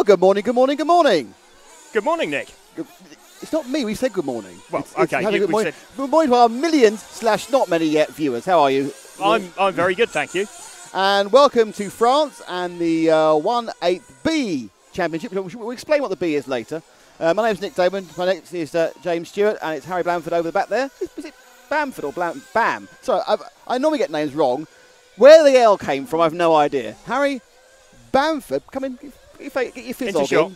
Well, good morning, good morning, good morning. Good morning, Nick. It's not me, we said good morning. Well, it's okay. Good morning. Good morning to our millions / not many yet viewers. How are you? I'm very good, thank you. And welcome to France and the 1/8B Championship. We'll explain what the B is later. My name's Nick Damon. My next is James Stewart, and it's Harry Bamford over the back there. Was it Bamford or Bam? Sorry, I normally get names wrong. Where the L came from, I've no idea. Harry Bamford, come in, get your fizz in.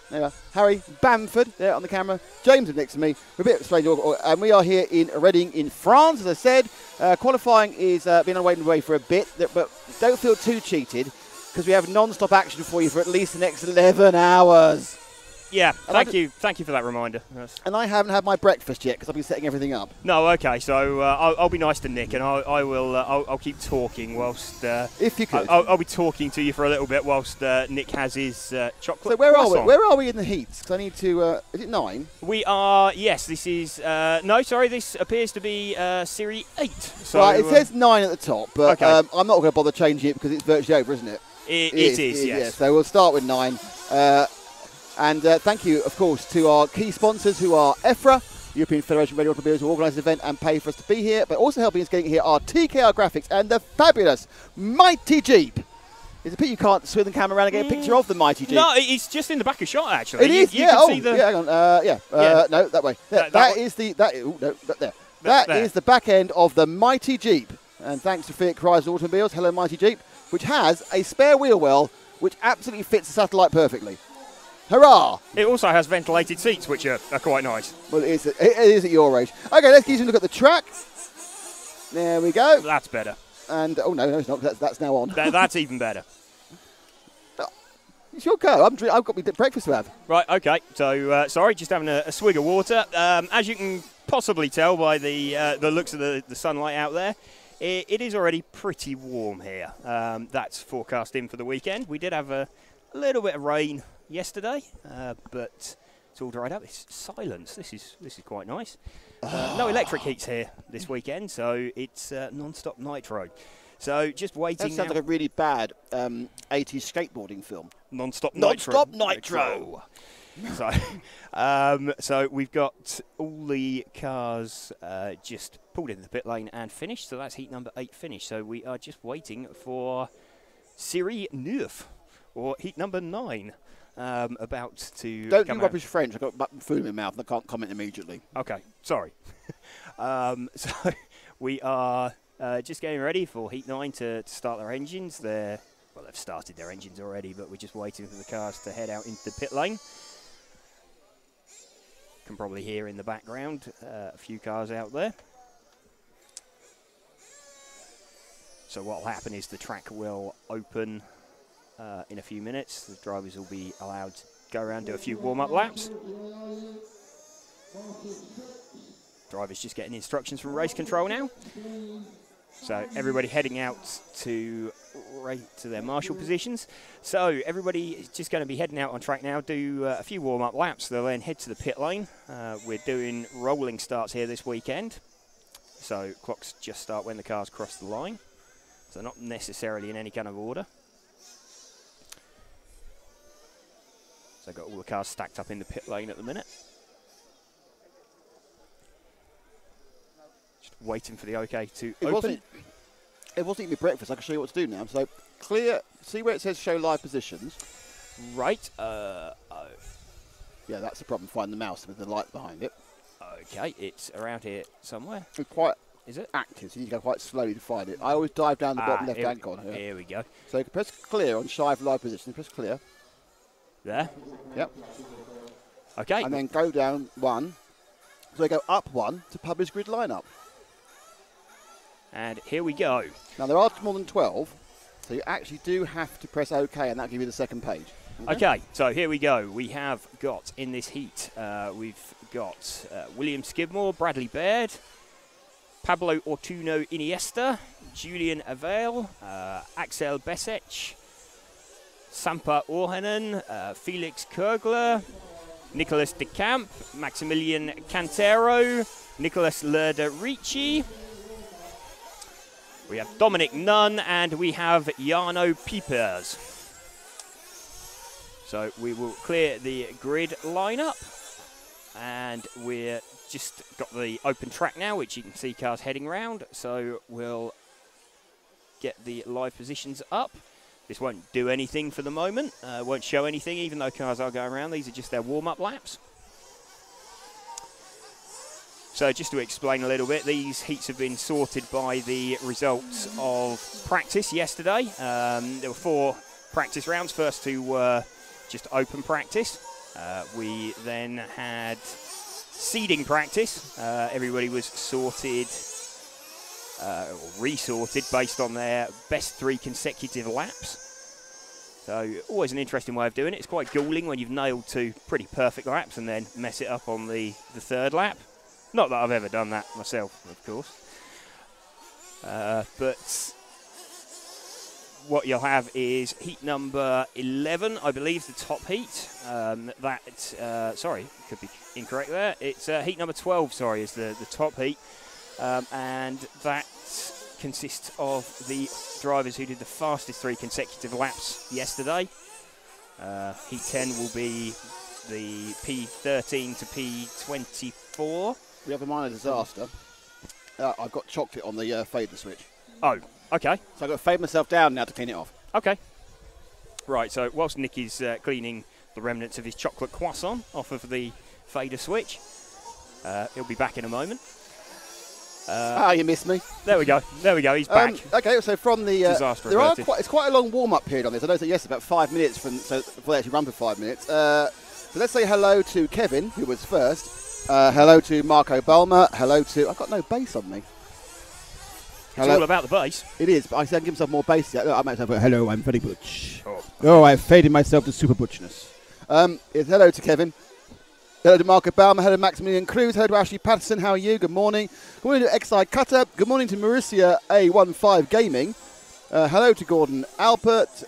There we are. Harry Bamford there on the camera. James is next to me. We're a bit explained, and we are here in Reading in France. As I said, qualifying is been away for a bit, but don't feel too cheated because we have non-stop action for you for at least the next 11 hours. Yeah, thank you for that reminder. Yes. And I haven't had my breakfast yet because I've been setting everything up. No, okay. So I'll be nice to Nick, and I'll keep talking whilst. If you could, I'll be talking to you for a little bit whilst Nick has his chocolate. So where croissant. are we? Where are we in the heats? Because I need to. Is it 9? We are. Yes, this is. No, sorry. This appears to be Series 8. So, right, it says 9 at the top, but okay. I'm not going to bother changing it because it's virtually over, isn't it? It is. Yes. Yeah, so we'll start with 9. And thank you, of course, to our key sponsors who are EFRA, European Federation of Radio Automobiles, who organise the event and pay for us to be here, but also helping us getting here are TKR Graphics and the fabulous Mighty Jeep. It's a pity you can't swing the camera around and get a picture of the Mighty Jeep. No, it's just in the back of shot, actually. It is, you yeah. can see the hang on. No, that way. That is the back end of the Mighty Jeep. And thanks to Fiat Chrysler Automobiles, hello Mighty Jeep, which has a spare wheel well, which absolutely fits the satellite perfectly. Hurrah! It also has ventilated seats, which are quite nice. Well, it is at your age. Okay, let's give you a look at the track. There we go. That's better. And, oh, no, it's not. That's now on. That's even better. It's your go. I've got me breakfast to have. Right, okay. So, sorry, just having a swig of water. As you can possibly tell by the looks of the sunlight out there, it is already pretty warm here. That's forecast in for the weekend. We did have a little bit of rain yesterday, but it's all dried up. It's silence. This is quite nice. No electric heats here this weekend, so it's non-stop nitro. So just waiting. That sounds like a really bad 80s skateboarding film. Non-stop nitro. So we've got all the cars just pulled into the pit lane and finished. So that's heat number 8 finished. So we are just waiting for Series 9 or heat number 9. About to Don't do rubbish French. I've got food in my mouth and I can't comment immediately. Okay, sorry. So we are just getting ready for Heat 9 to start their engines. They've started their engines already, but we're just waiting for the cars to head out into the pit lane. Can probably hear in the background a few cars out there. So what will happen is the track will open in a few minutes. The drivers will be allowed to go around, do a few warm-up laps. Drivers just getting instructions from race control now. So everybody heading out to their marshal positions. So everybody is just going to be heading out on track now, do a few warm-up laps. They'll then head to the pit lane. We're doing rolling starts here this weekend. So clocks just start when the cars cross the line. So not necessarily in any kind of order. So I've got all the cars stacked up in the pit lane at the minute. Just waiting for the OK to open. It wasn't even breakfast. I can show you what to do now. So clear. See where it says show live positions? Right. Yeah, that's the problem. Find the mouse with the light behind it. Okay, it's around here somewhere. It's quite Is it? active, so you need to go quite slowly to find it. I always dive down the bottom left-hand corner. Here we go. So you can press clear on Shive live position. Press clear. There. Yep. Okay. And then go down 1. So they go up 1 to publish grid lineup. And here we go. Now there are more than 12, so you actually do have to press OK, and that'll give you the second page. Okay, so here we go. We have got in this heat, we've got William Skidmore, Bradley Baird, Pablo Ortuno Iniesta, Julian Avail, Axel Besech, Sampa Orhanen, Felix Kurgler, Nicolas de Camp, Maximilian Cantero, Nicolas Lerda Ricci. We have Dominic Nunn and we have Jarno Piepers. So we will clear the grid lineup, and we're just got the open track now, which you can see cars heading round. So we'll get the live positions up. This won't do anything for the moment, won't show anything, even though cars are going around. These are just their warm-up laps. So just to explain a little bit, these heats have been sorted by the results of practice yesterday. There were 4 practice rounds. First 2 were just open practice. We then had seeding practice. Everybody was sorted or resorted based on their best 3 consecutive laps. So always an interesting way of doing it. It's quite galling when you've nailed 2 pretty perfect laps and then mess it up on the 3rd lap. Not that I've ever done that myself, of course. But what you'll have is heat number 11, I believe, the top heat. Sorry, could be incorrect there. It's heat number 12, sorry, is the top heat. And that consists of the drivers who did the fastest 3 consecutive laps yesterday. Heat 10 will be the P13 to P24. We have a minor disaster. I've got chocolate on the fader switch. Oh, okay. So I've got to fade myself down now to clean it off. Okay. Right, so whilst Nick is cleaning the remnants of his chocolate croissant off of the fader switch, he'll be back in a moment. You missed me. There we go. There we go. He's back. Okay, so from the Disaster there averted. it's quite a long warm-up period on this. I know that about 5 minutes before they actually run for 5 minutes. So let's say hello to Kevin, who was first. Hello to Marco Balmer. Hello to... I've got no bass on me. It's all about the bass. It is, but I can give myself more bass. I might have a hello, I'm very butch. Oh, I've faded myself to super butchness. It's hello to Kevin. Hello to Marco Balmer. Hello to Maximilian Cruz. Hello to Ashley Patterson. How are you? Good morning. Good morning to XI Cutter. Good morning to Mauricia A15 Gaming. Hello to Gordon Alpert.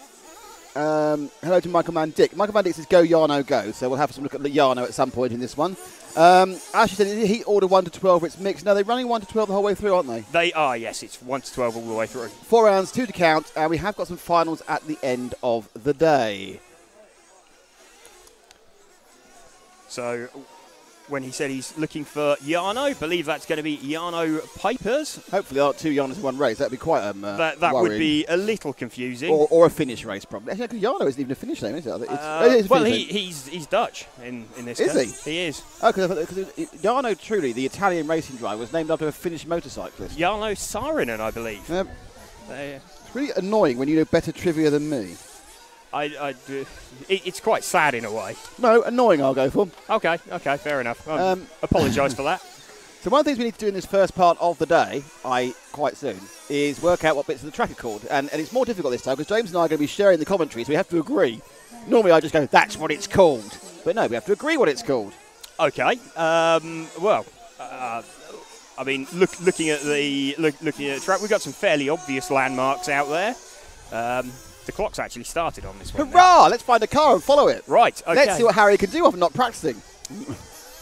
Hello to Michael Mandick. Michael Mandick says go Yarno go, so we'll have some look at the Yarno at some point in this one. Ashley said heat order 1 to 12 it's mixed. No, they're running 1 to 12 the whole way through, aren't they? They are, yes. It's 1 to 12 all the way through. 4 rounds, 2 to count, and we have got some finals at the end of the day. So when he said he's looking for Yarno, I believe that's going to be Yarno Papers. Hopefully there aren't 2 Yarnos in one race. That'd be quite that would be a little confusing. Or a finish race, probably. Actually, Yarno isn't even a finish name, is it? Well, he's Dutch in this case. Is he? He is. Oh, because Yarno, truly, the Italian racing driver, was named after a Finnish motorcyclist. Jarno Saarinen, I believe. It's really annoying when you know better trivia than me. It's quite sad in a way. No, annoying I'll go for. Okay, fair enough. Apologise for that. So one of the things we need to do in this first part of the day, quite soon, is work out what bits of the track are called. And it's more difficult this time because James and I are going to be sharing the commentary, so we have to agree. Normally I just go, that's what it's called. But no, we have to agree what it's called. Okay. I mean, looking at the track, we've got some fairly obvious landmarks out there. The clock's actually started on this one. Hurrah! Let's find a car and follow it. Right, okay. Let's see what Harry can do after not practicing.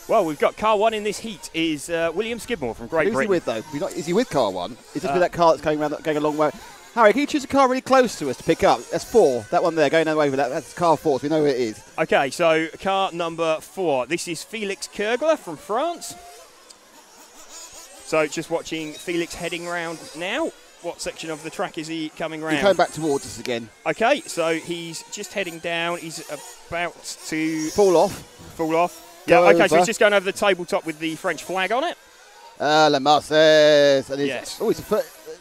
Well, we've got car 1 in this heat is William Skidmore from Great Britain. Who's he with, though? Is he with car 1? Is this with that car that's going a long way? Harry, can you choose a car really close to us to pick up? That's 4. That one there, going over that. That's car 4, so we know who it is. Okay, so car number 4. This is Felix Kurgler from France. So just watching Felix heading round now. What section of the track is he coming round? He's coming back towards us again. Okay, so he's just heading down. He's about to... Fall off. Yeah, okay, so he's just going over the tabletop with the French flag on it. La Marseillaise. Yes. Oh,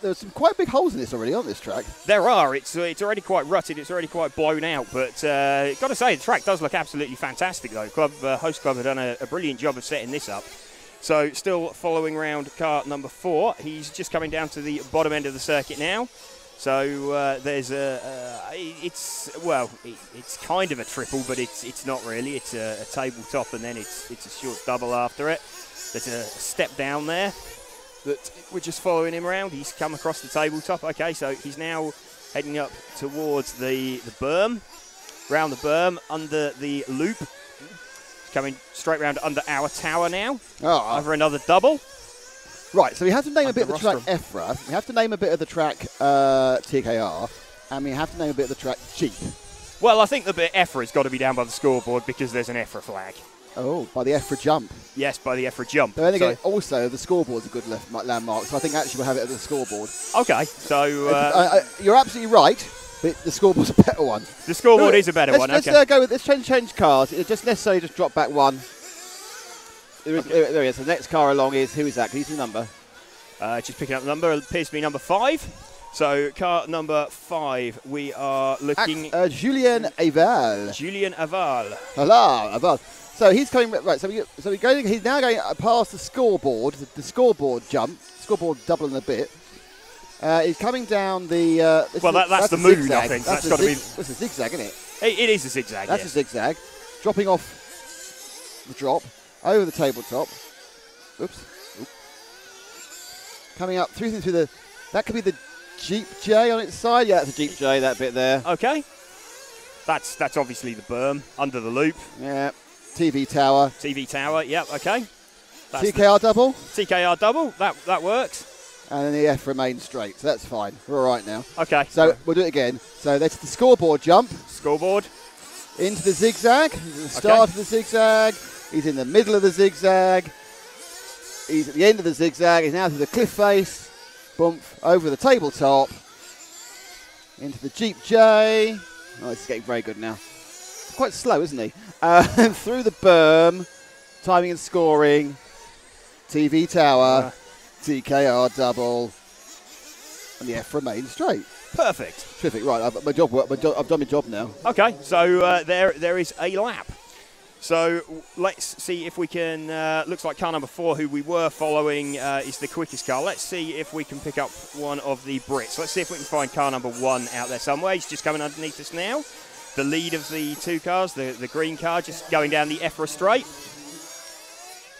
there's some quite big holes in this already on this track. There are. It's already quite rutted. It's already quite blown out. But got to say, the track does look absolutely fantastic, though. Host Club have done a brilliant job of setting this up. So still following round car number 4. He's just coming down to the bottom end of the circuit now. So there's it's kind of a triple, but it's not really. It's a tabletop, and then it's a short double after it. There's a step down there that we're just following him around. He's come across the tabletop. Okay, so he's now heading up towards the berm, round the berm, under the loop. Coming straight round under our tower now. Over another double. Right, so we have to name a bit of the track EFRA. We have to name a bit of the track TKR. And we have to name a bit of the track Jeep. Well, I think the bit EFRA has got to be down by the scoreboard because there's an EFRA flag. Oh, by the EFRA jump. Yes, by the EFRA jump. But then again, also, the scoreboard's a good landmark, so I think actually we'll have it at the scoreboard. Okay, so... you're absolutely right, but the scoreboard's a better one. The scoreboard is a better one, let's okay. Go with, let's change cars. It'll just necessarily just drop back one. There he is. The next car along is, who is that? Can you see the number? Just picking up the number. It appears to be number 5. So, car number 5, we are looking... Julien Aval. Julien Aval. Hello, Aval. So he's coming right. He's now going past the scoreboard. The scoreboard jump, scoreboard double and a bit. He's coming down the. That's the moon. Zigzag. I think that's got to be. That's a zigzag, isn't it? It is a zigzag. That's a zigzag, dropping off the drop over the tabletop. Oops. Coming up through the. That could be the Jeep J on its side. Yeah, that's a Jeep J. That bit there. Okay. That's obviously the berm under the loop. Yeah. TV tower. TV tower, yep, okay. That's TKR double. TKR double, that works. And then the EFRA main straight, so that's fine. We're all right now. Okay. So we'll do it again. So that's the scoreboard jump. Scoreboard. Into the zigzag. He's at the start of the zigzag. He's in the middle of the zigzag. He's at the end of the zigzag. He's now to the cliff face. Bump over the tabletop. Into the Jeep J. Oh, this is getting very good now. Quite slow, isn't he? And through the berm, timing and scoring, TV tower, TKR double, and the EFRA main straight. Perfect. Terrific. Right, I've done my job now. Okay, so there is a lap. So let's see if we can. Looks like car number 4, who we were following, is the quickest car. Let's see if we can pick up one of the Brits. Let's see if we can find car number 1 out there somewhere. He's just coming underneath us now. The lead of the 2 cars, the green car, just going down the EFRA straight.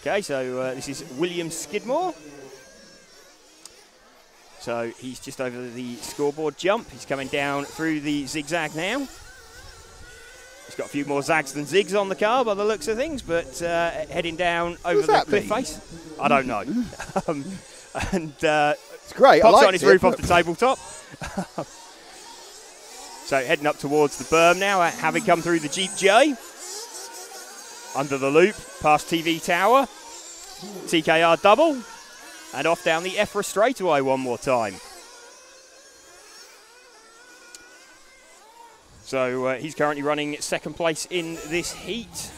Okay, so this is William Skidmore. So he's just over the scoreboard jump. He's coming down through the zigzag now. He's got a few more zags than zigs on the car by the looks of things, but heading down over the cliff face. I don't know. It's great. Pops on his roof off the tabletop. So heading up towards the berm now, having come through the Jeep J. Under the loop, past TV tower, TKR double, and off down the EFRA straightaway one more time. So he's currently running second place in this heat.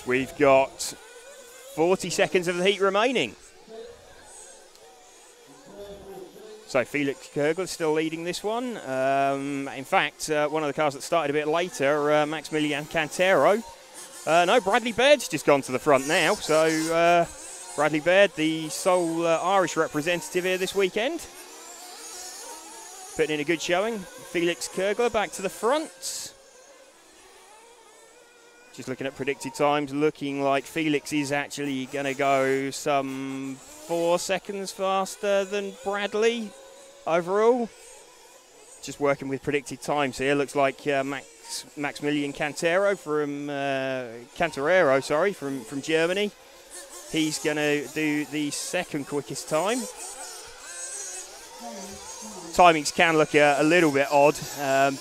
We've got 40 seconds of the heat remaining. So Felix Kergler still leading this one. In fact, one of the cars that started a bit later, Maximilian Cantero. No, Bradley Baird's just gone to the front now. So Bradley Baird, the sole Irish representative here this weekend. Putting in a good showing. Felix Kergler back to the front. Just looking at predicted times, looking like Felix is actually going to go some 4 seconds faster than Bradley overall. Just working with predicted times here. Looks like Maximilian Cantero from Germany. He's going to do the second quickest time. Timings can look a little bit odd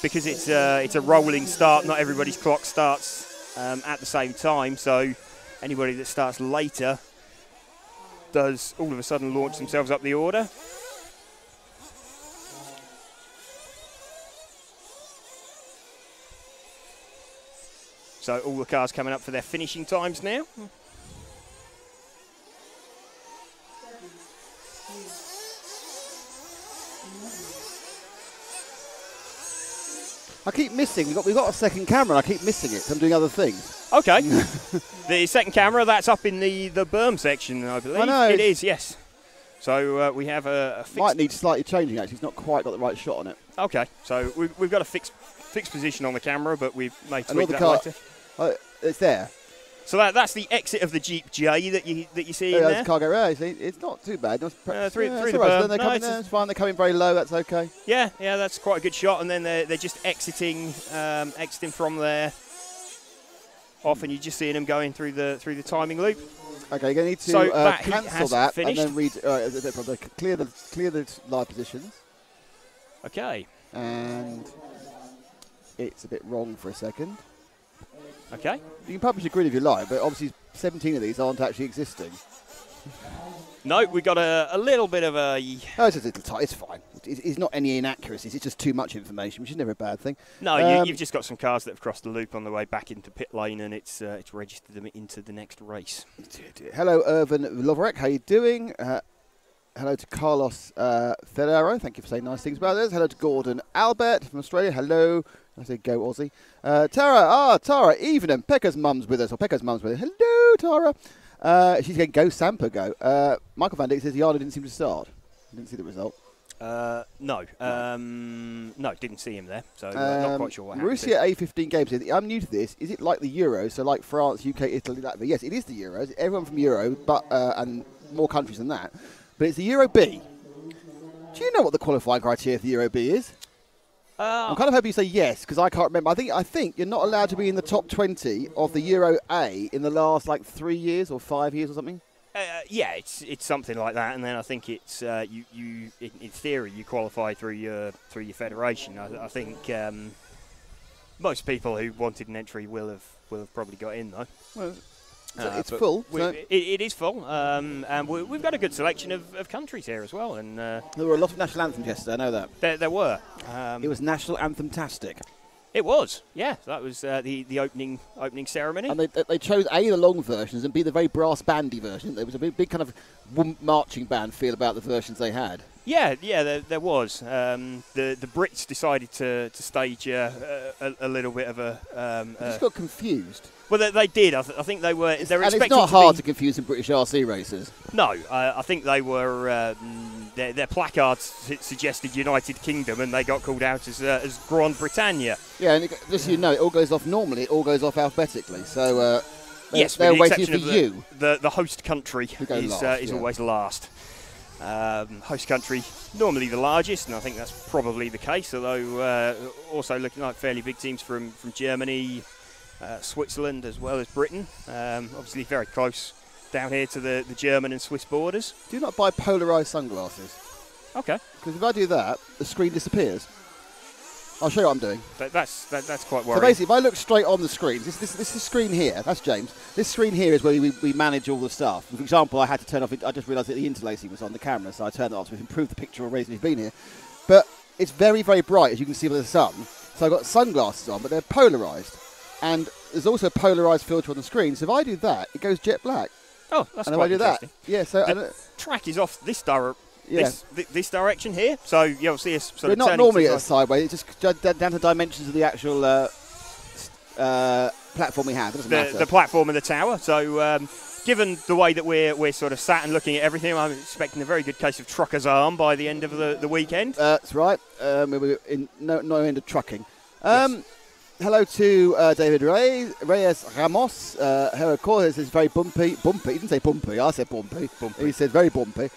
because it's a rolling start. Not everybody's clock starts at the same time, so anybody that starts later does all of a sudden launch themselves up the order. So all the cars coming up for their finishing times now. I keep missing. We've got a second camera. I keep missing it. So I'm doing other things. Okay. The second camera, that's up in the berm section, I believe. I know. It is, yes. So we have a fixed... Might need slightly changing, actually. It's not quite got the right shot on it. Okay. So we've got a fixed position on the camera, but we've made tweak that later. It's there. So that's the exit of the Jeep J that you see in there. That's cargo area. It's not too bad. Through the berm. berm. It's fine. They're coming very low. That's okay. Yeah, that's quite a good shot. And then they're just exiting from there off, and you're just seeing them going through the timing loop. Okay, you're going to need to cancel that finished. and then clear the live positions. Okay. And it's a bit wrong for a second. Okay. You can publish a grid if you like, but obviously 17 of these aren't actually existing. No, we got a little bit of a... Oh, it's a little tight. It's fine. It's not any inaccuracies. It's just too much information, which is never a bad thing. No, you've just got some cars that have crossed the loop on the way back into pit lane, and it's registered them into the next race. Hello, Irvin Lovorek. How you doing? Hello to Carlos Ferrero. Thank you for saying nice things about this. Hello to Gordon Albert from Australia. Hello. I say go Aussie. Tara, Evening. Pekka's mum's with us, or Pekka's mum's with us. Hello, Tara. She's going go Sampa go. Michael Van Dijk says Yarda didn't seem to start. Didn't see the result. No, didn't see him there, so not quite sure what happened. Marussia A15 Games says, I'm new to this. Is it like the Euros? So like France, UK, Italy, Latvia? Yes, it is the Euros. Everyone from Euro, but and more countries than that. But it's the Euro B. Do you know what the qualifying criteria for the Euro B is? I'm kind of hoping you say yes, because I can't remember. I think you're not allowed to be in the top 20 of the Euro A in the last like 3 years or 5 years or something. Yeah, it's something like that, and then I think it's you in theory you qualify through your federation. I think most people who wanted an entry will have probably got in though. Well, it's full. It is full, and we've got a good selection of countries here as well. And there were a lot of national anthems yesterday. I know that. There were. It was national anthem-tastic. It was, yeah. That was the opening ceremony. And they chose A, the long versions, and B, the very brass bandy version. There was a big kind of marching band feel about the versions they had. Yeah, there was. The Brits decided to stage a little bit of a... I just got confused. Well, they did. I think they were... They were and it's not hard to confuse in British RC races. No, I think they were... Their placards suggested United Kingdom, and they got called out as Grand Britannia. Yeah, and just so you know, it all goes off normally. It all goes off alphabetically. So yes, they're waiting for you. The host country is always last. Host country normally the largest, and I think that's probably the case. Although also looking like fairly big teams from Germany, Switzerland, as well as Britain. Obviously very close down here to the German and Swiss borders. Do not buy polarised sunglasses. Okay. Because if I do that, the screen disappears. I'll show you what I'm doing. That's quite worrying. So basically, if I look straight on the screen, this screen here, that's James. This screen here is where we manage all the stuff. For example, I had to turn off, I just realised that the interlacing was on the camera, so I turned it off to improve the picture already since we've been here. But it's very, very bright, as you can see by the sun. So I've got sunglasses on, but they're polarised. And there's also a polarised filter on the screen, so if I do that, it goes jet black. Oh, that's and quite if I do interesting. That, yeah, so the track is off this this direction here, so you'll see us sort of not normally at a sideways. It's just down to the dimensions of the actual platform we have. It doesn't matter. The platform and the tower. So given the way that we're sort of sat and looking at everything, I'm expecting a very good case of trucker's arm by the end of the weekend. That's right. We're in no end of trucking. Yes. Hello to David Reyes Ramos. Her course is very bumpy. Bumpy. He didn't say bumpy. I said bumpy. He said very bumpy.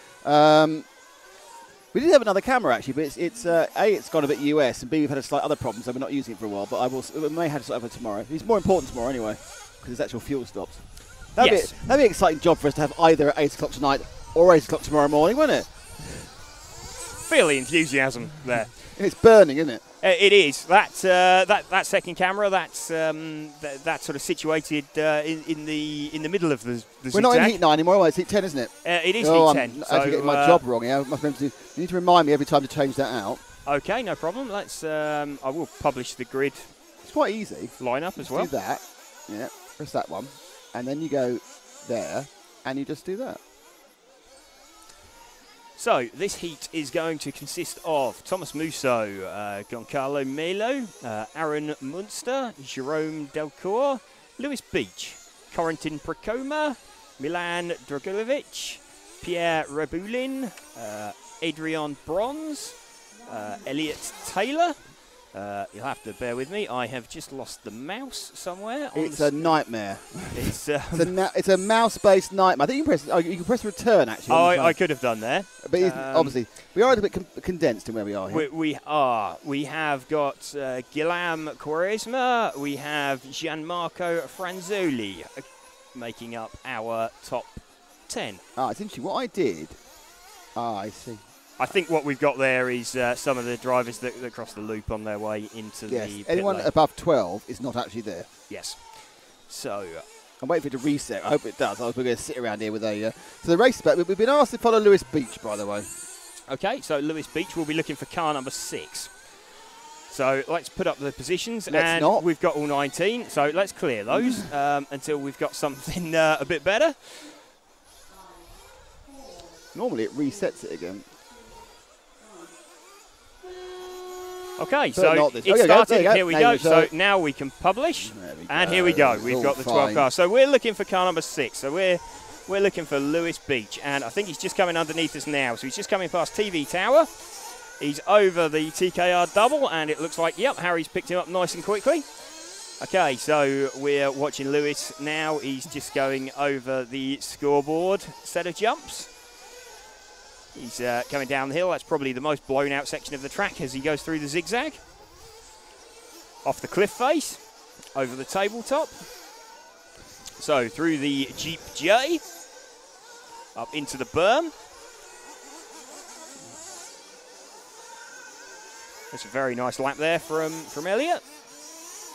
We did have another camera actually, but it's A, it's gone a bit US, and B, we've had a slight other problem, so we're not using it for a while. But we may have to sort of for tomorrow. It's more important tomorrow anyway, because there's actual fuel stops. That'd be an exciting job for us to have either at 8 o'clock tonight or 8 o'clock tomorrow morning, wouldn't it? Feel the enthusiasm there. It's burning, isn't it? It is. That second camera. That's sort of situated in the middle of the zigzag. We're not in heat 9 anymore. It's heat 10, isn't it? It is heat 10. I'm actually getting my job wrong. Yeah, you need to remind me every time to change that out. Okay, no problem. Let's. I will publish the grid. It's quite easy. Lineup as well. Do that. Yeah. Press that one, and then you go there, and you just do that. So, this heat is going to consist of Thomas Musso, Giancarlo Melo, Aaron Munster, Jerome Delcourt, Lewis Beach, Corentin Prokoma, Milan Dragulovic, Pierre Rebulin, Adrian Bronze, Elliot Taylor. You'll have to bear with me. I have just lost the mouse somewhere. It's a nightmare. It's a mouse-based nightmare. I think you can press return actually. Oh, I could have done there. But obviously, we are a bit condensed in where we are here. We are. We have got Guillaume Quaresma. We have Gianmarco Franzoli making up our top 10. It's interesting. What I did. I see. I think what we've got there is some of the drivers that cross the loop on their way into the pit anyone lane. above 12 is not actually there. Yes. So I'm waiting for it to reset. I hope it does. We're going to sit around here with a... so the race is back. We've been asked to follow Lewis Beach, by the way. Okay, so Lewis Beach will be looking for car number 6. So let's put up the positions. We've got all 19, so let's clear those until we've got something a bit better. Normally it resets it again. Okay, but so it started. Here we go. So now we can publish, and here we go. We've got the 12 cars. So we're looking for car number 6. So we're looking for Lewis Beach, and I think he's just coming underneath us now. So he's just coming past TV Tower. He's over the TKR double, and it looks like, yep, Harry's picked him up nice and quickly. Okay, so we're watching Lewis now. He's just going over the scoreboard set of jumps. He's coming down the hill. That's probably the most blown out section of the track as he goes through the zigzag. Off the cliff face, over the tabletop. So through the Jeep J, up into the berm. That's a very nice lap there from Elliot.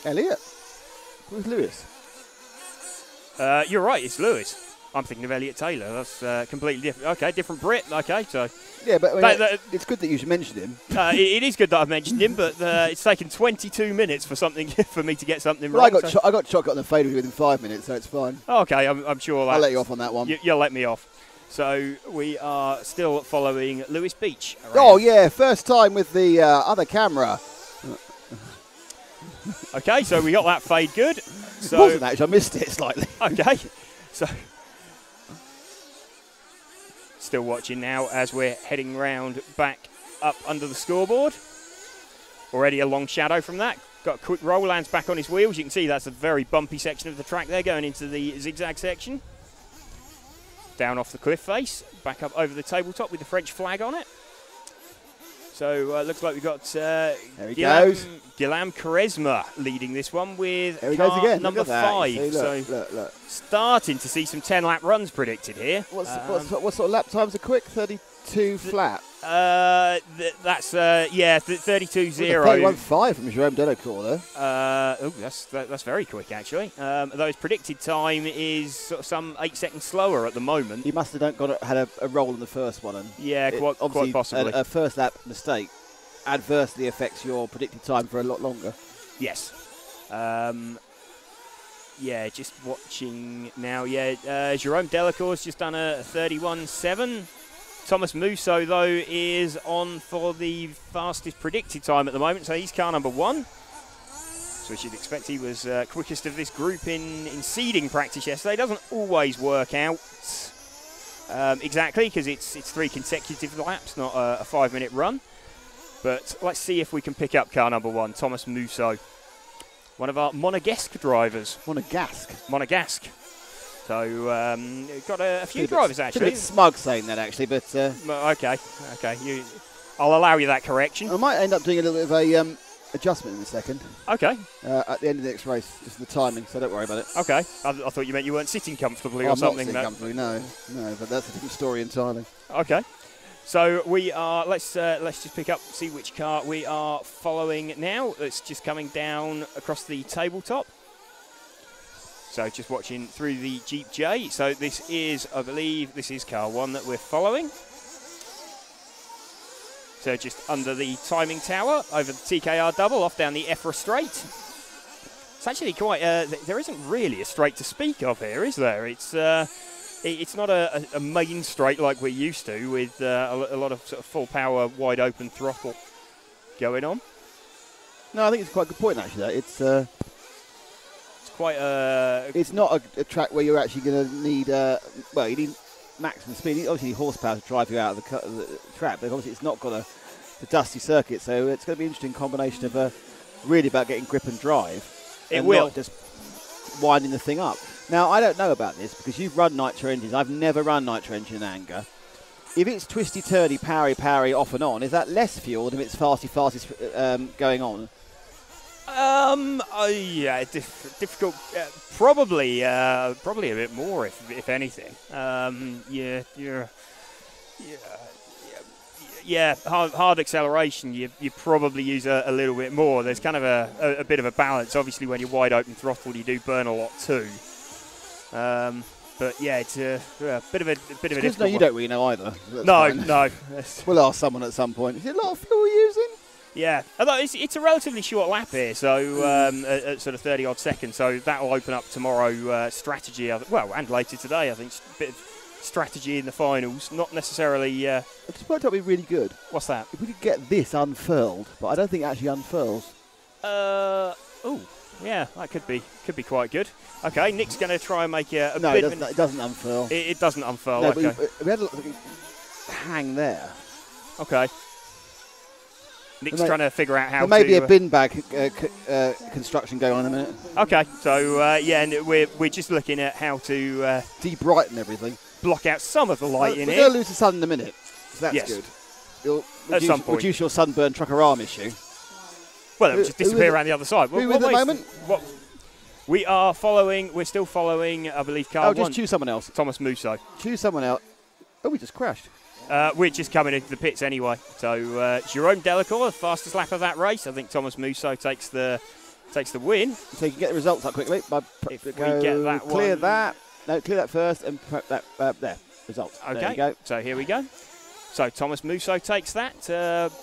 Elliot? Who's Lewis? You're right, it's Lewis. I'm thinking of Elliot Taylor. That's completely different. Okay, different Brit. Okay, so yeah, but I mean, it's good that you mentioned him. It is good that I've mentioned him, but it's taken 22 minutes for me to get something wrong. I got shotgun and faded within 5 minutes, so it's fine. Okay, I'm sure. I'll let you off on that one. You'll let me off. So we are still following Lewis Beach around. Oh yeah, first time with the other camera. Okay, so we got that fade good. So it wasn't actually, I missed it slightly. Okay, so still watching now as we're heading round back up under the scoreboard. Already a long shadow from that. Got a quick roll, lands back on his wheels. You can see that's a very bumpy section of the track there going into the zigzag section. Down off the cliff face, back up over the tabletop with the French flag on it. So looks like we've got Guillaume Quaresma leading this one with car number 5. See, look. Starting to see some 10-lap runs predicted here. What sort of lap times are quick? 32 flat. That's 32.0. 31.5 from Jerome Delacour there. That's very quick actually. Though his predicted time is sort of some 8 seconds slower at the moment. He must have had a roll in the first one, and quite possibly. A first lap mistake adversely affects your predicted time for a lot longer. Yes. Just watching now. Jerome Delacour's just done a 31.7. Thomas Musso, though, is on for the fastest predicted time at the moment, so he's car number 1. So we should expect he was quickest of this group in seeding practice yesterday. Doesn't always work out exactly because it's 3 consecutive laps, not a 5-minute run. But let's see if we can pick up car number 1, Thomas Musso. One of our Monegasque drivers. Monegasque. So got a few drivers actually. It's a bit smug saying that actually, but okay. I'll allow you that correction. I might end up doing a little bit of a adjustment in a second. Okay. At the end of the next race, just the timing, so don't worry about it. Okay. I thought you meant you weren't sitting comfortably or I'm something. Not sitting comfortably, no, but that's a different story entirely. Okay. So we are. Let's just pick up, see which car we are following now. It's just coming down across the tabletop. So just watching through the Jeep J. So this is, I believe, this is car 1 that we're following. So just under the timing tower, over the TKR double, off down the EFRA straight. It's actually quite, there isn't really a straight to speak of here, is there? It's not a main straight like we're used to with a lot of sort of full power, wide open throttle going on. No, I think it's quite a good point actually. It's not a track where you're actually going to need, you need maximum speed. You obviously need horsepower to drive you out of the track, but obviously it's not got a dusty circuit, so it's going to be an interesting combination of really about getting grip and drive. It will. Not just winding the thing up. Now, I don't know about this because you've run nitro engines. I've never run nitro engine in anger. If it's twisty-turny, parry, off and on, is that less fuel than if it's fastest going on? Difficult. Probably a bit more, if anything. Yeah, hard acceleration, you probably use a little bit more. There's kind of a bit of a balance. Obviously, when you're wide open throttle, you do burn a lot too. But yeah, it's a bit of a difficult No, you don't really know either. No. We'll ask someone at some point. Is it a lot of fuel you're using? Yeah, although it's a relatively short lap here, so at sort of 30-odd seconds, so that will open up tomorrow strategy, and later today, I think, a bit of strategy in the finals, not necessarily... It just worked out to be really good. What's that? If we could get this unfurled, but I don't think it actually unfurls. Yeah, that could be quite good. Okay, Nick's going to try and make a no, bit it doesn't unfurl. It doesn't unfurl, no, okay. But we had a hang there. Okay. Nick's trying to figure out how to... There may be a bin bag construction going on in a minute. Okay, so, and we're just looking at how to... de-brighten everything. Block out some of the light in here. We're going to lose the sun in a minute, so that's good. You'll reduce your sunburn trucker arm issue. Well, it will just disappear around the other side. Who at the moment? We're still following, I believe, car 1. Just choose someone else. Thomas Musso. Choose someone else. Oh, we just crashed. We're just coming into the pits anyway. So Jerome Delacour, the fastest lap of that race. I think Thomas Musso takes the win. So you can get the results up quickly. If we get that clear one. that. No, clear that first and prep that there. Results. Okay. There you go. So here we go. So Thomas Musso takes that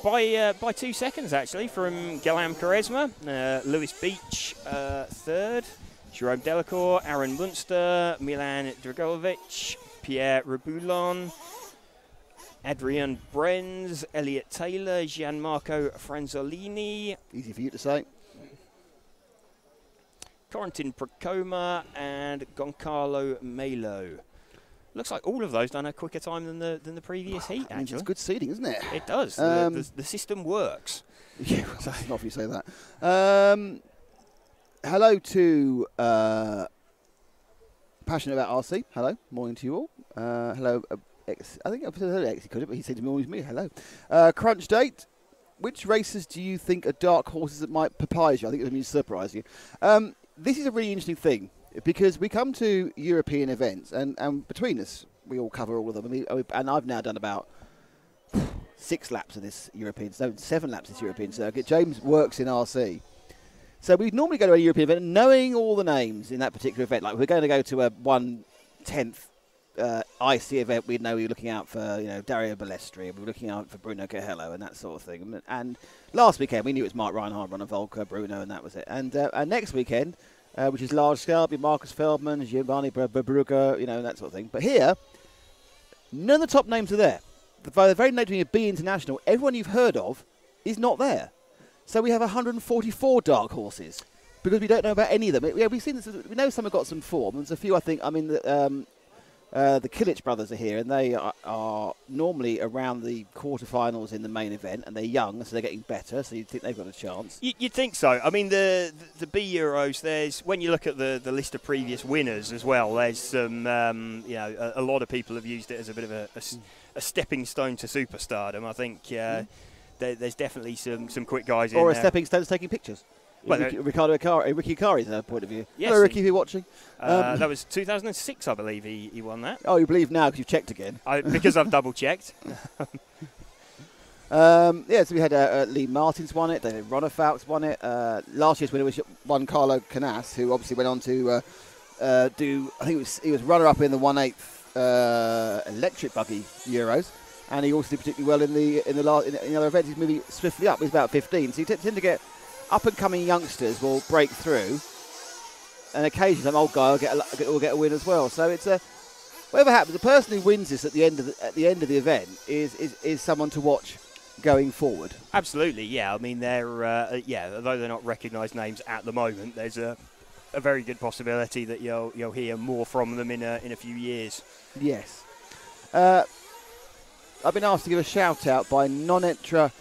by 2 seconds actually from Guillaume Quaresma. Lewis Beach third. Jerome Delacour, Aaron Munster, Milan Dragovic, Pierre Reboulon, Adrian Brenz, Elliot Taylor, Gianmarco Franzolini. Easy for you to say. Corentin Procoma and Goncalo Melo. Looks like all of those done a quicker time than the previous heat, actually. It's good seeding, isn't it? It does. The system works. Yeah, not if you say that. Hello to Passionate About RC. Hello. Morning to you all. Hello. I think I've heard X, but he said to me, always me. Hello. Crunch date. Which races do you think are dark horses that might surprise you? I think it's going to surprise you. This is a really interesting thing because we come to European events, and between us, we all cover all of them. And I've now done about 6 laps of this European, 7 laps of this European circuit. James works in RC. So we normally go to a European event knowing all the names in that particular event. Like we're going to go to a 1/10th IC event, we'd know we were looking out for Dario Balestri, we were looking out for Bruno Cahello and that sort of thing. And last weekend we knew it was Mark Reinhardt, Ronald Volker, Bruno, and that was it. And next weekend, which is large scale, it'll be Marcus Feldman, Giovanni Brugger, that sort of thing. But here, none of the top names are there. By the very nature of B International, everyone you've heard of is not there. So we have 144 dark horses because we don't know about any of them. We've seen this. We know some have got some form. There's a few, I think. I mean, the Kilic brothers are here, and they are normally around the quarterfinals in the main event, and they're young, so they're getting better. So you'd think they've got a chance. You'd think so. I mean, the B Euros. There's when you look at the list of previous winners as well. There's some, a lot of people have used it as a bit of a stepping stone to superstardom. I think. There's definitely some quick guys in there. Or a stepping stone to taking pictures. Well, Ricky Akari's point of view. Yes, hello, Ricky, if you're watching. That was 2006, I believe, he won that. Oh, you believe now because you've checked again? Because I've double-checked. So we had Lee Martins won it, David Ronefalks won it. Last year's winner was one Carlo Canas, who obviously went on to he was runner-up in the 1/8 electric buggy Euros. And he also did particularly well in the other events. He's moving swiftly up. He's about 15. So you tend to get up-and-coming youngsters will break through, and occasionally some old guy will get a win as well. So it's whatever happens, the person who wins this at the end of the event is someone to watch going forward. Absolutely, yeah. I mean, they're although they're not recognised names at the moment, there's a very good possibility that you'll hear more from them in a few years. Yes. I've been asked to give a shout-out by Nonetra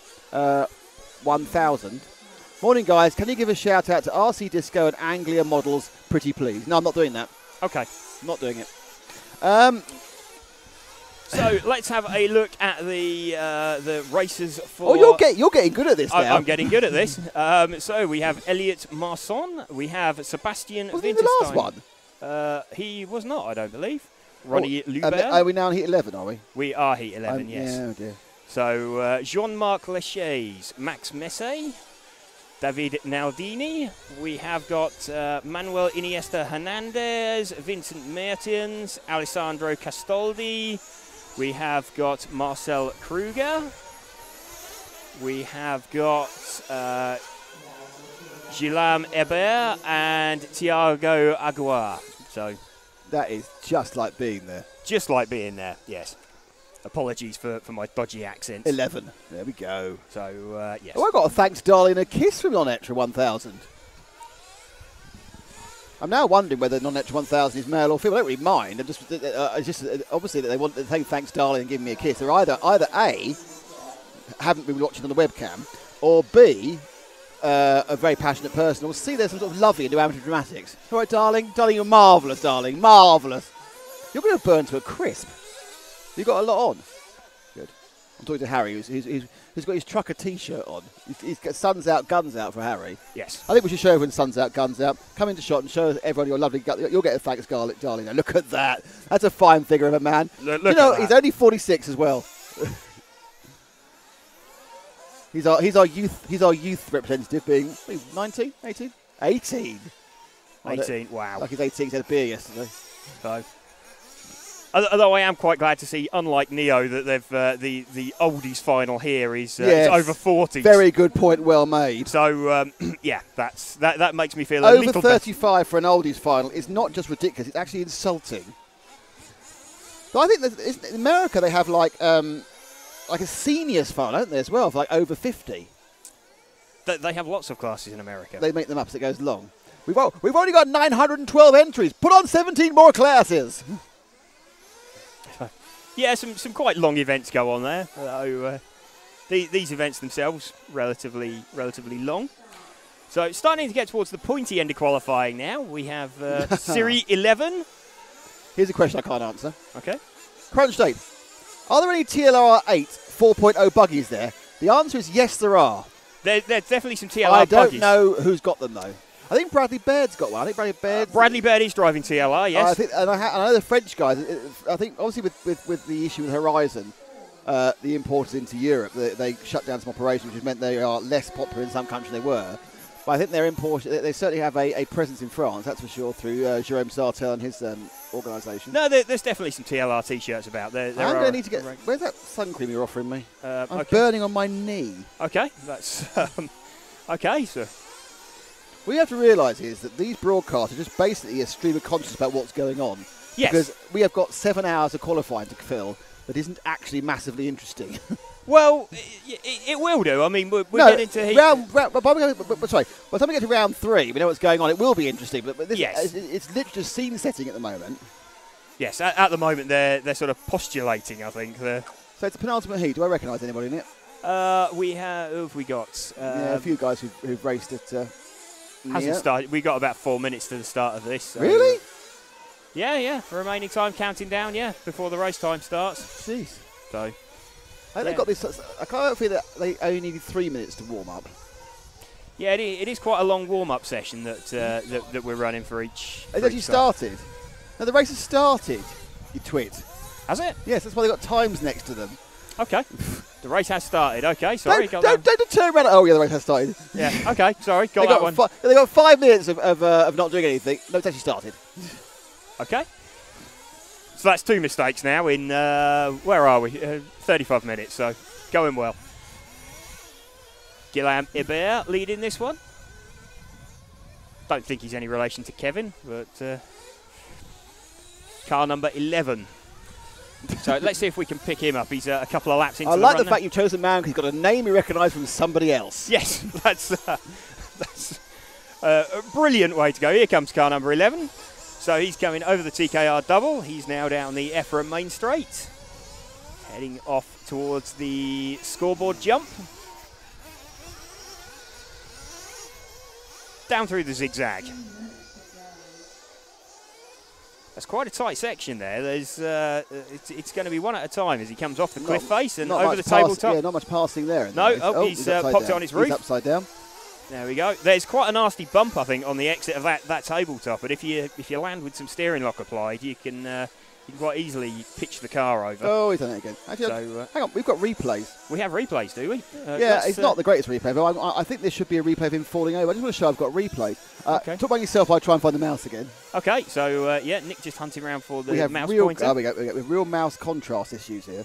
1000. Morning, guys. Can you give a shout-out to RC Disco and Anglia Models, pretty please? No, I'm not doing that. Okay. I'm not doing it. So let's have a look at the races for... Oh, you're getting good at this now. I'm getting good at this. So we have Elliot Marson. We have Sebastian Wasn't he the last one? He was not, I don't believe. Ronnie Lubert. Are we now in Heat 11, are we? We are Heat 11, yes. Yeah, oh dear. So Jean-Marc Lechaise, Max Messe, David Naldini. We have got Manuel Iniesta Hernandez, Vincent Mertens, Alessandro Castaldi. We have got Marcel Kruger. We have got Guillaume Hebert and Thiago Aguiar. So that is just like being there. Just like being there, yes. Apologies for my dodgy accent. 11. There we go. So, yes. Oh, I got a thanks, darling, a kiss from Non-Extra 1000. I'm now wondering whether Non-Extra 1000 is male or female. I don't really mind. I'm just obviously that they want to say thanks, darling, and give me a kiss. They're either A, haven't been watching on the webcam, or B, a very passionate person, or C, there's some sort of lovey into amateur dramatics. All right, darling? Darling, you're marvellous, darling. Marvellous. You're going to burn to a crisp. You've got a lot on. Good. I'm talking to Harry, who's got his trucker T-shirt on. He's got Suns Out, Guns Out for Harry. Yes. I think we should show everyone Suns Out, Guns Out. Come into shot and show everyone your lovely... You'll get a thanks, darling. Now, look at that. That's a fine figure of a man. Look he's only 46 as well. he's our youth representative, being 19, 18? 18. 18, wow. Like he's 18, he's had a beer yesterday. So... Although I am quite glad to see, unlike Neo, that they've the oldies final here is over 40s. Very good point, well made. So yeah, that makes me feel over a little 35 better. For an oldies final is not just ridiculous; it's actually insulting. But I think that in America they have like a seniors final, don't they, as well, for like over 50. They have lots of classes in America. They make them up as it goes along. We've only got 912 entries. Put on 17 more classes. Yeah, some quite long events go on there. These events themselves relatively long. So starting to get towards the pointy end of qualifying now. We have Series 11. Here's a question I can't answer. Okay. Crunch date. Are there any TLR 8 4.0 buggies there? The answer is yes, there are. There's definitely some TLR I don't buggies. know who's got them, though. I think Bradley Baird's got one. I think Bradley Baird is driving TLR, yes. I know the French guys. I think obviously with the issue with Horizon, the importers into Europe, they shut down some operations, which meant they are less popular in some countries than they were. But I think they're imported. They certainly have a presence in France, that's for sure, through Jérôme Sartel and his organisation. No, there's definitely some TLR T-shirts about. I'm going to need to get. Where's that sun cream you're offering me? I'm okay. burning on my knee. Okay, that's okay, sir. What you have to realise is that these broadcasts are just basically a stream of consciousness about what's going on. Yes. Because we have got 7 hours of qualifying to fill that isn't actually massively interesting. Well, it will do. I mean, we're getting to heat. By the time we get to round 3, we know what's going on. It will be interesting, but this, yes. It's literally just scene setting at the moment. Yes, at the moment they're sort of postulating, I think. So it's a penultimate heat. Do I recognise anybody in it? We have. Who have we got? A few guys who've raced it. Hasn't started. We got about 4 minutes to the start of this. So really? Yeah. Remaining time counting down. Yeah, before the race time starts. Jeez. So. I think they've got this. I can't feel that they only needed 3 minutes to warm up. Yeah, it is quite a long warm-up session that we're running for each. It's actually started. No, the race has started. You twit. Has it? Yes, that's why they got times next to them. Okay. The race has started. Okay, sorry. Don't turn around. Oh, yeah, the race has started. Yeah. Okay. Sorry. Got that one. They got 5 minutes of not doing anything. No, it's actually started. Okay. So that's 2 mistakes now in where are we? 35 minutes. So going well. Guillaume Hebert leading this one. Don't think he's any relation to Kevin, but car number 11. So let's see if we can pick him up. He's a couple of laps into the run. I like the fact you've chosen a man because he's got a name you recognise from somebody else. Yes, that's a brilliant way to go. Here comes car number 11. So he's coming over the TKR double. He's now down the EFRA main straight. Heading off towards the scoreboard jump. Down through the zigzag. That's quite a tight section there. There's it's going to be one at a time as he comes off the cliff face and over the tabletop. Yeah, not much passing there. No, he's popped it on his roof. He's upside down. There we go. There's quite a nasty bump, I think, on the exit of that tabletop. But if you land with some steering lock applied, you can You can quite easily pitch the car over. Oh, he's done it again. Actually, So, hang on, we've got replays. we have replays, do we? Yeah, it's not the greatest replay, but I think there should be a replay of him falling over. I just want to show I've got replays. Okay. Talk about yourself while I try and find the mouse again. Okay, so yeah, Nick just hunting around for the We have mouse real, pointer. we have real mouse contrast issues here.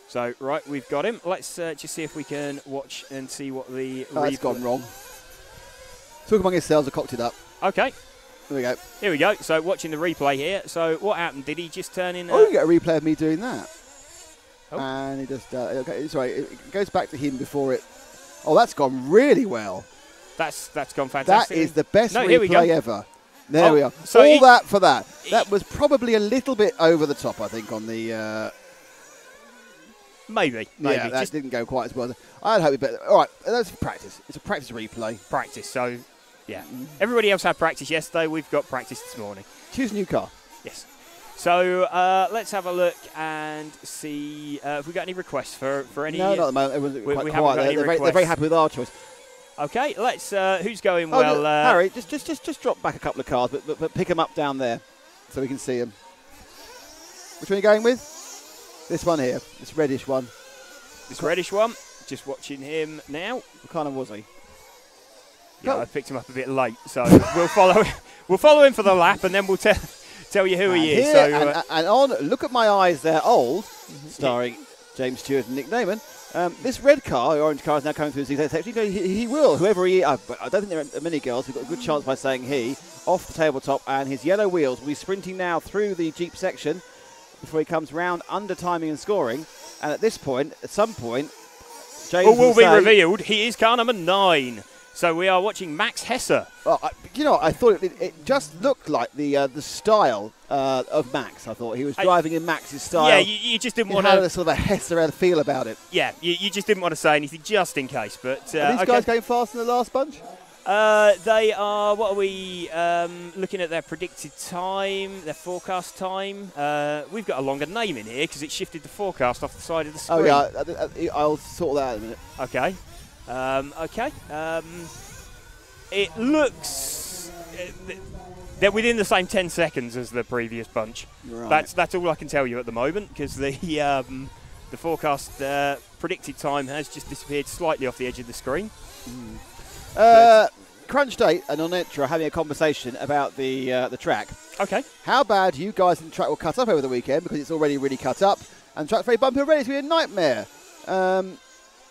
So, right, we've got him. Let's just see if we can watch and see what the It's gone wrong. Talk among yourselves, I cocked it up. Okay. There we go. Here we go. So, watching the replay here. So, what happened? Did he just turn in? Oh, you get a replay of me doing that. Oh. And he just, okay, sorry, it goes back to him before it. Oh, that's gone really well. That's gone fantastic. That is the best here we go. replay ever. There we are. So all that for that. That was probably a little bit over the top, I think, on the... Maybe. Yeah, that didn't go quite as well. I'd hope it better. All right, that's practice. It's a practice replay. Practice. So, yeah. Everybody else had practice yesterday. We've got practice this morning. Choose a new car. Yes. So, let's have a look and see if we've got any requests for any... No, not at the moment. Everyone's quite we haven't quiet. got any They're very happy with our choice. Okay, let's... who's going Oh, well? Harry, just drop back a couple of cars, but pick them up down there so we can see them. Which one are you going with? This one here, this reddish one. This reddish one. Just watching him now. What kind of was he? Yeah, I picked him up a bit late, so we'll follow. We'll follow him for the lap, and then we'll tell you who he is. Here, So, and on, look at my eyes, they're old, starring James Stewart and Nick Damon. This red car, the orange car, is now coming through the zigzag section. He will, whoever he is. I don't think there are many girls. We've got a good chance by saying he, off the tabletop, and his yellow wheels will be sprinting now through the Jeep section before he comes round under timing and scoring. And at this point, at some point, James will be revealed. He is car number 9. So we are watching Max Hesser. Well, I thought it just looked like the style of Max. I thought he was driving in Max's style. Yeah, you just didn't want to... He had a sort of a Hesser feel about it. Yeah, you just didn't want to say anything just in case. But are these guys going fast in the last bunch? They are, what are we looking at their predicted time, their forecast time? We've got a longer name in here because it shifted the forecast off the side of the screen. Oh, yeah, I'll sort that out in a minute. Okay. It looks... they're within the same 10 seconds as the previous bunch. Right. That's all I can tell you at the moment because the forecast predicted time has just disappeared slightly off the edge of the screen. Crunch Date and Onetra are having a conversation about the track. Okay. How bad you guys in the track will cut up over the weekend because it's already really cut up and the track's very bumpy already. It's going to be a nightmare.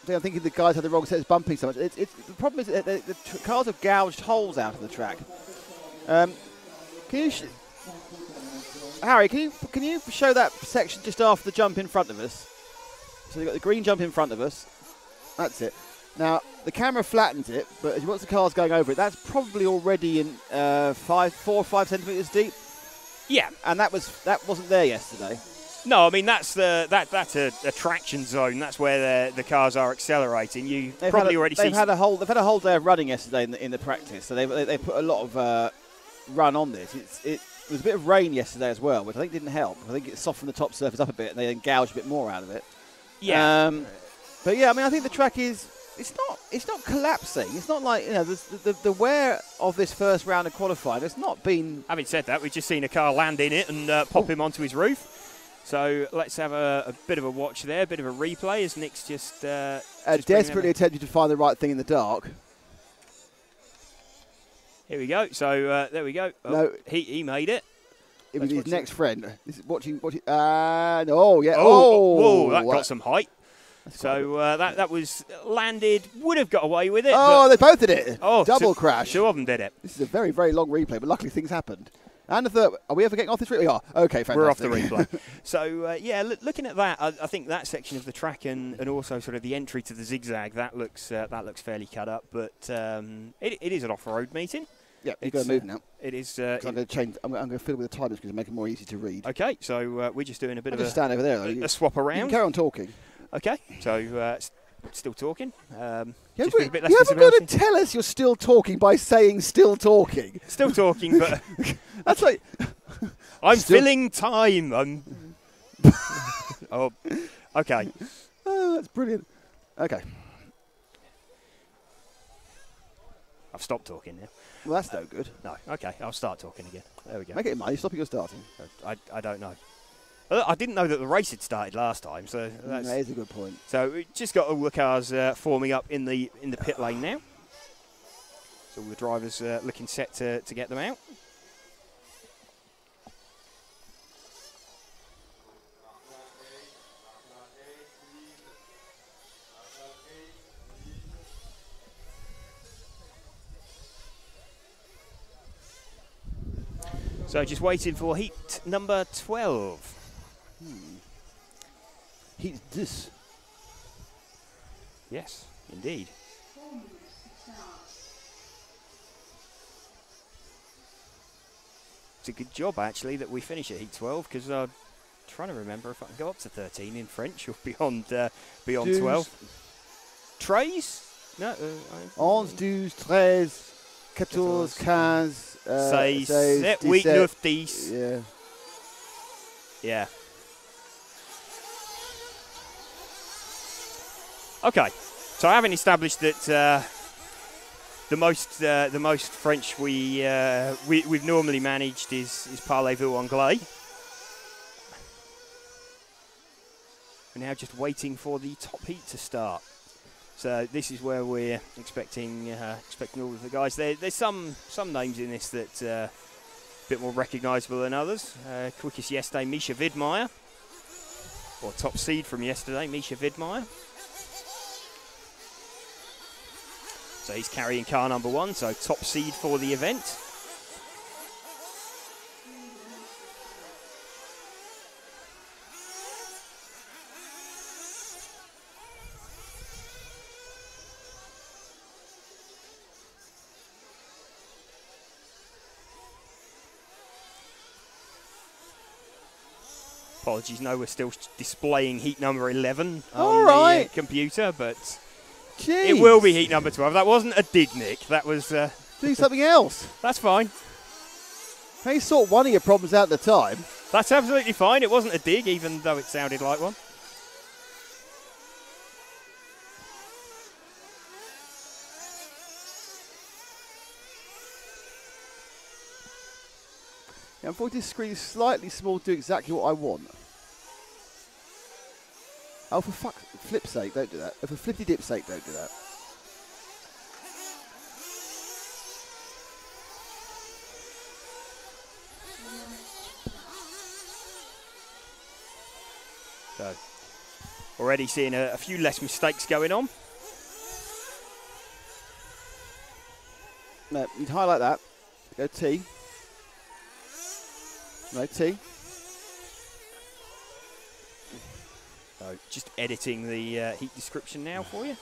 I'm thinking the guys had the wrong set of bumping so much. The problem is that the cars have gouged holes out of the track. Harry, can you show that section just after the jump in front of us? So you've got the green jump in front of us. That's it. Now, the camera flattens it, but once the car's going over it, that's probably already in 4 or 5 centimetres deep. Yeah. And that wasn't there yesterday. No, I mean, that's a traction zone. That's where the cars are accelerating. They've had a whole day of running yesterday in the practice, so they put a lot of run on this. It was a bit of rain yesterday as well, which I think didn't help. I think it softened the top surface up a bit, and they then gouged a bit more out of it. Yeah. But yeah, I mean, I think the track is. It's not collapsing. It's not like, the wear of this first round of qualifying. It's not been. Having said that, we've just seen a car land in it and pop him onto his roof. So let's have a bit of a watch there, a bit of a replay as Nick's just desperately attempting to find the right thing in the dark. Here we go. So there we go. Oh, no, he made it. It was his next friend. This is watching. Oh yeah. Whoa, that got some height. So that was landed. Would have got away with it. Oh, they both did it. Oh, double crash. 2 of them did it. This is a very, very long replay, but luckily things happened. And the third, are we ever getting off this replay? We are. Okay, fantastic. We're off the replay. So, looking at that, I think that section of the track and also sort of the entry to the zigzag, that looks fairly cut up. But it is an off-road meeting. Yeah, you've got to move now. It is. I'm going to change. I'm going to fiddle with the timers because to make it more easy to read. Okay, so we're just doing a bit of a stand over there. A swap around. You can carry on talking. Okay, so still talking. You haven't got to tell us you're still talking by saying still talking. Still talking, but that's like I'm filling time. Oh, okay. Oh, that's brilliant. Okay, I've stopped talking now. Well, that's no good. No. Okay, I'll start talking again. There we go. Make it in mind. Stop your starting. I don't know. I didn't know that the race had started last time, so that is a good point. So we just got all the cars forming up in the pit lane now. So all the drivers looking set to get them out. So just waiting for heat number 12. Heat this. Yes, indeed. It's a good job, actually, that we finish at heat 12, because I'm trying to remember if I can go up to 13 in French or beyond 12. Trays? No. 11, 12, 13, 14, 15, 16, 17, 8, 9, 10. Yeah. Yeah. Okay, so having established that the most French we've normally managed is Parlez-vous Anglais. We're now just waiting for the top heat to start. So this is where we're expecting all of the guys. There's some names in this that a bit more recognisable than others. Quickest yesterday, Misha Widmeyer, or top seed from yesterday, Misha Widmeyer. So he's carrying car number 1, so top seed for the event. Apologies, no, we're still displaying heat number 11 on the computer, but Jeez. It will be heat number 12. That wasn't a dig, Nick. That was... do something else. That's fine. Can you sort one of your problems out at a time? That's absolutely fine. It wasn't a dig, even though it sounded like one. Yeah, unfortunately, this screen is slightly small to do exactly what I want. Oh, for flip's sake, don't do that. Oh, for flippy dip's sake, don't do that. So, already seeing a few less mistakes going on. No, you'd highlight that. Go T. No, T. So just editing the heat description now for you.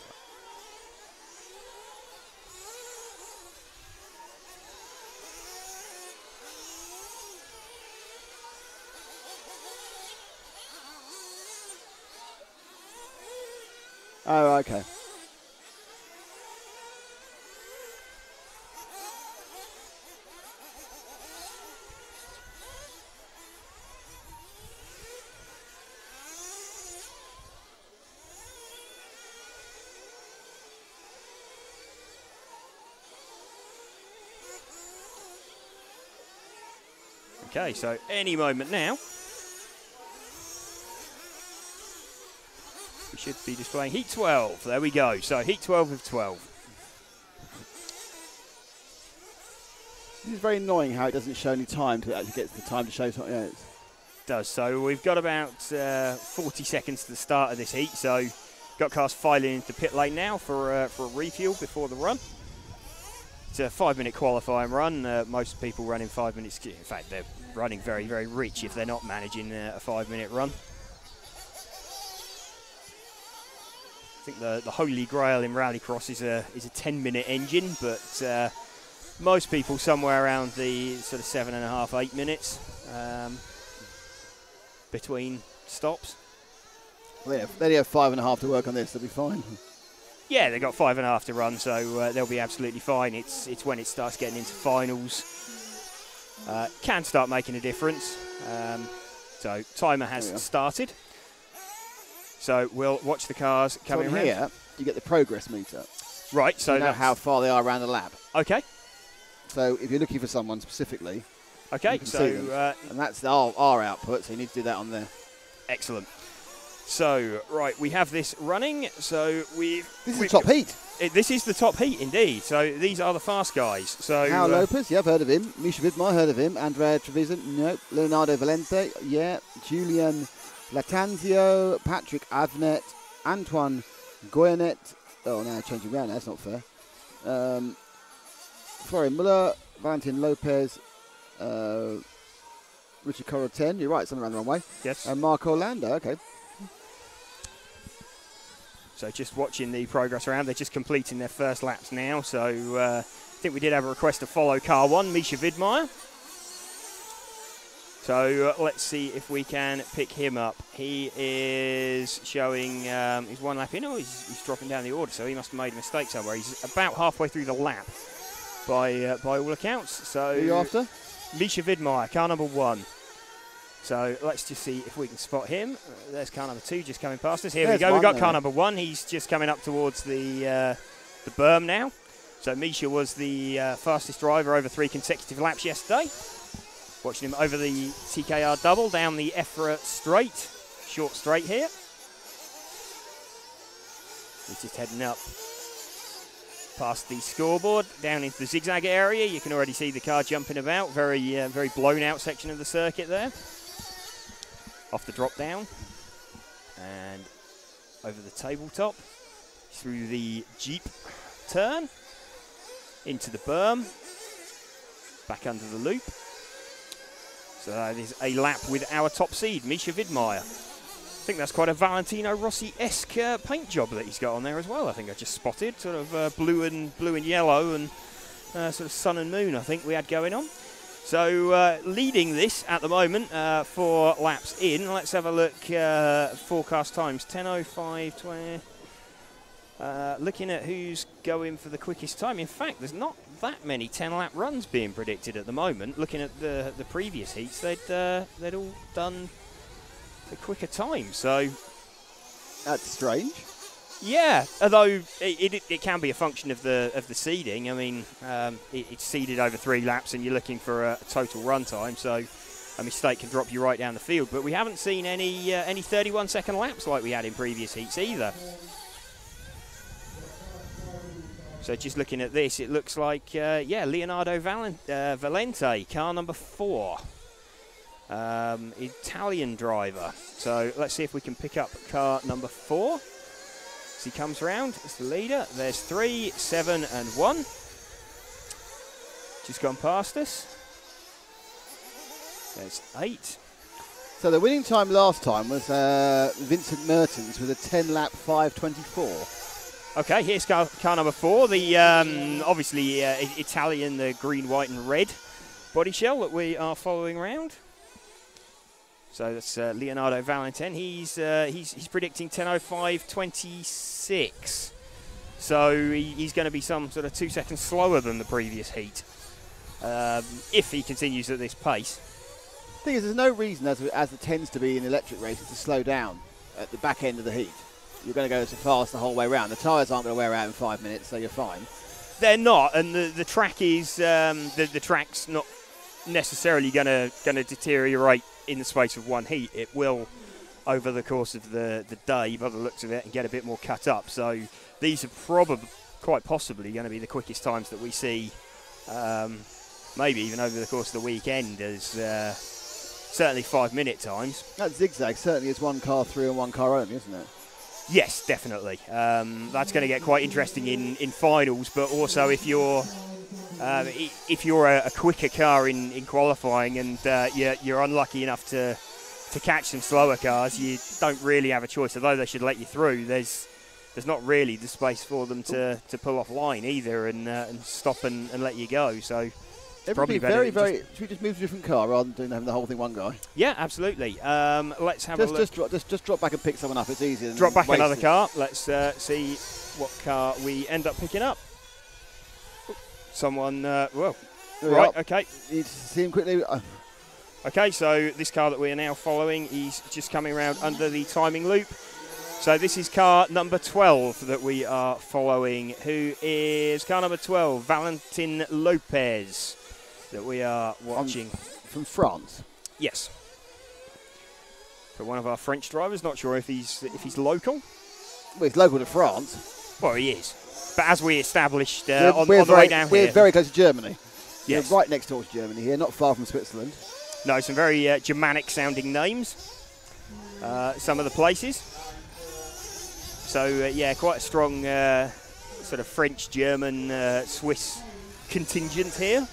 Oh, okay. Okay, so any moment now, we should be displaying heat 12. There we go. So heat 12 of 12. This is very annoying how it doesn't show any time till it actually gets the time to show something else. It does. So we've got about 40 seconds to the start of this heat. So got cars filing into pit lane now for a refuel before the run. It's a 5-minute qualifying run. Most people running 5 minutes. In fact, they're running very, very rich if they're not managing a 5-minute run. I think the holy grail in rallycross is a 10-minute engine, but most people somewhere around the sort of 7.5, 8 minutes between stops. Well, they only have 5.5 to work on this. They'll be fine. Yeah, they've got 5.5 to run, so they'll be absolutely fine. It's when it starts getting into finals, can start making a difference. So timer has started. So we'll watch the cars coming around. Here, you get the progress meter. Right, so you know how far they are around the lap. Okay. So if you're looking for someone specifically, Okay, you can see them. And that's our output, so you need to do that on there. Excellent. So, right, we have this running. So This is the top heat. This is the top heat, indeed. So these are the fast guys. So Hal Lopez, yeah, I've heard of him. Misha Vidmar, heard of him. Andrea Trevisan, nope. Leonardo Valente, yeah. Julian Latanzio, Patrick Avnet, Antoine Goyenet. Oh, no, changing around. That's not fair. Florian Muller, Valentin Lopez, Richard Coroten. You're right, something around the wrong way. Yes. And Mark Orlando, okay. So just watching the progress around, they're just completing their first laps now. So I think we did have a request to follow car 1, Misha Vidmar. So let's see if we can pick him up. He is showing he's 1 lap in. Oh, he's dropping down the order, so he must have made a mistake somewhere. He's about halfway through the lap by all accounts. So who are you after? Misha Vidmar, car number 1. So let's just see if we can spot him. There's car number 2 just coming past us. Here we go. We've got car number 1. He's just coming up towards the berm now. So Misha was the fastest driver over 3 consecutive laps yesterday. Watching him over the TKR double down the EFRA straight. Short straight here. He's just heading up past the scoreboard down into the zigzag area. You can already see the car jumping about. Very blown out section of the circuit there. Off the drop down and over the tabletop through the Jeep turn into the berm, back under the loop. So that is a lap with our top seed, Misha Vidmar. I think that's quite a Valentino Rossi-esque paint job that he's got on there as well. I think I just spotted sort of blue and yellow and sort of sun and moon. I think we had going on. So leading this at the moment 4 laps in. Let's have a look. Forecast times 10:05:20. Looking at who's going for the quickest time. In fact, there's not that many 10-lap runs being predicted at the moment. Looking at the previous heats, they'd all done the quicker time. So that's strange. Yeah, although it can be a function of the seeding. I mean, it's seeded over 3 laps, and you're looking for a total run time. So a mistake can drop you right down the field. But we haven't seen any 31-second laps like we had in previous heats either. So just looking at this, it looks like, Leonardo Valente, car number 4. Italian driver. So let's see if we can pick up car number 4. As he comes round, it's the leader. There's 3, 7, and 1. Just gone past us. There's 8. So the winning time last time was Vincent Mertens with a 10-lap 5:24. Okay, here's car number 4, the obviously Italian, the green, white and red body shell that we are following around. So that's Leonardo Valentin. He's predicting 10:05:26. So he's going to be some sort of 2 seconds slower than the previous heat if he continues at this pace. The thing is, there's no reason, as it tends to be in electric races, to slow down at the back end of the heat. You're going to go so fast the whole way around. The tyres aren't going to wear out in 5 minutes, so you're fine. They're not, and the track is the track's not necessarily going to deteriorate in the space of 1 heat. It will over the course of the day, by the looks of it, and get a bit more cut up. So these are probably quite possibly going to be the quickest times that we see, maybe even over the course of the weekend, as certainly 5-minute times. That zigzag certainly is 1 car through and 1 car only, isn't it? Yes, definitely. That's going to get quite interesting in finals, but also if you're a quicker car in qualifying and you're unlucky enough to catch some slower cars, you don't really have a choice. Although they should let you through, there's not really the space for them to pull off line either and stop and let you go. So it's probably better. Should we just move to a different car rather than having the whole thing one guy? Yeah, absolutely. Let's have a look. Just drop back and pick someone up. It's easier. Drop back another car. Let's see what car we end up picking up. Someone, right, okay. Need to see him quickly. Okay, so this car that we are now following, he's just coming around under the timing loop. So this is car number 12 that we are following, who is car number 12, Valentin Lopez, that we are watching. From France? Yes. So one of our French drivers, not sure if he's local. Well, he's local to France. Well, he is. But as we established on the way down here. We're very close to Germany. Yes. We're right next door to Germany here, not far from Switzerland. No, some very Germanic-sounding names, some of the places. So, yeah, quite a strong sort of French, German, Swiss contingent here.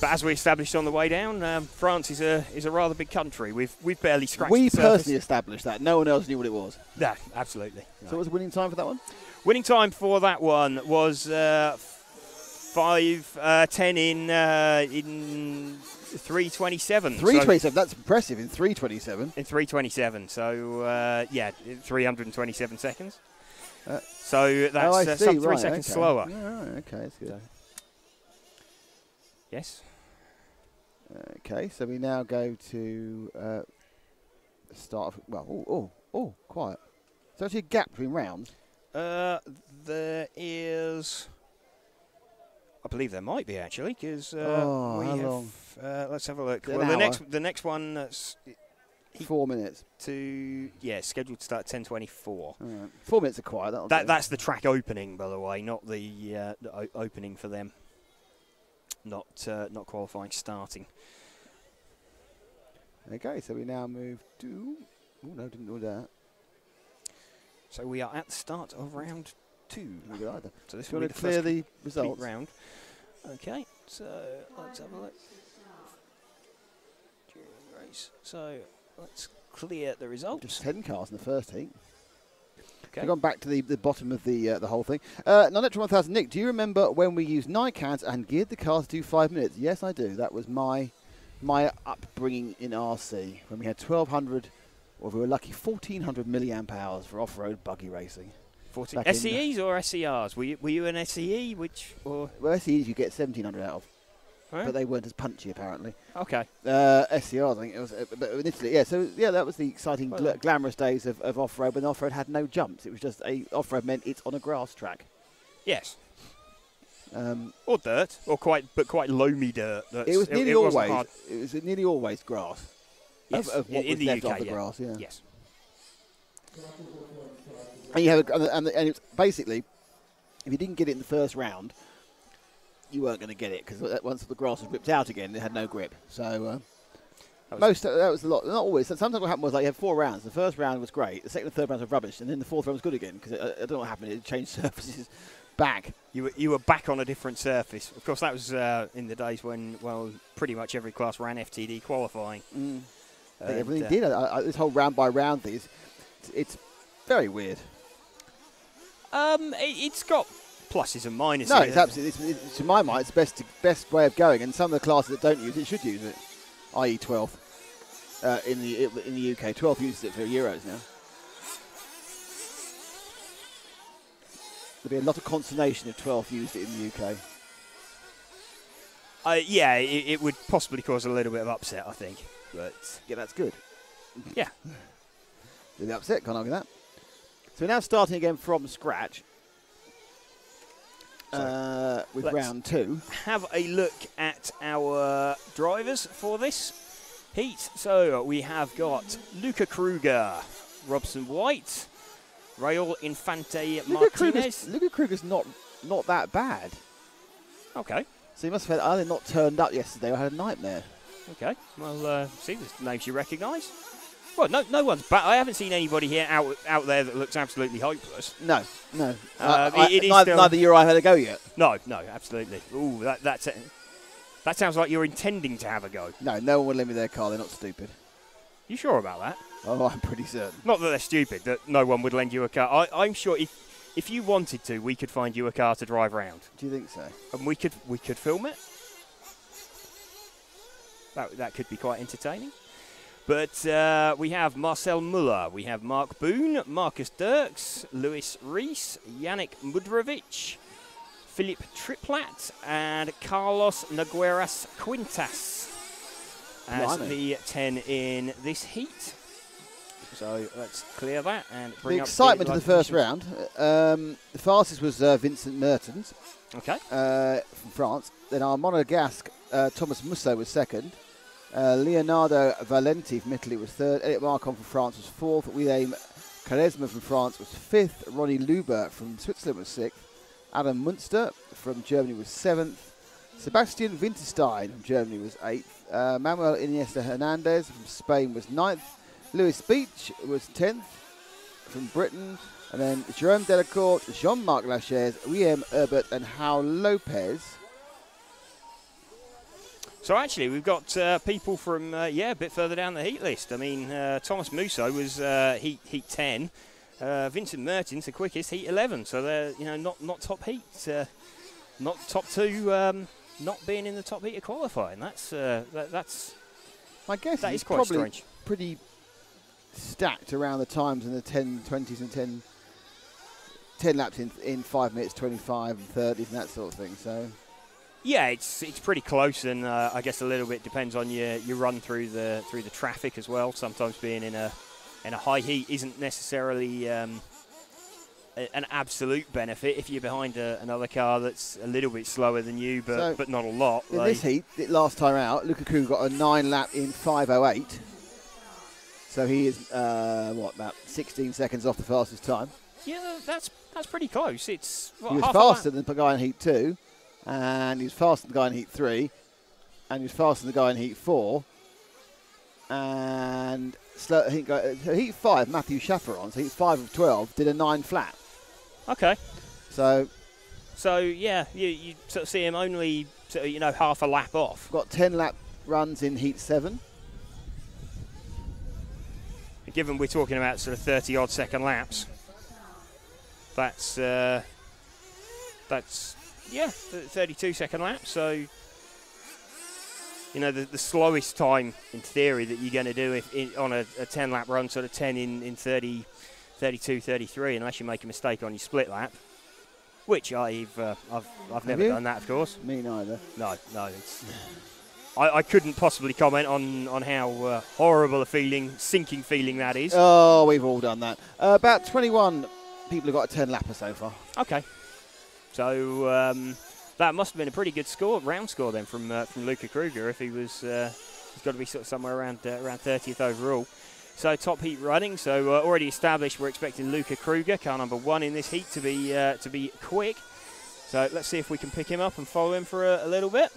But as we established on the way down, France is a rather big country. We've barely scratched the surface. We personally established that. No one else knew what it was. Yeah, absolutely. So what was the winning time for that one? Winning time for that one was 5:10 in 3:27. 3:27. So that's impressive in 3:27. In 3:27. So yeah, 327 seconds. So that's some 3 seconds slower. Yeah, okay, that's good. Yes. Okay, so we now go to start. Well, quiet. So actually a gap between rounds. There is. I believe there might be actually, because how long? Let's have a look. An Well, hour. the next one that's 4 minutes. scheduled to start at 10:24. Right. 4 minutes of quiet. That's the track opening, by the way, not the opening for them. Not qualifying starting. Okay, so we now move to. Oh no, didn't do that. So we are at the start of round 2. Not good either. So this Do you will be want the to clear first the complete results? round. Okay, so let's have a look. During race. So let's clear the results. Just 10 cars in the first heat. Okay. We've gone back to the bottom of the whole thing. Nonetron 1000, Nick, do you remember when we used Nicans and geared the cars to do 5 minutes? Yes, I do. That was my upbringing in RC when we had 1200, or if we were lucky, 1400 milliamp hours for off-road buggy racing. 14 SEEs or SERs? Were you an SEE? Well, SEEs you get 1700 out of, Right. but they weren't as punchy apparently. Okay. SCRs, I think it was, but in Italy, yeah. So yeah, that was the exciting, glamorous days of off-road when off-road had no jumps. It was just off-road meant it's on a grass track. Yes. Or dirt, or quite loamy dirt. It was nearly always. Hard. It was nearly always grass. Yes. Of what in was the left UK, of the grass. Yeah. Yes. And you have and it's basically, if you didn't get it in the first round, you weren't going to get it because once the grass was ripped out again, it had no grip. So that was a lot. Not always. Sometimes what happened was like you had 4 rounds. The first round was great. The second and third rounds were rubbish, and then the fourth round was good again because I don't know what happened. It changed surfaces back. You were back on a different surface. Of course, that was in the days when pretty much every class ran FTD qualifying. I think everything did. This whole round by round thing, it's very weird. It's got pluses and minuses. No, it's absolutely. To my mind, it's the best way of going. And some of the classes that don't use it should use it, i.e. 12 in the UK. 12 uses it for Euros now. There'd be a lot of consternation if 12 used it in the UK. Yeah, it would possibly cause a little bit of upset, I think. But yeah, that's good. Yeah. The upset, can't argue that. So we're now starting again from scratch with round 2. Have a look at our drivers for this heat. So we have got Luca Kruger, Robson White, Raul Infante Martinez. Luca Kruger's not that bad. Okay. So he must have either not turned up yesterday or had a nightmare. Okay. Well, see, there's names you recognise. Well, no one's bad. I haven't seen anybody here out there that looks absolutely hopeless. No. Neither you or I have had a go yet. No, absolutely. Ooh, that sounds like you're intending to have a go. No one would lend me their car. They're not stupid. You sure about that? Oh, I'm pretty certain. Not that they're stupid, that no one would lend you a car. I'm sure if you wanted to, we could find you a car to drive around. Do you think so? And we could film it. That could be quite entertaining. But we have Marcel Muller, we have Mark Boone, Marcus Dirks, Lewis Rees, Yannick Mudrovic, Philip Triplat, and Carlos Nogueras Quintas as the 10 in this heat. So let's clear that and The bring up excitement of the first positions. round. The fastest was Vincent Mertens Okay. from France. Then our Monegasque Thomas Musso was second. Leonardo Valenti from Italy was third. Eric Marcon from France was fourth. William Quaresma from France was fifth. Ronnie Luber from Switzerland was sixth. Adam Munster from Germany was seventh. Sebastian Winterstein from Germany was eighth. Manuel Iniesta Hernandez from Spain was ninth. Lewis Beach was 10th from Britain. And then Jerome Delacourt, Jean-Marc Lachaise, Riem Herbert and Hal Lopez. So actually, we've got people from a bit further down the heat list. I mean, Thomas Musso was heat 10. Vincent Mertens, the quickest, heat 11. So they're not top heat, not top two, not being in the top heat of qualifying. That's My guess that is is quite probably strange. pretty stacked around the times in the 10:20s and 10 laps in 5 minutes 25 and 30s and that sort of thing. So. Yeah, it's pretty close, and I guess a little bit depends on your run through the traffic as well. Sometimes being in a high heat isn't necessarily an absolute benefit if you're behind another car that's a little bit slower than you, but not a lot. In this heat, last time out, Lukaku got a 9 lap in 5:08. So he is about 16 seconds off the fastest time. Yeah, that's pretty close. It's he was faster than the guy in heat 2. And he was faster than the guy in heat 3, and he was faster than the guy in heat 4. And heat 5, Matthew Schafferon, so heat 5 of 12, did a 9 flat. Okay. So yeah, you sort of see him only half a lap off. Got 10 lap runs in heat 7. Given we're talking about sort of 30 odd second laps, that's 32 second lap. So the slowest time in theory that you're going to do on a 10 lap run, sort of 10 in 30, 32, 33, unless you make a mistake on your split lap, which I've never done that, of course. Me neither. No. I couldn't possibly comment on how horrible a feeling, sinking feeling that is. Oh, we've all done that. About 21 people have got a 10 lapper so far. Okay. So that must have been a pretty good round score then from Luca Kruger. If he was, he's got to be sort of somewhere around 30th overall. So top heat running. So already established. We're expecting Luca Kruger, car number 1 in this heat, to be quick. So let's see if we can pick him up and follow him for a little bit.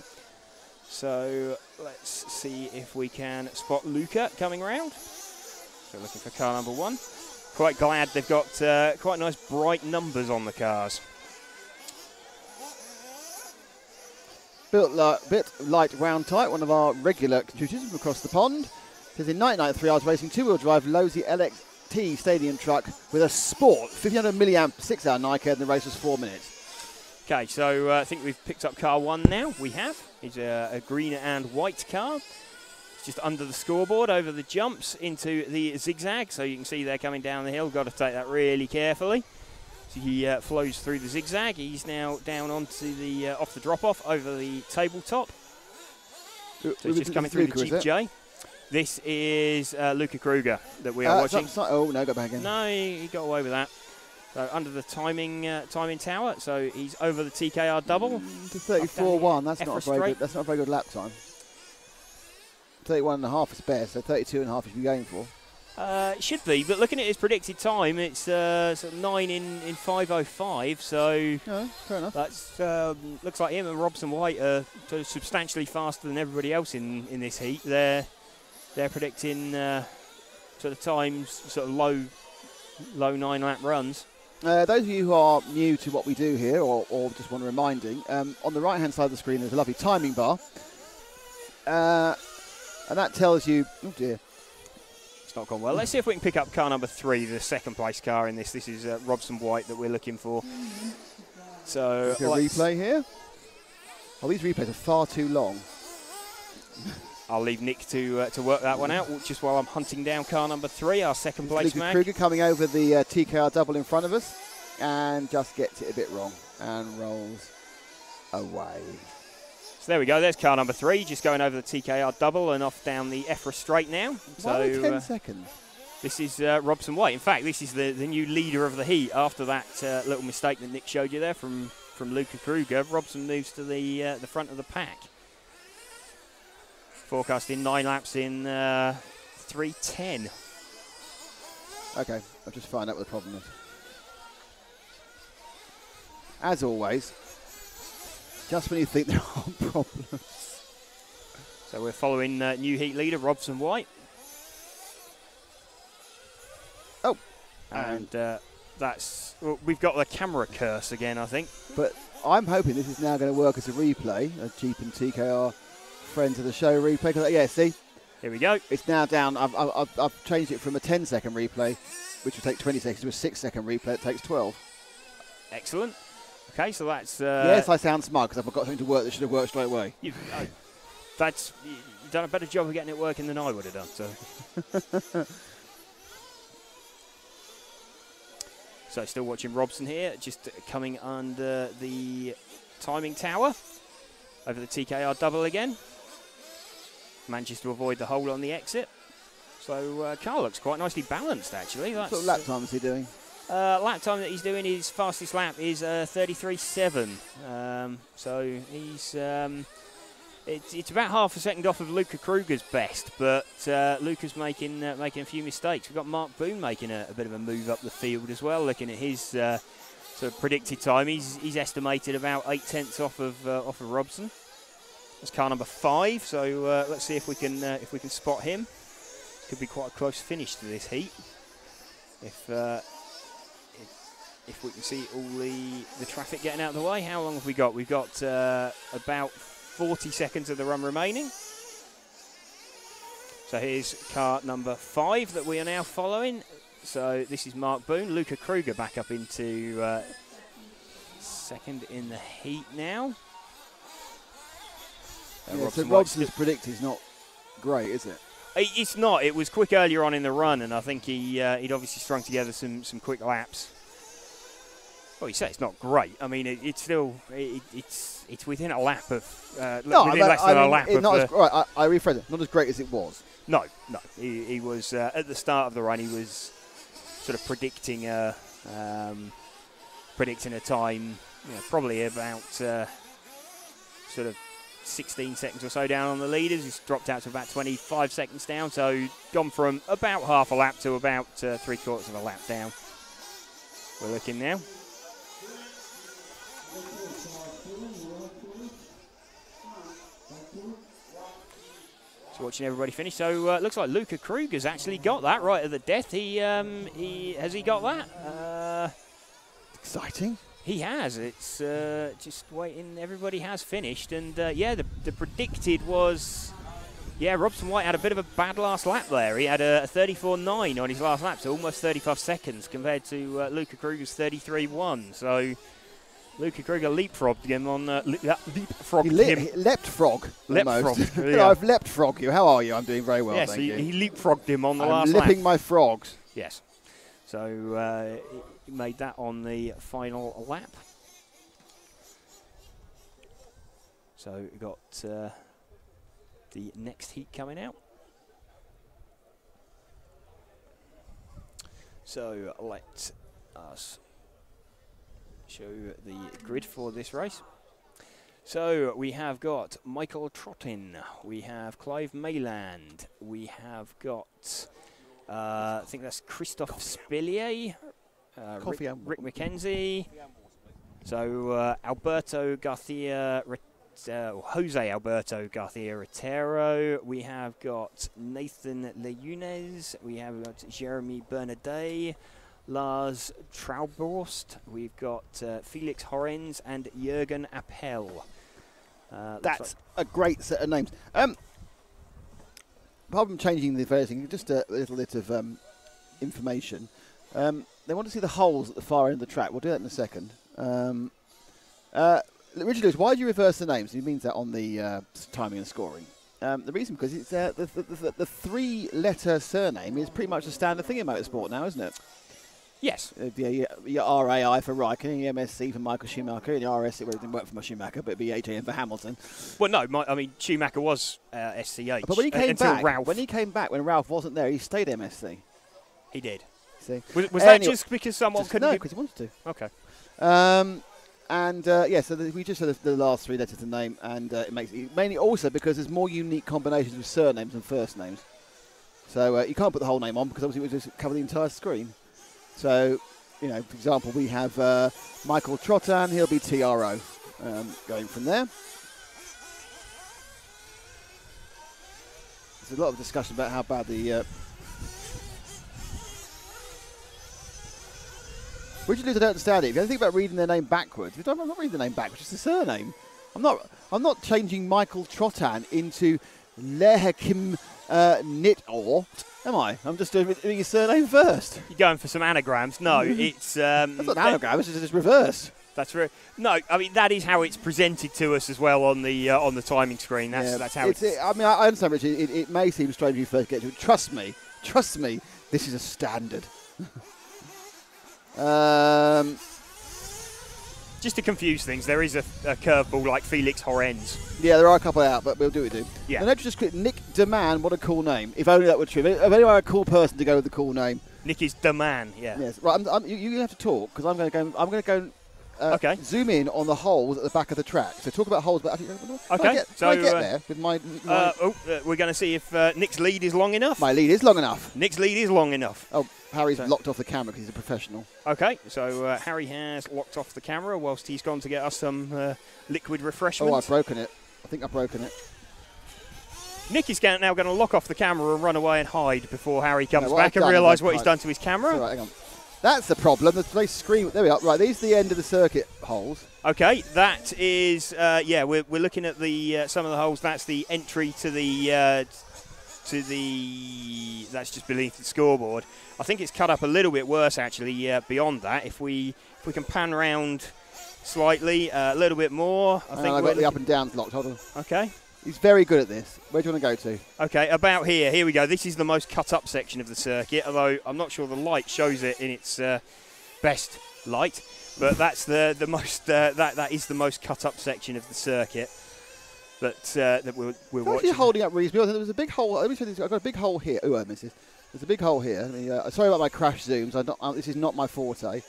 So let's see if we can spot Luca coming round. So looking for car number 1. Quite glad they've got quite nice bright numbers on the cars. Bit light round tight, one of our regular contributors from across the pond. Says in 1993 I was racing two-wheel drive Losi LXT stadium truck with a Sport 1500 milliamp 6-hour Nike, and the race was 4 minutes. Okay, so I think we've picked up car 1 now. We have. It's a green and white car. It's just under the scoreboard, over the jumps into the zigzag. So you can see they're coming down the hill. Got to take that really carefully. So he flows through the zigzag. He's now down onto the off the drop-off over the tabletop. So he's just coming through the Jeep J. This is Luca Kruger that we are watching. Oh, no, go back again. No, he got away with that. So under the timing tower, so he's over the TKR double. To 34.1, that's not a very good lap time. 31.5 is best, so 32.5 you should be going for. It should be, but looking at his predicted time, it's sort of 9 in 5:05. So no, fair enough. That's looks like him and Robson White are sort of substantially faster than everybody else in this heat. They're predicting sort of times, sort of low 9 lap runs. Those of you who are new to what we do here, or just want a reminding, on the right-hand side of the screen there's a lovely timing bar, and that tells you. Oh dear. Not gone well. Let's see if we can pick up car number 3, the second place car in this. This is Robson White that we're looking for. So a replay here. Oh, these replays are far too long. I'll leave Nick to work that one out just while I'm hunting down car number 3, our second place man. Kruger coming over the TKR double in front of us and just gets it a bit wrong and rolls away. So there we go, there's car number 3, just going over the TKR double and off down the EFRA straight now. Why 10 seconds? This is Robson White. In fact, this is the new leader of the heat after that little mistake that Nick showed you there from Luca Kruger. Robson moves to the front of the pack. Forecasting 9 laps in 3:10. Okay, I'll just find out what the problem is. As always, just when you think there aren't problems. So we're following new heat leader Robson White. Oh, and well, we've got the camera curse again, I think. But I'm hoping this is now going to work as a replay, a Jeep and TKR friends of the show replay. Yeah, see, here we go. It's now down. I've changed it from a 10-second replay, which will take 20 seconds, to a 6-second replay. It takes 12. Excellent. Okay, so that's. Yes, I sound smart because I've got something to work that should have worked straight away. You've done a better job of getting it working than I would have done. So. So still watching Robson here, just coming under the timing tower over the TKR double again. Manages to avoid the hole on the exit. So car looks quite nicely balanced, actually. That's, what sort of lap time is he doing? Lap time that he's doing, his fastest lap is 33.7. So he's it's about half a second off of Luca Kruger's best, but Luca's making a few mistakes. We've got Mark Boone making a bit of a move up the field as well. Looking at his sort of predicted time, he's estimated about 8/10 off of Robson. That's car number 5. So let's see if we can spot him. Could be quite a close finish to this heat. If we can see all the traffic getting out of the way. How long have we got? We've got about 40 seconds of the run remaining. So here's car number 5 that we are now following. So this is Mark Boone. Luca Kruger back up into second in the heat now. Yeah, so Robson's predict is not great, is it? It's not. It was quick earlier on in the run, and I think he'd obviously strung together some quick laps. Well, you say it's not great. I mean, it's still it's within a lap of less than a lap of. Right, I rephrase it. Not as great as it was. No. He was at the start of the run. He was sort of predicting a time, probably about sort of 16 seconds or so down on the leaders. He's dropped out to about 25 seconds down. So gone from about half a lap to about 3/4 of a lap down. We're looking now. So watching everybody finish. So it looks like Luca Kruger's actually got that right at the death. He has he got that? Exciting. He has. It's just waiting. Everybody has finished, and yeah, the predicted was, yeah, Robson White had a bit of a bad last lap there. He had a 34.9 on his last lap, so almost 35 seconds compared to Luca Kruger's 33.1. So Luca Kruger leapfrogged him on leapfrogged him. Leapfrog. Leapfrog. Yeah. I've leapfrogged you. How are you? I'm doing very well. Yes, thank you. He leapfrogged him on the last lap. I'm lipping my frogs. Yes. So he made that on the final lap. So we've got the next heat coming out. So let us show the grid for this race. So we have got Michael Trottin, we have Clive Mayland, we have got I think that's Christophe Spillier, Rick McKenzie, so Alberto Garcia, Jose Alberto Garcia Retero, we have got Nathan Leunes, we have got Jeremy Bernadet, Lars Trauborst, we've got Felix Horens and Jürgen Appel. That's a great set of names. Apart from changing the various things, just a little bit of information. They want to see the holes at the far end of the track. We'll do that in a second. Richard Lewis, why do you reverse the names? He means that on the timing and scoring. The reason, because it's the 3-letter surname is pretty much a standard thing in motorsport now, isn't it? Yes. Your RAI for Raikkonen, the MSC for Michael Schumacher, and the RS, it didn't work for Schumacher, but it'd be AJM for Hamilton. Well, no, I mean, Schumacher was SCH. But when he came back, when Ralph wasn't there, he stayed MSC. He did. See? Was that just because someone couldn't? No, because he wanted to. Okay. So we just said the last 3 letters of the name, and it makes it mainly also because there's more unique combinations with surnames than first names. So you can't put the whole name on because obviously it would just cover the entire screen. So, you know, for example, we have Michael Trottan. He'll be TRO. Going from there. There's a lot of discussion about how bad the. Which I don't understand it. If you think about reading their name backwards, I'm not reading the name backwards. It's the surname. I'm not changing Michael Trottan into Lehekim Nitor, am I? I'm just doing his surname first. You're going for some anagrams? No, it's. That's not an anagram. It's just reverse. That's right. No, I mean that is how it's presented to us as well on the timing screen. That's how it's. I mean, I understand, Richard. It may seem strange when you first get to it. Trust me. This is a standard. Just to confuse things, there is a curveball like Felix Horens. Yeah, there are a couple out, but we'll do what we do. Yeah. And let's just click Nick DeMann. What a cool name. If only that were true. If anyone had a cool person to go with the cool name. Nick is DeMann. Yeah. Yes. Right. You have to talk because I'm going to go. Okay. Zoom in on the holes at the back of the track. So talk about holes, but okay. I get there with my. We're going to see if Nick's lead is long enough. My lead is long enough. Nick's lead is long enough. Oh, Harry's locked off the camera because he's a professional. Okay, so Harry has locked off the camera whilst he's gone to get us some liquid refreshment. Oh, I've broken it. I think I've broken it. Nick is now going to lock off the camera and run away and hide before Harry comes back and realise what he's done to his camera. Right, hang on. That's the problem. The screen. There we are. Right, these are the end of the circuit holes. Okay, that is. We're looking at the some of the holes. That's the entry to the. That's just beneath the scoreboard. I think it's cut up a little bit worse actually. Beyond that, if we can pan around slightly, a little bit more. I think I've got the up and downs locked. Hold on. Okay. He's very good at this. Where do you want to go to? Okay, about here. Here we go. This is the most cut-up section of the circuit, although I'm not sure the light shows it in its best light. But that's the most that is the most cut-up section of the circuit that we're watching. Actually holding up reasonably. There was a big hole. Let me show you. I've got a big hole here. Oh, I missed it. There's a big hole here. Sorry about my crash zooms. This is not my forte.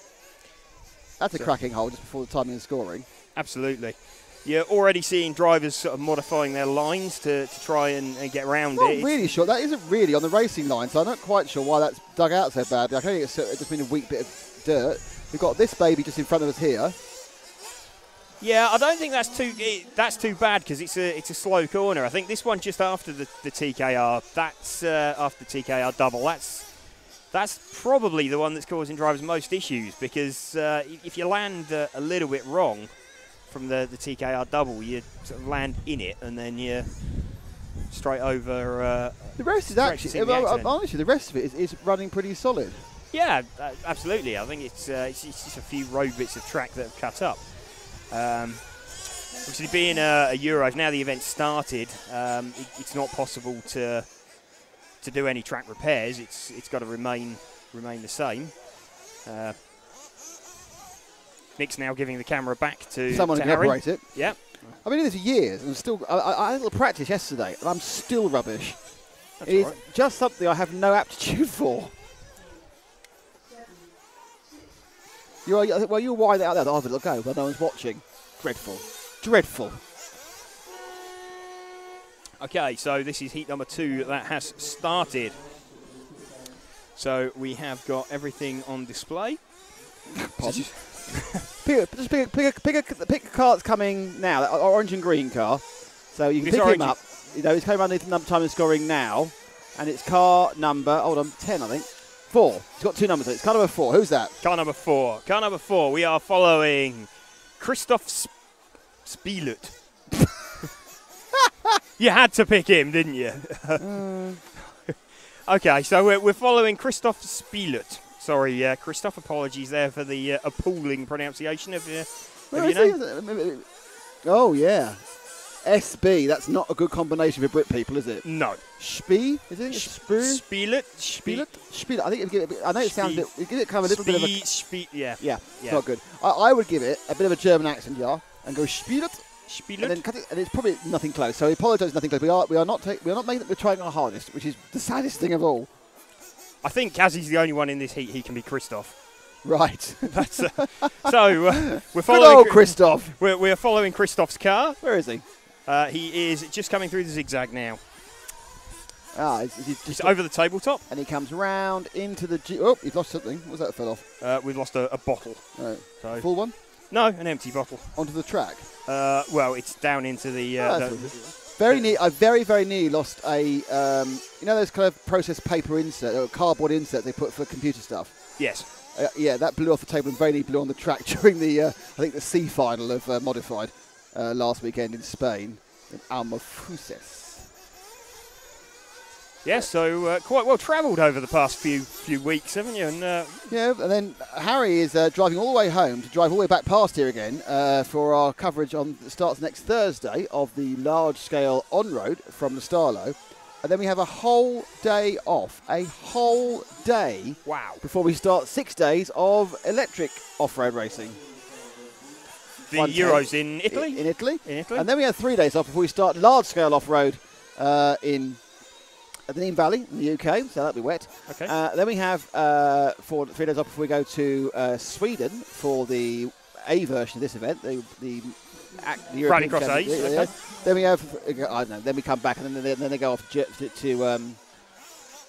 That's a cracking hole just before the timing and scoring. Absolutely. You're already seeing drivers sort of modifying their lines to try and get around it. I'm not really sure. That isn't really on the racing line, so I'm not quite sure why that's dug out so badly. I think it's just been a weak bit of dirt. We've got this baby just in front of us here. Yeah, I don't think that's too bad because it's a slow corner. I think this one just after the TKR, that's after the TKR double. That's probably the one that's causing drivers most issues because if you land a little bit wrong from the TKR double, you sort of land in it and then you're straight over. The rest is actually, honestly, the rest of it is running pretty solid. Yeah, absolutely. I think it's just a few road bits of track that have cut up. Obviously, being a Euros, now the event started, it's not possible to do any track repairs. It's got to remain the same. Nick's now giving the camera back to someone who can Harry. operate it. Yeah. I've been doing this for years, and still, I had a little practice yesterday, and I'm still rubbish. That's It is right. just something I have no aptitude for. You're wide out there. Oh, it'll go, but no one's watching. Dreadful. Dreadful. Okay, so this is heat number 2 that has started. So we have got everything on display. Pardon? Pick a car that's coming now, that orange and green car. So you can pick him up. You know, he's coming around the time and scoring now. And it's car number, 10, I think. 4. He's got 2 numbers. It's car number 4. Who's that? Car number 4. Car number 4. We are following Christoph Spielut. You had to pick him, didn't you? Okay, so we're following Christoph Spielut. Sorry, Christoph, apologies there for the appalling pronunciation of your name. Oh, yeah. SB, that's not a good combination for Brit people, is it? No. Spie? Is it? Spielut? Spielut? I think it'd give it a bit, I know it sounds a bit, it'd give it kind of a little bit of a... Yeah. Yeah, it's not good. I would give it a bit of a German accent, yeah, and go Spielut. And then cut it, and it's probably nothing close. So we apologise, nothing close. We're trying our hardest, which is the saddest thing of all. I think as he's the only one in this heat, he can be Christoph. Right. That's, so we're Good following old Christoph. We're following Christoph's car. Where is he? He is just coming through the zigzag now. Ah, He's over the tabletop. And he comes round into the... Oh, he's lost something. What was that fell off? We've lost a bottle. Right. So Full one? No, an empty bottle. Onto the track? Well, it's down into the... very near. I very nearly lost a... you know those kind of processed paper insert, or cardboard insert they put for computer stuff? Yes. Yeah, that blew off the table and very nearly blew on the track during the, I think, the C final of Modified last weekend in Spain, in Almafuses. Yes, so quite well travelled over the past few weeks, haven't you? And, yeah, and then Harry is driving all the way home to drive all the way back past here again for our coverage on that starts next Thursday of the large-scale on-road from the Starlow. And then we have a whole day off, a whole day before we start 6 days of electric off-road racing. The Euros in Italy? In Italy. In Italy. And then we have 3 days off before we start large-scale off-road in the Nene Valley in the UK, so that'll be wet. Okay. Then we have 4 days off before we go to Sweden for the A version of this event, the European Rallycross A. Okay. Then we have, I don't know, then we come back and then they go off to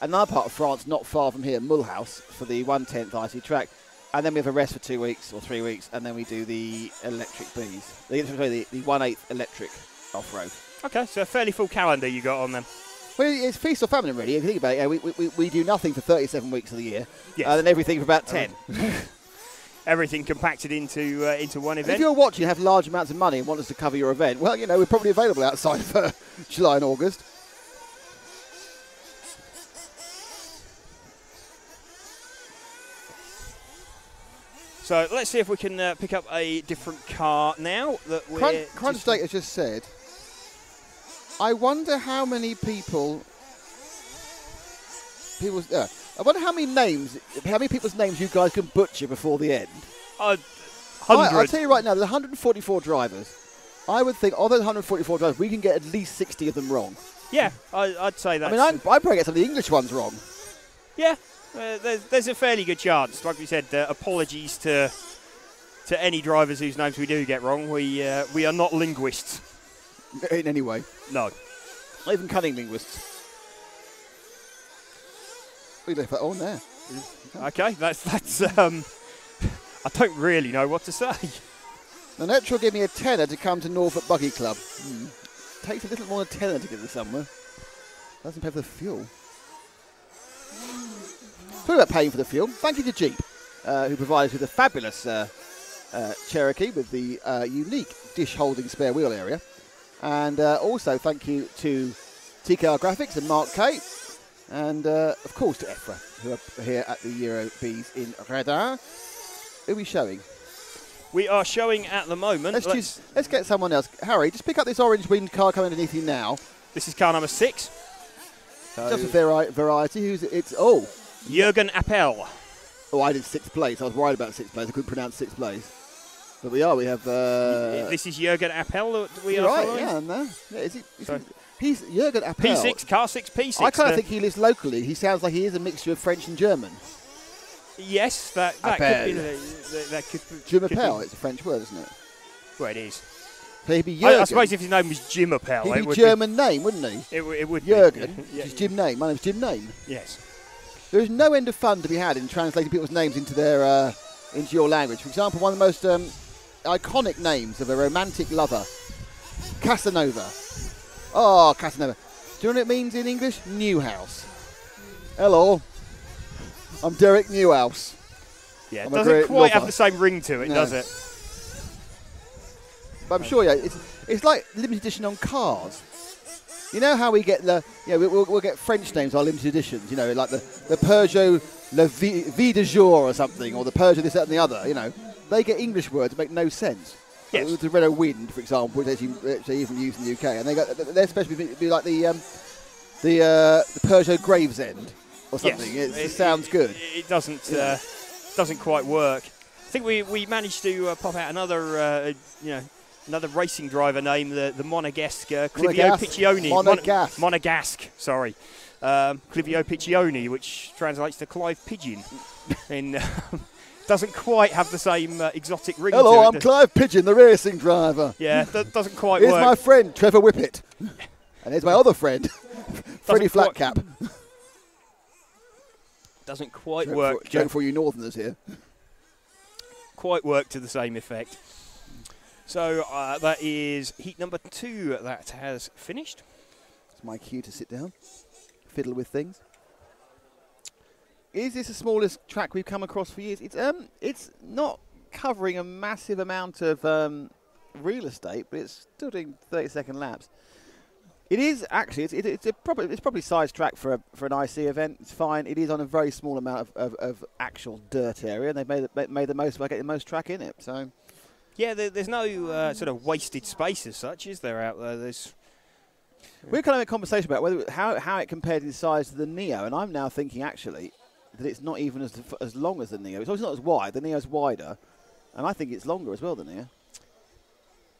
another part of France not far from here, Mulhouse, for the 1/10th IC track. And then we have a rest for 2 weeks or 3 weeks, and then we do the electric Bs. The 1/8 electric off-road. Okay, so a fairly full calendar you got on them. Well, it's feast or famine, really. If you think about it, we do nothing for 37 weeks of the year, yes. And then everything for about 10. Everything compacted into one event. If you're watching and have large amounts of money and want us to cover your event, well, you know, we're probably available outside for July and August. So let's see if we can pick up a different car now. That we're Crunch State has just said, I wonder how many people. I wonder how many people's names you guys can butcher before the end. 100. I'll tell you right now, there's 144 drivers. I would think of those 144 drivers, we can get at least 60 of them wrong. Yeah, I'd say that. I mean, I probably get some of the English ones wrong. Yeah, there's a fairly good chance. Like we said, apologies to any drivers whose names we do get wrong. We are not linguists. In any way. No. Not even cunning linguists. We left that on there. Okay, that's I don't really know what to say. The net will give me a tenner to come to Norfolk Buggy Club. Takes a little more than a tenner to get to somewhere. Doesn't pay for the fuel. Talking about paying for the fuel, thank you to Jeep, who provided us with a fabulous Cherokee with the unique dish-holding spare wheel area. And also thank you to TKR Graphics and Mark K. And, of course, to EFRA, who are here at the Euro Bs in Redar. Who are we showing? We are showing at the moment. Let's get someone else. Harry, just pick up this orange winged car coming underneath you now. This is car number 6. Just a variety. Jürgen Appel. Oh, I did 6th place. I was worried about 6th place. I couldn't pronounce 6th place. But we are. We have... this is Jürgen Appel that we are right, following? yeah. No. Is he's Jürgen Appel. P6, car 6, P6. I kind of think he lives locally. He sounds like he is a mixture of French and German. Yes, that could be. That could. Jim Appel. It's a French word, isn't it? Well, it is. So he'd be Jürgen. I suppose if his name was Jim Appel, he'd be German name, wouldn't he? It would. Jürgen. Yeah. His Jim name. My name's Jim Name. Yes. There is no end of fun to be had in translating people's names into their into your language. For example, one of the most iconic names of a romantic lover, Casanova. Oh, Casanova. Do you know what it means in English? Newhouse. Hello. I'm Derek Newhouse. Yeah, it doesn't quite have the same ring to it, does it? But I'm sure, it's like limited edition on cars. You know how we get we'll get French names, our limited editions, you know, like the Peugeot Le Vie de Jour or something, or the Peugeot this, that and the other, you know. They get English words that make no sense. Yes. The Renault Wind, for example, which they even use in the UK, and they're supposed to be like the Peugeot Gravesend or something. Yes. It sounds good. It doesn't quite work. I think we managed to pop out another another racing driver name, the Monegasque Clivio Piccioni. Monegasque. Monegasque, sorry. Clivio Piccioni, which translates to Clive Pigeon. And doesn't quite have the same exotic ring to it. Hello, I'm Clive Pigeon, the racing driver. Yeah, that doesn't quite Here's work. my friend, Trevor Whippet. And here's my other friend, Freddie Flatcap. Doesn't quite work. Joke for you Northerners here. Quite work to the same effect. So that is heat number 2 that has finished. It's my cue to sit down, fiddle with things. Is this the smallest track we've come across for years? It's not covering a massive amount of real estate, but it's still doing 30-second laps. It is actually it's probably sized track for an IC event. It's fine. It is on a very small amount of actual dirt area, and they've made the most by getting the most track in it. So yeah, there's no sort of wasted space as such, is there out there? We're kind of in a conversation about how it compared in size to the Neo, and I'm now thinking actually that it's not even as long as the Neo. It's obviously not as wide. The Neo's wider, and I think it's longer as well than the Neo.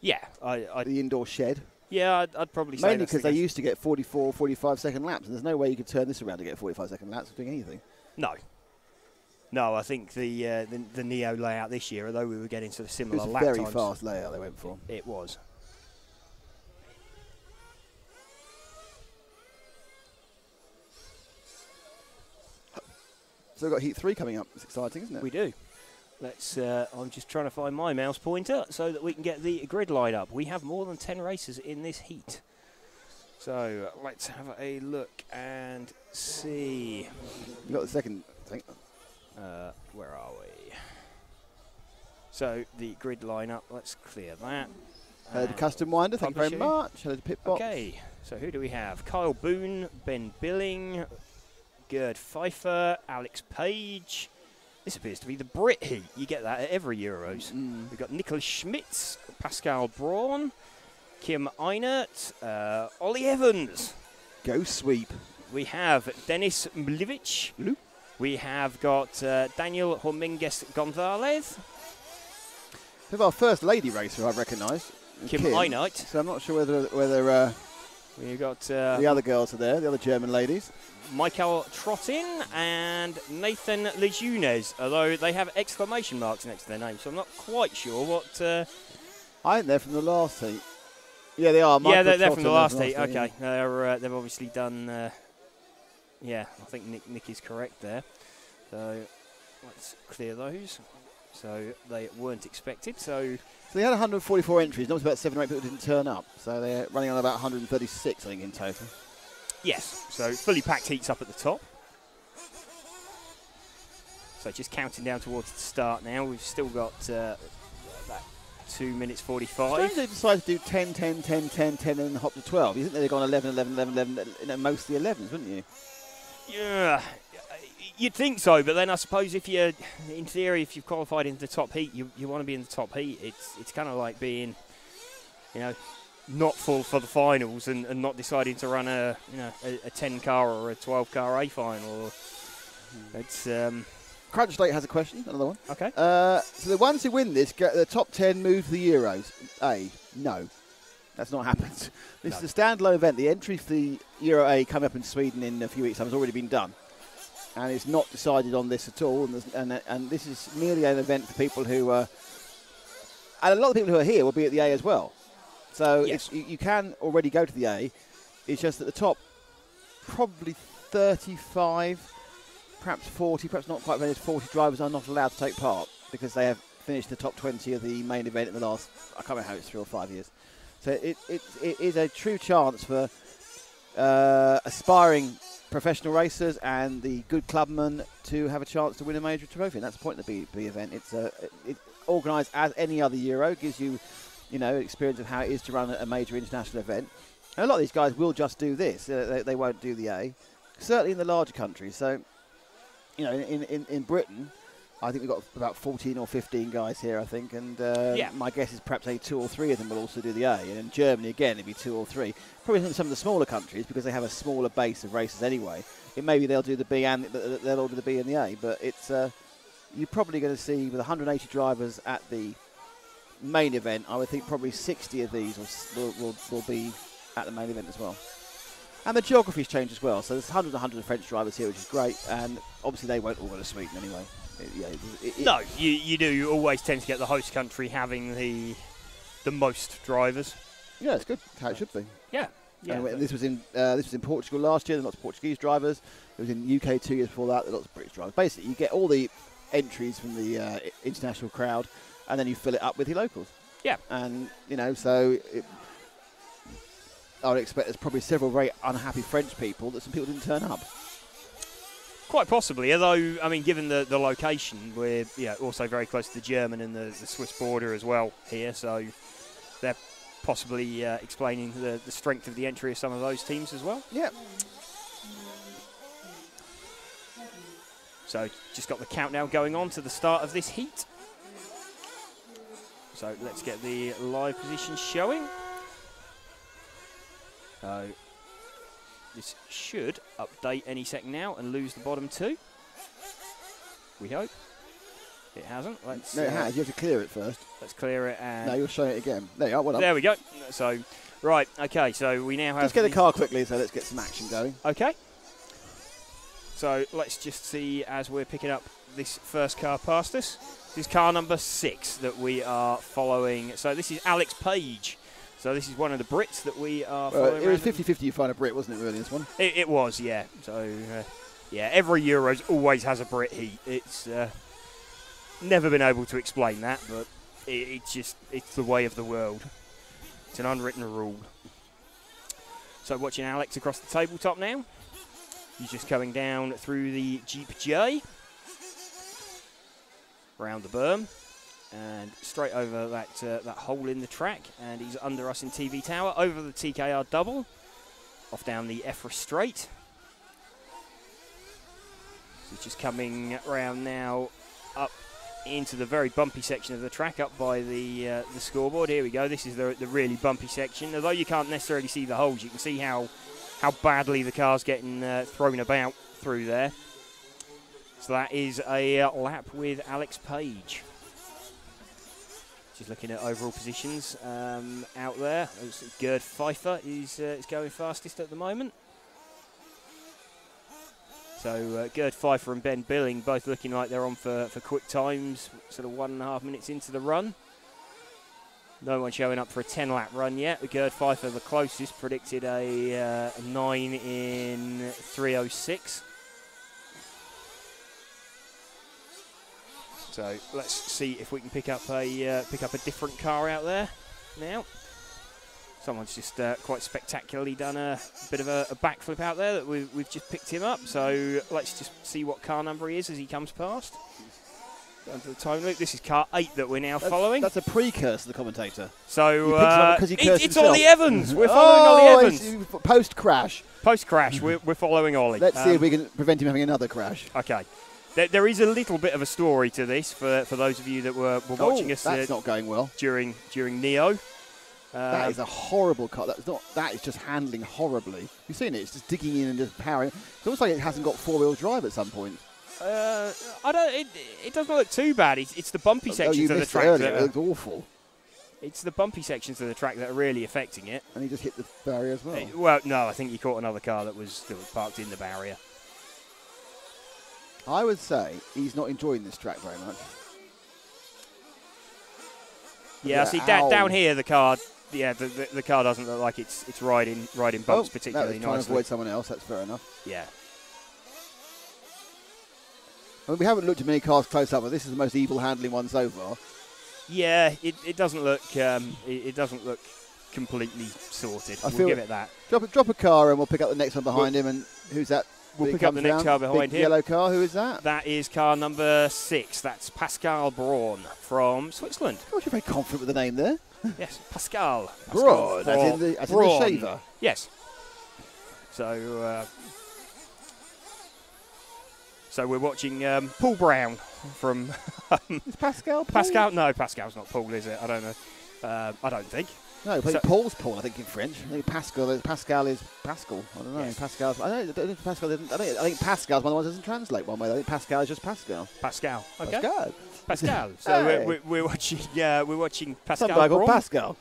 Yeah, the indoor shed. Yeah, I'd probably say mainly because they used to get 44, 45-second laps, and there's no way you could turn this around to get 45-second laps doing anything. No, I think the Neo layout this year, although we were getting sort of similar lap times. It was a very fast layout they went for. It was. So we've got Heat 3 coming up. It's exciting, isn't it? We do. I'm just trying to find my mouse pointer so that we can get the grid line up. We have more than 10 races in this heat. So let's have a look and see. You got the second thing. Where are we? So the grid line up. Let's clear that. Hello to Custom Winder. Thank you very much. Hello to Pitbox. Okay. So who do we have? Kyle Boone, Ben Billing, Gerd Pfeiffer, Alex Page. This appears to be the Brit heat. You get that at every Euros. We've got Nicholas Schmitz, Pascal Braun, Kim Einert, Ollie Evans. Go sweep. We have Denis Mlivic. We have got Daniel Dominguez Gonzalez. We have our first lady racer I've recognised. Kim Einert. So I'm not sure whether we've got the other girls are there, the other German ladies. Michael Trottin and Nathan Lejunes, although they have exclamation marks next to their names, so I'm not quite sure what... I think they're from the last heat. Yeah, they are. Yeah, they're from the last heat. Okay, yeah. They've obviously done... yeah, I think Nick is correct there. So let's clear those. So they weren't expected. So they had 144 entries. Not about 7 or 8 people didn't turn up. So they're running on about 136, I think, in total. Yes, so fully packed heats up at the top. So just counting down towards the start now. We've still got about 2 minutes 45. Strange they decided to do 10, 10, 10, 10, 10 and hop to 12. You think they'd have gone 11, 11, 11, 11, most of the 11s, wouldn't you? Yeah, you'd think so, but then I suppose if you're, in theory, if you've qualified into the top heat, you want to be in the top heat. It's kind of like being, not full for the finals and not deciding to run a 10 car or a 12 car A final. It's Crunch Lake has a question, another one. Okay. So the ones who win this, the top 10 move to the Euros. No, that's not happened. This is a standalone event. The entry for the Euro A coming up in Sweden in a few weeks' time has already been done, and it's not decided on this at all. And this is merely an event for people who, and a lot of people who are here will be at the A as well. So yes. you can already go to the A. It's just at the top, probably 35, perhaps 40, perhaps not quite many. 40 drivers are not allowed to take part because they have finished the top 20 of the main event in the last, I can't remember how it's 3 or 5 years. So it is a true chance for aspiring professional racers and the good clubmen to have a chance to win a major trophy. And that's the point of the B event. It's organised as any other Euro, gives you experience of how it is to run a major international event. And a lot of these guys will just do this. They won't do the A. Certainly in the larger countries. So, in Britain, I think we've got about 14 or 15 guys here, I think. And my guess is perhaps 2 or 3 of them will also do the A. And in Germany, again, it'll be 2 or 3. Probably in some of the smaller countries, because they have a smaller base of races anyway. Maybe they'll do the B and they'll all do the B and the A. But it's you're probably going to see, with 180 drivers at the main event, I would think probably 60 of these will be at the main event as well. And the geography's changed as well. So there's hundreds and hundreds of French drivers here, which is great. And obviously they won't all go to Sweden anyway. No, you do always tend to get the host country having the most drivers. Yeah, it's good. How it should be. Yeah. Yeah. And this was in Portugal last year. There were lots of Portuguese drivers. It was in UK 2 years before that. There were lots of British drivers. Basically, you get all the entries from the international crowd, and then you fill it up with your locals. Yeah. And so I would expect there's probably several very unhappy French people that some people didn't turn up. Quite possibly, although, I mean, given the location, we're also very close to the German and the Swiss border as well here, so they're possibly explaining the strength of the entry of some of those teams as well. Yeah. So just got the countdown going on to the start of this heat. So let's get the live positions showing. So this should update any second now and lose the bottom two. We hope. It hasn't. No, it has. You have to clear it first. Let's clear it. And no, you'll show it again. There you are. Well done. There we go. So, right. Okay. So we now have. Let's get the car quickly. So let's get some action going. Okay. So let's just see as we're picking up this first car past us. This is car number 6 that we are following. So this is Alex Page. So this is one of the Brits that we are following. It was 50-50 you find a Brit, wasn't it, really, this one? It was, yeah. So, yeah, every Euros always has a Brit heat. It's never been able to explain that, but it's the way of the world. It's an unwritten rule. So watching Alex across the tabletop now. He's just coming down through the Jeep J. Round the berm. And straight over that hole in the track. And he's under us in TV Tower. Over the TKR double. Off down the EFRA straight. So he's just coming around now up into the very bumpy section of the track up by the scoreboard. Here we go. This is the really bumpy section. Although you can't necessarily see the holes, you can see how badly the car's getting thrown about through there. So that is a lap with Alex Page. Just looking at overall positions out there. Gerd Pfeiffer is going fastest at the moment. So Gerd Pfeiffer and Ben Billing both looking like they're on for quick times, sort of 1.5 minutes into the run. No one showing up for a 10-lap run yet. Gerd Pfeiffer, the closest, predicted a 9 in 3:06. So let's see if we can pick up a different car out there now. Someone's just quite spectacularly done a bit of a backflip out there that we've just picked him up. So let's just see what car number he is as he comes past. Down to the time loop. This is car 8 that we're now following. That's a precursor to the commentator. So it's Ollie Ollie Evans. We're following Ollie Evans. Post-crash. Post-crash, we're following Ollie. Let's see if we can prevent him having another crash. Okay. There is a little bit of a story to this for those of you that were watching us. That's not going well. During Neo. That is a horrible car. That is just handling horribly. You've seen it. It's just digging in and just powering. It's almost like it hasn't got four-wheel drive at some point. It doesn't look too bad. It's the bumpy sections of the track it looks awful. It's the bumpy sections of the track that are really affecting it. And he just hit the barrier as well. Well, no, I think he caught another car that was parked in the barrier. I would say he's not enjoying this track very much. Yeah, see down here the car. Yeah, the car doesn't look like it's riding bumps particularly nicely. Trying to avoid someone else. That's fair enough. Yeah. I mean, we haven't looked at many cars close up, but this is the most evil handling one so far. Yeah, it doesn't look it doesn't look completely sorted. We'll give it that. Drop a car and we'll pick up the next one behind him. And who's that? We'll pick up the next car behind him. Yellow car. Who is that? That is car number 6. That's Pascal Braun from Switzerland. God, you're very confident with the name there. Yes, Pascal. Braun, as in the shaver. Yes. So we're watching Paul Brown from. Is Pascal Paul? Pascal? No, Pascal's not Paul, is it? I don't know. I don't think. No, Paul's Paul, I think, in French. I think Pascal is Pascal. I don't know. Yes. Pascal's. I don't think Pascal. I think Pascal's one of the ones that doesn't translate one way. I think Pascal is just Pascal. Pascal. Okay. Pascal. So we're watching. We're watching Pascal. Some guy called Pascal.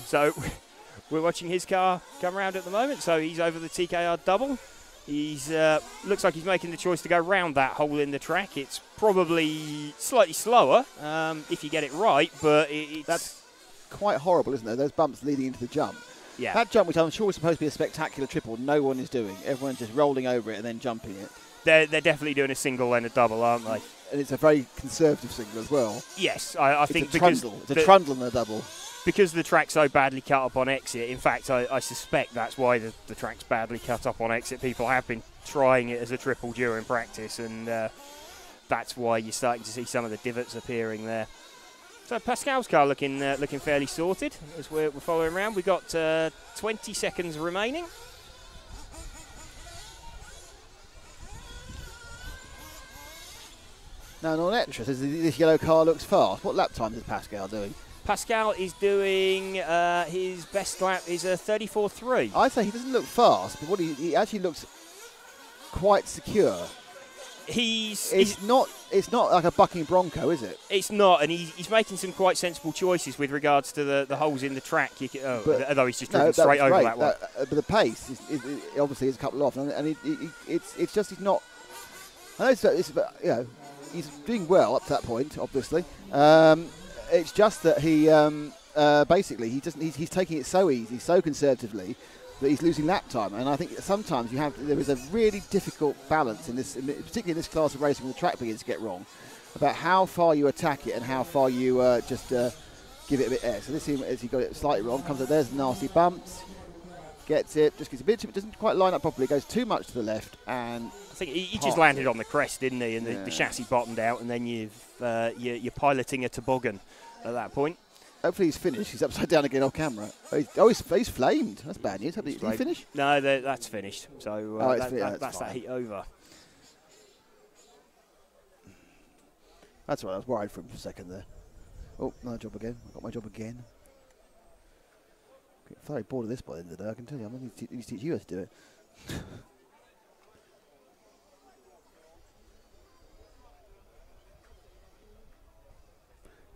So we're watching his car come around at the moment. So he's over the TKR double. He's looks like he's making the choice to go round that hole in the track. It's probably slightly slower if you get it right, but that's quite horrible, isn't it? Those bumps leading into the jump. Yeah. That jump, which I'm sure was supposed to be a spectacular triple, no one is doing. Everyone's just rolling over it and then jumping it. They're definitely doing a single and a double, aren't they? And it's a very conservative single as well. Yes, I think it's because a trundle and a double. Because the track's so badly cut up on exit, in fact, I suspect that's why the track's badly cut up on exit. People have been trying it as a triple during practice, and that's why you're starting to see some of the divots appearing there. So Pascal's car looking fairly sorted as we're following around. We've got 20 seconds remaining. Now, Nonetra says this yellow car looks fast. What lap time is Pascal doing? Pascal is doing his best lap is a 34.3. I'd say he doesn't look fast, but what he actually looks quite secure. It's not like a bucking Bronco, is it? It's not, and he's making some quite sensible choices with regards to the holes in the track. Although he's just driven straight over that one. But the pace is obviously is a couple off, and it's just he's not. I know he's doing well up to that point, obviously. It's just that he basically he's taking it so easy, so conservatively, that he's losing lap time. And I think sometimes there is a really difficult balance particularly in this class of racing when the track begins to get wrong, about how far you attack it and how far you just give it a bit air. So this team, as he got it slightly wrong, comes up, there's nasty bumps, gets it, just gets a bit too, doesn't quite line up properly, goes too much to the left, and I think he just landed on the crest, didn't he? And the chassis bottomed out, and then you're piloting a toboggan at that point. Hopefully he's finished. He's upside down again off camera. He's flamed. That's bad news. Did he finish? No, that's finished. So that's that heat over. That's right. I was worried for him for a second there. Oh, another job again. I got my job again. I'm very bored of this by the end of the day, I can tell you. I'm going to need to teach you how to do it.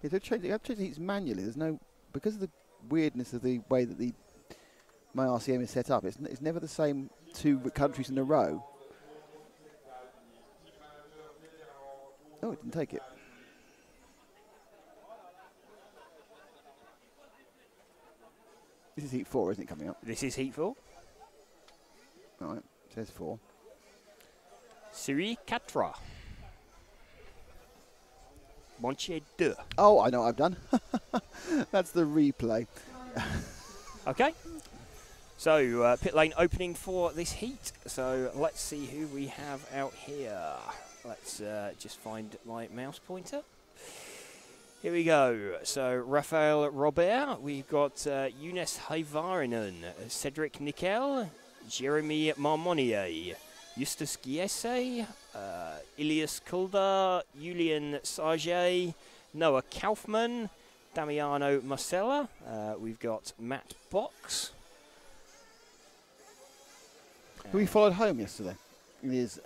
You have to change the heats manually. There's no, because of the weirdness of the way that my RCM is set up. It's never the same 2 countries in a row. Oh, it didn't take it. This is heat 4, isn't it, coming up? This is heat 4. All right, says 4. Série 4. Manche 2. Oh, I know what I've done. That's the replay. Okay. So, pit lane opening for this heat. So, let's see who we have out here. Let's just find my mouse pointer. Here we go. So, Raphael Robert. We've got Younes Haivarinen, Cedric Nickel, Jeremy Marmonier, Justus Giese, Ilias Kulda, Julian Sarge, Noah Kaufman, Damiano Marcella. We've got Matt Box. We followed home yesterday. It is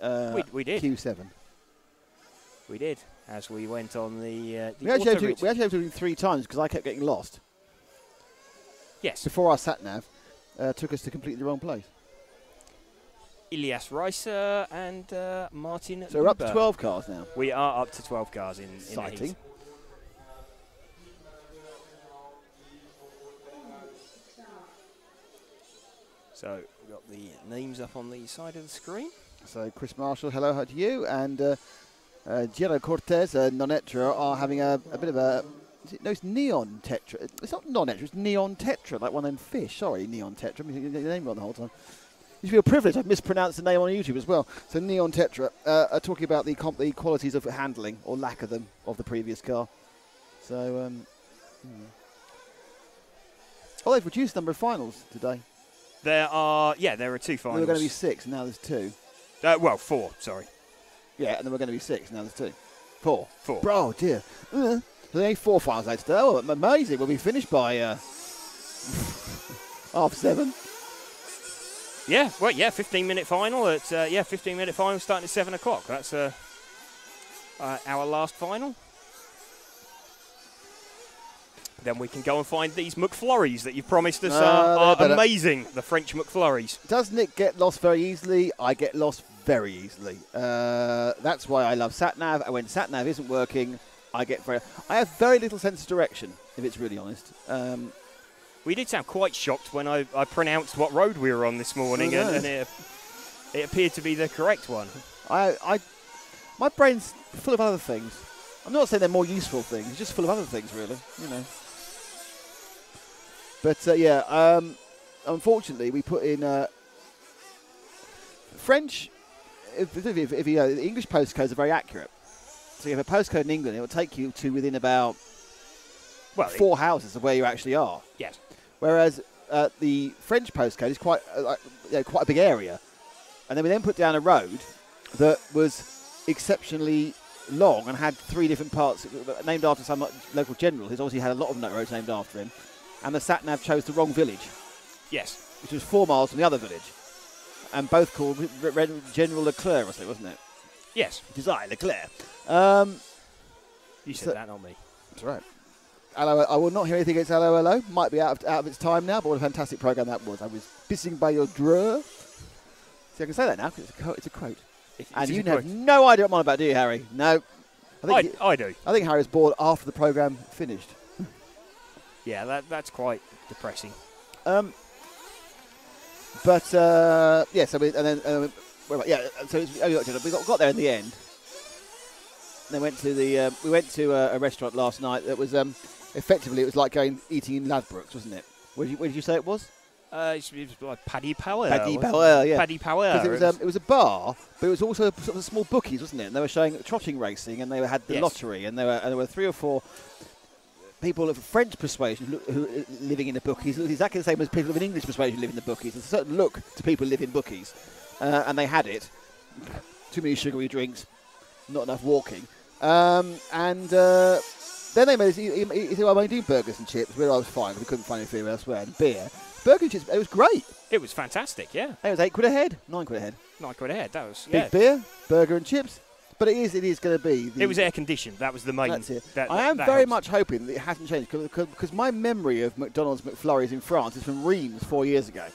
we did. Q7. We did, as we went on the we actually had to do it 3 times because I kept getting lost. Yes. Before our sat-nav took us to completely the wrong place. Ilias Reiser and Martin So we're up to 12 cars now. We are up to 12 cars in the heat. So we've got the names up on the side of the screen. So Chris Marshall, hello to you, and Giro Cortez and Nonetra are having a bit of a... it's Neon Tetra. It's not Nonetra, it's Neon Tetra, like one of them fish. Sorry, Neon Tetra. I'm getting the name wrong the whole time. You feel privileged. I've mispronounced the name on YouTube as well. So Neon Tetra are talking about the qualities of handling, or lack of them, of the previous car. So, oh, they've reduced the number of finals today. There are 2 finals. There were going to be 6, and now there's 2. Well, 4, sorry. Yeah, and there were going to be 6, now there's 2. 4. 4. Bro, dear. So there ain't 4 finals later today. Oh, amazing. We'll be finished by 7:30. Yeah, well, 15-minute final. It's 15-minute final starting at 7 o'clock. That's our last final. then we can go and find these McFlurries that you've promised us are amazing. The French McFlurries. Does Nick get lost very easily? I get lost very easily. That's why I love SatNav. And when SatNav isn't working, I have very little sense of direction, if it's really honest. We did sound quite shocked when I pronounced what road we were on this morning, and it appeared to be the correct one. My brain's full of other things. I'm not saying they're more useful things, it's just full of other things, really, you know. But, unfortunately, we put in French, if you know, the English postcodes are very accurate. So you have a postcode in England, it will take you to within about 4 houses of where you actually are. Yes. Whereas the French postcode is quite a big area. And then we put down a road that was exceptionally long and had 3 different parts named after some local general who's obviously had a lot of roads named after him. And the sat-nav chose the wrong village. Yes. Which was 4 miles from the other village. And both called General Leclerc, or something, wasn't it? Yes. Desire Leclerc. You said that, not me. That's right. Hello, I will not hear anything against Hello Hello. Might be out of its time now, but what a fantastic programme that was. I was pissing by your drawer. See, I can say that now because it's a quote. And you have no idea what I'm on about, do you, Harry? No. I do. I think Harry was bored after the programme finished. Yeah, that's quite depressing. So we got there in the end. And then we went to a restaurant last night that was effectively it was like eating in Ladbrokes, wasn't it? Where did you say it was? It was like Paddy Power. Paddy Power, yeah. Paddy Power. Because it was a bar, but it was also sort of small bookies, wasn't it? And they were showing trotting racing, and they had the lottery, and there were 3 or 4 people of French persuasion who living in the bookies. It was exactly the same as people of an English persuasion who live in the bookies. There's a certain look to people who live in bookies, and they had it. Too many sugary drinks, not enough walking, then they made he said, "Well, I'm only doing burgers and chips." Where I was fine, we couldn't find anything elsewhere. And beer, burger and chips, it was great. It was fantastic, yeah. It was £8 a head, £9 a head. £9 a head. That was big beer, burger and chips. But it is going to be. It was air conditioned. That was the main. That's it. I am very much hoping that it hasn't changed because my memory of McDonald's McFlurries in France is from Reims 4 years ago.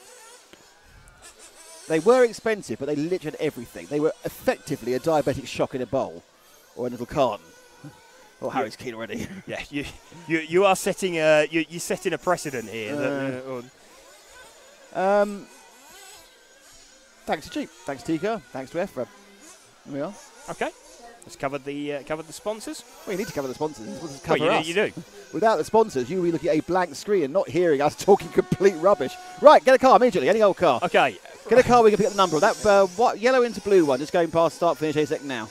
They were expensive, but they literally had everything. They were effectively a diabetic shock in a bowl or a little carton. Oh, Harry's keen already. Yeah, you are setting you're setting a precedent here. Thanks to Jeep, thanks to Tika, thanks to EFRA. There we are. Okay, let's cover the sponsors. Well, you need to cover the sponsors. The sponsors cover us. You do. Without the sponsors, you will be looking at a blank screen and not hearing us talking complete rubbish. Right, get a car immediately. Any old car. Okay. Get a car. We can pick up the number of that yellow into blue one. Just going past start finish a second now.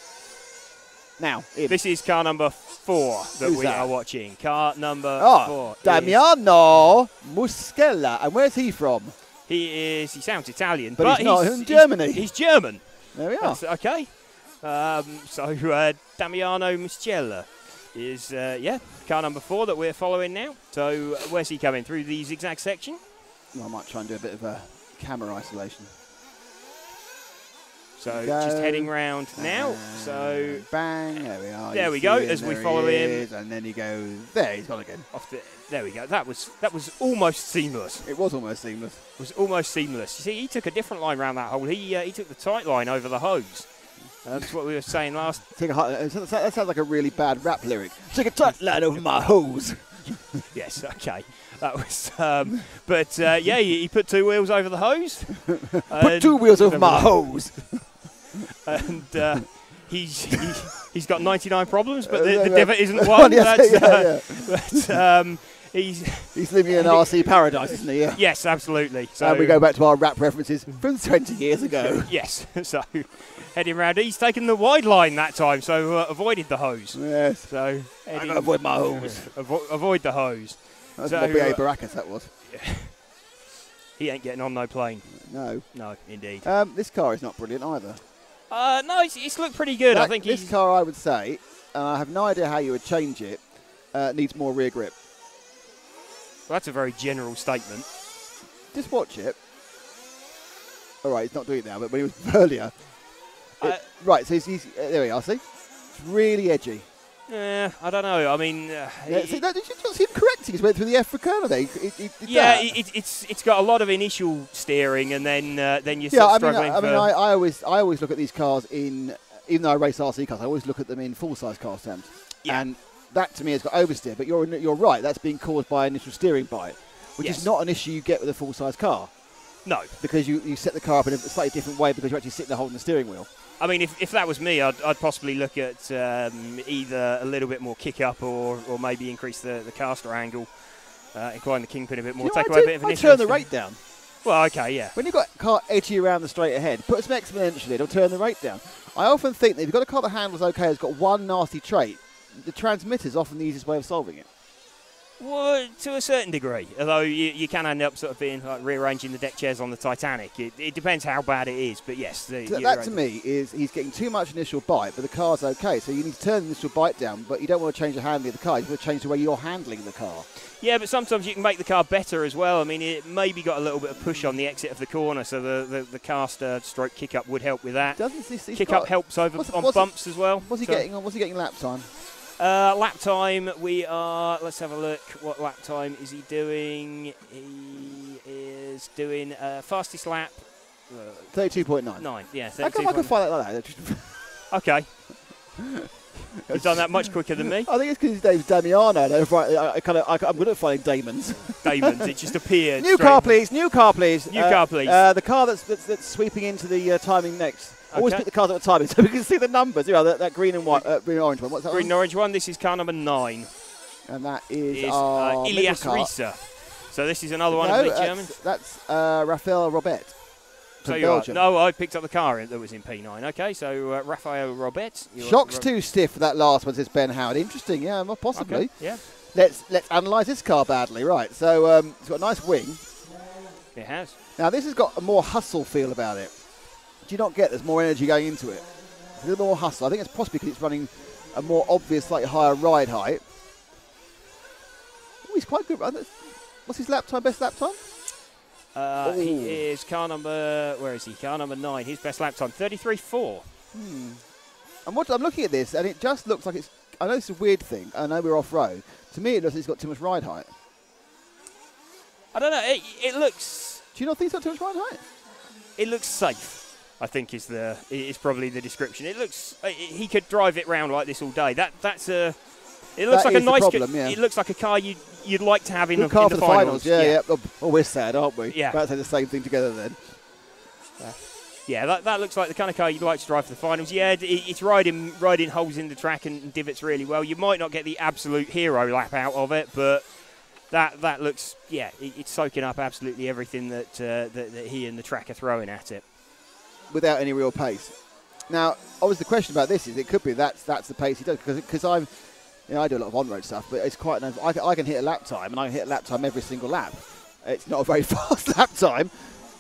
Now, in. This is car number 4 that we are watching. Car number 4. Damiano Muschella. And where's he from? He sounds Italian, but he's not in Germany. He's German. There we are. Okay. Damiano Muschella is, car number 4 that we're following now. So where's he coming? Through the zigzag section? Well, I might try and do a bit of a camera isolation. So just heading round now. So bang, there we are. There we go. As we follow him, and then you go there. He's gone again. There we go. That was almost seamless. It was almost seamless. It was almost seamless. You see, he took a different line around that hole. He took the tight line over the hose. That's what we were saying last. That sounds like a really bad rap lyric. Take a tight line over my hose. Yes. Okay. That was, he put 2 wheels over the hose. Put 2 wheels over my hose. And he's got 99 problems, but the divot isn't one. He's living in an RC paradise, isn't he? Yeah. Yes, absolutely. So and we go back to our rap references from 20 years ago. Yes. So heading round, he's taken the wide line that time, so avoided the hose. Yes. So I'm gonna avoid my hose. Avoid the hose. That's what B.A. Baracus that was. Yeah. He ain't getting on no plane. No. No, indeed. This car is not brilliant either. No, it's looked pretty good. I think this car, I would say, and I have no idea how you would change it, needs more rear grip. Well, that's a very general statement. Just watch it. All right, he's not doing it now, but when he was earlier. Right, so he's there we are, see? It's really edgy. I don't know. I mean, did you not see him correcting? He went through the EFRA curve. It's got a lot of initial steering, and then you yeah. start struggling. I always look at these cars in, even though I race RC cars, I always look at them in full size car terms. Yeah. And that to me has got oversteer. But you're right. That's being caused by initial steering bite, which is not an issue you get with a full size car. No, because you set the car up in a slightly different way because you're actually sitting there holding the steering wheel. I mean, if that was me, I'd possibly look at either a little bit more kick up or maybe increase the caster angle, incline the kingpin a bit more, take away a bit of an issue. Turn the rate down. Well, okay, yeah. When you've got a car edgy around the straight ahead, put some exponential in, it'll turn the rate down. I often think that if you've got a car that handles okay, has got one nasty trait, the transmitter is often the easiest way of solving it. Well, to a certain degree, although you can end up sort of being like rearranging the deck chairs on the Titanic. It depends how bad it is, but yes. That to me is he's getting too much initial bite, but the car's okay. So you need to turn the initial bite down, but you don't want to change the handling of the car. You want to change the way you're handling the car. Yeah, but sometimes you can make the car better as well. I mean, it maybe got a little bit of push on the exit of the corner, so the caster stroke kick up would help with that. Kick up helps on bumps as well. What's he getting on? What's he getting lap time? Lap time, we are, let's have a look. What lap time is he doing? He is doing fastest lap. 32.9. 9, yeah. 32. How come I can find it like that? Okay. You've done that much quicker than me. I think it's because his name's Damiano. I'm good at finding Damons. Damons, it just appeared. New car, please. New car, please. New car, please. The car that's sweeping into the timing next. Always pick the cars at the timing so we can see the numbers. You know, that green and white, green and orange one. What's that? Green and orange one. This is car number 9. And that is Ilias Rieser. So this is another one of the German. That's Raphael Robert. So you are. No, I picked up the car that was in P9. Okay, so Raphael Robert. Shocks too stiff for that last one, says Ben Howard. Interesting, yeah, possibly. Okay, yeah. Let's analyse this car badly, right? So it's got a nice wing. It has. Now this has got a more hustle feel about it. Do you not get there's more energy going into it? A little more hustle. I think it's possibly because it's running a more obvious, slightly higher ride height. Oh, he's quite good. What's his lap time? Best lap time? He is car number. Where is he? Car number 9. His best lap time 33.4. I'm looking at this, and it just looks like it's. I know it's a weird thing. I know we're off road. To me, it looks like it's got too much ride height. I don't know. It looks. Do you not think it's got too much ride height? It looks safe, I think is probably the description. It looks he could drive it round like this all day. That's a. It looks like a nice. It looks like a car you'd like to have in the finals. Yeah. Oh, we're sad, aren't we? Yeah. About to say the same thing together then. Yeah, that looks like the kind of car you'd like to drive for the finals. Yeah, it's riding holes in the track and divots really well. You might not get the absolute hero lap out of it, but that looks, yeah, it's soaking up absolutely everything that he and the track are throwing at it. Without any real pace. Now, obviously the question about this is it could be that's the pace he does, because I do a lot of on-road stuff, but it's quite nice. I can hit a lap time, and I can hit a lap time every single lap. It's not a very fast lap time.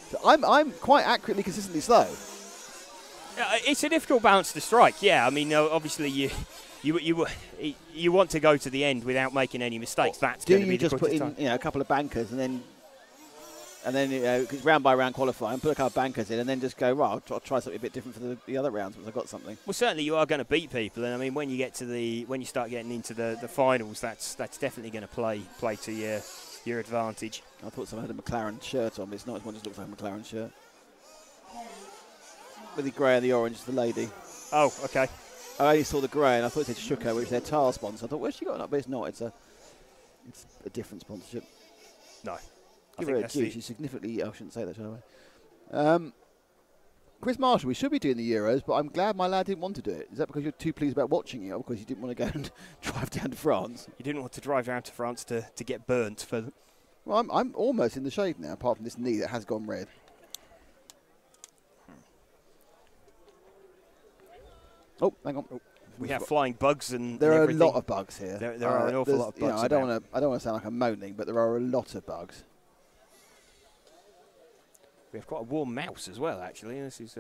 So I'm quite accurately, consistently slow. It's a difficult balance to strike. Yeah, I mean, obviously you want to go to the end without making any mistakes. That's going to be the quickest time. Do you just put in a couple of bankers and then it's round by round qualifying, put a couple of bankers in, and then just go, right, I'll try something a bit different for the other rounds once I've got something. Well, certainly you are going to beat people, and I mean when you start getting into the finals, that's definitely going to play to your advantage. I thought someone had a McLaren shirt on, but it's not. It's one just looks like a McLaren shirt with the grey and the orange. The lady. Oh, okay. I only saw the grey, and I thought it said Schuko, which is their tile sponsor. I thought, where's she got it up? But it's not. It's a different sponsorship. No. Give her a due. She's significantly. I shouldn't say that, shall I? Chris Marshall, we should be doing the Euros, but I'm glad my lad didn't want to do it. Is that because you're too pleased about watching it, or because you didn't want to go and drive down to France? You didn't want to drive down to France to get burnt. Well, I'm almost in the shade now, apart from this knee that has gone red. Oh, hang on. Oh, we have flying bugs and there are everything. A lot of bugs here. There are an awful lot of bugs. I don't want to sound like I'm moaning, but there are a lot of bugs. We have quite a warm mouse as well, actually. This is.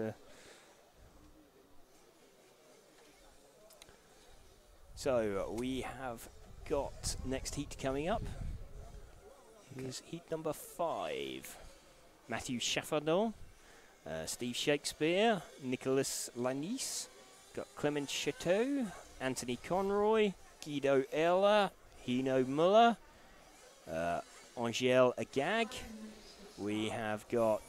So we have got next heat coming up. Here's heat number 5. Matthew Chaffardon, Steve Shakespeare, Nicolas Lanis, got Clement Chateau, Anthony Conroy, Guido Erler, Hino Muller, Angel Agag. We have got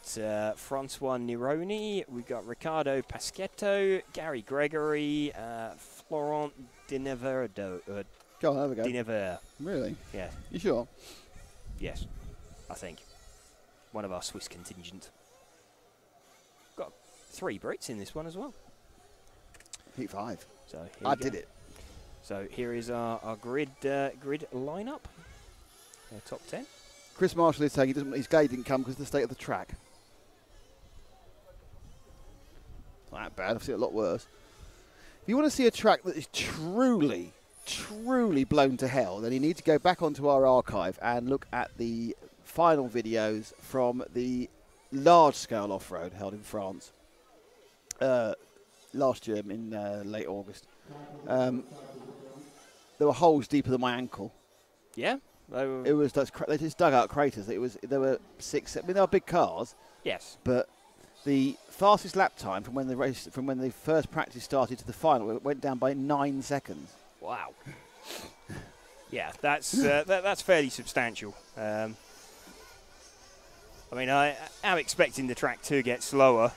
Francois Nironi. We've got Ricardo Paschetto, Gary Gregory, Florent Dineverdo. Go on, there we go. Dinever. Really? Yeah. You sure? Yes, I think. One of our Swiss contingent. Got 3 Brits in this one as well. Heat 5. So I did it. So here is our grid lineup. Top 10. Chris Marshall is saying his gate didn't come because of the state of the track. Not that bad. I've seen it a lot worse. If you want to see a track that is truly blown to hell, then you need to go back onto our archive and look at the final videos from the large-scale off-road held in France last year in late August. There were holes deeper than my ankle. Yeah. It was they just dug out craters. There were 6. I mean, they were big cars. Yes. But the fastest lap time from when the first practice started to the final, it went down by 9 seconds. Wow. Yeah, that's fairly substantial. I mean, I am expecting the track to get slower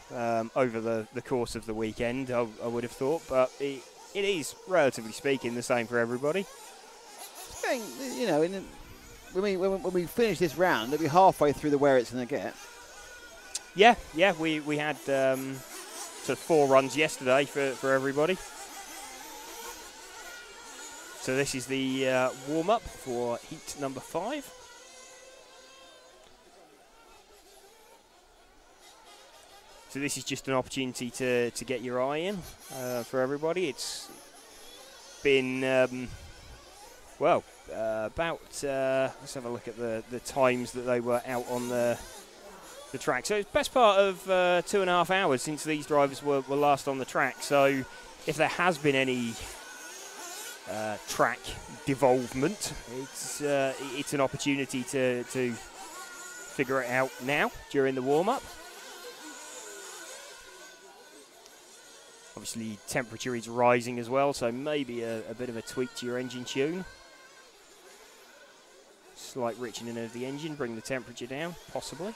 over the course of the weekend, I would have thought, but it is, relatively speaking, the same for everybody. You know, when we finish this round, it'll be halfway through the where it's going to get. Yeah, we had sort of 4 runs yesterday for everybody. So this is the warm-up for heat number 5. So this is just an opportunity to get your eye in for everybody. It's been, about, let's have a look at the times that they were out on the track. So it's best part of 2.5 hours since these drivers were last on the track. So if there has been any track devolvement, it's an opportunity to figure it out now during the warm-up. Obviously, temperature is rising as well, so maybe a bit of a tweak to your engine tune. Slight richening of the engine, bring the temperature down, possibly.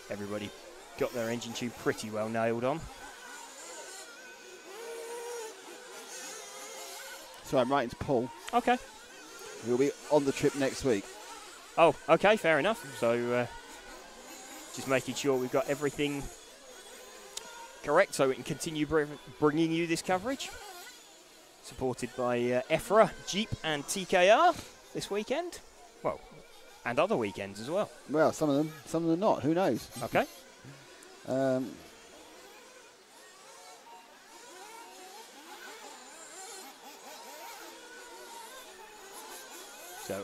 Everybody got their engine tune pretty well nailed on. So I'm writing to Paul. Okay. He'll be on the trip next week. Oh, okay, fair enough. So just making sure we've got everything correct so we can continue bringing you this coverage. Supported by EFRA, Jeep and TKR this weekend. Well, and other weekends as well. Well, some of them not. Who knows? Okay. So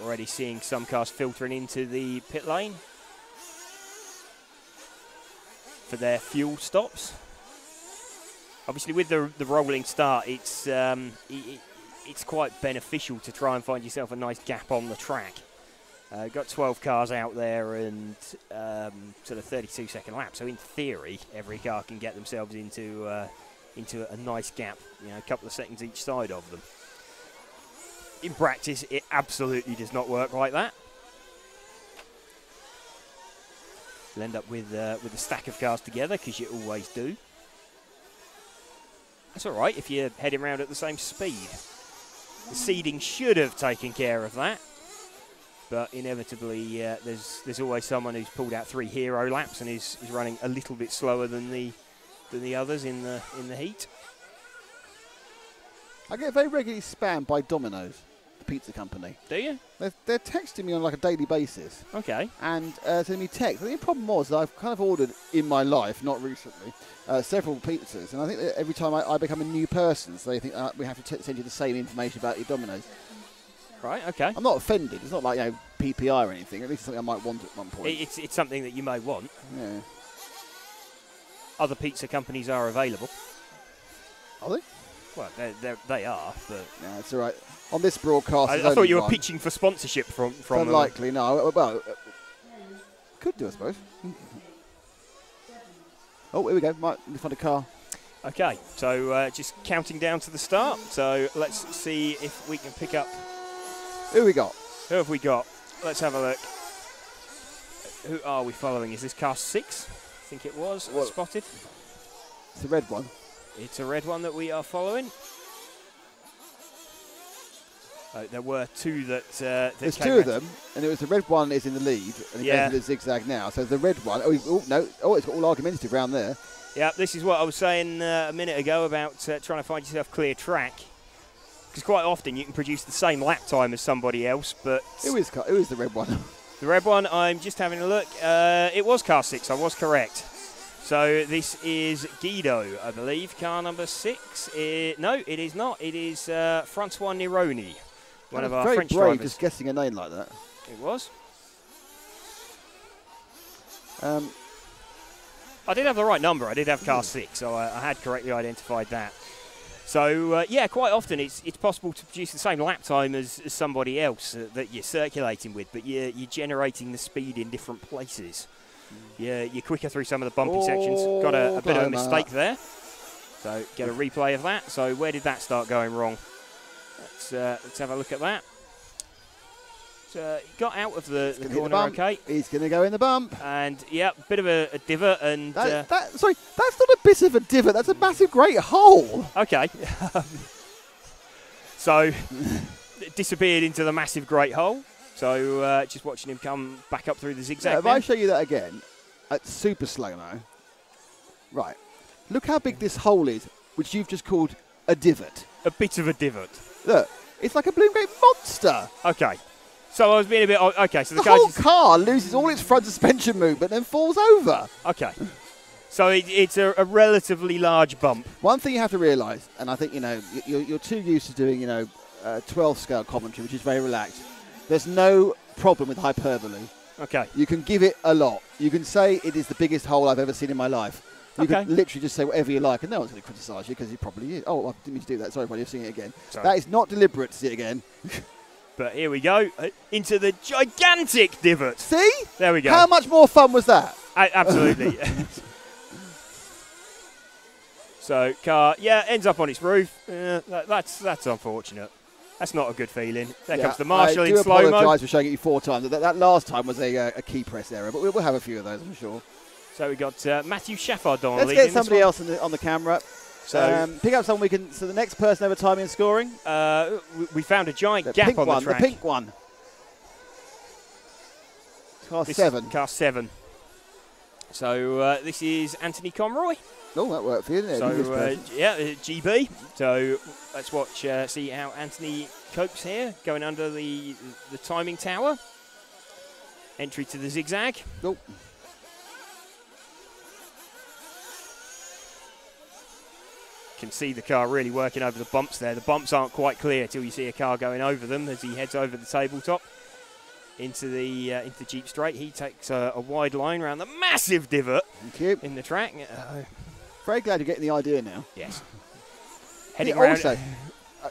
already seeing some cars filtering into the pit lane for their fuel stops. Obviously, with the rolling start, it's quite beneficial to try and find yourself a nice gap on the track. Got 12 cars out there and sort of 32-second lap. So in theory, every car can get themselves into a nice gap, a couple of seconds each side of them. In practice, it absolutely does not work like that. You'll end up with a stack of cars together, because you always do. That's all right if you're heading around at the same speed. The seeding should have taken care of that, but inevitably there's always someone who's pulled out 3 hero laps and is running a little bit slower than the others in the heat. I get very regularly spammed by Domino's, the pizza company. Do you? They're texting me on like a daily basis. Okay. And sending me texts. I think the problem was that I've kind of ordered in my life, not recently, several pizzas. And I think that every time I become a new person, so they think we have to send you the same information about your Domino's. Right, okay. I'm not offended. It's not like PPI or anything. At least it's something I might want at one point. It's something that you may want. Yeah. Other pizza companies are available. Are they? Well, they are, but... No, it's all right. On this broadcast, I thought you were pitching for sponsorship from unlikely, no. Well, could do, I suppose. Oh, here we go. Might find a car. Okay, so just counting down to the start. So let's see if we can pick up. Who we got? Who have we got? Let's have a look. Who are we following? Is this car 6? I think it was spotted. It's the red one. It's a red one that we are following. There were 2 that There's came 2 of them, and it was the red one is in the lead, and it goes to the zigzag now. So the red one. Oh no! Oh, it's got all argumentative round there. Yeah, this is what I was saying a minute ago about trying to find yourself clear track. Because quite often you can produce the same lap time as somebody else, but... Who is the red one? The red one, I'm just having a look. It was car 6, I was correct. So this is Guido, I believe, car number 6. No, it is not. It is Francois Nironi, one of our very French brave drivers. just guessing a name like that. It was. I did have the right number. I did have car 6, so I had correctly identified that. So, yeah, quite often it's possible to produce the same lap time as somebody else that you're circulating with, but you're generating the speed in different places. You're quicker through some of the bumpy sections. Got a bit of a mistake there. So, get a replay of that. So, where did that start going wrong? Let's have a look at that. So, he got out of the corner okay. He's going to go in the bump. And, yeah, bit of a divot. And sorry, that's not a bit of a divot. That's a massive, great hole. Okay. So, disappeared into the massive great hole. So, just watching him come back up through the zigzag. If I show you that again, at super slow-mo. Right. Look how big this hole is, which you've just called a divot. A bit of a divot. Look, it's like a bloom great monster. Okay. So I was being a bit... Okay, so the whole car loses all its front suspension movement and then falls over. Okay. So it's a relatively large bump. One thing you have to realise, and I think, you're too used to doing, 12-scale commentary, which is very relaxed. There's no problem with hyperbole. Okay. You can give it a lot. You can say it is the biggest hole I've ever seen in my life. You can literally just say whatever you like, and no one's going to criticise you because it probably is. Oh, I didn't mean to do that. Sorry, buddy, you're seeing it again. Sorry. That is not deliberate to see it again. But here we go, into the gigantic divot. See? There we go. How much more fun was that? Absolutely. So, car, ends up on its roof. That's unfortunate. That's not a good feeling. There comes the marshal in slow-mo. I do apologise for showing it you 4 times. That last time was a key press error, but we'll have a few of those, I'm sure. So we got Matthew Chaffardon. Let's get somebody else on the camera. So pick up someone we can. So the next person over timing and scoring. We found a giant gap on the track. The pink one. Car 7. Car 7. So this is Anthony Conroy. Oh, that worked for you, didn't it? So GB. So let's watch, see how Anthony copes here, going under the timing tower. Entry to the zigzag. Oh. Can see the car really working over the bumps there. The bumps aren't quite clear till you see a car going over them as he heads over the tabletop into the Jeep straight. He takes a wide line around the massive divot in the track. Very glad you're getting the idea now. Yes. Heading around. Also,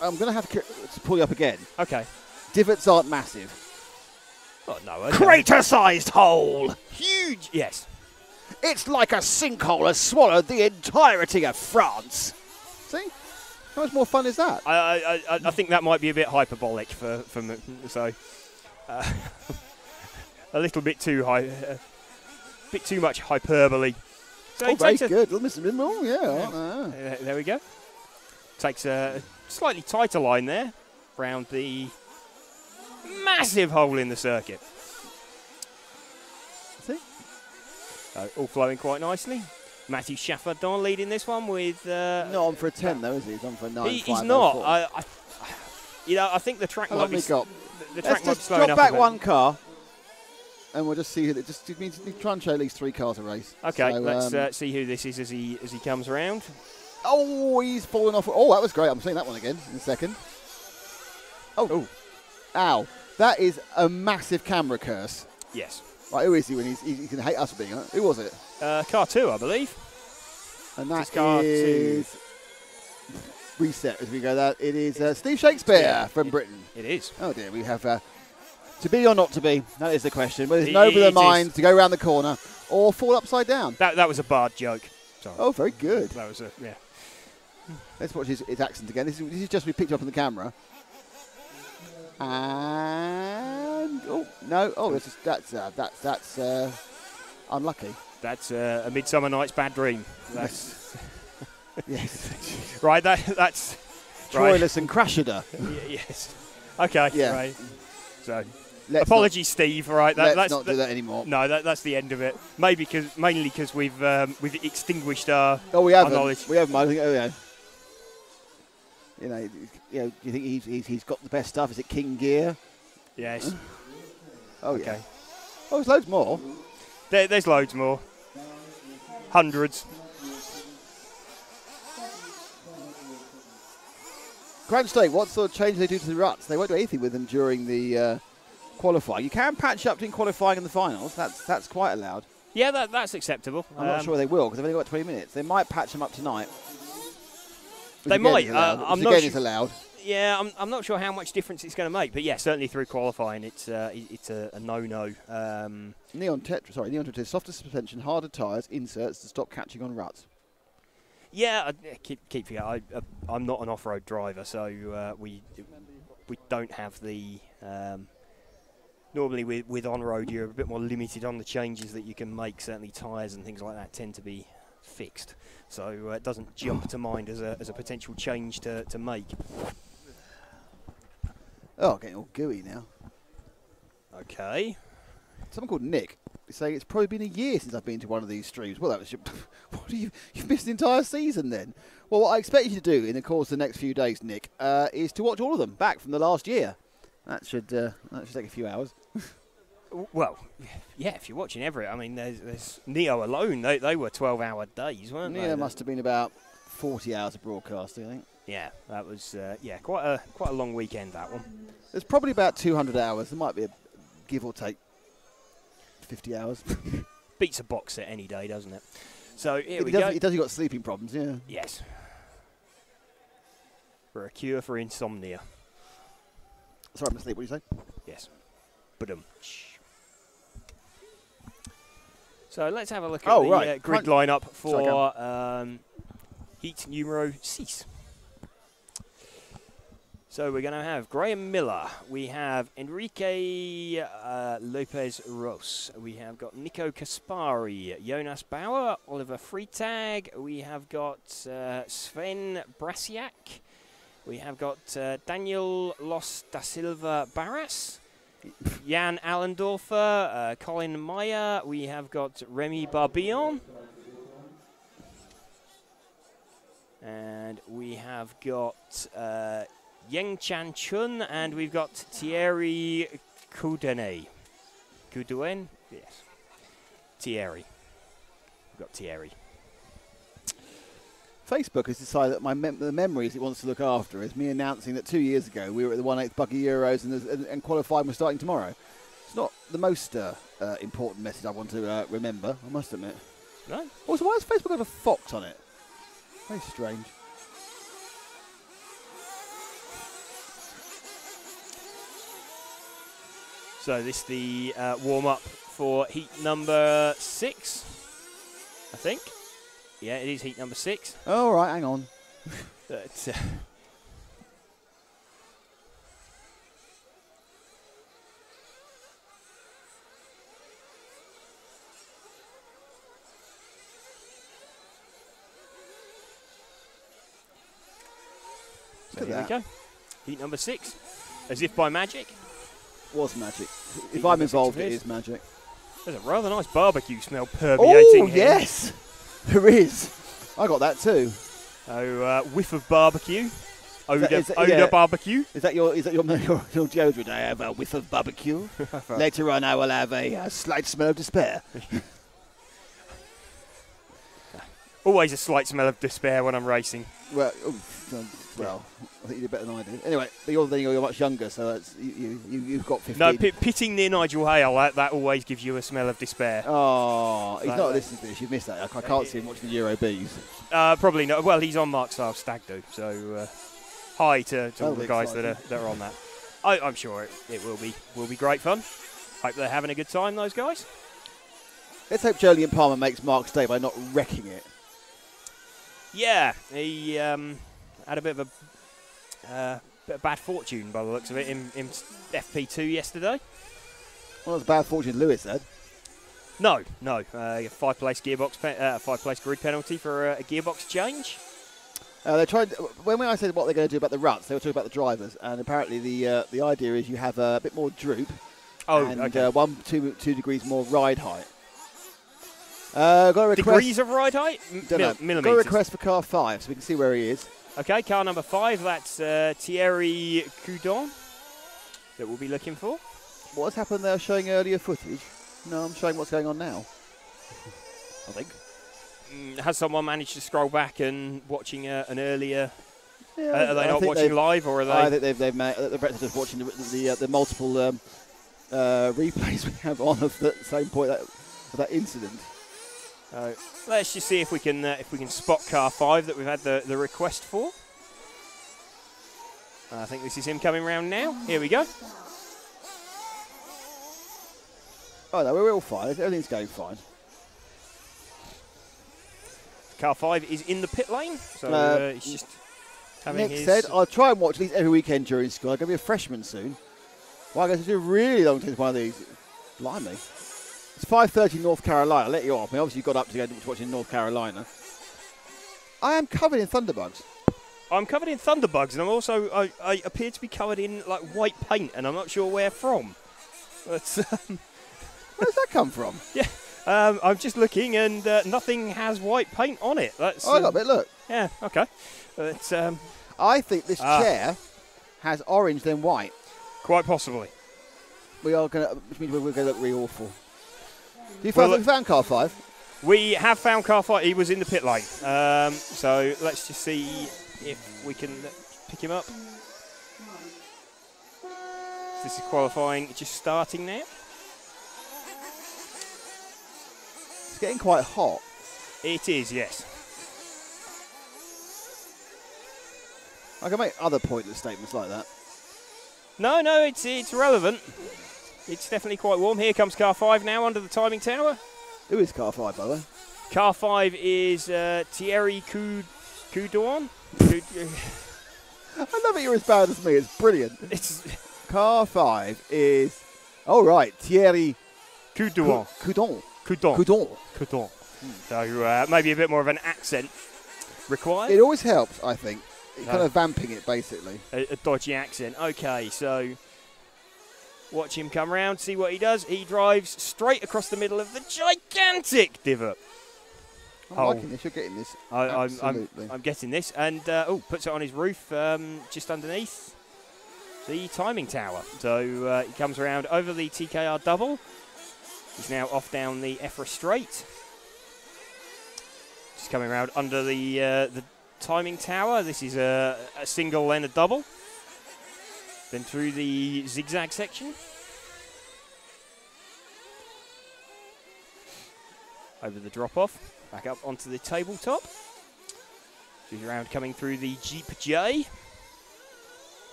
I'm going to have to pull you up again. Okay. Divots aren't massive. Oh, no. Crater-sized hole. Huge. Yes. It's like a sinkhole has swallowed the entirety of France. See? How much more fun is that? I think that might be a bit hyperbolic for me. So, a little bit too high, bit too much hyperbole. So very good. There we go. Takes a slightly tighter line there around the massive hole in the circuit. See? All flowing quite nicely. Matthew Chaffardon leading this one with... not on for a 10 though, is he? He's on for a 9. He's not. I think the track might be... The track might be slowing up drop back one car, and we'll just see who. Just means try and show at least 3 cars a race. Okay, so, let's see who this is as he comes around. Oh, he's fallen off. Oh, that was great. I'm seeing that one again in a second. Oh, ow! That is a massive camera curse. Yes. Right, who is he when he can hate us being on it? Who was it? Car 2, I believe. And that is reset as we go. That it is Steve Shakespeare from Britain. It is. Oh dear, we have to be or not to be. That is the question. Whether it's nobler minds to go around the corner or fall upside down. That was a bad joke. Sorry. Oh, very good. That was yeah. Let's watch his accent again. This is just we picked up on the camera. And oh no! Oh, that's unlucky. That's a Midsummer Night's Bad Dream. That's yes. Right. That's Troilus and Cressida. Yes. Okay. Yeah. Right. So. Apologies, Steve. Right, let's not do that anymore. No, that's the end of it. Mainly because we've extinguished our. Oh, we haven't. Our knowledge. We haven't. I think. Oh, yeah. Do you think he's got the best stuff? Is it King Gear? Yes. Oh, okay. Yeah. Oh, there's loads more. There's loads more. Hundreds. Grant State, what sort of change they do to the ruts? They won't do anything with them during the qualifying. You can patch up between qualifying and the finals. That's quite allowed. Yeah, that's acceptable. I'm not sure they will because they've only got 20 minutes. They might patch them up tonight. They might. I'm not sure. It's allowed. Yeah, I'm not sure how much difference it's going to make, but yeah, certainly through qualifying, it's a no-no. Neon Tetra, softer suspension, harder tyres, inserts to stop catching on ruts. Yeah, keep forgetting. I'm not an off-road driver, so we don't have the. Normally with on-road, you're a bit more limited on the changes that you can make. Certainly tyres and things like that tend to be fixed, so it doesn't jump to mind as a potential change to make. Oh, getting all gooey now. Okay. Someone called Nick is saying it's probably been a year since I've been to one of these streams. Well, that was you've missed the entire season then. Well, what I expect you to do in the course of the next few days, Nick, is to watch all of them back from the last year. That should take a few hours. Well, yeah, if you're watching every, I mean, there's Neo alone. They were 12-hour days, weren't they? Neo must have been about 40 hours of broadcasting, I think. Yeah, that was quite a long weekend, that one. There's probably about 200 hours. There might be a give or take 50 hours. Beats a box set any day, doesn't it? So here we go. go. It does. You've got sleeping problems, yeah. Yes. For a cure for insomnia. Sorry, I'm asleep. What do you say? Yes. So let's have a look at the grid lineup for heat numero 6. So we're going to have Graham Miller. We have Enrique Lopez Ros. We have got Nico Kaspari, Jonas Bauer, Oliver Freitag. We have got Sven Brasiak. We have got Daniel Los da Silva Barras. Jan Allendorfer, Colin Meyer. We have got Remy Barbillon. And we have got Yeng Chan Chun, and we've got Thierry Coudene. Couduen? Yes. Thierry. We've got Thierry. Facebook has decided that the memories it wants to look after is me announcing that 2 years ago we were at the 1/8 Buggy Euros and qualifying was starting tomorrow. It's not the most important message I want to remember, I must admit. No? Also, why has Facebook got a fox on it? Very strange. So this is the warm-up for heat number 6, I think. Yeah, it is heat number 6. All right, hang on. But, So here we go. Heat number 6. As if by magic. Was magic. If I'm involved, it is magic. There's a rather nice barbecue smell permeating here. Yes! There is. I got that too. Oh, whiff of barbecue. Oda barbecue. Is that your deodorant? I have a whiff of barbecue. Later on, I will have a slight smell of despair. Always a slight smell of despair when I'm racing. Well, I think you did better than I did. Anyway, but you're much younger, so that's, you've got 15. No, pitting near Nigel Hale, that always gives you a smell of despair. Oh, he's not listening to this. You've missed that. I can't see him watching the Euro Bs. Probably not. Well, he's on Mark Starr's Stag Do, so hi to all the guys that are on that. I'm sure it will be great fun. Hope they're having a good time, those guys. Let's hope Jolyon Palmer makes Mark's day by not wrecking it. Yeah, he had a bit of bad fortune by the looks of it in FP2 yesterday. Well, it's bad fortune, Lewis said. No. 5-place gearbox, 5-place grid penalty for a gearbox change. They tried when I said what they're going to do about the ruts, they were talking about the drivers, and apparently the idea is you have a bit more droop and okay. 2 degrees more ride height. Got a request. Degrees of ride height? Millimetres. Got a request for car 5, so we can see where he is. Okay, car number 5, that's Thierry Coudon that we'll be looking for. What's happened there showing earlier footage? No, I'm showing what's going on now. I think. Has someone managed to scroll back and watching an earlier? Yeah, are they not watching live, or are they? I think they're just watching the multiple replays we have on of the same point of that incident. Let's just see if we can spot car 5 that we've had the request for. I think this is him coming round now. Here we go. Oh no, we're all fine. Everything's going fine. Car 5 is in the pit lane, so it's just having Nick said, I'll try and watch these every weekend during school. I'm going to be a freshman soon. Well, I'm going to do a really long time one of these. Blimey. It's 5:30 North Carolina. I'll let you off. I mean, obviously you got up to go to watch in North Carolina. I am covered in thunderbugs. I'm covered in thunderbugs, and I'm also I appear to be covered in like white paint, and I'm not sure where from. But, where does that come from? Yeah. I'm just looking, and nothing has white paint on it. That's, I got a bit, look. Yeah, okay. But, I think this chair has orange then white. Quite possibly. We are going to, which means we're going to look really awful. Do you found car 5? We have found car 5. He was in the pit lane. So let's just see if we can pick him up. This is qualifying, just starting now. It's getting quite hot. It is, yes. I can make other pointless statements like that. No, it's relevant. It's definitely quite warm. Here comes car 5 now under the timing tower. Who is car 5, by the way? Car 5 is Thierry Coudon. I love it, you're as bad as me. It's brilliant. It's car 5 is, oh right, Thierry Coudon. Coudon. So maybe a bit more of an accent required. It always helps, I think. Kind of vamping it, basically. A dodgy accent. Okay, so watch him come round, see what he does. He drives straight across the middle of the gigantic divot. I'm liking this. You're getting this. Absolutely. I'm getting this. And, puts it on his roof just underneath the timing tower. So he comes around over the TKR double. He's now off down the EFRA straight. Just coming around under the timing tower. This is a single, then a double. Then through the zigzag section. Over the drop-off. Back up onto the tabletop. She's around coming through the Jeep J.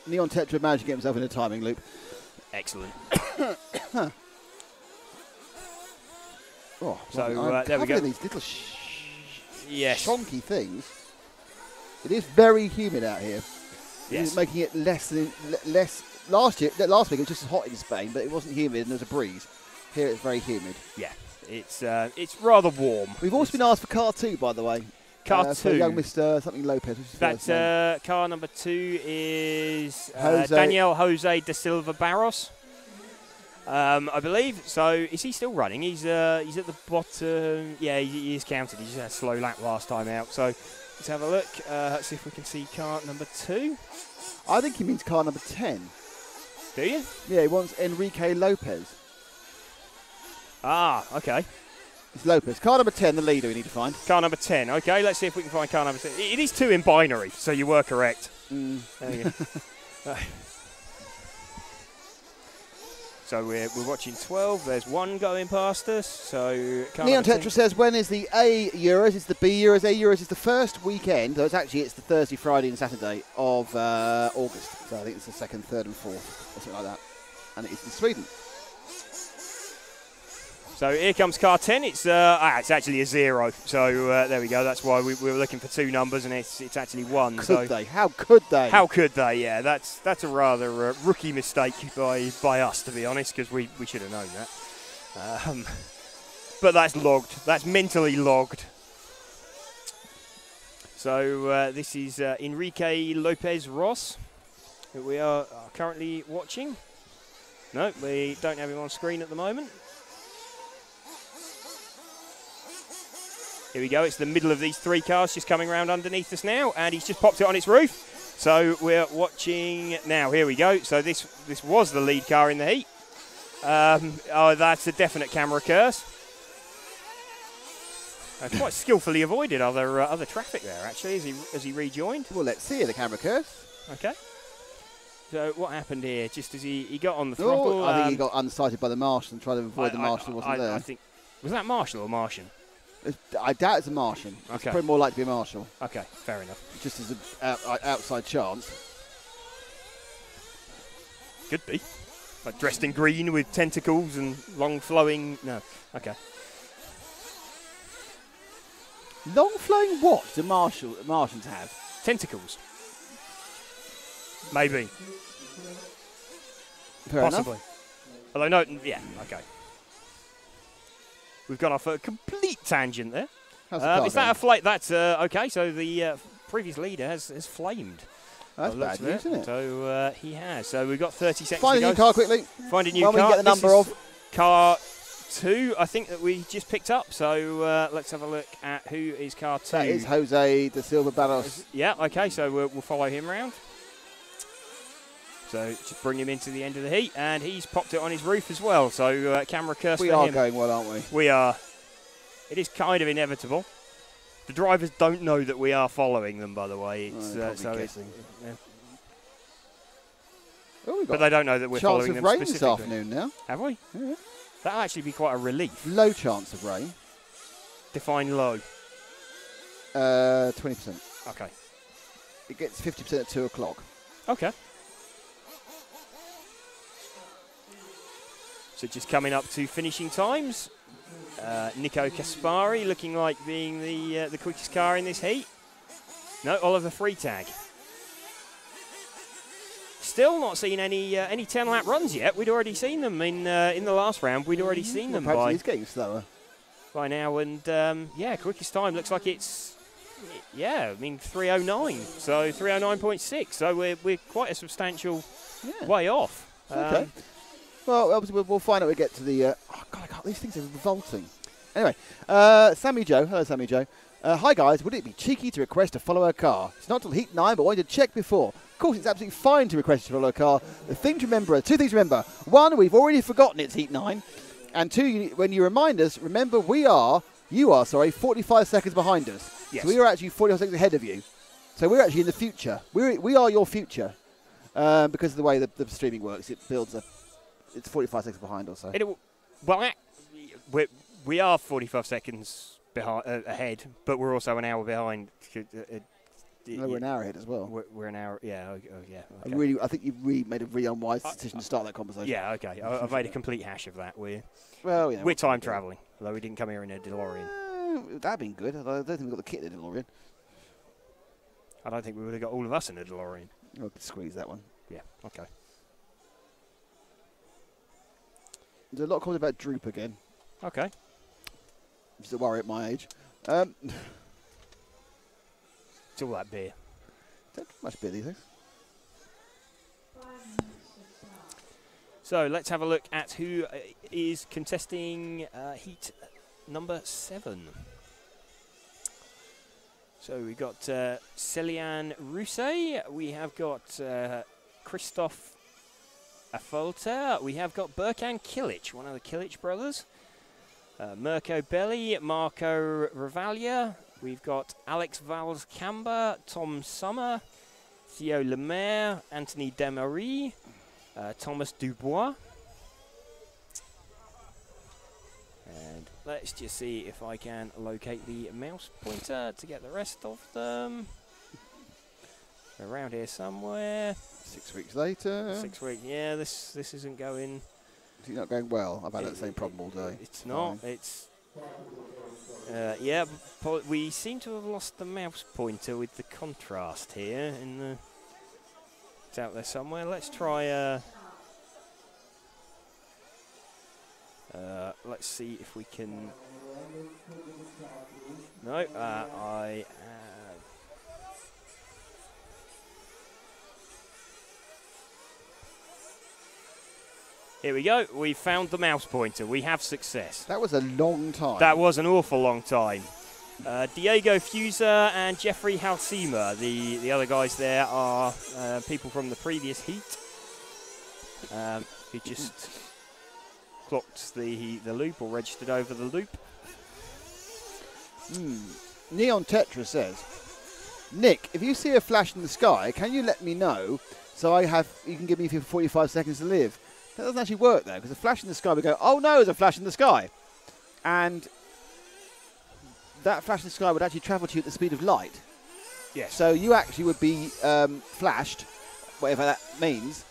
Neon Tetra managed to get himself in a timing loop. Excellent. Oh, so there we go. These little yes. shonky things. It is very humid out here. Yes. It's making it less. Last week it was just as hot in Spain, but it wasn't humid and there was a breeze. Here it's very humid. Yeah, it's rather warm. We've also been asked for car 2, by the way. Car 2. So young Mr. something Lopez. That's car number 2 is Daniel Jose da Silva Barros. I believe. So is he still running? He's at the bottom. Yeah, he is counted. He just had a slow lap last time out. So let's have a look. Let's see if we can see car number 2. I think he means car number 10. Do you? Yeah, he wants Enrique Lopez. Ah, okay. It's Lopez. Car number 10, the leader we need to find. Car number 10. Okay, let's see if we can find car number 10. It is 2 in binary, so you were correct. There you go. So we're watching 12. There's 1 going past us. So Neon Tetra says, when is the A Euros? It's the B Euros. A Euros is the first weekend. So it's the Thursday, Friday and Saturday of August. So I think it's the 2nd, 3rd and 4th, or something like that. And it is in Sweden. So here comes car 10. It's actually a 0. So there we go. That's why we were looking for 2 numbers, and it's actually 1. Could they? How could they? How could they? Yeah, that's a rather rookie mistake by us, to be honest, because we should have known that. But that's logged. That's mentally logged. So this is Enrique Lopez Ross, who we are currently watching. No, we don't have him on screen at the moment. Here we go. It's the middle of these 3 cars just coming around underneath us now, and he's just popped it on its roof. So we're watching now. Here we go. So this was the lead car in the heat. Oh, that's a definite camera curse. Quite skillfully avoided other traffic there, actually, as he rejoined. Well, let's see the camera curse. Okay. So what happened here? Just as he got on the throttle, I think he got unsighted by the marshal and tried to avoid the marshal who wasn't there. I think, was that Marshall or Martian? I doubt it's a Martian. Okay. It's probably more likely to be a marshal. Okay, fair enough. Just as an outside chance. Could be. Like dressed in green with tentacles and long flowing. No. Okay. Long flowing what do Martians have? Tentacles. Maybe. Fair Possibly. enough. Although no, yeah, okay. We've gone off a complete tangent there. How's the car is that going? a flame? That's okay. So the previous leader has flamed. That's bad news, isn't it? So he has. So we've got 30 seconds Find to a go. new car quickly. Find a new Well, car. we can get the This number is of. car 2, I think, that we just picked up. So let's have a look at who is car 2. That is Jose de Silva Barros. Yeah, okay. So we'll follow him round. So just bring him into the end of the heat, and he's popped it on his roof as well. So camera curse for him. We are going well, aren't we? We are. It is kind of inevitable. The drivers don't know that we are following them, by the way. It's, so it's, but they don't know that we're following them specifically. specifically. Chance of rain this afternoon now. Have we? Yeah. That'll actually be quite a relief. Low chance of rain. Define low. 20%. Okay. It gets 50% at 2 o'clock. Okay. So just coming up to finishing times. Nico Kaspari looking like being the quickest car in this heat. No, Oliver Freitag. Still not seen any 10-lap runs yet. We'd already seen them in the last round. We'd already seen them perhaps he's getting slower by now. And yeah, quickest time looks like it's 3:09. So 3:09.6. So we're quite a substantial way off. Okay. Well, obviously we'll find out when we get to the. Oh God, these things are revolting. Anyway, Sammy Joe. Hello, Sammy Joe. Hi guys, would it be cheeky to request to follow a car? It's not till heat 9, but I wanted to check before. Of course, it's absolutely fine to request to follow a car. The thing to remember, 2 things to remember. 1, we've already forgotten it's heat 9. And 2, when you remind us, remember you are 45 seconds behind us. Yes. So we are actually 45 seconds ahead of you. So we're actually in the future. We are your future. Because of the way the streaming works, it builds it's 45 seconds behind or so. We are 45 seconds ahead, but we're also an hour behind. No, we're an hour ahead as well. We're an hour. Yeah. Yeah. Okay. I think you've made a really unwise decision to start that conversation. Yeah. Okay. I've made a complete hash of that. We're time travelling, although we didn't come here in a DeLorean. That'd been good. I don't think we've got the kit in a DeLorean. I don't think we would have got all of us in a DeLorean. I could squeeze that one. Yeah. Okay. There's a lot of comments about droop again. Okay. Which is a worry at my age. It's all that beer. Don't drink much beer these days. So let's have a look at who is contesting heat number 7. So we've got Celian Rousset. We have got Christophe Affolter. We have got Burkan Kilic, one of the Kilic brothers. Mirko Belli, Marco Ravalia. We've got Alex Valls-Camba, Tom Summer, Theo Lemaire, Anthony Desmarais, Thomas Dubois. And let's just see if I can locate the mouse pointer to get the rest of them. Around here somewhere. 6 weeks later. 6 weeks. Yeah, this isn't going Is it not going well? I've had that same problem all day. It's not. Fine. It's yeah. We seem to have lost the mouse pointer with the contrast here. It's out there somewhere. Let's try. Let's see if we can. No, I. Here we go. We found the mouse pointer. We have success. That was a long time. That was an awful long time. Diego Fuser and Jeffrey Halsema, the other guys there, are people from the previous heat who just clocked the loop or registered over the loop. Neon Tetra says, Nick, if you see a flash in the sky, can you let me know so you can give me 45 seconds to live? That doesn't actually work, though, because a flash in the sky, we go, oh no, there's a flash in the sky. And that flash in the sky would actually travel to you at the speed of light. Yes. So you actually would be flashed, whatever that means,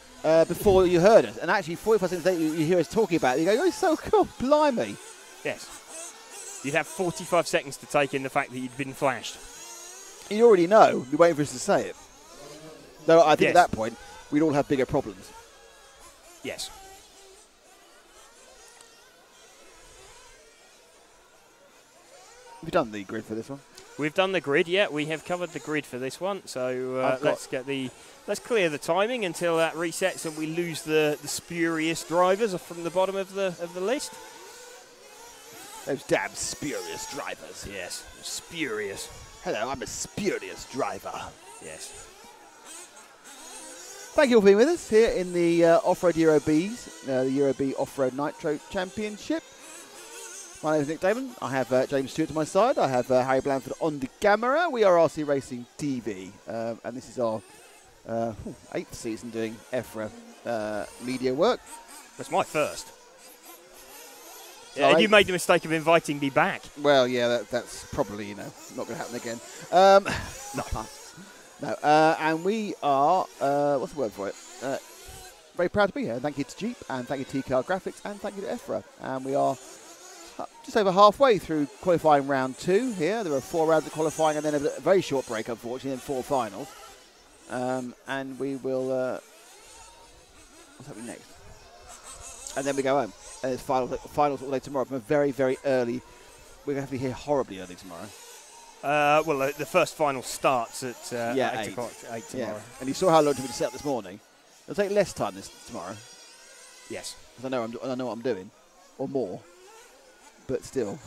before you heard us. And actually, 45 seconds later, you hear us talking about it. You go, oh, it's so cool, blimey. Yes. You'd have 45 seconds to take in the fact that you'd been flashed. You already know. You're waiting for us to say it. Though I think at that point, we'd all have bigger problems. Yes. Have you done the grid for this one? We've done the grid, yeah. We have covered the grid for this one. So let's clear the timing until that resets and we lose the spurious drivers from the bottom of the list. Those damn spurious drivers. Yes, spurious. Hello, I'm a spurious driver. Yes. Thank you all for being with us here in the Off-Road Euro Bs, the Euro B Off-Road Nitro Championship. My name is Nick Damon. I have James Stewart to my side. I have Harry Blanford on the camera. We are RC Racing TV, and this is our 8th season doing EFRA media work. That's my first. Yeah, and you made the mistake of inviting me back. Well, yeah, that's probably, not going to happen again. No, and we are, what's the word for it? Very proud to be here. Thank you to Jeep, and thank you to TCAR Graphics, and thank you to EFRA. And we are just over halfway through qualifying round 2 here. There are 4 rounds of qualifying, and then a very short break, unfortunately, and 4 finals. And we will, what's happening next? And then we go home. And it's finals all day tomorrow from a very, very early, we're going to have to be here horribly early tomorrow. Well, the first final starts at 8 o'clock, 8 tomorrow. Yeah. And you saw how long it took me to set up this morning. It'll take less time tomorrow. Yes. Because I know what I'm doing, or more, but still.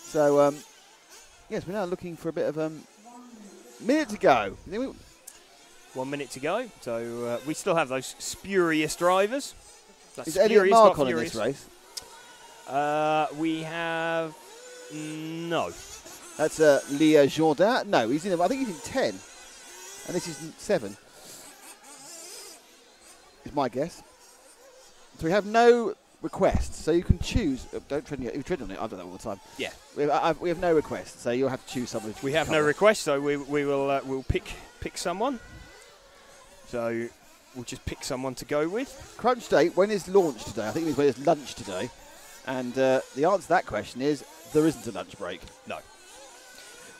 So, yes, we're now looking for a bit of minute to go. 1 minute to go. So we still have those spurious drivers. Is Elliot Mark on in this race? We have no. That's Leah Jourdain. No, he's in. I think he's in 10, and this is 7. Is my guess. So we have no requests. So you can choose. Don't tread on it. You tread on it. I do that all the time. Yeah. We have no requests. So you'll have to choose someone. We have no requests. So we will we'll pick someone. So we'll just pick someone to go with. Crunch date. When is launch today? I think it means when is lunch today. And the answer to that question is there isn't a lunch break. No.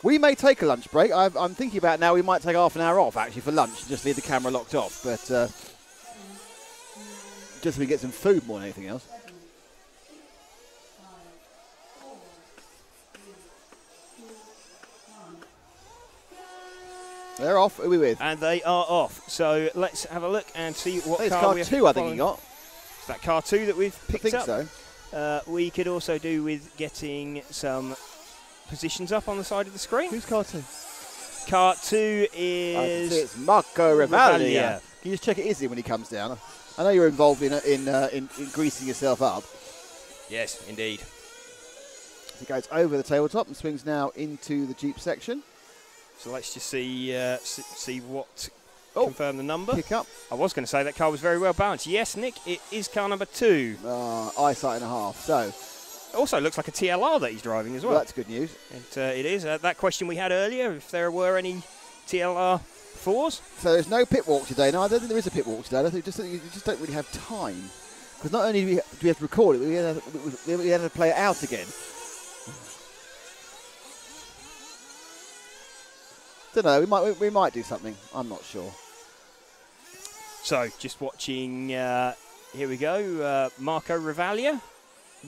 We may take a lunch break. I'm thinking about now we might take half an hour off actually for lunch and just leave the camera locked off. But just so we get some food more than anything else. They're off. Who are we with? And they are off. So let's have a look and see what car we have. Car 2, I think he got. Is that car 2 that we've picked up? I think so. We could also do with getting some positions up on the side of the screen. Who's car 2? Car 2 is... it's Marco Rivaglia. Can you just check it is him when he comes down? I know you're involved in greasing yourself up. Yes, indeed. He goes over the tabletop and swings now into the Jeep section. So let's just see what confirm the number. Pick up. I was going to say that car was very well balanced. Yes, Nick, it is car number 2. Eyesight and a half. So it also looks like a TLR that he's driving as well. That's good news. It is. That question we had earlier, if there were any TLR fours. So there's no pit walk today. No, I don't think there is a pit walk today. I think you just don't really have time. Because not only do we have to record it, we have to play it out again. Don't know. We might do something. I'm not sure. So just watching. Here we go. Marco Ravaglia.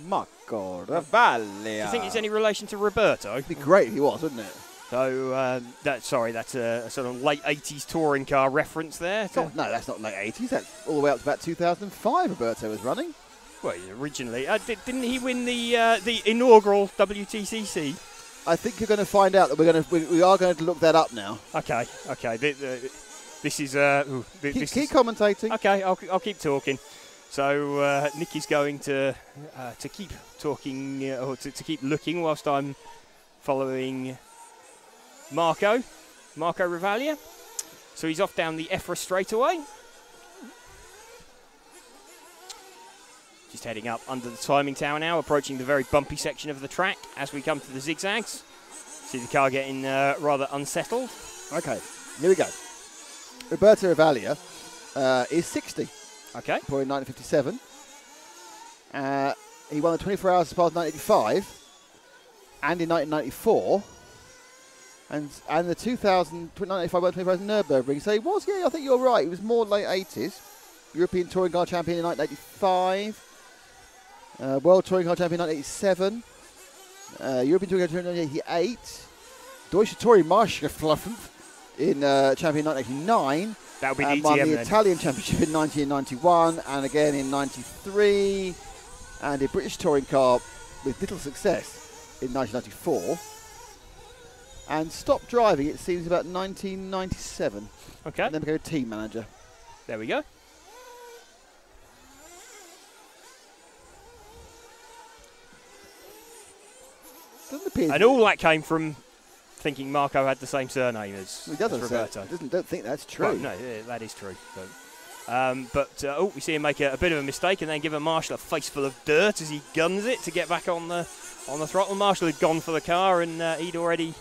Marco Ravaglia. Do you think it's any relation to Roberto? It'd be great if he was, wouldn't it? So that's a sort of late 80s touring car reference there. No, that's not late 80s. That's all the way up to about 2005. Roberto was running. Well, originally, didn't he win the inaugural WTCC? I think you're going to find out that we are going to look that up now. Okay. This is keep commentating. Okay, I'll keep talking. So Nick is going to keep talking or to keep looking whilst I'm following Marco Ravaglia. So he's off down the EFRA straightaway. Just heading up under the timing tower now, approaching the very bumpy section of the track as we come to the zigzags. See the car getting rather unsettled. Okay, here we go. Roberto Ravaglia is 60. Okay. Born in 1957. He won the 24 Hours of Spa in 1985 and in 1994. And the 1995 World 24 Hours Nürburgring. So he was, I think you're right. He was more late 80s. European Touring Car Champion in 1985. World Touring Car Champion in 1987. European Touring Car Champion in 1988. Deutsche Touring Meisterschaft in Champion in 1989. That would be and DTM won the then. Italian Championship in 1991 and again in 93. And a British Touring Car with little success in 1994. And stopped driving, it seems, about 1997. Okay. And then became a team manager. There we go. Doesn't appear. And all that came from thinking Marco had the same surname as Roberto. Don't think that's true. Well, no, that is true. But we see him make a bit of a mistake and then give a Marshall a face full of dirt as he guns it to get back on the throttle. Marshall had gone for the car and he'd already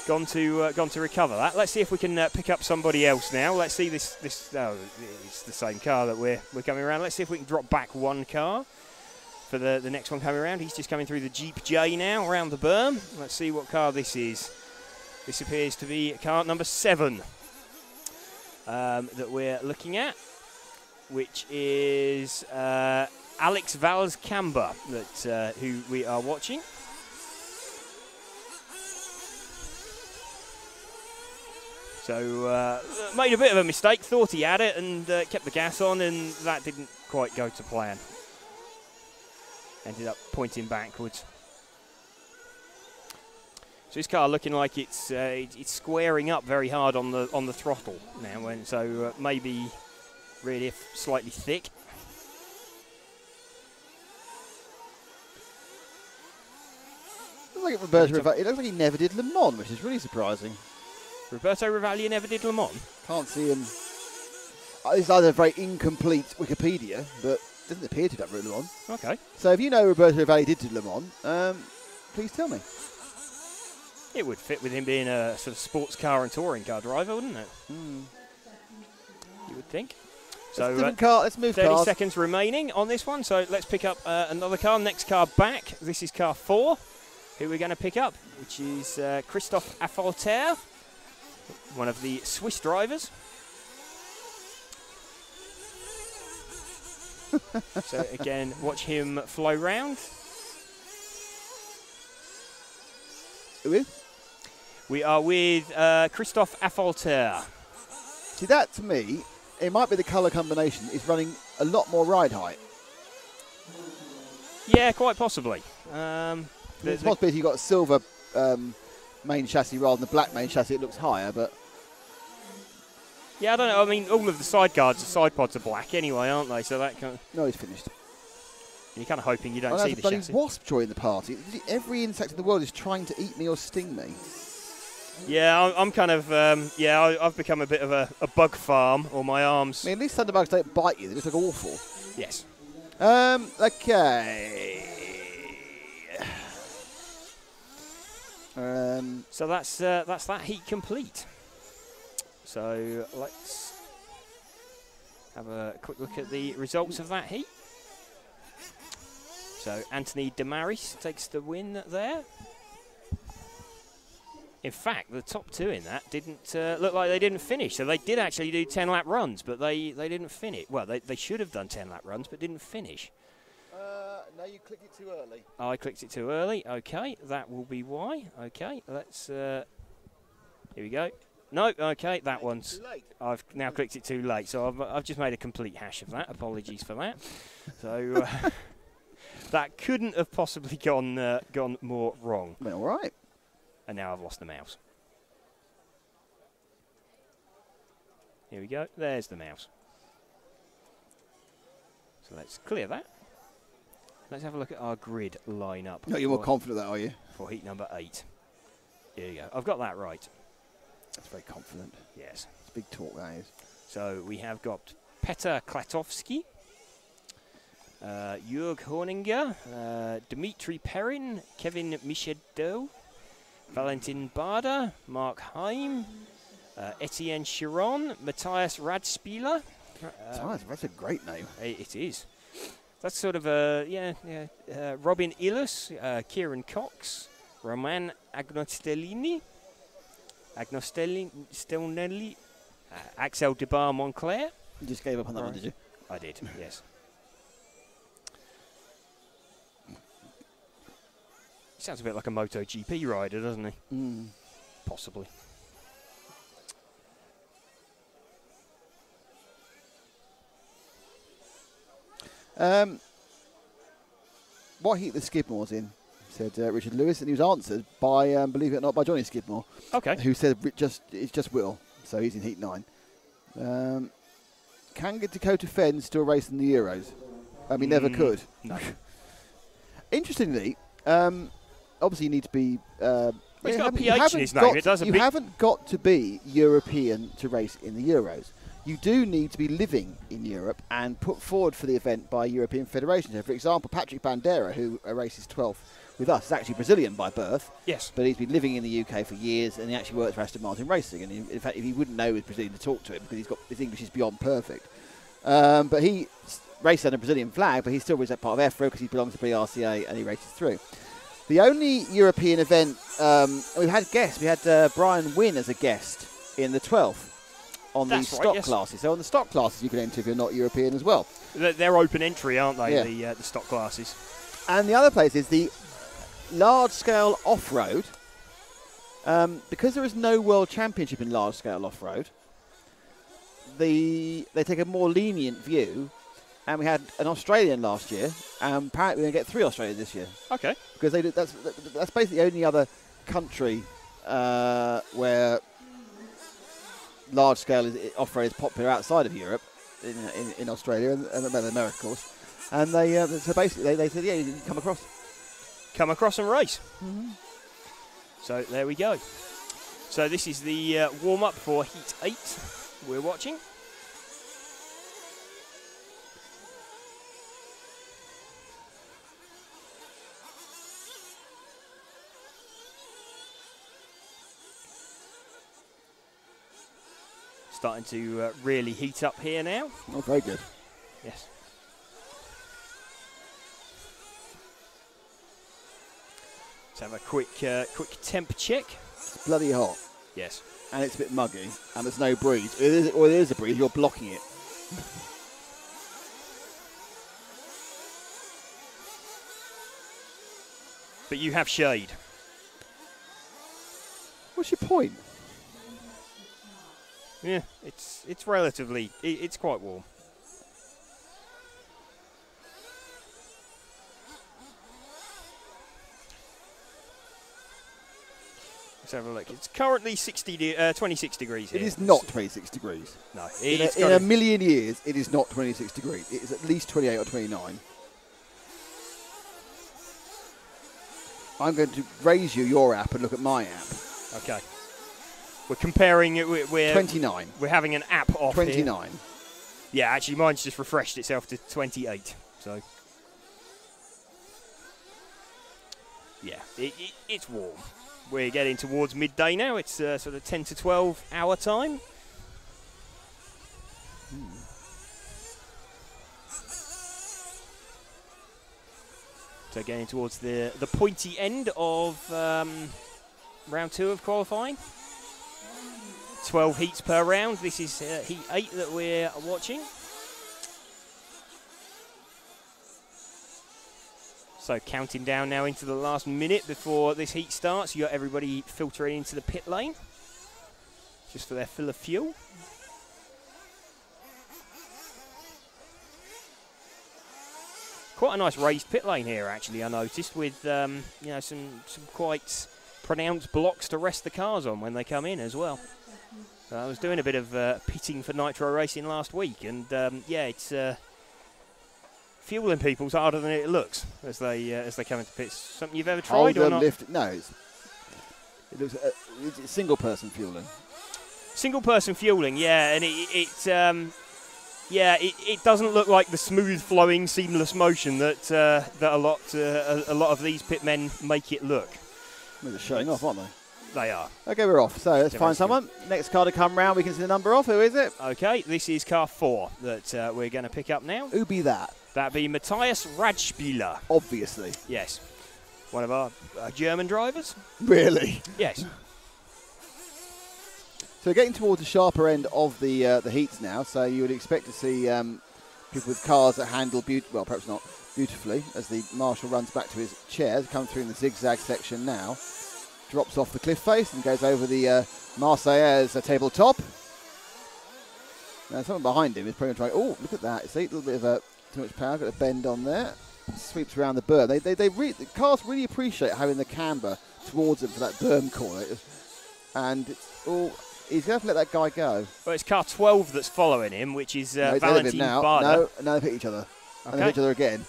gone to recover that. Let's see if we can pick up somebody else now. Let's see this. Oh, it's the same car that we're coming around. Let's see if we can drop back one car for the next one coming around. He's just coming through the Jeep J now around the berm. Let's see what car this is. This appears to be car number 7 that we're looking at, which is Alex Valls-Camber, who we are watching. So made a bit of a mistake, thought he had it and kept the gas on, and that didn't quite go to plan. Ended up pointing backwards. So this car looking like it's squaring up very hard on the throttle now, and so maybe really slightly thick. It looks like he never did Le Mans, which is really surprising. Roberto Ravaglia never did Le Mans. Can't see him. It's either a very incomplete Wikipedia, but doesn't appear to have done Le Mans. Okay. So if you know Roberto Ravaglia did Le Mans, please tell me. It would fit with him being a sort of sports car and touring car driver, wouldn't it? You would think. So let's move 30 cars. seconds remaining on this one, so let's pick up another car. Next car back. This is car 4, who we're going to pick up, which is Christophe Affolter, one of the Swiss drivers. So again, watch him flow round. Who with? We are with Christophe Affolter. See, that to me, it might be the colour combination. It's running a lot more ride height. Yeah, quite possibly. It's possible if you've got a silver main chassis rather than the black main chassis, it looks higher, but... Yeah, I don't know. I mean, all of the side pods are black anyway, aren't they? So that kind of... No, he's finished. You're kind of hoping you don't see the bloody chassis. wasp joining the party. Every insect in the world is trying to eat me or sting me. Yeah, I'm kind of... I've become a bit of a bug farm, or my arms... I mean, at least thunderbugs don't bite you. They just look awful. Yes. Okay. So that's that heat complete. So let's have a quick look at the results of that heat. So Anthony Damaris takes the win there. In fact, the top two in that didn't look like they didn't finish. So they did actually do 10-lap runs, but they didn't finish. Well, they should have done 10-lap runs, but didn't finish. No, you clicked it too early. I clicked it too early. Okay, that will be why. Okay, let's... here we go. No, okay, that one's... I've now clicked it too late, so I've just made a complete hash of that. Apologies for that. So that couldn't have possibly gone more wrong. Went all right. And now I've lost the mouse. Here we go. There's the mouse. So let's clear that. Let's have a look at our grid lineup. No, you're more confident that, are you? For heat number 8. Here you go. I've got that right. That's very confident. Yes. It's big talk, that is. So we have got Petr Klatovsky, Jörg Horninger, Dmitry Perrin, Kevin Michedeau, Valentin Bader, Mark Heim, Etienne Chiron, Matthias Radspieler. That's a great name. It is. That's sort of a, Robin Illis, Kieran Cox, Roman Agnostelini, Axel Debar Monclair. You just gave up on that one, did you? I did, yes. Sounds a bit like a MotoGP rider, doesn't he? Mm. Possibly. What heat the Skidmore's in? Said Richard Lewis, and he was answered by, believe it or not, by Johnny Skidmore. Okay. Who said it's just Will, so he's in heat 9. Can Dakota Fenn still race in the Euros? He never could. No. Interestingly, obviously you need to be... he's got a PH in his name. You haven't got to be European to race in the Euros. You do need to be living in Europe and put forward for the event by European federations. So, for example, Patrick Bandera, who races 12th with us, is actually Brazilian by birth. Yes. But he's been living in the UK for years, and he actually works for Aston Martin Racing. And in fact, if he wouldn't know he was Brazilian to talk to him, because his English is beyond perfect. But he races under a Brazilian flag, but he still was a part of EFRA because he belongs to BRCA and he races through. The only European event, we've had guests. We had Brian Wynn as a guest in the 12th. On the stock classes. So on the stock classes you can enter if you're not European as well. They're open entry, aren't they, yeah. the stock classes? And the other place is the large-scale off-road. Because there is no world championship in large-scale off-road, they take a more lenient view. And we had an Australian last year, and apparently we're going to get 3 Australians this year. Okay. Because that's basically the only other country where large-scale off-road is popular outside of Europe, in Australia and America, of course. And so basically they said, yeah, you can come across. Come across and race. Mm-hmm. So there we go. So this is the warm-up for Heat 8 we're watching. Starting to really heat up here now. Oh, very good. Yes. Let's have a quick temp check. It's bloody hot. Yes. And it's a bit muggy, and there's no breeze. Or there is a breeze, you're blocking it. But you have shade. What's your point? Yeah, it's relatively, it's quite warm. Let's have a look. It's currently 26 degrees here. It is not 26 degrees. No. In a million years, it is not 26 degrees. It is at least 28 or 29. I'm going to raise you your app and look at my app. Okay. We're comparing it. We're 29. We're having an app off 29. Here. Yeah, actually, mine's just refreshed itself to 28. So, yeah, it's warm. We're getting towards midday now. It's sort of 10 to 12 hour time. So getting towards the pointy end of round 2 of qualifying. 12 heats per round. This is heat 8 that we're watching. So counting down now into the last minute before this heat starts. You got everybody filtering into the pit lane just for their fill of fuel. Quite a nice raised pit lane here, actually, I noticed, with you know, some quite pronounced blocks to rest the cars on when they come in as well. So I was doing a bit of pitting for Nitro Racing last week, and yeah, it's fueling people's harder than it looks as they come into pits. Something you've ever tried or not? No, it looks it's single-person fueling. Single-person fueling, yeah, and it doesn't look like the smooth flowing, seamless motion that a lot of these pit men make it look. They're showing off, aren't they? They are. Okay, we're off. So let's find someone. Next car to come round, we can see the number off. Who is it? Okay, this is car 4 that we're going to pick up now. Who be that? That'd be Matthias Radspieler. Obviously. Yes. One of our German drivers. Really? Yes. So we're getting towards the sharper end of the heats now, so you would expect to see people with cars that handle, well, perhaps not beautifully, as the marshal runs back to his chair, comes through in the zigzag section now, drops off the cliff face and goes over the Marseillaise tabletop. Now someone behind him is pretty much like, oh, look at that, see, a little bit of too much power, got a bend on there, sweeps around the berm. The cars really appreciate having the camber towards them for that berm corner, and it's all... He's going to let that guy go. Well, it's car 12 that's following him, which is Valentin Barda. No, they hit each other. Okay. And they hit each other again.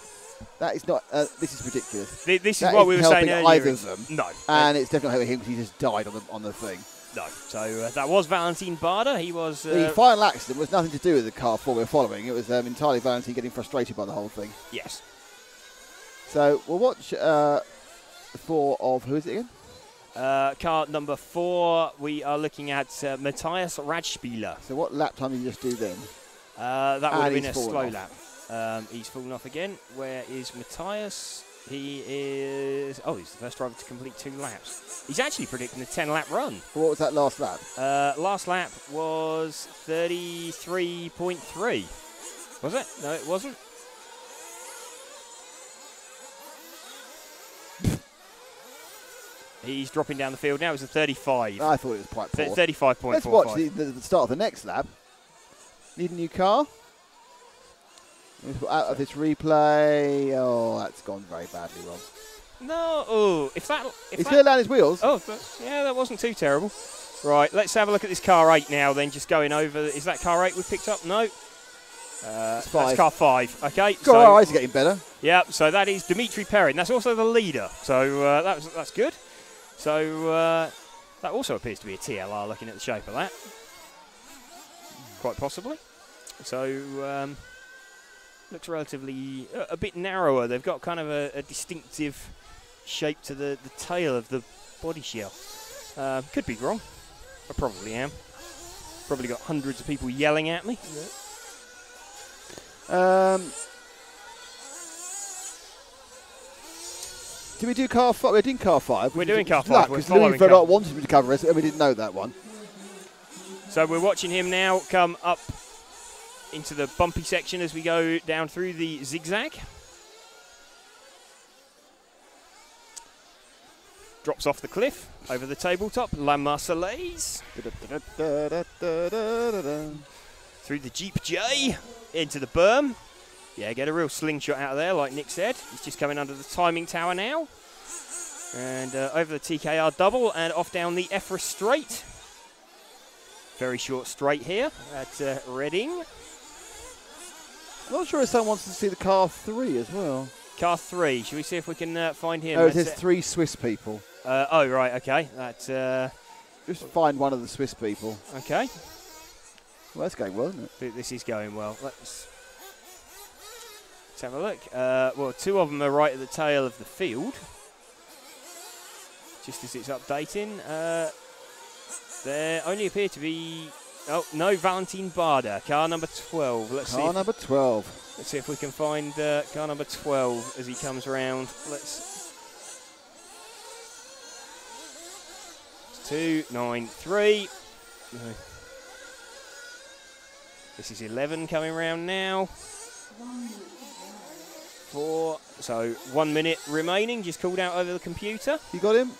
That is not... this is ridiculous. This is what we were saying earlier. Either of them. No. And it's definitely helping him because he just died on the thing. No. So that was Valentin Barda. He was... the final accident was nothing to do with the car 4 we're following. It was entirely Valentin getting frustrated by the whole thing. Yes. So we'll watch 4 of... Who is it again? Car number 4, we are looking at Matthias Radspieler. So what lap time did you just do then? That would have been a slow lap. He's fallen off again. Where is Matthias? He is... Oh, he's the first driver to complete 2 laps. He's actually predicting a 10-lap run. What was that last lap? Last lap was 33.3. Was it? No, it wasn't. He's dropping down the field now. It's a 35. I thought it was quite poor. 35.45. Let's watch the start of the next lap. Need a new car? Out of this replay. Oh, that's gone very badly wrong. No. Oh, if he's going to land his wheels. Oh, yeah, that wasn't too terrible. Right, let's have a look at this car 8 now. Then just going over. Is that car 8 we picked up? No. That's car 5. Okay. God, our eyes are getting better. Yeah. So that is Dimitri Perrin. That's also the leader. So that's good. So that also appears to be a TLR looking at the shape of that. Quite possibly. So looks relatively a bit narrower. They've got kind of a distinctive shape to the tail of the body shell. Could be wrong. I probably am. Probably got hundreds of people yelling at me. Yeah. Did we do car 5? We're doing car 5. We're doing car 5. Because Louis Verdot wanted me to cover it, and we didn't know that one. So we're watching him now come up into the bumpy section as we go down through the zigzag. Drops off the cliff over the tabletop. La Marseillaise. Through the Jeep J into the berm. Yeah, get a real slingshot out of there, like Nick said. He's just coming under the timing tower now. And over the TKR double and off down the EFRA straight. Very short straight here at Reading. I'm not sure if someone wants to see the car 3 as well. Car 3. Should we see if we can find him? Oh, it says 3 Swiss people. Oh, right, okay. That, just find one of the Swiss people. Okay. Well, that's going well, isn't it? This is going well. Let's have a look. Well, 2 of them are right at the tail of the field. Just as it's updating. There only appear to be Oh, no, Valentin Barda, car number 12. Car number 12. Let's see if we can find car number 12 as he comes round. Let's... 293. No. This is 11 coming round now. 4. So 1 minute remaining. Just called out over the computer. You got him?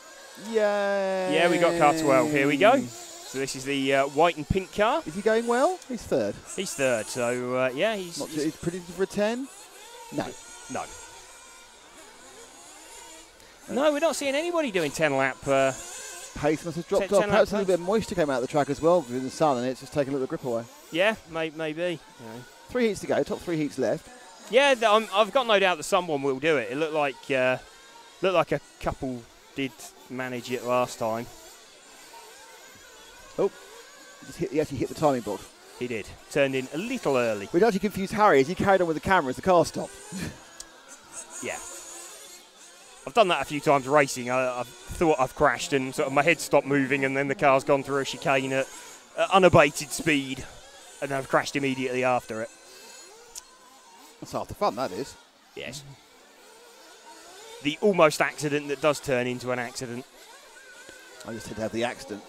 Yeah. Yeah, we got car 12. Here we go. So this is the white and pink car. Is he going well? He's third. He's third. So yeah, he's predicted for a 10. No. No. No, we're not seeing anybody doing 10 lap. Pace must have dropped off. Perhaps a little bit of moisture came out of the track as well with the sun, and it's just taken a little grip away. Yeah, maybe. You know. 3 heats to go. Top 3 heats left. Yeah, I've got no doubt that someone will do it. It looked like a couple did manage it last time. Oh, he actually hit the timing board. He did. Turned in a little early. Which actually confused Harry as he carried on with the camera as the car stopped. Yeah. I've done that a few times racing. I've thought I've crashed and sort of my head stopped moving and then the car's gone through a chicane at unabated speed and then I've crashed immediately after it. That's half the fun, that is. Yes. The almost accident that does turn into an accident. I just had to have the accident.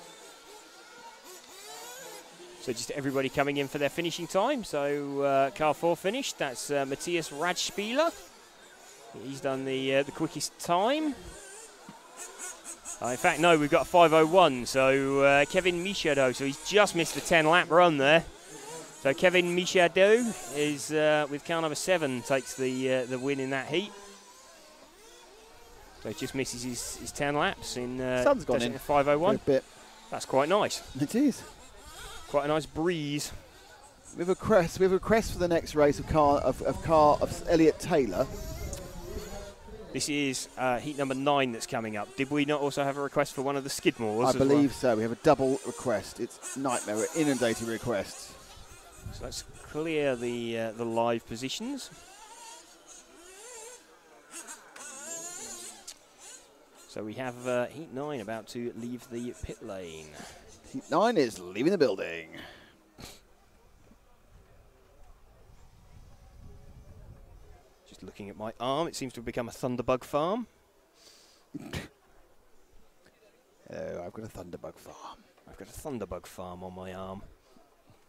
So just everybody coming in for their finishing time. So car 4 finished. That's Matthias Radspieler. He's done the quickest time. In fact, no, we've got a 5:01. So Kevin Michado. So he's just missed a 10-lap run there. So Kevin Michado is with car number 7 takes the win in that heat. So he just misses his 10 laps in sun's gone in 5:01. a bit. That's quite nice. It is. Quite a nice breeze. We have a request for the next race of Elliot Taylor. This is heat number 9 that's coming up. Did we not also have a request for one of the Skidmores? I believe so. We have a double request. It's nightmare. We're inundated with requests. So let's clear the live positions. So we have heat 9 about to leave the pit lane. Heat 9 is leaving the building. Just looking at my arm, it seems to have become a Thunderbug farm. Oh, I've got a Thunderbug farm. I've got a Thunderbug farm on my arm.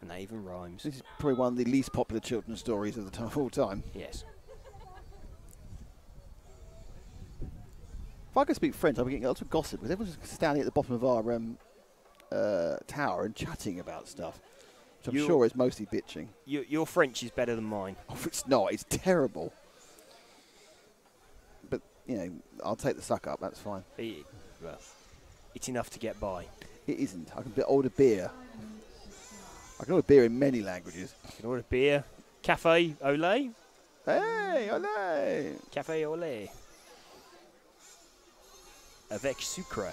And that even rhymes. This is probably one of the least popular children's stories of all time. Yes. If I could speak French, I'd be getting lots of gossip because everyone's just standing at the bottom of our tower and chatting about stuff, which I'm sure is mostly bitching. Your French is better than mine. Oh, it's not. It's terrible. But, you know, I'll take the suck up. That's fine. Well, it's enough to get by. It isn't. I can order beer. I can order beer in many languages. You can order beer. Café au lait. Hey, olé. Café au lait. Avec sucre.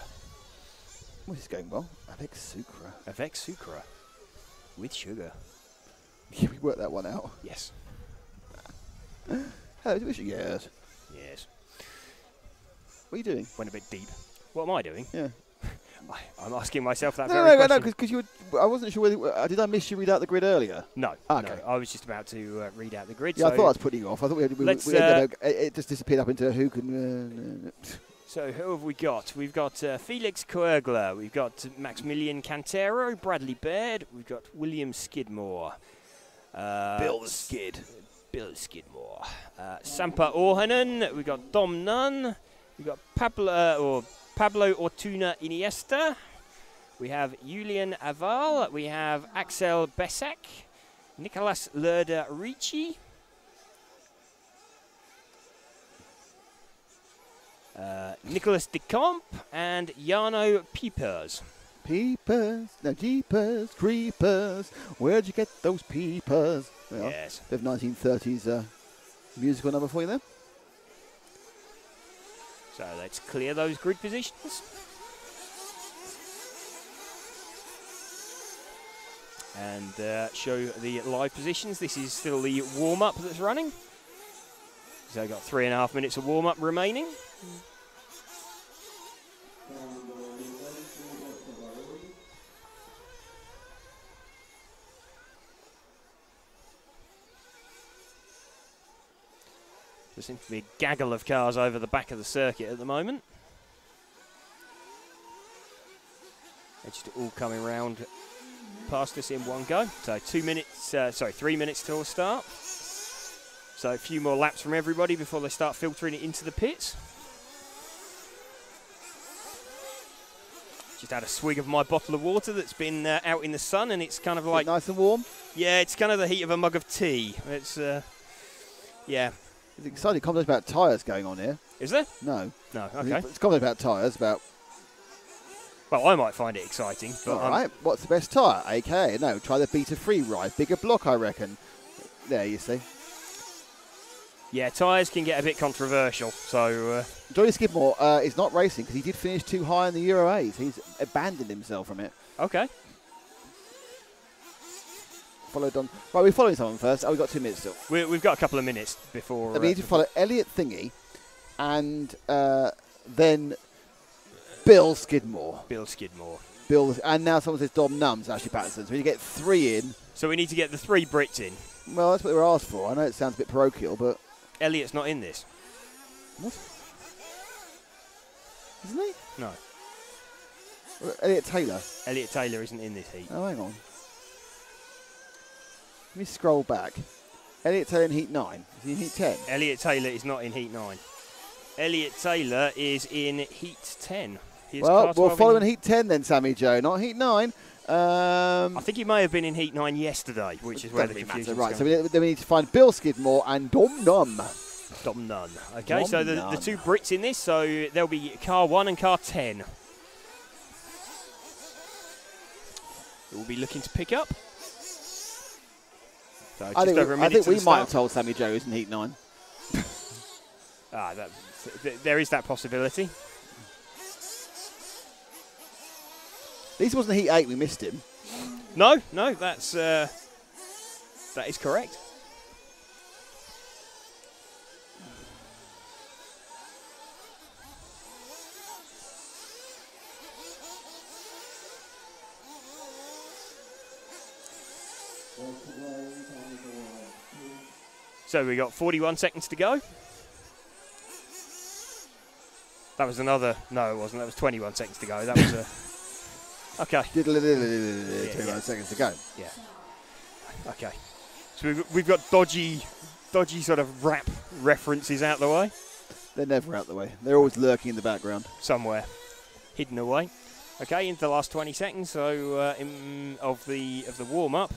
Well, it's going well. Avec sucre. Avec sucre. With sugar. Yeah, we worked that one out. Yes. Hello, yes. Yes. What are you doing? Went a bit deep. What am I doing? Yeah. I'm asking myself that very question. No, because you were, I wasn't sure whether, did I miss you read out the grid earlier? No. Okay. No, I was just about to read out the grid. Yeah, so I thought I was putting you off. I thought it just disappeared up into who can... So who have we got? We've got Felix Koergler, we've got Maximilian Cantero, Bradley Baird, we've got William Skidmore. Bill the Skid. Bill Skidmore. Sampa Orhanen, we've got Dom Nunn, we've got Pablo Ortuna Iniesta, we have Julian Aval, we have Axel Besak, Nicolas Lerda Ricci, Nicholas de Camp and Jarno Piepers. Peepers, now jeepers, creepers, where'd you get those peepers? Yes. Bit of 1930s musical number for you there. So let's clear those grid positions. And show the live positions. This is still the warm-up that's running. So I've got 3.5 minutes of warm-up remaining. There seems to be a gaggle of cars over the back of the circuit at the moment. They're just all coming round past us in one go. So 3 minutes till start. So a few more laps from everybody before they start filtering it into the pits. Just had a swig of my bottle of water that's been out in the sun, and it's kind of like nice and warm. Yeah, it's kind of the heat of a mug of tea. It's yeah. It's exciting conversation about tyres going on here. Is there? No. No. Okay. It's conversation about tyres. About. Well, I might find it exciting. But all right. What's the best tyre? AKA. No. Try the Beta Free ride. Bigger block, I reckon. There, you see. Yeah, tyres can get a bit controversial. So Johnny Skidmore is not racing because he did finish too high in the Euro 8. He's abandoned himself from it. Okay. Followed on. Right, we're following someone first. Oh, we've got 2 minutes still. We've got a couple of minutes before. We need to follow Elliot Thingy and then Bill Skidmore. And now someone says Dom Nums, Ashley Patterson. So we need to get 3 in. So we need to get the 3 Brits in. Well, that's what they were asked for. I know it sounds a bit parochial, but... Elliot's not in this. What? Isn't he? No. Well, Elliot Taylor. Elliot Taylor isn't in this heat. Oh, hang on. Let me scroll back. Elliot Taylor in Heat 9. Is he in Heat 10? Elliot Taylor is not in Heat 9. Elliot Taylor is in Heat 10. Well, we'll follow in Heat 10 then, Sammy Joe, not Heat 9. I think he may have been in Heat 9 yesterday, which is where the confusion is. Right, so then we need to find Bill Skidmore and Dom Nunn. Dom Nunn. Okay, so the 2 Brits in this, so there'll be car 1 and car 10. We'll be looking to pick up. So I think we might have told Sammy Joe he's in Heat 9. There is that possibility. At least it wasn't Heat 8, we missed him. No, that is correct. So we got 41 seconds to go. That was another. No, it wasn't. That was 21 seconds to go. That was a. Okay. 21 seconds to go. Yeah. Okay. So we've got dodgy sort of rap references out the way. They're never out the way. They're always lurking in the background. Somewhere. Hidden away. Okay, into the last 20 seconds so of the warm-up.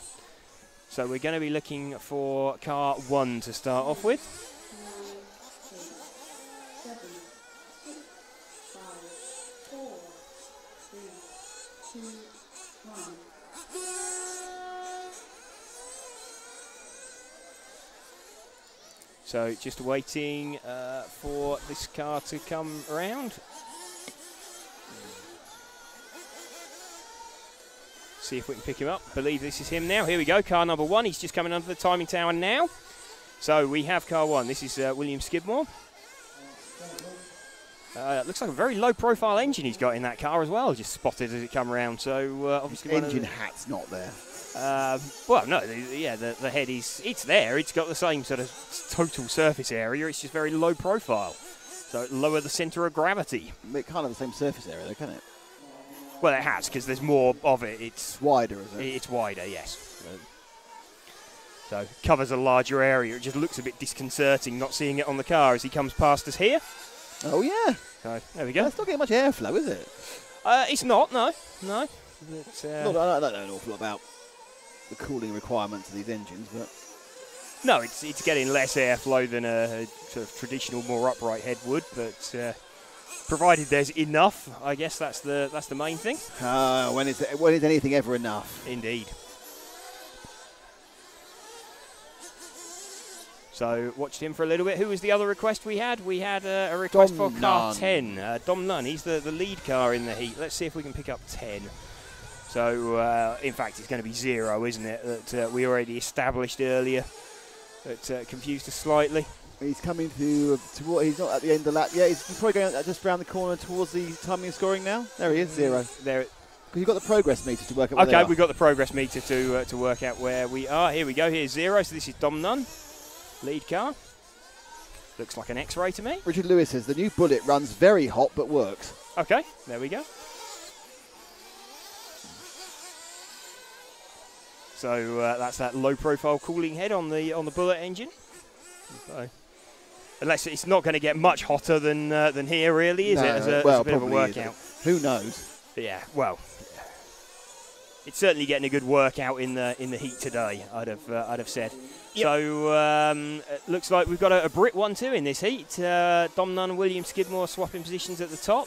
So we're going to be looking for car 1 to start off with. 7, 6, 5, 4, 3, 2, 1. So just waiting for this car to come around. See if we can pick him up. Believe this is him now. Here we go. Car number 1. He's just coming under the timing tower now. So we have car 1. This is William Skidmore. Looks like a very low-profile engine he's got in that car as well. Just spotted as it come around. So obviously engine hat's not there. Well, no. The head is. It's there. It's got the same sort of total surface area. It's just very low profile. So lower the centre of gravity. It can't have the same surface area, though, can it? Well, it has, because there's more of it. It's wider, is it? It's wider, yes. So covers a larger area. It just looks a bit disconcerting not seeing it on the car as he comes past us here. Oh, yeah. So there we go. It's not getting much airflow, is it? It's not, no. I don't know an awful lot about the cooling requirements of these engines, but... No, it's getting less airflow than a sort of traditional, more upright head would, but... provided there's enough, I guess that's the main thing. When is anything ever enough? Indeed. So watched him for a little bit. Who was the other request we had? We had a request for car 10. Dom Nunn, he's the lead car in the heat. Let's see if we can pick up 10. So, in fact, it's going to be 0, isn't it? That we already established earlier. That confused us slightly. He's coming to he's not at the end of the lap yet. He's probably going just around the corner towards the timing and scoring now. There he is, 0. There. Because you've got the progress meter to work out where they Okay, are. we've got the progress meter to work out where we are. Here we go. Here's 0. So this is Dom Nunn, lead car. Looks like an X-ray to me. Richard Lewis says the new Bullet runs very hot but works. Okay, there we go. So that's that low-profile cooling head on the Bullet engine. So, unless it's not going to get much hotter than here, really, is it? As a bit of a workout. Who knows? Yeah, well, it's certainly getting a good workout in the heat today. I'd have said. Yep. So it looks like we've got a Brit 1-2 in this heat. Dom Nunn, William Skidmore swapping positions at the top.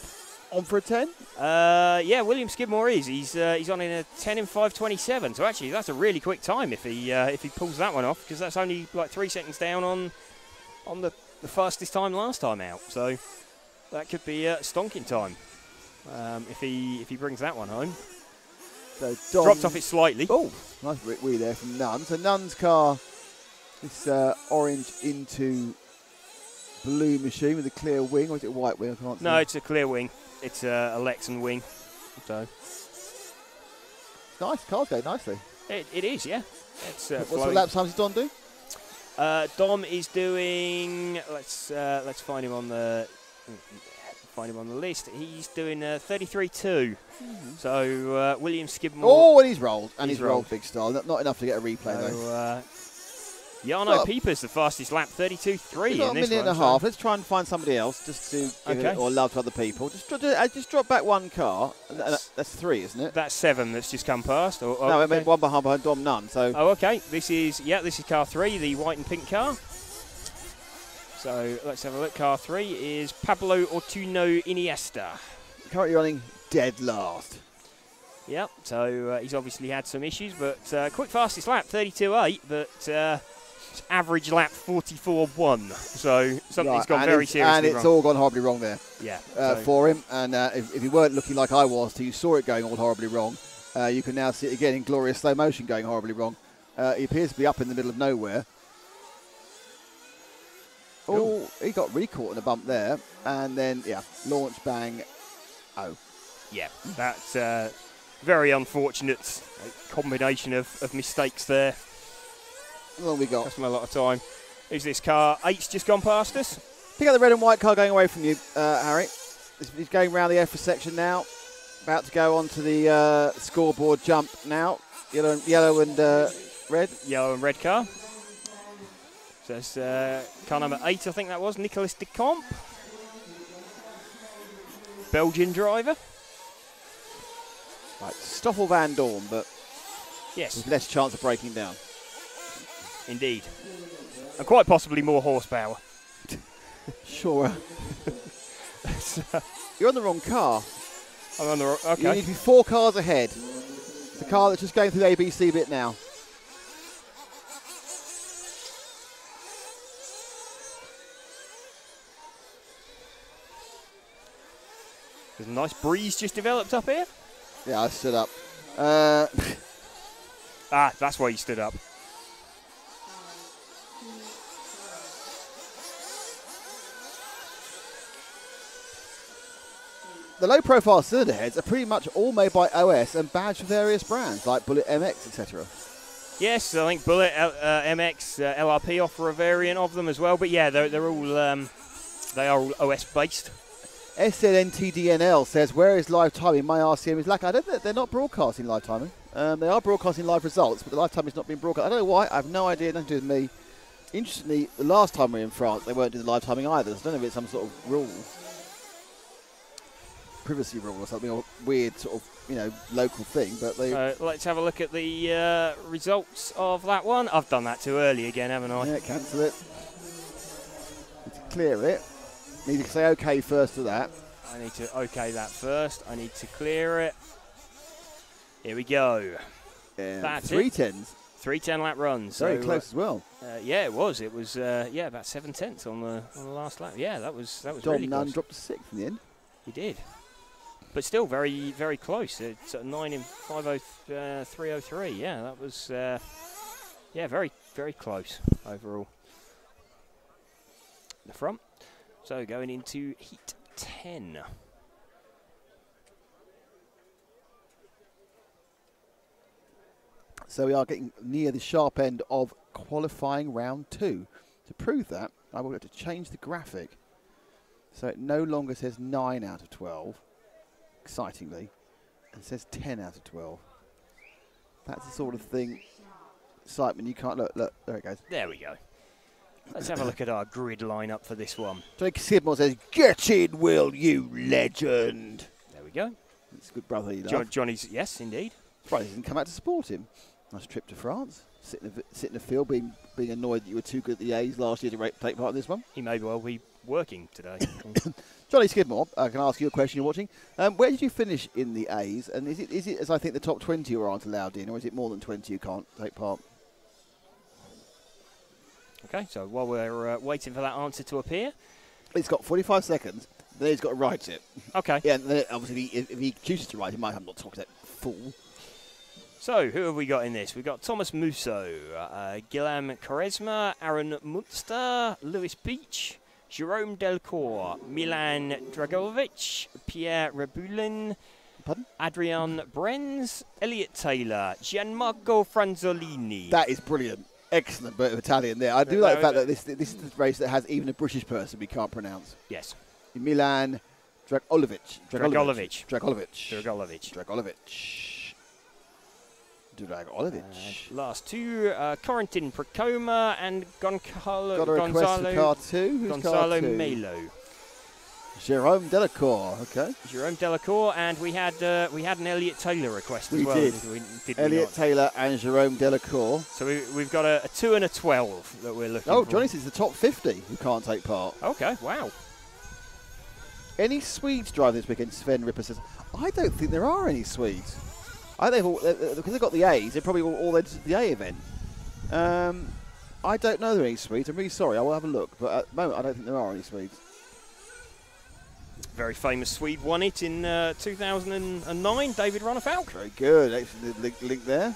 On for a 10? Yeah, William Skidmore is. He's on in a 10 in 5:27. So actually, that's a really quick time if he pulls that one off, because that's only like 3 seconds down on the fastest time last time out. So that could be a stonking time if he brings that one home. So Dom dropped off it slightly. Oh, nice wheel there from Nunn. So Nunn's car, this orange into blue machine with a clear wing, or is it a white wing? I can't see. No, it's a clear wing. It's a Lexan wing. So nice, car's going nicely. It is, yeah. It's what's the lap times does Dom do? Dom is doing. Let's find him on the list. He's doing 33.2. So William Skidmore. Oh, and he's rolled. And he's rolled rolled big style. Not enough to get a replay though. Jarno Pieper's the fastest lap, 32.3 in this one. Got a minute and a half. Let's try and find somebody else just to give it or love to other people. Just drop back one car. That's 3, isn't it? That's 7 that's just come past. No, I meant one behind Dom Nunn. So. Oh, okay. This is car 3, the white and pink car. So let's have a look. Car 3 is Pablo Ortuno Iniesta. Currently running dead last. Yep. So he's obviously had some issues, but quick fastest lap, 32.8, but. Average lap 44.1, so something's gone very seriously wrong. And it's all gone horribly wrong there. Yeah, for him. And if you weren't looking like I was, till you saw it going all horribly wrong, you can now see it again in glorious slow motion going horribly wrong. He appears to be up in the middle of nowhere. Oh, he got really caught in a bump there, and then launch bang. Oh, yeah, that's very unfortunate combination of mistakes there. How long we got? Cost him a lot of time. Who's this car? 8's just gone past us. Pick up the red and white car going away from you, Harry. He's going around the EFRA section now. About to go onto the scoreboard jump now. Yellow and red. Yellow and red car. So it's car number 8, I think that was, Nicolas de Camp. Belgian driver. Right, Stoffel Van Dorn, but yes, with less chance of breaking down. Indeed. And quite possibly more horsepower. Sure. You're on the wrong car. I'm on the wrong. Okay. You need to be 4 cars ahead. The car that's just going through the ABC bit now. There's a nice breeze just developed up here. Yeah, I stood up. That's why you stood up. The low-profile cylinder heads are pretty much all made by OS and badged for various brands like Bullet MX, etc. Yes, I think Bullet, MX, LRP offer a variant of them as well. But yeah, they're all they are all OS based. SLNTDNL says, "Where is live timing? My RCM is lacking." I don't think they're not broadcasting live timing. They are broadcasting live results, but the live timing is not being broadcast. I don't know why. I have no idea. Nothing to do with me. Interestingly, the last time we were in France, they weren't doing the live timing either. So I don't know if it's some sort of rule. Privacy rule or something, or weird sort of, local thing, but they... let's have a look at the results of that one. I've done that too early again, haven't I? Yeah, cancel it. Need to clear it. Need to say OK first to that. I need to OK that first. I need to clear it. Here we go. That's 3:10s. 3:10 lap runs. Very close as well. Yeah, it was. It was about 7/10 on the last lap. Yeah, that was Dom really Nunn close. dropped to 6th in the end. He did. But still very, very close. It's 9 in 5:03:03. Yeah, that was very, very close overall. The front. So going into heat 10. So we are getting near the sharp end of qualifying round 2. To prove that, I will have to change the graphic so it no longer says 9 out of 12, excitingly, and says 10 out of 12. That's the sort of thing, Simon, you can't look. Look, there it goes. There we go. Let's have a look at our grid lineup for this one. Jake Sidmore says, "Get in, will you, legend?" There we go. It's a good brother you love. Johnny's, yes, indeed. Surprised he didn't come out to support him. Nice trip to France. Sit in the field, being annoyed that you were too good at the A's last year to take part in this one. He may well be working today. Johnny Skidmore, I can ask you a question you're watching. Where did you finish in the A's? And is it as I think the top 20 who aren't allowed in, or is it more than 20 who can't take part? Okay, so while we're waiting for that answer to appear. It's got 45 seconds, then he's got to write it. Okay. Yeah, and then obviously if he chooses to write, he might have not talked to that fool. So, who have we got in this? We've got Thomas Musso, Guillaume Quaresma, Aaron Munster, Lewis Beach, Jerome Delcourt, Milan Dragovic, Pierre Rebulin, Pardon? Adrian Brenz, Elliot Taylor, Gianmarco Franzolini. That is brilliant. Excellent bit of Italian there. I do like the fact that this is the race that has even a British person we can't pronounce. Yes. Milan Dragovic. Dragovic. Last two, Corentin Procoma and Got a request for car 2. Who's Gonzalo car 2? Melo. Jerome Delacour, okay. Jerome Delacour, and we had an Elliot Taylor request as We well. did. Did we Elliot not? Taylor and Jerome Delacour. So we've got a 2 and a 12 that we're looking for. Oh, Johnny says the top 50 who can't take part. Okay, wow. Any Swedes driving this weekend? Sven Ripper says, I don't think there are any Swedes. I think because they've got the A's, they're probably all there to the A event. I don't know there are any Swedes. I'm really sorry. I will have a look. But at the moment, I don't think there are any Swedes. Very famous Swede won it in 2009, David Ronnefalk. Very good. Excellent link there.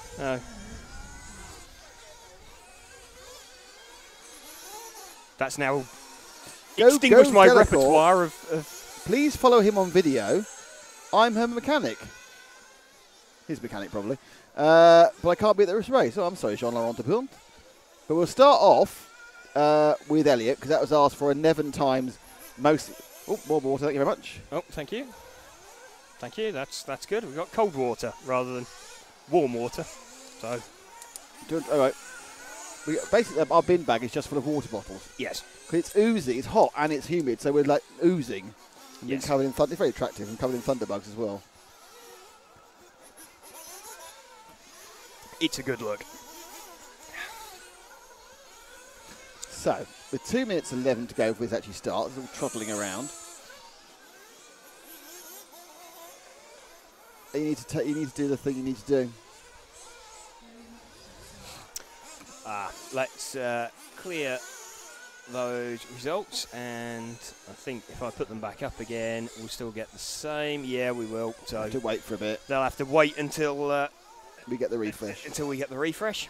That's now Go extinguished my Delacour. repertoire of... Please follow him on video. I'm her mechanic. His mechanic, probably. But I can't be at this race. Oh, I'm sorry, Jean-Laurent Depont. But we'll start off with Elliot, because that was asked for 11 times mostly. Oh, more water, thank you very much. Oh, thank you. Thank you, that's good. We've got cold water rather than warm water. So, All right. Basically, our bin bag is just full of water bottles. yes. Because it's oozy, it's hot, and it's humid, so we're like oozing. And Yes. covered in it's very attractive, and covered in thunderbugs as well. It's a good look. So, with 2 minutes 11 to go before this actually starts, it's all trottling around. You need to do the thing you need to do. Let's clear those results, and I think if I put them back up again, we'll still get the same. Yeah, we will. So Have to wait for a bit. they'll have to wait until We get the refresh. we get the refresh.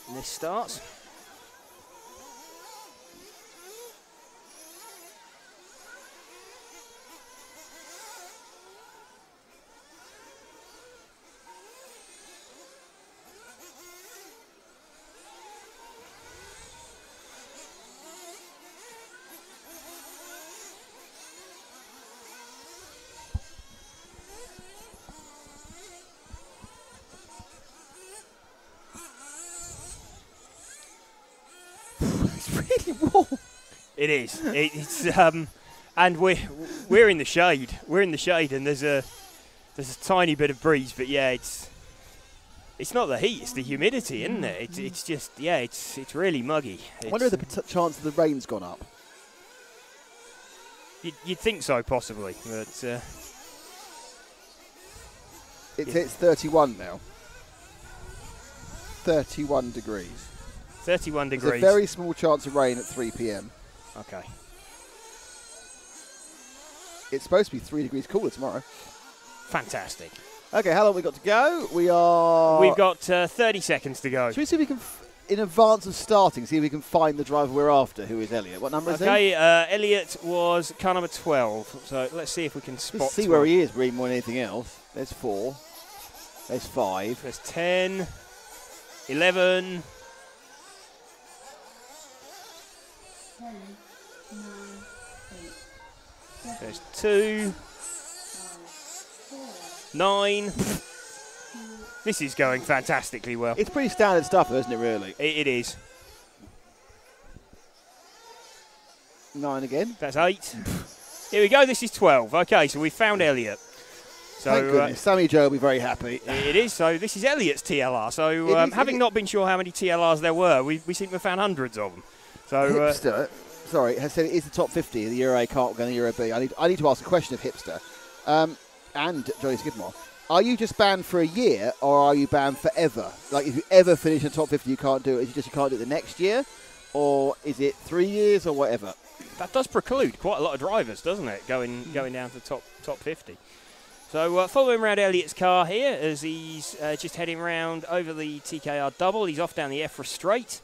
And this starts. It's really warm. It is. It's and we're in the shade. We're in the shade, and there's a tiny bit of breeze, but yeah, it's not the heat, it's the humidity, isn't it? It's just it's really muggy. I wonder if the chance of the rain's gone up. You'd think so, possibly, but It's 31 now. 31 degrees. 31 There's degrees. a very small chance of rain at 3 p.m. Okay. It's supposed to be 3 degrees cooler tomorrow. Fantastic. Okay, how long have we got to go? We've got 30 seconds to go. Should we see if we can, in advance of starting, see if we can find the driver we're after, who is Elliot? What number is he? Okay, Elliot was car number 12, so let's see if we can spot. Let's see where he is, really more than anything else. There's 4. There's 5. There's 10, 11, 9, 8, 7, There's 2, 5, 4, 9. This is going fantastically well. It's pretty standard stuff, isn't it, really? It is. 9 again. That's 8. Here we go. This is 12. Okay, so we found Elliot. So Thank goodness. Sammy Joe will be very happy. it is. So this is Elliot's TLR. So having not been sure how many TLRs there were, we seem to have found hundreds of them. So Hipster, sorry, has said it is the top 50 of the Euro A kart going to Euro B. I need to ask a question of Hipster and Johnny Skidmore. Are you just banned for a year, or are you banned forever? Like, if you ever finish in the top 50, you can't do it. Is it just you can't do it the next year, or is it 3 years, or whatever? that does preclude quite a lot of drivers, doesn't it? Going down to the top 50. So following around Elliot's car here as he's just heading round over the TKR double. He's off down the EFRA straight.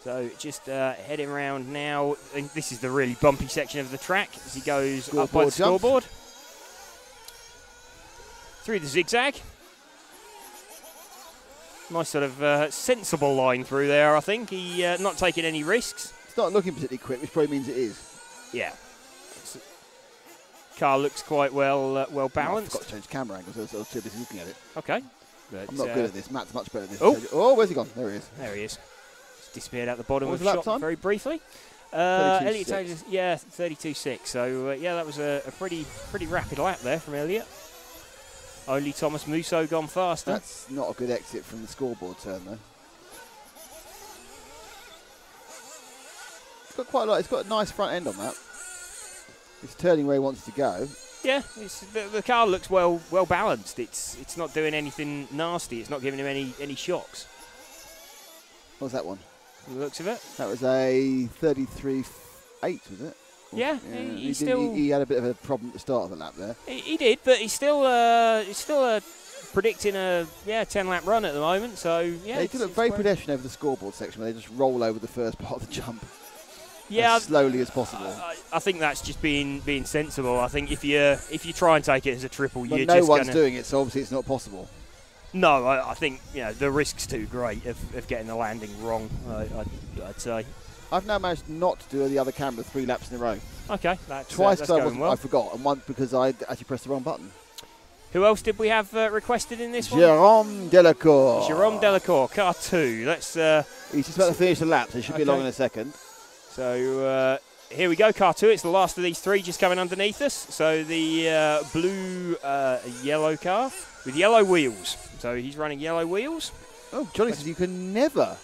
So just heading round now. And this is the really bumpy section of the track as he goes up by the scoreboard. Through the zigzag. Nice sort of sensible line through there, I think. He not taking any risks. It's not looking particularly quick, which probably means it is. Yeah. Car looks quite well balanced. I forgot to change camera angles. I was too busy looking at it. Okay. But, I'm not good at this. Matt's much better at this. Oh, where's he gone? There he is. there he is. Just disappeared out the bottom What of was the the lap shot time? very briefly. 32.6. Elliot Taylor's, yeah, 32.6. So yeah, that was a pretty rapid lap there from Elliot. Only Thomas Musso gone faster. That's not a good exit from the scoreboard turn, though. It's got quite a lot. It's got a nice front end on that. It's turning where he wants to go. Yeah, the car looks well balanced. It's not doing anything nasty. It's not giving him any shocks. What was that one? From the looks of it. That was a 33.8, was it? Yeah, He had a bit of a problem at the start of the lap there. He did, but he's still predicting a 10-lap run at the moment. So yeah, They do look very pedestrian over the scoreboard section where they just roll over the first part of the jump. Yeah, as slowly as possible. I think that's just being sensible. I think if you try and take it as a triple, But you're no just one's gonna, doing it, so obviously it's not possible. No, I think the risk's too great of getting the landing wrong. I'd say. I've now managed not to do the other camera 3 laps in a row. Okay, that's Twice that's because going well. I forgot, and once because I actually pressed the wrong button. Who else did we have requested in this one? Jérôme Delacour. Jérôme Delacour, car 2. Let's. He's just about to finish the lap, so he should be along in a second. So here we go, car 2. It's the last of these 3 just coming underneath us. So the blue, yellow car with yellow wheels. So he's running yellow wheels. Oh, Johnny says you can never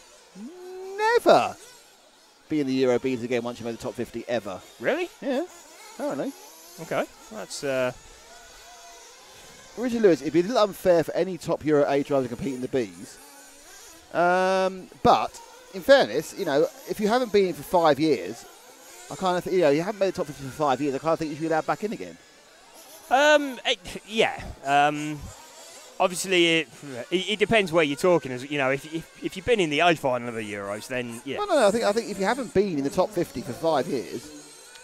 be in the Euro Bs again once you made the top 50 ever. Really? Yeah, apparently. Okay, that's. Richard Lewis, it'd be a little unfair for any top Euro A driver to compete in the Bs. But in fairness, if you haven't been in for 5 years, I kind of think, you haven't made the top 50 for 5 years, I kind of think you should be allowed back in again. Yeah. Obviously, it depends where you're talking. As if you've been in the A final of the Euros, then yeah. No. I think if you haven't been in the top 50 for 5 years.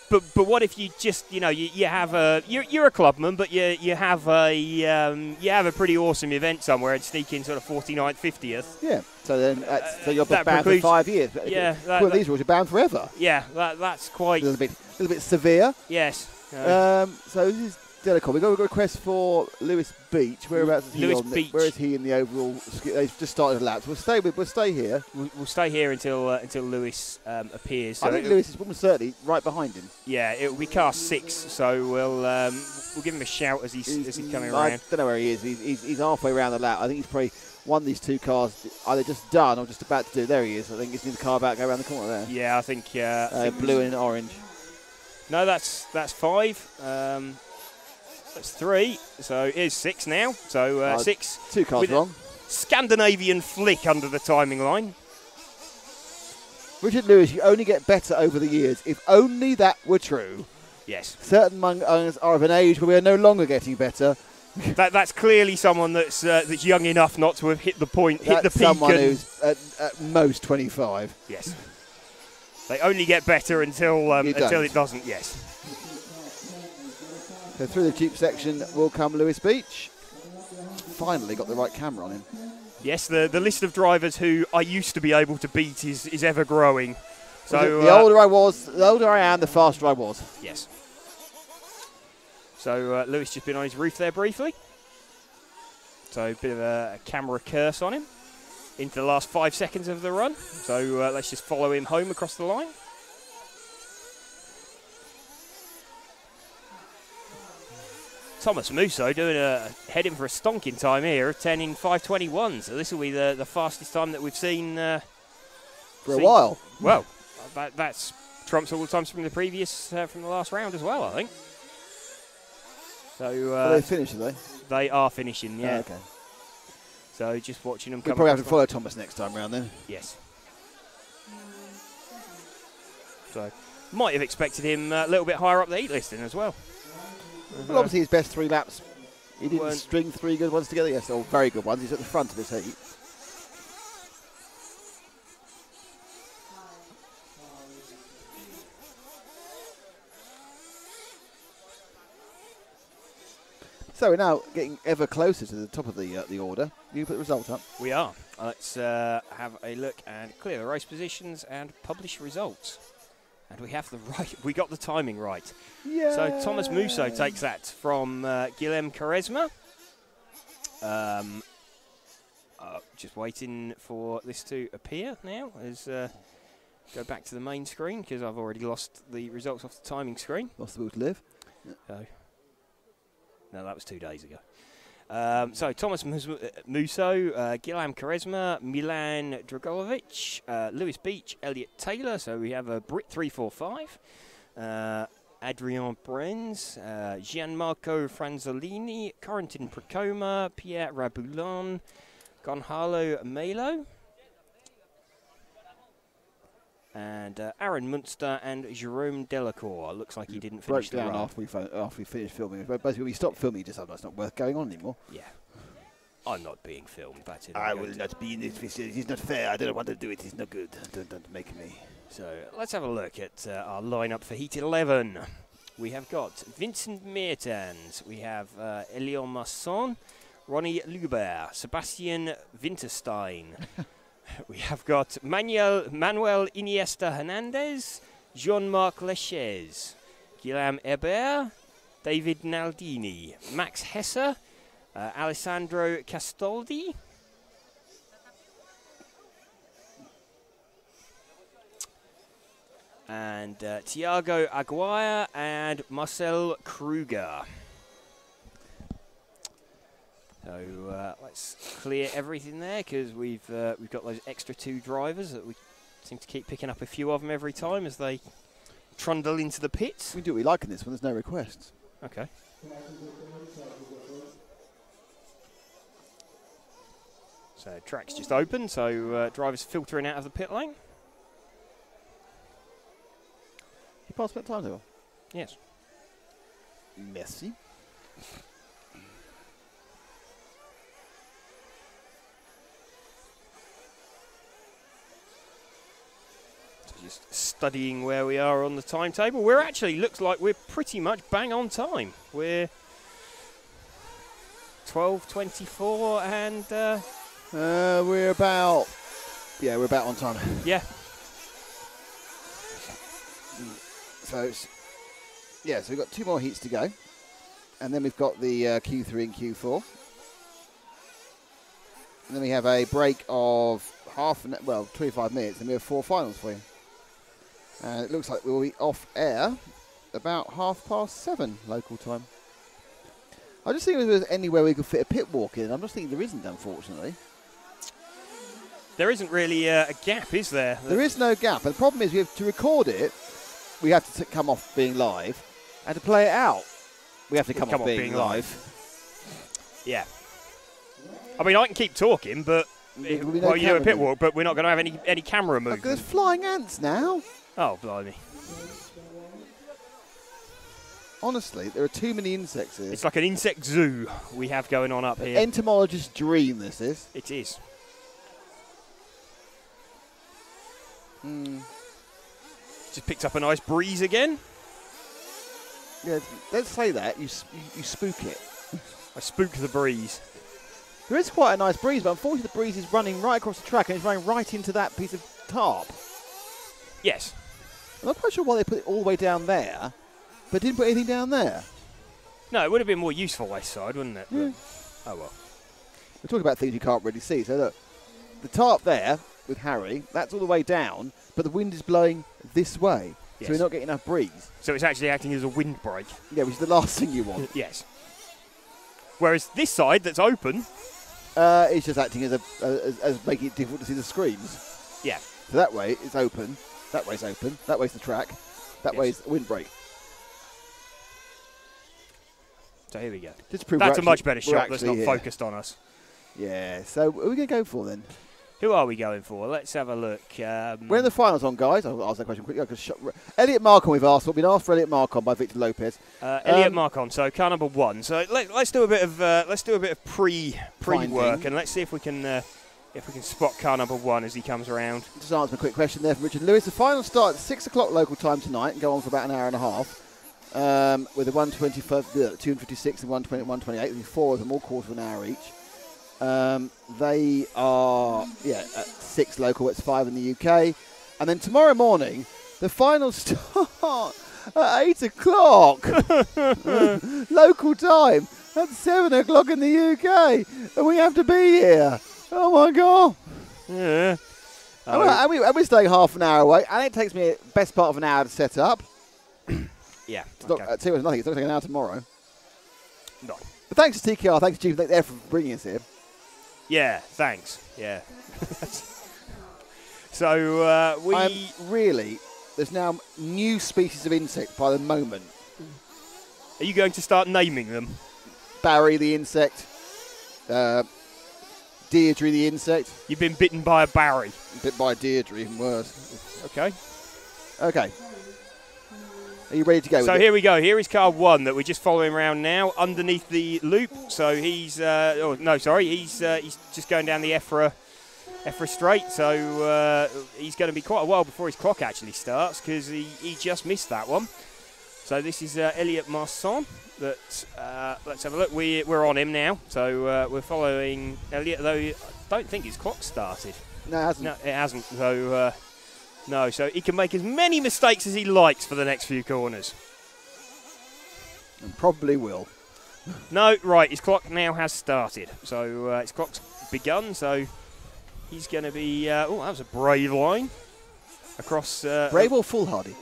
But what if you just you have you're a clubman, but you have a pretty awesome event somewhere and sneak in sort of 49th, 50th. Yeah. So then so you're that banned for 5 years. Yeah. These rules, you're banned forever. Yeah. That's quite a little bit severe. Yes. So this is Delacour. We've got a request for Lewis Beach. Whereabouts is he Lewis on Beach. Where is he in the overall? They've just started the laps. We'll stay here. We'll stay here until Lewis appears. So I think Lewis is almost certainly right behind him. Yeah, it will be car 6. So we'll give him a shout as he's coming around. I don't know where he is. He's halfway around the lap. I think he's probably one of these 2 cars either just done or just about to do. There he is. I think he's in the car about to go around the corner there. Yeah, I think blue and orange. No, that's 5. That's 3. So here's 6 now. So 6. 2 cars wrong. Scandinavian flick under the timing line. Richard Lewis, you only get better over the years. If only that were true. Yes. Certain among us are of an age where we are no longer getting better. That's clearly someone that's young enough not to have hit the point, hit the peak. Someone who's at most 25. Yes. They only get better until it doesn't. Yes. So through the Jeep section will come Lewis Beach. Finally got the right camera on him. Yes, the list of drivers who I used to be able to beat is ever growing. So the older I am, the faster I was. Yes. So Lewis just been on his roof there briefly. So a bit of a camera curse on him into the last 5 seconds of the run. So let's just follow him home across the line. Thomas Musso heading for a stonking time here of 10 in 5:21. So this will be the fastest time that we've seen for a while. Well, that's trumps all the times from the last round as well, I think. So are they finished, are they? They are finishing, yeah. Oh, okay. So just watching them. We'll probably have to follow Thomas next time round then. Yes. So might have expected him a little bit higher up the heat listing as well. Well, obviously his best 3 laps, he didn't string 3 good ones together. Yes, all very good ones. He's at the front of his heat. So we're now getting ever closer to the top of the order. You put the result up. We are. Let's have a look and clear the race positions and publish results. And we have we got the timing right. Yeah. So Thomas Musso takes that from Guillem Quaresma. Just waiting for this to appear now. Go back to the main screen because I've already lost the results off the timing screen. Lost the will to live. No, that was 2 days ago. So Thomas Musso, Guillem Quaresma, Milan Dragovic, Lewis Beach, Elliot Taylor. So we have a Brit 345, Adrien Brenz, Gianmarco Franzolini, Corentin Procoma, Pierre Raboulon, Gonzalo Melo, and Aaron Munster and Jerome Delacour. Looks like he didn't finish the run. After we finished filming. Basically, we stopped filming, you just said it's not worth going on anymore. Yeah. I'm not being filmed. That's it. I will not be in this facility. It's not fair. I don't want to do it. It's not good. Don't make me. So let's have a look at our lineup for Heat 11. We have got Vincent Mertens. We have Elion Masson, Ronnie Lubert, Sebastian Winterstein. We have got Manuel Iniesta Hernandez, Jean-Marc Leches, Guillaume Hebert, David Naldini, Max Hesse, Alessandro Castoldi, and Thiago Aguirre and Marcel Kruger. So let's clear everything there because we've got those extra 2 drivers that we seem to keep picking up a few of them every time as they trundle into the pits. We do what we like in this one. There's no requests. Okay. So track's just open, so drivers filtering out of the pit lane. You passed that time table? Yes. Merci. Just studying where we are on the timetable. We're actually, looks like we're pretty much bang on time. We're 12:24 and... we're about on time. Yeah. So we've got 2 more heats to go. And then we've got the Q3 and Q4. And then we have a break of 25 minutes, and we have 4 finals for you. And it looks like we'll be off air about 7:30 local time. I just think if there's anywhere we could fit a pit walk in. I'm just thinking there isn't, unfortunately. There isn't really a gap, is there? There is no gap. And the problem is we have to record it. We have to come off being live. And to play it out, we have to come off being live. Yeah. I mean, I can keep talking, but while you do a pit walk, but we're not going to have any camera movement. There's flying ants now. Oh, blimey. Honestly, there are too many insects here. It's like an insect zoo we have going on up here. Entomologist's dream, this is. It is. Just picked up a nice breeze again. Yeah, let's say that. You spook it. I spook the breeze. There is quite a nice breeze, but unfortunately the breeze is running right across the track and it's running right into that piece of tarp. Yes. I'm not quite sure why they put it all the way down there, but didn't put anything down there. No, it would have been more useful this side, wouldn't it? Yeah. Oh well. We're talking about things you can't really see. So look, the tarp there with Harry, that's all the way down, but the wind is blowing this way, Yes. so we're not getting enough breeze. So it's actually acting as a windbreak. Yeah, which is the last thing you want. Yes. Whereas this side that's open, It's just acting as making it difficult to see the screens. yeah. So that way it's open, that way's open, that way's the track, that Yes. way's the windbreak. So here we go. Just to prove That's a we're much actually- better we're shot that's actually not here. focused on us. Yeah, so what are we going to go for then? Who are we going for? Let's have a look. We're in the finals on, guys. I'll ask that question quickly. Elliot Marcon, we've asked. We've been asked for Elliot Marcon by Victor Lopez. Elliot Marcon, so car number 1. So let's do a bit of pre work, Finding. and let's see if we can spot car number 1 as he comes around. Just answer a quick question there from Richard Lewis. The final start at 6 o'clock local time tonight and go on for about an hour and a half. With the 256 and 120 and 128. There'll be 4 of them, all quarter of an hour each. They are, at 6 local, it's 5 in the UK. And then tomorrow morning, the final start at 8 o'clock. Local time. That's 7 o'clock in the UK. And we have to be here. Oh, my God. Yeah. And we're staying half an hour away. And it takes me best part of an hour to set up. Yeah. It's not, tell you what, nothing. It's not going to take an hour tomorrow. No. But thanks to TKR. Thanks to Chief there for bringing us here. Yeah. Thanks. Yeah. So there's now new species of insect by the moment. Are you going to start naming them? Barry the insect, Deirdre the insect, You've been bitten by a Barry. bit by Deirdre, even worse. Okay. Okay. Are you ready to go? So with here we go. Here is car 1 that we're just following around now, underneath the loop. So he's he's just going down the EFRA straight. So he's going to be quite a while before his clock actually starts because he just missed that one. So this is Elliot Marcon. Let's have a look. We're on him now. So we're following Elliot, though I don't think his clock started. No, it hasn't. No, it hasn't. So. No, so he can make as many mistakes as he likes for the next few corners. And probably will. No, right, his clock now has started. So his clock's begun, so he's going to be... that was a brave line. Across... Brave or foolhardy?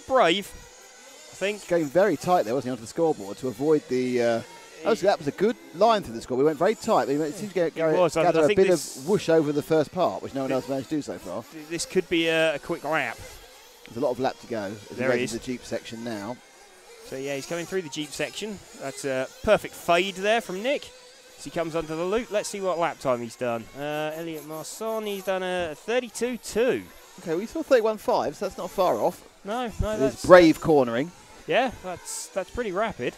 Brave, I think. Going very tight there, wasn't he, onto the scoreboard to avoid the... that was a good line through the score. We went very tight. But it seemed to gather a bit of whoosh over the first part, which no one else managed to do so far. This could be a quick lap. There's a lot of lap to go. There he is. The Jeep section now. So, yeah, he's coming through the Jeep section. That's a perfect fade there from Nick as he comes onto the loop. Let's see what lap time he's done. Elliot Marcon, he's done a 32.2. Okay, we saw 31.5, so that's not far off. No, that's brave cornering. Yeah, that's pretty rapid.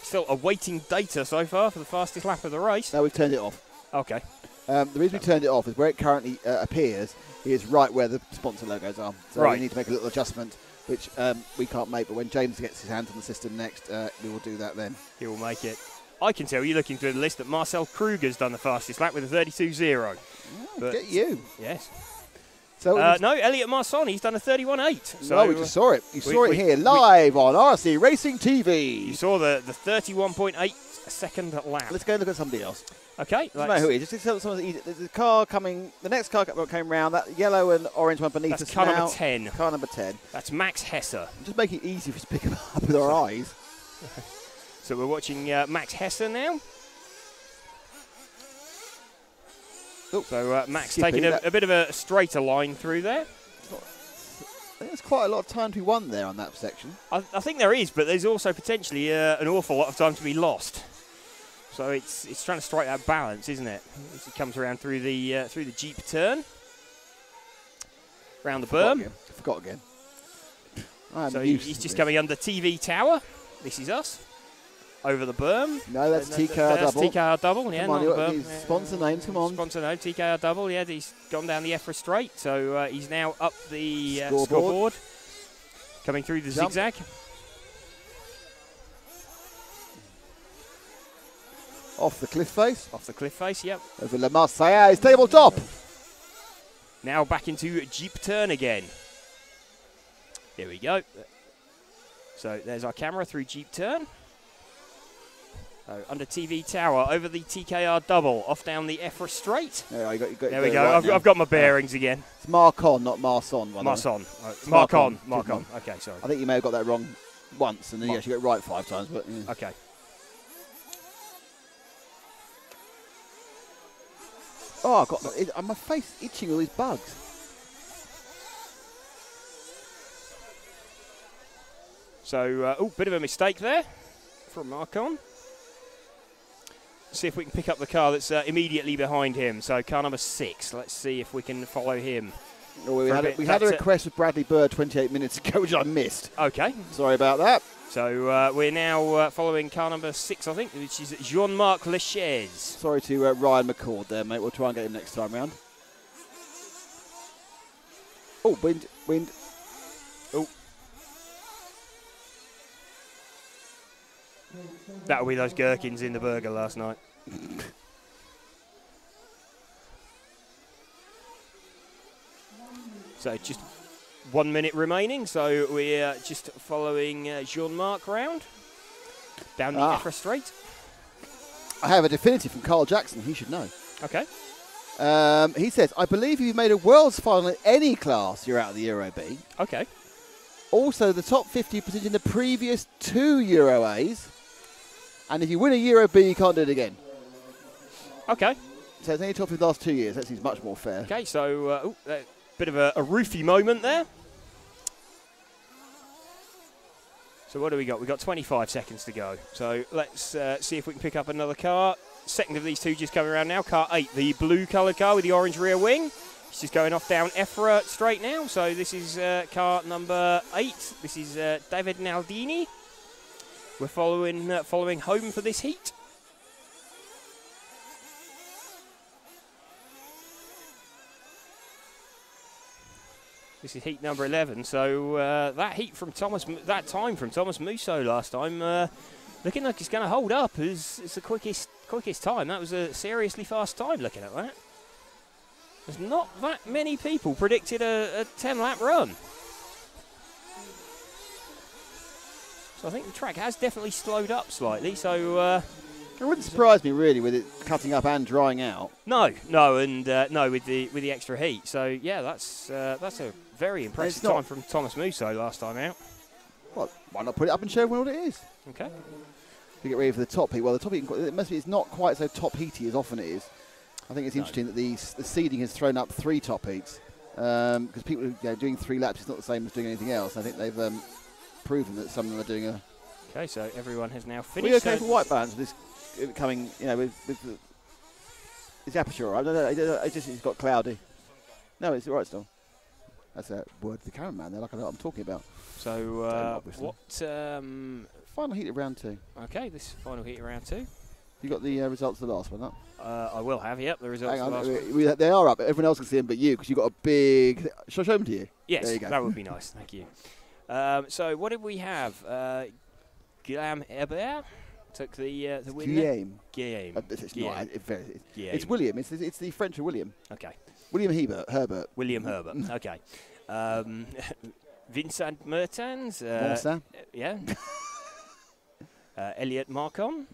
Still awaiting data so far for the fastest lap of the race. No, we've turned it off. Okay. The reason we turned it off is where it currently appears is right where the sponsor logos are. So we need to make a little adjustment, which we can't make. But when James gets his hands on the system next, we will do that then. He will make it. I can tell you, looking through the list, that Marcel Kruger's done the fastest lap with a 32.0. Oh, get you. Yes. So no, Elliot Marcon, he's done a 31.8. So we just saw it. You saw it here live on RC Racing TV. You saw the 31.8 second lap. Let's go and look at somebody else. Okay. I don't know who it is. Just tell someone the car coming. The next car came round. That yellow and orange one beneath us. That's car number 10. Car number 10. That's Max Hesse. Just make it easy for us to pick him up with our eyes. So we're watching Max Hesse now. Oh, so Max taking a bit of a straighter line through there. I think there's quite a lot of time to be won there on that section. I think there is, but there's also potentially an awful lot of time to be lost. So it's trying to strike that balance, isn't it? As it comes around through the Jeep turn, round the berm. I forgot again. So he's just coming under TV Tower. This is us. Over the berm. No, that's TKR double. That's TKR double, yeah. Come on, not the berm. Sponsor names, come on. Sponsor name, TKR double, yeah. He's gone down the EFRA straight, so he's now up the scoreboard. scoreboard. Coming through the zigzag. Off the cliff face. Off the cliff face, yep. Over Le Marseillaise tabletop. Now back into Jeep turn again. Here we go. So there's our camera through Jeep turn. So under TV tower, over the TKR double, off down the EFRA straight. There we go. Right I've got my bearings again. It's Marcon, not Marson. Marson. Marcon. Marcon. Okay, sorry. I think you may have got that wrong once, and then you actually got it right 5 times. But yeah. Okay. Oh, I've got my face itching all these bugs. So, bit of a mistake there from Marcon. See if we can pick up the car that's immediately behind him. So car number 6. Let's see if we can follow him. Oh, we had a request with Bradley Bird 28 minutes ago, which I missed. Okay. Sorry about that. So we're now following car number 6, I think, which is Jean-Marc Lechaise. Sorry to Ryan McCord there, mate. We'll try and get him next time round. Oh, wind. Oh. That'll be those gherkins in the burger last night. So just 1 minute remaining. So we're just following Jean-Marc round down the EFRA straight. I have a definitive from Carl Jackson. He should know. Okay. He says, I believe if you've made a world's final in any class, you're out of the Euro B. Okay. Also, the top 50% in the previous 2 Euro A's. And if you win a Euro B, you can't do it again. Okay. So it's only top 50 the last 2 years. That seems much more fair. Okay, so bit of a roofy moment there. So what do we got? We've got 25 seconds to go. So let's see if we can pick up another car. Second of these two just coming around now. Car 8, the blue-coloured car with the orange rear wing. It's just going off down EFRA straight now. So this is car number 8. This is David Naldini. We're following home for this heat. This is heat number 11. So that time from Thomas Musso last time, looking like it's going to hold up as the quickest time. That was a seriously fast time. Looking at that, there's not that many people predicted a 10-lap run. So I think the track has definitely slowed up slightly. So it wouldn't surprise me really with it cutting up and drying out. No, and with the extra heat. So yeah, that's a very impressive time from Thomas Musso last time out. Well, why not put it up and show everyone what it is? Okay. To get ready for the top heat. Well, the top heat it's not quite so top heaty as often it is. I think it's interesting that the seeding has thrown up 3 top heats because people doing 3 laps is not the same as doing anything else. I think they've proven that some of them are doing a. Okay, so everyone has now finished. Are we okay for white bands with this coming? With the, is the aperture all right? No, it's got cloudy. No, it's all right still. That's a word to the cameraman there, like I know what I'm talking about. So what? Final heat of round 2. Okay, this final heat of round 2. You got the results of the last one up? I will have, yep, the results of the last one. They are up, but everyone else can see them but you, because you've got a big. Shall I show them to you? Yes, there you go. That would be nice, thank you. So what did we have? Guillaume Herbert took the win. Guillaume. It's William. It's the French William. Okay. William Herbert. William Herbert. Okay. Vincent Mertens. Yeah. Elliot Marcon.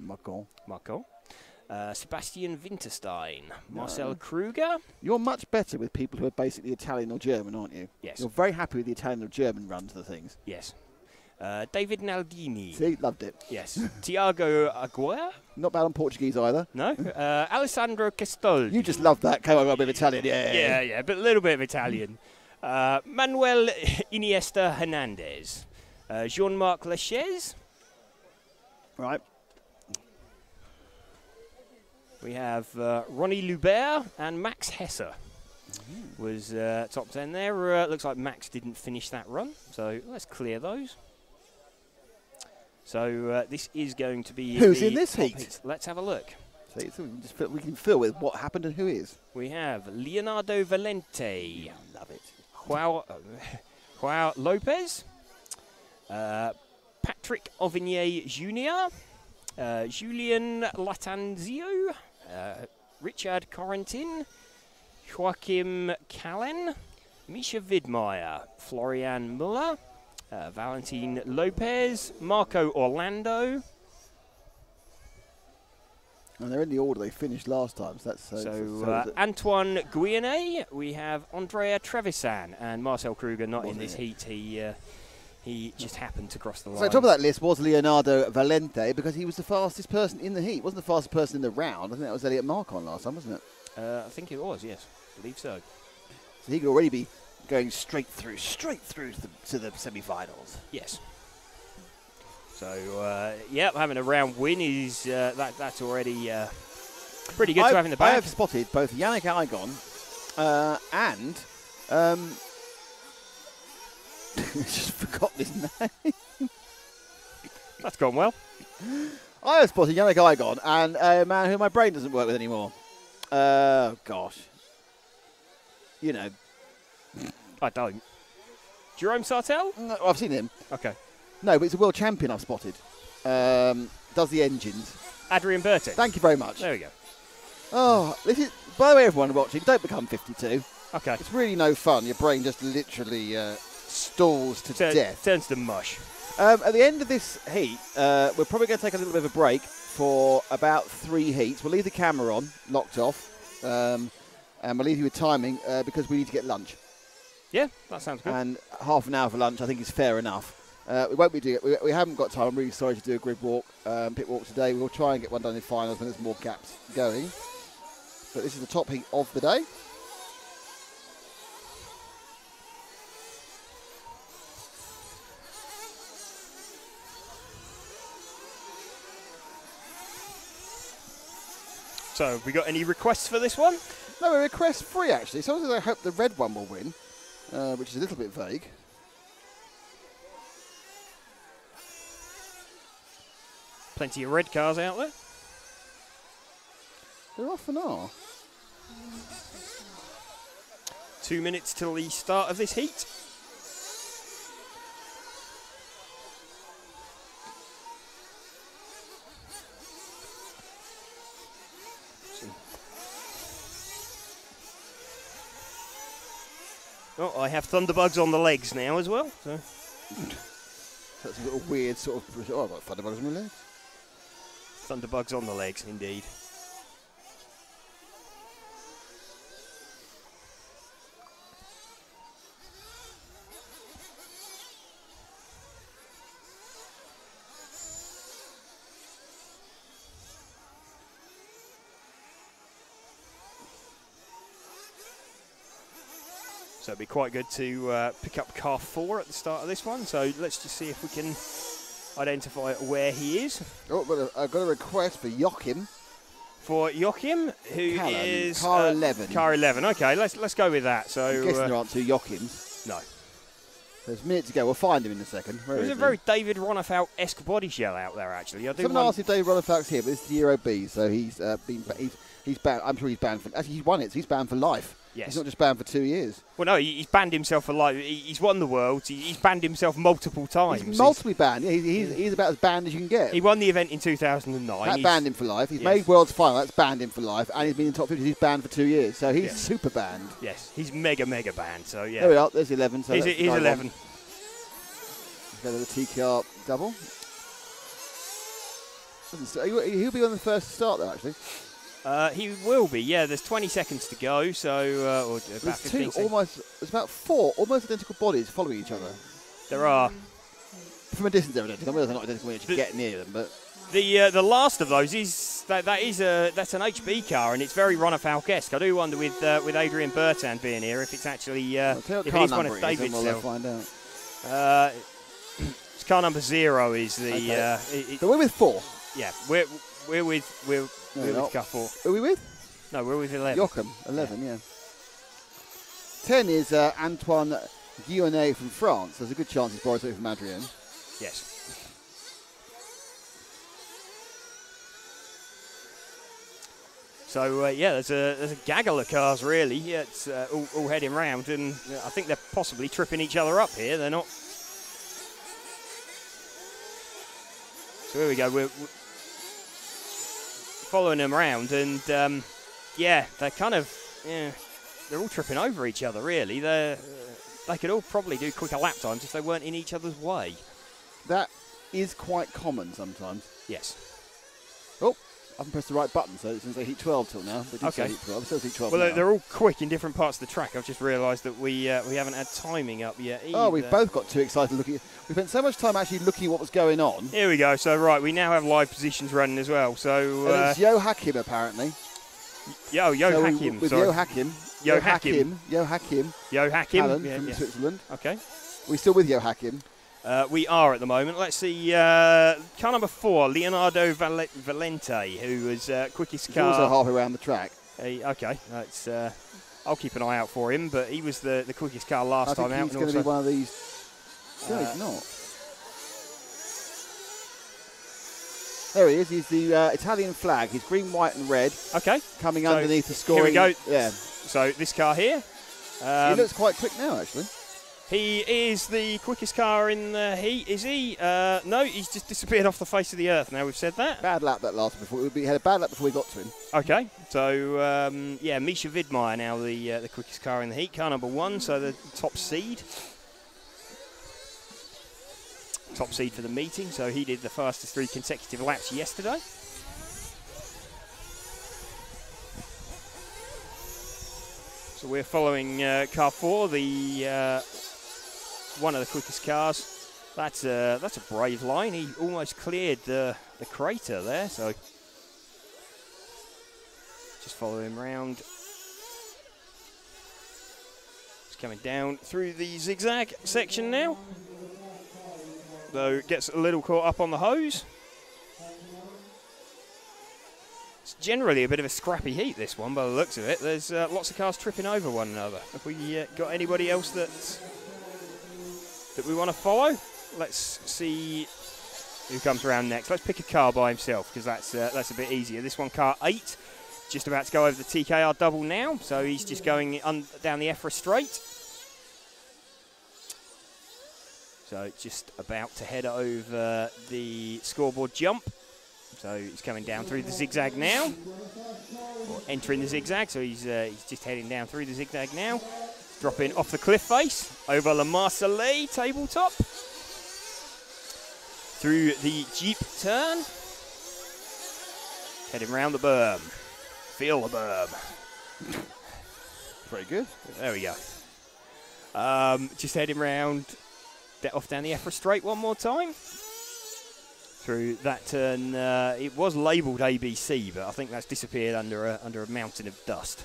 Sebastian Winterstein. Marcel Kruger. You're much better with people who are basically Italian or German, aren't you? Yes. You're very happy with the Italian or German runs of the things. Yes. David Naldini. See, loved it. Yes. Tiago Aguirre. Not bad on Portuguese either. No. Alessandro Castoldi. You just loved that. Came over a bit of Italian, yeah. Yeah, but a little bit of Italian. Manuel Iniesta Hernandez. Jean-Marc Lechaise. Right. We have Ronnie Lubert and Max Hesser was top 10 there. Looks like Max didn't finish that run, so let's clear those. So this is going to be who's in this heat? Let's have a look. So we can fill with what happened and who is. We have Leonardo Valente. Love it. Joao Lopez. Patrick Auvigné Jr. Julien Latanzio. Richard Corentin. Joachim Kallen, Misha Widmeyer, Florian Muller, Valentin Lopez, Marco Orlando. And they're in the order they finished last time. So that's Antoine Guillenet, we have Andrea Trevisan, and Marcel Kruger not in this heat. He just happened to cross the line. So top of that list was Leonardo Valente, because he was the fastest person in the heat. Wasn't the fastest person in the round. I think that was Elliot Marcon last time, wasn't it? I think it was, yes. I believe so. So he could already be going straight through to the semi-finals. Yes. So, having a round win is that's already pretty good to have in the bag. I have spotted both Yannick Igon and just forgot his name. That's gone well. I have spotted Yannick Igon and a man who my brain doesn't work with anymore. Gosh. You know. I don't. Jerome Sartell? No, I've seen him. Okay. No, but it's a world champion I've spotted. Does the engines. Adrian Berti. Thank you very much. There we go. Oh, this is. By the way, everyone watching, don't become 52. Okay. It's really no fun. Your brain just literally stalls to death. Turns to mush. At the end of this heat, we're probably going to take a little bit of a break for about 3 heats. We'll leave the camera on, locked off, and we'll leave you with timing because we need to get lunch. Yeah, that sounds good. And half an hour for lunch, I think, is fair enough. We won't be doing it. We haven't got time. I'm really sorry to do a grid walk, pit walk today. We'll try and get one done in finals when there's more gaps going. But this is the top heat of the day. So, have we got any requests for this one? No, we're request free actually. Sometimes I hope the red one will win, which is a little bit vague. Plenty of red cars out there. There often are. 2 minutes till the start of this heat. Oh, I have thunderbugs on the legs now as well. So. That's a little weird sort of. Oh, I've got thunderbugs on my legs. Thunderbugs on the legs, indeed. So it'd be quite good to pick up car 4 at the start of this one. So let's just see if we can identify where he is. Oh, but I've got a request for Joachim. For Joachim, who is car 11. Car 11. Okay, let's go with that. So I'm guessing there aren't 2 Joachims. No. There's a minute to go. We'll find him in a second. There's a very David Ronafelt-esque body shell out there, actually. Someone asked if David Ronafalt's here, but this is the Euro B, so he's banned. I'm sure he's banned for. Actually, he's won it, so he's banned for life. Yes. He's not just banned for 2 years. Well, no, he's banned himself for life. He's won the world. He's banned himself multiple times. He's multiply banned. Yeah, he's about as banned as you can get. He won the event in 2009. That banned him for life. He's made World's Final. That's banned him for life. And he's been in the top 50. He's banned for 2 years. So he's super banned. Yes, he's mega banned. So, yeah. There we are. There's 11. So he's 11. Go to the TKR double. He'll be on the first to start, though, actually. He will be, yeah. There's 20 seconds to go, so or about 15 seconds. There's about 4 almost identical bodies following each other. There are. From a distance, they're identical. I mean, they're not identical when you get near them, but the last of those is that's an HB car, and it's very Ronafalk-esque. I do wonder with Adrian Bertrand being here if it's actually if it is one of David's. We'll find out. It's car number 0 is the. Okay. So we're with 4. Yeah, we're with car 4. Who are we with? No, we're with 11. Joachim, 11, yeah. 10 is Antoine Guillenet from France. There's a good chance he's borrowed something from Adrien. Yes. So there's a gaggle of cars really. Yeah, it's all heading round, and I think they're possibly tripping each other up here. They're not. So here we go. We're following them around, and they're kind of they're all tripping over each other, really. They could all probably do quicker lap times if they weren't in each other's way. That is quite common sometimes. Yes. Oh, I haven't pressed the right button, so since they heat 12 till now. They did say heat 12. It says heat 12 well, now. they're all quick in different parts of the track. I've just realised that we haven't had timing up yet either. Oh, we've both got too excited looking. We spent so much time actually looking at what was going on. Here we go. So, right, we now have live positions running as well. So and it's Yo Hakim, apparently. Yo Hakim. With sorry. Yo Hakim. Yo Hakim. Yo Hakim. Yo Hakim. Alan from Switzerland. Okay. We're still with Yo Hakim. We are at the moment. Let's see. Car number 4, Leonardo Valente, who was quickest car. He's also halfway around the track. Okay, that's. I'll keep an eye out for him, but he was the quickest car last time out. I think he's going to be one of these. No, he's not. There he is. He's the Italian flag. He's green, white, and red. Okay. Coming underneath the scoring. Here we go. Yeah. So this car here. He looks quite quick now, actually. He is the quickest car in the heat, is he? No, he's just disappeared off the face of the earth now we've said that. Bad lap that last before. We had a bad lap before we got to him. Okay, so yeah, Misha Vidmaier now the quickest car in the heat, car number 1, so the top seed. Top seed for the meeting, so he did the fastest 3 consecutive laps yesterday. So we're following car 4, the one of the quickest cars. That's a brave line. He almost cleared the crater there. So just follow him round. He's coming down through the zigzag section now. Though it gets a little caught up on the hose. It's generally a bit of a scrappy heat, this one, by the looks of it. There's lots of cars tripping over one another. Have we got anybody else that we want to follow? Let's see who comes around next. Let's pick a car by himself, because that's a bit easier. This one, car 8, just about to go over the TKR double now. So he's just going down the EFRA straight. So just about to head over the scoreboard jump. So he's coming down through the zigzag now, or entering the zigzag. So he's just heading down through the zigzag now, dropping off the cliff face over La Marseillais tabletop, through the Jeep turn, heading round the berm. Feel the berm. Very good. There we go. Just heading round, off down the EFRA straight one more time. Through that turn, it was labelled ABC, but I think that's disappeared under a mountain of dust.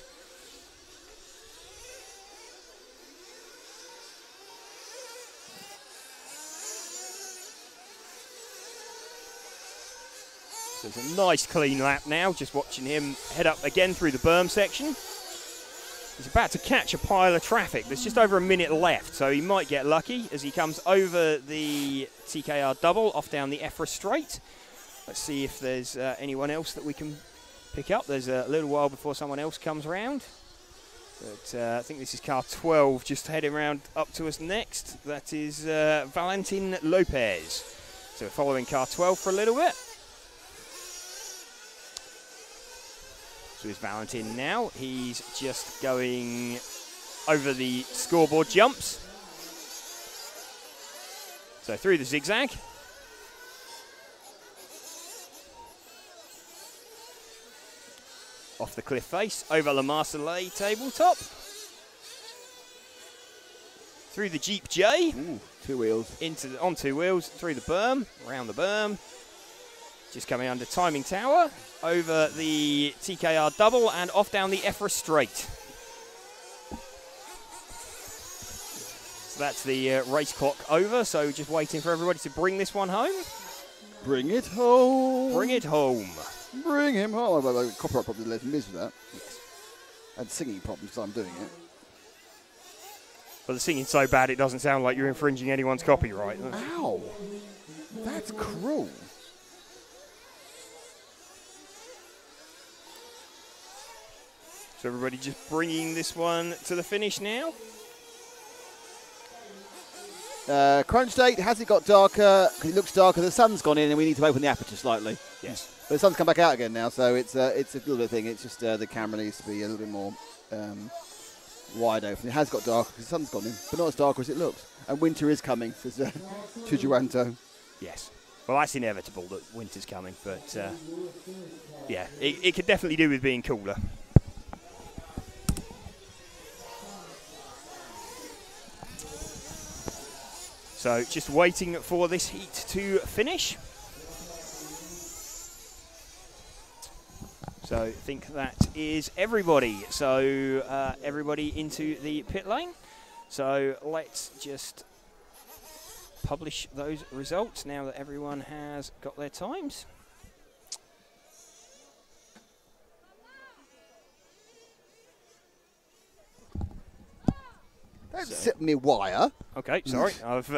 So it's a nice clean lap now, just watching him head up again through the berm section. He's about to catch a pile of traffic. There's just over a minute left, so he might get lucky as he comes over the TKR double off down the EFRA straight. Let's see if there's anyone else that we can pick up. There's a little while before someone else comes around. But I think this is car 12 just heading around up to us next. That is Valentin Lopez. So we're following car 12 for a little bit. So here's Valentin now. He's just going over the scoreboard jumps. So through the zigzag. Off the cliff face, over La Marseillais tabletop. Through the Jeep J. Ooh, 2 wheels. On 2 wheels, through the berm, around the berm. Just coming under timing tower, over the TKR double and off down the EFRA straight. So that's the race clock over, so just waiting for everybody to bring this one home. Bring it home. Bring it home. Bring him home. Well, the copyright probably let him miss with that. I had singing problems because I'm doing it. But the singing's so bad it doesn't sound like you're infringing anyone's copyright. Ow. That's cruel. So everybody just bringing this one to the finish now. Crunch date, has it got darker? It looks darker. The sun's gone in and we need to open the aperture slightly. Yes. But the sun's come back out again now, so it's a little bit thing. It's just the camera needs to be a little bit more wide open. It has got darker because the sun's gone in, but not as dark as it looks. And winter is coming, says Tujuanto. Yes. Well, that's inevitable that winter's coming, but yeah, it could definitely do with being cooler. So just waiting for this heat to finish. So I think that is everybody. So everybody into the pit lane. So let's just publish those results now that everyone has got their times. Don't sit me wire. Okay, sorry. I've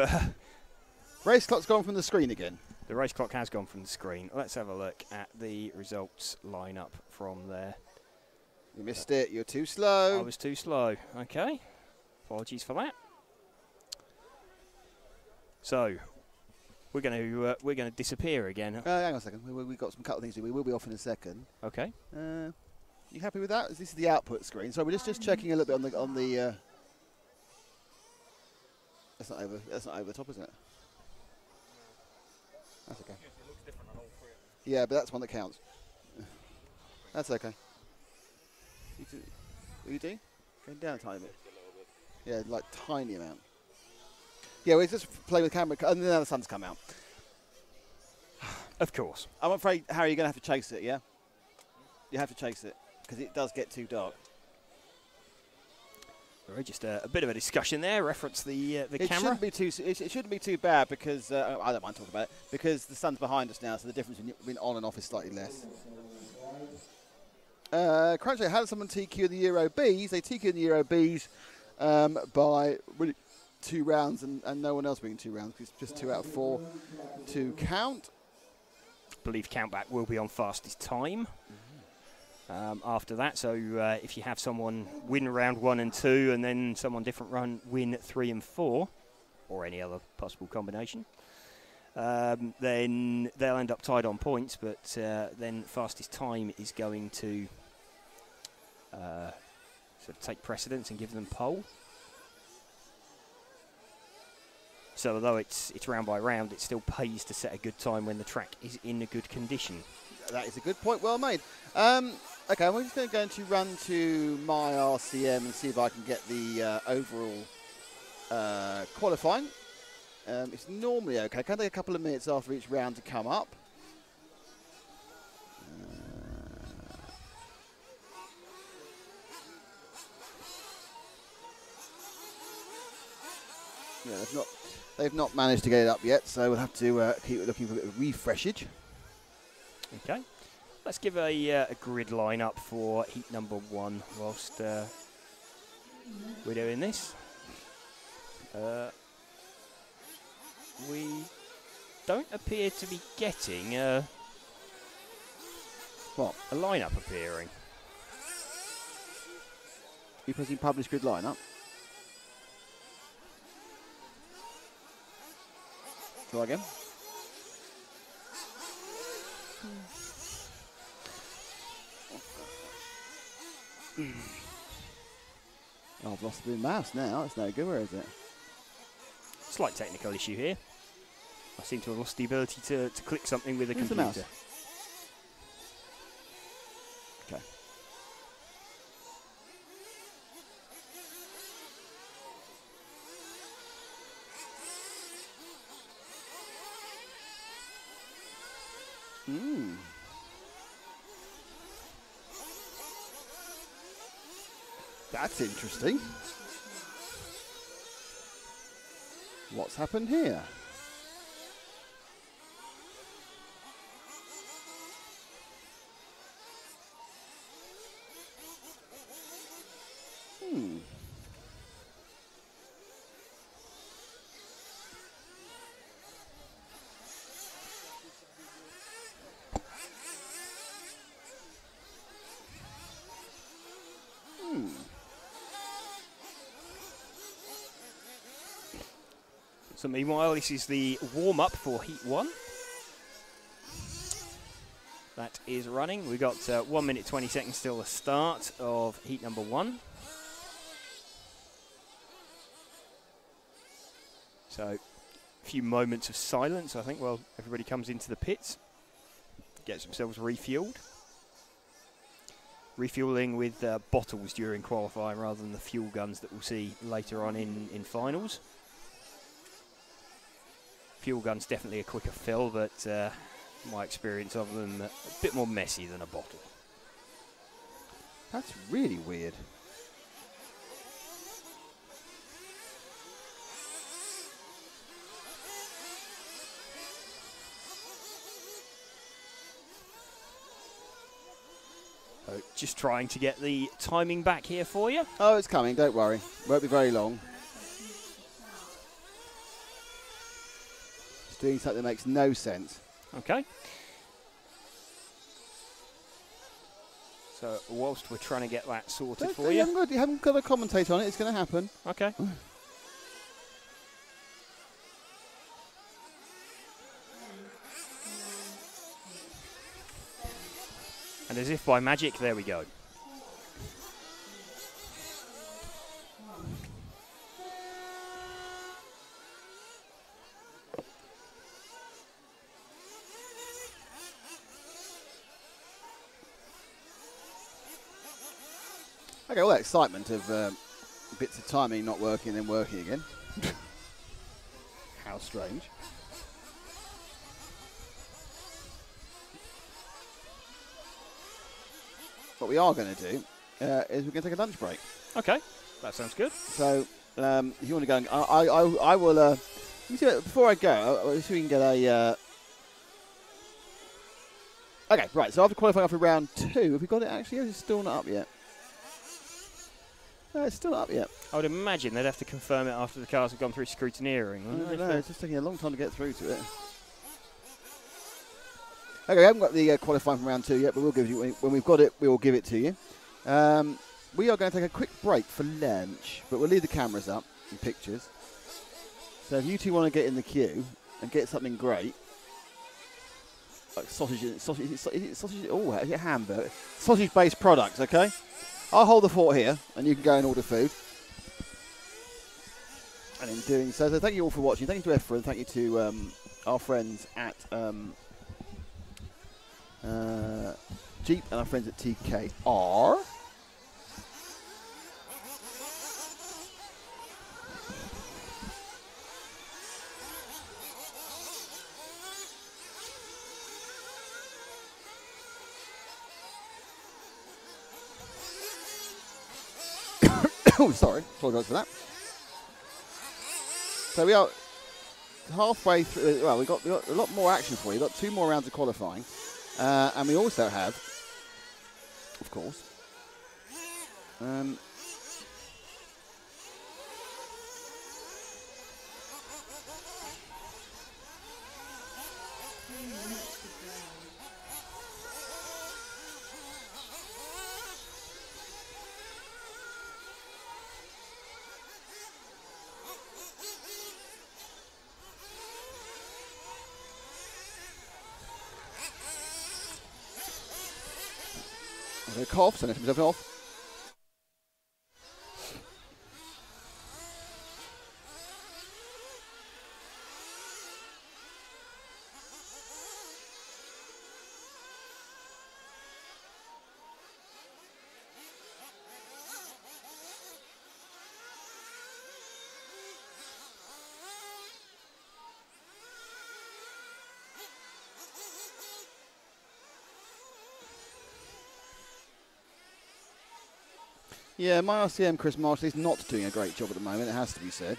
Race clock's gone from the screen again. the race clock has gone from the screen. Let's have a look at the results lineup from there. You missed it. You're too slow. I was too slow. Okay. Apologies for that. So we're going to disappear again. Hang on a second. We've got some couple of things to do. We will be off in a second. Okay. You happy with that? This is the output screen. So we're just checking a little bit on the. That's not over. That's not over the top, isn't it? That's okay. It looks different on all three of them. Yeah, but that's one that counts. That's okay. What are you doing? Going down a tiny bit. Yeah, like tiny amount. Yeah, we're just playing with camera, and then now the sun's come out. Of course. I'm afraid, Harry, you're going to have to chase it, yeah? You have to chase it, because it does get too dark. Sorry, just a bit of a discussion there. Reference the It camera. shouldn't be too. It shouldn't be too bad because I don't mind talking about it because the sun's behind us now, so the difference between on and off is slightly less. Crunchway had someone TQ in the Euro Bs. They TQ in the Euro Bs by winning 2 rounds and no one else winning 2 rounds. It's just 2 out of 4 to count. I believe countback will be on fastest time. After that, so if you have someone win round 1 and 2 and then someone different win 3 and 4 or any other possible combination, then they'll end up tied on points, but then fastest time is going to sort of take precedence and give them pole. So although it's round by round, it still pays to set a good time when the track is in a good condition. That is a good point, well made. Okay, we're just going to run to my RCM and see if I can get the overall qualifying. It's normally okay. It can take a couple of minutes after each round to come up. Yeah, they've not managed to get it up yet, so we'll have to keep looking for a bit of refreshage. Okay. Let's give a grid line up for heat number 1 whilst we're doing this. We don't appear to be getting What? a lineup appearing. You pressing publish grid lineup? Try again. Oh, I've lost the mouse now. It's no good. Where is it? Slight technical issue here. I seem to have lost the ability to click something with a Where's the computer. mouse? Okay. That's interesting. What's happened here? So meanwhile, this is the warm-up for Heat 1. That is running. We've got 1 minute 20 seconds till the start of Heat number 1. So a few moments of silence, I think, while everybody comes into the pits, gets themselves refueled. Refueling with bottles during qualifying rather than the fuel guns that we'll see later on in finals. Fuel gun's definitely a quicker fill, but my experience of them a bit more messy than a bottle. That's really weird. So just trying to get the timing back here for you. Oh, it's coming, don't worry. Won't be very long. It's doing something that makes no sense. Okay. So whilst we're trying to get that sorted for you. You haven't got a commentator on it, it's going to happen. Okay. And as if by magic, there we go. Okay, all that excitement of bits of timing not working and then working again. How strange. What we are going to do is we're going to take a lunch break. Okay, that sounds good. So if you want to go, and, I will. Let me see, before I go, I'll see if we can get a. Okay, right. So after qualifying after round 2, have we got it actually? Or is it still not up yet? No, it's still not up yet. I would imagine they'd have to confirm it after the cars have gone through scrutineering. I don't know. It's just taking a long time to get through to it. Okay, we haven't got the qualifying from round 2 yet, but we'll give you when we've got it. We will give it to you. We are going to take a quick break for lunch, but we'll leave the cameras up and pictures. So if you two want to get in the queue and get something great, like sausage, oh, hamburger, sausage-based products. Okay, I'll hold the fort here, and you can go and order food. And in doing so thank you all for watching. Thank you to EFRA, and thank you to our friends at Jeep and our friends at TKR. Oh, sorry. Apologise for that. So we are halfway through. Well, we've got a lot more action for you. We've got 2 more rounds of qualifying. And we also have, of course, a cough, so let himself off. Yeah, my RCM, Chris Marshall, is not doing a great job at the moment, it has to be said.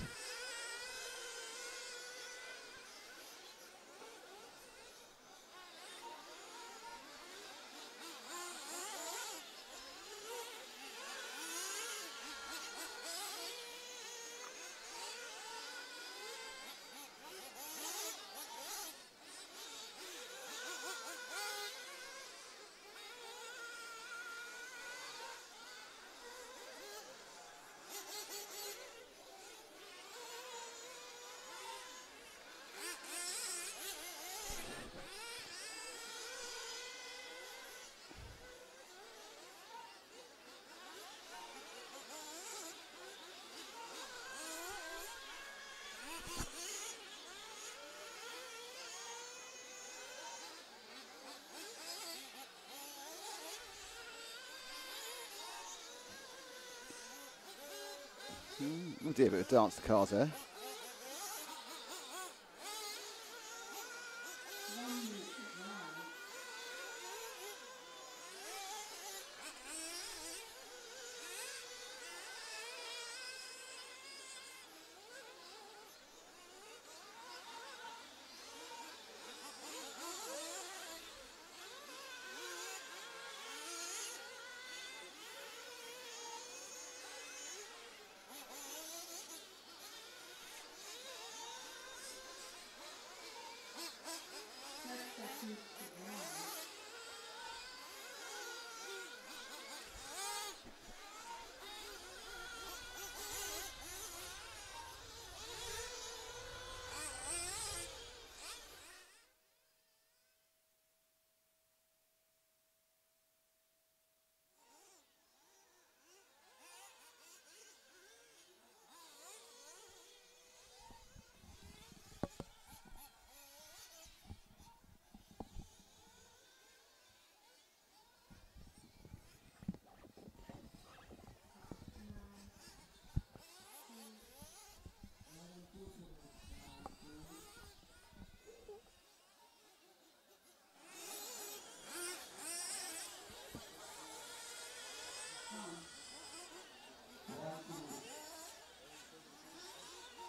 Oh dear, a bit of dance the cards there. 1 minute to drive.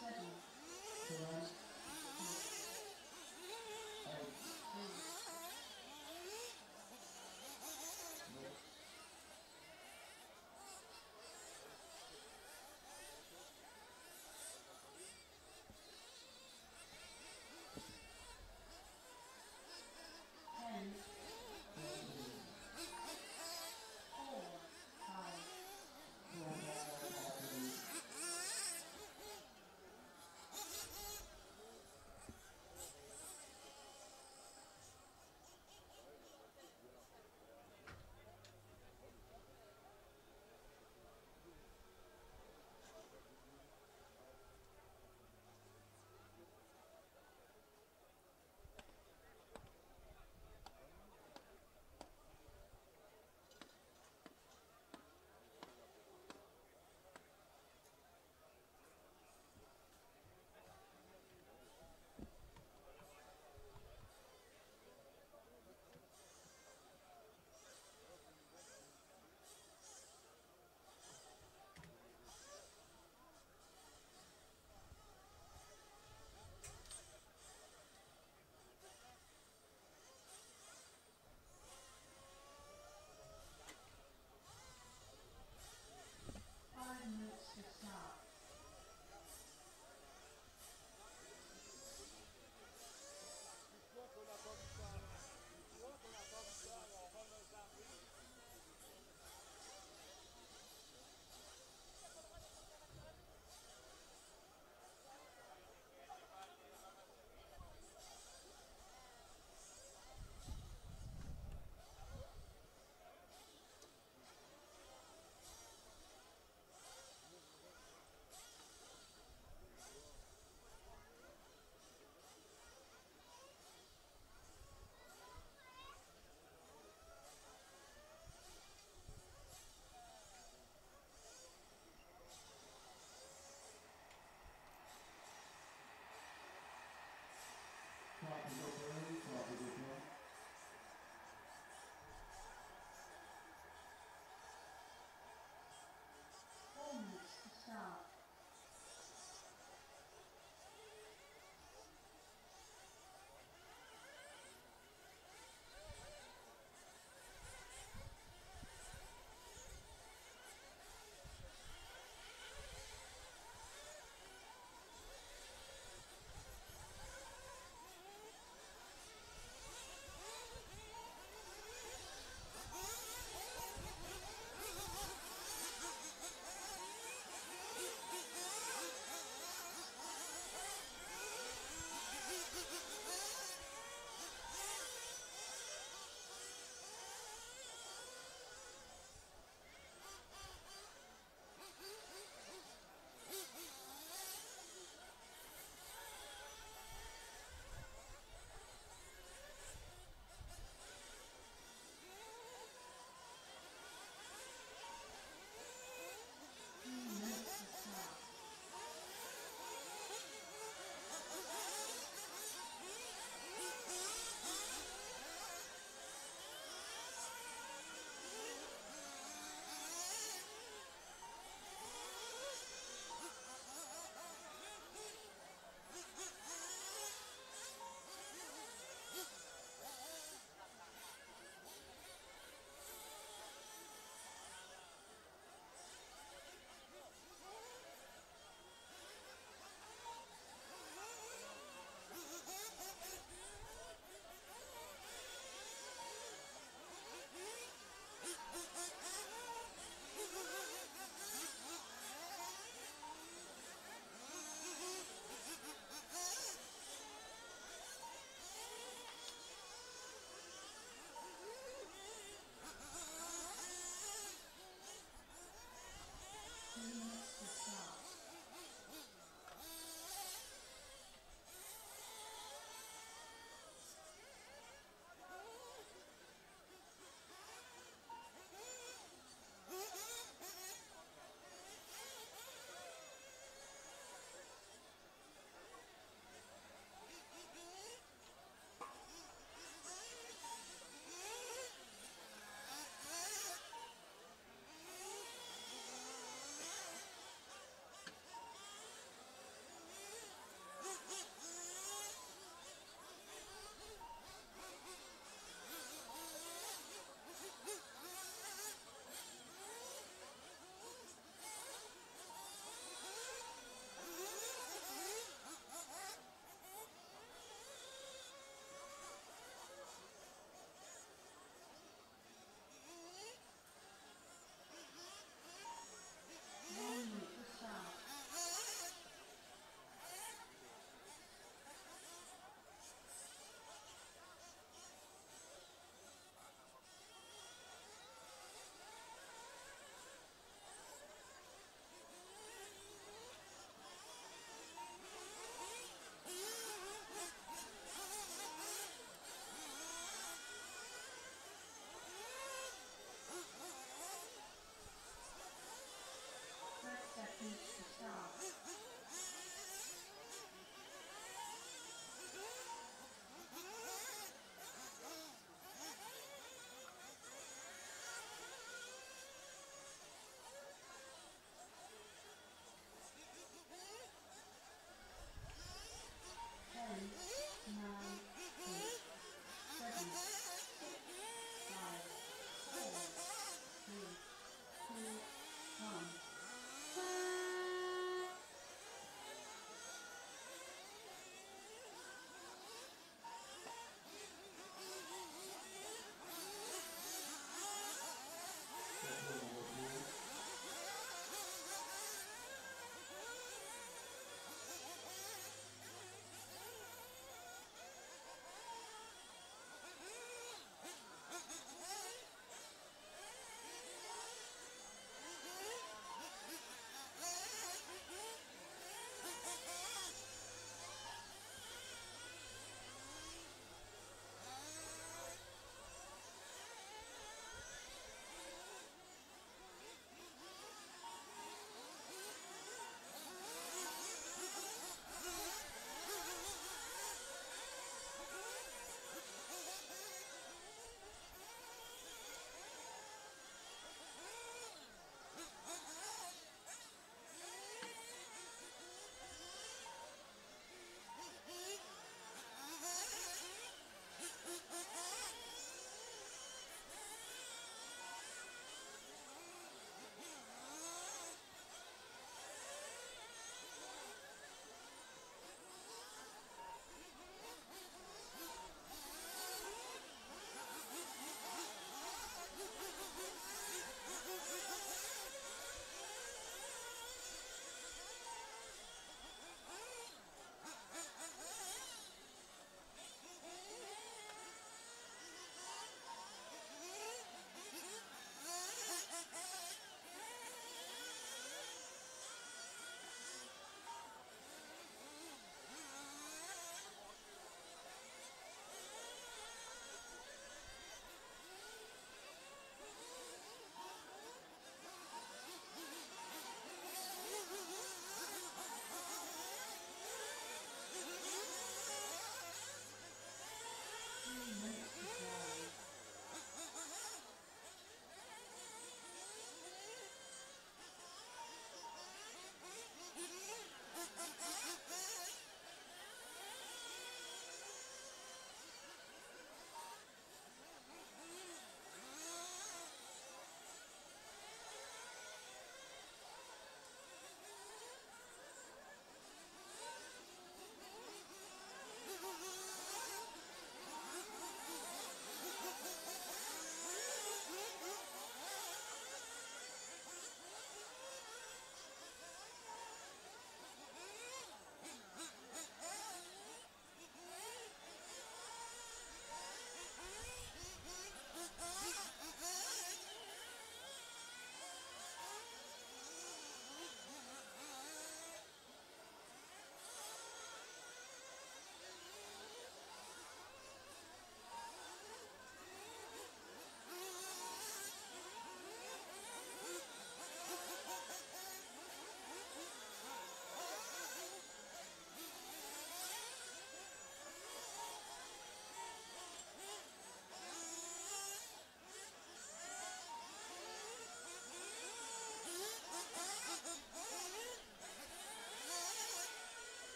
Seconds to drive.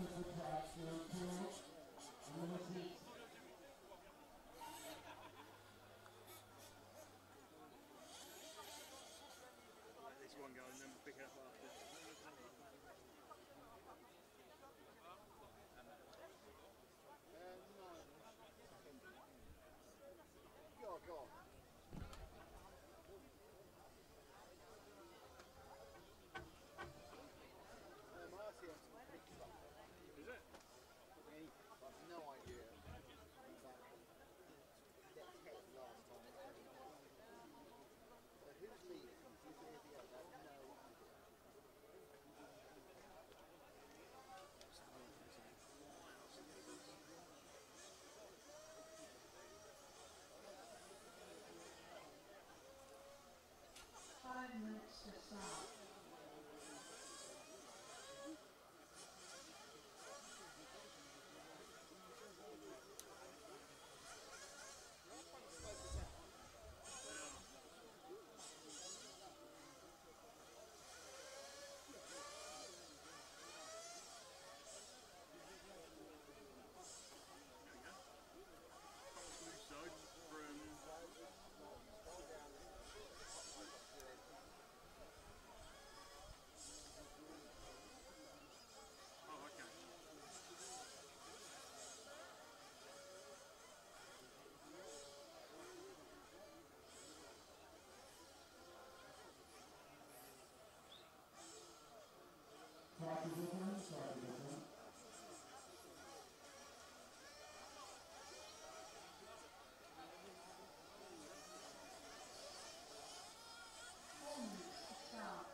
Let this one go and then we'll pick it up after. Go on. Is it? I've no idea. Last time. Who's leading? Who's the other? I have no idea. Five minutes to start. Start.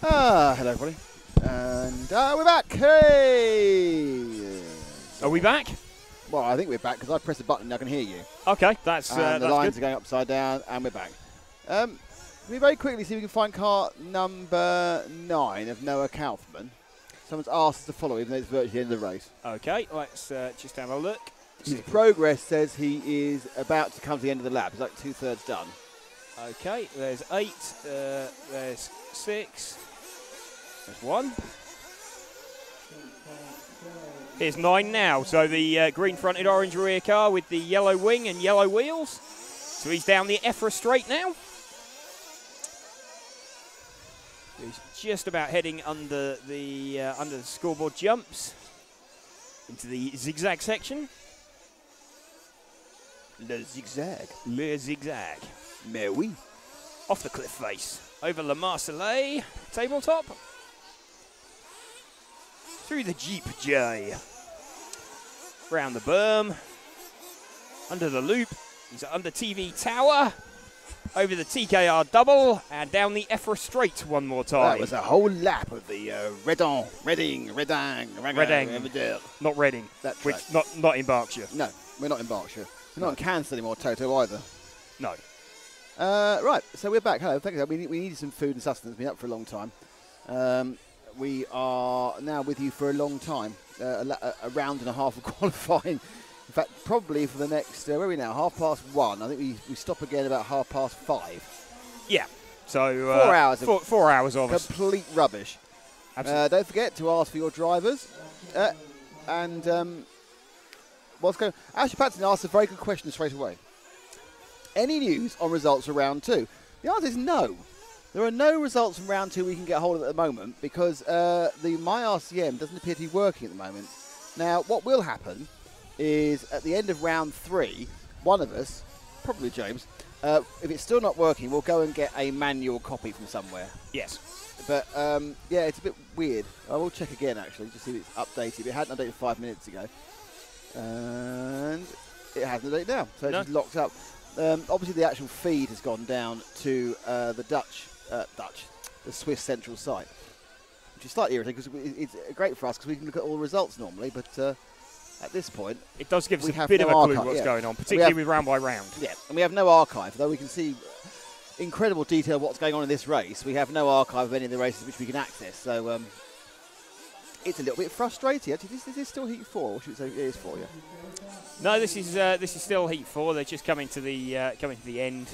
Hello everybody. And we're back. Hey! Are we back? Well, I think we're back because I pressed the button and I can hear you. Okay, that's And the that's lines good. are going upside down and we're back. We very quickly see if we can find car number 9 of Noah Kaufman. Someone's asked us to follow even though it's virtually the end of the race. Okay, let's just have a look. His progress says he is about to come to the end of the lap. He's like 2/3 done. Okay, there's 8, there's 6, there's 1. Here's 9 now, so the green-fronted orange rear car with the yellow wing and yellow wheels. So he's down the EFRA straight now. He's just about heading under the scoreboard jumps into the zigzag section. Le zigzag. Le zigzag. Mais oui. Off the cliff face, over Le Marseillais tabletop. Through the Jeep J. Round the berm. Under the loop. He's under TV Tower. Over the TKR double. And down the EFRA straight one more time. That was a whole lap of the Reading. Not Reading. That Which track. not in Berkshire. No, we're not in Berkshire. We're not in Kansas anymore, Toto, either. No. Right, so we're back. Hello, thank you. We needed some food and sustenance. Been up for a long time. We are now with you for a long time. A round and a half of qualifying. In fact, probably for the next, where are we now? 1:30. I think we stop again about 5:30. Yeah. So 4 hours of 4 hours of us. complete rubbish. Absolutely. Don't forget to ask for your drivers. What's going on? Ashley Patton asked a very good question straight away. Any news on results for round 2? The answer is no. There are no results from round 2 we can get hold of at the moment because the MyRCM doesn't appear to be working at the moment. Now, what will happen is at the end of round 3, one of us, probably James, if it's still not working, we'll go and get a manual copy from somewhere. Yes. But, yeah, it's a bit weird. I will check again, actually, to see if it's updated. It hadn't updated 5 minutes ago. And it hasn't updated now, so it's just locked up. Obviously, the actual feed has gone down to the Swiss central site, which is slightly irritating because it's great for us because we can look at all the results normally, but at this point, It does give us we a have bit of a no clue archive, what's yeah. going on, We particularly have- with round by round. yeah, and we have no archive, though we can see incredible detail of what's going on in this race. We have no archive of any of the races which we can access, so it's a little bit frustrating. Actually, is this still Heat 4, or should we say it is 4, yeah? No, this is still Heat 4. They're just coming to the end.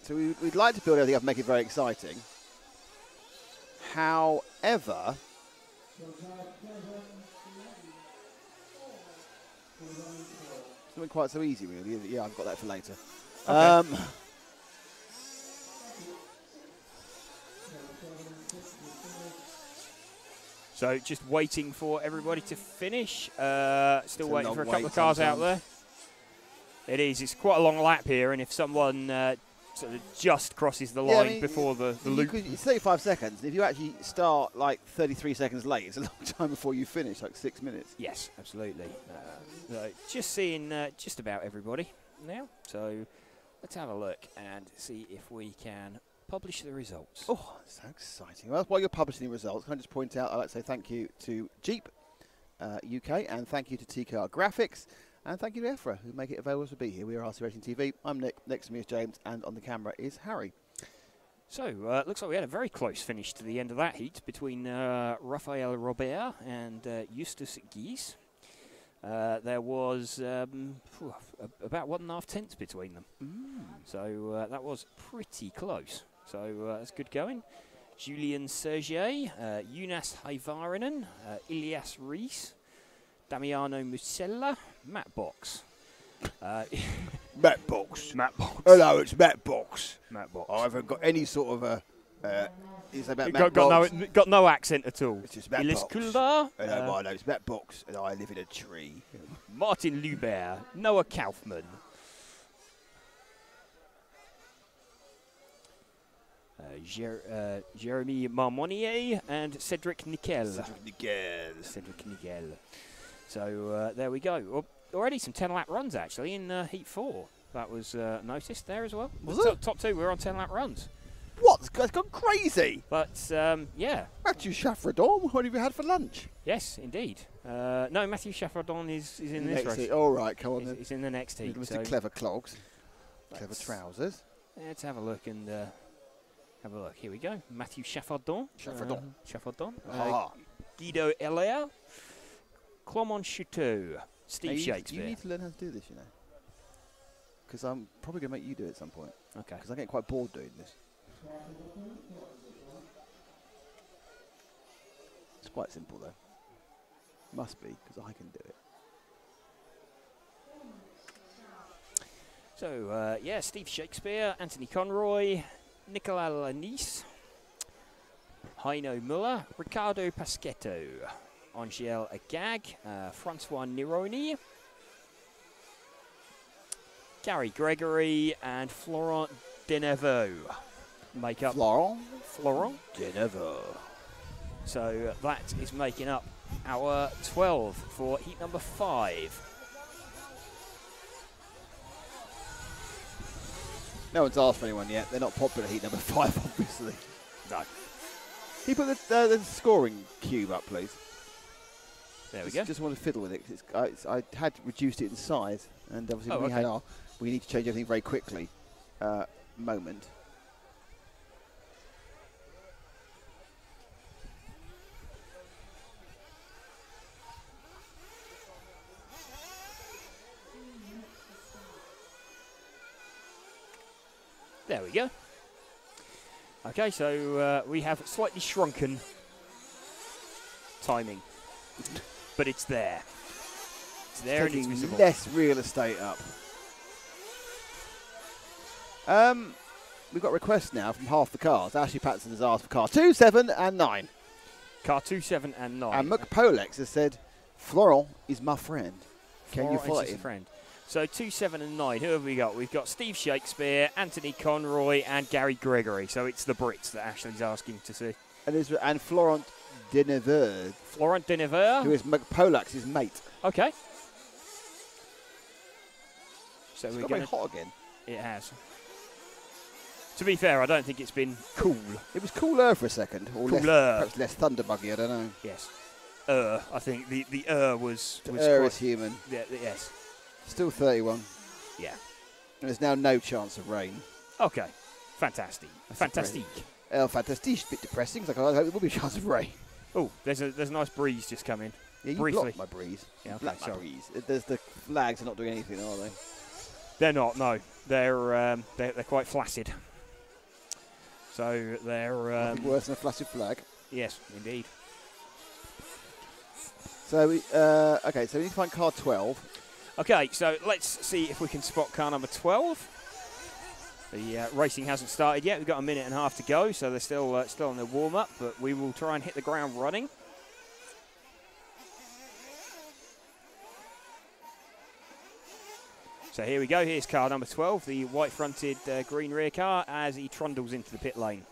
So we'd like to build everything up and make it very exciting. However, it's not quite so easy, really. Yeah, I've got that for later. Okay. So just waiting for everybody to finish. Still a waiting long for a couple wait of cars out there. sometimes. It is. It's quite a long lap here, and if someone sort of just crosses the Yeah, I line mean, before the loop, it's 35 seconds. If you actually start like 33 seconds late, it's a long time before you finish, like 6 minutes. yes, absolutely. So just seeing just about everybody now. So let's have a look and see if we can publish the results. Oh, so exciting. Well, while you're publishing the results, can I just point out, I'd like to say thank you to Jeep UK, and thank you to TKR Graphics, and thank you to EFRA, who make it available to be here. We are RC Racing TV. I'm Nick, next to me is James, and on the camera is Harry. So, looks like we had a very close finish to the end of that heat between Raphael Robert and Eustace Guise. There was about 1.5 tenths between them. So that was pretty close. So that's good going. Julian Sergier, Jonas Haivarinen, Ilias Rees, Damiano Musella, Matt Box. Matt Box. Matt Box. Hello, it's Matt Box. Matt Box. I haven't got any sort of a... Is about Matt got no accent at all. It's just Matt Ilis Box. Kuldar, Hello, my name's Matt Box, and I live in a tree. Martin Lubert, Noah Kaufman. Jeremy Marmonier and Cedric Nickel. Cedric Nickel. So there we go. Already some 10-lap runs actually in Heat 4. That was noticed there as well. Was The it? top two were on 10-lap runs. What? This guy's gone crazy. But, yeah. Matthew Chaffredon, what have you had for lunch? Yes, indeed. No, Matthew Chaffredon is in this Next race. all right, come on then. He's in the next heat. Mr. Clever Clogs. Clever trousers. Let's have a look and have a look. Here we go. Matthew Chaffredon. Chaffredon. Guido Elia. Clement Chouteau. Steve Shakespeare. You need to learn how to do this, you know. Because I'm probably going to make you do it at some point. Okay. Because I'm getting quite bored doing this. It's quite simple though. Must be, because I can do it. So, yeah, Steve Shakespeare, Anthony Conroy, Nicolas Lanice, Heino Muller, Ricardo Paschetto, Angel Agag, Francois Nironi, Gary Gregory, and Florent Denevaux make up. Florent Denevaux. So that is making up our 12 for heat number 5. No one's asked for anyone yet. They're not popular heat number 5, obviously. No. Can you put the scoring cube up, please? There we go. Just want to fiddle with it. 'Cause I had reduced it in size, and obviously we need to change everything very quickly. Moment. There we go. Okay, so we have slightly shrunken timing, but it's there. It's there and it's visible. Less real estate up. We've got requests now from half the cars. Ashley Patterson has asked for car 2, 7 and 9. Car 2, 7 and 9. And McPolex has said, Florent is my friend. Can you Florent fight is him? a friend. So 2, 7 and 9. Who have we got? We've got Steve Shakespeare, Anthony Conroy and Gary Gregory. So it's the Brits that Ashley's asking to see. And Florent Denevaux. Florent Denevaux. Who is McPolax's mate. Okay. So It's we're got going very hot again. It has. To be fair, I don't think it's been cool. It was cooler for a second. Or perhaps less thunderbuggy, I don't know. Yes. I think the was is human. Yeah, yes. Still 31. Yeah. And there's now no chance of rain. Okay. Fantastic. Fantastic. Fantastic. A bit depressing. It's like, I hope there will be a chance of rain. Oh, there's a nice breeze just coming. Yeah, you briefly. blocked my breeze. Yeah, okay, Blocked my sorry. breeze. The flags are not doing anything, are they? They're not. No, they're quite flaccid. So they're Nothing worse than a flaccid flag. yes, indeed. So okay, so we need to find car 12. Okay, so let's see if we can spot car number 12. The racing hasn't started yet. We've got a minute and a half to go, so they're still on their warm-up, but we will try and hit the ground running. So here we go. Here's car number 12, the white-fronted green rear car, as he trundles into the pit lane.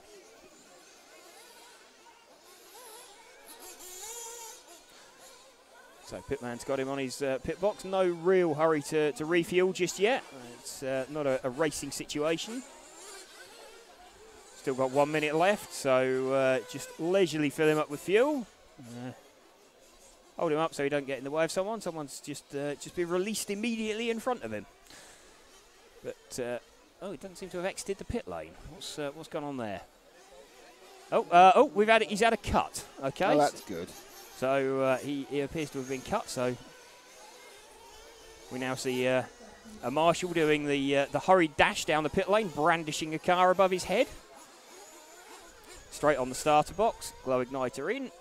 So Pitman's got him on his pit box. No real hurry to refuel just yet. It's not a racing situation. Still got 1 minute left, so just leisurely fill him up with fuel. Hold him up so he don't get in the way of someone. Someone's just been released immediately in front of him. But he doesn't seem to have exited the pit lane. What's gone on there? He's had a cut. Okay. Oh, that's good. So he appears to have been cut. So we now see a marshal doing the hurried dash down the pit lane, brandishing a car above his head. Straight on the starter box, glow igniter in.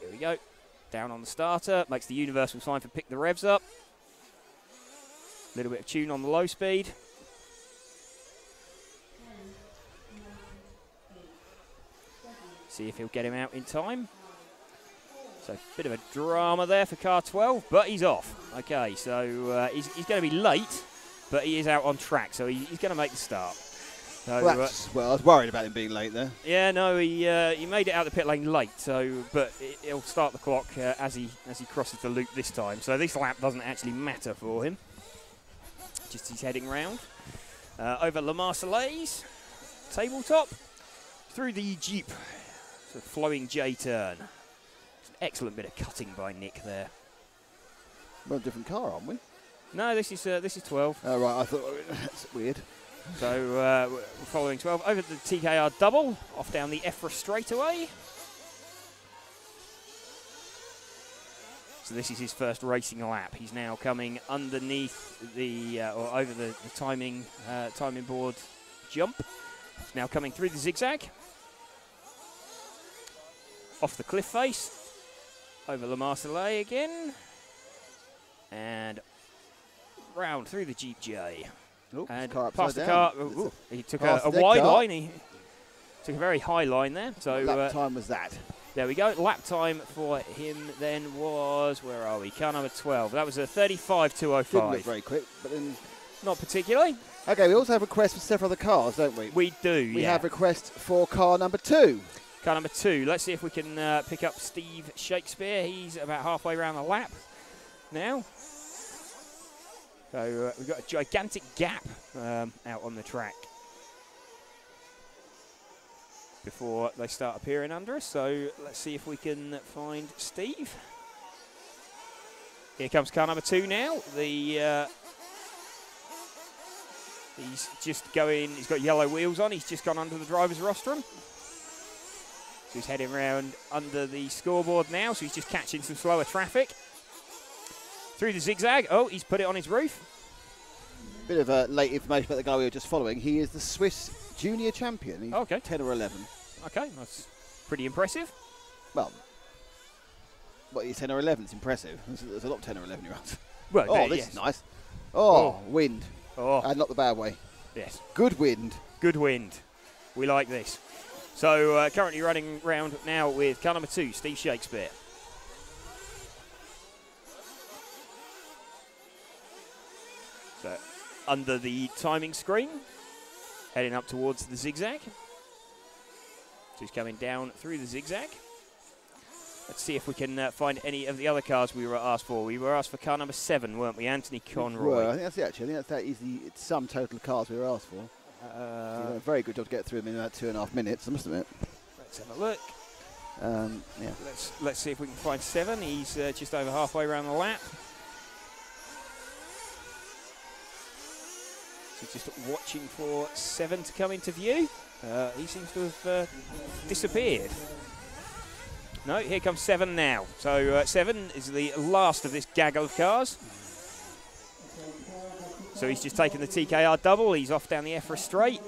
Here we go. Down on the starter, makes the universal sign for pick the revs up. A little bit of tune on the low speed. See if he'll get him out in time. So a bit of a drama there for car 12, but he's off. Okay, so he's going to be late, but he is out on track, so he's going to make the start. So, well, I was worried about him being late there. Yeah, no, he made it out the pit lane late, so but he'll start the clock as he crosses the loop this time. So this lap doesn't actually matter for him. just he's heading round. Over La Marseillaise, tabletop, through the Jeep, so flowing J turn. It's an excellent bit of cutting by Nick there. We're on a different car, aren't we? No, this is 12. Oh, right, I thought, that's weird. So we're following 12 over the TKR double, off down the EFRA straightaway. So this is his first racing lap. He's now coming underneath the, or over the timing board jump. He's now coming through the zigzag. Off the cliff face. Over La Marseillaise again. And round through the Jeep J. Oops, And car past the upside car. down. Ooh, he took past a the wide car. line. He took a very high line there. So What lap time was that? there we go. Lap time for him then was, where are we? Car number 12. That was a Didn't look 35.205. very quick, but then... Not particularly. Okay, we also have requests for several other cars, don't we? We do, We yeah. have requests for car number 2. Car number 2. Let's see if we can pick up Steve Shakespeare. He's about halfway around the lap now. So we've got a gigantic gap out on the track before they start appearing under us. So let's see if we can find Steve. Here comes car number 2 now. The he's just going. He's got yellow wheels on. He's just gone under the driver's rostrum. So he's heading around under the scoreboard now. So he's just catching some slower traffic. Through the zigzag. Oh, he's put it on his roof. Bit of late information about the guy we were just following. He is the Swiss junior champion. He's Okay. 10 or 11. Okay, that's pretty impressive. Well, he's 10 or 11. It's impressive. There's a lot of 10 or 11-year-olds. Well, Oh, this is nice. Oh, wind. Oh, And not the bad way. yes. Good wind. Good wind. We like this. So currently running round now with car number 2, Steve Shakespeare. So under the timing screen, heading up towards the zigzag. So he's coming down through the zigzag. Let's see if we can find any of the other cars we were asked for. We were asked for car number 7, weren't we? Anthony Conroy. Well, I think that's it, actually. I think that is the sum total of cars we were asked for. You did a very good job to get through them in about 2.5 minutes, I must admit. Let's have a look. Yeah. Let's see if we can find 7. He's just over halfway around the lap. So just watching for 7 to come into view. He seems to have disappeared. No, here comes 7 now. So 7 is the last of this gaggle of cars. So he's just taken the TKR double. He's off down the EFRA straight.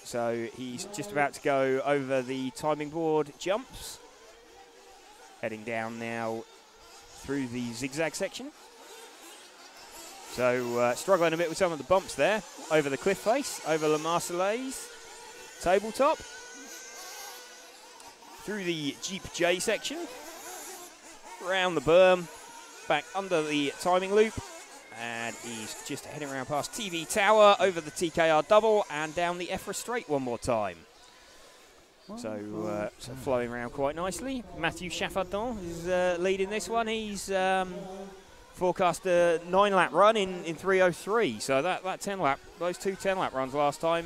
So he's just about to go over the timing board jumps. Heading down now through the zigzag section. So struggling a bit with some of the bumps there. Over the cliff face, over La Marseillaise tabletop. Through the Jeep J section. Round the berm. Back under the timing loop. And he's just heading around past TV Tower, over the TKR double, and down the EFRA straight one more time. So flowing around quite nicely. Matthew Chaffardon is leading this one. He's forecast a 9-lap run in 3:03. So that 10 lap, those two 10-lap runs last time.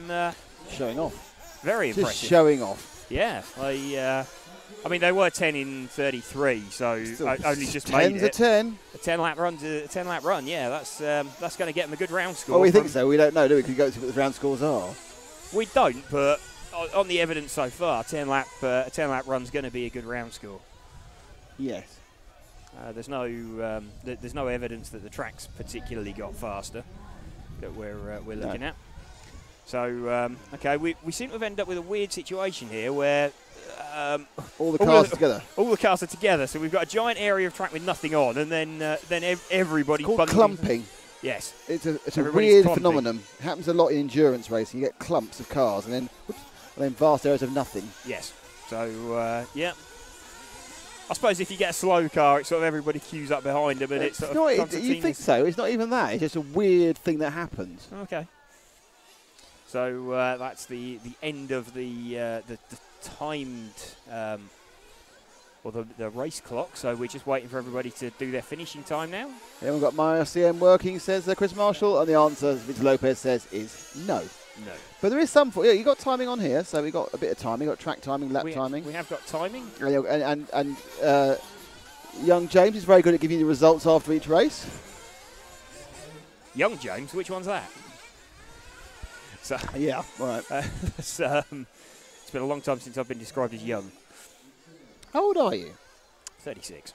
Showing off. Very Just impressive. showing off. Yeah, I mean, they were 10 in 33, so I only just made 10's it. a 10. A 10-lap run to a 10-lap run. Yeah, that's going to get them a good round score. Well, we think so. We don't know, do we? Because we go to see what the round scores are. We don't, but on the evidence so far, a 10-lap run's going to be a good round score. Yes. There's no evidence that the track's particularly got faster that we're looking at. So okay, we seem to have ended up with a weird situation here where all the cars together. All the cars are together, so we've got a giant area of track with nothing on, and then everybody. It's called clumping. Yes, it's a Everybody's weird clumping. phenomenon. It happens a lot in endurance racing. You get clumps of cars, and then vast areas of nothing. Yes. So yeah. I suppose if you get a slow car, it's sort of everybody queues up behind them, and it's sort of you think so? It's not even that. It's just a weird thing that happens. Okay. So that's the end of the timed or the race clock. So we're just waiting for everybody to do their finishing time now. Yeah, we've got my CM working, says Chris Marshall, and the answer, as Vince Lopez says, is no. No. But there is some, yeah, you got timing on here, so we got a bit of timing, got track timing, lap timing. We have got timing. And young James is very good at giving you the results after each race. Young James, which one's that? So Yeah, all right. it's been a long time since I've been described as young. How old are you? 36.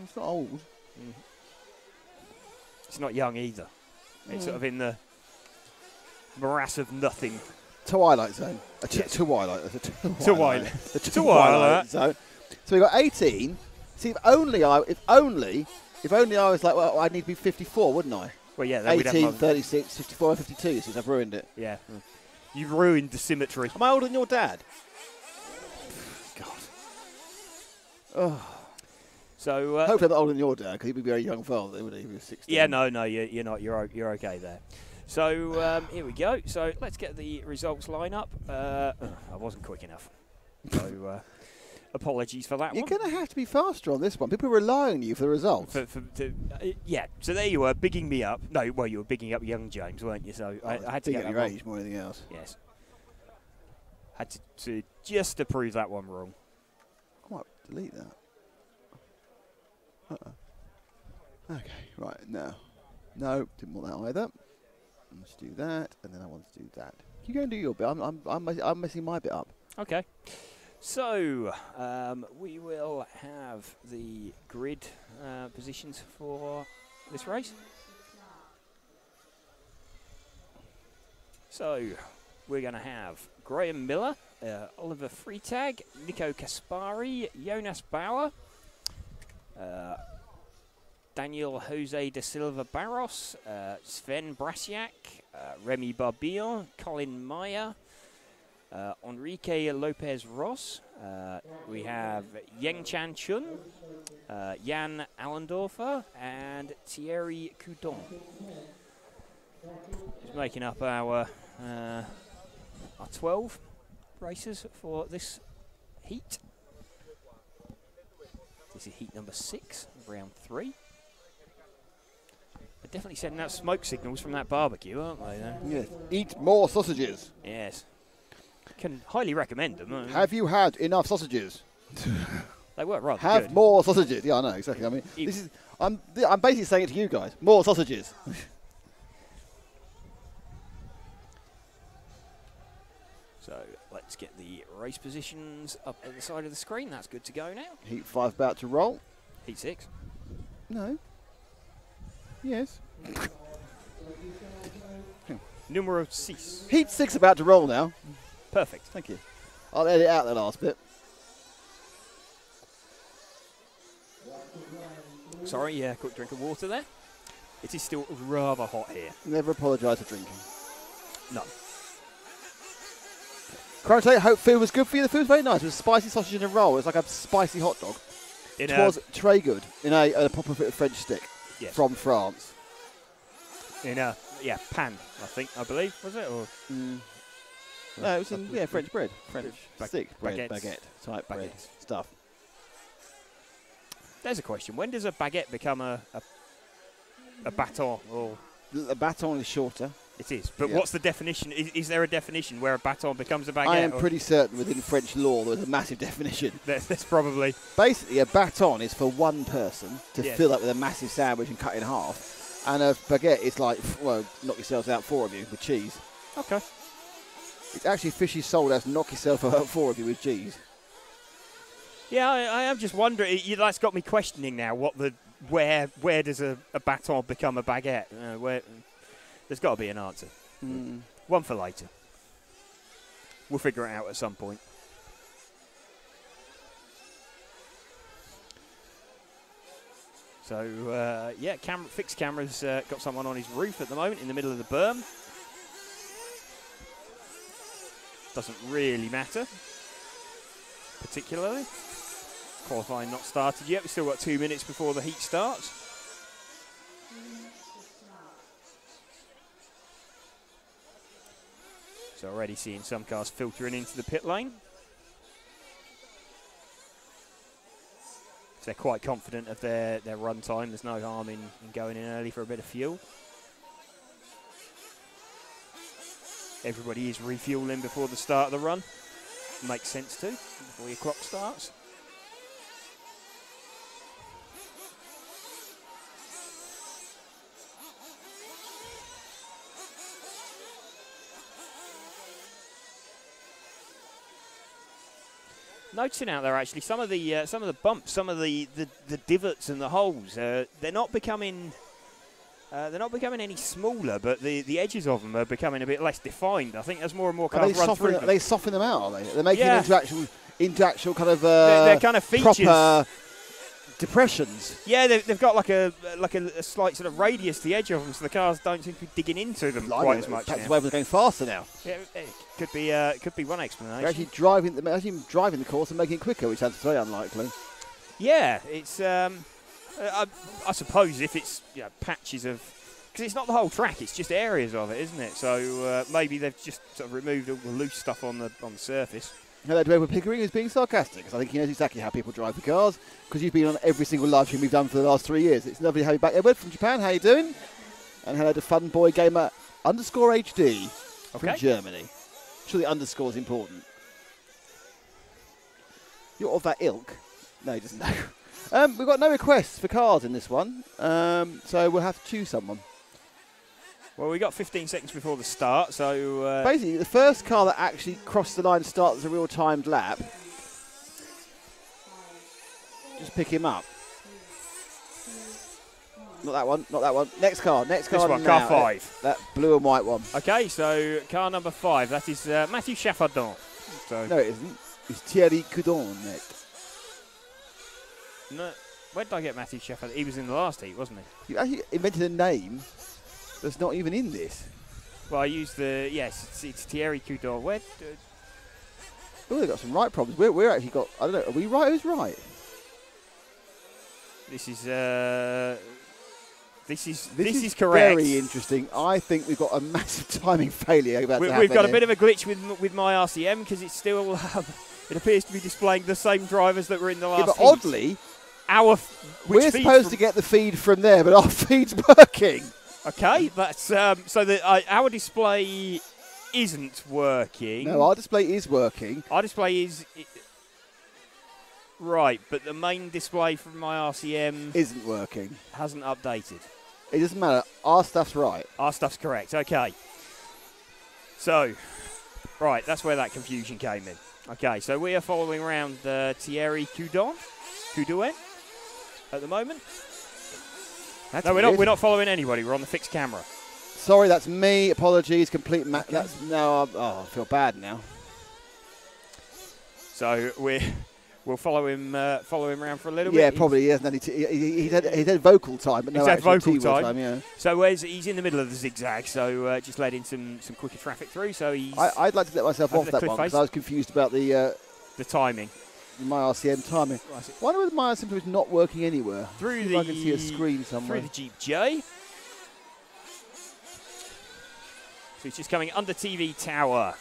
It's not old. It's not young either. It's sort of in the morass of nothing. Twilight zone. Yes. Twilight. Twilight. The Twilight. zone. So we got 18. See, if only I was like, well, I'd need to be 54, wouldn't I? Well, yeah. Then we'd have 18, another- 36, 54, and 52 since I've ruined it. Yeah. You've ruined the symmetry. Am I older than your dad? God. Oh. So Hopefully I'm not older than your dad, because he'd be a very young father, wouldn't he? He was 16. yeah, no, you're not. You're okay there. So here we go. So let's get the results line up. I wasn't quick enough. So apologies for that You're one. going to have to be faster on this one. People rely on you for the results. Yeah. So there you were, bigging me up. No, well, you were bigging up young James, weren't you? So I had to Big get at that your wrong. age more than anything else. Yes. Had to just to prove that one wrong. I might delete that. Okay, right, now. No, didn't want that either. Let's do that, and then I want to do that. You go and do your bit. I'm messing my bit up. Okay. So we will have the grid positions for this race. So we're going to have Graham Miller, Oliver Freitag, Nico Kaspari, Jonas Bauer, Daniel Jose da Silva Barros, Sven Brasiak, Remy Barbillon, Colin Meyer, Enrique Lopez Ross. We have Yeng Chan Chun, Jan Allendorfer, and Thierry Coudon. Just making up our 12 racers for this heat. This is heat number 6, round 3. They're definitely sending out smoke signals from that barbecue, aren't they? Yes. Eat more sausages. Yes. Can highly recommend them. Have you had enough sausages? They were rather Have good. more sausages. Yeah, I know, exactly. I mean, I'm basically saying it to you guys. More sausages. So let's get the race positions up at the side of the screen. That's good to go now. Heat 5 about to roll. Heat 6. No. Yes. Numero 6. Heat 6 about to roll now. Perfect. Thank you. I'll edit out the last bit. Sorry, yeah, quick drink of water there. It is still rather hot here. Never apologise for drinking. No. Karate, I hope food was good for you. The food was very nice. It was spicy sausage and a roll. It was like a spicy hot dog. It was très good in a proper French stick from France. In a pan, I believe, was it? Or no, it was in French bread, French stick bread, baguette type bread stuff. There's a question: when does a baguette become a baton? Or a baton is shorter. It is, but what's the definition? Is there a definition where a baton becomes a baguette? I am pretty certain within French law there's a massive definition. There's probably... Basically, a baton is for one person to Yes. fill up with a massive sandwich and cut in half. And a baguette is like, well, knock yourselves out, 4 of you, with cheese. Okay. It's actually fish is sold as knock yourself out, 4 of you with cheese. Yeah, I am just wondering. That's got me questioning now. Where does a baton become a baguette? There's got to be an answer. One for later. We'll figure it out at some point. So, fixed camera's got someone on his roof at the moment in the middle of the berm. Doesn't really matter, particularly. Qualifying not started yet. We've still got 2 minutes before the heat starts. So already seeing some cars filtering into the pit lane. So they're quite confident of their run time. There's no harm in going in early for a bit of fuel. Everybody is refueling before the start of the run. Makes sense too, before your clock starts. Noticing out there actually some of the bumps, some of the divots and the holes, they're not becoming any smaller, but the edges of them are becoming a bit less defined. I think as more and more cars run through them. They soften them out, are they? They're making them into actual kind of they're kind of features. Proper depressions. Yeah, they've got like a slight sort of radius to the edge of them, so the cars don't seem to be digging into them quite as much. That's why we're going faster now. Yeah, it could be one explanation. They're actually driving the course and making it quicker, which sounds very unlikely. Yeah, it's. I suppose if it's patches of, because it's not the whole track, it's just areas of it, isn't it? So maybe they've just sort of removed all the loose stuff on the surface. Hello to Edward Pickering, who's being sarcastic, because I think he knows exactly how people drive the cars, because you've been on every single live stream we've done for the last 3 years. It's lovely to have you back, Edward, from Japan. How you doing? And hello to FunBoyGamer_HD from Germany. I'm sure the underscore is important. You're of that ilk. No, he doesn't know. We've got no requests for cars in this one, so we'll have to choose someone. Well, we got 15 seconds before the start, so... basically, the first car that actually crossed the line starts a real-timed lap. Just pick him up. Not that one, not that one. Next car. This one, car 5. That blue and white one. Okay, so car number 5, that is Mathieu Chaffardon. So no, it isn't. It's Thierry Coudon next. No, where did I get Mathieu Chaffardon? He was in the last heat, wasn't he? You actually invented a name that's not even in this. Well, I used it's Thierry Coudon. Where? Oh, they've got some right problems. We're actually got, I don't know, are we right? Who's right? This is correct. Very interesting. I think we've got a massive timing failure about to happen. We've got a here. bit of a glitch with my RCM because it's still it appears to be displaying the same drivers that were in the last. Yeah, but oddly, we're supposed to get the feed from there, but our feed's working. Okay, that's so that our display isn't working. No, our display is working. Our display is. Right, but the main display from my RCM isn't working. Hasn't updated. It doesn't matter. Our stuff's right. Our stuff's correct. Okay. So, right, that's where that confusion came in. Okay, so we are following around Thierry Coudon at the moment. That's no, weird. we're not following anybody. We're on the fixed camera. Sorry, that's me. Apologies. Complete. That's no. I feel bad now. So we'll follow him around for a little bit. Yeah, probably. He hasn't had he's had vocal time, but no actual vocal time. Yeah. So he's in the middle of the zigzag, so just let in some quicker traffic through. So I'd like to let myself off that one because I was confused about the timing. My RCM timing. Why whether my RCM is not working anywhere? Through I can see a screen somewhere. Through the Jeep J. So he's just coming under TV Tower.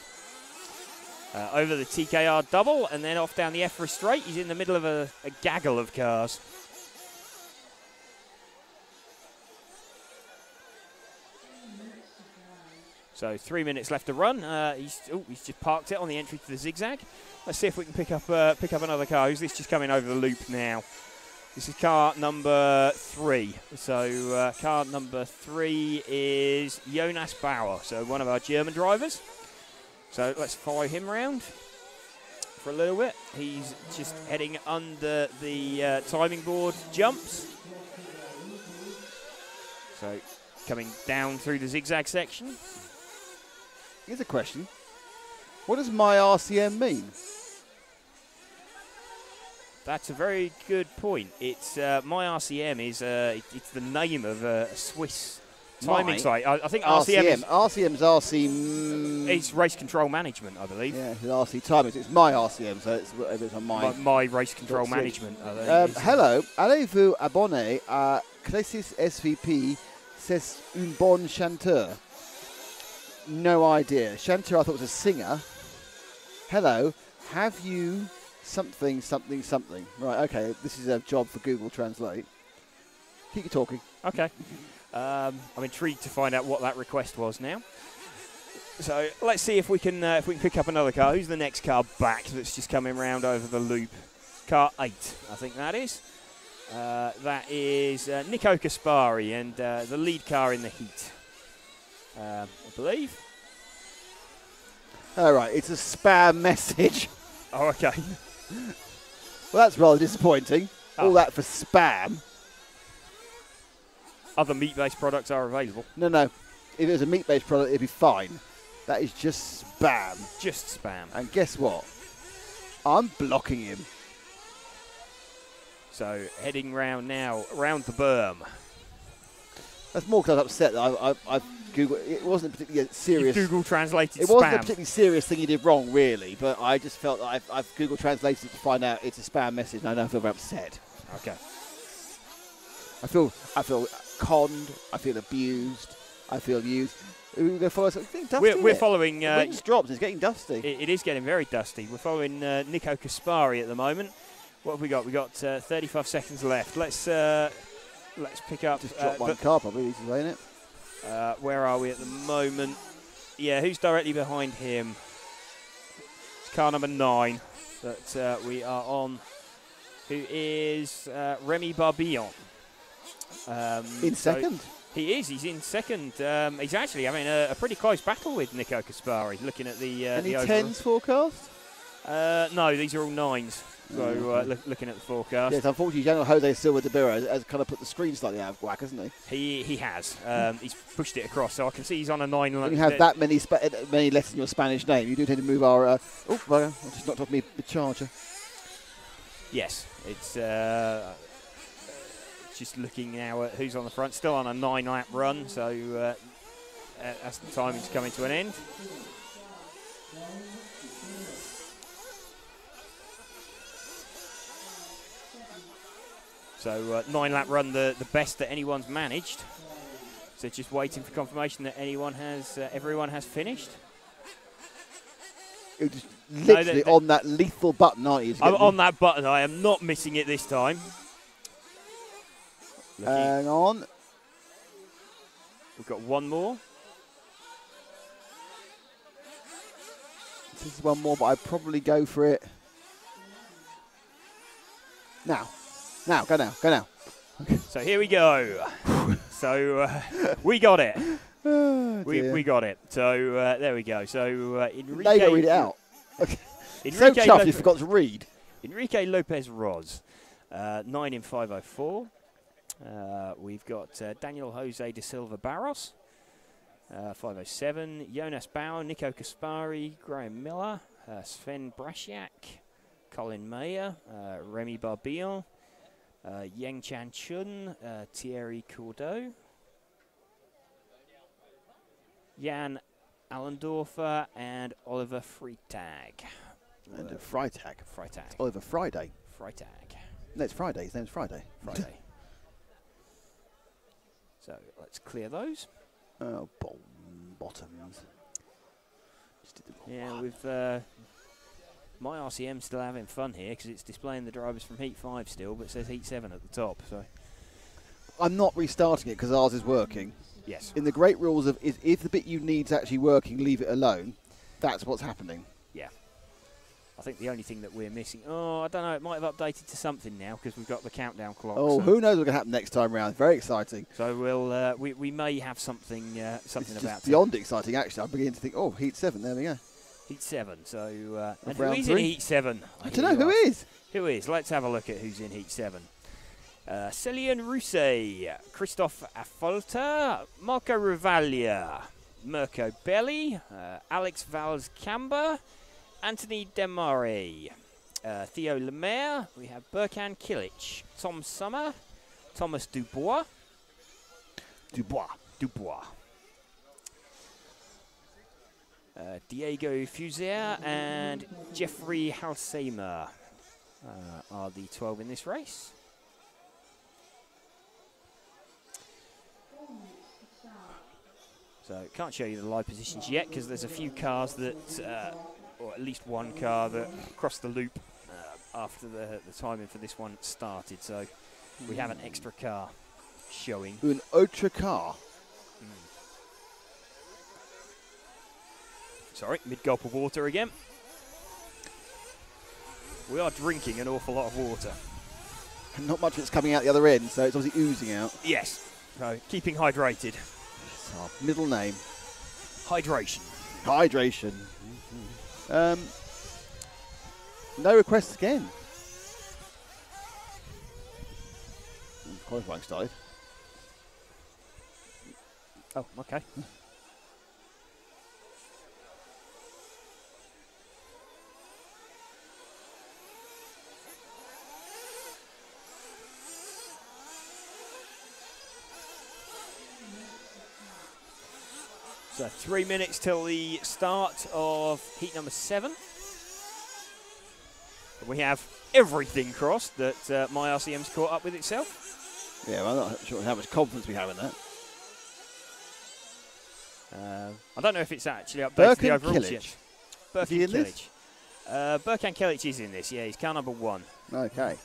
Over the TKR double and then off down the EFRA straight. He's in the middle of a gaggle of cars. So 3 minutes left to run. He's just parked it on the entry to the zigzag. Let's see if we can pick up another car. Who's this just coming over the loop now? This is car number 3. So car number 3 is Jonas Bauer, so one of our German drivers. So let's follow him round for a little bit. He's just heading under the timing board jumps. So coming down through the zigzag section. Here's a question. What does my RCM mean? That's a very good point. It's my RCM is it's the name of a Swiss timing site. I think RCM's RC. It's race control management, I believe. Yeah, it's RC timing. It's my RCM, so it's whatever it's on my race control management. Hello, allez-vous abonner à Classis SVP? C'est un bon chanteur. No idea. Chanteur, I thought was a singer. Hello, have you Something, something, something. Right, okay, this is a job for Google Translate. Keep talking. Okay. I'm intrigued to find out what that request was now. So let's see if we can pick up another car. Who's the next car back that's just coming round over the loop? Car 8, I think that is. That is Nico Kaspari and the lead car in the heat, I believe. All right, it's a spam message. Oh, okay. Well, that's rather disappointing. Oh. All that for spam. Other meat-based products are available. No. If it was a meat-based product, it'd be fine. That is just spam. Just spam. And guess what? I'm blocking him. So heading round now, round the berm. That's more because I was upset that I've Googled. It wasn't a particularly serious. Google translated It spam. wasn't a particularly serious thing you did wrong, really. But I just felt that I've Google translated it to find out it's a spam message, and I don't feel very upset. Okay. I feel conned. I feel abused. I feel used. We're going to follow something dusty. We're following. The wind's dropped. It's getting dusty. It is getting very dusty. We're following Nico Kaspari at the moment. What have we got? We got 35 seconds left. Let's pick up. Just drop one car probably. This is saying it. Where are we at the moment? Yeah, who's directly behind him? It's car number 9 that we are on. Who is Remy Barbillon? In second. He is. He's in second. He's actually having a pretty close battle with Nico Kaspari. Looking at the Any the tens forecast? no, these are all 9s. So looking at the forecast. Yes, unfortunately, General Jose Silva de Biro has kind of put the screen slightly out of whack, hasn't he? He has. He's pushed it across, so I can see he's on a 9. When you have that many letters in your Spanish name, you do tend to move our. I just knocked off me the charger. Yes, it's just looking now at who's on the front. Still on a 9-lap run, so as the timing's coming to an end. So 9-lap run, the best that anyone's managed. So just waiting for confirmation that everyone has finished. You're just literally on that lethal button, aren't you? I'm on that button. I am not missing it this time. Hang on. We've got one more. This is one more, but I'd probably go for it. Now, go now. Okay. So here we go. So we got it. Oh, we got it. So there we go. So Enrique. Now you got to read it out. Okay. So chuffed you forgot to read. Enrique Lopez Roz, 9 in 504. We've got Daniel Jose de Silva Barros, 507. Jonas Bauer, Nico Kaspari, Graham Miller, Sven Brasiak, Colin Mayer, Remy Barbillon, Yang Chan Chun, Thierry Cordeau, Jan Allendorfer, and Oliver Freitag. And Freitag. Oliver Friday. Freitag. No, it's Friday. His name's Friday. Friday. So let's clear those. Oh, bottoms. Yeah, with my RCM still having fun here because it's displaying the drivers from Heat 5 still, but it says Heat 7 at the top. So I'm not restarting it because ours is working. Yes. In the great rules of if the bit you need is actually working, leave it alone. That's what's happening. Yeah. I think the only thing that we're missing, I don't know, it might have updated to something now because we've got the countdown clock. Oh, so who knows what's going to happen next time round? Very exciting. So we may have something something it's about just beyond exciting, actually. I'm beginning to think, Heat 7, there we go. Heat 7, so and round who is 3? in Heat 7? I don't know, who is? Who is? Let's have a look at who's in Heat 7. Celian Rousset, Christophe Affolter, Marco Ravaglia, Mirko Belli, Alex Valls-Camber, Anthony Demare, Theo Lemaire, we have Burkan Kilic, Tom Summer, Thomas Dubois. Diego Fuzier and Jeffrey Halseymer are the 12 in this race. So can't show you the live positions yet because there's a few cars that, or at least one car that crossed the loop after the timing for this one started. So we have an extra car showing. An ultra car. Sorry, mid-gulp of water again. We are drinking an awful lot of water. And not much of it's coming out the other end, so it's obviously oozing out. Yes, so keeping hydrated. It's our middle name. Hydration. Hydration. No requests again. Qualifying started. Oh, okay. So 3 minutes till the start of heat number 7. We have everything crossed that my RCM's caught up with itself. Yeah, well, I'm not sure how much confidence we have in that. I don't know if it's actually updated the overall yet. Is he in this? Burkan Kilic is in this, yeah, he's car number 1. Okay.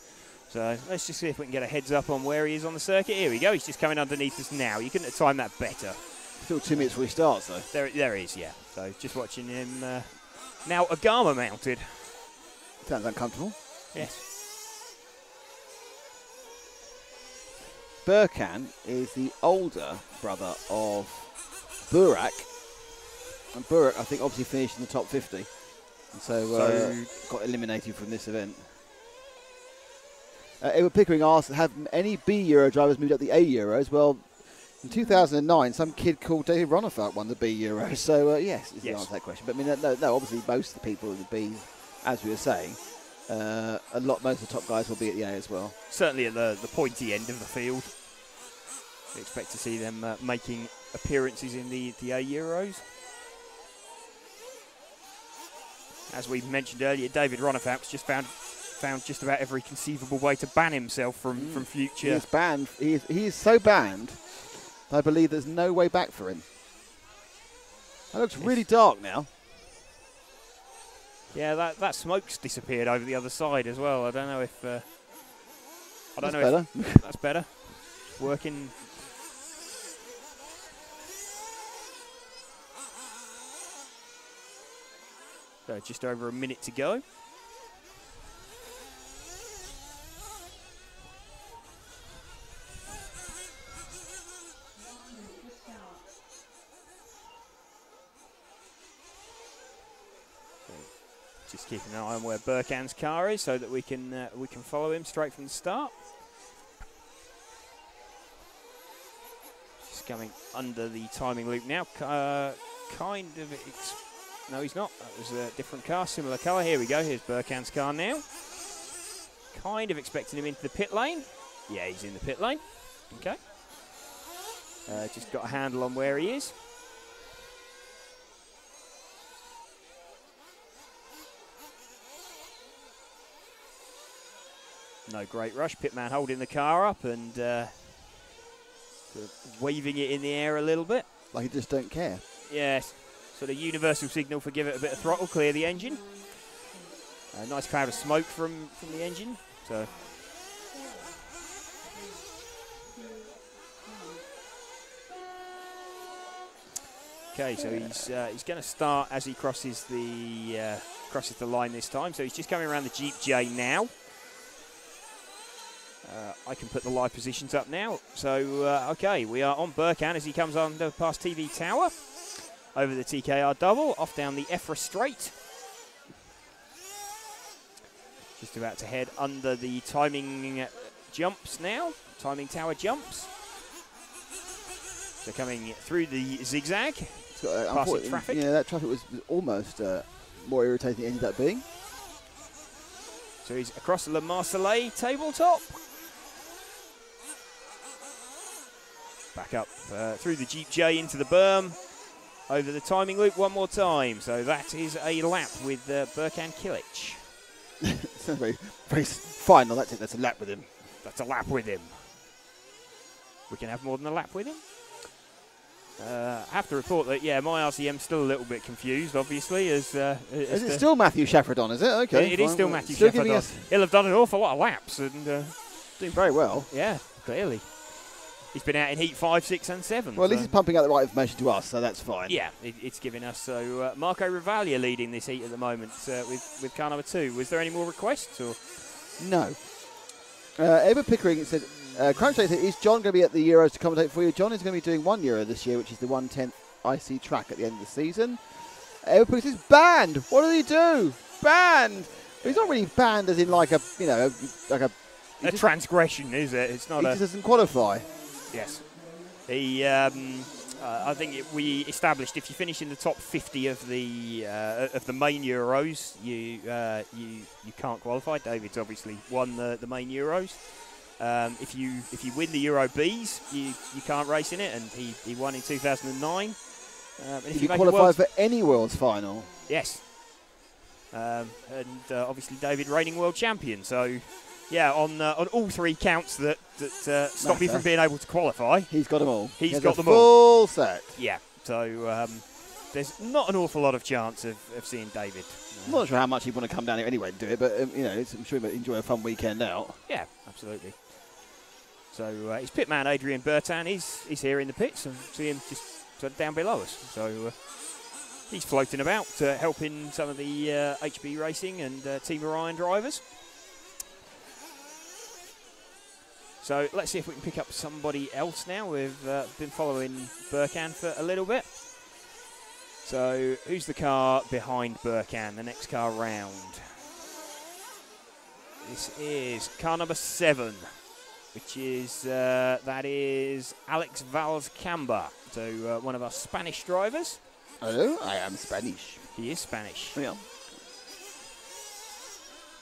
So let's just see if we can get a heads up on where he is on the circuit. Here we go, he's just coming underneath us now. You couldn't have timed that better. Still 2 minutes before he starts, though. There is, yeah. So just watching him now Agama mounted. Sounds uncomfortable. Yes. Burkan is the older brother of Burak. And Burak, I think, obviously finished in the top 50. And so got eliminated from this event. Edward Pickering asked, have any B Euro drivers moved up the A Euros? Well, in 2009, some kid called David Ronafart won the B Euro. So, yes, is the answer to that question. But, I mean, no, obviously, most of the people in the Bs, as we were saying, most of the top guys will be at the A as well. Certainly at the pointy end of the field. We expect to see them making appearances in the A Euros. As we mentioned earlier, David Ronafat's just found just about every conceivable way to ban himself from future. He is banned. He is so banned, I believe there's no way back for him. That looks really dark now. Yeah, that smoke's disappeared over the other side as well. I don't know if... That's better. That's better. Working... So just over a minute to go. Just keeping an eye on where Burkan's car is so that we can follow him straight from the start. Just coming under the timing loop now. Kind of... No, he's not. That was a different car, similar colour. Here we go. Here's Burkan's car now. Kind of expecting him into the pit lane. Yeah, he's in the pit lane. Okay. Just got a handle on where he is. No great rush. Pitman holding the car up and sort of waving it in the air a little bit. Like he just don't care. Yes. Sort of universal signal for give it a bit of throttle, clear the engine. A nice cloud of smoke from the engine. So. Okay, so he's going to start as he crosses the line this time. So he's just coming around the Jeep J now. I can put the live positions up now. So, okay, we are on Burkan as he comes under past TV Tower. Over the TKR double, off down the EFRA straight. Just about to head under the timing jumps now. Timing tower jumps. So coming through the zigzag, passing traffic. Yeah, that traffic was almost more irritating than it ended up being. So he's across the Le Marseillais tabletop. Back up through the Jeep J into the berm. Over the timing loop one more time. So that is a lap with Burkan Kilic. Sounds very, very final. That's it. That's a lap with him. That's a lap with him. We can have more than a lap with him. I have to report that, yeah, my RCM's still a little bit confused, obviously. Is it still Matthew Shefferdon, is it? Okay. It is still Matthew still giving Shefferdon. us He'll have done an awful lot of laps. And doing very well. yeah, clearly. He's been out in heat 5, 6 and 7. Well, at least he's pumping out the right information to us, so that's fine. Yeah, it's giving us. So Marco Rivaglia leading this heat at the moment with car number 2. Was there any more requests? Or? No. Eva Pickering said, Crunch said, is John going to be at the Euros to commentate for you? John is going to be doing 1 Euro this year, which is the 1/10th IC track at the end of the season. Eva Pickering says, banned. What did he do? Banned. He's not really banned as in like a, you know, like a transgression, is it? It's not. He just doesn't qualify. Yes. He. I think we established if you finish in the top 50 of the main Euros, you can't qualify. David's obviously won the main Euros. If you win the Euro Bs, you can't race in it, and he won in 2009. And if you qualify for any World's final. Yes. And obviously David reigning world champion. So. Yeah, on all 3 counts that stop you from being able to qualify. He's got them all. He's got them all. Full set. Yeah, so there's not an awful lot of chance of seeing David. I'm not sure how much he'd want to come down here anyway and do it, but you know, I'm sure he'd enjoy a fun weekend out. Yeah, absolutely. So his pit man, Adrian Bertin, is here in the pits, and see him just sort of down below us. So he's floating about, helping some of the HB Racing and Team Orion drivers. So let's see if we can pick up somebody else now. We've been following Burkan for a little bit. So who's the car behind Burkan, the next car round? This is car number 7, which is, that is Alex Valls-Camba. So one of our Spanish drivers. Hello, I am Spanish. He is Spanish. Yeah.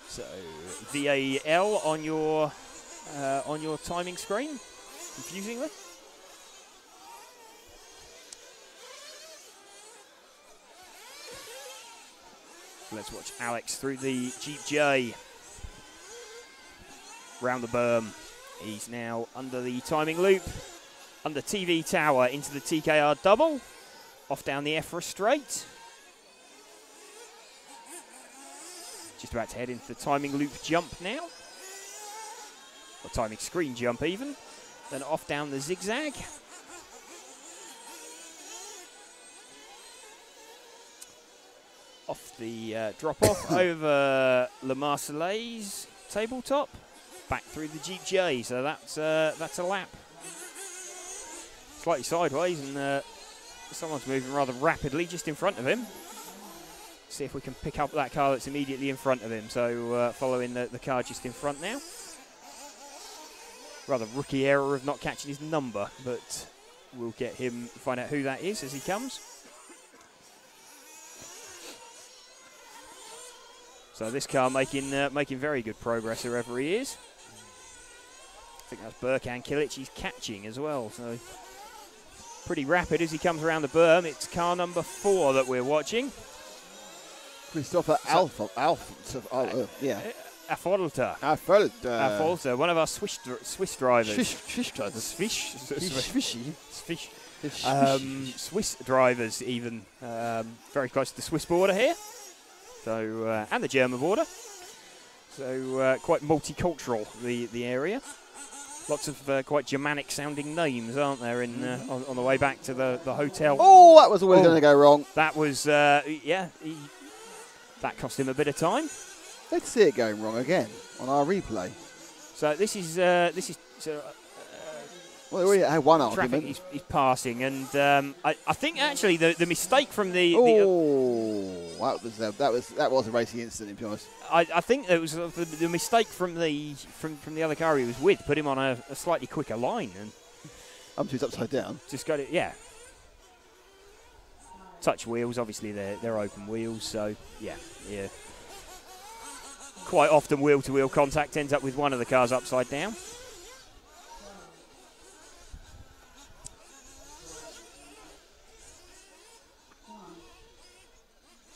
So VAL on your timing screen, confusingly. Let's watch Alex through the Jeep J. Round the berm. He's now under the timing loop, under TV tower into the TKR double, off down the EFRA straight. Just about to head into the timing loop jump now. Or timing screen jump even. Then off down the zigzag. Off the drop-off over Le Marseillaise tabletop. Back through the Jeep J, so that's a lap. Slightly sideways, and someone's moving rather rapidly just in front of him. See if we can pick up that car that's immediately in front of him. So following the car just in front now. Rather rookie error of not catching his number, but we'll get him, find out who that is as he comes. So this car making very good progress wherever he is. I think that's Burkan Kilic. He's catching as well, so pretty rapid as he comes around the berm. It's car number 4 that we're watching. Christopher Affolter, one of our Swiss drivers. Swiss drivers even. Very close to the Swiss border here. So and the German border. So quite multicultural, the area. Lots of quite Germanic sounding names, aren't there, in on the way back to the hotel. Oh, that was always going to go wrong. That was, that cost him a bit of time. Let's see it going wrong again on our replay. So this is well, we already had one argument. He's passing, and I think actually the mistake from the that was a racing incident, to be honest. I think it was the mistake from the other car he was with put him on a slightly quicker line, and he's upside down. Just got it, yeah. Touch wheels, obviously they're open wheels, so yeah. Quite often wheel-to-wheel contact ends up with one of the cars upside down.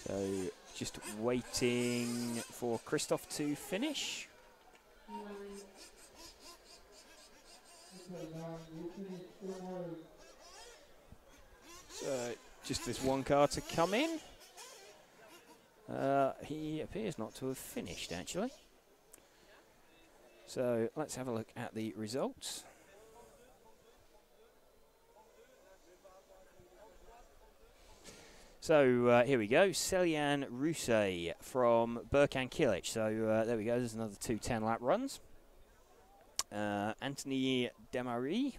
So just waiting for Christoph to finish. So just this one car to come in. He appears not to have finished, actually. So let's have a look at the results. So here we go, Seljan Rousset from Burkan Kilic. So there we go, there's another 2 10-lap runs. Anthony Demarie,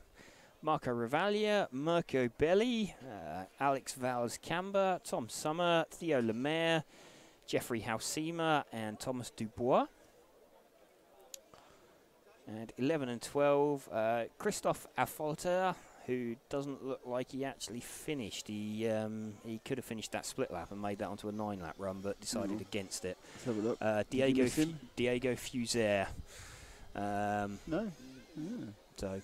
Marco Ravalia, Mirko Belli, Alex Valls-Camber, Tom Summer, Theo Lemaire, Jeffrey Hausima, and Thomas Dubois. And 11 and 12, Christophe Affolter, who doesn't look like he actually finished. He could have finished that split lap and made that onto a 9-lap run, but decided against it. Let's have a look. Diego Fuser. No. So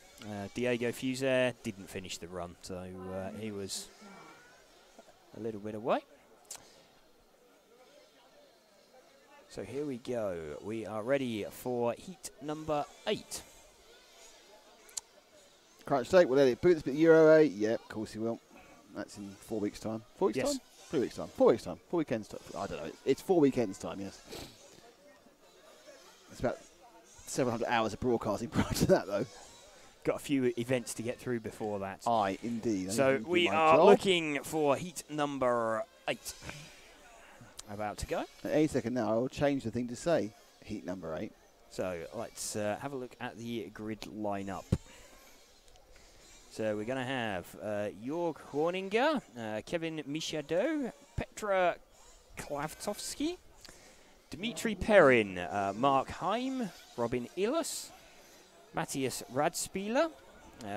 Diego Fuser didn't finish the run, so he was a little bit away. So here we go. We are ready for heat number 8. Crunch State, will let it boot this bit Euro 8. Yeah, of course he will. That's in 4 weeks' time. 4 weeks' time? 3 weeks' time. 4 weeks' time. 4 weekends' time. I don't know. It's 4 weekends' time, yes. It's about 700 hours of broadcasting prior to that, though. Got a few events to get through before that. Aye, indeed. So we are looking for heat number 8. About to go. At any second now, I'll change the thing to say heat number 8. So let's have a look at the grid lineup. So we're going to have Jörg Horninger, Kevin Michaudot, Petra Klavtovsky, Dmitry Perrin, Mark Heim, Robin Illes, Matthias Radspieler,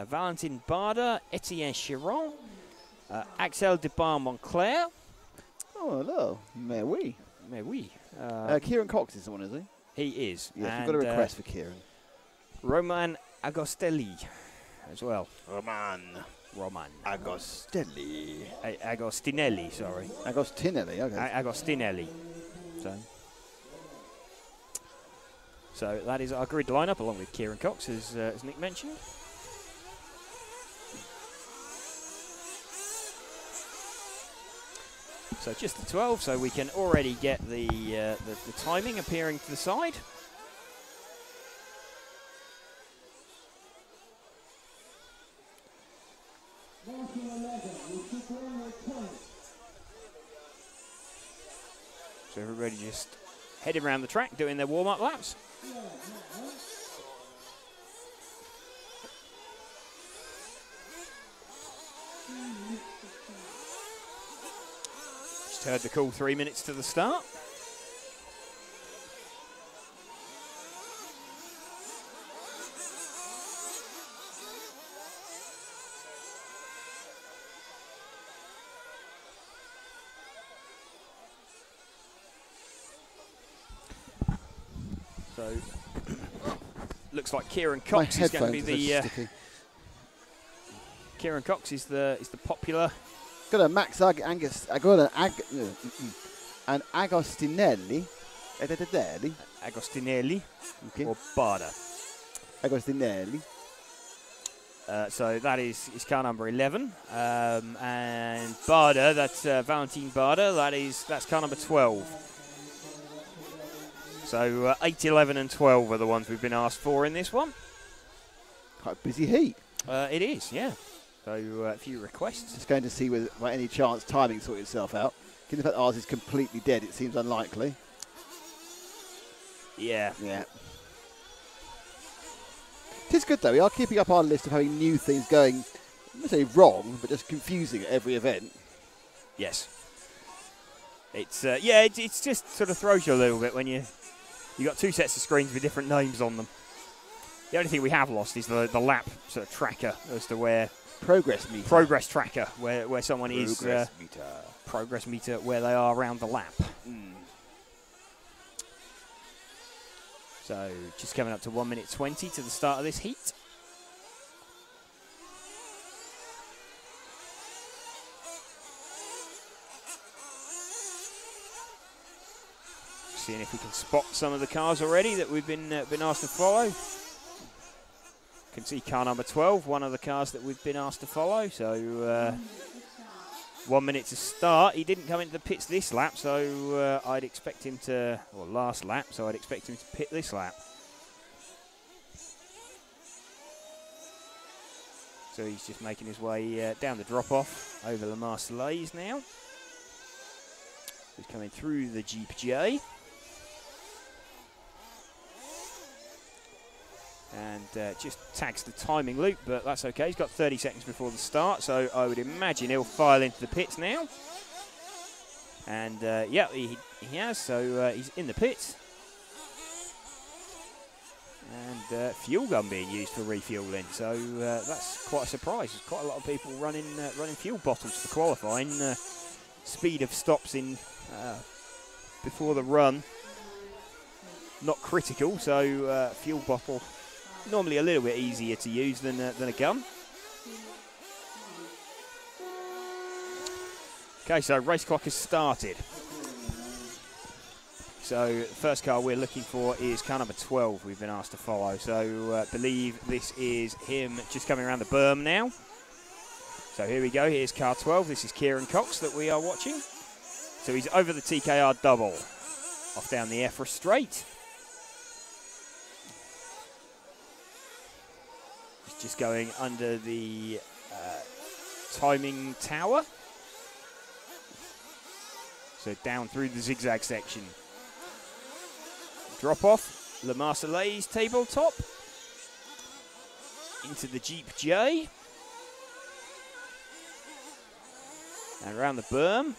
Valentin Bader, Etienne Chiron, Axel de Bar-Monclair. Oh, hello. Mais oui. Mais oui. Kieran Cox is the one, is he? He is. Yes, we've got a request for Kieran. Roman Agostelli as well. Roman Agostelli. Agostinelli, sorry. Agostinelli, okay. Agostinelli. So that is our grid lineup, along with Kieran Cox, as Nick mentioned. So just the 12, so we can already get the timing appearing to the side. So everybody just heading around the track, doing their warm-up laps. Just heard the call 3 minutes to the start. So looks like Kieran Cox is going to be the Kieran Cox is the popular. Got a Max Angus. I got an Agostinelli. Agostinelli, okay. Or Barda. Agostinelli. So that is car number 11, and Barda, that's Valentin Barda. That's car number 12. So 8, 11, and 12 are the ones we've been asked for in this one. Quite a busy heat. It is, yeah. So a few requests. Just going to see whether by any chance timing sort itself out. Given the fact ours is completely dead, it seems unlikely. Yeah. Yeah. It is good though. We are keeping up our list of having new things going. I'm not say wrong, but just confusing at every event. Yes. It's it's just sort of throws you a little bit when you got 2 sets of screens with different names on them. The only thing we have lost is the lap sort of tracker as to where progress meter. Progress tracker where someone progress is meter. Progress meter where they are around the lap. So just coming up to 1 minute 20 to the start of this heat. Seeing if we can spot some of the cars already that we've been asked to follow. You can see car number 12, one of the cars that we've been asked to follow. So 1 minute to start. He didn't come into the pits this lap, so I'd expect him to, or last lap, so I'd expect him to pit this lap. So he's just making his way down the drop-off over the Marseillaise now. He's coming through the Jeep J. And just tags the timing loop, but that's okay. He's got 30 seconds before the start, so I would imagine he'll file into the pits now. And yeah, he has, so he's in the pits. And fuel gun being used for refueling, so that's quite a surprise. There's quite a lot of people running fuel bottles for qualifying. Speed of stops in before the run, not critical, so fuel bottle normally a little bit easier to use than a gun. Okay, so race clock has started. So the first car we're looking for is car number 12 we've been asked to follow. So believe this is him just coming around the berm now. So here we go, here's car 12. This is Kieran Cox that we are watching. So he's over the TKR double, off down the EFRA straight. He's just going under the timing tower. So down through the zigzag section. Drop off, Le Marseillaise tabletop. Into the Jeep J. And around the berm.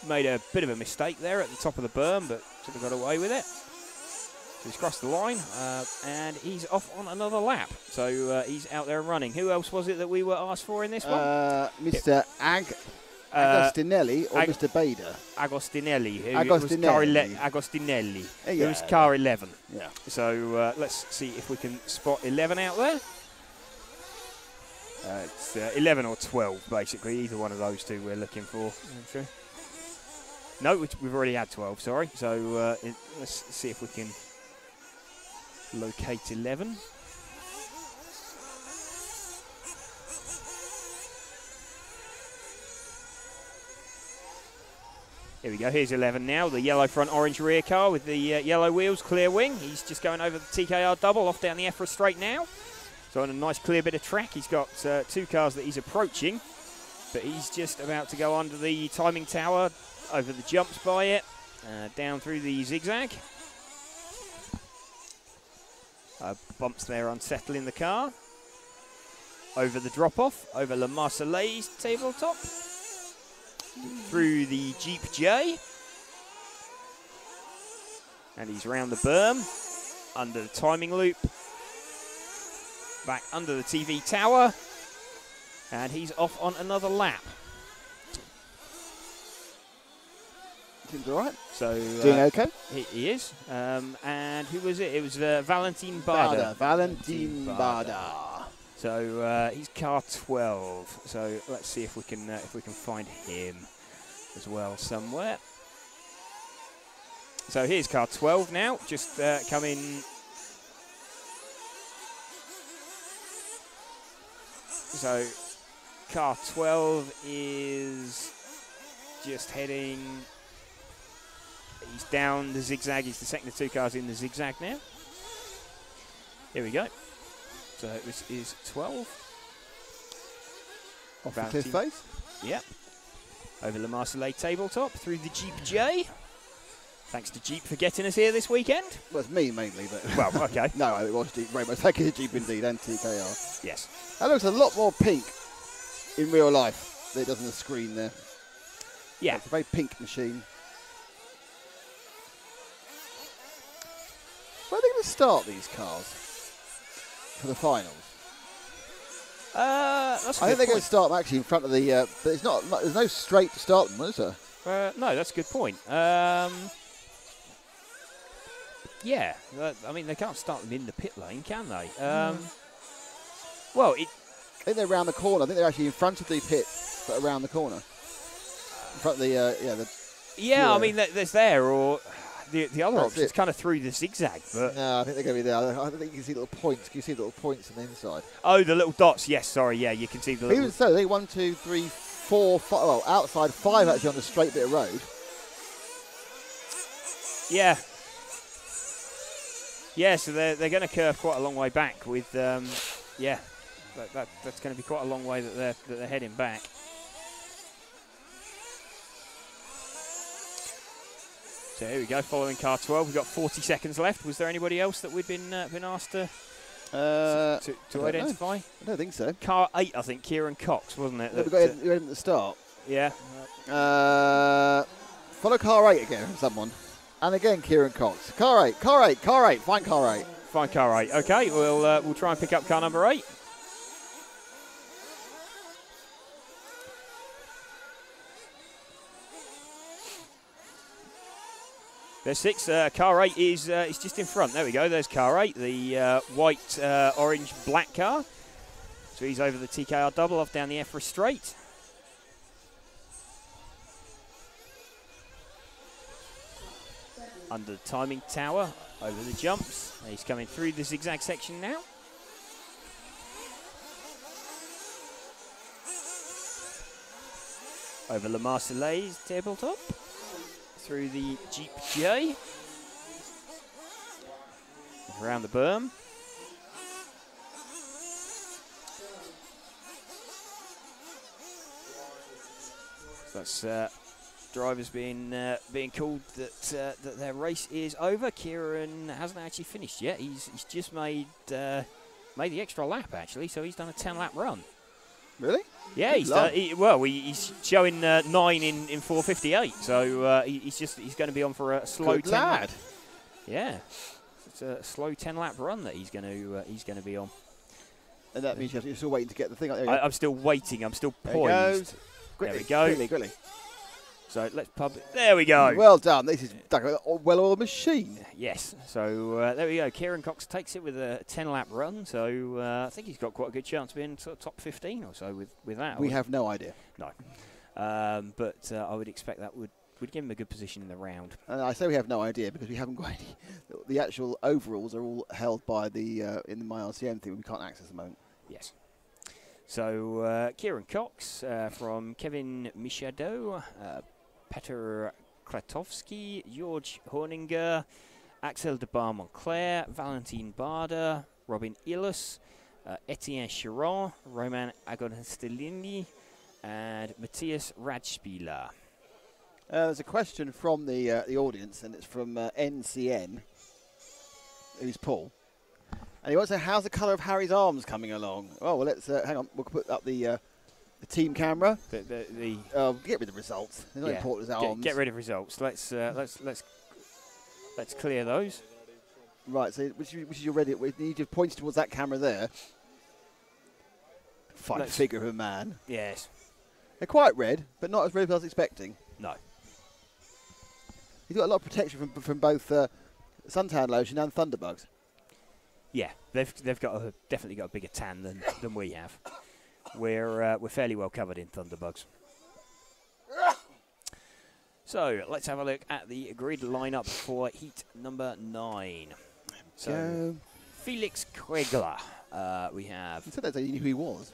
Made a bit of a mistake there at the top of the berm, but sort of got away with it. So he's crossed the line, and he's off on another lap. So he's out there running. Who else was it that we were asked for in this one? Mr. Agostinelli or Mr. Bader? Agostinelli. Agostinelli. It was car 11. Yeah. So let's see if we can spot 11 out there. It's 11 or 12, basically. Either one of those two we're looking for. Okay. No, we've already had 12, sorry. So let's see if we can locate 11. Here we go, here's 11 now, the yellow front, orange rear car with the yellow wheels, clear wing. He's just going over the TKR double, off down the EFRA straight now. So on a nice clear bit of track, he's got two cars that he's approaching, but he's just about to go under the timing tower, over the jumps by it, down through the zigzag. Bumps there unsettling the car. Over the drop-off, over Le Marseillaise tabletop. Through the Jeep J. And he's round the berm, under the timing loop. Back under the TV tower. And he's off on another lap. Seems all right. So doing okay. He is. And who was it? It was Valentin Bada. Valentin Bada. So he's car 12. So let's see if we can find him as well somewhere. So here's car 12 now, just coming. So car 12 is just heading. He's down the zigzag. He's the second of two cars in the zigzag now. Here we go. So this is 12. Off the cliff face. Yep. Over the Marseillaise tabletop, through the Jeep J. Thanks to Jeep for getting us here this weekend. Well, it's me mainly, but... Well, okay. No, it was Jeep very much. Thank you to Jeep indeed, and TKR. Yes. That looks a lot more pink in real life than it does on the screen there. Yeah. It's a very pink machine. Where are they going to start these cars for the finals? That's I think they're going to start them actually in front of the. But it's not. There's no straight to start them, is there? No, that's a good point. Yeah, I mean they can't start them in the pit lane, can they? Well, I think they're around the corner. I think they're actually in front of the pit, but around the corner. In front of the I mean there's there or. The other option is kind of through the zigzag, but no, I think they're going to be there. I think you can see little points. Can you see little points on the inside? Oh, the little dots. Yes, sorry. Yeah, you can see the little. Even so, they 1, 2, 3, 4, 5, well, outside 5 actually on the straight bit of road. Yeah. Yeah, so they're going to curve quite a long way back with, yeah, that's going to be quite a long way that they're heading back. So here we go, following car 12. We've got 40 seconds left. Was there anybody else that we'd been asked to identify? I don't think so. Car 8, I think, Kieran Cox, wasn't it? We got him at the start. Yeah. Follow car 8 again from someone. And again, Kieran Cox. Car 8, car 8, car 8. Find car 8. Find car 8. Okay, we'll try and pick up car number 8. There's 6. Car 8 is just in front. There we go. There's car 8, the white, orange, black car. So he's over the TKR double off down the EFRA straight. Under the timing tower, over the jumps. He's coming through the zigzag section now. Over Le Marseillais tabletop. Through the Jeep J. Around the berm. So that's drivers being called that their race is over. Kieran hasn't actually finished yet. He's just made the extra lap actually, so he's done a 10-lap run. Really? Yeah, he's showing 9 in 4:58. So he's going to be on for a slow 10 lap. Yeah, it's a slow 10-lap run that he's going to be on. And that means you're still waiting to get the thing up there. I'm still waiting. I'm still poised. There we go. Quickly. So let's pub it. There we go. Well done. This is like a well-oiled machine. Yes. So there we go. Kieran Cox takes it with a 10-lap run. So I think he's got quite a good chance of being sort of top 15 or so with that. We have no idea. No. But I would expect that would give him a good position in the round. And I say we have no idea because we haven't got any. The actual overalls are all held by the in the MyRCM thing. We can't access at the moment. Yes. So Kieran Cox from Kevin Michaud, Peter Kratowski, George Horninger, Axel de Bar-Montclair, Valentin Bader, Robin Illis, Etienne Chiron, Roman Agonstelini, and Matthias Radspieler. There's a question from the audience, and it's from NCN, who's Paul. And he wants to know, how's the colour of Harry's arms coming along? Oh, well, let's hang on. We'll put up the team camera. Get rid of the results. They're not important as arms. Get rid of results. Let's clear those. Right. So which is your ready? We need to point towards that camera there. Fine figure of a man. Yes. They're quite red, but not as red as I was expecting. No. He's got a lot of protection from both suntan lotion and thunderbugs. Yeah, they've definitely got a bigger tan than we have. We're fairly well covered in thunderbugs. So let's have a look at the grid lineup for heat number 9. So Felix Kregler, we have. You said that you knew who he was.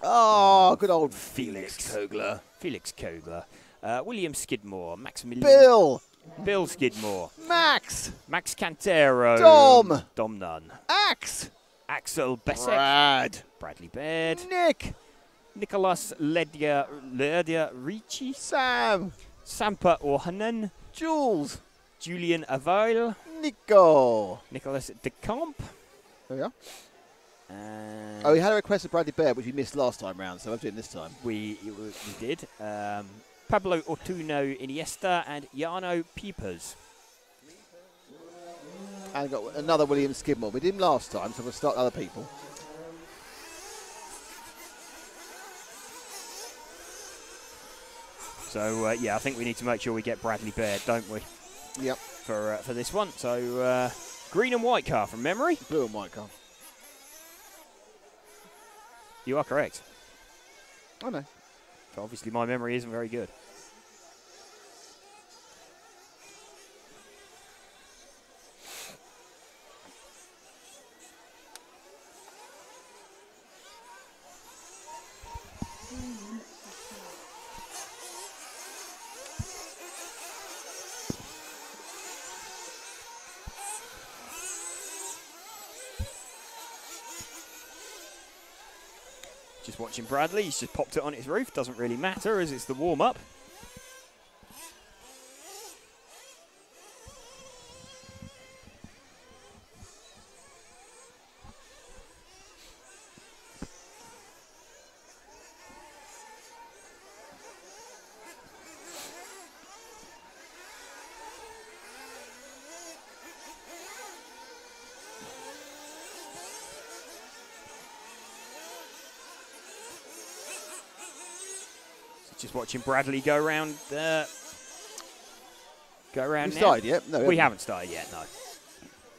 Oh, good old Felix Kogler. Felix Kogler. William Skidmore, Maximilian. Bill Skidmore. Max Cantero. Dom Nunn. Axel Bessek. Bradley Baird. Nicholas Lerdia Ricci. Sampa Ohanen. Julian Avail. Nicholas de Camp. There we are. Oh, we had a request of Bradley Baird, which we missed last time round, so I'm doing this time. We did. Pablo Ortuno Iniesta and Jarno Piepers. And got another William Skidmore. We did him last time, so we'll start other people. So, yeah, I think we need to make sure we get Bradley Baird, don't we? Yep. For this one. So, green and white car from memory. Blue and white car. You are correct. I know. So obviously my memory isn't very good. Just watching Bradley. He's just popped it on his roof. Doesn't really matter as it's the warm-up. Just watching Bradley go around. Go around. We started yet? No, we haven't started yet.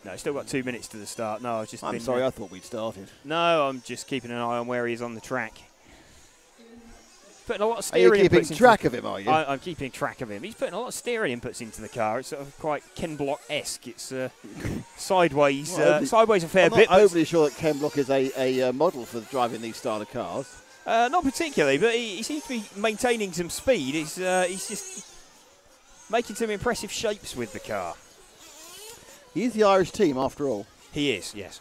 No, still got 2 minutes to the start. No, I've just. I'm sorry. I thought we'd started. No, I'm just keeping an eye on where he is on the track. Putting a lot of Are steering. you keeping track of him? Are you? I'm keeping track of him. He's putting a lot of steering inputs into the car. It's sort of quite Ken Block-esque. It's sideways, sideways a fair bit. I'm not overly sure that Ken Block is a model for driving these style of cars. Not particularly, but he seems to be maintaining some speed. He's just making some impressive shapes with the car. He's the Irish team, after all. He is, yes.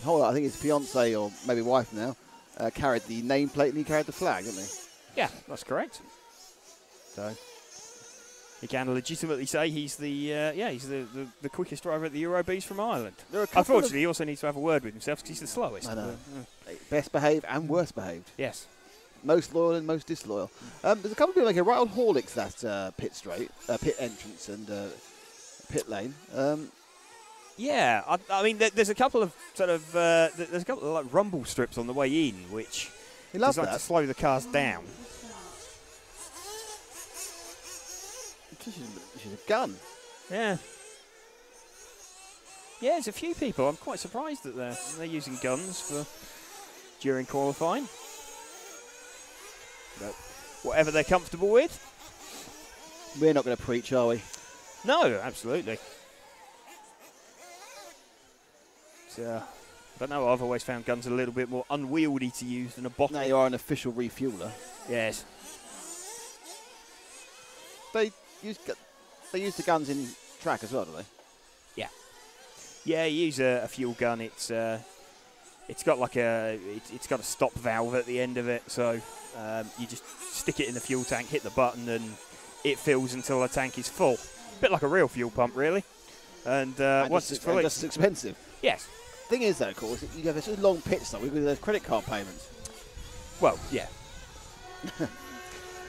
I think his fiancée, or maybe wife now, carried the nameplate and he carried the flag, didn't he? Yeah, that's correct. So he can legitimately say he's the quickest driver at the Eurobs from Ireland. Unfortunately, he also needs to have a word with himself because he's the slowest. I know. Best behaved and worst behaved. Yes. Most loyal and most disloyal. There's a couple of people making right on Horlicks that pit entrance and pit lane. Yeah, I mean, there's a couple of like rumble strips on the way in, which designed to slow the cars down. She's a gun. Yeah. Yeah, there's a few people. I'm quite surprised that they're using guns during qualifying. But whatever they're comfortable with. We're not going to preach, are we? No, absolutely. I don't know, I've always found guns a little bit more unwieldy to use than a bottle. Now you are an official refueler. Yes. They use the guns in track as well, do they? Yeah. Yeah, you use a fuel gun. It's got like it's got a stop valve at the end of it, so you just stick it in the fuel tank, hit the button, and it fills until the tank is full. A bit like a real fuel pump, really. And once it's full, it's expensive. Yes. Thing is, though, of course, you have this long pit stop with those credit card payments. Well, yeah.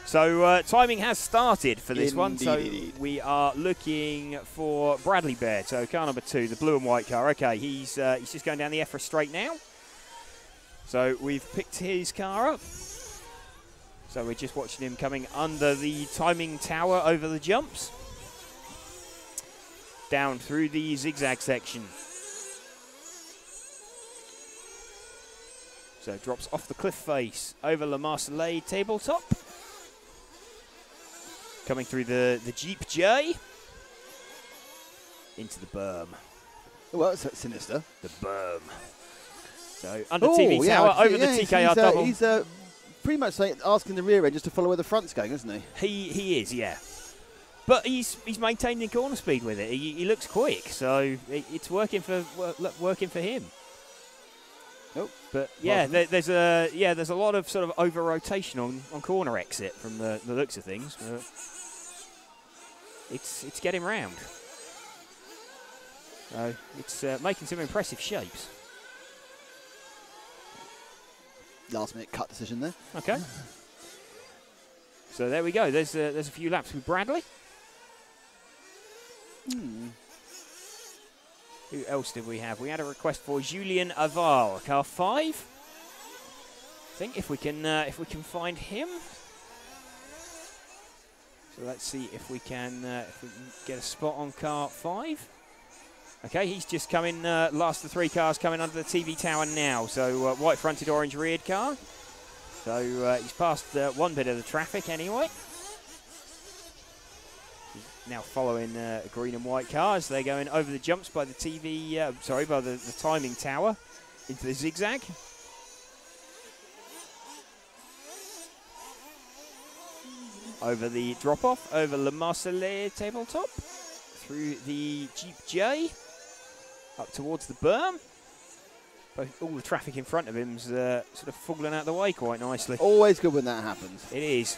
So timing has started for this one. So we are looking for Bradley Baird. So car number 2, the blue and white car. Okay, he's just going down the EFRA straight now. So we've picked his car up. So we're just watching him coming under the timing tower over the jumps. Down through the zigzag section. So drops off the cliff face over La Marseillais tabletop. Coming through the Jeep J. Into the berm. Well, that's sinister. The berm. So under TV tower, over the TKR double. He's pretty much asking the rear end just to follow where the front's going, isn't he? He is, yeah. But he's maintaining corner speed with it. He looks quick, so it's working for him. Nope. But yeah, there's a lot of sort of over rotation on corner exit from the looks of things. But it's getting round. So it's making some impressive shapes. Last minute cut decision there. Okay. So there we go. There's a few laps with Bradley. Who else did we have? We had a request for Julien Aval, car 5. I think if we can find him. So let's see if we can get a spot on car 5. Okay, he's just coming. Last of the 3 cars coming under the TV tower now. So white fronted, orange reared car. So he's passed one bit of the traffic anyway. Now following green and white cars, they're going over the jumps by the by the timing tower into the zigzag. Over the drop-off, over Le Marseillais tabletop, through the Jeep J, up towards the berm. But all the traffic in front of him's sort of fallen out of the way quite nicely. Always good when that happens. It is.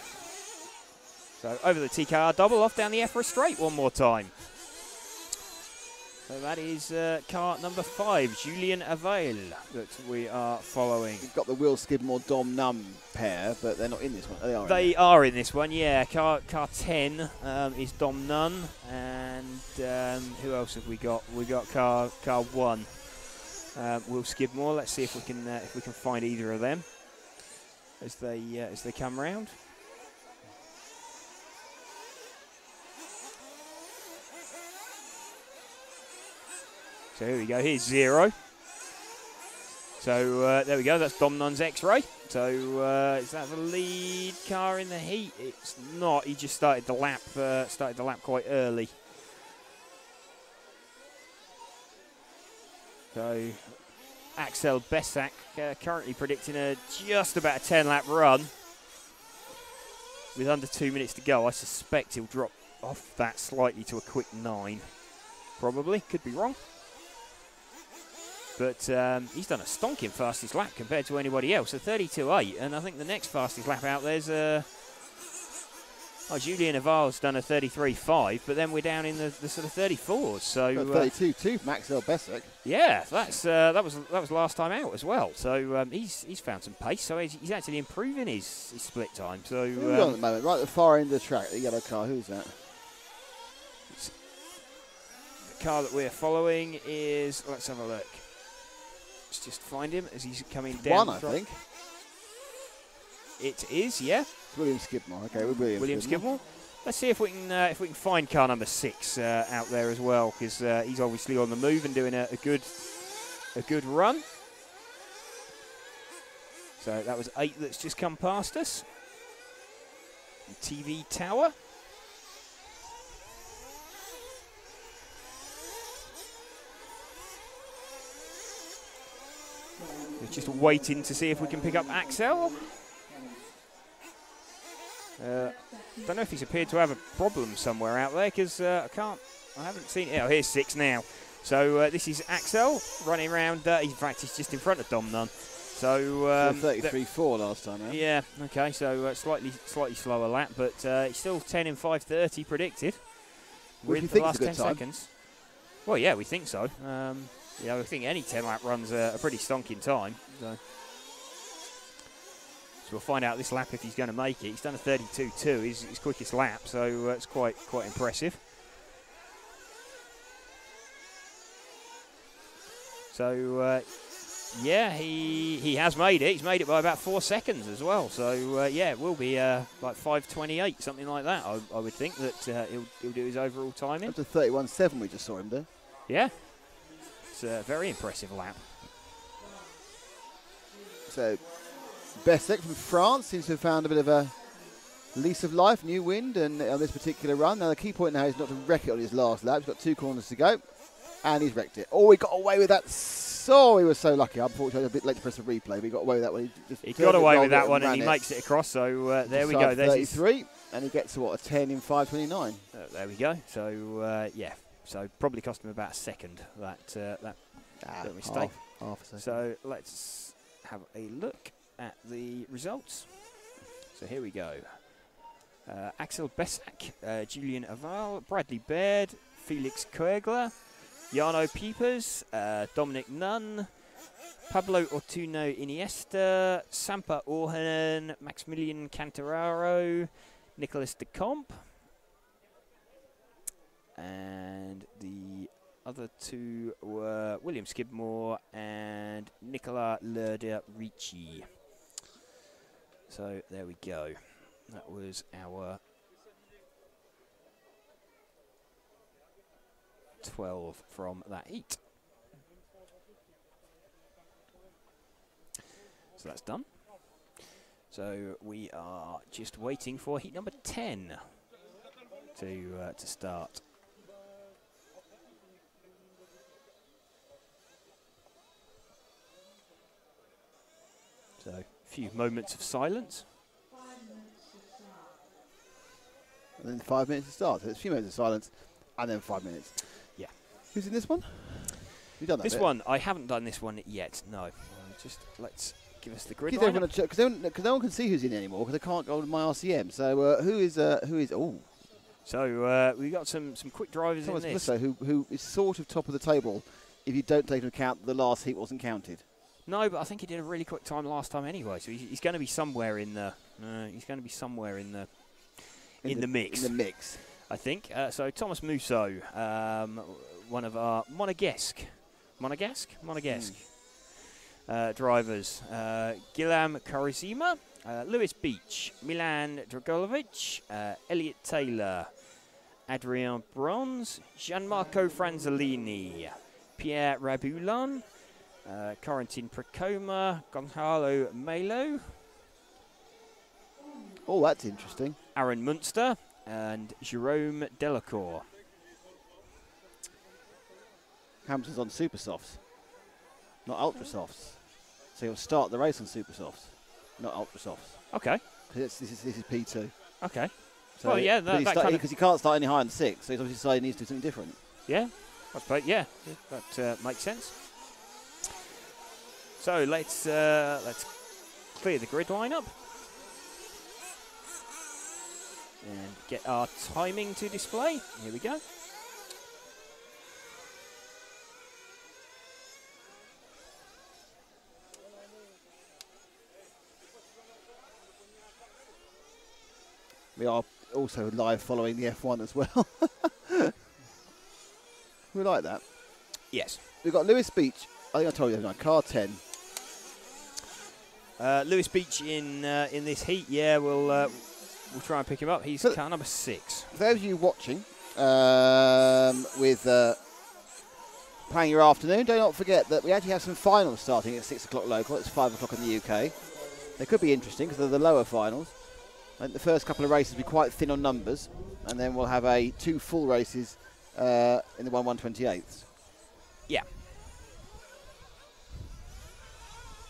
So over the TKR double, off down the EFRA straight one more time. So that is car number 5, Julian Avail, that we are following. You've got the Will Skidmore Dom Num pair, but they're not in this one. They are in this one, yeah. Car 10 is Dom Nunn, and who else have we got? We got car 1, Will Skidmore. Let's see if we can find either of them as they come round. So here we go, here's 0. So there we go, that's Dom Nunn's X-Ray. So is that the lead car in the heat? It's not, he just started the lap quite early. So Axel Besak currently predicting just about a 10-lap run. With under 2 minutes to go, I suspect he'll drop off that slightly to a quick 9. Probably, could be wrong. But he's done a stonking fastest lap compared to anybody else, a 32.8, and I think the next fastest lap out there's Julian Aval's done a 33.5, but then we're down in the sort of 34s. So 32.2 from Axel Besak. Yeah, that was last time out as well. So he's found some pace. So he's actually improving his split time. So who's on at the moment? Right at the far end of the track, the yellow car. Who's that? The car that we're following is. Let's have a look. Let's just find him as he's coming down. 1, I think. It is, yeah. It's William Skidmore. Okay, we're William Skidmore. Let's see if we can find car number 6 out there as well, because he's obviously on the move and doing a good run. So that was 8 that's just come past us. TV Tower. We're just waiting to see if we can pick up Axel. Don't know if he's appeared to have a problem somewhere out there, because I haven't seen it. Oh, here's 6 now. So this is Axel running around. In fact, he's just in front of Dom Nunn. So 33.4 last time. Yeah. Okay. So slightly slower lap, but he's still 10 in 5:30 predicted. With the last 10 time. seconds. Well, yeah, we think so. Yeah, I think any 10-lap run's a pretty stonking time. So we'll find out this lap if he's going to make it. He's done a 32.2, his quickest lap, so it's quite impressive. So yeah, he has made it. He's made it by about 4 seconds as well. So yeah, it will be like 5:28, something like that. I would think that he'll do his overall timing. Up to 31.7, we just saw him there. Yeah. It's a very impressive lap. So, Besak from France seems to have found a bit of a lease of life, new wind, and on this particular run. Now, the key point now is not to wreck it on his last lap. He's got 2 corners to go, and he's wrecked it. Oh, he got away with that. So he was so lucky. Unfortunately, I was a bit late to press the replay, but he got away with that one. He got away with that one, and he makes it across. So there we go. There's 33, and he gets what, a 10 in 5:29. There we go. So yeah. So probably cost him about a second, that mistake. Half a second. So let's have a look at the results. So here we go. Axel Besak, Julian Aval, Bradley Baird, Felix Koegler, Jarno Piepers, Dominic Nunn, Pablo Ortuno Iniesta, Sampa Orhanen, Maximilian Cantararo, Nicolas de Camp. And the other 2 were William Skidmore and Nicola Lerda Ricci. So there we go. That was our 12 from that heat. So that's done. So we are just waiting for heat number 10 to start. So a few moments of silence. 5 minutes to start. And then 5 minutes to start. So it's a few minutes of silence, and then 5 minutes. Yeah. Who's in this one? You've done that This bit. one, I haven't done this one yet. No. Just let's give us the grid Give line. everyone a check, because no one can see who's in anymore, because they can't go on my RCM. So who is? Oh, So we got some quick drivers Thomas in this. Blisso, who is sort of top of the table, if you don't take into account the last heat wasn't counted. No, but I think he did a really quick time last time anyway. So he's going to be somewhere in the. He's going to be somewhere in the mix. In the mix. I think. So Thomas Musso, one of our Monegasque drivers. Guillaume Karizima, Lewis Beach, Milan Dragovic, Elliot Taylor, Adrien Bronze, Gianmarco Franzolini, Pierre Raboulin, Corentin Precoma, Gonzalo Melo, Oh, that's interesting. Aaron Munster, and Jerome Delacour. Hamilton's on super softs, not ultra softs. So he'll start the race on super softs, not ultra softs. Okay. This is P2. Okay. So Well, yeah, that kind of- because he can't start any higher than 6, so he's obviously decided he needs to do something different. Yeah. I suppose. Yeah. That makes sense. So let's clear the grid lineup and get our timing to display. Here we go. We are also live following the F1 as well. We like that. Yes. We've got Lewis Beach. I think I told you that, car 10. Lewis Beach in this heat. Yeah, we'll try and pick him up. He's So car number 6. For those of you watching with playing your afternoon, do not forget that we actually have some finals starting at 6 o'clock local. It's 5 o'clock in the UK. They could be interesting because they're the lower finals. I think the first couple of races will be quite thin on numbers, and then we'll have 2 full races in the 1/128ths. Yeah.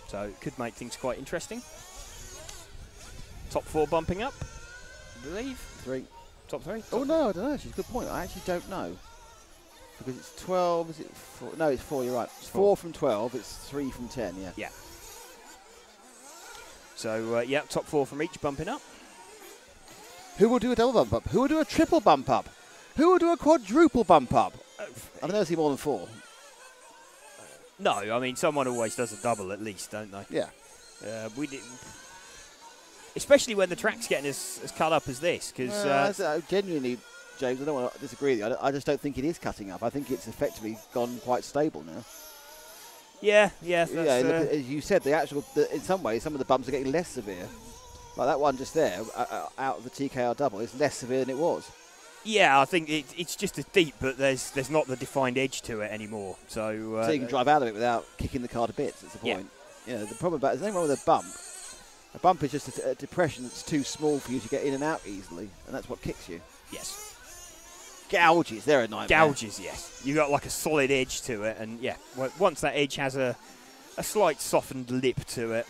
So it could make things quite interesting. Top 4 bumping up, I believe. 3. Top 3. Oh, no, I don't know. Actually, it's a good point. I actually don't know. Because it's 12, is it 4? No, it's 4, you're right. It's 4 from 12, it's 3 from 10, yeah. Yeah. So, yeah, top 4 from each bumping up. Who will do a double bump up? Who will do a triple bump up? Who will do a quadruple bump up? I've never seen more than 4. No, I mean, someone always does a double at least, don't they? Yeah. We did, especially when the track's getting as cut up as this, because Genuinely, James, I don't want to disagree with you. I just don't think it is cutting up. I think it's effectively gone quite stable now. yeah, Yeah, look, as you said, in some ways, some of the bumps are getting less severe. Like that one just there, out of the TKR double, is less severe than it was. yeah, I think it's just as deep, but there's not the defined edge to it anymore. So You can drive out of it without kicking the car to bits. That's the Yeah. point. Yeah, the problem about there's nothing wrong with a bump. A bump is just a depression that's too small for you to get in and out easily, and that's what kicks you. yes, Gouges, they're a nightmare. gouges. Yes, you got like a solid edge to it, and yeah, once that edge has a slight softened lip to it.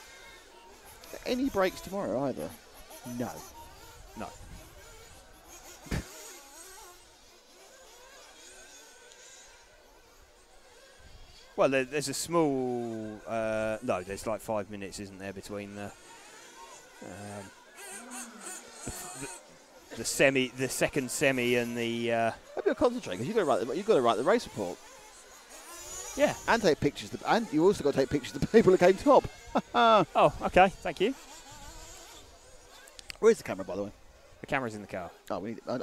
Any breaks tomorrow either? No. No. Well, there's a small. No, there's like 5 minutes, isn't there, between the second semi, and the. Maybe you'll concentrate because you've got to write the race report Yeah. and take pictures. And you also got to take pictures of the people who came top. Oh, okay. Thank you. Where's the camera, by the way? The camera's in the car. Oh, we need it.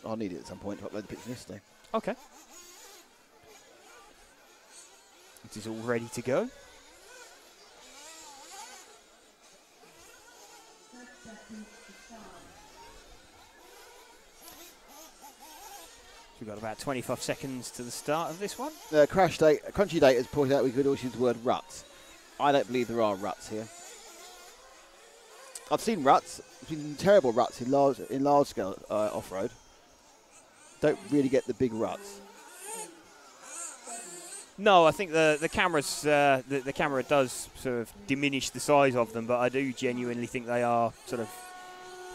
I'll need it at some point to upload the picture yesterday. Okay. It is all ready to go. We've got about 25 seconds to the start of this one. Crunchy Date has pointed out we could also use the word ruts. I don't believe there are ruts here. I've seen ruts. I've seen terrible ruts in large scale off-road. Don't really get the big ruts. No, I think the cameras the camera does sort of diminish the size of them, but I do genuinely think they are sort of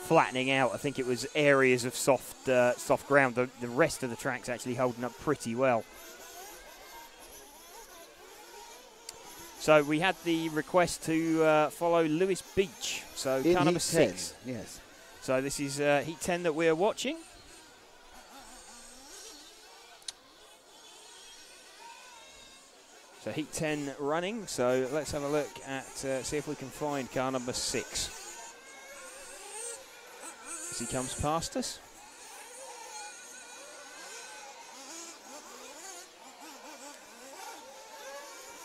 flattening out. I think it was areas of soft ground. The rest of the track's actually holding up pretty well. So we had the request to follow Lewis Beach. So In car number heat 10, 6. yes. So this is heat 10 that we're watching. So heat 10 running. So let's have a look at see if we can find car number 6 as he comes past us.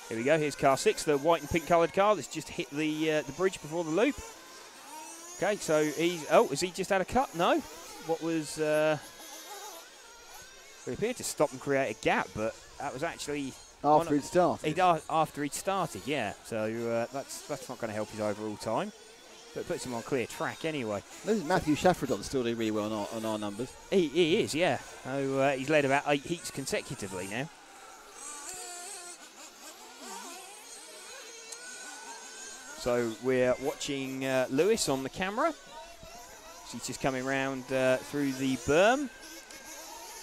Here we go. Here's car 6, the white and pink coloured car that's just hit the bridge before the loop. Okay, so he's... Oh, has he just had a cut? No. What was... we appeared to stop and create a gap, but that was actually... After he'd started. After he'd started, yeah. So that's not going to help his overall time. But it puts him on clear track anyway. This is Matthew Shaffordon still doing really well on our numbers. He is, yeah. So, he's led about 8 heats consecutively now. So we're watching Lewis on the camera. So he's just coming round through the berm,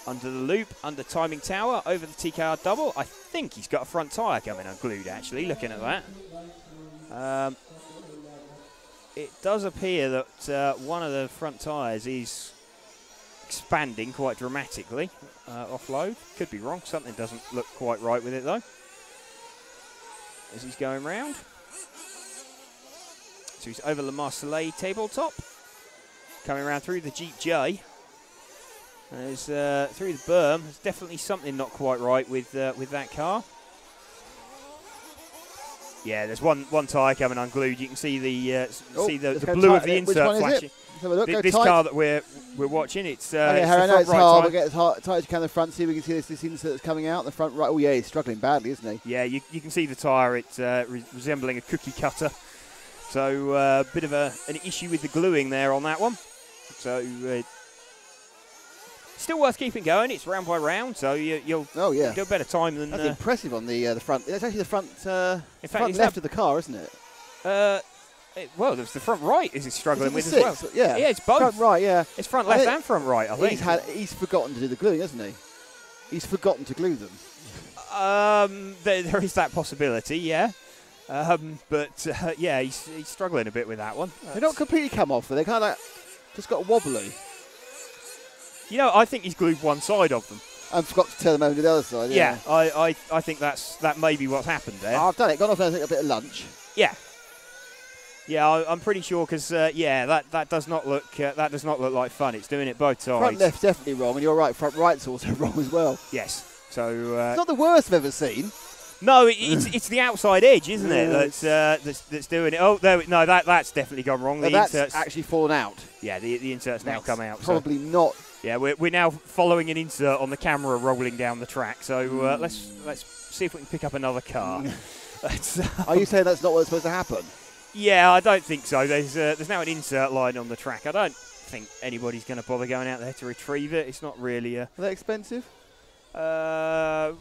under the loop, under timing tower, over the TKR double. I think he's got a front tyre coming unglued, actually, looking at that. It does appear that one of the front tyres is expanding quite dramatically offload. Could be wrong. Something doesn't look quite right with it, though, as he's going round. So he's over Le Marseillais tabletop, coming around through the Jeep J. There's through the berm. There's definitely something not quite right with that car. Yeah, there's one tyre coming unglued. You can see the blue of the insert flashing. This car that we're watching, it's okay, Harry, I know it's hard. We'll get as tight as you can the front. See if we can see this insert that's coming out the front right. Oh yeah, he's struggling badly, isn't he? Yeah, you can see the tyre. It's resembling a cookie cutter. So a bit of an issue with the gluing there on that one. So still worth keeping going. It's round by round, so you'll do a better time than. That's impressive on the front. It's actually the front, front left of the car, isn't it? Well, there's the front right is struggling with as well. Yeah, it's both. Front right, yeah. It's front left and front right. I think he's forgotten to do the gluing, hasn't he? He's forgotten to glue them. There is that possibility, yeah. But yeah, he's struggling a bit with that one. They're not completely come off, they kind of just got wobbly. You know, I think he's glued one side of them. And forgot to turn them over to the other side. Yeah, I think that may be what's happened there. I've done it. Gone off and I think a bit of lunch. Yeah. Yeah, I'm pretty sure because that does not look like fun. It's doing it both sides. Front left's definitely wrong, and you're right. Front right's also wrong as well. Yes. So it's not the worst I've ever seen. No, it's the outside edge, isn't it? That's doing it. Oh, no, that's definitely gone wrong. The that's insert's actually fallen out. Yeah, the insert's now come out. Probably not. Yeah, we're now following an insert on the camera rolling down the track. So let's see if we can pick up another car. Are you saying that's not what's supposed to happen? Yeah, I don't think so. There's now an insert line on the track. I don't think anybody's going to bother going out there to retrieve it. It's not really Are they expensive? I'm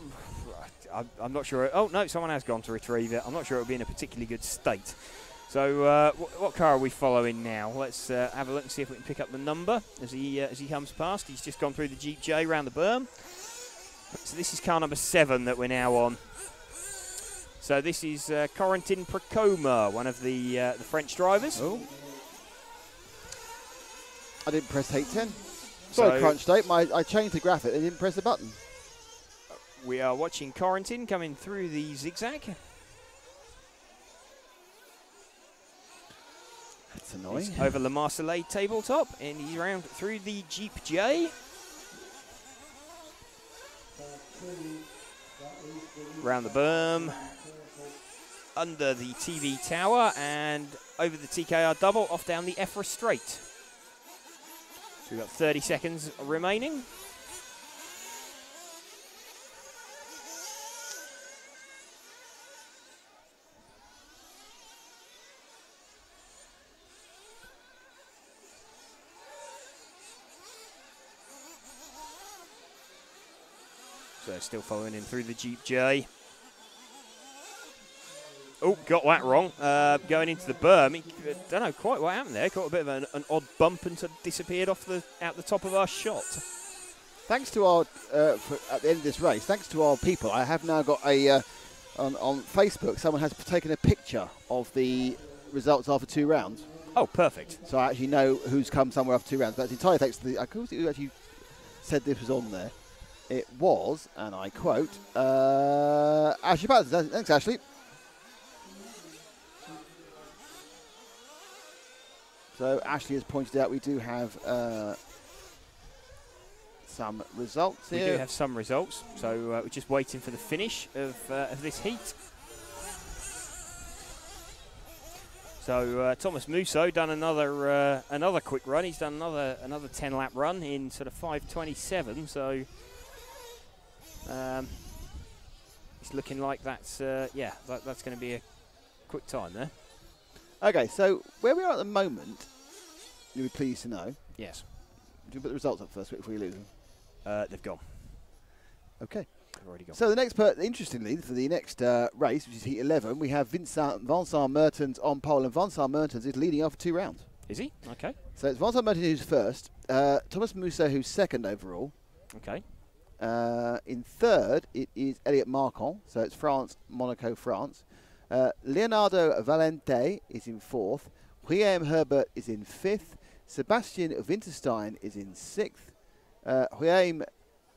not sure. Oh, no, someone has gone to retrieve it. I'm not sure it will be in a particularly good state. So what car are we following now? Let's have a look and see if we can pick up the number as he comes past. He's just gone through the Jeep J around the berm. So this is car number 7 that we're now on. So this is Corentin Procoma, one of the French drivers. Oh. I didn't press Heat 10. Sorry, Crunch Tape. I changed the graphic and didn't press the button. We are watching Corentin coming through the zigzag. That's annoying. He's over Le Marseillais tabletop, and he's round through the Jeep J. Round the berm, under the TV tower, and over the TKR double, off down the EFRA straight. So we've got 30 seconds remaining. So still following him through the Jeep J. Oh, got that wrong. Going into the berm. Don't know quite what happened there. Caught a bit of an odd bump and sort of disappeared out the top of our shot. Thanks to our, at the end of this race, thanks to our people, I have now got a on Facebook, someone has taken a picture of the results after 2 rounds. Oh, perfect. So I actually know who's come somewhere after 2 rounds. But it's entirely thanks to the. Who was it who actually said this was on there? It was, and I quote, Ashley Patterson. Thanks, Ashley. So Ashley has pointed out we do have some results here. We do have some results. So we're just waiting for the finish of this heat. So Thomas Musso done another quick run. He's done another 10-lap run in sort of 5:27. So it's looking like that's that's going to be a quick time there. Okay, so where we are at the moment, you'll be pleased to know. Yes. Do you put the results up first before you lose them? They've gone. Okay. They've already gone. So the next, interestingly, for the next race, which is Heat 11, we have Vincent Mertens on pole, and Vincent Mertens is leading after 2 rounds. Is he? Okay. So it's Vincent Mertens who's first, Thomas Musso who's second overall. Okay. In third, it is Elliot Marcon, so it's France, Monaco, France. Leonardo Valente is in fourth. Guillaume Herbert is in fifth. Sebastian Winterstein is in sixth. Guillaume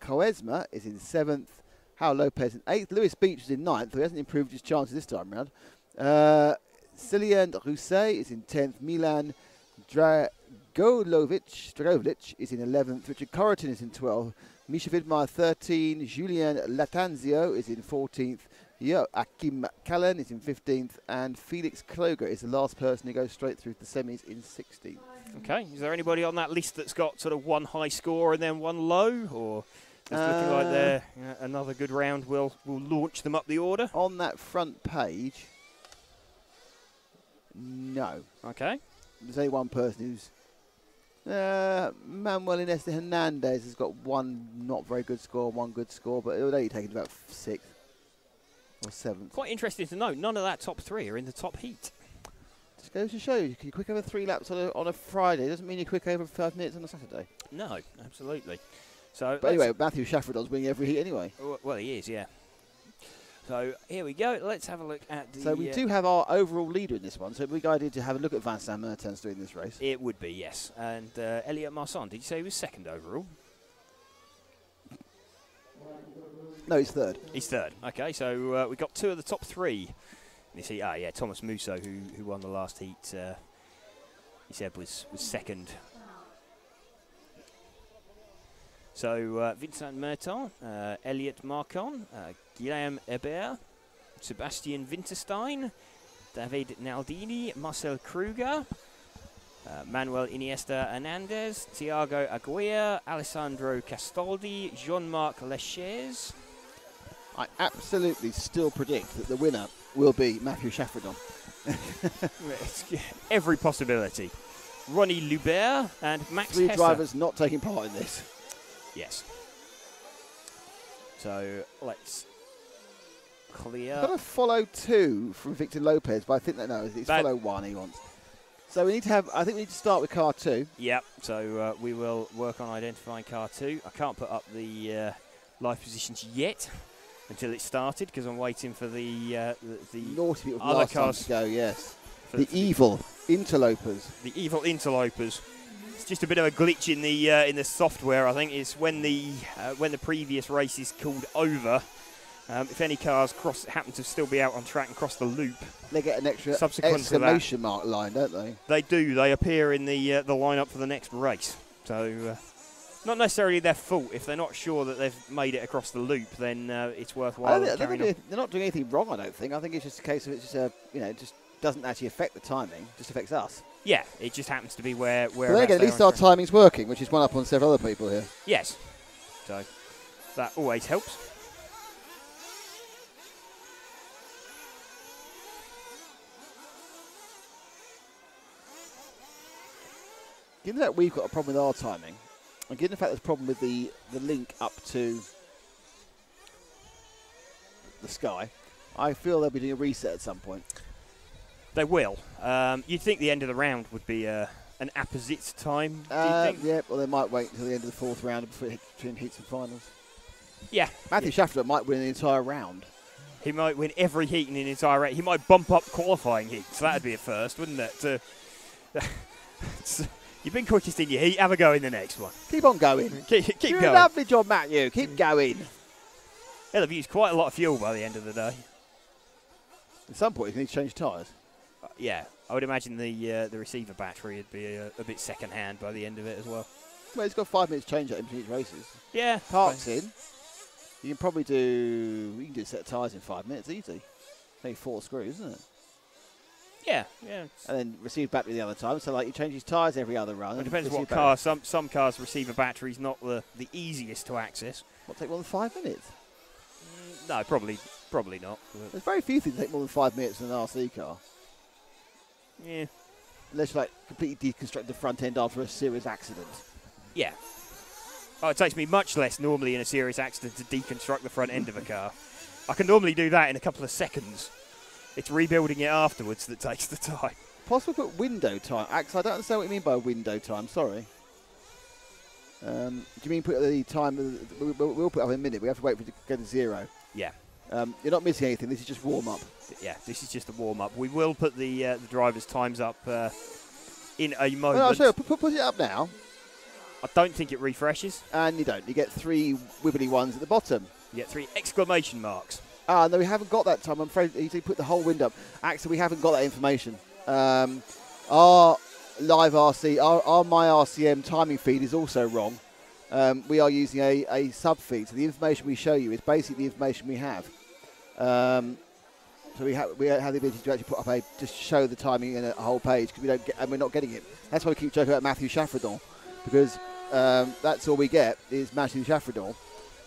Coesma is in seventh. Hal Lopez in eighth. Lewis Beach is in ninth, so he hasn't improved his chances this time round. Cillian Rousset is in 10th. Milan Dragovic is in 11th. Richard Corrigan is in 12th. Misha Vidmar 13th. Julien Latanzio is in 14th. Joachim Callan is in 15th, and Felix Kloger is the last person who goes straight through the semis in 16th. Okay. Is there anybody on that list that's got sort of one high score and then one low, or it's looking like they're another good round will launch them up the order? On that front page, no. Okay. There's only one person who's Manuel Inés Hernandez has got one not very good score, one good score, but it would only take it about 6th. Or 7th. Quite interesting to know, none of that top 3 are in the top heat. Just goes to show you, can you quick over 3 laps on a Friday? Doesn't mean you quick over 5 minutes on a Saturday. No, absolutely. So, but anyway, Matthew Shaffordon's winning every heat anyway. Well, he is, yeah. So here we go. Let's have a look at the. So we do have our overall leader in this one. So we guided to have a look at Vincent Mertens doing this race. It would be, yes. And Elliot Marsan, did you say he was second overall? No, he's third. He's third. Okay, so we got 2 of the top 3. You see, Thomas Musso, who won the last heat, he said was second. So Vincent Mertens, Elliot Marcon, Guillaume Hebert, Sebastian Winterstein, David Naldini, Marcel Kruger, Manuel Iniesta Hernandez, Thiago Aguirre, Alessandro Castaldi, Jean-Marc Lechaise. I absolutely still predict that the winner will be Matthew Shaffordon. Every possibility. Ronnie Lubert and Max 3 Hesse. drivers not taking part in this. Yes. So let's clear. I've got a follow 2 from Victor Lopez, but I think it's follow 1 he wants. So we need to have. I think we need to start with car 2. Yep. So we will work on identifying car 2. I can't put up the live positions yet until it started because I'm waiting for the naughty people other cars to go. Yes. The evil interlopers. The evil interlopers. It's just a bit of a glitch in the software. I think it's when the previous race is called over. If any cars happen to still be out on track and cross the loop, they get an extra subsequent exclamation mark line, don't they? They do. They appear in the lineup for the next race. So not necessarily their fault. If they're not sure that they've made it across the loop, then it's worthwhile. They're not doing anything wrong. I don't think. I think it's just a case of it just doesn't actually affect the timing. It just affects us. Yeah, it just happens to be where. But then again, at least our timing's working, which is one up on several other people here. Yes. So that always helps. Given that we've got a problem with our timing, and given the fact there's a problem with the link up to the Sky, I feel they'll be doing a reset at some point. They will. You'd think the end of the round would be an apposite time, do you think? Yeah, well, they might wait until the end of the 4th round between heats and finals. Yeah. Matthew Shaffordon might win the entire round. He might win every heat in an entire race. He might bump up qualifying heats. That'd be a first, wouldn't it? You've been quickest in your heat. Have a go in the next one. Keep on going. Keep You're going. a lovely job, Matthew. Keep going. Yeah, they've used quite a lot of fuel by the end of the day. At some point, you need to change tyres. Yeah, I would imagine the receiver battery would be a bit second-hand by the end of it as well. Well, it's got 5 minutes change in between each races. Yeah. Parks in. You can probably do a set of tyres in 5 minutes, easy. Maybe 4 screws, isn't it? Yeah. And then receive battery the other time. So, like, you change his tyres every other run. It depends what car. Some cars receiver battery's not the easiest to access. What, take more than 5 minutes? No, probably not. There's very few things that take more than 5 minutes in an RC car. Yeah. Unless you, like, completely deconstruct the front end after a serious accident. Yeah. Oh, it takes me much less normally in a serious accident to deconstruct the front end of a car. I can normally do that in a couple of seconds. It's rebuilding it afterwards that takes the time. Possible to put window time. Axel, I don't understand what you mean by window time. Sorry. Do you mean put the time? We'll put up in a minute. We have to wait for it to go to 0. Yeah. You're not missing anything. This is just warm up. Yeah, this is just a warm up. We will put the drivers' times up in a moment. No, so put it up now. I don't think it refreshes. And you don't. You get 3 wibbly ones at the bottom. You get 3 exclamation marks. No, we haven't got that time. I'm afraid he put the whole window up. Actually, we haven't got that information. Our live RC, our My RCM timing feed is also wrong. We are using a sub feed, so the information we show you is basically the information we have. So we have the ability to actually put up just show the timing in a whole page because we don't get, and we're not getting it. That's why we keep joking about Matthew Chaffredon, because that's all we get is Matthew Chaffredon.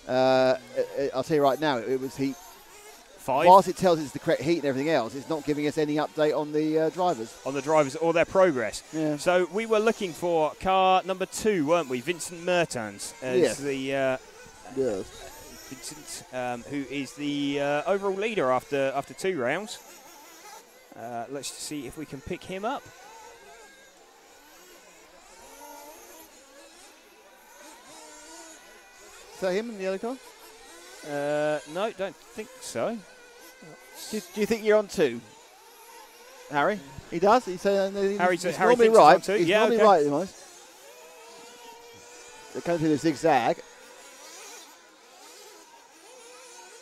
I'll tell you right now, it was heat 5. Whilst it tells us the correct heat and everything else, it's not giving us any update on the drivers. On the drivers or their progress. Yeah. So we were looking for car number 2, weren't we? Vincent Mertens as the Vincent, who is the overall leader after 2 rounds. Let's see if we can pick him up. Is that him in the other car? No, don't think so. Do you think you're on 2, Harry? He does. He's normally Harry right. on 2. He's yeah, normally okay. right. Almost. They're coming through the zigzag.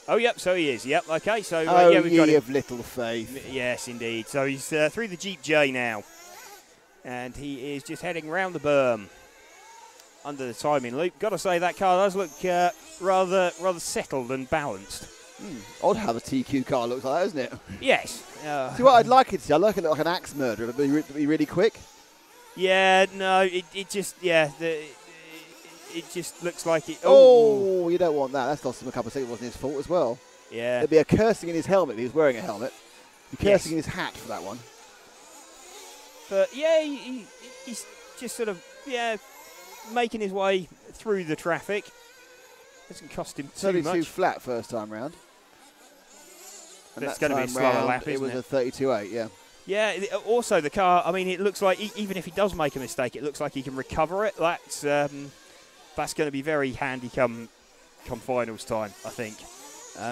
Oh, yep. So he is. Yep. Okay. So Oh, yeah, we've got ye him. of little faith. Yes, indeed. So he's through the Jeep J now, and he is just heading round the berm under the timing loop. Got to say that car does look rather settled and balanced. Odd how the TQ car looks like that, isn't it? Yes. See what I'd like it to see? I'd like it to look like an axe murderer, but be really quick. Yeah. No. It just it just looks like it. Oh, you don't want that. That's lost him a couple of seconds. It wasn't his fault as well. Yeah. There'd be a cursing in his helmet if he was wearing a helmet. Be cursing in his hat for that one. But yeah, he's just sort of making his way through the traffic. Doesn't cost him too much. 32 flat first time round. And That's that going to be a time slower round, lap, it isn't was it? a 32.8, yeah. Yeah, also the car, I mean, it looks like, even if he does make a mistake, it looks like he can recover it. That's going to be very handy come finals time, I think.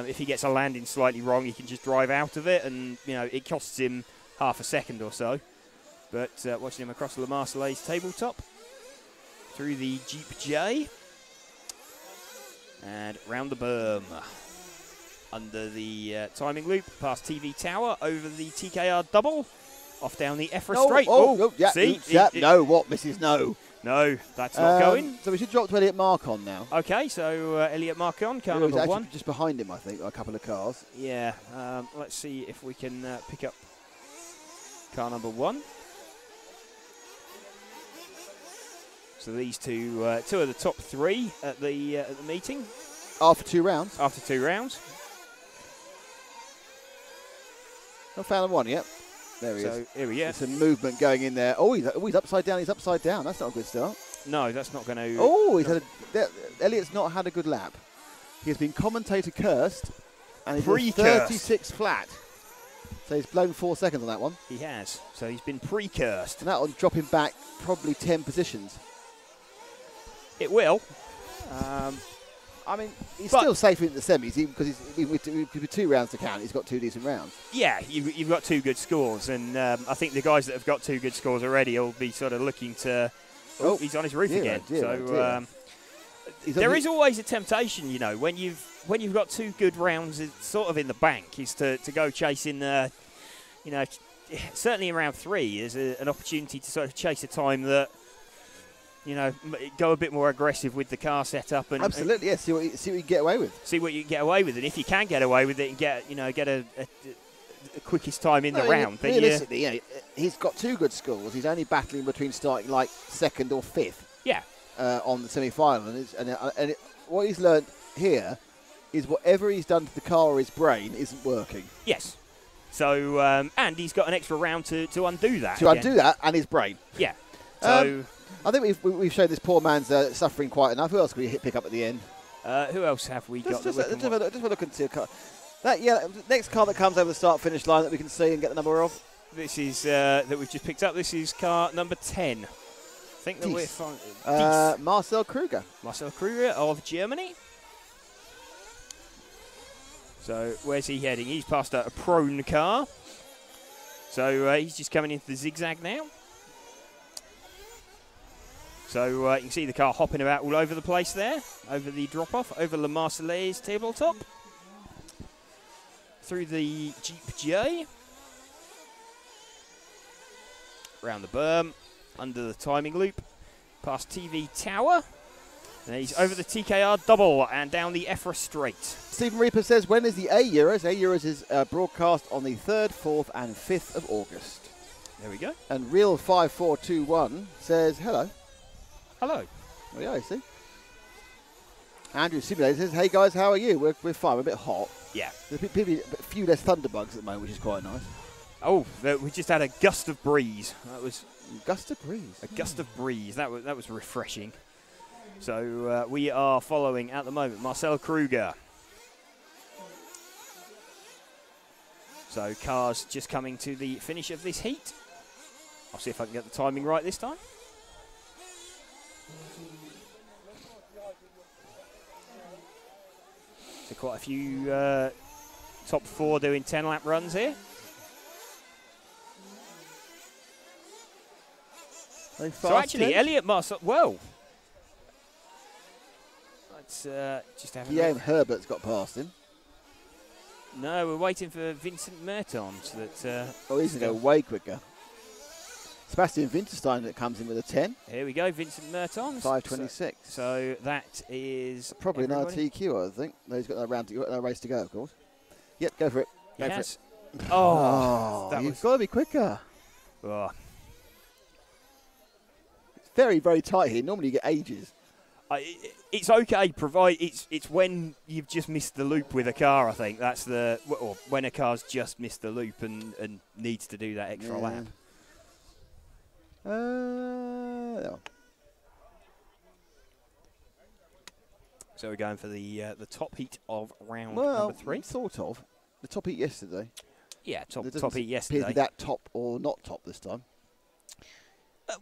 If he gets a landing slightly wrong, he can just drive out of it, and, it costs him half a second or so. But watching him across the Le Marseillaise tabletop, through the Jeep J, and round the berm. Under the timing loop, past TV Tower, over the TKR double, off down the EFRA straight. Yeah, see? No, what, Mrs. No. No, that's not going. So we should drop to Elliot Marcon now. Okay, so Elliot Marcon, car number 1. Just behind him, I think, a couple of cars. Yeah, let's see if we can pick up car number 1. So these two are the top 3 at the meeting. After 2 rounds? After 2 rounds. Not found him one yet. There he is. So here we go. There's some movement going in there. Oh, he's upside down. He's upside down. That's not a good start. No, that's not going to. Oh, Elliot's not had a good lap. He has been commentator cursed, and he's 36 flat. So he's blown 4 seconds on that one. He has. So he's been pre-cursed. And that one dropping back probably 10 positions. It will. I mean, he's But- still safe in the semis because with 2 rounds to count, he's got 2 decent rounds. Yeah, you've got 2 good scores, and I think the guys that have got 2 good scores already will be sort of looking to. Oh, he's on his roof dear, again. dear, So dear. there is always a temptation, you know, when you've got 2 good rounds, it's sort of in the bank, is to go chasing. You know, certainly in round 3 is an opportunity to sort of chase a time that. You know, go a bit more aggressive with the car setup and Absolutely, yes. See what you get away with. see what you can get away with, and if you can get away with it and get a quickest time in the round, then realistically, you know, he's got 2 good scores. He's only battling between starting like 2nd or 5th. Yeah. On the semi-final, and what he's learned here is whatever he's done to the car or his brain isn't working. Yes. So and he's got an extra round to undo that. To undo that and his brain. Yeah. So I think we've shown this poor man's suffering quite enough. Who else can we pick up at the end? who else have we got? Just have a look and see a car. Next car that comes over the start-finish line that we can see and get the number of. This is that we've just picked up. This is car number 10. I think that we're fine. Marcel Kruger. Marcel Kruger of Germany. So where's he heading? He's past a prone car. So he's just coming into the zigzag now. So you can see the car hopping about all over the place there, over the drop-off, over Le Marseillaise tabletop, through the Jeep J, round the berm, under the timing loop, past TV Tower, and he's over the TKR double and down the EFRA straight. Stephen Reaper says, when is the A-Euros? A-Euros is broadcast on the 3rd, 4th and 5th of August. There we go. And Real5421 says, hello. Hello. Oh, yeah, I see. Andrew Simulator says, hey guys, how are you? We're fine. We're a bit hot. Yeah. There's a few less thunderbugs at the moment, which is quite nice. Oh, we just had a gust of breeze. That was Gust of breeze. a gust of breeze. That was refreshing. So we are following at the moment Marcel Kruger. So cars just coming to the finish of this heat. I'll see if I can get the timing right this time. So quite a few top 4 doing 10-lap runs here. So actually, Elliot Marcel, well, let's just have a Yeah, look. Herbert's got past him. No, we're waiting for Vincent Mertens. That He's going to go way quicker. Sebastian Winterstein that comes in with a 10. here we go, Vincent Mertens. 5:26. So that is Probably an everybody. RTQ, I think. No, he's got no race to go, of course. Yep, go for it. Go for Yes. it. Oh, that you've was got to be quicker. oh. It's very, very tight here. Normally you get ages. It's okay, provide it's when you've just missed the loop with a car. I think that's or when a car's just missed the loop and needs to do that extra lap. No. So we're going for the top heat of round Well, number 3. sort of. The top heat yesterday. Yeah, There doesn't top heat appear to yesterday. be that top or not top this time.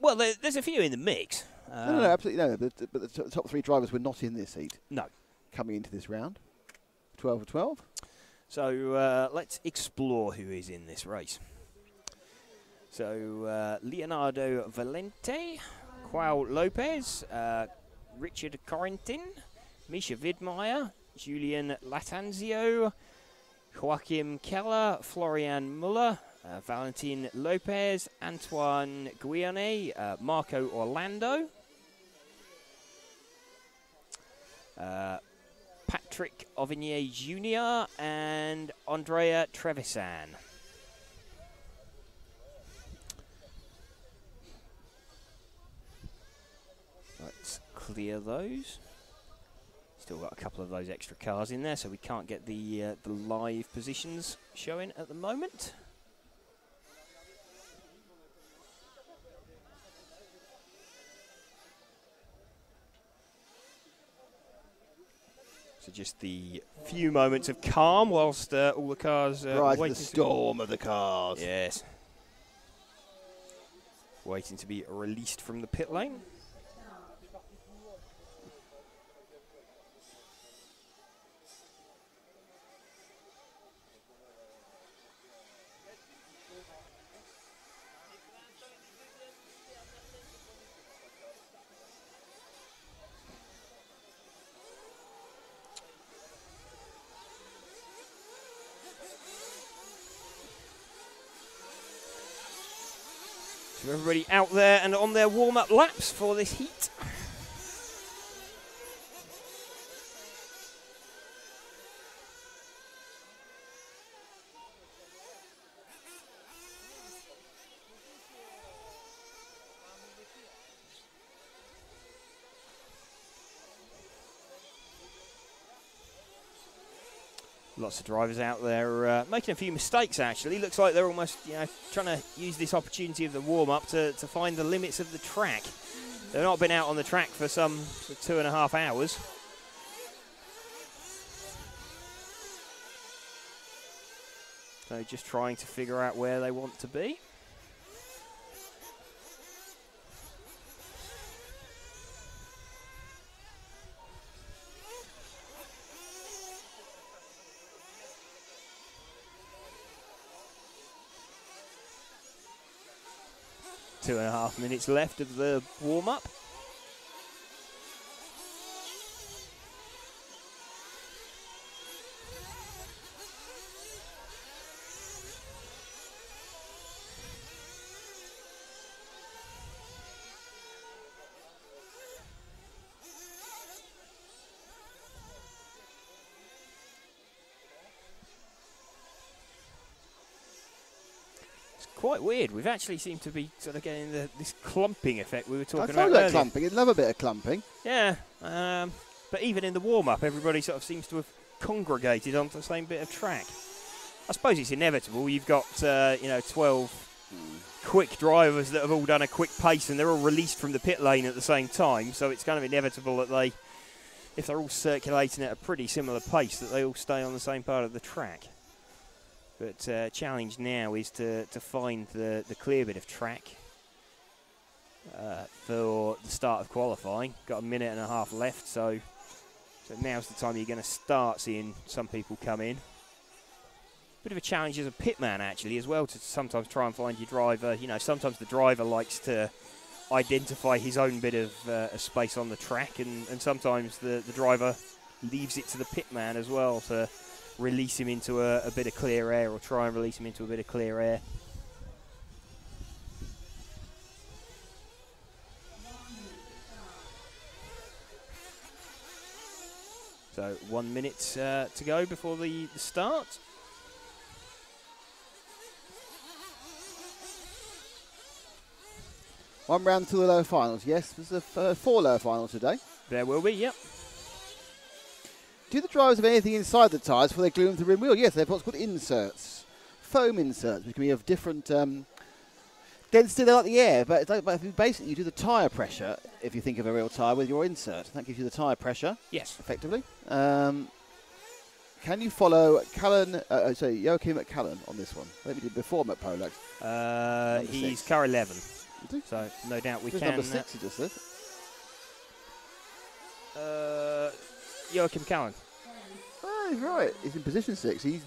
Well, there's a few in the mix. No, absolutely no. But the top 3 drivers were not in this heat. No. Coming into this round. 12 of 12. So let's explore who is in this race. So Leonardo Valente, Quao Lopez, Richard Corentin, Misha Widmeyer, Julian Latanzio, Joachim Keller, Florian Muller, Valentin Lopez, Antoine Guione, Marco Orlando, Patrick Ovignier Jr. and Andrea Trevisan. Let's clear those. Still got a couple of those extra cars in there, so we can't get the live positions showing at the moment. So just the few moments of calm whilst all the cars Right, waiting the storm of the cars. Yes. Waiting to be released from the pit lane. So everybody out there and on their warm-up laps for this heat. Lots of drivers out there making a few mistakes, actually. Looks like they're almost, trying to use this opportunity of the warm-up to find the limits of the track. They've not been out on the track for some 2.5 hours. So just trying to figure out where they want to be. Two and a half minutes left of the warm-up. Quite weird. We've actually seemed to be sort of getting this clumping effect we were talking about earlier. Clumping. You'd love a bit of clumping. Yeah, but even in the warm-up, everybody sort of seems to have congregated onto the same bit of track. I suppose it's inevitable. You've got 12 quick drivers that have all done a quick pace, and they're all released from the pit lane at the same time. So it's kind of inevitable that if they're all circulating at a pretty similar pace, that they all stay on the same part of the track. But challenge now is to find the clear bit of track for the start of qualifying. Got a minute and a half left, so now's the time you're going to start seeing some people come in. Bit of a challenge as a pitman, actually, as well, to sometimes try and find your driver. Sometimes the driver likes to identify his own bit of space on the track, and sometimes the driver leaves it to the pitman as well to release him into a bit of clear air, or try and release him into a bit of clear air. So 1 minute to go before the start. One round to the lower finals. Yes, there's 4 lower finals today. There will be, yep. Do the drivers have anything inside the tyres before they glue them to the rim wheel? Yes, they have what's called inserts. Foam inserts, which can be of different density. They're like the air, but basically you do the tyre pressure, if you think of a real tyre, with your insert. That gives you the tyre pressure. Yes. Effectively. Can you follow Joachim McCallan on this one? Maybe did before McPolak. He's car 11. So no doubt we can. Number 6, he just said. Joachim Cowan. Oh, he's right. He's in position 6. He's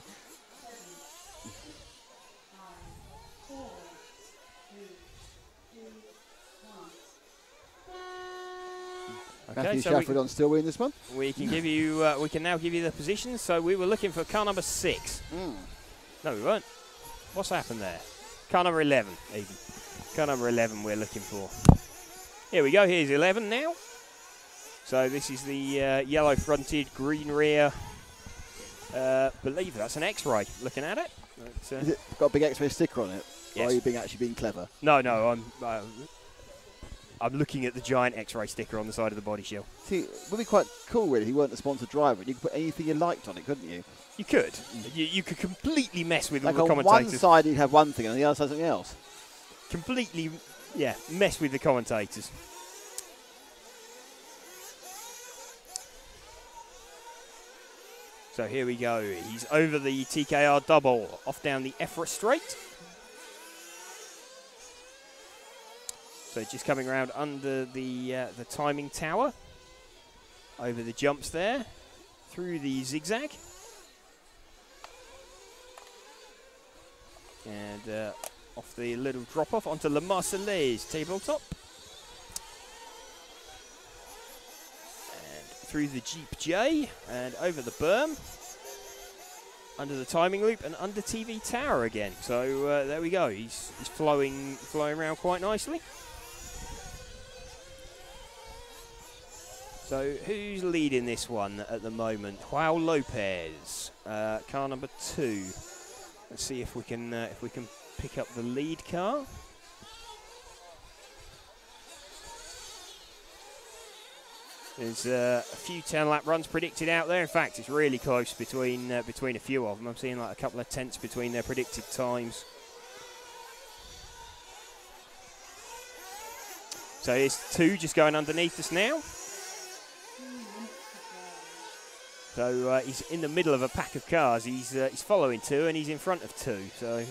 Matthew Shafford on still winning this one. We can give you. We can now give you the positions. So we were looking for car number 6. No, we weren't. What's happened there? Car number 11, even. Car number 11 we're looking for. Here we go. Here's 11 now. So this is the yellow fronted, green rear. Believe that's an X-ray. Looking at it. Has it got a big X-ray sticker on it? Yes. Or are you actually being clever? No. I'm looking at the giant X-ray sticker on the side of the body shell. See, it would be quite cool, really, if you weren't the sponsored driver. You could put anything you liked on it, couldn't you? You could. You could completely mess with like all the on commentators. one side you'd have one thing, and on the other side something else. Completely, mess with the commentators. So here we go. He's over the TKR double, off down the EFRA straight. So just coming around under the timing tower, over the jumps there, through the zigzag, and off the little drop off onto La Marseillaise tabletop, and through the Jeep J and over the berm, under the timing loop and under TV tower again. So there we go. He's flowing around quite nicely. So who's leading this one at the moment? Joao Lopez, car number 2. Let's see if we can pick up the lead car. There's a few 10-lap runs predicted out there. In fact, it's really close between a few of them. I'm seeing like a couple of tenths between their predicted times. So here's 2 just going underneath us now. So he's in the middle of a pack of cars. He's following 2 and he's in front of 2. So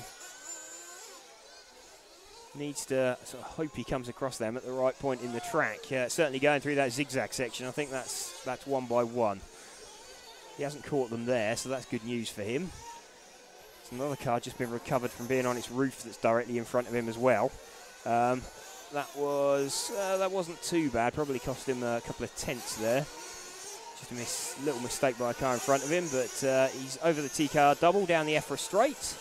needs to sort of hope he comes across them at the right point in the track. Certainly going through that zigzag section. I think that's 1 by 1. He hasn't caught them there, so that's good news for him. There's another car just been recovered from being on its roof that's directly in front of him as well. That wasn't too bad. Probably cost him a couple of tenths there. Just a little mistake by a car in front of him, but he's over the TKR double down the EFRA straight.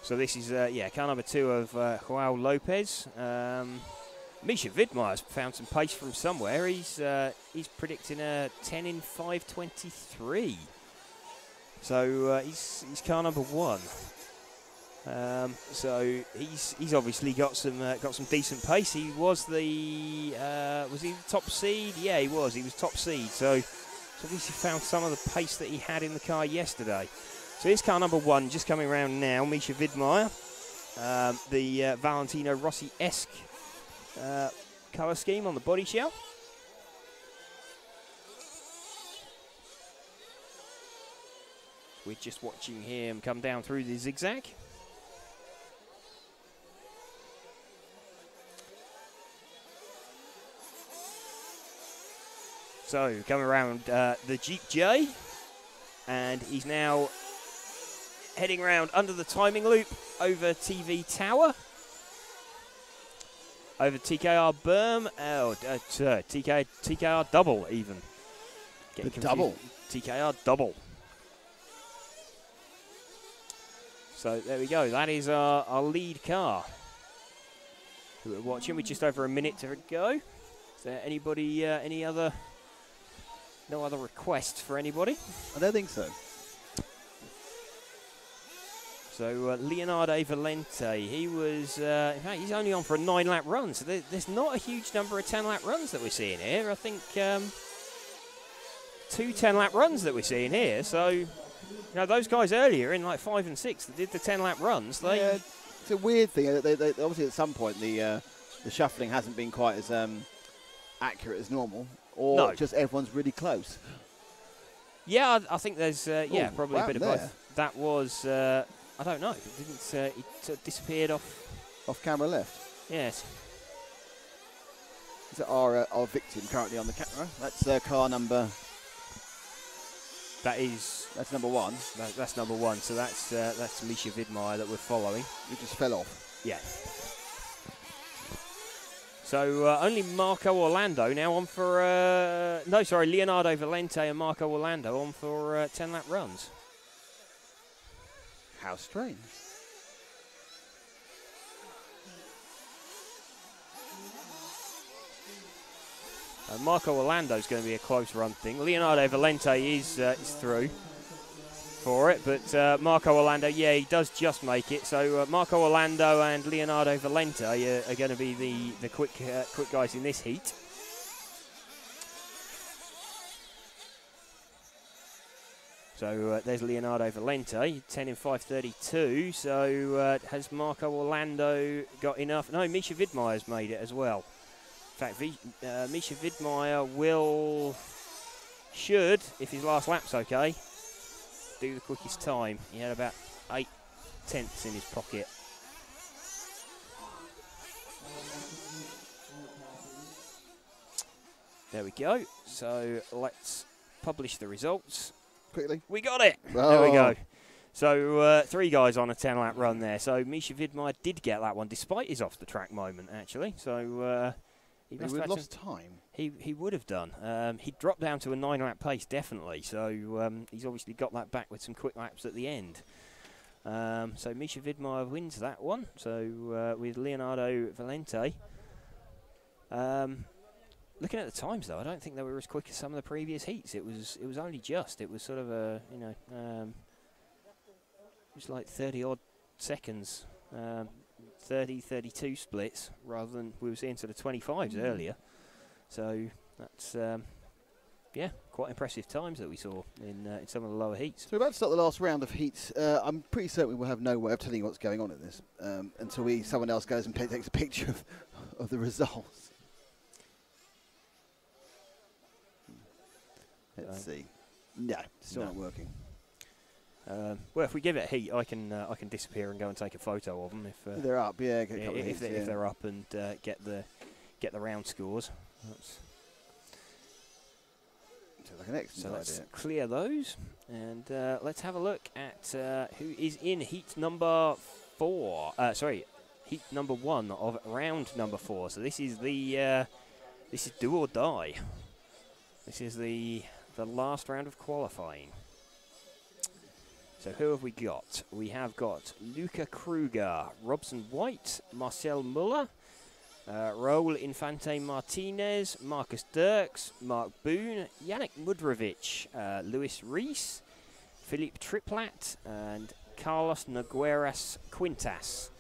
So this is, car number 2 of Joao Lopez. Misha Vidmeier's found some pace from somewhere. He's predicting a 10 in 5:23. So he's car number 1. So he's obviously got some decent pace. He was was he the top seed? Yeah, he was. He was top seed. So obviously found some of the pace that he had in the car yesterday. So here's car number 1 just coming around now. Misha Vidmeier, the Valentino Rossi-esque colour scheme on the body shell. We're just watching him come down through the zigzag. So coming around the Jeep J, and he's now heading around under the timing loop over TV Tower, over TKR Berm, TKR double even. The double. TKR double. So there we go. That is our lead car who we're watching. We're just over a minute to go. Is there anybody, no other requests for anybody? I don't think so. So Leonardo Valente, he was, in fact, he's only on for a 9-lap run. So there's not a huge number of 10-lap runs that we're seeing here. I think 2 10-lap runs that we're seeing here. So, you know, those guys earlier in like 5 and 6 that did the 10-lap runs, they... Yeah, it's a weird thing. They obviously at some point the shuffling hasn't been quite as accurate as normal, or just everyone's really close. Yeah, I think there's probably a bit of there. both. That was I don't know. It didn't. It disappeared off camera left. Yes. Is it our victim currently on the camera? That's car number. That's number 1. That's number 1. So that's Misha Vidmeier that we're following. He just fell off. Yeah. So only Marco Orlando now on for Leonardo Valente and Marco Orlando on for 10-lap runs. How strange. Marco Orlando's going to be a close run thing. Leonardo Valente is through for it, but Marco Orlando, yeah, he does just make it. So Marco Orlando and Leonardo Valente are going to be the quick guys in this heat. So there's Leonardo Valente, 10 in 5:32. So has Marco Orlando got enough? No, Misha Vidmeier's made it as well. In fact, Misha Vidmeier should, if his last lap's okay, do the quickest time. He had about 8 tenths in his pocket. There we go. So let's publish the results. Quickly. We got it. Oh. There we go. So 3 guys on a 10-lap run there. So Misha Vidmeier did get that one, despite his off-the-track moment, actually. So He He must would have have had lost time. He would have done. He dropped down to a 9-lap pace, definitely. So he's obviously got that back with some quick laps at the end. So Misha Vidmar wins that one. So with Leonardo Valente. Looking at the times, though, I don't think they were as quick as some of the previous heats. It was only just. It was sort of a, it was like 30 odd seconds, 30, 32 splits, rather than we were seeing sort of 25s earlier. So that's yeah, quite impressive times that we saw in some of the lower heats. So we're about to start the last round of heats. I'm pretty certain we will have no way of telling you what's going on in this until someone else goes and takes a picture of the results. Let's see. No, still not working. Well, if we give it a heat, I can disappear and go and take a photo of them if they're up. Yeah, get a couple of if, hits, if they're up and get the round scores. That's like an excellent so let's idea. clear those and let's have a look at who is in heat number 4. Sorry, heat number 1 of round number 4. So this is the this is do or die. This is the last round of qualifying. So who have we got? We have got Luca Kruger, Robson White, Marcel Muller, Raul Infante Martinez, Marcus Dirks, Mark Boone, Yannick Mudrovic, Luis Rees, Philippe Triplat, and Carlos Nogueras Quintas.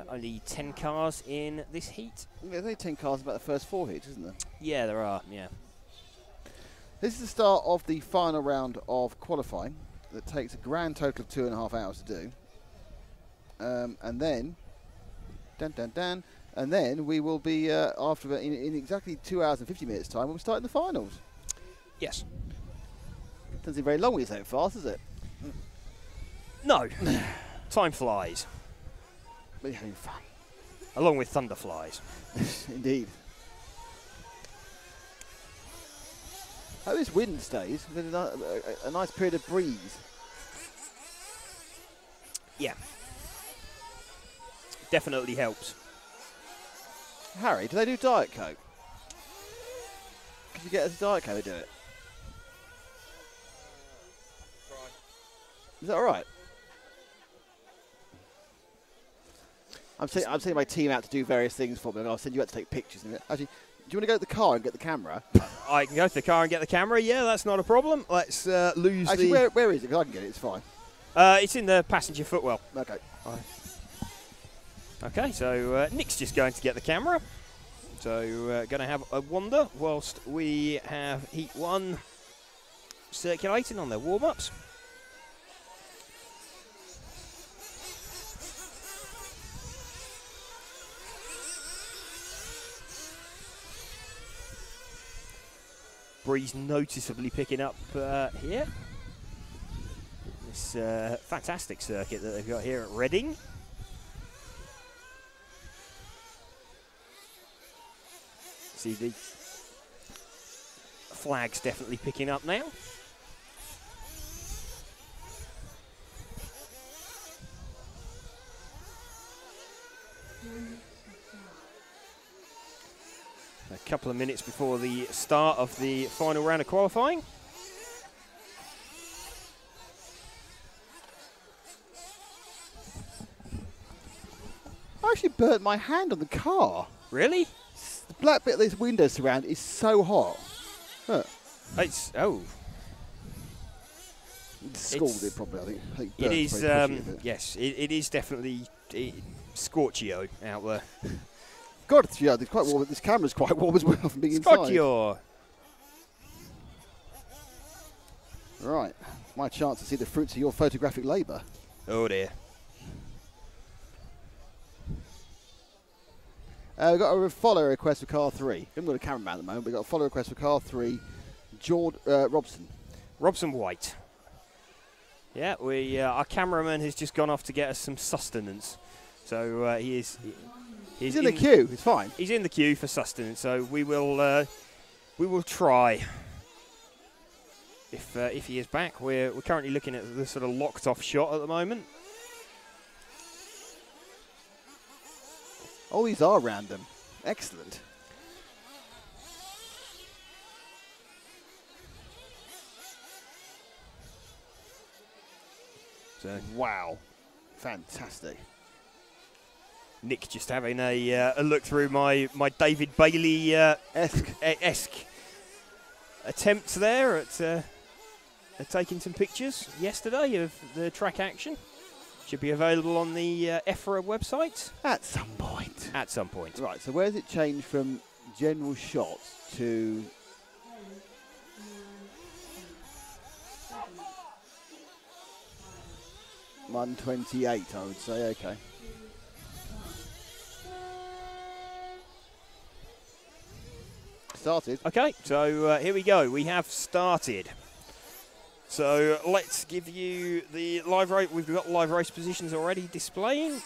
Only 10 cars in this heat. Yeah, there's only 10 cars about the first 4 heats, isn't there? Yeah, there are, yeah. This is the start of the final round of qualifying that takes a grand total of 2.5 hours to do. And then, and then we will be, after in exactly 2 hours and 50 minutes time, we'll start in the finals. Yes. Doesn't seem very long when you say it fast, is it? No. Time flies. But you're having fun. Along with thunder flies. Indeed. How this wind stays, there's a nice period of breeze. Yeah. Definitely helps. Harry, do they do Diet Coke? Could you get us a Diet Coke to do it? Is that all right? I'm sending my team out to do various things for me, and I'll send you out to take pictures. Actually, do you want to go to the car and get the camera? I can go to the car and get the camera. Yeah, that's not a problem. Let's lose Actually, the... where is it? Because I can get it. It's fine. It's in the passenger footwell. Okay. Okay, so Nick's just going to get the camera. So going to have a wander whilst we have Heat 1 circulating on their warm-ups. Breeze noticeably picking up here. This fantastic circuit that they've got here at Reading. See the flag's definitely picking up now. A couple of minutes before the start of the final round of qualifying. I actually burnt my hand on the car. Really? The black bit of this window surround is so hot. Look. It's Scalded probably, I think. It is, yes, it is definitely scorchio out there. God, yeah, it's quite warm. This camera's quite warm as well from being inside. Scorchio. Right, my chance to see the fruits of your photographic labour. Oh dear. We've got a follow request for car 3. We haven't got a cameraman at the moment, but we've got a follow request for car 3, Robson. Robson White. Yeah, our cameraman has just gone off to get us some sustenance. So he's in the queue. It's fine. He's in the queue for sustenance. So we will try. If he is back, we're currently looking at the sort of locked off shot at the moment. Oh, these are random. Excellent. So Wow. Fantastic. Nick just having a look through my David Bailey esque attempts there at taking some pictures yesterday of the track action. Should be available on the EFRA website. At some point. At some point. Right, so where does it change from general shots to... 128, I would say, okay. Started. Okay, so here we go. We have started. So let's give you the live race. We've got live race positions already displaying.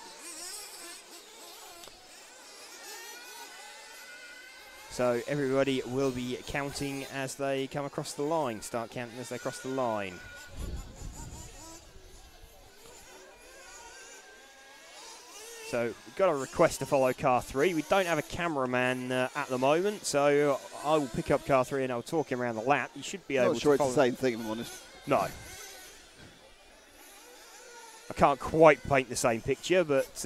So everybody will be counting as they come across the line. Start counting as they cross the line. So we've got a request to follow car 3. We don't have a cameraman at the moment, so I will pick up car 3 and I'll talk him around the lap. You should be able to follow. Not sure it's the same thing, if I'm honest. No. I can't quite paint the same picture, but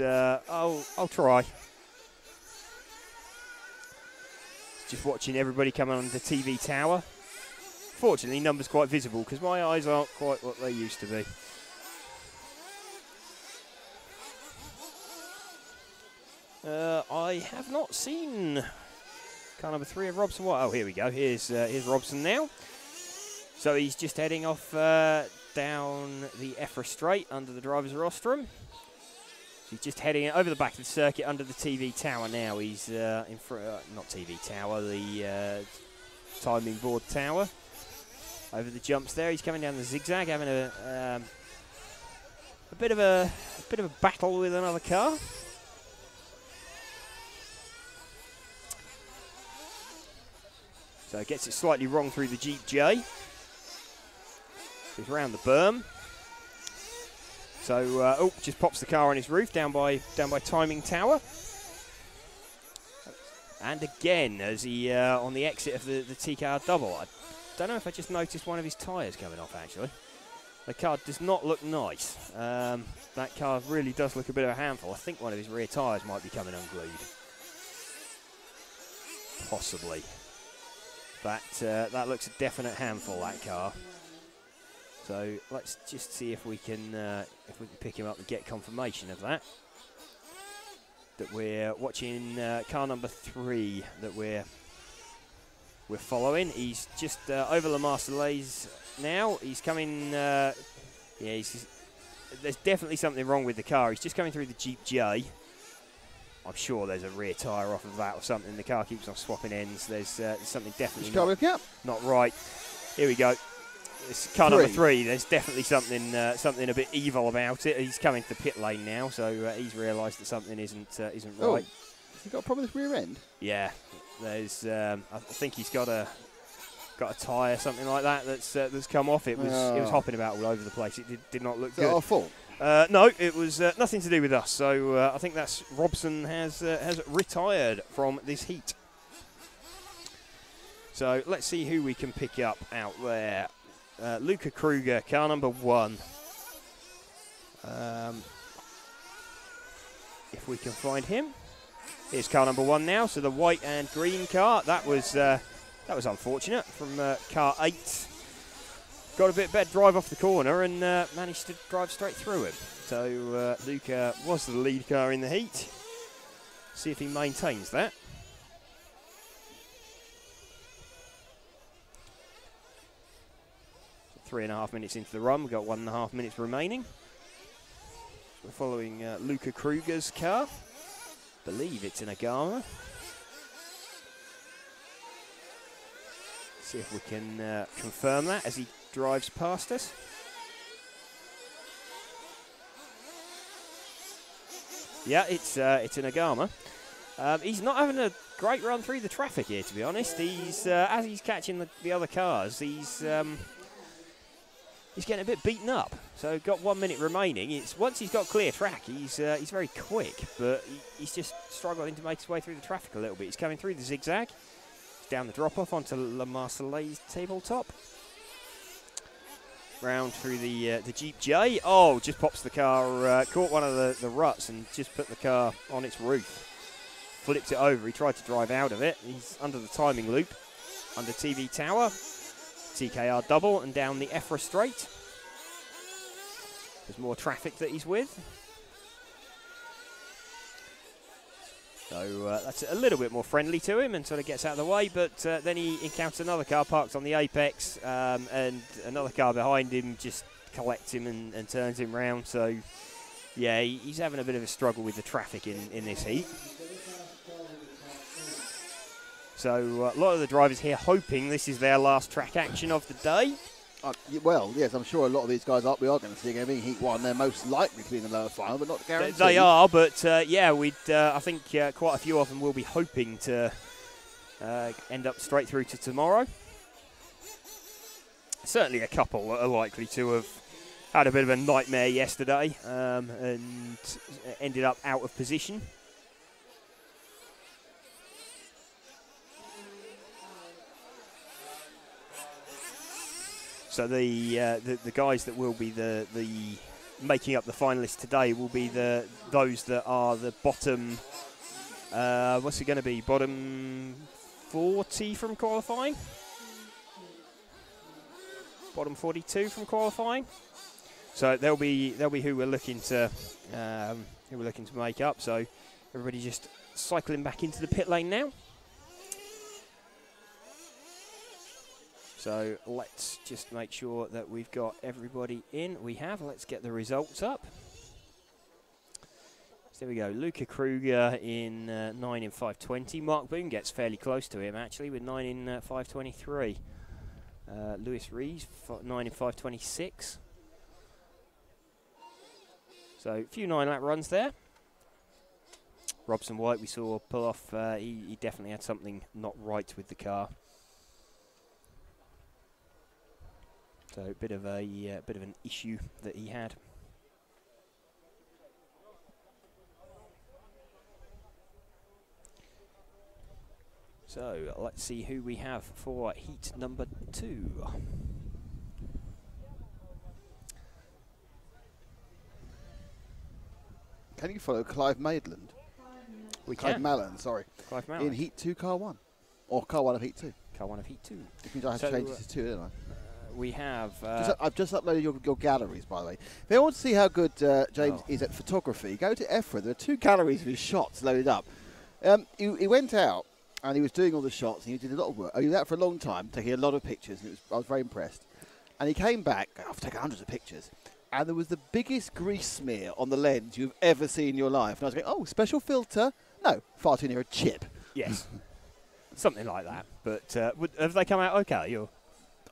I'll try. Just watching everybody coming on the TV tower. Fortunately, numbers quite visible because my eyes aren't quite what they used to be. I have not seen car number 3 of Robson. Oh, here we go. Here's Robson now. So he's just heading off down the EFRA straight under the driver's rostrum. He's just heading over the back of the circuit under the TV tower now. He's in front, not TV tower, the timing board tower. Over the jumps there. He's coming down the zigzag, having a bit of a battle with another car. So gets it slightly wrong through the Jeep J. He's round the berm. So just pops the car on his roof down by timing tower. And again, as he on the exit of the T-car double, I don't know if I just noticed one of his tyres coming off. Actually, the car does not look nice. That car really does look a bit of a handful. I think one of his rear tyres might be coming unglued. Possibly. That looks a definite handful, that car. So let's just see if we can pick him up and get confirmation of that. That we're watching car number 3 that we're following. He's just over La Marseillaise now. He's coming. There's definitely something wrong with the car. He's just coming through the Jeep J. I'm sure there's a rear tyre off of that or something. The car keeps on swapping ends. There's something definitely not right. Here we go. It's car number 3. There's definitely something a bit evil about it. He's coming to the pit lane now, so he's realised that something isn't right. Has he got a problem with his rear end? Yeah. There's. I think he's got a tyre, something like that, that's come off. It was hopping about all over the place. It did not look good. Is it our fault? No, it was nothing to do with us. So I think that's Robson has retired from this heat. So let's see who we can pick up out there. Luca Kruger, car number 1. If we can find him. Here's car number 1 now. So the white and green car. That was unfortunate from car 8. Got a bit better drive off the corner and managed to drive straight through him. So Luca was the lead car in the heat. See if he maintains that. So 3.5 minutes into the run. We've got 1.5 minutes remaining. We're following Luca Kruger's car. Believe it's in a Agama. See if we can confirm that as he drives past us. Yeah, it's an Agama. He's not having a great run through the traffic here, to be honest. He's as he's catching the other cars, he's getting a bit beaten up. So got 1 minute remaining. Once he's got clear track, he's very quick, but he's just struggling to make his way through the traffic a little bit. He's coming through the zigzag. Down the drop-off onto La Marseillaise tabletop. round through the Jeep J. Oh, just pops the car, caught one of the ruts and just put the car on its roof. Flipped it over. He tried to drive out of it. He's under the timing loop, under TV Tower, TKR double, and down the EFRA straight. There's more traffic that he's with. So that's a little bit more friendly to him and sort of gets out of the way, but then he encounters another car parked on the apex, and another car behind him just collects him and turns him round. So, yeah, he's having a bit of a struggle with the traffic in this heat. So a lot of the drivers here hoping this is their last track action of the day. Well, yes, I'm sure a lot of these guys we are going to see again in Heat 1. They're most likely to be in the lower final, but not guaranteed. They are, but yeah, I think quite a few of them will be hoping to end up straight through to tomorrow. Certainly a couple are likely to have had a bit of a nightmare yesterday and ended up out of position. So the guys that will be the making up the finalists today will be those that are the bottom. What's it going to be? Bottom 40 from qualifying. Bottom 42 from qualifying. So they'll be who we're looking to make up. So everybody just cycling back into the pit lane now. So let's just make sure that we've got everybody in. We have. Let's get the results up. So there we go. Luca Kruger in 9 in 5:20. Mark Boone gets fairly close to him, actually, with 9 in 5:23. Lewis Rees, 9 in 5:26. So a few 9-lap runs there. Robson White we saw pull off. He definitely had something not right with the car. So a bit of an issue that he had. So let's see who we have for heat number 2. Can you follow Clive Maitland? We Clive can. Mallon, sorry. Clive Mallon. In heat 2, car 1. Or car 1 of heat 2. Car 1 of heat 2. Which means I have to change this to 2, don't I? We have... I've just uploaded your galleries, by the way. If you want to see how good James is at photography, go to EFRA. There are 2 galleries of his shots loaded up. He went out and he was doing all the shots, and he did a lot of work. He was out for a long time, taking a lot of pictures, and I was very impressed. And he came back, I've taken hundreds of pictures, and there was the biggest grease smear on the lens you've ever seen in your life. And I was going, oh, special filter? No, far too near a chip. Yes. Something like that. But have they come out okay?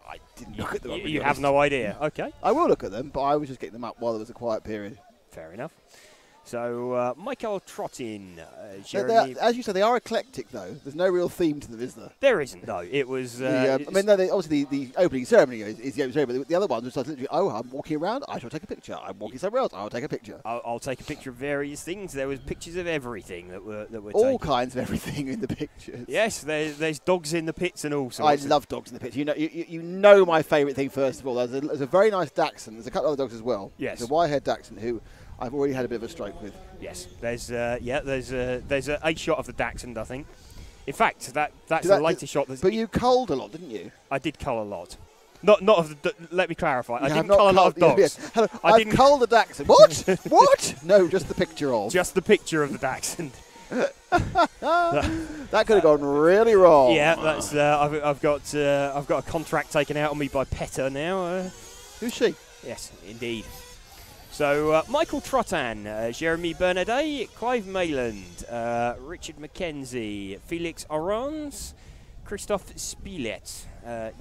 I didn't look at them. You have no idea. Okay. I will look at them, but I was just getting them up while there was a quiet period. Fair enough. So, Michael Trottin, Jeremy... As you said, they are eclectic, though. There's no real theme to them, is there? There isn't, though. It was... obviously the opening ceremony is the opening ceremony, but the other one was literally, I'm walking around, I shall take a picture. I'm walking somewhere else, I'll take a picture. I'll take a picture of various things. There was pictures of everything that were all taken. kinds of everything in the pictures. Yes, there's dogs in the pits and all sorts. I love dogs in the pits. You know my favourite thing, first of all. There's a very nice Dachshund. There's a couple of other dogs as well. Yes. There's a white-haired Dachshund who I've already had a bit of a stroke with. Yes, there's a shot of the Dachshund, I think. In fact, that's the latest shot. But you culled a lot, didn't you? I did cull a lot. Not of the. Let me clarify. I didn't not cull a lot of dogs. Yes. Hello, I've culled the Dachshund. What? What? No, just the picture of. Just the picture of the Dachshund. That could have gone really wrong. Yeah, that's. I've got a contract taken out on me by PETA now. Who's she? Yes, indeed. So, Michael Trottin, Jeremy Bernadet, Clive Mayland, Richard Mackenzie, Felix Orons, Christophe Spilet,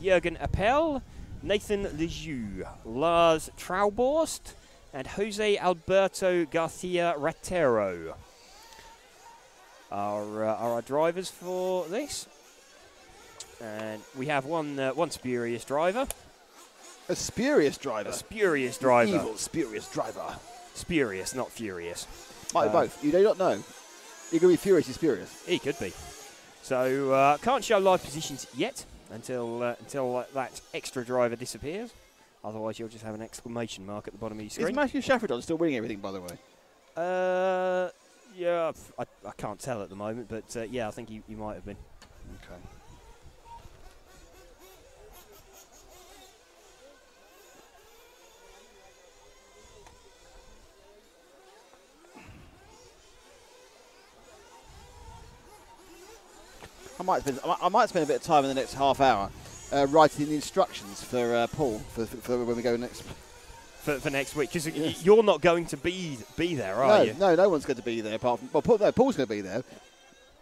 Jürgen Appel, Nathan Lejeune, Lars Trauborst, and Jose Alberto Garcia Ratero are our drivers for this. And we have one spurious driver. A spurious driver. A spurious driver. Evil, spurious driver. Spurious, not furious. Might be both. You do not know. You could be furious, you're spurious. He could be. So can't show live positions yet until that extra driver disappears. Otherwise, you'll just have an exclamation mark at the bottom of your Is screen. Matthew Shaffordon still winning everything, by the way? Yeah, I can't tell at the moment, but yeah, I think he might have been. Okay. I might spend a bit of time in the next half hour writing the instructions for Paul for when we go next. For next week, because Yes. you're not going to be there, are you? No one's going to be there apart from Paul's going to be there,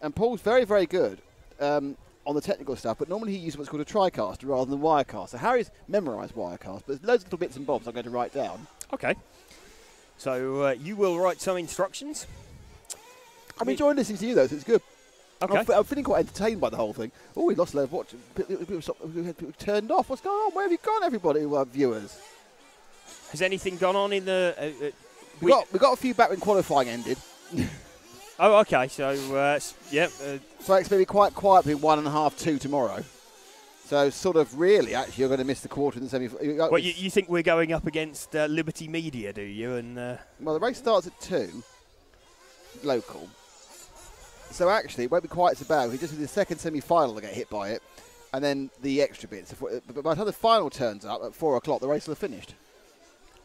and Paul's very, very good on the technical stuff. But normally he uses what's called a TriCast rather than Wirecast. So Harry's memorised Wirecast, but there's loads of little bits and bobs I'm going to write down. Okay. So you will write some instructions. I'm enjoying listening to you though, so it's good. Okay. I'm feeling quite entertained by the whole thing. Oh, we lost a load of watch. People turned off. What's going on? Where have you gone, everybody, viewers? Has anything gone on in the? We got a few back when qualifying ended. Oh, okay. So yeah. So I expect to be quite quiet between 1.5, 2 tomorrow. So sort of really, actually, you're going to miss the quarter in the semi. Well, you think we're going up against Liberty Media, do you? And well, the race starts at 2, local. So actually, it won't be quite so bad. We just do the second semi-final to get hit by it, and then the extra bits. But by the time the final turns up at 4 o'clock, the race will have finished.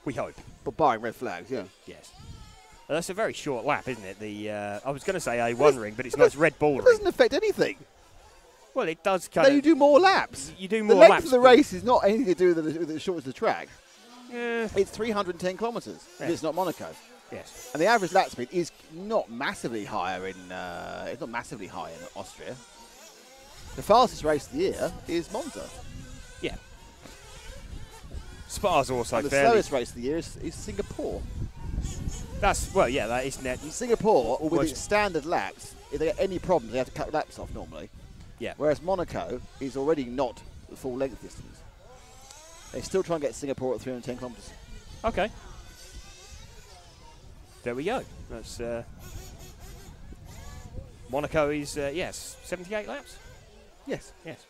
we hope. But barring red flags, yeah. Yes. Well, that's a very short lap, isn't it? The I was going to say A1 ring, but it's not. It's Red Bull It ring. doesn't affect anything. Well, it does No, kind of. you do more laps. You do The more length laps. of the but- race is not anything to do with the short as the track. Eh, It's 310 kilometres. Yeah. If it's not Monaco. yes. And the average lap speed is not massively higher in. It's not massively high in Austria. The fastest race of the year is Monza. Yeah. Spa's also And the fairly. slowest race of the year is Singapore. That's well, yeah, that is net. Singapore, with Was- its standard laps, if they get any problems, they have to cut laps off normally. Yeah. Whereas Monaco is already not the full length distance. They still try and get Singapore at 310 kilometres. Okay. There we go. That's Monaco is yes, 78 laps. Yes. Yes.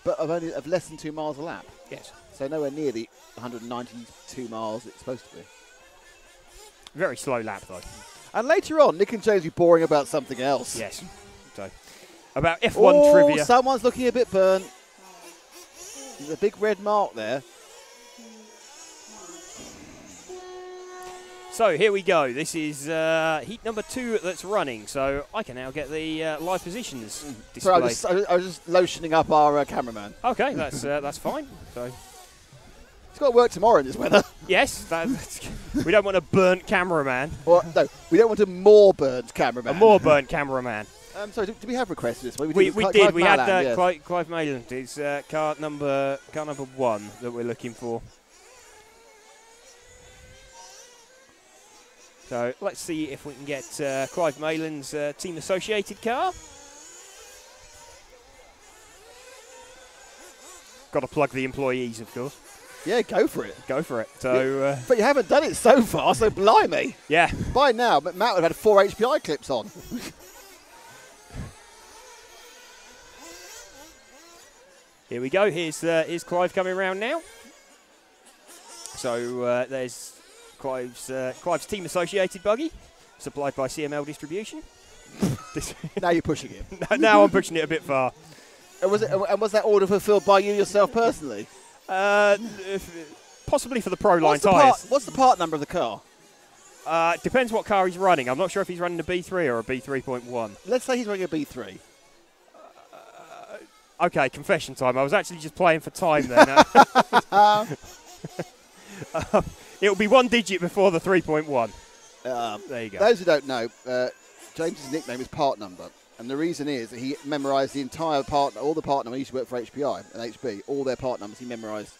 But of less than 2 miles a lap. Yes. So nowhere near the 192 miles it's supposed to be. Very slow lap though. And later on, Nick and James will be boring about something else. Yes. So about F1 trivia. Someone's looking a bit burnt. There's a big red mark there. So here we go. This is heat number 2 that's running. So I can now get the live positions Sorry, displayed. I was just lotioning up our cameraman. Okay, that's fine. So He's got to work tomorrow in this weather. yes, we don't want a burnt cameraman. Or, no, we don't want a more burnt cameraman. A more burnt cameraman. Sorry, do we have requests for this one? We Clive did. We had Malland, yes. Clive Mayland. It's car number 1 that we're looking for. So let's see if we can get Clive Mayland's team associated car. Got to plug the employees, of course. Yeah, go for it. Go for it. So But you haven't done it so far, so blimey. yeah. By now, Matt would have had 4 HPI clips on. Here we go. Here's Clive coming around now. So there's Clive's team associated buggy, supplied by CML Distribution. Now you're pushing it. Now I'm pushing it a bit far. And was that order fulfilled by you yourself personally? Possibly for the Pro Line tyres. What's the part number of the car? Depends what car he's running. I'm not sure if he's running a B3 or a B3.1. Let's say he's running a B3. Okay, confession time. I was actually just playing for time then. It'll be 1 digit before the 3.1. There you go. Those who don't know, James's nickname is part number. And the reason is that he memorised the entire part, all the part numbers. He used to work for HPI and HB. All their part numbers he memorised.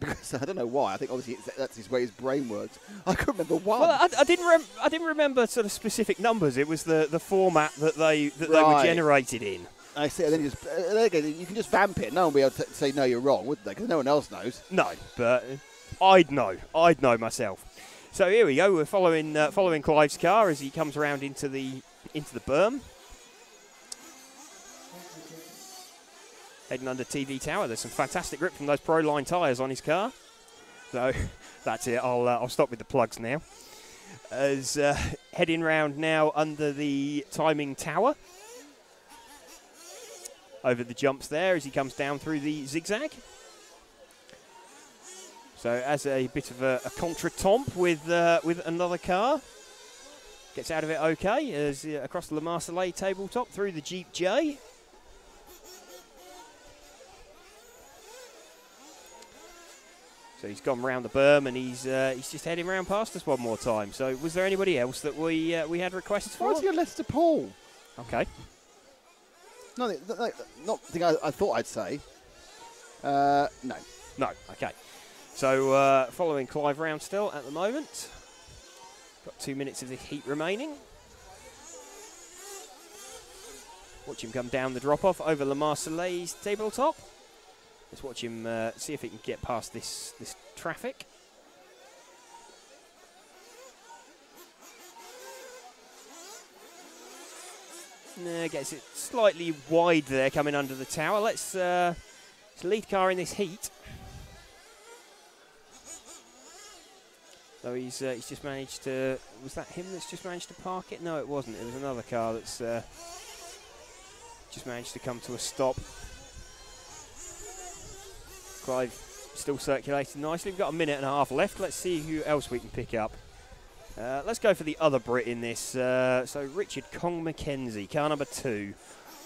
Because I don't know why. I think obviously that's his way his brain works. I couldn't remember one. Well, I didn't remember sort of specific numbers. It was the format that they were generated in. I see. And then you can just vamp it. No one will be able to say no, you're wrong, would they? Because no one else knows. No, but I'd know myself. So here we go. We're following Clive's car as he comes around into the berm. Heading under TV Tower. There's some fantastic grip from those Pro Line tyres on his car. So that's it. I'll stop with the plugs now. As heading round now under the timing tower. Over the jumps there as he comes down through the zigzag. So as a bit of a contretemps with another car. Gets out of it okay as across the Le Marseillais tabletop through the Jeep J. So he's gone round the berm and he's just heading round past us one more time. So was there anybody else that we had requests for? Why did you go Leicester Paul? Okay. Not the thing I thought I'd say. No. No, okay. So following Clive round still at the moment. Got 2 minutes of the heat remaining. Watch him come down the drop-off over Le Marseillais tabletop. Let's watch him see if he can get past this traffic. Gets it slightly wide there coming under the tower. Let's lead car in this heat. So he's just managed to... Was that him that's just managed to park it? No, it wasn't. It was another car that's just managed to come to a stop. Clive still circulating nicely. We've got a minute and a half left. Let's see who else we can pick up. Let's go for the other Brit in this. So Richard Kong Mackenzie, car number 2.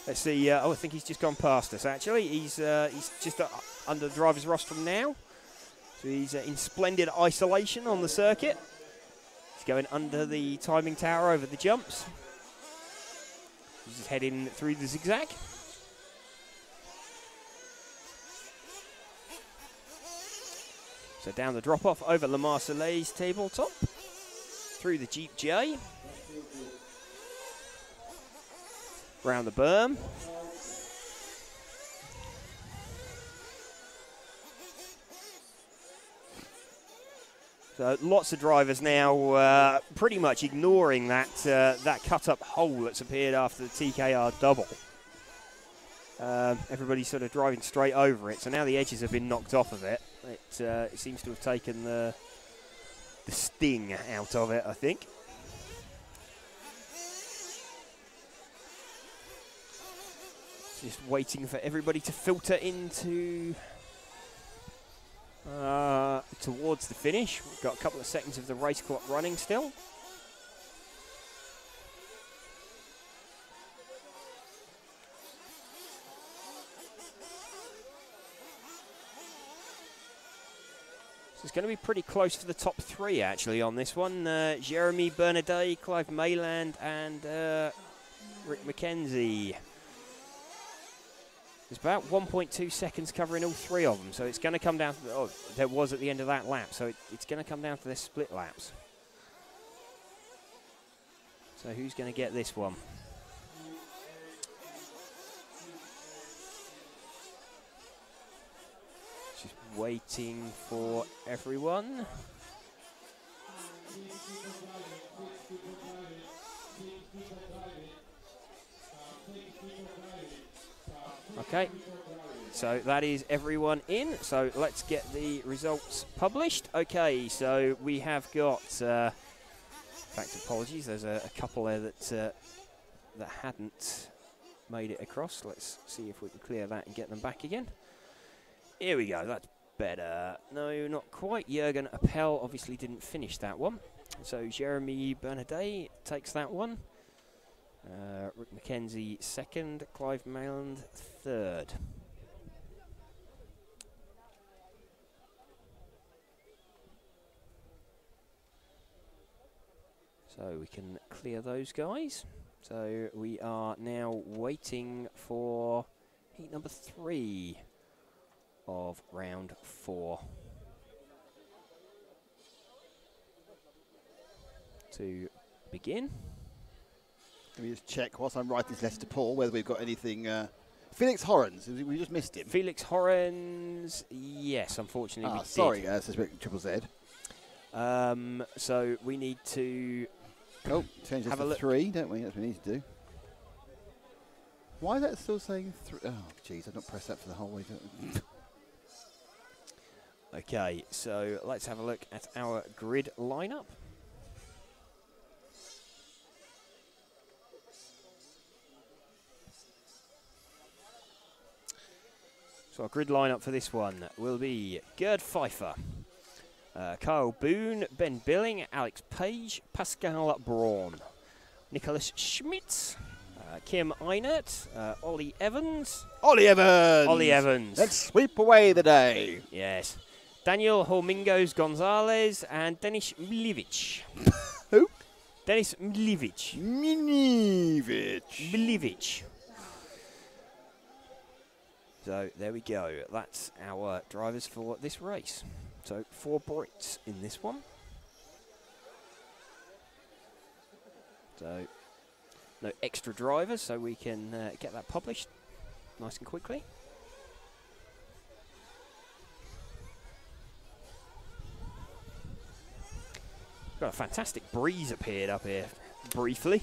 Let's see. I think he's just gone past us, actually. He's just under the driver's rostrum now. So he's in splendid isolation on the circuit. He's going under the timing tower over the jumps. He's just heading through the zigzag. So down the drop-off over Le Marseillais tabletop. Through the Jeep J. Round the berm. So lots of drivers now pretty much ignoring that cut-up hole that's appeared after the TKR double. Everybody's sort of driving straight over it, so now the edges have been knocked off of it. It seems to have taken the sting out of it, I think. Just waiting for everybody to filter into towards the finish. We've got a couple of seconds of the race clock running still. So it's going to be pretty close for the top 3 actually on this one. Jeremy Bernadet, Clive Mayland and Rick Mackenzie. There's about 1.2 seconds covering all 3 of them, so it's going to come down to there was at the end of that lap, so it's going to come down to their split laps. So who's going to get this one? Just waiting for everyone. Okay, so that is everyone in. So let's get the results published. Okay, so we have got, in fact, apologies, there's a couple there that hadn't made it across. Let's see if we can clear that and get them back again. Here we go, that's better. No, not quite. Jürgen Appel obviously didn't finish that one. So Jeremy Bernadet takes that one. Rick Mackenzie 2nd, Clive Mayland 3rd. So we can clear those guys. So we are now waiting for heat number 3 of round 4 to begin. Let me just check whilst I'm writing this letter to Paul whether we've got anything. Felix Horrens, we just missed him. Felix Horrens, yes, unfortunately we did. Sorry, Triple Z. So we need to change this to 3, don't we? That's what we need to do. Why is that still saying 3? Oh, jeez, I've not pressed that for the whole way. Okay, so let's have a look at our grid lineup. So our grid lineup for this one will be Gerd Pfeiffer, Kyle Boone, Ben Billing, Alex Page, Pascal Braun, Nicholas Schmitz, Kim Einert, Ollie Evans. Ollie Evans! Ollie Evans. Let's sweep away the day. Yes. Daniel Hormingos Gonzalez and Denis Milivic. Who? Denis Milivic. Milivic. So there we go. That's our drivers for this race. So 4 Brits in this one. So no extra drivers, so we can get that published nice and quickly. Got a fantastic breeze appeared up here briefly.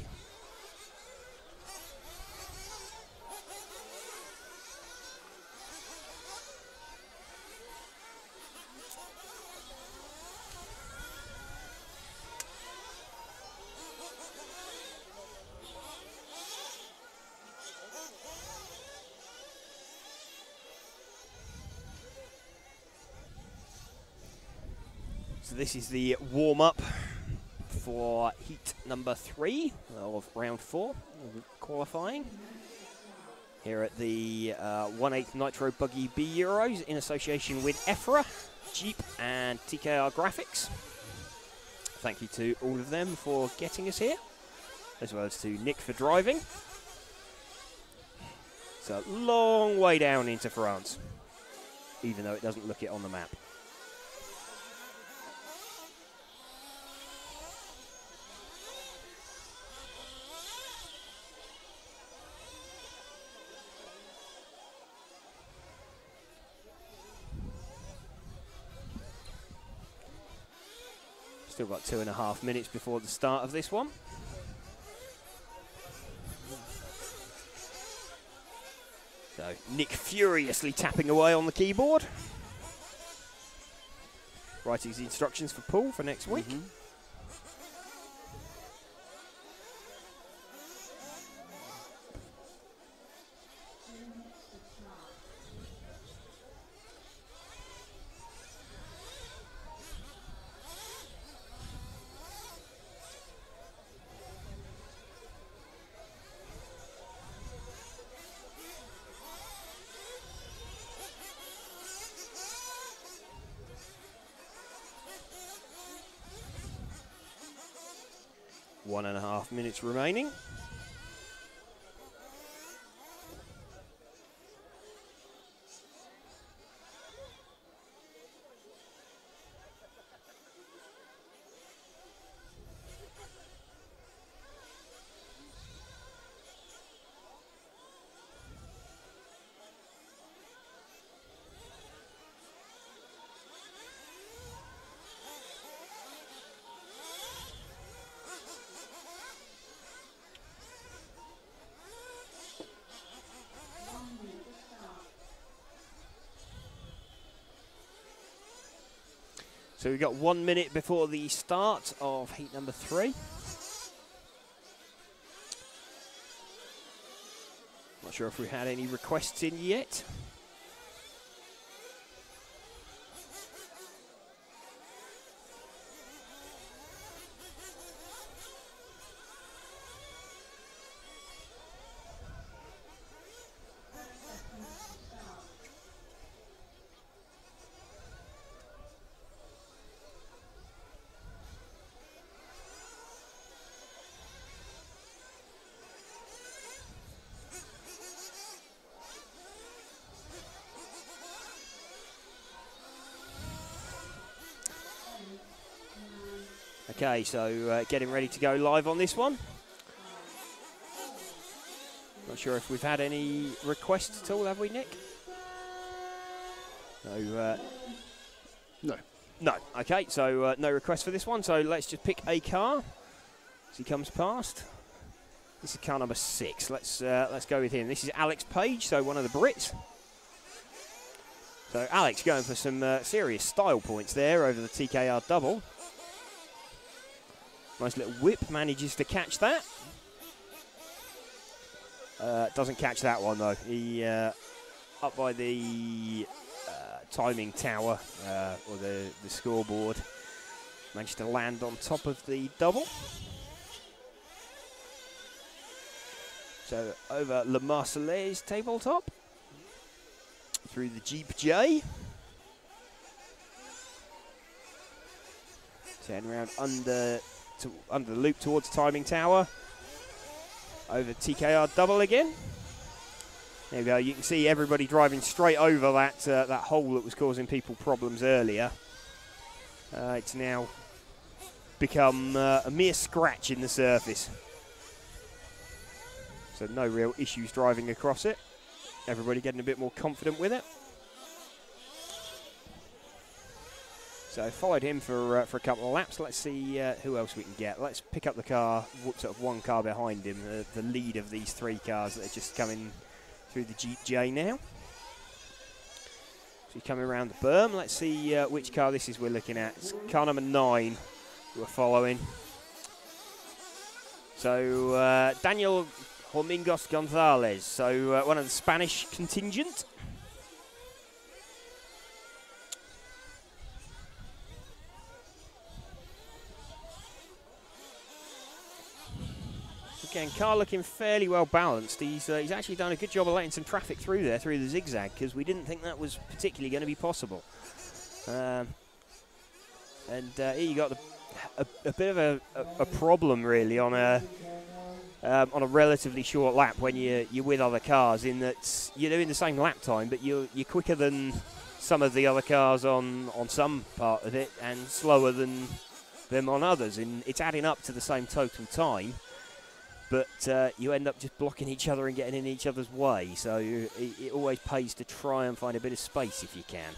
So this is the warm-up for heat number 3 of round 4 of qualifying here at the 1/8 Nitro Buggy B Euros in association with EFRA, Jeep and TKR Graphics. Thank you to all of them for getting us here, as well as to Nick for driving. It's a long way down into France, even though it doesn't look it on the map. Still got 2.5 minutes before the start of this one. So Nick furiously tapping away on the keyboard, writing his instructions for Paul for next week. 1.5 minutes remaining. So we've got 1 minute before the start of heat number 3. Not sure if we had any requests in yet. Okay, so getting ready to go live on this one. Not sure if we've had any requests at all, have we, Nick? No. No. No. Okay, so no request for this one. So let's just pick a car as he comes past. This is car number 6. Let's go with him. This is Alex Page, so one of the Brits. So Alex going for some serious style points there over the TKR double. Nice little whip, manages to catch that. Doesn't catch that one though. He up by the timing tower or the scoreboard. Managed to land on top of the double. So over Le Marseillais tabletop. Through the Jeep J. Turn around under the loop towards timing tower. Over TKR double again. There we go. You can see everybody driving straight over that hole that was causing people problems earlier. It's now become a mere scratch in the surface. So no real issues driving across it. Everybody getting a bit more confident with it. So followed him for a couple of laps. Let's see who else we can get. Let's pick up the car, sort of one car behind him, the lead of these three cars that are just coming through the Jeep J now. So he's coming around the berm. Let's see which car this is we're looking at. It's car number 9 we're following. So Daniel Domingos Gonzalez, so one of the Spanish contingent. Again, car looking fairly well balanced. He's actually done a good job of letting some traffic through there, through the zigzag, because we didn't think that was particularly going to be possible. And here you got a bit of a problem, really, on a relatively short lap when you're with other cars, in that you're doing the same lap time, but you're quicker than some of the other cars on some part of it and slower than them on others, and it's adding up to the same total time, but you end up just blocking each other and getting in each other's way. So it always pays to try and find a bit of space if you can.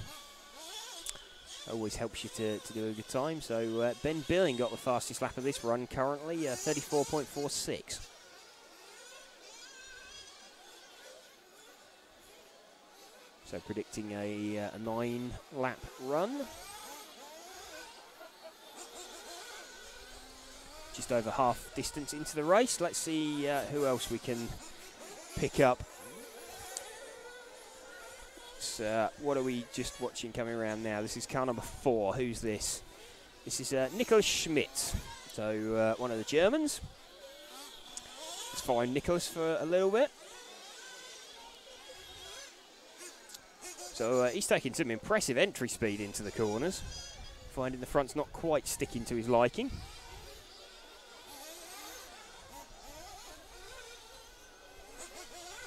Always helps you to do a good time. So Ben Billing got the fastest lap of this run currently, 34.46. So predicting a 9-lap run. Just over half distance into the race. Let's see who else we can pick up. So, what are we just watching coming around now? This is car number 4. Who's this? This is Nicholas Schmidt. So one of the Germans. Let's follow Nicholas for a little bit. So he's taking some impressive entry speed into the corners. Finding the front's not quite sticking to his liking.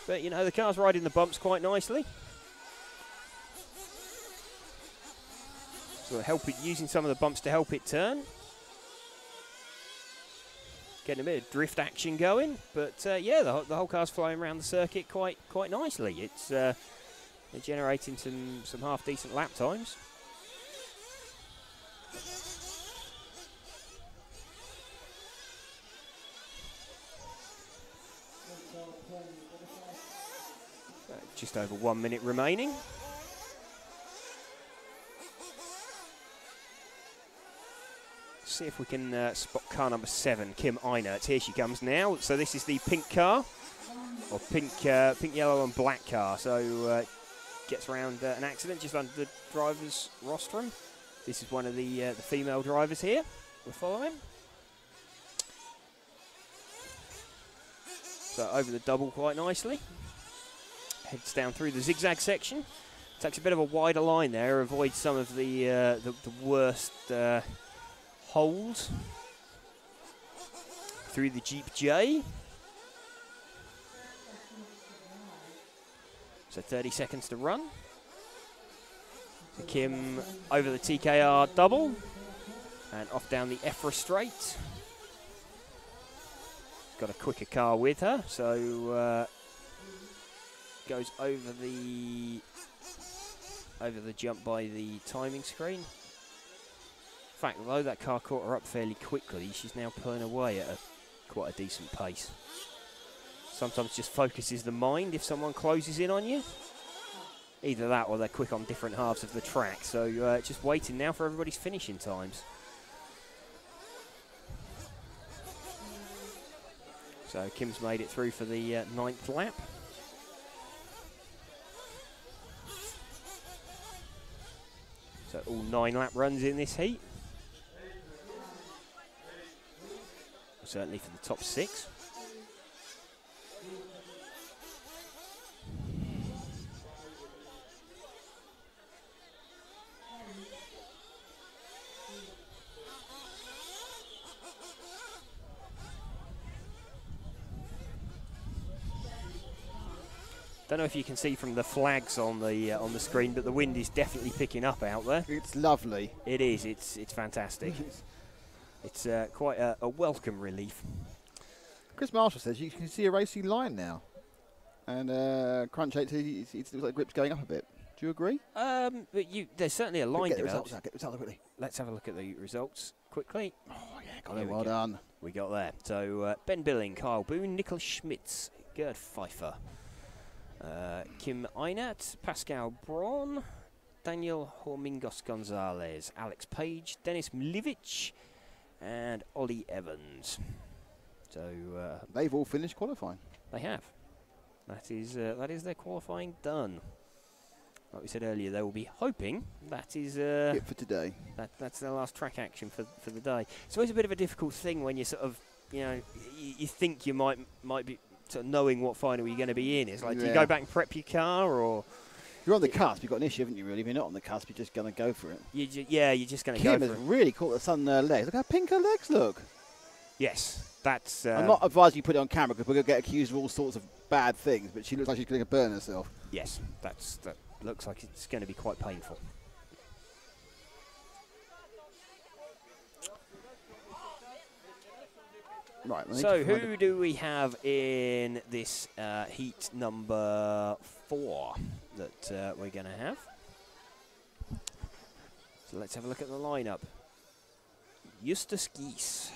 But, you know, the car's riding the bumps quite nicely. So using some of the bumps to help it turn. Getting a bit of drift action going. But, yeah, the whole car's flying around the circuit quite nicely. It's they're generating some half-decent lap times. Just over 1 minute remaining. See if we can spot car number 7, Kim Einert. Here she comes now. So this is the pink car, or pink, yellow and black car. So gets around an accident just under the driver's rostrum. This is one of the female drivers here we're following. So over the double quite nicely. Heads down through the zigzag section. Takes a bit of a wider line there, avoids some of the worst holes. Through the Jeep J. So 30 seconds to run. So Kim over the TKR double and off down the EFRA straight. Got a quicker car with her, so goes over the jump by the timing screen. In fact, though that car caught her up fairly quickly, she's now pulling away at quite a decent pace. Sometimes just focuses the mind if someone closes in on you. either that or they're quick on different halves of the track. So just waiting now for everybody's finishing times. So Kim's made it through for the 9th lap. So all 9 lap runs in this heat. Certainly for the top 6. Don't know if you can see from the flags on the screen, but the wind is definitely picking up out there. It's lovely. It is. It's fantastic. It's quite a welcome relief. Chris Marshall says you can see a racing line now, and Crunch 8 it looks like the grip's going up a bit. Do you agree? But there's certainly a line Get the developed. results out. Get the results out quickly. Let's have a look at the results quickly. Oh yeah, got it. Well done. We got there. So Ben Billing, Kyle Boone, Nicole Schmitz, Gerd Pfeiffer, Kim Einert, Pascal Braun, Daniel Hormingos Gonzalez, Alex Page, Dennis Mlivic, and Ollie Evans. So they've all finished qualifying. They have. That is their qualifying done. Like we said earlier, they will be hoping that is it for today. That's their last track action for the day. It's always a bit of a difficult thing when you sort of, you think you might be sort of knowing what final you're going to be in. It's like, do you go back and prep your car, or you're on the cusp? You've got an issue, haven't you? Really, if you're not on the cusp, you're just going to go for it. You're just going to go Kim for has it. really caught the sun legs. Look how pink her legs look. Yes, that's. I'm not advising you put it on camera because we're going to get accused of all sorts of bad things, but she looks like she's going to burn herself. Yes, that looks like it's going to be quite painful. Right. So who do we have in this heat number 4 that we're going to have? So let's have a look at the lineup. Justus Gies,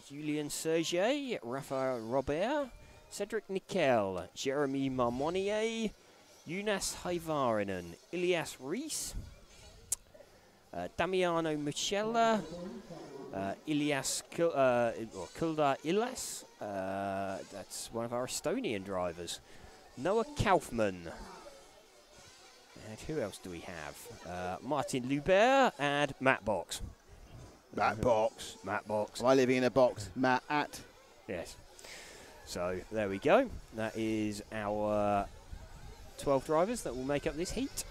Julien Serge, Raphael Robert, Cedric Nickel, Jeremy Marmonier, Jonas Haivarinen, Ilias Rees, Damiano Mucella, Ilias Kuldar Ilas, that's one of our Estonian drivers, Noah Kaufman, and who else do we have? Martin Lubert and Matt Box. Matt Box. Matt Box. Am I living in a box? Matt at. Yes. So there we go. That is our 12 drivers that will make up this heat.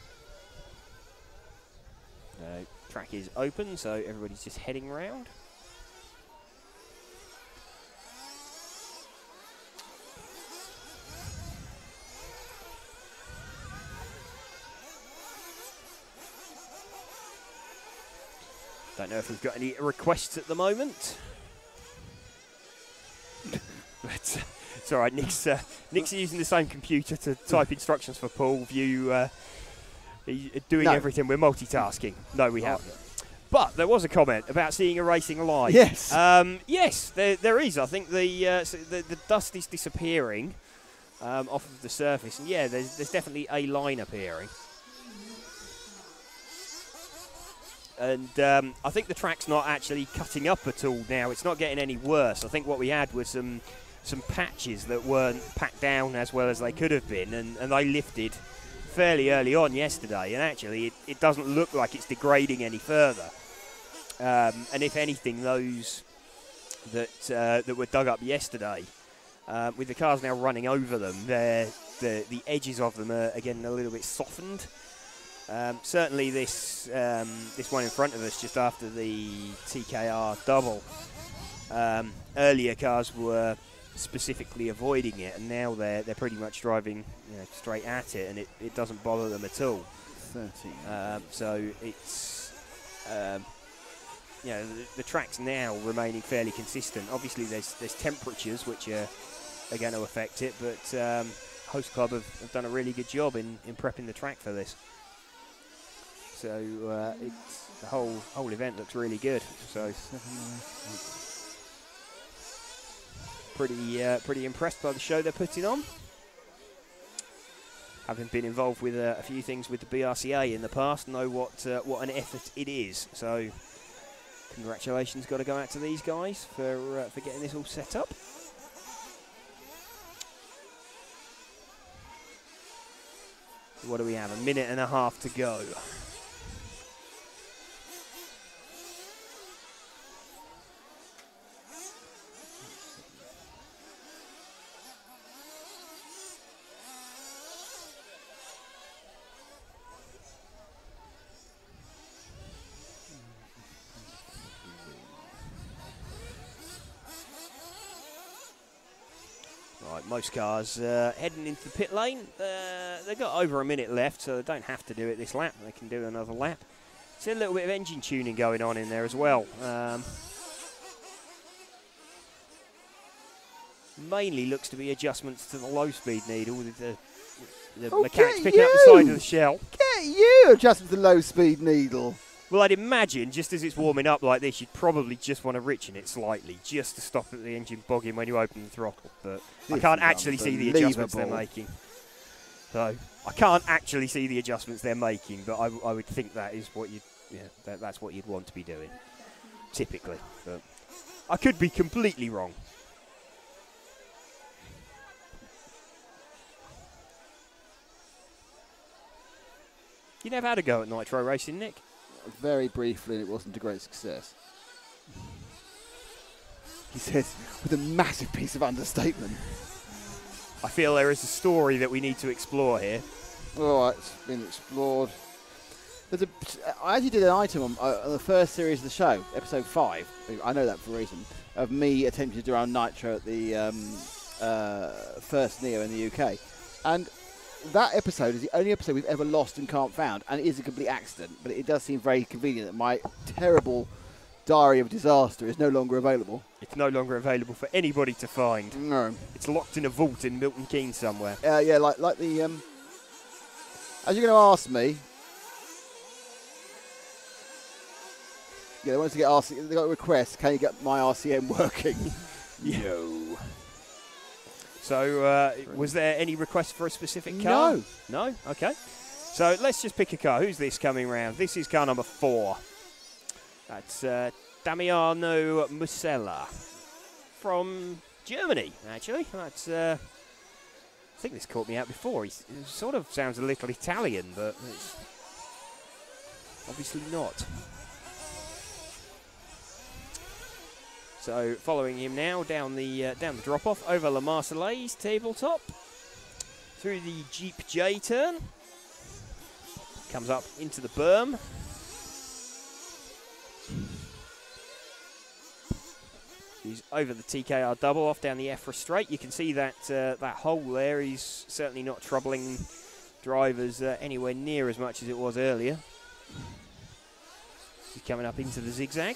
Track is open, so everybody's just heading round. Don't know if we've got any requests at the moment. But it's all right. Nick's using the same computer to type instructions for Paul. Doing everything. We're multitasking. No, we haven't. But there was a comment about seeing a racing line. Yes. Yes, there is. I think the dust is disappearing off of the surface, and yeah, there's definitely a line appearing. And I think the track's not actually cutting up at all now. It's not getting any worse. I think what we had was some patches that weren't packed down as well as they could have been, and they lifted fairly early on yesterday. And actually, it doesn't look like it's degrading any further. And if anything, those that were dug up yesterday, with the cars now running over them, the edges of them are again a little bit softened. Certainly this one in front of us, just after the TKR double, earlier cars were specifically avoiding it, and now they're pretty much driving straight at it, and it doesn't bother them at all. 13. So it's the track's now remaining fairly consistent. Obviously there's temperatures which are going to affect it, but Host Club have done a really good job in prepping the track for this. So the whole event looks really good. So pretty impressed by the show they're putting on. having been involved with a few things with the BRCA in the past, know what an effort it is. So congratulations got to go out to these guys for getting this all set up. What do we have? 1.5 minutes to go. Right, most cars heading into the pit lane. They've got over a minute left, so they don't have to do it this lap. They can do another lap. See a little bit of engine tuning going on in there as well. Mainly looks to be adjustments to the low-speed needle with the mechanics picking up the side of the shell. Get you adjustment to the low-speed needle. Well, I'd imagine just as it's warming up like this, you'd probably just want to richen it slightly, just to stop the engine bogging when you open the throttle. But I can't actually see the adjustments they're making. So I can't actually see the adjustments they're making, but I would think that is what that's what you'd want to be doing, typically. But I could be completely wrong. You never had a go at nitro racing, Nick? Very briefly, and it wasn't a great success. He says with a massive piece of understatement. I feel there is a story that we need to explore here. All right, it's been explored. I actually did an item on the first series of the show, episode 5. I know that for a reason, of me attempting to do around nitro at the first Neo in the UK. And that episode is the only episode we've ever lost and can't found, and it is a complete accident, but it does seem very convenient that my terrible diary of disaster is no longer available. It's no longer available for anybody to find. No. It's locked in a vault in Milton Keynes somewhere. Yeah, like the... as you're going to ask me... Yeah, they wanted to get RCM, they got a request, can you get my RCM working? No. So, was there any request for a specific car? No. No? Okay. So, let's just pick a car. Who's this coming round? This is car number 4. That's Damiano Musella from Germany, actually. That's, I think this caught me out before. He sort of sounds a little Italian, but it's obviously not. So following him now down the drop-off over La Marseillaise tabletop, through the Jeep J turn, comes up into the berm. He's over the TKR double off down the EFRA straight. You can see that that hole there. He's certainly not troubling drivers anywhere near as much as it was earlier. He's coming up into the zigzag.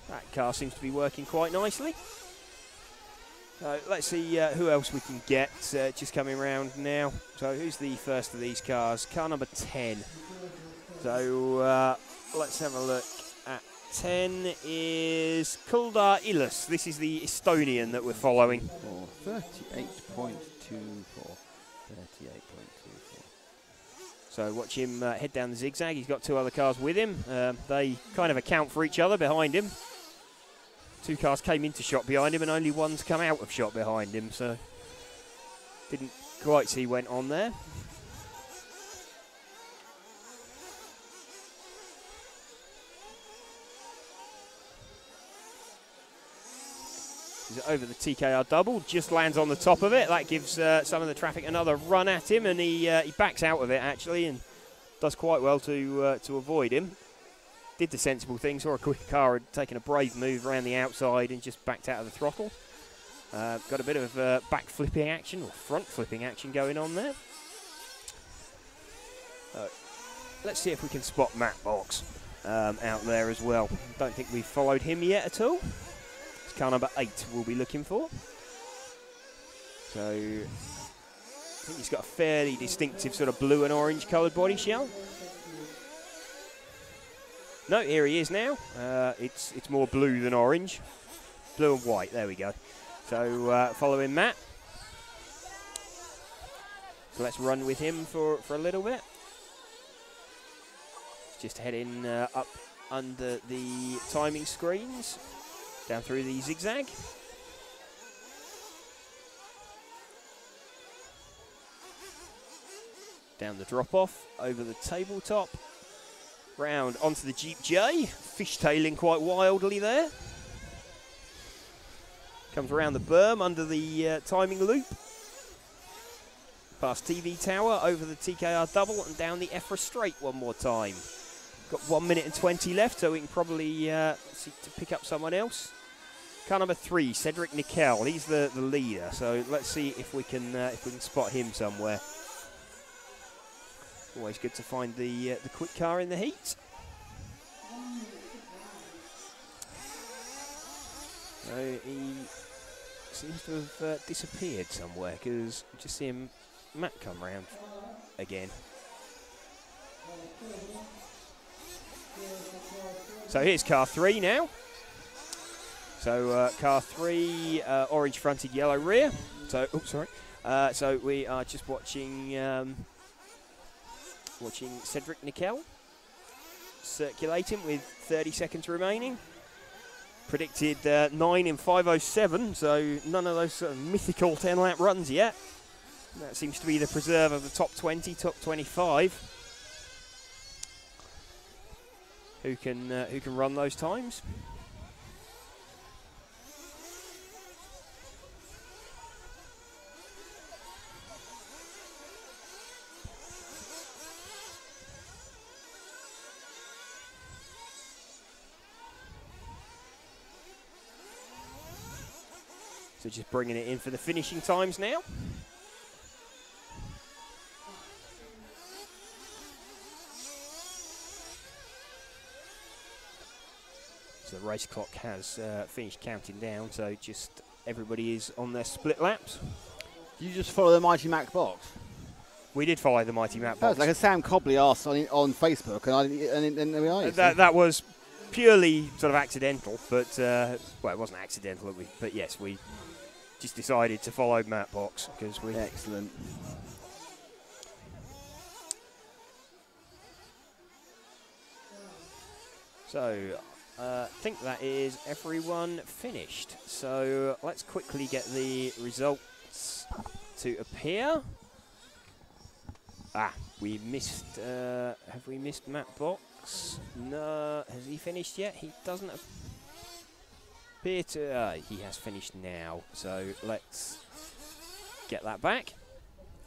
That car seems to be working quite nicely. So let's see who else we can get just coming around now. So who's the first of these cars? Car number 10. So let's have a look at 10 is Kuldar Ilus. This is the Estonian that we're following. 38.24. 38.24. So watch him head down the zigzag. He's got 2 other cars with him. They kind of account for each other behind him. 2 cars came into shot behind him and only one's come out of shot behind him, so didn't quite see went on there. He's over the TKR double, just lands on the top of it. That gives some of the traffic another run at him, and he backs out of it actually and does quite well to avoid him. Did the sensible thing, saw a quick car, had taken a brave move around the outside and just backed out of the throttle. Got a bit of back flipping action, or front flipping action going on there. Let's see if we can spot Matt Box out there as well. Don't think we've followed him yet at all. It's car number 8 we'll be looking for. So, I think he's got a fairly distinctive sort of blue and orange coloured body shell. No, here he is now. It's more blue than orange. Blue and white, there we go. So following Matt. So let's run with him for a little bit. Just heading up under the timing screens, down through the zigzag. Down the drop-off, over the tabletop, round onto the Jeep J, fishtailing quite wildly there. Comes around the berm under the timing loop. Past TV Tower, over the TKR double, and down the EFRA straight one more time. Got 1 minute and 20 left, so we can probably seek to pick up someone else. Car number 3, Cedric Nickel. He's the leader, so let's see if we can spot him somewhere. Always good to find the quick car in the heat. So he seems to have disappeared somewhere, because just see him, Matt, come round again. So here's car 3 now. So car 3, orange fronted, yellow rear. So, oh, sorry. So we are just watching Cedric Nickel circulating with 30 seconds remaining. Predicted 9 in 5:07, so none of those sort of mythical 10-lap runs yet. That seems to be the preserve of the top 20, top 25. Who can run those times? So just bringing it in for the finishing times now. So the race clock has finished counting down, so just everybody is on their split laps. You just follow the Mighty Mac box. We did follow the Mighty Mac box. That was like a Sam Cobley asked on Facebook, and there we are. That was purely sort of accidental, but well, it wasn't accidental, but yes, we just decided to follow Matt box because we. Excellent. So I think that is everyone finished. So let's quickly get the results to appear. Ah, we missed. Have we missed Matt box? No. Has he finished yet? He doesn't appear to. He has finished now. So let's get that back.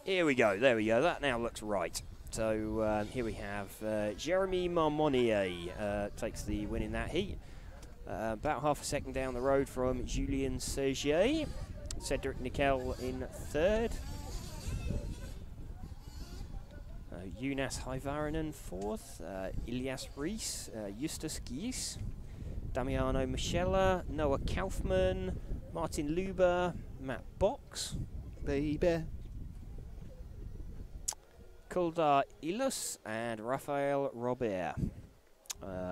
Here we go. There we go. That now looks right. So here we have Jeremy Marmonier takes the win in that heat. About half a second down the road from Julien Sergier. Cedric Nickel in third. Jonas Hyvarinen fourth. Ilias Rees, Justus Gies, Damiano Michela, Noah Kaufman, Martin Luber, Matt Box. Baby. Kuldar Ilus and Raphael Robert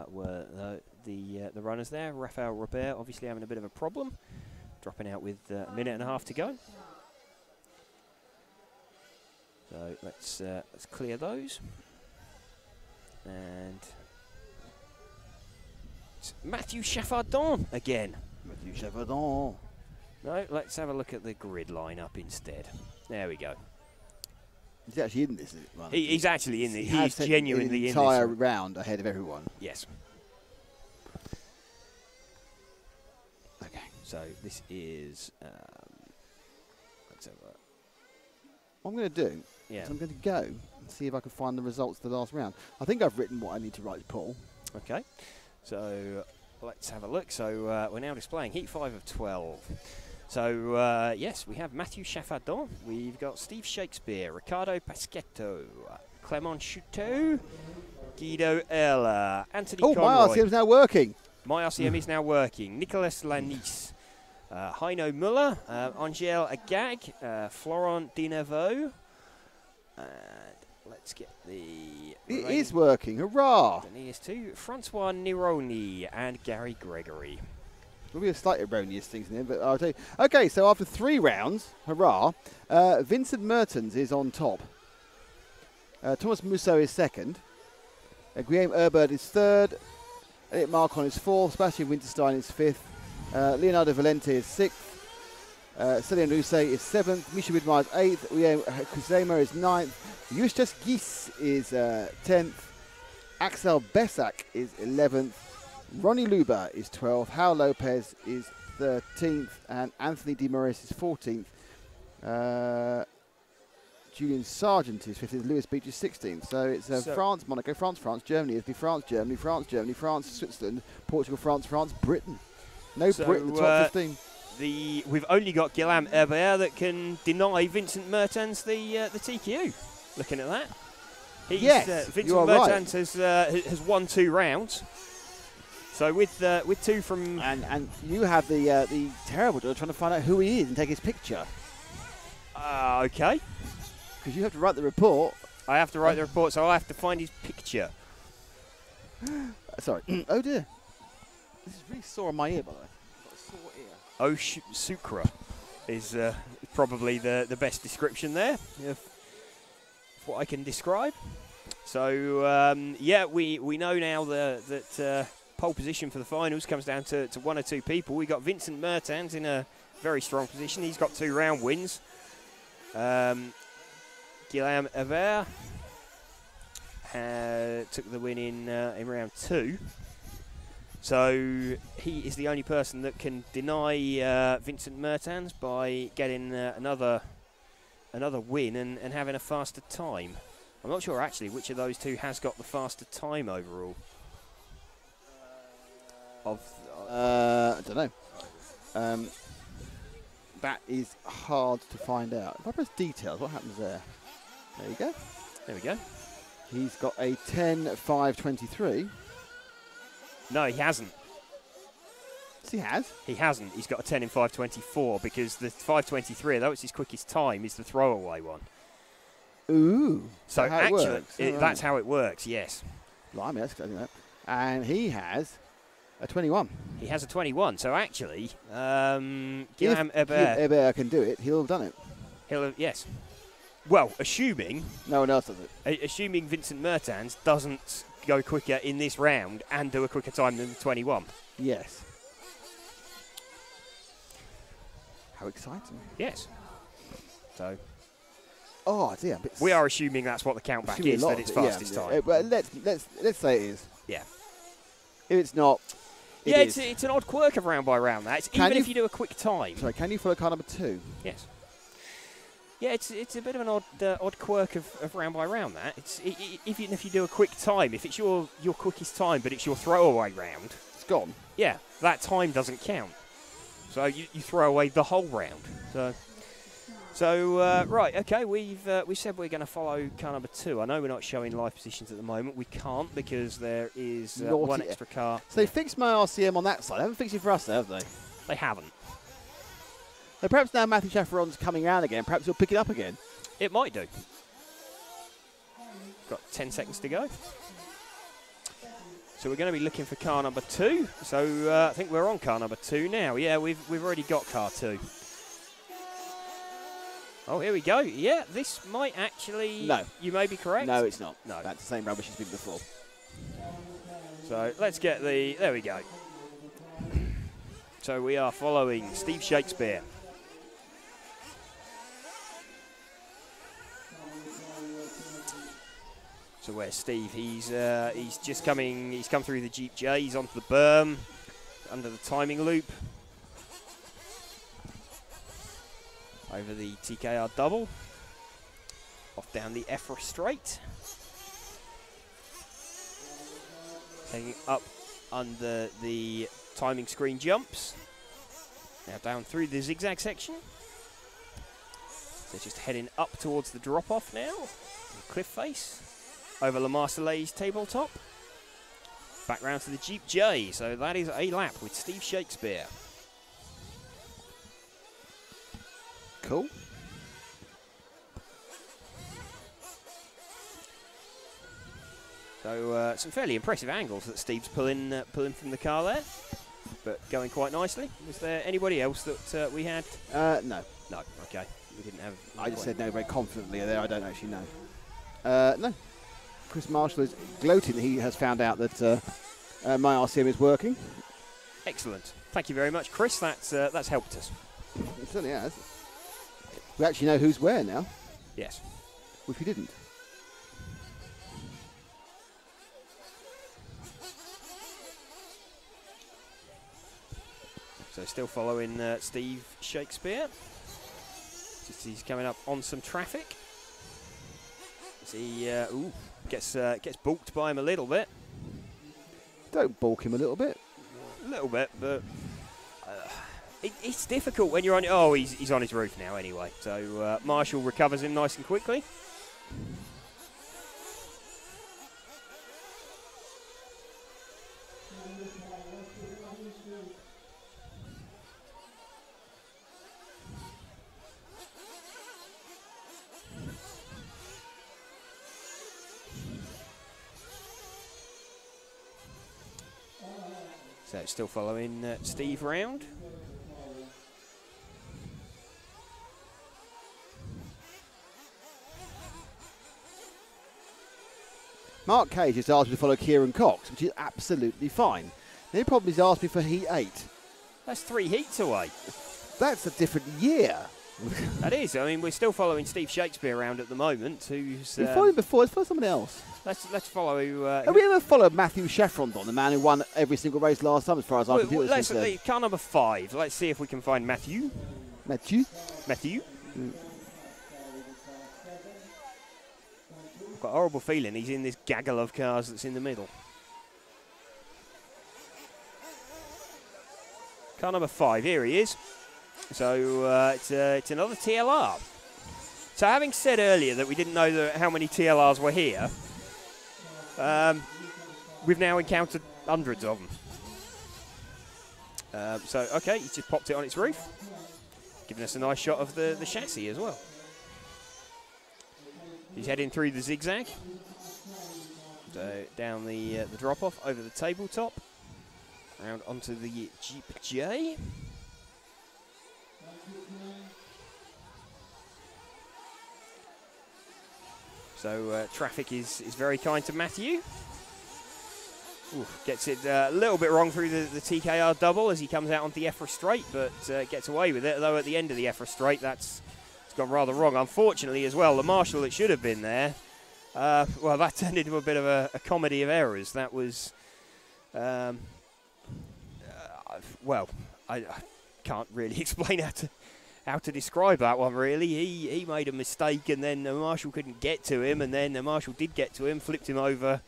were the runners there. Raphael Robert obviously having a bit of a problem, dropping out with a minute and a half to go. So let's clear those. And it's Mathieu Chaffardon again. Mathieu Chaffardon. No, let's have a look at the grid lineup instead. There we go. He's actually in this run. He's actually in the. He's genuinely in this entire round ahead of everyone. Yes. Okay. So this is. Let's have a. What I'm going to do is I'm going to go and see if I can find the results of the last round. I think I've written what I need to write to Paul. Okay. So let's have a look. So we're now displaying Heat 5 of 12. So, yes, we have Mathieu Chaffardon. We've got Steve Shakespeare, Ricardo Paschetto, Clement Chouteau, Guido Erler, Anthony Conroy. My RCM's now working. My RCM is now working. Nicolas Lanis, Heino Muller, Angel Agag, Florent Dineveau. And let's get the... It is working. Hurrah! Denise too. Francois Nironi and Gary Gregory. There'll be a slightly erroneous things in here, but I'll tell you. Okay, so after 3 rounds, hurrah, Vincent Mertens is on top. Thomas Musso is second. Guillaume Herbert is third. Elliot Marcon is fourth. Sebastian Winterstein is fifth. Leonardo Valente is sixth. Céline Rousset is seventh. Misha Widmar is eighth. Guillaume Kuzema is ninth. Justus Gies is 10th. Axel Besak is 11th. Ronnie Luba is 12th. Hal Lopez is 13th. And Anthony De Moraes is 14th. Julian Sargent is 15th. Lewis Beach is 16th. So it's France, Monaco, France, France, Germany, Italy, France, Germany, France, Germany, France, Switzerland, Portugal, France, France, Britain. No Britain in the top 15. We've only got Guillaume Herbert that can deny Vincent Mertens the TQ. Looking at that. Vincent Mertens has won 2 rounds. So with 2 from... And you have the terrible job trying to find out who he is and take his picture. Okay. Because you have to write the report. I have to write the report, so I have to find his picture. Sorry. Oh dear. This is really sore on my ear, by the way. I've got a sore ear. Sucra is probably the best description there of what I can describe. So, we know now that pole position for the finals comes down to 1 or 2 people. We got Vincent Mertens in a very strong position. He's got 2 round wins. Guillaume Herbert took the win in round 2. So he is the only person that can deny Vincent Mertens by getting another win and having a faster time. I'm not sure actually which of those 2 has got the faster time overall. I don't know. That is hard to find out. If I press details, what happens there? There you go. There we go. He's got a 10.523. No, he hasn't. Yes, he has. He hasn't. He's got a 10 in 5.24 because the 5.23, though it's his quickest time, is the throwaway one. Ooh. So actually, that's how it works, yes. Blimey, that's good, that. And he has a 21. He has a 21. So actually, Guillaume Herbert can do it, he'll have done it. Yes. Well, assuming... No one else does it. Assuming Vincent Mertens doesn't go quicker in this round and do a quicker time than the 21. Yes. How exciting. Yes. So... Oh dear. We are assuming that's what the countback is, that it's fastest time. But let's say it is. Yeah. If it's not, it's an odd quirk of round by round. That even if you do a quick time. Sorry, can you follow car number 2? Yes. Yeah, it's a bit of an odd quirk of round by round. That even if you do a quick time, if it's your quickest time, but it's your throwaway round, it's gone. Yeah, that time doesn't count. So you throw away the whole round. So right, okay, we said we're going to follow car number 2. I know we're not showing live positions at the moment. We can't because there is 1 extra car. So they fixed my RCM on that side. They haven't fixed it for us, have they? They haven't. So perhaps now Matthew Chaperon's coming around again. Perhaps he'll pick it up again. It might do. Got 10 seconds to go. So we're going to be looking for car number 2. So I think we're on car number 2 now. Yeah, we've already got car 2. Oh, here we go. Yeah, this might actually... No. You may be correct. No, it's not. No. That's the same rubbish as been before. So let's get the... There we go. So we are following Steve Shakespeare. So where's Steve? He's just coming... He's come through the Jeep J. He's onto the berm, under the timing loop. Over the TKR double, off down the EFRA straight, heading up under the timing screen jumps, now down through the zigzag section, so just heading up towards the drop-off now, the cliff face, over La Marseillaise tabletop, back round to the Jeep J, so that is a lap with Steve Shakespeare. Cool. So some fairly impressive angles that Steve's pulling from the car there. but going quite nicely. Was there anybody else that we had? No. No, okay. We didn't have. I just said no very confidently there. I don't actually know. No. Chris Marshall is gloating that he has found out that my RCM is working. Excellent. Thank you very much, Chris. That's helped us. It certainly has. We actually know who's where now, Yes. which we didn't. So still following Steve Shakespeare. Just he's coming up on some traffic. As he gets balked by him a little bit. Don't balk him a little bit. A little bit, but it's difficult when you're on. Oh, he's on his roof now anyway. So Marshall recovers him nice and quickly. So still following Steve round. Mark Cage has asked me to follow Kieran Cox, which is absolutely fine. The only problem is asked me for Heat 8. That's 3 heats away. That's a different year. That is. I mean, we're still following Steve Shakespeare around at the moment. Who's We followed him before. Let's follow someone else. let's follow. Have we ever followed Matthew Sheffrondon, the man who won every single race last time, as far as our computer is concerned? Car number 5. Let's see if we can find Matthew. Matthew? Matthew. I've got a horrible feeling he's in this gaggle of cars that's in the middle. Car number 5. Here he is. So it's another TLR. So having said earlier that we didn't know how many TLRs were here, we've now encountered hundreds of them. So, okay, he's just popped it on its roof, giving us a nice shot of the chassis as well. He's heading through the zigzag, so down the drop-off, over the tabletop, around onto the Jeep J. So traffic is very kind to Matthew. Ooh, gets it a little bit wrong through the TKR double as he comes out onto the EFRA straight, but gets away with it. Though at the end of the EFRA straight, it's gone rather wrong. Unfortunately as well, the marshal that should have been there, well, that turned into a bit of a comedy of errors. That was, well, I can't really explain how to describe that one, really. He made a mistake, and then the marshal couldn't get to him, and then the marshal did get to him, flipped him over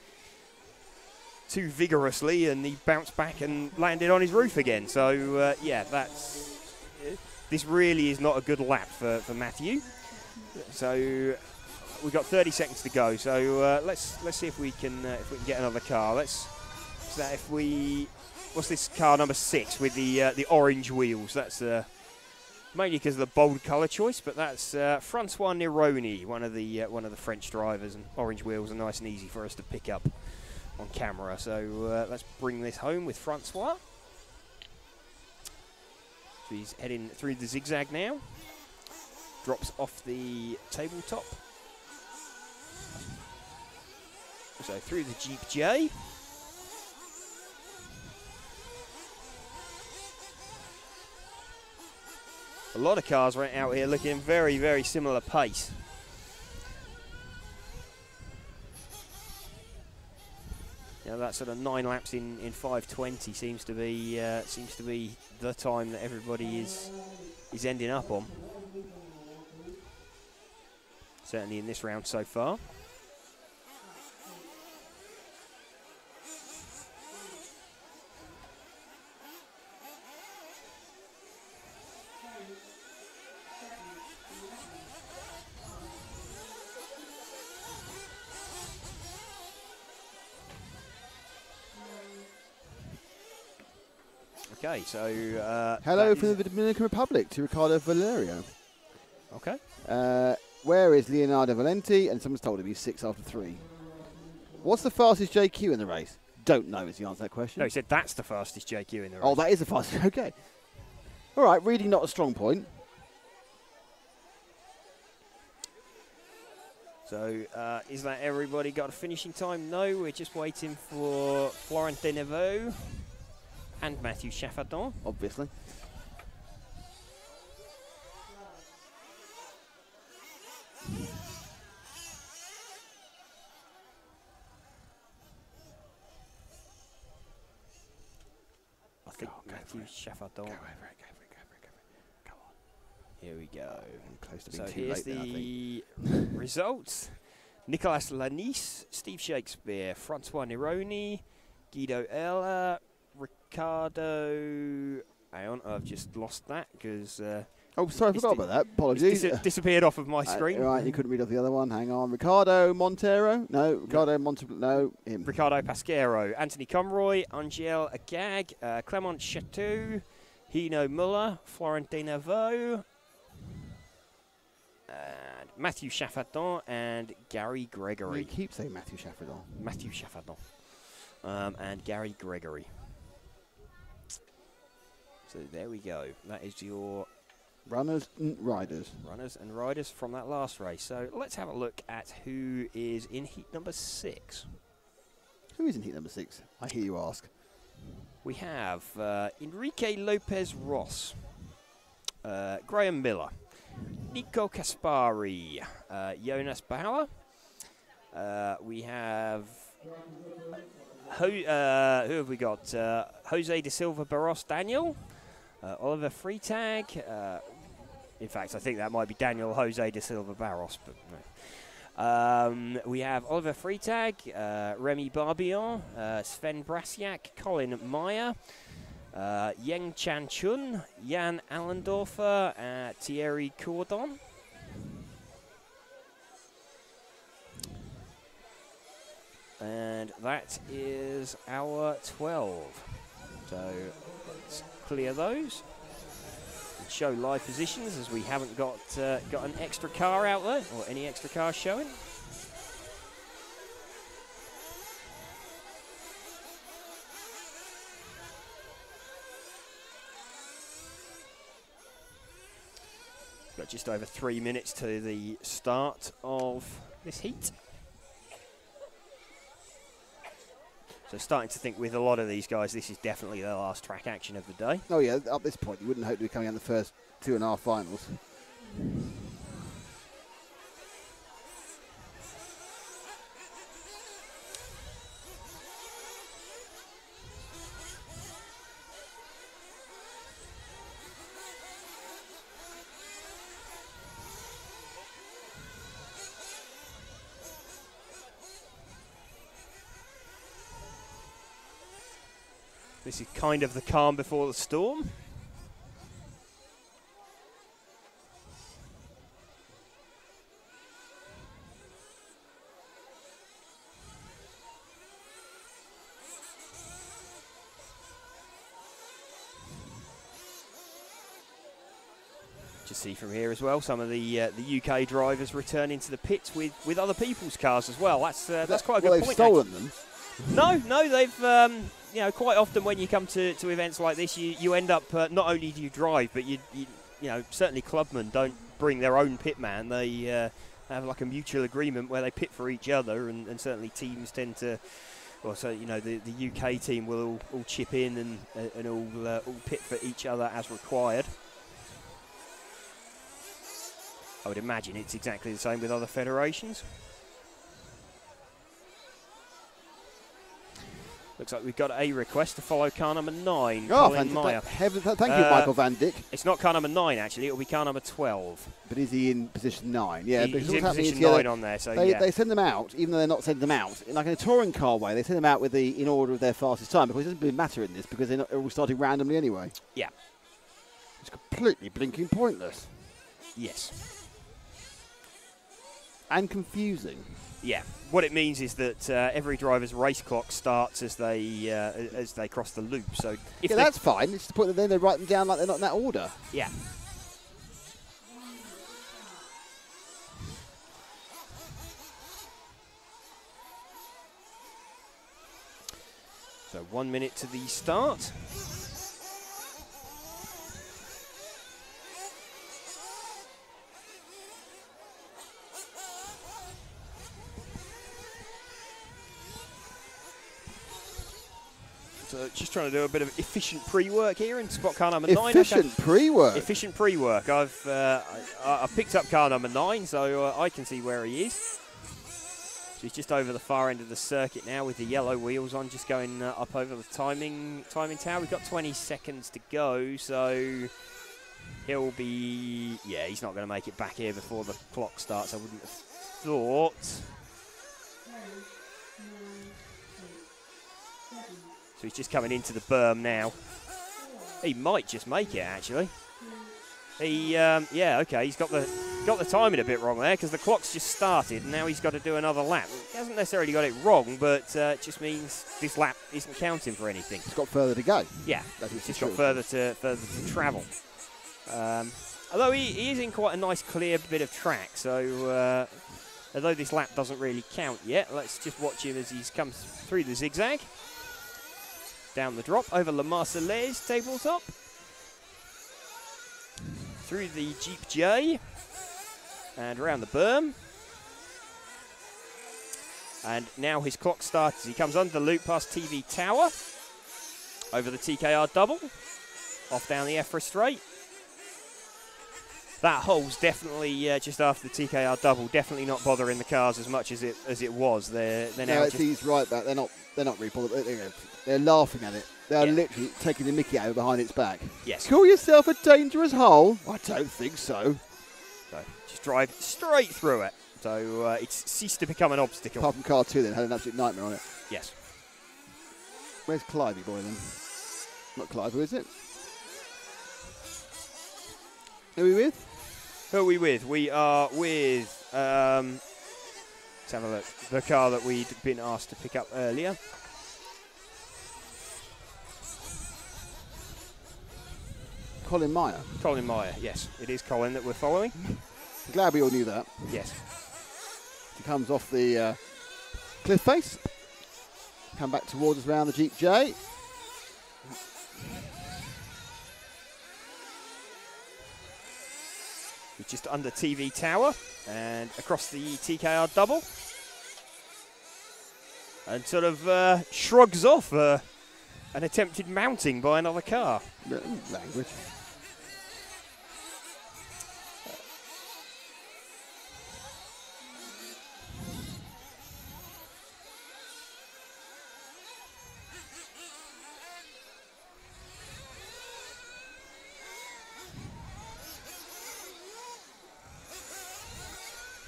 too vigorously, and he bounced back and landed on his roof again. So, yeah, this really is not a good lap for Matthew. So we've got 30 seconds to go. So let's see if we can get another car. What's this car number 6 with the orange wheels? That's mainly because of the bold colour choice, but that's Francois Nironi, one of the French drivers, and orange wheels are nice and easy for us to pick up on camera. So let's bring this home with Francois. So he's heading through the zigzag now. Drops off the tabletop. So through the Jeep J. A lot of cars right out here looking very, very similar pace. Yeah, that sort of 9 laps in 5:20 seems to be the time that everybody is ending up on. Certainly in this round so far. Okay, so hello from the Dominican Republic to Ricardo Valerio. Okay. Where is Leonardo Valenti? And someone's told him he's 6 after 3. What's the fastest JQ in the race? don't know is the answer to that question. No, he said that's the fastest JQ in the race. Oh, that is the fastest. Okay. All right, reading not a strong point. So, is that everybody got a finishing time? No, we're just waiting for Florent Denevaux and Matthew Chaffardon. Obviously. I think Matthew Chaffardon. Go over it. Come on. Here we go. Close to being So too here's late then, I think. the results. Nicolas Lanice, Steve Shakespeare, Francois Neroni, Guido Ella, Ricardo... Hang on, I've just lost that because... Oh, sorry, I forgot about that. Apologies. Disappeared off of my screen. Right, you couldn't read off the other one. Hang on. Ricardo Montero? No. Ricardo no, him. Ricardo Pasquero, Anthony Conroy, Angel Agag, Clement Chateau, Hino Muller, Florent Denevaux, and Matthew Chaffardon and Gary Gregory. You keep saying Matthew Chaffardon. Matthew Chaffardon. And Gary Gregory. So there we go. That is your Runners and riders. runners and riders from that last race. So let's have a look at who is in heat number 6. Who is in heat number 6? I hear you ask. We have Enrique Lopez Ross, Graham Miller, Nico Caspari, Jonas Bauer. We have who have we got? Jose de Silva Barros Daniel, Oliver Freitag. In fact, I think that might be Daniel Jose de Silva Barros, but no. We have Oliver Freitag, Remy Barbillon, Sven Brasiak, Colin Meyer, Yeng Chan Chun, Jan Allendorfer, Thierry Cordon. And that is our 12. So let's clear those and show live positions, as we haven't got an extra car out there, or any extra cars showing. Got just over 3 minutes to the start of this heat. So starting to think with a lot of these guys, this is definitely their last track action of the day. Oh, yeah, up this point, you wouldn't hope to be coming out in the first 2.5 finals. This is kind of the calm before the storm. Just see from here as well, some of the UK drivers returning to the pits with other people's cars as well. That's quite a good point. They've stolen them. No, they've. Quite often when you come to events like this, you end up not only do you drive, but you certainly clubmen don't bring their own pit man. They have like a mutual agreement where they pit for each other, and certainly teams tend to. Well, so the UK team will all chip in and all pit for each other as required. I would imagine it's exactly the same with other federations. Looks like we've got a request to follow car number 9, Colin Meyer. Thank you, Michael Van Dyck. It's not car number 9, actually. It'll be car number 12. But is he in position 9? Yeah, He's what's in happening position is, 9 on there, so they send them out, even though they're not sending them out. Like in a touring car way, they send them out in order of their fastest time, because it doesn't really matter in this, because they're all starting randomly anyway. Yeah. It's completely blinking pointless. Yes. And confusing. Yeah. What it means is that every driver's race clock starts as they cross the loop. So if that's fine. It's the point that then they write them down like they're not in that order. Yeah. So 1 minute to the start. So just trying to do a bit of efficient pre-work here in spot car number 9. Efficient pre-work. Efficient pre-work. I've picked up car number 9, so I can see where he is. So he's just over the far end of the circuit now with the yellow wheels on, just going up over the timing tower. We've got 20 seconds to go, so he'll be... Yeah, he's not going to make it back here before the clock starts, I wouldn't have thought. 10, 9, 8, 7, So he's just coming into the berm now. 4, He might just make it, actually. 3, Yeah, okay, he's got the timing a bit wrong there because the clock's just started and now he's got to do another lap. He hasn't necessarily got it wrong, but it just means this lap isn't counting for anything. It's got further to go. Yeah, That is he's just true. got further to travel. Although he is in quite a nice clear bit of track, so although this lap doesn't really count yet, let's just watch him as he's come through the zigzag. Down the drop, over La Marseillaise tabletop. Through the Jeep J. And around the berm. And now his clock starts. He comes under the loop past TV Tower. Over the TKR double. Off down the EFRA straight. That hole's definitely just after the TKR double. Definitely not bothering the cars as much as it was. They're now No, just he's right back. They're not really bothered. They're laughing at it. They're Yeah. literally taking the mickey out behind its back. yes. Call yourself a dangerous hole? I don't think so. So just drive straight through it. So it's ceased to become an obstacle. Apart from car 2 then, had an absolute nightmare on it. Yes. Where's Clivey boy then? Not Clivey, is it? Who are we with? Who are we with? We are with, let's have a look, the car that we'd been asked to pick up earlier. Colin Meyer. Colin Meyer, yes. It is Colin that we're following. Glad we all knew that. Yes. He comes off the cliff face. Come back towards us around the Jeep J. He's just under TV Tower and across the TKR double. And sort of shrugs off an attempted mounting by another car. Language.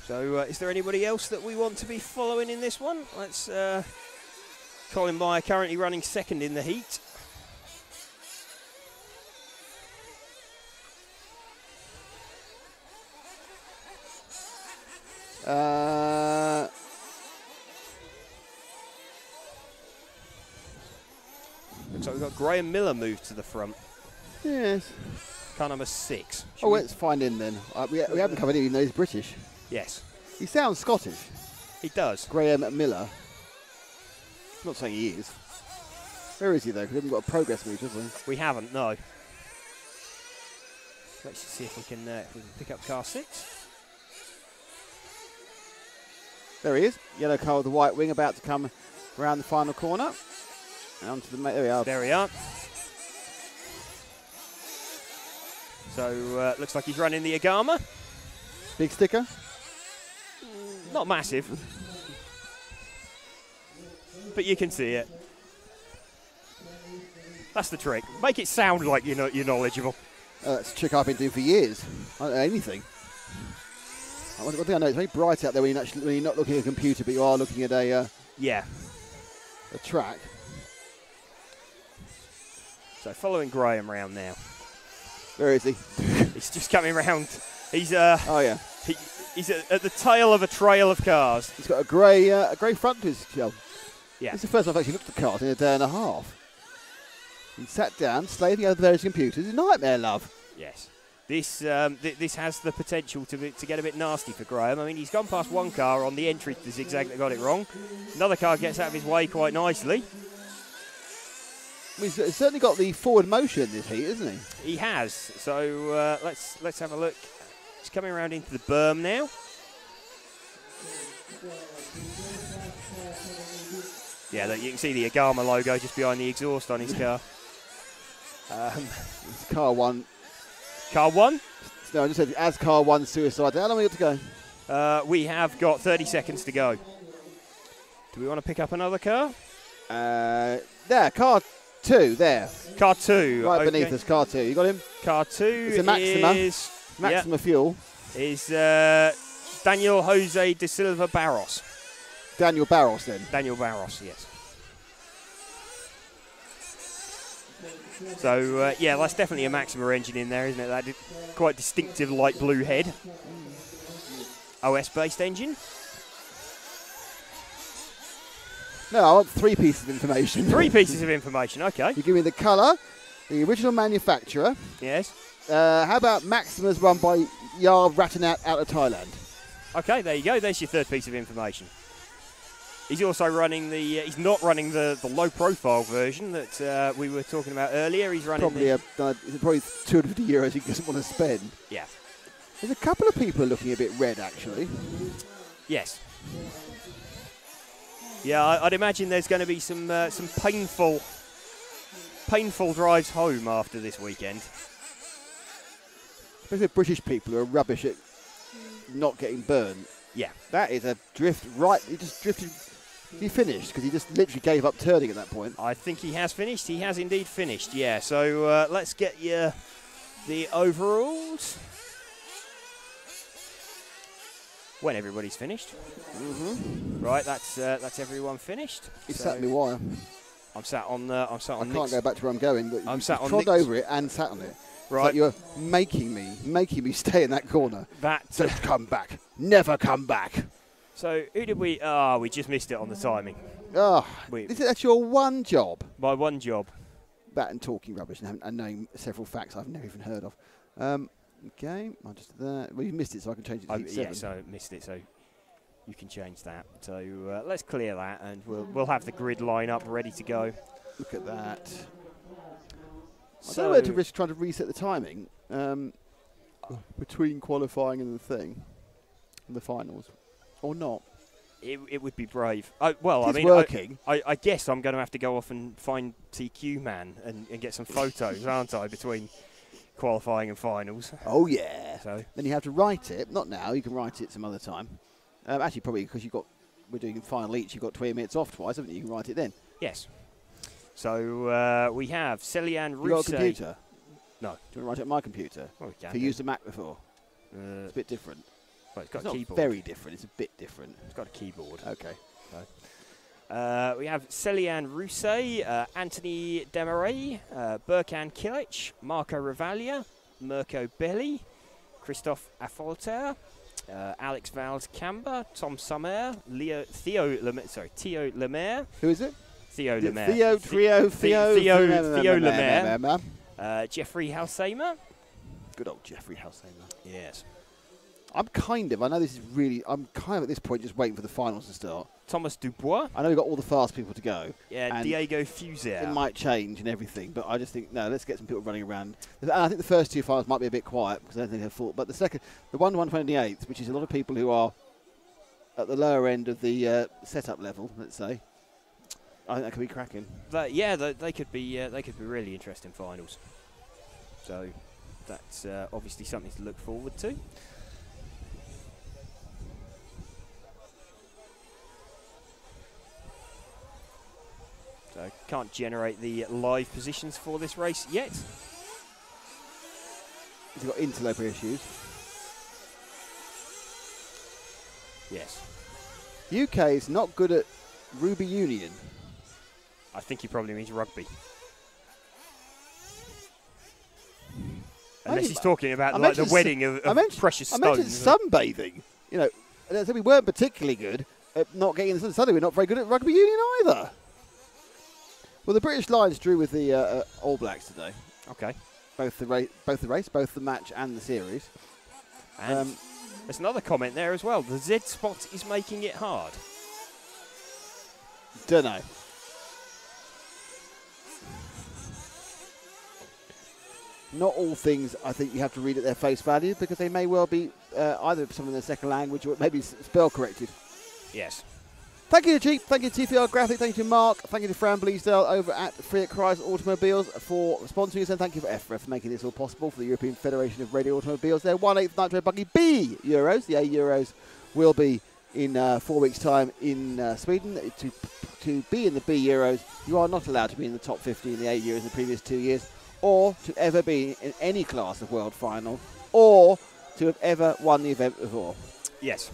So is there anybody else that we want to be following in this one? Let's Colin Meyer currently running second in the heat. Looks like we've got Graham Miller moved to the front. Yes. Car number 6. Oh, let's find him then. We haven't covered him even though he's British. Yes, He sounds Scottish. he does. Graham Miller. I'm not saying he is. Where is he though? 'Cause we haven't got a progress meter, have we? We haven't, no. Let's just see if we can pick up car 6. There he is. Yellow car with the white wing about to come around the final corner. And onto the there we are. There we are. So looks like he's running the Agama. Big sticker. Not massive, but you can see it. That's the trick. Make it sound like you're knowledgeable. That's a trick I've been doing for years. I don't know anything. One thing I know, it's very bright out there when you're not looking at a computer, but you are looking at a track. So following Graham round now. Where is he? He's just coming round. He's Oh yeah. he's at the tail of a trail of cars. He's got a grey front to his shell. Yeah. It's the first time I've actually looked at cars in a day and a half. He sat down, slaving over the various computers. It's a nightmare, love. Yes. This this has the potential to get a bit nasty for Graham. I mean, he's gone past one car on the entry to the zigzag that got it wrong. Another car gets out of his way quite nicely. He's certainly got the forward motion in this heat, isn't he? He has. So let's have a look. He's coming around into the berm now. Yeah, look, you can see the Agama logo just behind the exhaust on his car. It's car one. Car one? No, I just said as car one suicide. How long we got to go? We have got 30 seconds to go. Do we want to pick up another car? There, car two, there. Car two. Right beneath us, car two. You got him? Car two It's a Maxima. is... Maxima fuel. Is Daniel Jose de Silva Barros. Daniel Barros, then. Daniel Barros, yes. So, yeah, that's definitely a Maxima engine in there, isn't it? That quite distinctive light blue head. OS-based engine. No, I want 3 pieces of information. 3 pieces of information, okay. You give me the colour, the original manufacturer. Yes. How about Maxima's run by Yar Ratanat out of Thailand? Okay, there you go. There's your 3rd piece of information. He's also running the. He's not running the low-profile version that we were talking about earlier. He's running probably probably €250 he doesn't want to spend. Yeah. There's a couple of people looking a bit red, actually. Yes. Yeah, I'd imagine there's going to be some painful drives home after this weekend. Especially British people who are rubbish at not getting burned. Yeah. That is a drift right. He just drifted. He finished because he just literally gave up turning at that point. I think he has finished. He has indeed finished, yeah. So let's get you the overalls. When everybody's finished. Right, that's everyone finished. He sat in the wire. I'm sat on I can't go back to where I'm going, but I'm sat on trod over it and sat on it. Right. Like you're making me stay in that corner. Don't come back. Never come back. So who did we? We just missed it on the timing. That's your one job. My one job. That and talking rubbish and knowing several facts I've never even heard of. Okay, I'll just do that. Well, you missed it, so I can change it to heat 7. Yeah, so I missed it, so you can change that. So let's clear that, and we'll have the grid line up ready to go. Look at that. So I don't know whether to risk trying to reset the timing between qualifying and the thing, and the finals, or not. It would be brave. Well, It's I mean, working. I guess I'm going to have to go off and find TQ Man and get some photos, aren't I, between qualifying and finals. Oh yeah. So then you have to write it. Not now. You can write it some other time. Actually, probably because we're doing final each. You've got 20 minutes off twice, haven't you? You can write it then. Yes. So we have Celian Rousset. You got a computer? No. Do you want to write it on my computer? Well, we can. Have you used a Mac before? It's a bit different. Well, it's got It's a not keyboard. very different. It's a bit different. It's got a keyboard. Okay. So. We have Celian Rousset, Anthony Demaray, Burkan Kilic, Marco Ravalia, Mirko Belli, Christophe Affolter, Alex Valls Camber, Tom Sommer, Theo Lemaire. Who is it? Theo Lemaire. Theo Lemaire. Jeffrey Halsamer. Good old Jeffrey Halsamer. Yes. I know this is I'm kind of at this point just waiting for the finals to start. Thomas Dubois. I know we've got all the fast people to go. Yeah, Diego Fuser. It might change and everything, but I just think, no, let's get some people running around. And I think the first 2 finals might be a bit quiet because I don't think they're full. But the 128th, which is a lot of people who are at the lower end of the setup level, let's say, I think that could be cracking. They could be really interesting finals. So that's obviously something to look forward to. So can't generate the live positions for this race yet. He's got interloper issues. Yes. UK is not good at Ruby Union. I think he probably means rugby. Unless he's talking about like the wedding of precious stones. I mentioned sunbathing. You know, so we weren't particularly good at not getting in the sun. Suddenly we're not very good at rugby union either. Well, the British Lions drew with the All Blacks today. Okay. Both the race, both the match and the series. And there's another comment there as well. The Z spot is making it hard. Don't know. not all things I think you have to read at their face value, because they may well be either some in their second language or maybe spell corrected. Yes. Thank you to Jeep, thank you to TPR Graphic, thank you to Mark, thank you to Fran Bleasdale over at Fiat Chrysler Automobiles for sponsoring us, and thank you for EFRA for making this all possible, for the European Federation of Radio Automobiles. Their 1/8 Nitro Buggy B Euros, the A Euros will be in 4 weeks' time in Sweden. To be in the B Euros, you are not allowed to be in the top 50 in the A Euros in the previous 2 years, or to ever be in any class of World Final, or to have ever won the event before. Yes.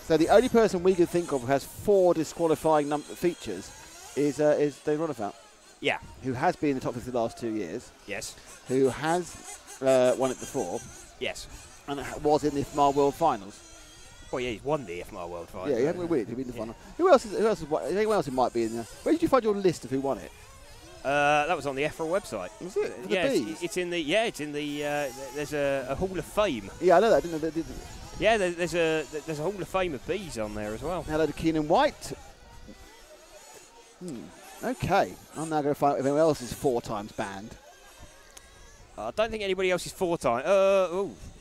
So the only person we could think of who has 4 disqualifying features is Dave Ronefelt. Yeah. Who has been in the top 50 the last 2 years. Yes. Who has won it before. Yes. And was in the IFMAR World Finals. Well, yeah, he's won the IFMAR World Final. Yeah, he hasn't won it. He's been in the final. Who else is anyone else who might be in there? Where did you find your list of who won it? That was on the EFRA website. Was it? Yeah, it's in the. Yeah, it's in the. There's a Hall of Fame. Yeah, I know that. I didn't know. Yeah, there's a Hall of Fame of bees on there as well. Hello to Keenan White. Okay, I'm now going to find out if anyone else is 4 times banned. I don't think anybody else is 4 times.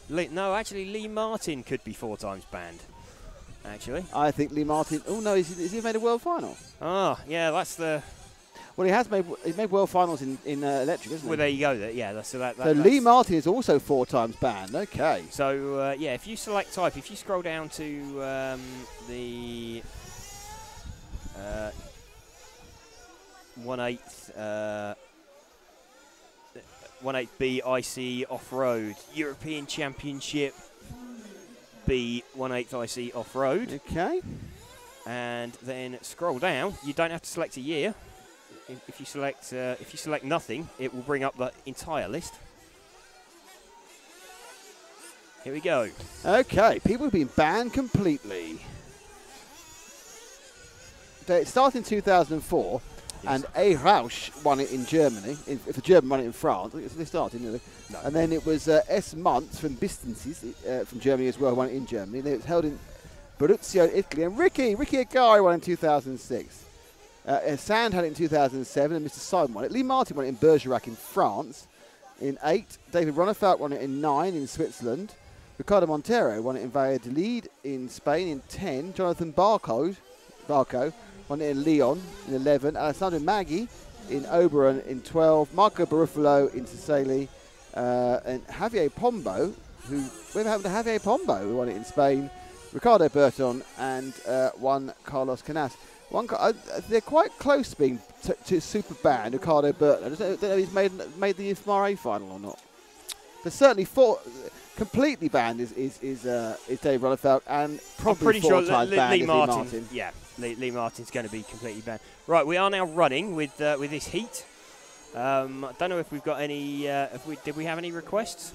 No, actually, Lee Martin could be 4 times banned. Actually, I think Lee Martin. Oh no, is he made a world final? Ah, yeah, that's the. Well, he's made world finals in electric, isn't he? Well, there you go. Yeah, so Lee Martin is also 4 times banned. Okay. So yeah, if you select type, if you scroll down to the 1/8 1/8B IC off-road European Championship B 1/8 IC off-road. Okay. And then scroll down. You don't have to select a year. If you select nothing, it will bring up the entire list. Here we go. Okay, people have been banned completely. It started in 2004, yes. And A. Rausch won it in Germany. If the German won it in France, they started, didn't they? No. And then it was S. Muntz from Bistensis from Germany as well, won it in Germany. And then it was held in Bruzio, Italy. And Ricky Agari won in 2006. Sand had it in 2007, and Mr. Simon won it. Lee Martin won it in Bergerac in France in 8. David Ronefelt won it in 9 in Switzerland. Ricardo Montero won it in Valladolid in Spain in 10. Jonathan Barco won it in Lyon in 11. Alessandro Maggi in Oberon in 12. Marco Barufalo in Sicily. And Javier Pombo, whatever happened to Javier Pombo, who won it in Spain. Ricardo Berton and Juan Carlos Canas. They're quite close to being to super banned, Ricardo Burton. I don't know if he's made the IFMAR A final or not. But certainly completely banned is Dave Ronefelt, and probably 4 times banned Lee is Martin. Lee Martin. Yeah, Lee Martin's going to be completely banned. Right, we are now running with this heat. I don't know if we've got any. Did we have any requests?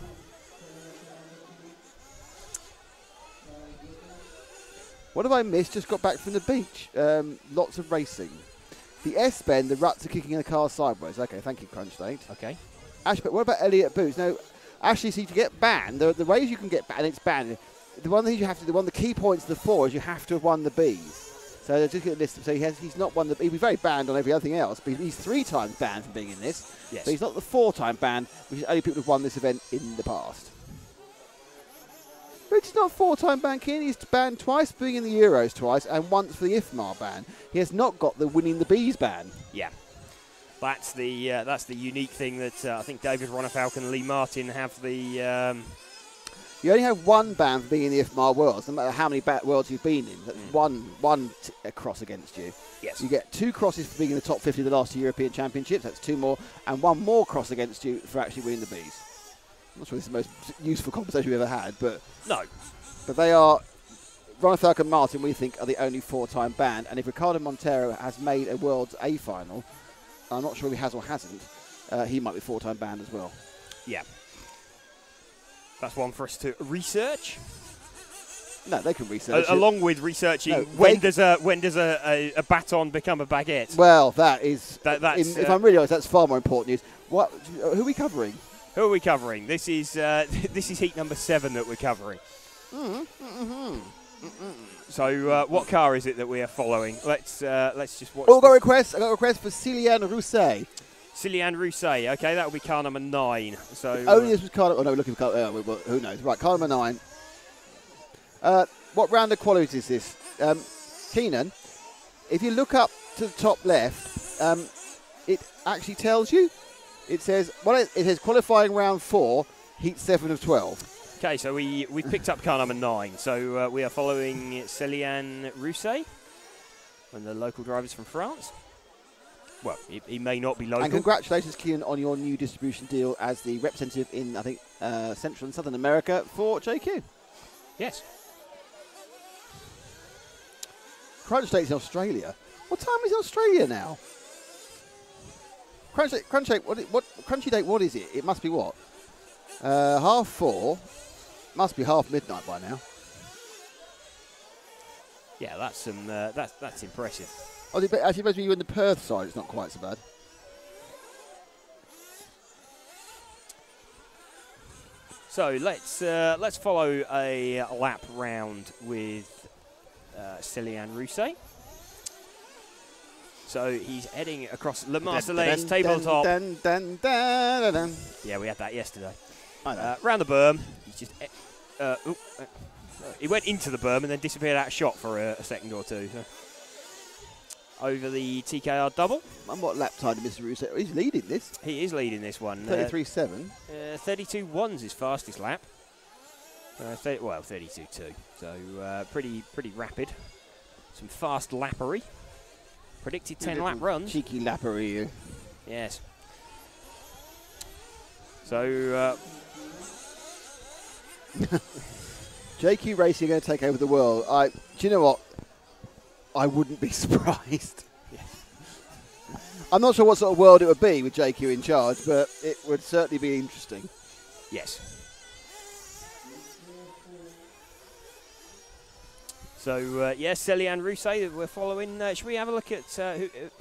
What have I missed? Just got back from the beach. Lots of racing. The S-bend, the ruts are kicking the car sideways. Okay, thank you, Crunch State. Okay. Ash, but what about Elliot Boots? No, actually, see, to get banned, the ways you can get banned, it's banned. One of the key points of the 4 is you have to have won the Bs. So just get a list. So he's not won the. He'll be very banned on everything else, but he's 3 times banned from being in this. Yes. But he's not the 4-time banned, which is only people who've won this event in the past. But it's not 4-time ban, Ken. He's banned twice, being in the Euros twice, and once for the IFMAR ban. He has not got the winning the Bees ban. Yeah, that's the unique thing that I think David Ronefelt and Lee Martin have the. You only have 1 ban for being in the IFMAR Worlds, no matter how many Worlds you've been in. That's one cross against you. Yes. You get 2 crosses for being in the top 50 of the last 2 European Championships. That's 2 more, and 1 more cross against you for actually winning the Bees. I'm not sure this is the most useful conversation we've ever had, but no. But they are, Ronefelt and Martin, we think, are the only 4-time banned. And if Ricardo Montero has made a World's A final, I'm not sure if he has or hasn't, he might be 4-time banned as well. Yeah. That's one for us to research. No, they can research along with researching when does a baton become a baguette. Well, that's if I'm really honest, that's far more important news. Who are we covering? Who are we covering? This is heat number 7 that we're covering. So what car is it that we are following? Let's just watch. Oh, I got a request for Cilian Rousset. Cillian Rousset. Okay, that will be car number 9. So Only this was car. Oh no, we're looking for car. Well, who knows? Right, car number 9. What round of quality is this? Keenan, if you look up to the top left, it actually tells you. It says, well, it says qualifying round 4, heat 7 of 12. Okay, so we picked up car number 9. So we are following Cillian Rousset, one of the local drivers from France. Well, he may not be local. And congratulations, Keenan, on your new distribution deal as the representative in, I think, Central and Southern America for JQ. Yes. Crunch Date's in Australia. What time is Australia now? Crunchy Date, what is it? It must be what? 4:30. Must be half midnight by now. Yeah, that's that's impressive. Oh, I suppose when you're in the Perth side, it's not quite so bad. So let's follow a lap round with Cillian Rousset. So he's heading across Le Marseillaise tabletop. Yeah, we had that yesterday. I know. Round the berm. He's just he went into the berm and then disappeared out of shot for a second or two. So. Over the TKR double. And what lap time did Mr. Rousset? He's leading this. He is leading this one. 33.7. 32.1's his fastest lap. 32.2. So pretty rapid. Some fast lappery. Predicted 10 lap runs. Cheeky lappery, you. Yes. So JQ Racing are going to take over the world. Do you know what? I wouldn't be surprised. Yes. I'm not sure what sort of world it would be with JQ in charge, but it would certainly be interesting. Yes. So, yes, Cillian Rousset that we're following. Should we have a look at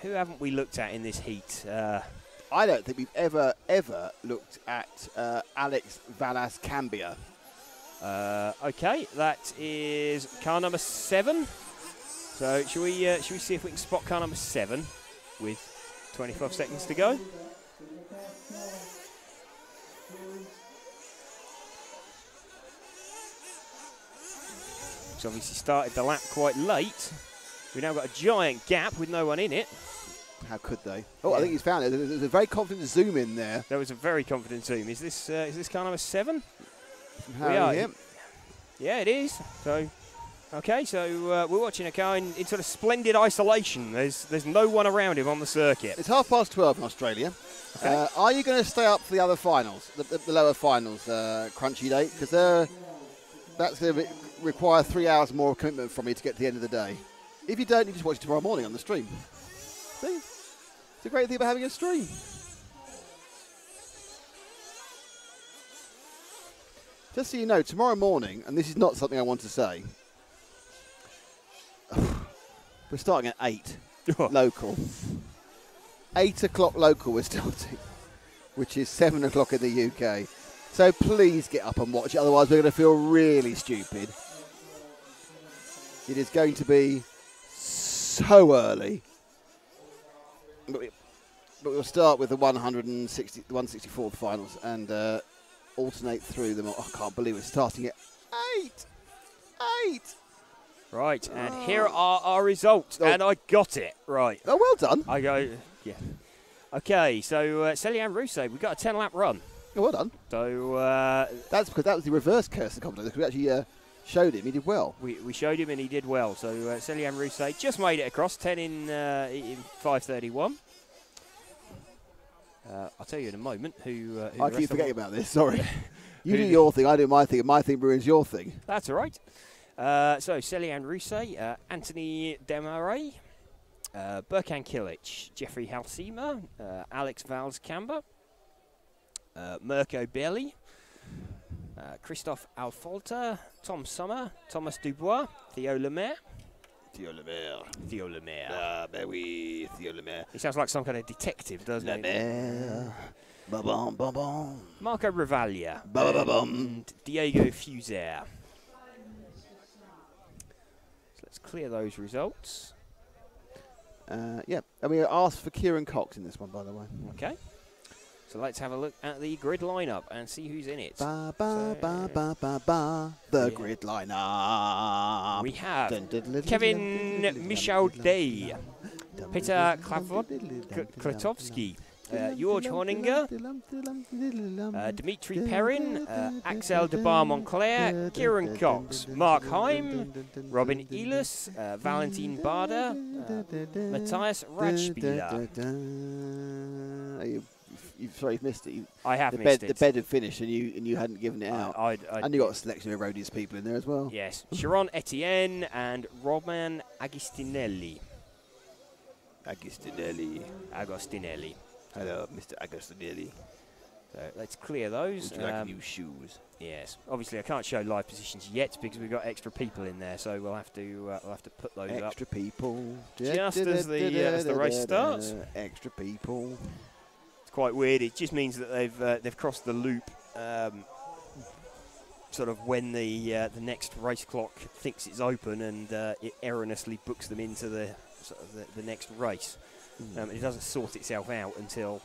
who haven't we looked at in this heat? I don't think we've ever looked at Alex Valas Cambia. Okay, that is car number 7. So should we see if we can spot car number 7 with 25 seconds to go? He's obviously started the lap quite late. We've now got a giant gap with no one in it. How could they? Oh, I think he's found it. There's a very confident zoom in there. There was a very confident zoom. Is this car number 7? We are. Yeah, it is. So, okay, so we're watching a car in sort of splendid isolation. There's no one around him on the circuit. It's 12:30 in Australia. Okay. Are you going to stay up for the other finals, the lower finals, Crunchy Date? Because that's going to require 3 hours more commitment from you to get to the end of the day. If you don't, you just watch it tomorrow morning on the stream. See? It's a great thing about having a stream. Just so you know, tomorrow morning, and this is not something I want to say, we're starting at 8 local. 8 o'clock local we're starting, which is 7 o'clock in the UK. So please get up and watch it, otherwise we're going to feel really stupid. It is going to be so early. But we'll start with the 164th finals and alternate through them. Oh, I can't believe it's starting at 8. Right, and here are our results, and I got it right. Oh, well done. I go, yeah. Okay, so Cillian Rousset, we got a 10-lap run. Oh, well done. So that's because that was the reverse curse of the competition. We actually showed him. He did well. We showed him, and he did well. So Cillian Rousset just made it across, 10 in 5:31. I'll tell you in a moment who I keep forgetting about this. Sorry. You do your thing, I do my thing, and my thing ruins your thing. That's all right. So Cillian Rousset, Anthony Demaray, Burkan Kilic, Jeffrey Halsema, Alex Valls-Camber, Mirko Belli, Christophe Alfolta, Tom Sommer, Thomas Dubois, Theo Lemaire. Theo Lemaire. Ah, ben oui, Theo Lemaire. He sounds like some kind of detective, doesn't he? Lemaire. Ba-bum, ba-bum. Marco Ravaglia. Ba-ba-bum. And Diego Fuser. So let's clear those results. Yeah, and we asked for Kieran Cox in this one, by the way. Okay. So let's have a look at the grid lineup and see who's in it. Ba ba ba ba ba ba. The grid lineup. We have Kevin Michaud-Day, Peter Klatovsky, George Horninger, Dimitri Perrin, Axel de Bar-Montclair, Kieran Cox, Mark Heim, Robin Elis, Valentin Bader, Matthias Radspieler. You've missed it. I have missed it. The bed had finished and you hadn't given it out. And you got a selection of Rodius people in there as well. Yes. Sharon Etienne and Roman Agostinelli. Agostinelli. Hello, Mr. Agostinelli. So let's clear those. Would you like new shoes? Yes. Obviously, I can't show live positions yet because we've got extra people in there, so we'll have to put those up. Extra people. Just as the race starts. Extra people. It's quite weird. It just means that they've crossed the loop. Sort of when the next race clock thinks it's open, and it erroneously books them into the next race. It doesn't sort itself out until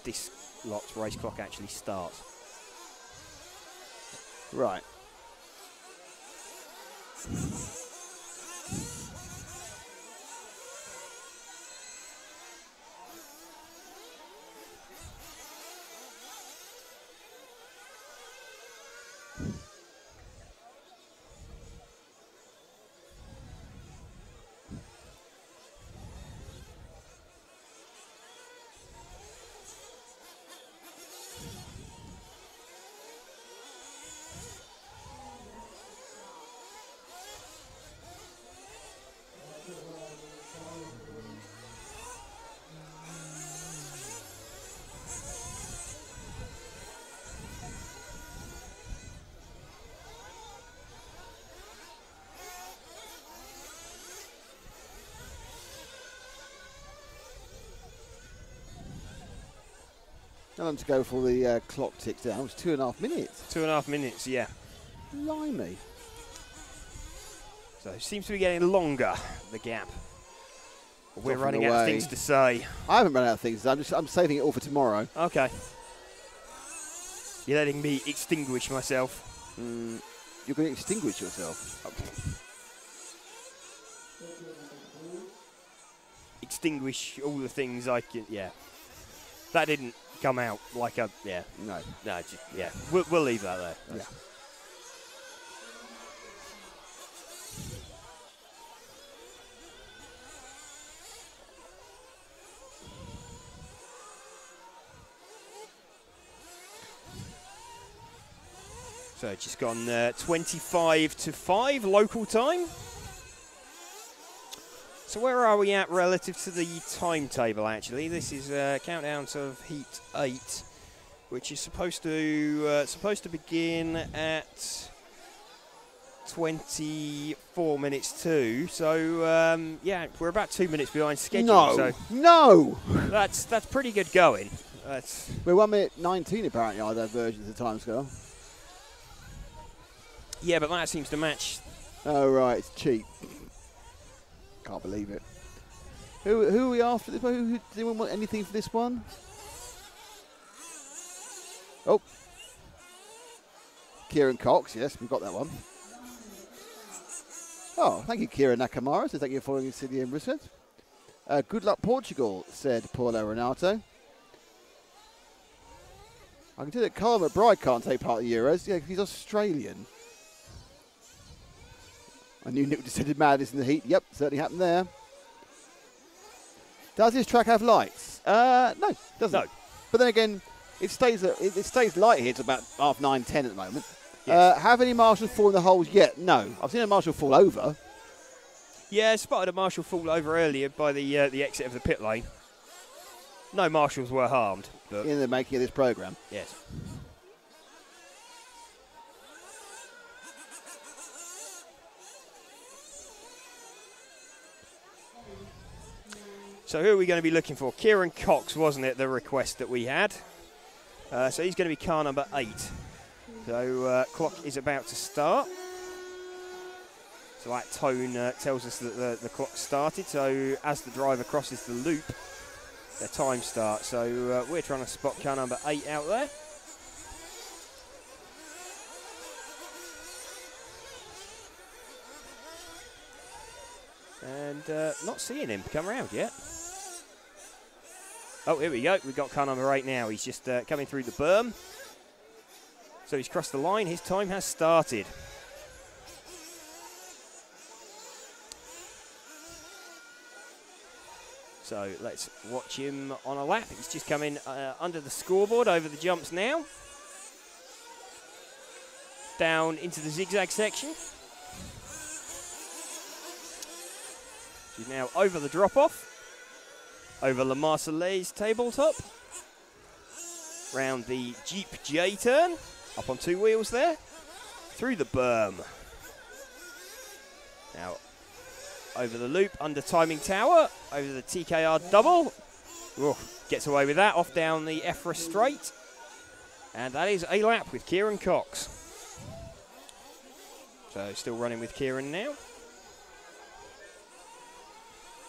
this lot's race clock actually starts. Right. How long to go before the clock ticks down? It's 2.5 minutes. 2.5 minutes, yeah. Blimey. So it seems to be getting longer, the gap. We're running out of things to say. I haven't run out of things. I'm saving it all for tomorrow. Okay. You're letting me extinguish myself. You're going to extinguish yourself. Extinguish all the things I can. Yeah. That didn't come out like a. Yeah. No. No. Just, yeah. We'll leave that there. Yeah. So just gone 25 to 5 local time. So where are we at relative to the timetable, actually? This is countdowns of Heat 8, which is supposed to begin at 24 minutes to. So, yeah, we're about 2 minutes behind schedule. No! That's pretty good going. We're 1 minute 19, apparently, are their versions of the timescale. Yeah, but that seems to match. Oh, right, it's cheap. Can't believe it. Who are we after this one? Does anyone want anything for this one? Oh. Kieran Cox, yes, we've got that one. Oh, thank you, Kieran Nakamura. So thank you for following City and Bristol. Good luck, Portugal, said Paulo Renato. I can tell that Carl McBride can't take part in the Euros. Yeah, he's Australian. I knew Nick descended madness in the heat. Yep, certainly happened there. Does this track have lights? No, doesn't. No. But then again, it stays light here to about 9:30, 10 at the moment. Yes. Have any marshals fallen in the holes yet? No. I've seen a marshal fall over. Yeah, I spotted a marshal fall over earlier by the exit of the pit lane. No marshals were harmed. But in the making of this programme. Yes. So who are we going to be looking for? Kieran Cox, wasn't it, the request that we had? So he's going to be car number 8. So clock is about to start. So that tone tells us that the clock started. So as the driver crosses the loop, their time starts. So we're trying to spot car number 8 out there. And not seeing him come around yet. Oh, here we go. We've got car number 8 now. He's just coming through the berm. So he's crossed the line. His time has started. So let's watch him on a lap. He's just coming under the scoreboard over the jumps now. Down into the zigzag section. He's now over the drop-off. Over La Marseillaise tabletop. Round the Jeep J turn. Up on 2 wheels there. Through the berm. Now over the loop, under timing tower. Over the TKR double. Ooh, gets away with that. Off down the EFRA straight. And that is a lap with Kieran Cox. So still running with Kieran now.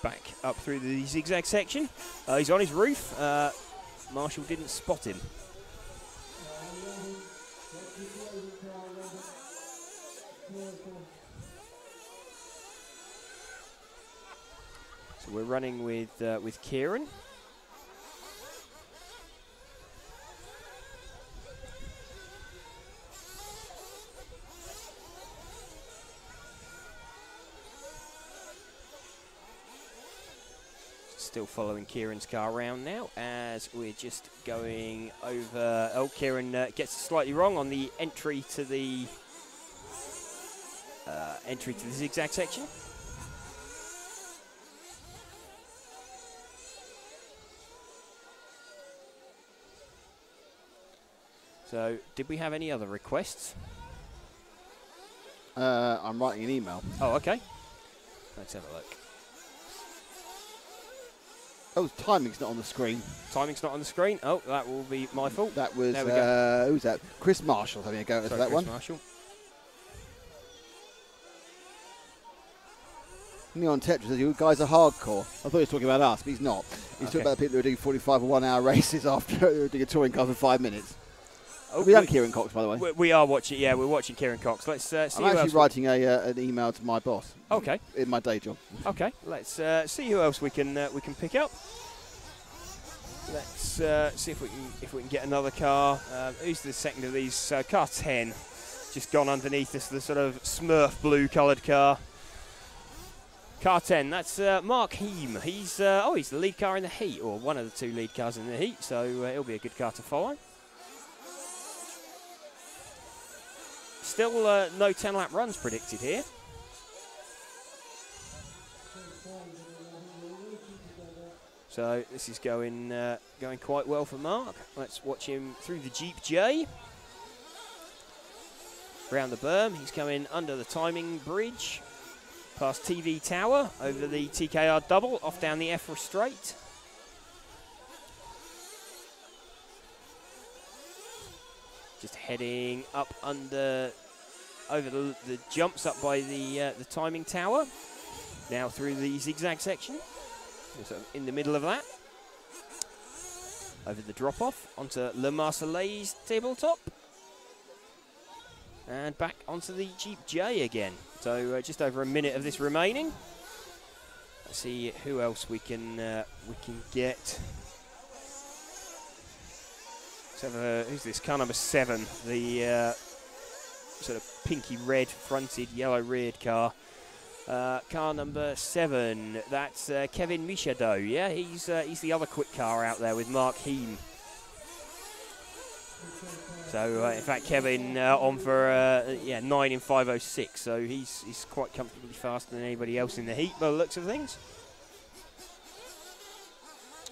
Back up through the zigzag section. He's on his roof. Marshall didn't spot him. So we're running with Kieran. Still following Kieran's car around now as we're just going over. Oh, Kieran gets it slightly wrong on the entry to the zigzag section. So, did we have any other requests? I'm writing an email. Oh, okay. Let's have a look. Oh, timing's not on the screen. Timing's not on the screen. Oh, that will be my fault. That was, there we go. Who's that? Chris Marshall having a go at that Chris one. Marshall. Neon Tetra says, you guys are hardcore. I thought he was talking about us, but he's not. He's talking about the people who are doing 45 or 1 hour races after doing a touring car for 5 minutes. Oh, Have we done Kieran Cox, by the way? We are watching, yeah, we're watching Kieran Cox. Let's see I'm who else. actually writing an email to my boss. Okay. In my day job. Okay, let's see who else we can pick up. Let's see if we can get another car. Who's the second of these? Car 10, just gone underneath us, the sort of Smurf blue coloured car. Car 10, that's Mark Heem. He's the lead car in the heat, or one of the 2 lead cars in the heat, so it'll be a good car to follow. Still no 10-lap runs predicted here. So this is going quite well for Mark. Let's watch him through the Jeep J. Round the berm, he's coming under the timing bridge. Past TV Tower, over the TKR double, off down the EFRA straight. Just heading up over the jumps up by the timing tower. Now through the zigzag section. So in the middle of that. Over the drop-off onto La Marseillaise tabletop. And back onto the Jeep J again. So just over a minute of this remaining. Let's see who else we can get. Let's have who's this? Car number 7, the sort of pinky red fronted, yellow reared car. Car number 7, that's Kevin Michaud. Yeah, he's the other quick car out there with Mark Heem. So in fact, Kevin on for 9 in 5:06. So he's quite comfortably faster than anybody else in the heat by the looks of things.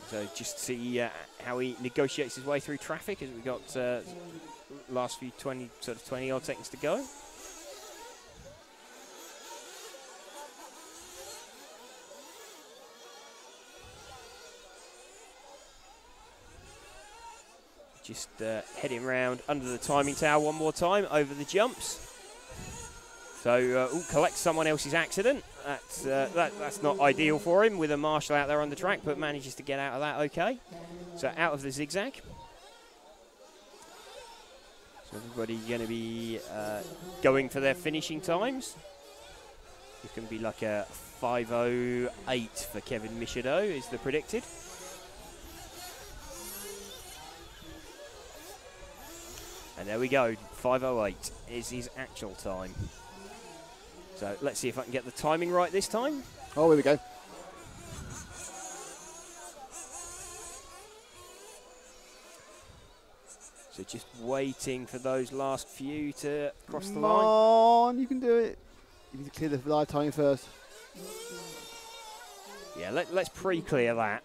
So just see how he negotiates his way through traffic as we got last few 20 odd seconds to go. Just heading round under the timing tower one more time over the jumps. So collects someone else's accident. That's not ideal for him with a marshal out there on the track, but manages to get out of that okay. So out of the zigzag. So everybody going to be going for their finishing times. It's going to be like a 5:08 for Kevin Michaud is the predicted. And there we go, 5:08 is his actual time. So let's see if I can get the timing right this time. Oh, here we go. So just waiting for those last few to cross the Come line. on, you can do it. You need to clear the live timing first. Yeah, let's pre-clear that.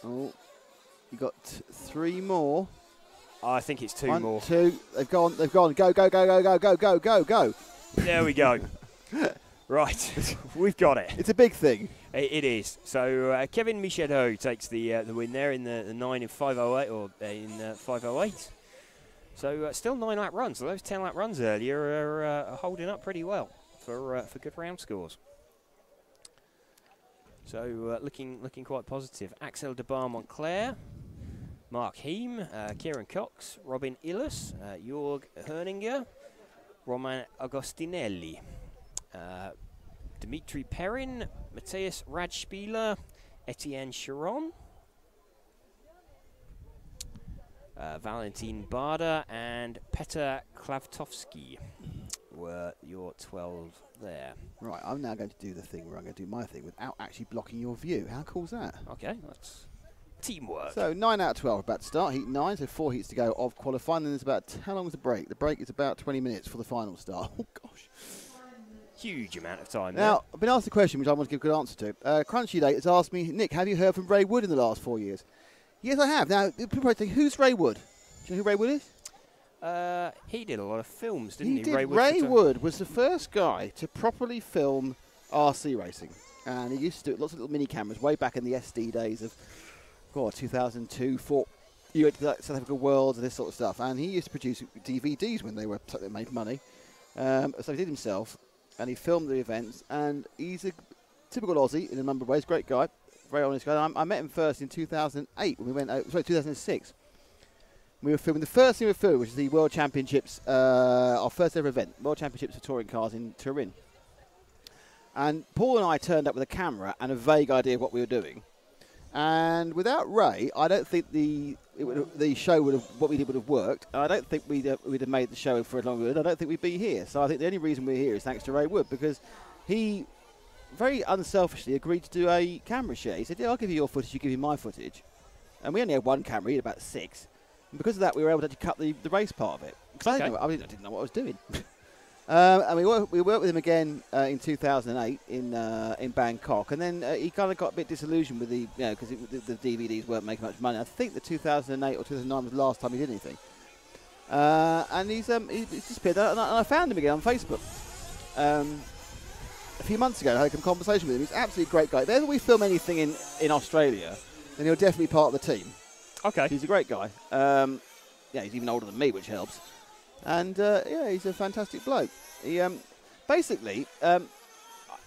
Oh, you got 3 more. I think it's 2 1, more. 2. They've gone. They've gone. Go, go, go, go, go, go, go, go, go. There we go. Right, we've got it. It's a big thing. It is. So Kevin Michaud takes the win there in the 9 in 5:08 or in 5:08. So still 9-lap runs. So those 10-lap runs earlier are holding up pretty well for good round scores. So looking quite positive. Axel de Bar Montclair, Mark Heem, Kieran Cox, Robin Illes, Jörg Herninger, Roman Agostinelli, Dimitri Perrin, Matthias Radspieler, Etienne Chiron, Valentin Barda, and Petr Klavtovsky were your 12 there. Right, I'm now going to do the thing where I'm going to do my thing without actually blocking your view. How cool's that? Okay, that's teamwork. So 9 out of 12 about to start, heat 9, so 4 heats to go of qualifying. Then there's about, how long is the break? The break is about 20 minutes for the final start. Oh, gosh. Huge amount of time Now, I've been asked a question which I want to give a good answer to. Crunchy Date has asked me, Nick, have you heard from Ray Wood in the last 4 years? Yes, I have. Now, people might think, who's Ray Wood? Do you know who Ray Wood is? He did a lot of films, didn't he? He did. Ray Wood was the first guy to properly film RC racing. And he used to do lots of little mini cameras way back in the SD days of, God, 2002, 4. You went to like South Africa Worlds and this sort of stuff. And he used to produce DVDs when they made money. So he did himself. And he filmed the events, and he's a typical Aussie in a number of ways. Great guy, very honest guy. I met him first in 2008 when we went out, sorry, 2006. We were filming the first thing we filmed, which is the World Championships, our first ever event, World Championships of touring cars in Turin. And Paul and I turned up with a camera and a vague idea of what we were doing. And without Ray, I don't think the show would have, what we did would have worked. I don't think we'd have made the show for as long as I don't think we'd be here. So I think the only reason we're here is thanks to Ray Wood, because he very unselfishly agreed to do a camera share. He said, yeah, I'll give you your footage, you give me my footage. And we only had one camera, he had about 6. And because of that, we were able to cut the race part of it. Because I didn't know what I was doing. And we worked with him again in 2008 in Bangkok, and then he kind of got a bit disillusioned with because the DVDs weren't making much money. I think the 2008 or 2009 was the last time he did anything. And he's disappeared. And I found him again on Facebook a few months ago. I had a conversation with him. He's an absolutely great guy. If ever we film anything in Australia, then he'll definitely be part of the team. Okay. He's a great guy. He's even older than me, which helps. And, he's a fantastic bloke. He, basically,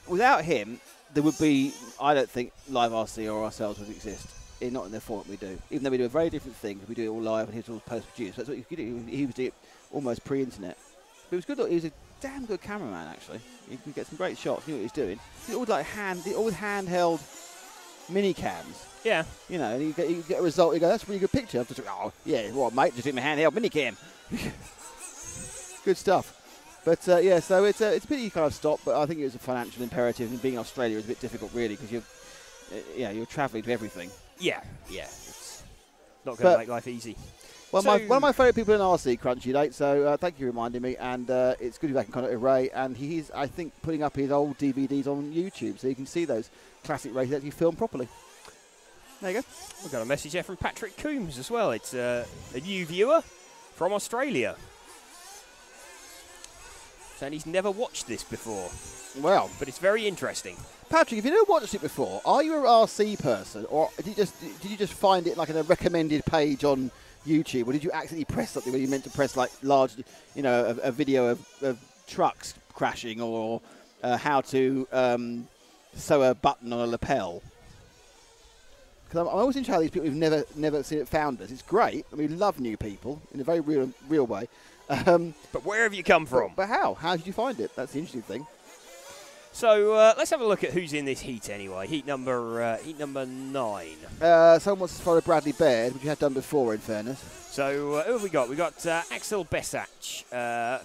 without him, there would be, I don't think, Live RC or ourselves would exist. Not in the format we do. Even though we do a very different thing, we do it all live and he's all post-produced. That's what you could do. He was doing it almost pre-internet. But it was good. He was a damn good cameraman, actually. He could get some great shots. He knew what he was doing. He always like handheld mini cams. Yeah. You know, and you get a result. You go, that's a really good picture. I'm just like, oh, yeah, what, mate? Just in my handheld mini cam. Good stuff. But, so it's a pity you kind of stopped, but I think it was a financial imperative, and being in Australia is a bit difficult, really, because you're travelling to everything. Yeah. It's not going to make life easy. Well, one of my favourite people in RC, Crunchy Date, so thank you for reminding me, and it's good to be back in contact with Ray, and he's, I think, putting up his old DVDs on YouTube, so you can see those classic races actually filmed properly. There you go. We've got a message here from Patrick Coombs as well. It's a new viewer from Australia. And he's never watched this before. Well, but it's very interesting. Patrick, if you've never watched it before, are you an RC person, or did you just find it like in a recommended page on YouTube, or did you accidentally press something where you meant to press like large, a video of trucks crashing or how to sew a button on a lapel. Because I'm always interested in these people who've never seen it found us. It's great. I mean, we love new people in a very real way. But where have you come from? But how? How did you find it? That's the interesting thing. So let's have a look at who's in this heat anyway. Heat number 9. Someone wants to follow Bradley Baird, which you had done before, in fairness. So who have we got? We got Axel Bessach,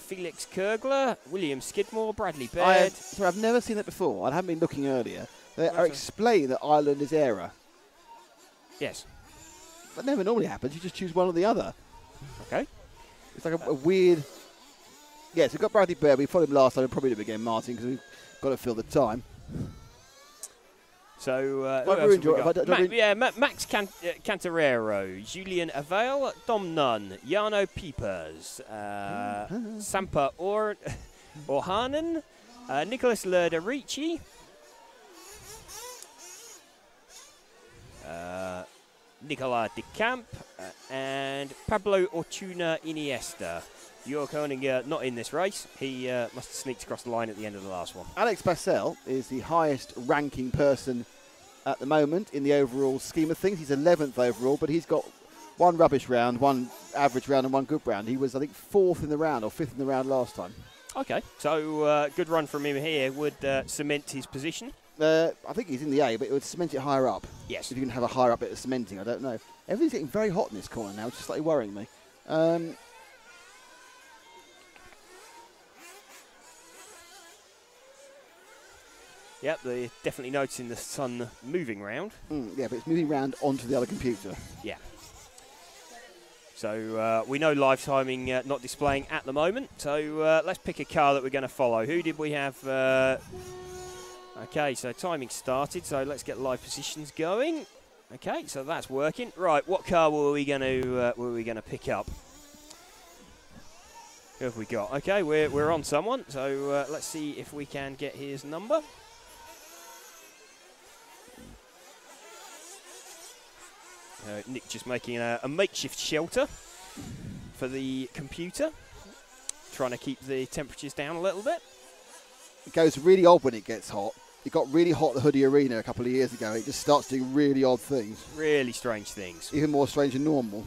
Felix Kurgler, William Skidmore, Bradley Baird. I've never seen that before. I haven't been looking earlier. They are explaining that Ireland is EFRA. Yes. That never normally happens. You just choose one or the other. Okay. It's like a weird... Yes, we've got Bradley Baird. We followed him last time. We'll probably do it again, Martin, because we've got to fill the time. So, who else have we got? Max Cantarero, Julian Avail, Dom Nunn, Jarno Piepers, Sampa Orhanen, Nicholas Lerda-Ricci, Nicolas de Camp, and Pablo Ortuna Iniesta. Jörg Koenig not in this race. He must have sneaked across the line at the end of the last one. Alex Bassel is the highest ranking person at the moment in the overall scheme of things. He's 11th overall, but he's got one rubbish round, one average round and one good round. He was, I think, 4th in the round or 5th in the round last time. Okay, so good run from him here would cement his position. I think he's in the A, but it would cement it higher up. Yes. If you can have a higher up bit of cementing, I don't know. Everything's getting very hot in this corner now, which is slightly worrying me. Yep, they're definitely noticing the sun moving round. Yeah, but it's moving round onto the other computer. Yeah. So we know live timing not displaying at the moment. So let's pick a car that we're going to follow. Who did we have? Okay, so timing started. So let's get live positions going. Okay, so that's working. Right, what car were we going to pick up? Who have we got? Okay, we're on someone. So let's see if we can get his number. Nick just making a makeshift shelter for the computer, trying to keep the temperatures down a little bit. It goes really odd when it gets hot. It got really hot at the Hoodie Arena a couple of years ago. It just starts doing really odd things. Really strange things. Even more strange than normal.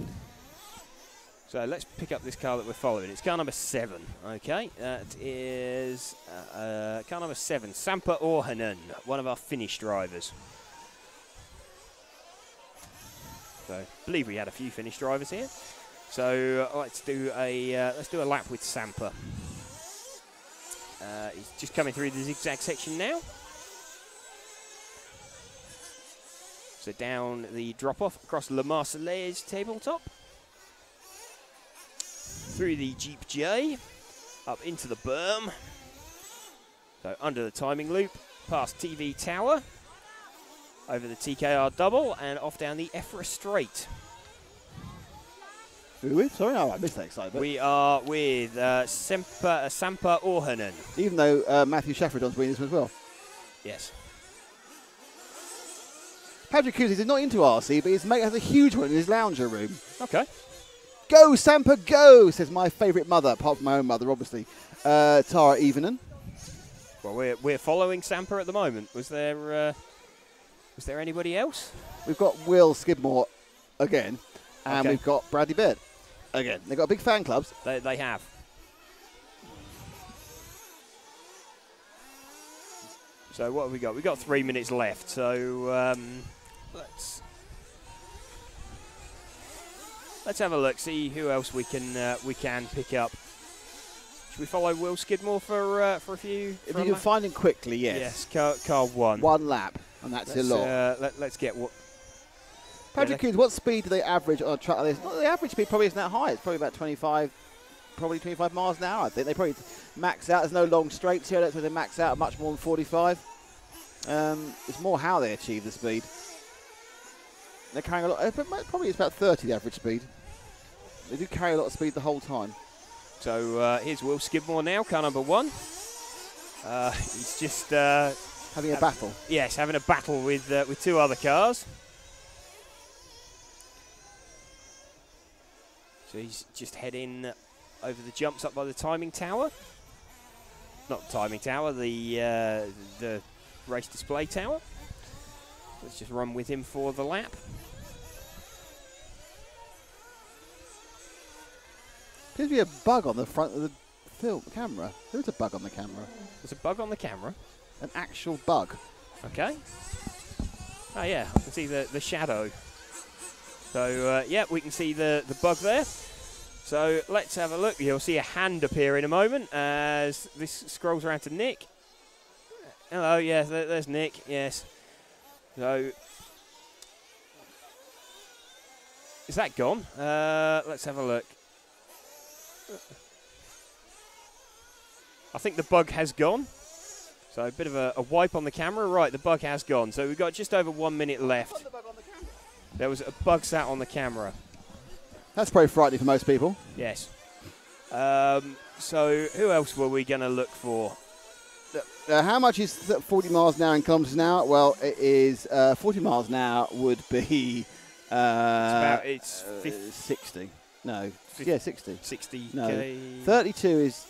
So let's pick up this car that we're following. It's car number 7. Okay, that is car number 7, Sampa Orhanen, one of our Finnish drivers. So I believe we had a few Finnish drivers here. So let's do a lap with Sampa. He's just coming through the zigzag section now. So down the drop-off across Le Marseillaise tabletop. Through the Jeep J, up into the berm. So under the timing loop, past TV Tower. Over the TKR double and off down the EFRA straight. Who are we with? Sorry, I missed that excitement. We are with Sampa Orhanen. Even though Matthew Shaffordon's winning this one as well. Yes. Patrick Cousins is not into RC, but his mate has a huge one in his lounger room. Okay. Go, Sampa, go, says my favourite mother, apart from my own mother, obviously. Tara Evenen. Well, we're following Sampa at the moment. Was there anybody else? We've got Will Skidmore again, and okay. we've got Bradley Baird again. They've got big fan clubs. They have. So what have we got? We've got 3 minutes left. So let's have a look. See who else we can pick up. Should we follow Will Skidmore for a few? If you can find him quickly, yes. Yes, car 1. One lap, and that's a lot. Let's get what. Patrick Coons, what speed do they average on a track like this? Well, the average speed probably isn't that high. It's probably about 25 miles an hour, I think. They probably max out. There's no long straights here. That's where they max out much more than 45. It's more how they achieve the speed. They're carrying a lot. Probably it's about 30, the average speed. They do carry a lot of speed the whole time. So here's Will Skidmore now, car number 1. He's just having a battle. Yes, having a battle with 2 other cars. So he's just heading over the jumps up by the timing tower. not the timing tower, the race display tower. Let's just run with him for the lap. Appears to be a bug on the front of the film camera. There is a bug on the camera. There's a bug on the camera. An actual bug. Okay. Oh yeah, I can see the shadow. So yeah, we can see the bug there. So let's have a look. You'll see a hand appear in a moment as this scrolls around to Nick. Hello, yeah, there's Nick, yes. So, is that gone? Let's have a look. I think the bug has gone. So a bit of a wipe on the camera. Right, the bug has gone. So we've got just over 1 minute left. There was a bug sat on the camera. That's probably frightening for most people. Yes. So who else were we going to look for? How much is 40 miles an hour in kilometres an hour? Well, it is 40 miles an hour would be it's 60. No, yeah, 60. 60 No, k. 32 is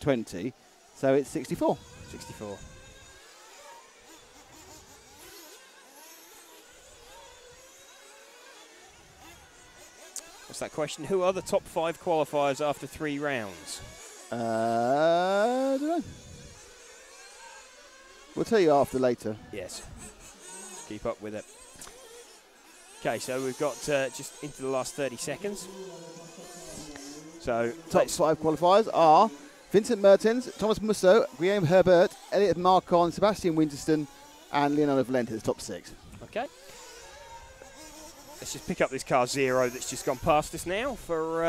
20, so it's 64. 64. What's that question? Who are the top 5 qualifiers after 3 rounds? I don't know. We'll tell you after later. Yes. Keep up with it. Okay, so we've got just into the last 30 seconds. So Top 5 qualifiers are Vincent Mertens, Thomas Musso, Guillaume Herbert, Elliot Marcon, Sebastian Winterston, and Leonardo Valente, top 6. Okay. Let's just pick up this car 0 that's just gone past us now for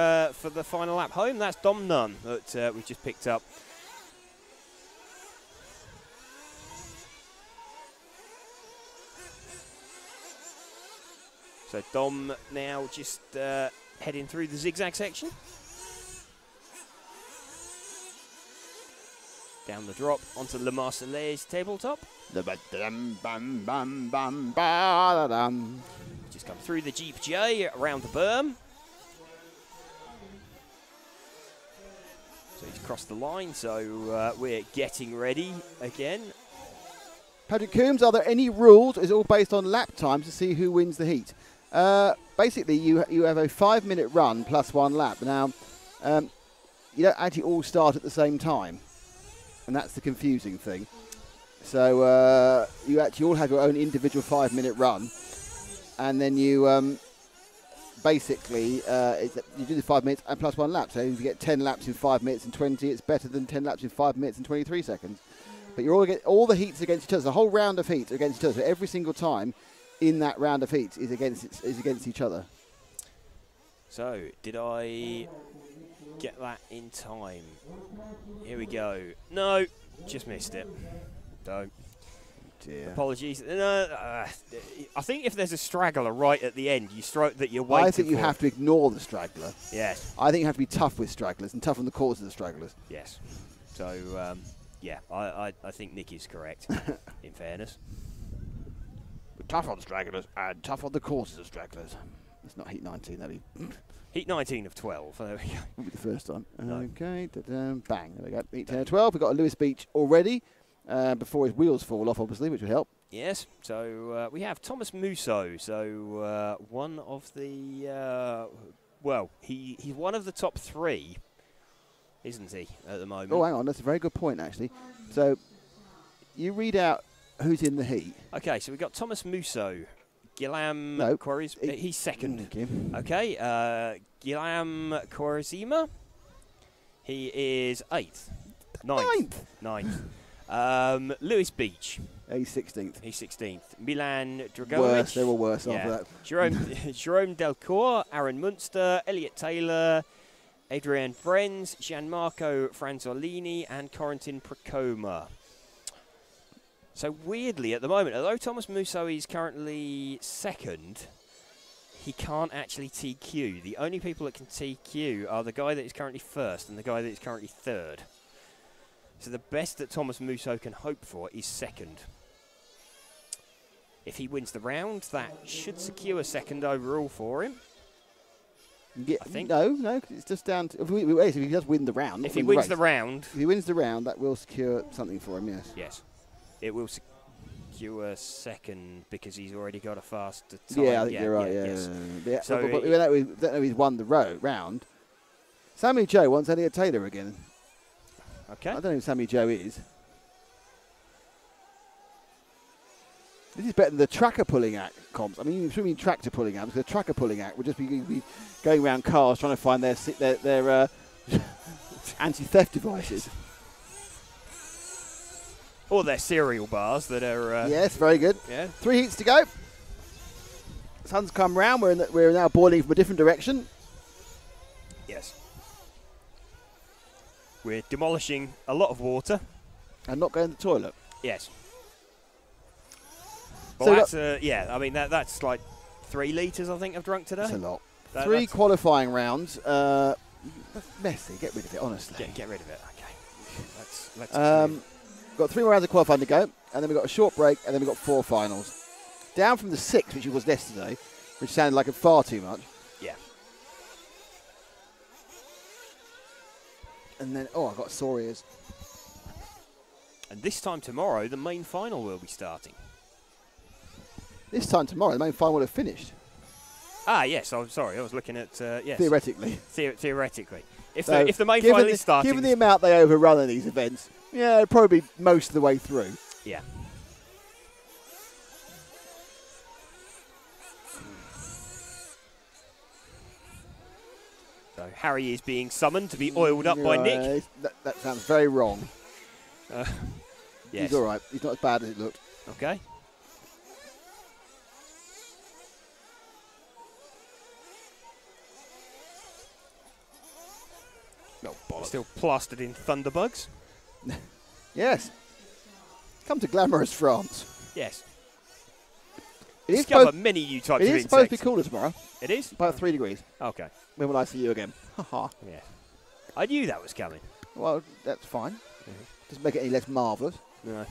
the final lap home. That's Dom Nunn that we've just picked up. So Dom now just heading through the zigzag section. Down the drop onto Le Marseillaise tabletop. Just come through the Jeep J around the berm. So he's crossed the line, so we're getting ready again. Patrick Coombs, are there any rules? Is it all based on lap times to see who wins the heat? Basically, you have a 5-minute run plus 1 lap. Now, you don't actually all start at the same time, and that's the confusing thing. So you actually all have your own individual 5-minute run, and then you basically you do the 5 minutes and plus 1 lap. So if you get 10 laps in 5 minutes and 20, it's better than 10 laps in 5 minutes and 23 seconds. But you're all the heats against each other. The whole round of heats against each other. So every single time in that round of heats is against each other. So did I get that in time? Here we go. No, just missed it. Don't. Dear. Apologies. No, I think if there's a straggler right at the end, you're waiting. I think you have to ignore the straggler. Yes. I think you have to be tough with stragglers and tough on the cause of the stragglers. Yes. So yeah, I think Nick is correct. In fairness. Tough on stragglers and tough on the causes of stragglers. It's not Heat 19, that'd be... Heat 19 of 12. There we go. Will be the first time. No. Okay, bang. There we go. Heat 10 of 12. We've got a Lewis Beach already before his wheels fall off, obviously, which would help. Yes. So we have Thomas Musso. So one of the... well, he's one of the top 3, isn't he, at the moment? Oh, hang on. That's a very good point, actually. So you read out who's in the heat. Okay, so we've got Thomas Musso. Guillaume Quares, he's second. Okay, Guillaume Quaresima, he is 8th. Ninth. Lewis Beach. He's 16th. He's 16th. Milan Dragovic. Worse, they were worse after that. Jerome Delcourt, Aaron Munster, Elliot Taylor, Adrian Brenz, Gianmarco Franzolini, and Corentin Procoma. So weirdly, at the moment, although Thomas Musso is currently 2nd, he can't actually TQ. The only people that can TQ are the guy that is currently 1st and the guy that is currently 3rd. So the best that Thomas Musso can hope for is 2nd. If he wins the round, that should secure 2nd overall for him. Yeah, I think. No, 'cause it's just down to... If he does win the round... If he wins the round... If he wins the round, that will secure something for him, yes. Yes. It will secure second because he's already got a faster time. Yeah, I think you're right, yeah. So but we don't know he's won the round. Sammy Joe wants Elliot Taylor again. Okay. I don't know who Sammy Joe is. This is better than the tracker pulling act comps. I mean, you mean tractor pulling act, because the tracker pulling act would just be going around cars trying to find their anti-theft devices. Or their cereal bars that are... yes, very good. Yeah. 3 heats to go. Sun's come round. We're now boiling from a different direction. Yes. We're demolishing a lot of water. And not going to the toilet. Yes. Well, So that's, I mean, that's like 3 litres, I think, I've drunk today. That's a lot. That's qualifying rounds. That's messy. Get rid of it, honestly. Get rid of it. Okay. Let's got 3 more rounds of qualifying to go, and then we've got a short break, and then we've got 4 finals. Down from the 6, which it was yesterday, which sounded like far too much. Yeah. And then, I've got sore ears. And this time tomorrow, the main final will be starting. This time tomorrow, the main final will have finished. Ah, yes. I'm sorry. I was looking at, yes. Theoretically. Theoretically. If So the main final is starting... Given the amount they overrun in these events, yeah, it'll probably be most of the way through. Yeah. So Harry is being summoned to be oiled up by Nick. That sounds very wrong. Yes. He's all right. He's not as bad as it looked. Okay. No, bollocks. Still plastered in thunderbugs. Yes. Come to glamorous France. Yes. It is Discover supposed, many new types it of is supposed to be insects. cooler tomorrow. It is? About 3 degrees. Okay. When will I see you again? Haha. Yeah. I knew that was coming. Well, that's fine. Doesn't make it any less marvellous. No.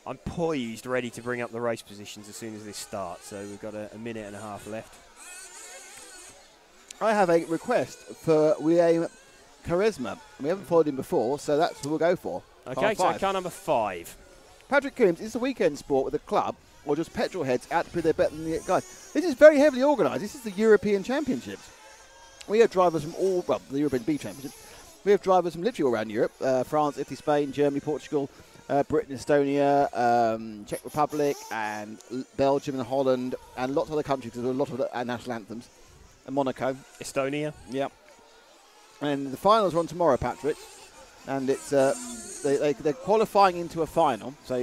I'm poised, ready to bring up the race positions as soon as this starts. So we've got a minute and a half left. I have a request for William Charisma. We haven't followed him before, so that's what we'll go for. Okay, so car number 5. Patrick Coombs, is this a weekend sport with a club or just petrol heads out to prove they're better than the guys? This is very heavily organised. This is the European Championships. We have drivers from the European B Championship. We have drivers from literally all around Europe, France, Italy, Spain, Germany, Portugal, Britain, Estonia, Czech Republic, and Belgium and Holland, and lots of other countries because there are a lot of national anthems. And Monaco. Estonia. Yep. And the finals are on tomorrow, Patrick. And it's they're qualifying into a final. So,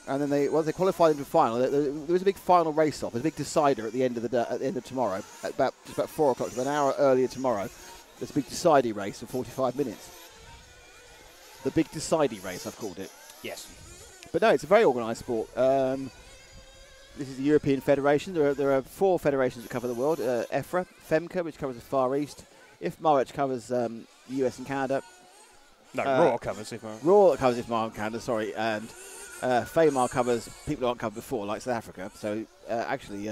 and then once they qualify into a final, there is a big final race-off. There's a big decider at the end of the end of tomorrow, at about 4 o'clock, so an hour earlier tomorrow. There's a big deciding race for 45 minutes. The big deciding race, I've called it. Yes. But no, it's a very organised sport. This is the European Federation. There are 4 federations that cover the world. EFRA, FEMCA, which covers the Far East. IFMAR, which covers the US and Canada. No, RAW covers IFMAR. RAW covers IFMAR and Canada, sorry. And FEMAR covers people who aren't covered before, like South Africa. So actually,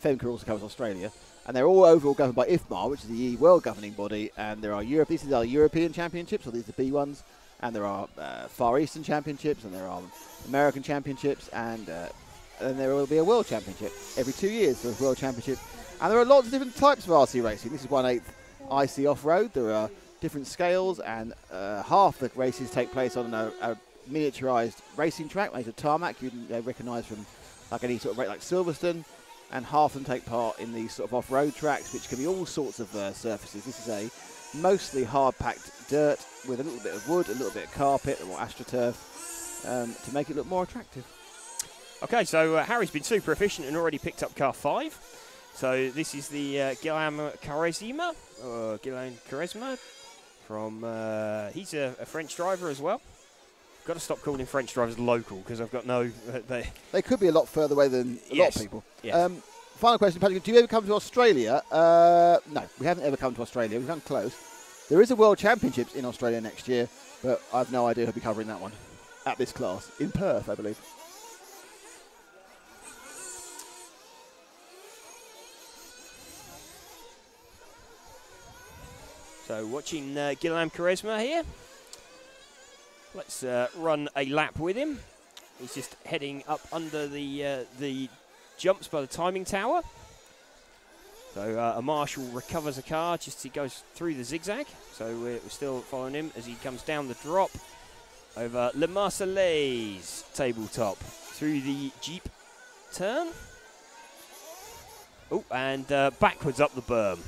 FEMCA also covers Australia. And they're all overall governed by IFMAR, which is the world governing body. And there are these are European championships, or these are the B ones. And there are Far Eastern championships, and there are American championships, and there will be a world championship every 2 years. There's a world championship, and there are lots of different types of RC racing. This is 1/8 IC off-road. There are different scales, and half the races take place on a miniaturized racing track, made of tarmac. You can recognise from like any sort of rate, like Silverstone, and half of them take part in these sort of off-road tracks, which can be all sorts of surfaces. This is a mostly hard-packed dirt with a little bit of wood, a little bit of carpet, or AstroTurf to make it look more attractive. Okay, so Harry's been super efficient and already picked up car 5. So this is the Guillaume Charisma, from, he's a French driver as well. Got to stop calling French drivers local because I've got no... They could be a lot further away than a lot of people. Yes. Final question, Patrick. Do you ever come to Australia? No, we haven't ever come to Australia. We've come close. There is a World Championships in Australia next year, but I've no idea who'll be covering that one at this class. In Perth, I believe. So watching Guillaume Quaresma here. Let's run a lap with him. He's just heading up under the jumps by the timing tower. So a marshal recovers a car just as he goes through the zigzag. So we're still following him as he comes down the drop over Le Marseillaise tabletop through the Jeep turn. Oh, and backwards up the berm.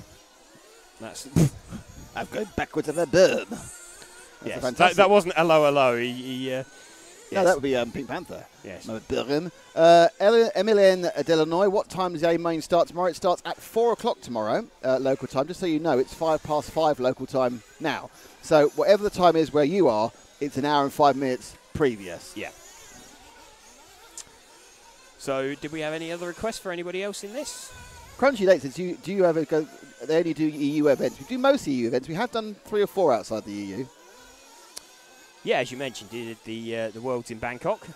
That's I'm going backwards of the berm. yes, that wasn't hello, hello. Yes. No, that would be Pink Panther. Yes. No, Bergen. Emilien Delanoy, what time does the A main start tomorrow? It starts at 4 o'clock tomorrow, local time. Just so you know, it's 5:05 local time now. So whatever the time is where you are, it's an hour and 5 minutes previous. Yeah. So did we have any other requests for anybody else in this? Crunchy Dates, do you ever go? They only do EU events. We do most EU events. We have done 3 or 4 outside the EU. Yeah, as you mentioned, did the Worlds in Bangkok.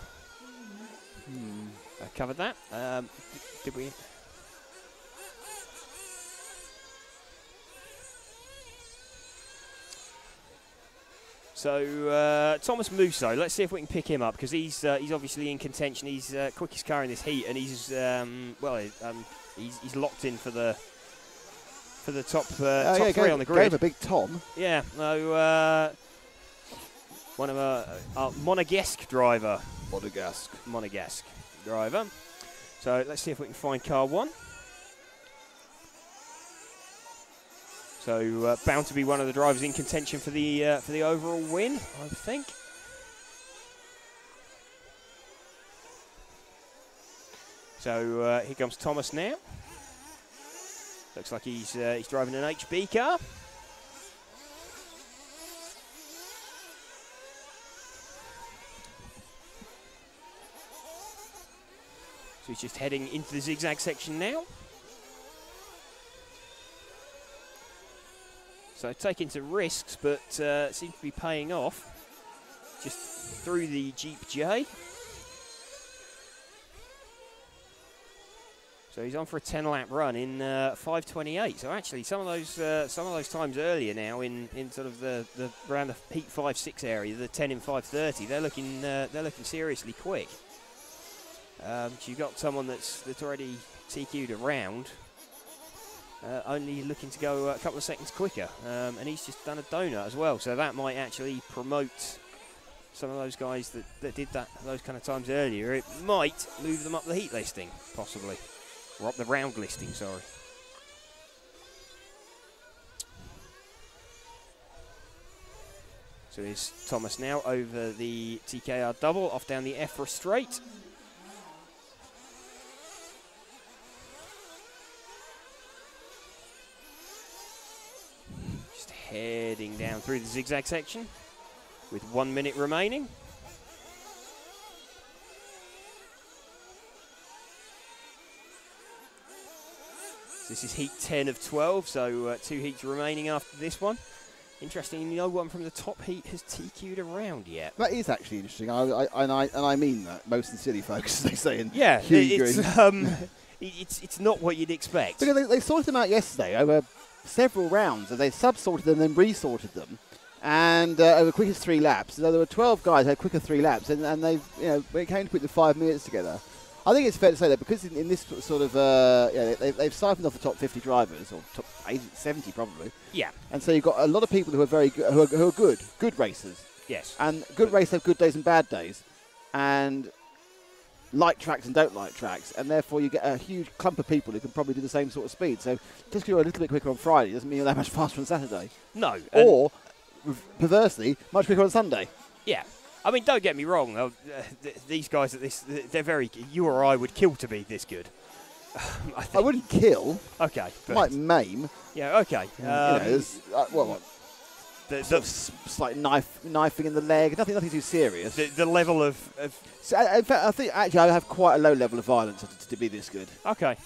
I covered that. Did we? So Thomas Musso, let's see if we can pick him up because he's obviously in contention. He's quickest car in this heat, and he's he's locked in for the top top 3 on the grid. Gave a big Tom. Yeah, no. One of our Monegasque driver. Monegasque driver. So let's see if we can find car 1. So bound to be one of the drivers in contention for the overall win, I would think. So here comes Thomas now. Looks like he's driving an HB car. So he's just heading into the zigzag section now. So taking some risks, but seems to be paying off. Just through the Jeep J. So he's on for a 10-lap run in 5:28. So actually, some of those times earlier now in sort of the around the heat 5-6 area, the 10 in 5:30, they're looking seriously quick. So you've got someone that's already TQ'd around, only looking to go a couple of seconds quicker, and he's just done a donut as well. So that might actually promote some of those guys that did those kind of times earlier. It might move them up the heat listing, possibly, or up the round listing. Sorry. So here's Thomas now over the TKR double, off down the EFRA straight. Heading down through the zigzag section with 1 minute remaining. This is heat 10 of 12, so 2 heats remaining after this one. Interesting, no one from the top heat has TQ'd around yet. That is actually interesting, I mean that most sincerely, folks. They say in yeah, it's not what you'd expect. Because they sorted them out yesterday over several rounds, and they sub-sorted them, then resorted them, and over quickest 3 laps. So there were 12 guys who had quicker 3 laps, and they, when it came to put the 5 minutes together, I think it's fair to say that because in this sort of, they've siphoned off the top 50 drivers, or top 80, 70 probably. Yeah. And so you've got a lot of people who are very good, who are good racers. Yes. And good racers have good days and bad days, and like tracks and don't like tracks, and therefore you get a huge clump of people who can probably do the same sort of speed. So just because you're a little bit quicker on Friday doesn't mean you're that much faster on Saturday. No. Or, perversely, much quicker on Sunday. Yeah. I mean, don't get me wrong. These guys at this, they're very. You or I would kill to be this good. I wouldn't kill. Okay. I might maim. Yeah. Okay. What? Sort of slight knifing in the leg. Nothing too serious. The level of. So, in fact, I think actually I have quite a low level of violence to be this good. Okay.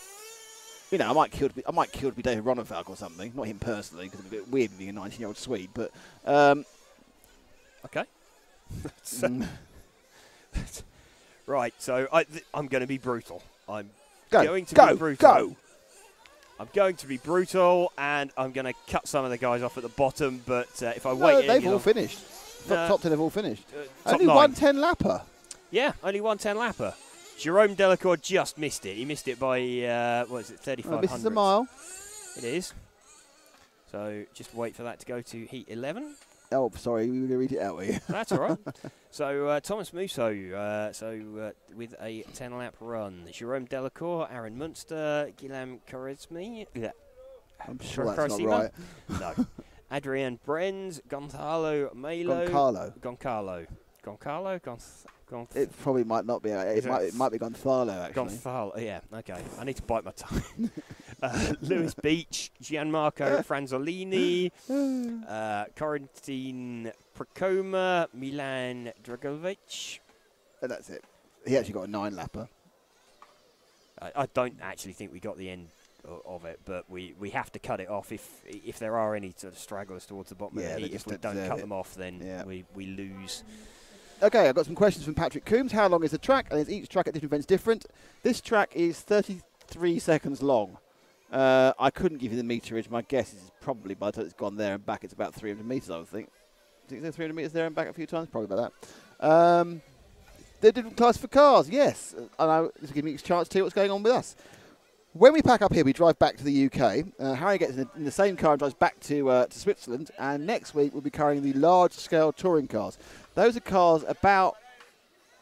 I might kill to be David Ronenfalk or something. Not him personally, because it's a bit weird being a 19-year-old Swede. But okay. Right. So I'm going to be brutal. I'm going to be brutal. Go. I'm going to be brutal, and I'm going to cut some of the guys off at the bottom, but if I No, wait... they've all finished. Top 10 have all finished. top Only 9. one 10-lapper. Yeah, only one 10-lapper. Jerome Delacour just missed it. He missed it by, what is it, 3,500? Misses a mile. It is. So just wait for that to go to heat 11. Oh, sorry, we were going to read it out, were you? That's all right. So Thomas Musso, with a 10-lap run. Jerome Delacour, Aaron Munster, Guillaume Quaresmi. Yeah. I'm sure that's not right. No. Adrian Brenz, Gonzalo Melo. Goncalo. Goncalo? It probably might not be. It might be Gonzalo, actually. Gonzalo, yeah, okay. I need to bite my tongue. Lewis Beach, Gianmarco Franzolini, Corentin Procoma, Milan Dragovic. And that's it. He actually got a 9-lapper. I don't actually think we got the end of it, but we have to cut it off if there are any sort of stragglers towards the bottom of the heat. If we don't cut them off, then we lose. Okay, I've got some questions from Patrick Coombs. How long is the track? And is each track at different events different? This track is 33 seconds long. I couldn't give you the meterage. My guess is probably by the time it's gone there and back, it's about 300 metres, I would think. Do you think there's 300 metres there and back a few times? Probably about that. They're different classes for cars, yes. And this will give me a chance to tell you what's going on with us. When we pack up here, we drive back to the UK. Harry gets in the same car and drives back to Switzerland. And next week, we'll be carrying the large-scale touring cars. Those are cars about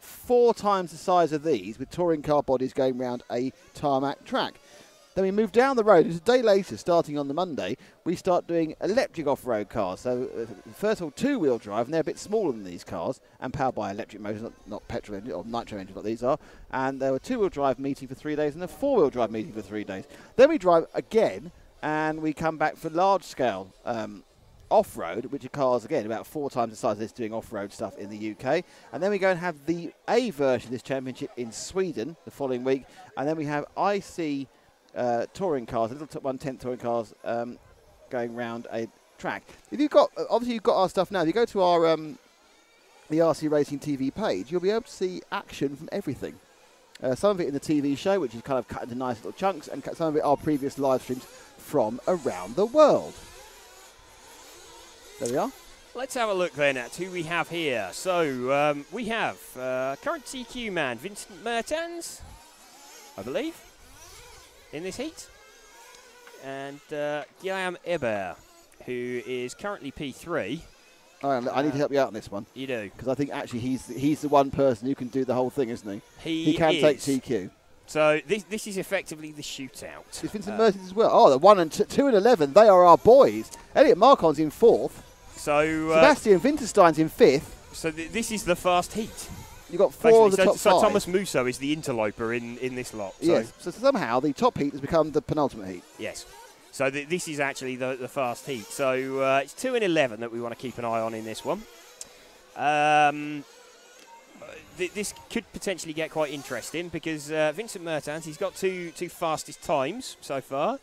4 times the size of these, with touring car bodies going around a tarmac track. Then we move down the road, and a day later, starting on the Monday, we start doing electric off-road cars. So, first of all, 2-wheel drive, and they're a bit smaller than these cars, and powered by electric motors, not petrol engine or nitro engine like these are. And there were 2-wheel drive meeting for 3 days and a 4-wheel drive meeting for 3 days. Then we drive again, and we come back for large-scale off-road, which are cars, again, about 4 times the size of this, doing off-road stuff in the UK. And then we go and have the A version of this championship in Sweden the following week. And then we have IC touring cars, little 1/10 touring cars going round a track. If you've got, obviously you've got our stuff now. If you go to our the RC Racing TV page, you'll be able to see action from everything. Some of it in the TV show, which is kind of cut into nice little chunks, and some of it are previous live streams from around the world. There we are. Let's have a look then at who we have here. So we have current TQ man Vincent Mertens, I believe, in this heat, and Guillaume Hébert, who is currently P3. I need to help you out on this one. You do, because I think actually he's the one person who can do the whole thing, isn't he? He can take is. TQ. So this is effectively the shootout. It's Vincent Mertens as well. Oh, the 1 and 2 and 11. They are our boys. Elliot Marcon's in 4th. So Sebastian Winterstein's in 5th. So this is the fast heat. You've got 4 of the top 5. So Thomas Musso is the interloper in this lot. So. Yes. So somehow the top heat has become the penultimate heat. Yes. So this is actually the fast heat. So it's 2 and 11 that we want to keep an eye on in this one. This could potentially get quite interesting because Vincent Mertens, he's got two fastest times so far.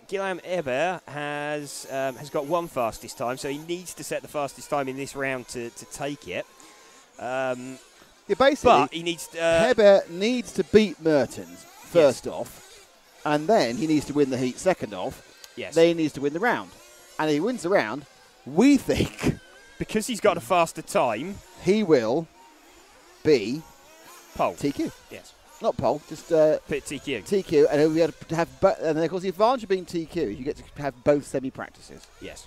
Guillaume Hébert has got 1 fastest time, so he needs to set the fastest time in this round to take it. Basically, but he needs Hébert needs to beat Mertens first off, and then he needs to win the heat second off. Yes. Then he needs to win the round, and if he wins the round, we think because he's got a faster time, he will be pole. TQ. Yes. Not pole, just TQ. TQ, and he'll be able to have and of course the advantage of being TQ is you get to have both semi-practices. Yes.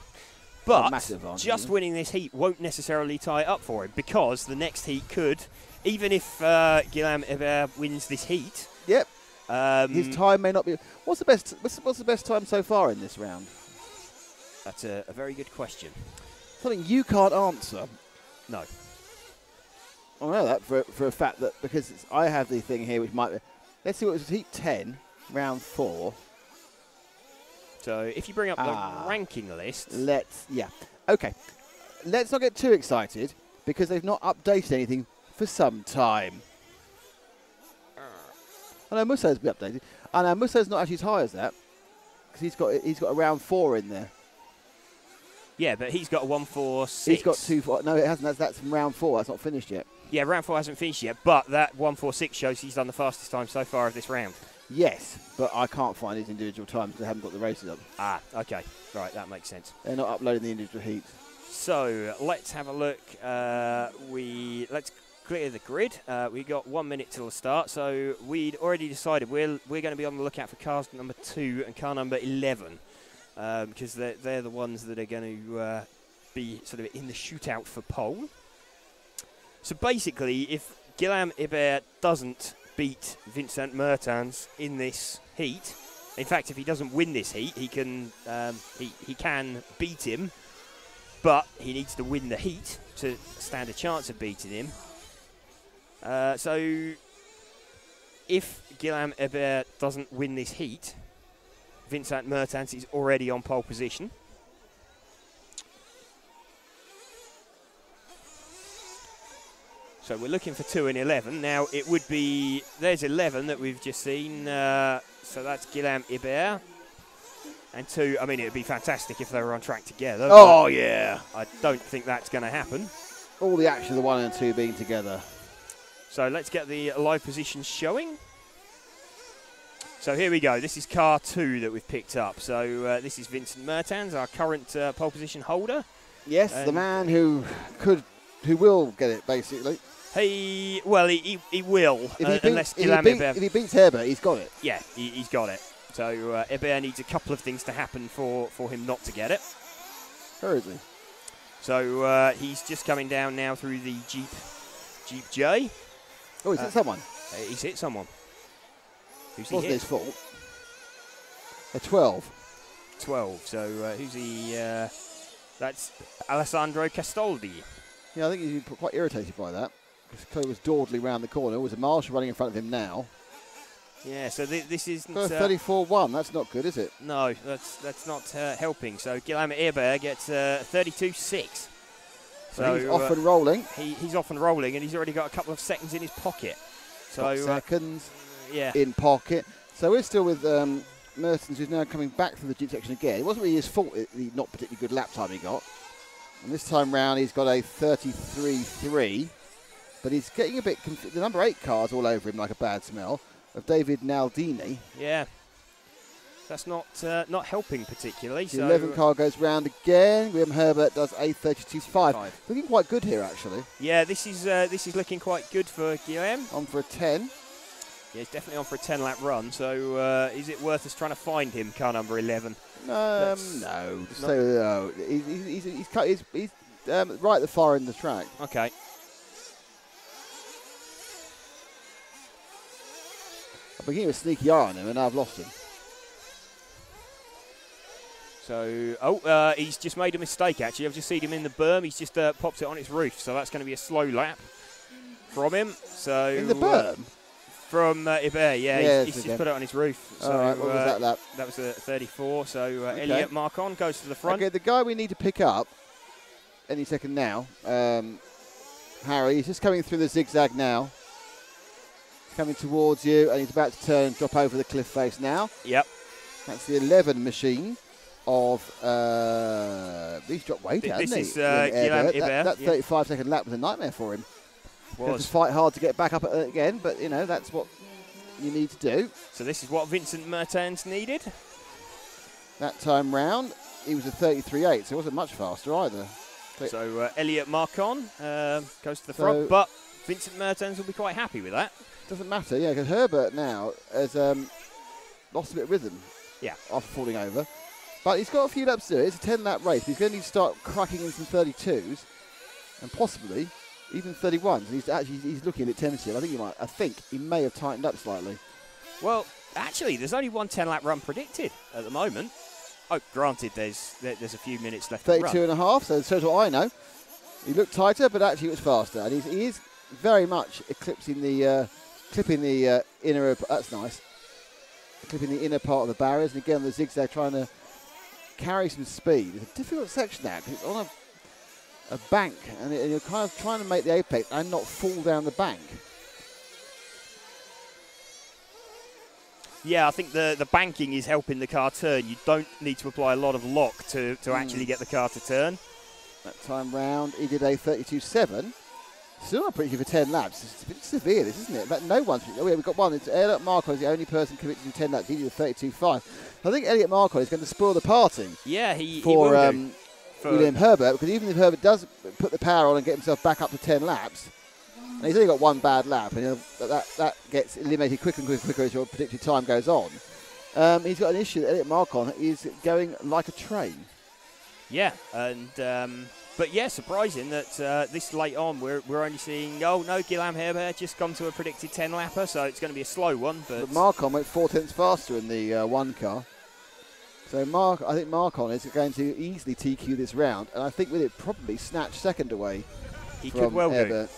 But just winning this heat won't necessarily tie it up for him because the next heat could, even if Guillaume Hébert wins this heat. Yep. His time may not be. What's the best time so far in this round? That's a very good question. Something you can't answer. No. I know that for a fact that because I have the thing here which might be. Let's see what it was heat 10, round 4. So if you bring up the ranking list. Okay. Let's not get too excited because they've not updated anything for some time. I know Musso's been updated. I know Musso's not actually as high as that because he's got a round 4 in there. Yeah, but he's got a 146. He's got 2. No, it hasn't. That's from round 4. That's not finished yet. Yeah, round 4 hasn't finished yet, but that 146 shows he's done the fastest time so far of this round. Yes, but I can't find his individual times. They haven't got the races up. Ah, okay. Right, that makes sense. They're not uploading the individual heats. So let's have a look. Let's clear the grid. We got 1 minute till the start. So we'd already decided we're going to be on the lookout for cars number 2 and car number 11 because they're the ones that are going to be sort of in the shootout for pole. So basically, if Guillaume Hébert doesn't beat Vincent Mertens in this heat, in fact, if he doesn't win this heat, he can beat him. But he needs to win the heat to stand a chance of beating him. So if Guillaume Hébert doesn't win this heat, Vincent Mertens is already on pole position. So we're looking for 2 and 11. Now it would be, there's 11 that we've just seen. So that's Guillaume Hébert. And 2, I mean, it would be fantastic if they were on track together. Oh, yeah. I don't think that's going to happen. All the action of the 1 and 2 being together. So let's get the live positions showing. So here we go. This is car 2 that we've picked up. So this is Vincent Mertens, our current pole position holder. Yes, the man who will get it, basically. He will, unless if he beats Herbert, he's got it. Yeah, he's got it. So Hébert needs a couple of things to happen for him not to get it. Where is he? So he's just coming down now through the Jeep J. Oh, he's hit someone. He's hit someone. Who's he Wasn't hit? his fault. A 12. 12. So who's he? That's Alessandro Castaldi. Yeah, I think he's been quite irritated by that. Because Chloe was dawdling round the corner. There was a marshal running in front of him now. Yeah, so this isn't... 34-1, that's not good, is it? No, that's not helping. So Guillaume Hébert gets 32-6. So he's off and rolling. He's off and rolling, and he's already got a couple of seconds in his pocket. So seconds yeah. in pocket. So we're still with Mertens, who's now coming back through the Jeep section again. It wasn't really his fault, the not particularly good lap time he got. And this time round, he's got a 33.3. But he's getting a bit confused. The number 8 car's all over him like a bad smell. Of David Naldini. Yeah, that's not helping particularly. The 11 car goes round again. Guillaume Herbert does a 32.5. Looking quite good here, actually. Yeah, this is looking quite good for Guillaume. On for a 10. Yeah, he's definitely on for a 10-lap run. So is it worth us trying to find him, car number 11? No. So he's right at the far end of the track. Okay. I'm beginning with a sneaky eye on him, and now I've lost him. So, he's just made a mistake, actually. I've just seen him in the berm. He's just popped it on its roof, so that's going to be a slow lap from him. So in the berm? From Hébert, yeah. He's just put it on his roof. So, all right, what was that lap? That was a 34, so okay. Elliot Marcon goes to the front. Okay, the guy we need to pick up any second now, Harry, he's just coming through the zigzag now. Coming towards you, and he's about to turn and drop over the cliff face now. Yep. That's the 11 machine of... he's dropped weight, hasn't he? This is Guillaume Hébert. That 35-second lap was a nightmare for him. He had to fight hard to get back up again, but, you know, that's what you need to do. So this is what Vincent Mertens needed. That time round, he was a 33.8, so he wasn't much faster either. So Elliot Marcon goes to the front, but Vincent Mertens will be quite happy with that. Doesn't matter, yeah, because Herbert now has lost a bit of rhythm after falling over. But he's got a few laps to do. It's a 10-lap race. He's going to need to start cracking in some 32s and possibly even 31s. And he's looking at tentative. I think he may have tightened up slightly. Well, actually, there's only one 10-lap run predicted at the moment. Oh, granted, there's a few minutes left to run. 32.5, so that's what I know. He looked tighter, but actually it was faster. And he is very much eclipsing the... clipping the inner, that's nice. Clipping the inner part of the barriers, and again the zigzag trying to carry some speed. It's a difficult section now because it's on a bank, and you're kind of trying to make the apex and not fall down the bank. Yeah, I think the banking is helping the car turn. You don't need to apply a lot of lock to actually get the car to turn. That time round, he did a 32.7. Still not pretty good for 10 laps. It's a bit severe, this, isn't it? But no one's. Oh, yeah, we've got one. It's Elliot Marcon is the only person committed to 10 laps. He did a 32.5. I think Elliot Marcon is going to spoil the party. Yeah, he for will do. William Herbert, because even if Herbert does put the power on and get himself back up to 10 laps, and he's only got one bad lap, and that gets eliminated quicker and quicker as your predicted time goes on. He's got an issue that Elliot Marcon is going like a train. Yeah, and but yeah, surprising that this late on we're only seeing, oh no, Guillaume Herbert just gone to a predicted 10 lapper, so it's going to be a slow one. But Marcon went 4 tenths faster in the one car. So I think Marcon is going to easily TQ this round, and I think with it probably snatch second away. He from could well Herbert. do.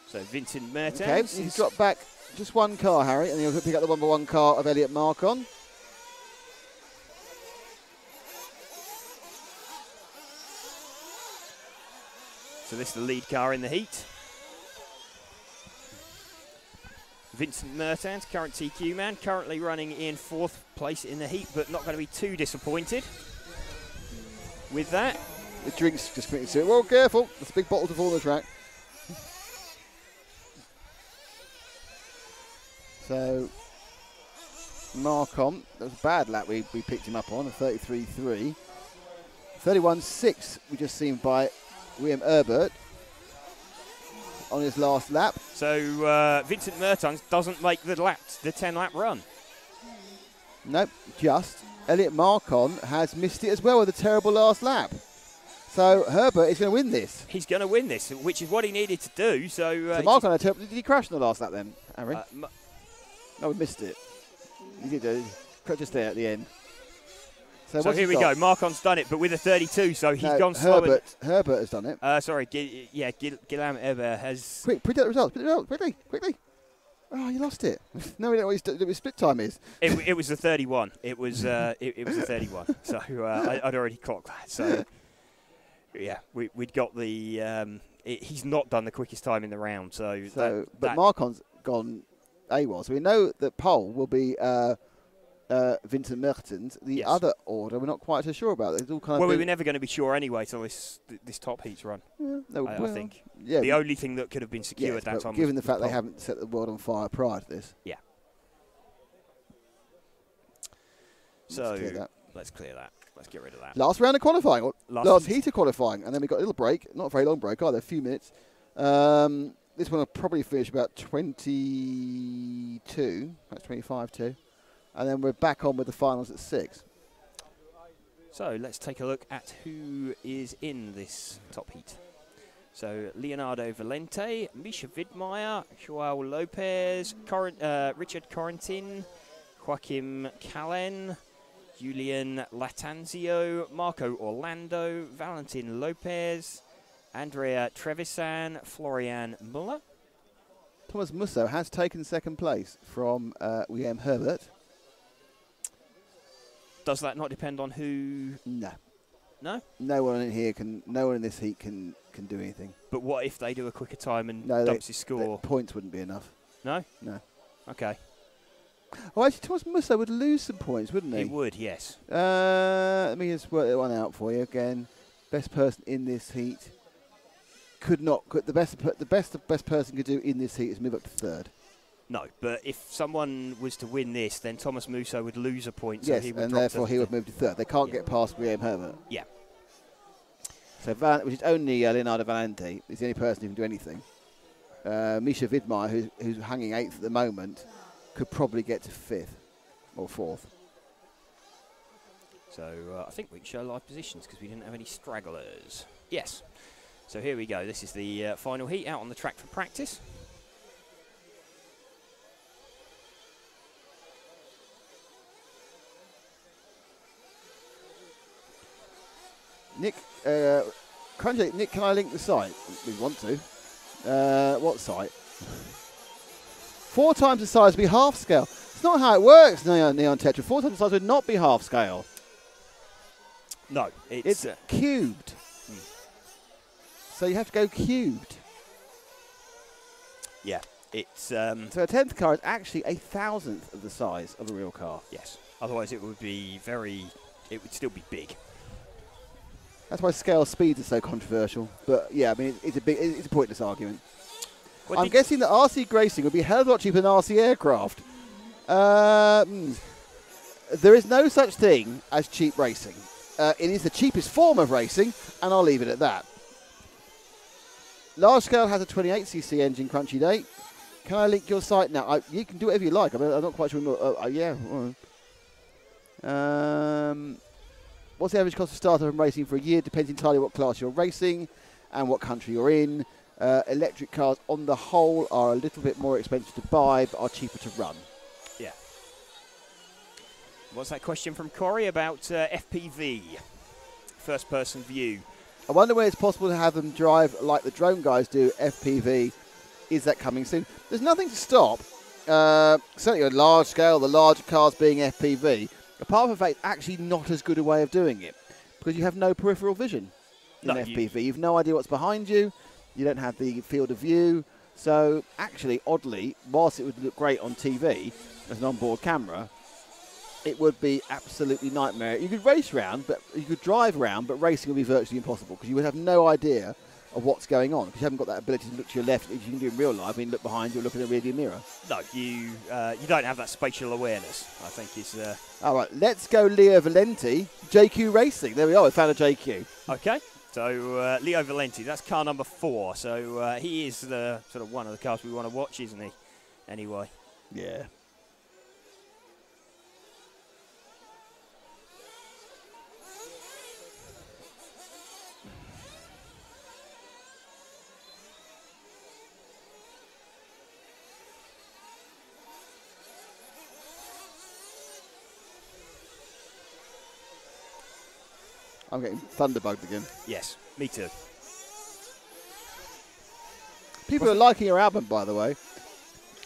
So Vincent Mertens. Okay, he's dropped back just one car, Harry, and he'll pick up the 1x1 car of Elliot Marcon. So this is the lead car in the heat. Vincent Mertens, current TQ man, currently running in 4th place in the heat, but not going to be too disappointed with that. The drink's just committing to it. Well, careful. There's a big bottle to fall on the track. So, Marcon, that was a bad lap we picked him up on, a 33.3. 31.6 we just seen by William Herbert on his last lap. So Vincent Mertens doesn't make the 10-lap run. Nope, just. Elliot Marcon has missed it as well with a terrible last lap. So Herbert is going to win this. He's going to win this, which is what he needed to do. So Marcon had did he crash in the last lap then, Harry? No, we missed it. He did do. Just there at the end. So here we go. Marcon's done it, but with a 32, so he's gone slower. Herbert has done it. Sorry, Guillaume Herbert has... Quick, predict the results. Quickly. Oh, you lost it. No, we don't know what his split time is. It was a 31. It was it was a 31. So I'd already clocked that. So yeah, we'd got the... he's not done the quickest time in the round. But Marcon's gone AWOL. So we know that pole will be... Vincent Mertens. The other order, we're not quite so sure about. It's all kind of we were never going to be sure anyway till this top heat's run. Yeah, I think. Yeah, the only thing that could have been secured that time. Given the fact they haven't set the world on fire prior to this. Yeah. So let's clear that. Let's get rid of that. Last round of qualifying, or last heat of qualifying, and then we got a little break. Not a very long break either, a few minutes. This one will probably finish about 22. That's 25 too. And then we're back on with the finals at 6. So let's take a look at who is in this top heat. So Leonardo Valente, Misha Widmeyer, Joao Lopez, Richard Corentin, Joaquim Callen, Julian Latanzio, Marco Orlando, Valentin Lopez, Andrea Trevisan, Florian Muller. Thomas Musso has taken second place from William Herbert. Does that not depend on who? No. No? No one in here can. No one in this heat can do anything. But what if they do a quicker time and dumps his score? Points wouldn't be enough. No? No. Okay. Oh, actually, Thomas Musso would lose some points, wouldn't he? He would, yes. Let me just work that one out for you again. Best person in this heat the best person could do in this heat is move up to third. No, but if someone was to win this, then Thomas Musso would lose a point. Yes, so he would and therefore he would move to third. They can't get past William Herbert. Yeah. So, which is only Leonardo Valente, is the only person who can do anything. Misha Widmeyer, who's hanging 8th at the moment, could probably get to 5th or 4th. So I think we can show live positions because we didn't have any stragglers. Yes. So here we go. This is the final heat out on the track for practice. Nick, Nick, can I link the site? We want to. What site? 4 times the size would be half scale. It's not how it works, Neon Tetra. 4 times the size would not be half scale. No, it's cubed. So you have to go cubed. Yeah. It's So a 10th car is actually a 1,000th of the size of a real car. yes. Otherwise, it would be very. It would still be big. That's why scale speeds are so controversial. But yeah, I mean, it's a pointless argument. Well, I'm guessing that RC racing would be a hell of a lot cheaper than RC aircraft. There is no such thing as cheap racing. It is the cheapest form of racing, and I'll leave it at that. Large scale has a 28cc engine, crunchy date. Can I link your site now? You can do whatever you like. I'm not quite sure. Yeah. What's the average cost of startup and racing for a year? Depends entirely what class you're racing and what country you're in. Electric cars, on the whole, are a little bit more expensive to buy, but are cheaper to run. Yeah. What's that question from Corey about FPV, first-person view? I wonder when it's possible to have them drive like the drone guys do, FPV. Is that coming soon? There's nothing to stop, certainly on large scale, the larger cars being FPV, apart from the fact it's actually not as good a way of doing it, because you have no peripheral vision in FPV. You've no idea what's behind you. You don't have the field of view. So actually, oddly, whilst it would look great on TV as an onboard camera, it would be absolutely nightmare. You could race around, but you could drive around, but racing would be virtually impossible because you would have no idea of what's going on because you haven't got that ability to look to your left. If you can do in real life, I mean, look behind you, look in the rearview mirror. No, you don't have that spatial awareness, I think is... All right, let's go Leo Valenti, JQ Racing. There we are, we found a JQ. Okay, so Leo Valenti, that's car number 4. So he is the sort of one of the cars we want to watch, isn't he? Anyway. Yeah. I'm getting thunderbugged again. Yes, me too. People are liking your album, by the way.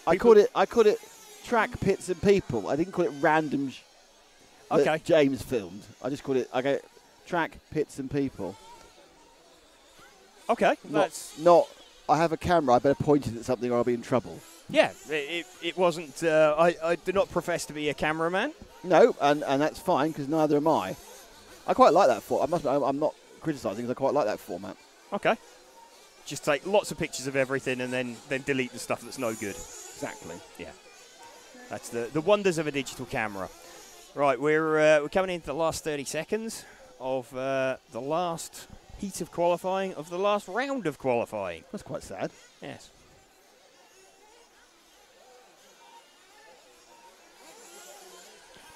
I called it Track, Pits and People. I didn't call it Random that James filmed. I just called it Track, Pits and People. Okay, not I have a camera, I better point it at something or I'll be in trouble. Yeah, it wasn't... I do not profess to be a cameraman. No, and that's fine because neither am I. I quite like that format. I'm not criticising because I quite like that format. Okay. Just take lots of pictures of everything and then delete the stuff that's no good. Exactly. Yeah. That's the wonders of a digital camera. Right, we're coming into the last 30 seconds of the last heat of qualifying, of the last round of qualifying. That's quite sad. Yes.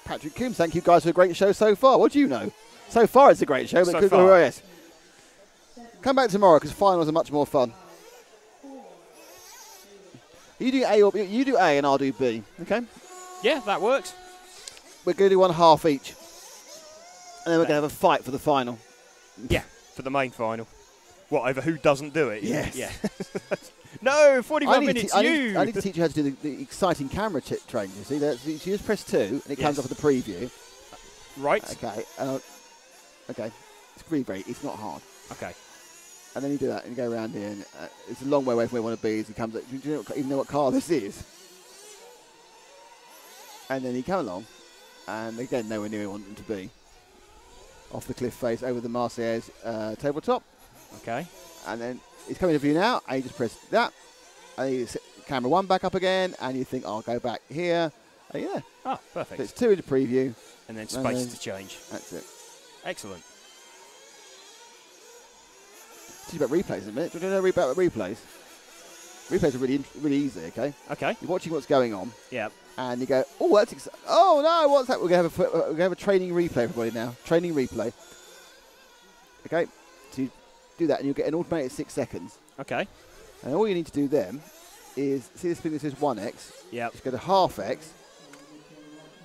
Patrick Coombs, thank you guys for a great show so far. What do you know? So far it's a great show, but So good far. yes. Come back tomorrow because finals are much more fun. You do A or you do A and I'll do B. Okay. Yeah, that works. We're going to do one half each, and then we're going to have a fight for the final. Yeah, for the main final. What, over who doesn't do it? Yes. Yeah. No, 45 minutes. I need to teach you how to do the exciting camera train. You see, you just press 2 and it comes up with the preview. Right. Okay. Okay. It's not hard. Okay. And then you do that and you go around here. And, it's a long way away from where we want to be. As he comes, do you even know what car this is? And then you come along, and again, nowhere near where we want them to be. Off the cliff face, over the Marseillaise tabletop. Okay. And then it's coming to view now, and you just press that. And you set camera 1 back up again, and you think, I'll go back here. And yeah. Oh, perfect. So it's 2 into preview. And then space to change. That's it. Excellent. Teach you about replays in a minute. Do you know about replays? Replays are really easy, okay? Okay. You're watching what's going on. Yeah. And you go, oh, that's exciting. Oh, no, what's that? We're going to have a training replay, everybody, now. Training replay. Okay? So you do that, and you'll get an automated 6 seconds. Okay. And all you need to do then is, see this thing that says 1x? Yeah. Just go to half x.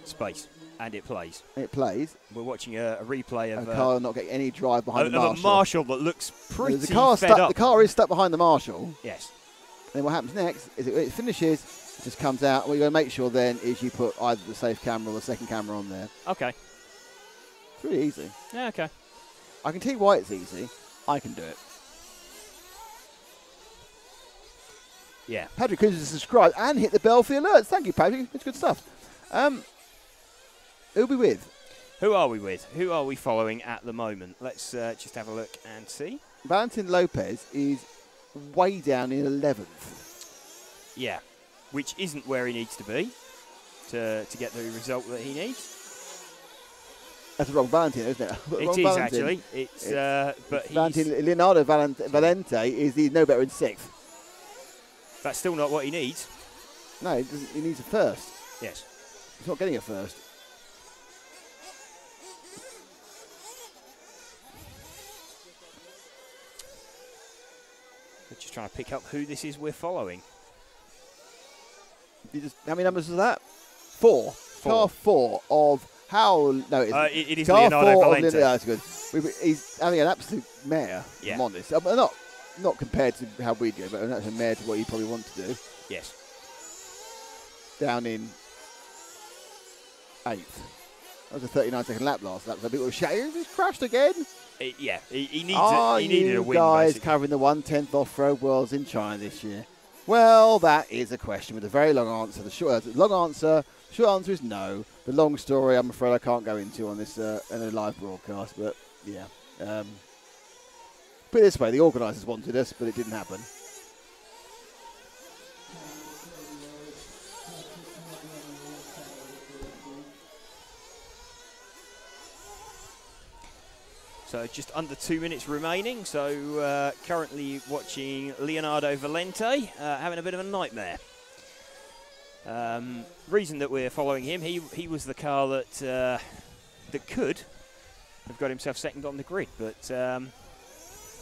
Space. And it plays. And it plays. We're watching a replay of a car not getting any drive behind the of Marshall. a Marshall that looks pretty the car fed up. The car is stuck behind the Marshall. Yes. Then what happens next is it finishes, it just comes out. What you're going to make sure then is you put either the safe camera or the second camera on there. Okay. It's really easy. Yeah, okay. I can tell you why it's easy. I can do it. Yeah. Patrick Coons has subscribed and hit the bell for the alerts. Thank you, Patrick. It's good stuff. Who'll be with? Who are we with? Who are we following at the moment? Let's just have a look and see. Valentin Lopez is way down in 11th. Yeah, which isn't where he needs to be to get the result that he needs. That's the wrong Valentin, isn't it? It Wrong is Valentin. actually. It's but Valentin Leonardo Valente he's no better in 6th. that's still not what he needs. No, he needs a first. Yes. He's not getting a first. We're just trying to pick up who this is we're following. How many numbers is that? 4. Car 4 of how? No, it is car Leonardo 4 Valente. of that's good. He's having an absolute mare. Yeah. I'm honest. Not compared to how we do, but an actual mare to what you probably want to do. Yes. Down in 8th. That was a 39-second lap last lap. So people were shouting, he's crashed again. He needs Are he needed a win, guys basically. covering the 1/10th off-road worlds in China this year? Well, that is a question with a very long answer. The short answer is no. The long story, I'm afraid I can't go into on this in a live broadcast. But yeah, put it this way: the organisers wanted us, but it didn't happen. So just under 2 minutes remaining. So currently watching Leonardo Valente having a bit of a nightmare. Reason that we're following him, he was the car that could have got himself second on the grid, but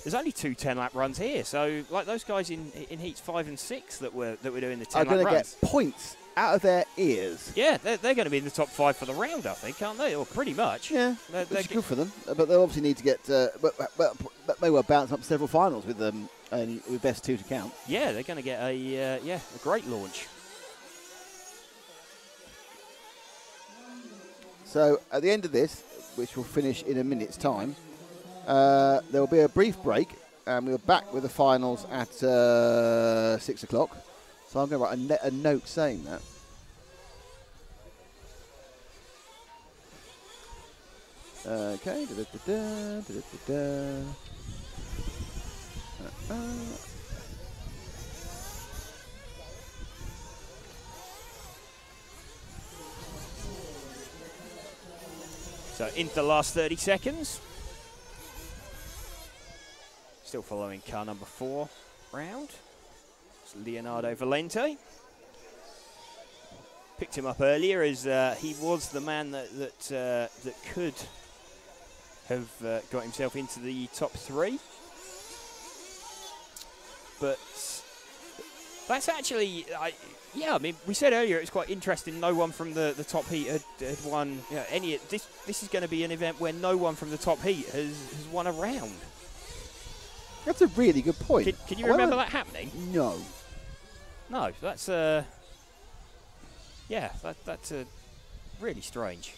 there's only 2 10-lap runs here. So like those guys in heats 5 and 6 that we're doing the 10-lap runs. Are going to get points out of their ears. Yeah, they're going to be in the top 5 for the round, I think, aren't they? Or pretty much. Yeah, they're it's good for them. But they obviously need to get, but may well bounce up several finals with them, with best 2 to count. Yeah, they're going to get a great launch. So at the end of this, which will finish in a minute's time, there will be a brief break, and we're back with the finals at 6 o'clock. So I'm going to write a note saying that. Okay. So into the last 30 seconds. Still following car number 4 round. It's Leonardo Valente. Picked him up earlier as he was the man that could have got himself into the top 3. But that's actually, I mean, we said earlier it's quite interesting. No one from the top heat had won any. This is going to be an event where no one from the top heat has won a round. That's a really good point. Can you remember that happening? No. No, that's that's really strange.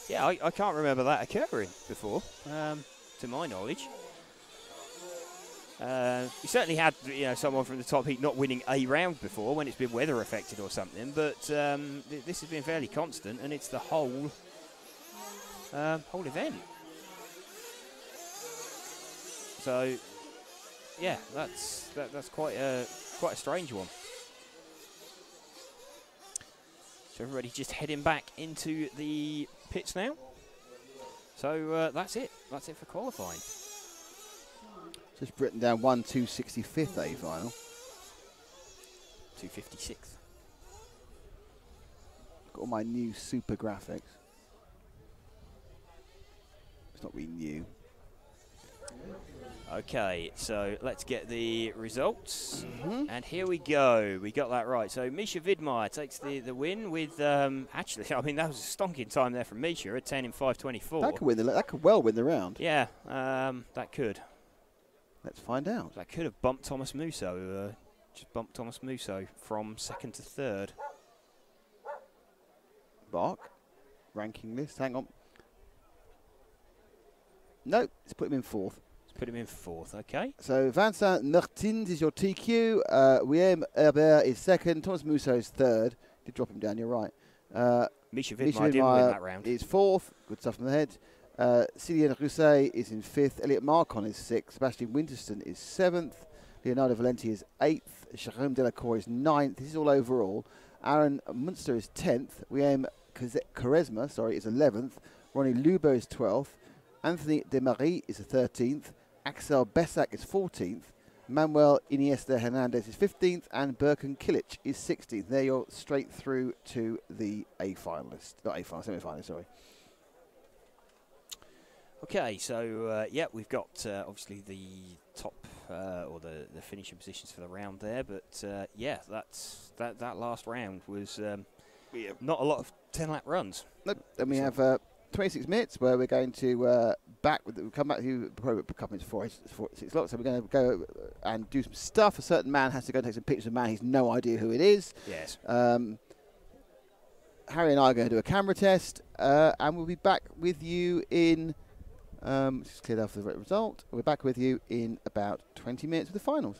Yeah, I can't remember that occurring before, to my knowledge. We certainly had someone from the top heat not winning a round before when it's been weather affected or something, but this has been fairly constant, and it's the whole event. So yeah, that's quite a strange one. So everybody just heading back into the pits now. So that's it. That's it for qualifying. Just written down 265th A final. 256th. Got all my new super graphics. It's not really new. Okay, so let's get the results. And here we go. We got that right. So Misha Vidmar takes the win with, actually, I mean, that was a stonking time there from Misha, a 10 in 5:24. That could well win the round. Yeah, that could. Let's find out. That could have bumped Thomas Musso. Just bumped Thomas Musso from 2nd to 3rd. Bark. Ranking list. Hang on. No, let's put him in 4th. put him in fourth. Okay. So Vincent Martins is your TQ. William Herbert is second. Thomas Musso is third. Did drop him down. You're right. Misha Misha Vidmar didn't win Vidmar that round. is fourth. Good stuff from the head. Cillian Rousset is in fifth. Elliot Marcon is sixth. Sebastian Winterston is seventh. Leonardo Valenti is eighth. Jérôme Delacour is ninth. This is all overall. Aaron Munster is 10th. William Quaresma, is 11th. Ronnie Lubo is 12th. Anthony Desmarais is 13th. Axel Besak is 14th. Manuel Iniesta Hernandez is 15th. And Birkin Kilic is 16th. There you're straight through to the A finalist. Not A final, semi-finalist, sorry. Okay, so yeah, we've got obviously the top or the finishing positions for the round there, but yeah, that last round was not a lot of 10-lap runs. Nope. Then we have 26 minutes where we're going to we'll come back to probably a couple minutes before 6 o'clock. So we're going to go and do some stuff. A certain man has to go and take some pictures of a man. He's no idea who it is. Yes. Harry and I are going to do a camera test, and we'll be back with you in. Just cleared off the result. We're back with you in about 20 minutes with the finals.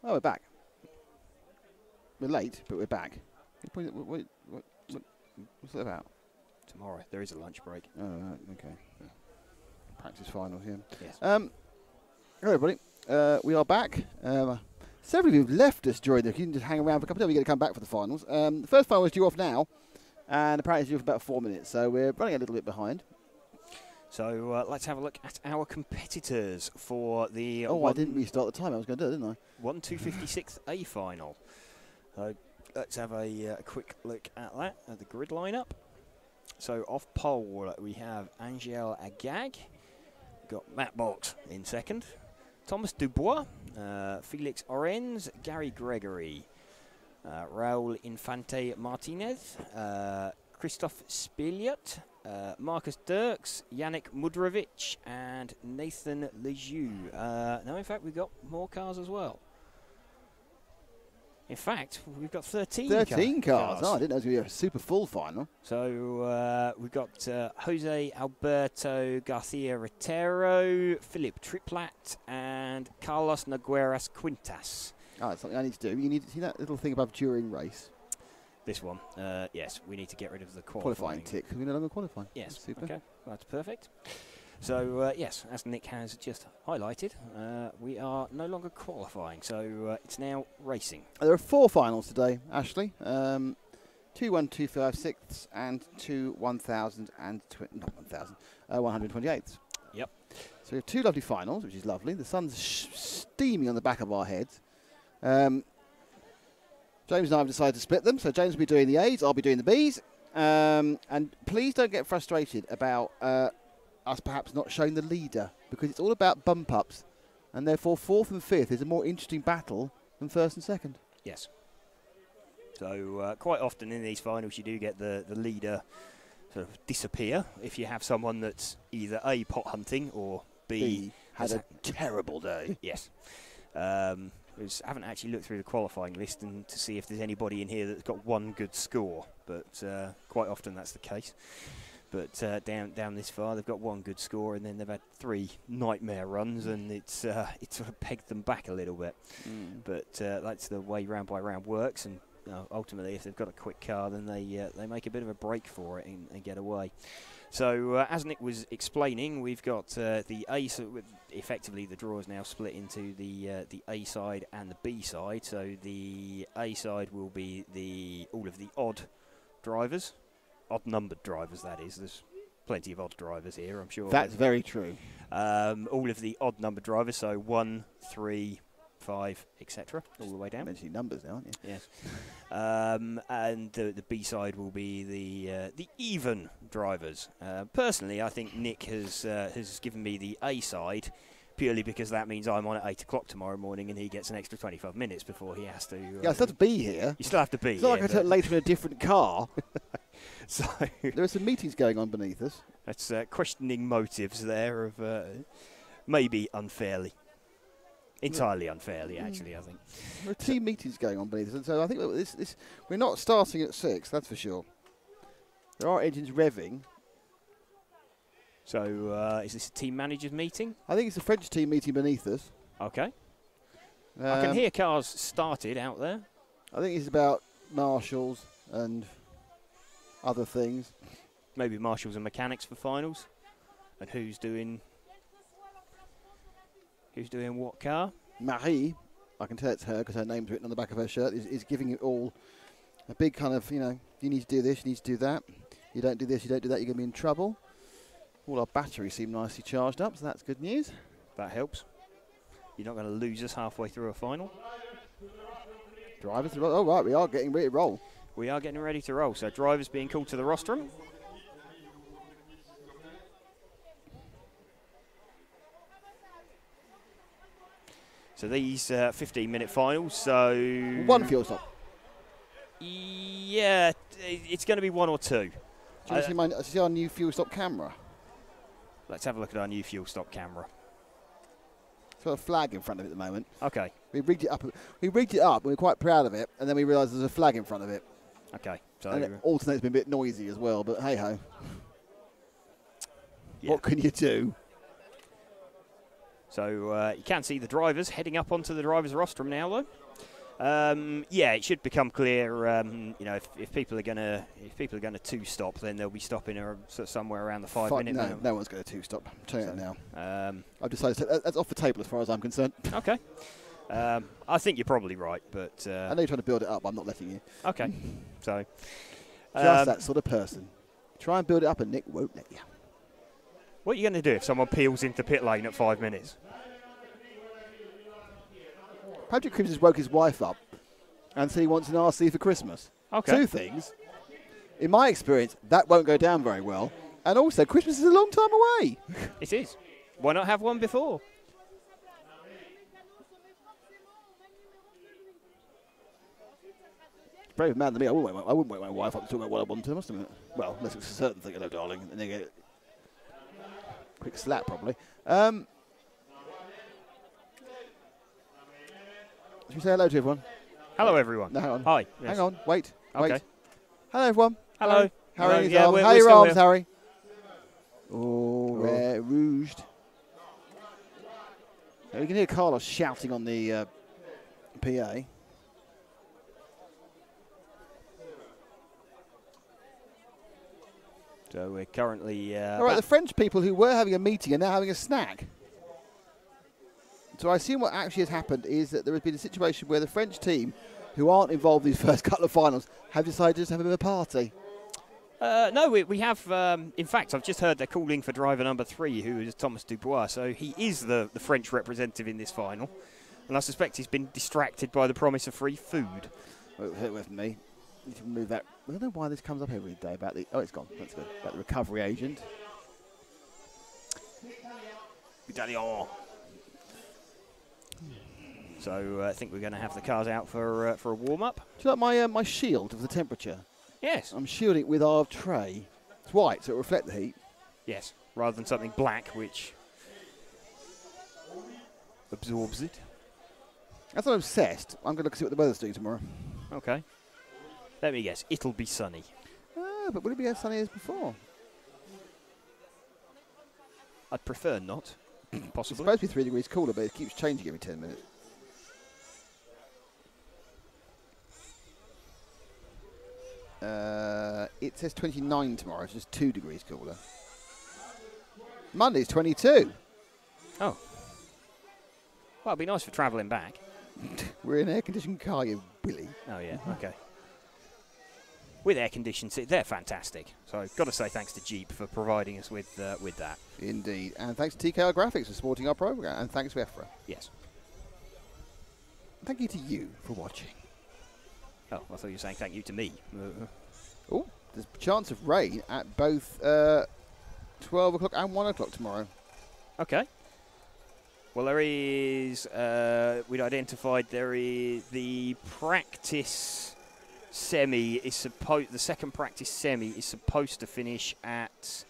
Oh, we're back. We're late, but we're back. What's that about? Tomorrow there is a lunch break. Oh, right, okay. Practice finals, yeah. Yes. Hello, everybody. We are back. Several of you have left us during the. You can just hang around for a couple of times. You're going to come back for the finals. The first final is due off now, and apparently it's due for about 4 minutes, so we're running a little bit behind. So let's have a look at our competitors for the. I didn't restart the time. I was going to do it, didn't I? 1-256A final. So let's have a quick look at that, at the grid lineup. So off pole we have Angel Agag, got Matt Box in second, Thomas Dubois, Felix Orenz, Gary Gregory, Raul Infante Martinez, Christoph Spiliot, Marcus Dirks, Yannick Mudrovic, and Nathan Lejeune. Now, in fact, we've got more cars as well. In fact, we've got 13 cars. Oh, I didn't know it was going to be a super full final. So we've got Jose Alberto Garcia Retero, Philip Triplat, and Carlos Nagueras Quintas. Oh, that's something I need to do. You need to see that little thing above during race. This one, yes, we need to get rid of the qualifying tick because we're no longer qualifying. Yes, that's super. Okay, that's perfect. So, yes, as Nick has just highlighted, we are no longer qualifying, so it's now racing. There are 4 finals today, Ashley. 2 1/256 and 2 128ths. Yep. So we have 2 lovely finals, which is lovely. The sun's steaming on the back of our heads. James and I have decided to split them, so James will be doing the A's, I'll be doing the B's. And please don't get frustrated about us perhaps not showing the leader, because it's all about bump ups, and therefore 4th and 5th is a more interesting battle than 1st and 2nd. Yes. So quite often in these finals you do get the leader sort of disappear if you have someone that's either A, pot hunting, or B had a terrible day. Yes. I haven't actually looked through the qualifying list and to see if there's anybody in here that's got one good score, but quite often that's the case. But down this far, they've got one good score, and then they've had 3 nightmare runs, and it's sort of pegged them back a little bit. But that's the way round by round works, and ultimately, if they've got a quick car, then they make a bit of a break for it and get away. So as Nick was explaining, we've got the A. So effectively, the draw is now split into the A side and the B side. So the A side will be all of the odd drivers. Odd-numbered drivers, that is. There's plenty of odd drivers here, I'm sure. That's very true. All of the odd-numbered drivers, so 1, 3, 5, etc., all the way down. Mentioning numbers now, aren't you? Yes. And the B side will be the even drivers. Personally, I think Nick has given me the A side purely because that means I'm on at 8 o'clock tomorrow morning and he gets an extra 25 minutes before he has to. Yeah, I still have to be here. You still have to be It's not here, like I took later in a different car. So there are some meetings going on beneath us. That's questioning motives there of maybe unfairly. Entirely unfairly, actually, I think. There are 2 meetings going on beneath us, and so I think that we're not starting at 6, that's for sure. There are engines revving. So is this a team managers meeting? I think it's a French team meeting beneath us. Okay. I can hear cars started out there. I think it's about marshals and other things. Maybe marshals and mechanics for finals. And who's doing what car? Marie, I can tell it's her because her name's written on the back of her shirt, is giving it all a big kind of, you need to do this, you need to do that. You don't do this, you don't do that, you're going to be in trouble. All our batteries seem nicely charged up, so that's good news. That helps. You're not going to lose us halfway through a final. Drivers, oh right, we are getting ready to roll. We are getting ready to roll. So drivers being called to the rostrum. So these 15-minute finals. So 1 fuel stop. Yeah, it's going to be 1 or 2. Do you want to see our new fuel stop camera? Let's have a look at our new fuel stop camera. It's got a flag in front of it at the moment. Okay. We rigged it up. We rigged it up. And we're quite proud of it, and then we realised there's a flag in front of it. Okay. So and it alternate's been a bit noisy as well, but hey ho. Yeah. What can you do? So you can see the drivers heading up onto the drivers' rostrum now, though. Yeah, it should become clear. You know, if people are gonna two-stop, then they'll be stopping somewhere around the 5-minute mark. No one's going to two-stop. I'm telling you that now. Um, I've decided that's off the table as far as I'm concerned. okay. I think you're probably right, but I know you're trying to build it up. I'm not letting you. okay. So Just that sort of person. Try and build it up, and Nick won't let you. what are you going to do if someone peels into pit lane at 5 minutes? Patrick Cribs has woke his wife up and said he wants an RC for Christmas. Okay. Two things. In my experience, that won't go down very well. And also, Christmas is a long time away. It is. Why not have one before? Brave man to me. I wouldn't wake my wife up to talk about what I want to, must I admit. Well, unless it's a certain thing, hello, darling. And they get a quick slap, probably. Should we say hello to everyone? Hello, everyone. No, hang on. Hi. Yes. Hang on. Wait. Okay. Wait. Hello, everyone. Hello. Harry, his yeah, arms. we're How are your still arms, here. Harry? Oh, red rouged. Now, you can hear Carlos shouting on the PA. So we're currently... All right, the French people who were having a meeting are now having a snack. So I assume what actually has happened is that there has been a situation where the French team, who aren't involved in these first couple of finals, have decided to just have a bit of a party. No, we have... in fact, I've just heard they're calling for driver number 3, who is Thomas Dubois. So he is the French representative in this final. And I suspect he's been distracted by the promise of free food. Wait with me. Need to move that. I don't know why this comes up every day about the... Oh, it's gone. That's good. About the recovery agent. Medallion. So I think we're going to have the cars out for a warm-up. Do you like my my shield of the temperature? Yes. I'm shielding it with our tray. It's white, so it'll reflect the heat. Yes, rather than something black, which absorbs it. As I'm obsessed, I'm going to see what the weather's doing tomorrow. Okay. Let me guess. It'll be sunny. But will it be as sunny as before? I'd prefer not, It's possibly. supposed to be 3 degrees cooler, but it keeps changing every 10 minutes. It says 29 tomorrow. It's just 2 degrees cooler. Monday's 22. Oh. Well, it'd be nice for travelling back. We're in an air-conditioned car, you Billy. Oh, yeah. Okay. With air conditions, they're fantastic. So I've got to say thanks to Jeep for providing us with that. Indeed. And thanks to TKR Graphics for supporting our programme. And thanks to EFRA. Yes. Thank you to you for watching. Oh, I thought you were saying thank you to me. Oh, there's a chance of rain at both 12 o'clock and 1 o'clock tomorrow. Okay. Well, there is, we'd identified there is the practice semi is supposed, the second practice semi is supposed to finish at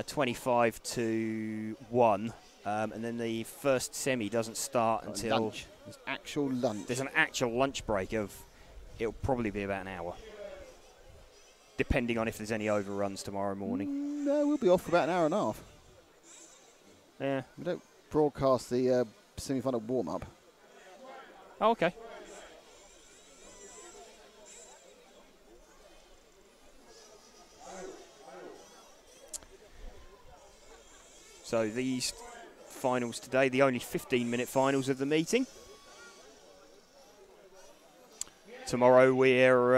25 to 1. And then the first semi doesn't start until... Lunch. There's actual lunch. There's an actual lunch break of, it'll probably be about an hour. Depending on if there's any overruns tomorrow morning. No, we'll be off for about an hour and a half. Yeah. We don't broadcast the semi-final warm-up. Oh, okay. So these finals today, the only 15-minute finals of the meeting. Tomorrow we're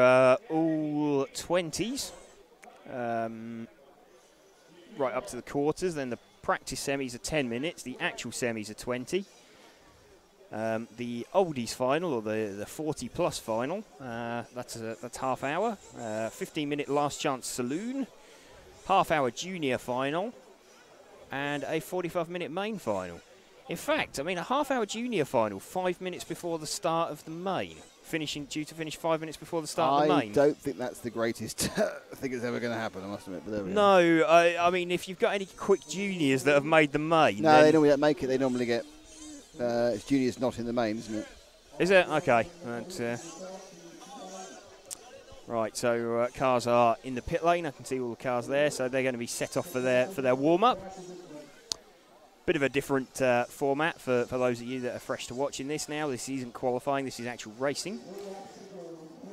all 20s, right up to the quarters. Then the practice semis are 10 minutes. The actual semis are 20. The oldies final, or the 40-plus final, that's half hour. 15-minute last chance saloon, half-hour junior final, and a 45-minute main final. In fact, I mean, a half-hour junior final 5 minutes before the start of the main, due to finish 5 minutes before the start of the main. I don't think that's the greatest thing that's ever going to happen, I must admit. But there we no, I mean, if you've got any quick juniors that have made the main... No, they normally don't make it. They normally get... it's juniors not in the main, isn't it? Is it? Okay. Right, so cars are in the pit lane. I can see all the cars there, so they're going to be set off for their warm-up. Bit of a different format for those of you that are fresh to watching this now. This isn't qualifying, this is actual racing.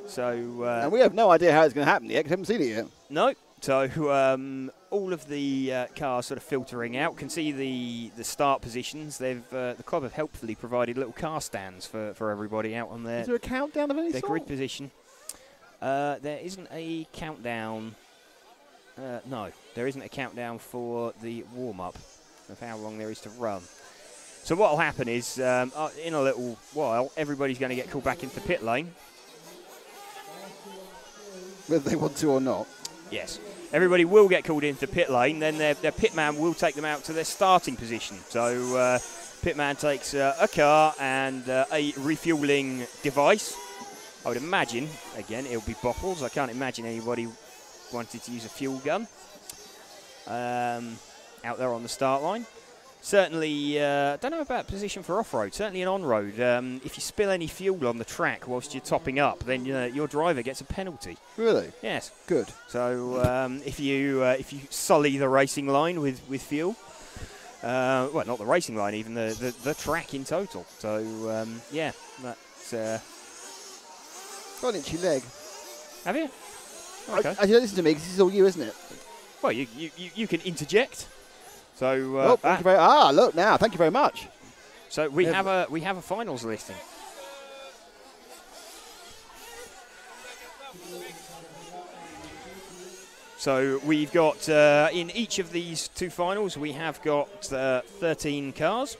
So and we have no idea how it's going to happen yet because we haven't seen it yet. No. So all of the cars sort of filtering out. Can see the start positions. The club have helpfully provided little car stands for everybody out on their. Is there a countdown of any their sort? grid position? There isn't a countdown. No, there isn't a countdown for the warm-up of how long there is to run. So what will happen is in a little while, everybody's going to get called back into pit lane. Whether they want to or not. Yes. Everybody will get called into pit lane, then their pit man will take them out to their starting position. So pit man takes a car and a refueling device. I would imagine, again, it'll be bottles. I can't imagine anybody wanted to use a fuel gun out there on the start line. Certainly, I don't know about position for off-road, certainly an on-road. If you spill any fuel on the track whilst you're topping up, then your driver gets a penalty. Really? Yes. Good. So if you sully the racing line with fuel, well, not the racing line, even the track in total. So, yeah, that's... Got an itchy leg. Have you? Okay. Actually, listen to me, because this is all you, isn't it? Well, you can interject. So oh, thank you very, look now. Thank you very much. So we have a finals listing. So we've got in each of these two finals we have got 13 cars.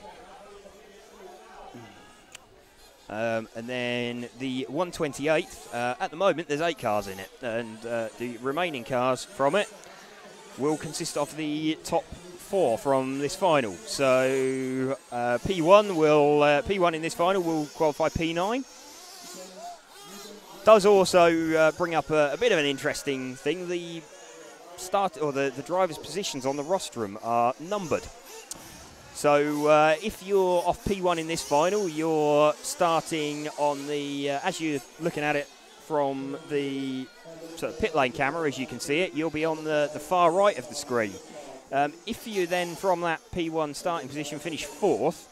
And then the 128th, at the moment there's 8 cars in it, and the remaining cars from it will consist of the top 4 from this final. So P1 in this final will qualify P9. Does also bring up a bit of an interesting thing. The the drivers' positions on the rostrum are numbered. So if you're off P1 in this final, you're starting on the as you're looking at it from the sort of pit lane camera, as you can see it, you'll be on the far right of the screen. If you then, from that P1 starting position, finish 4th,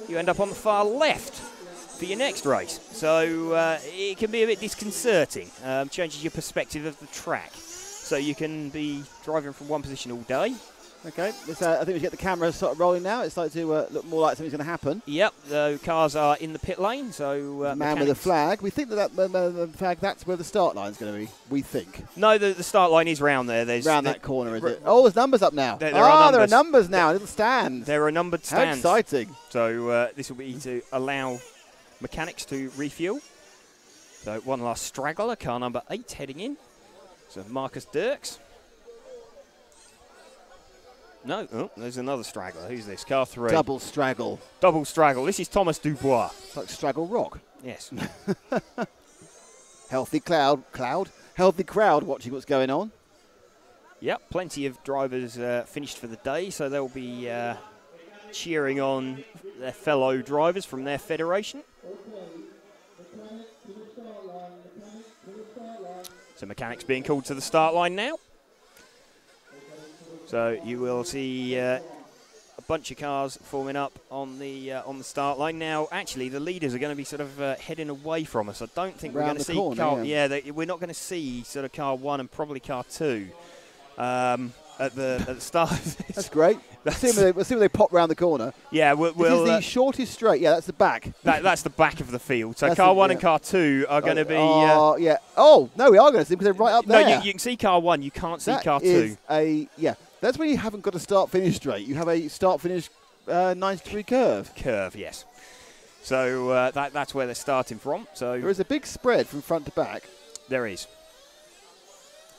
you end up on the far left for your next race. So it can be a bit disconcerting. Changes your perspective of the track. So you can be driving from one position all day. Okay, I think we get the camera sort of rolling now. It's starting to look more like something's going to happen. Yep, the cars are in the pit lane. So the man with the flag. We think that the flag, that's where the start line's going to be, we think. No, the start line is round there. There's round that corner, is it? Oh, there's numbers up now. There are numbers now, little stands. There are numbered stands. How exciting. So this will be to allow mechanics to refuel. So one last straggler, car number 8 heading in. So Marcus Dirks. No, oh, there's another straggler. Who's this? Car 3. Double straggle. Double straggle. This is Thomas Dubois. It's like Straggle Rock. Yes. Healthy healthy crowd watching what's going on. Yep, plenty of drivers finished for the day, so they'll be cheering on their fellow drivers from their federation. So mechanics being called to the start line now. So you will see a bunch of cars forming up on the start line. Now, actually, the leaders are going to be sort of heading away from us. I don't think we're going to see car. Yeah, we're not going to see sort of car 1 and probably car 2 at the start of this. That's great. We'll see when they pop round the corner. Yeah, this is the shortest straight. Yeah, that's the back. That's the back of the field. So car 1 and car 2 are going to be... yeah. Oh, no, we are going to see them because they're right up there. No, you can see car 1. You can't see car 2. That's when you haven't got a start-finish straight. You have a start-finish 90-degree curve. Curve, yes. So that's where they're starting from. So there is a big spread from front to back. There is.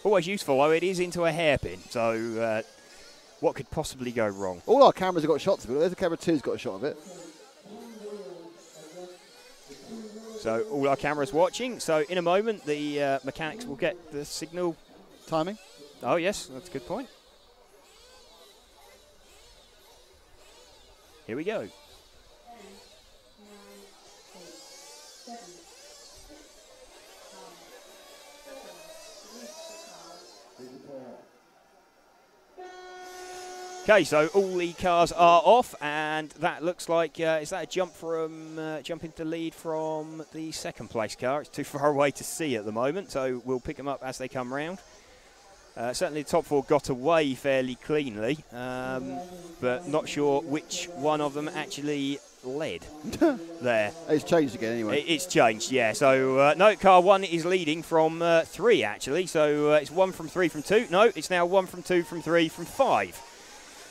Always useful, though. It is into a hairpin. So what could possibly go wrong? All our cameras have got shots of it. There's a camera 2's got a shot of it. So all our cameras watching. So in a moment, the mechanics will get the signal. Timing? Oh, yes. That's a good point. Here we go. Okay, so all the cars are off, and that looks like, is that a jump from, jump into the lead from the second place car? It's too far away to see at the moment, so we'll pick them up as they come round. Certainly the top four got away fairly cleanly, but not sure which one of them actually led there. It's changed again anyway. It's changed, yeah. So, no, car 1 is leading from 3, actually. So, it's 1 from 3 from 2. No, it's now 1 from 2 from 3 from 5.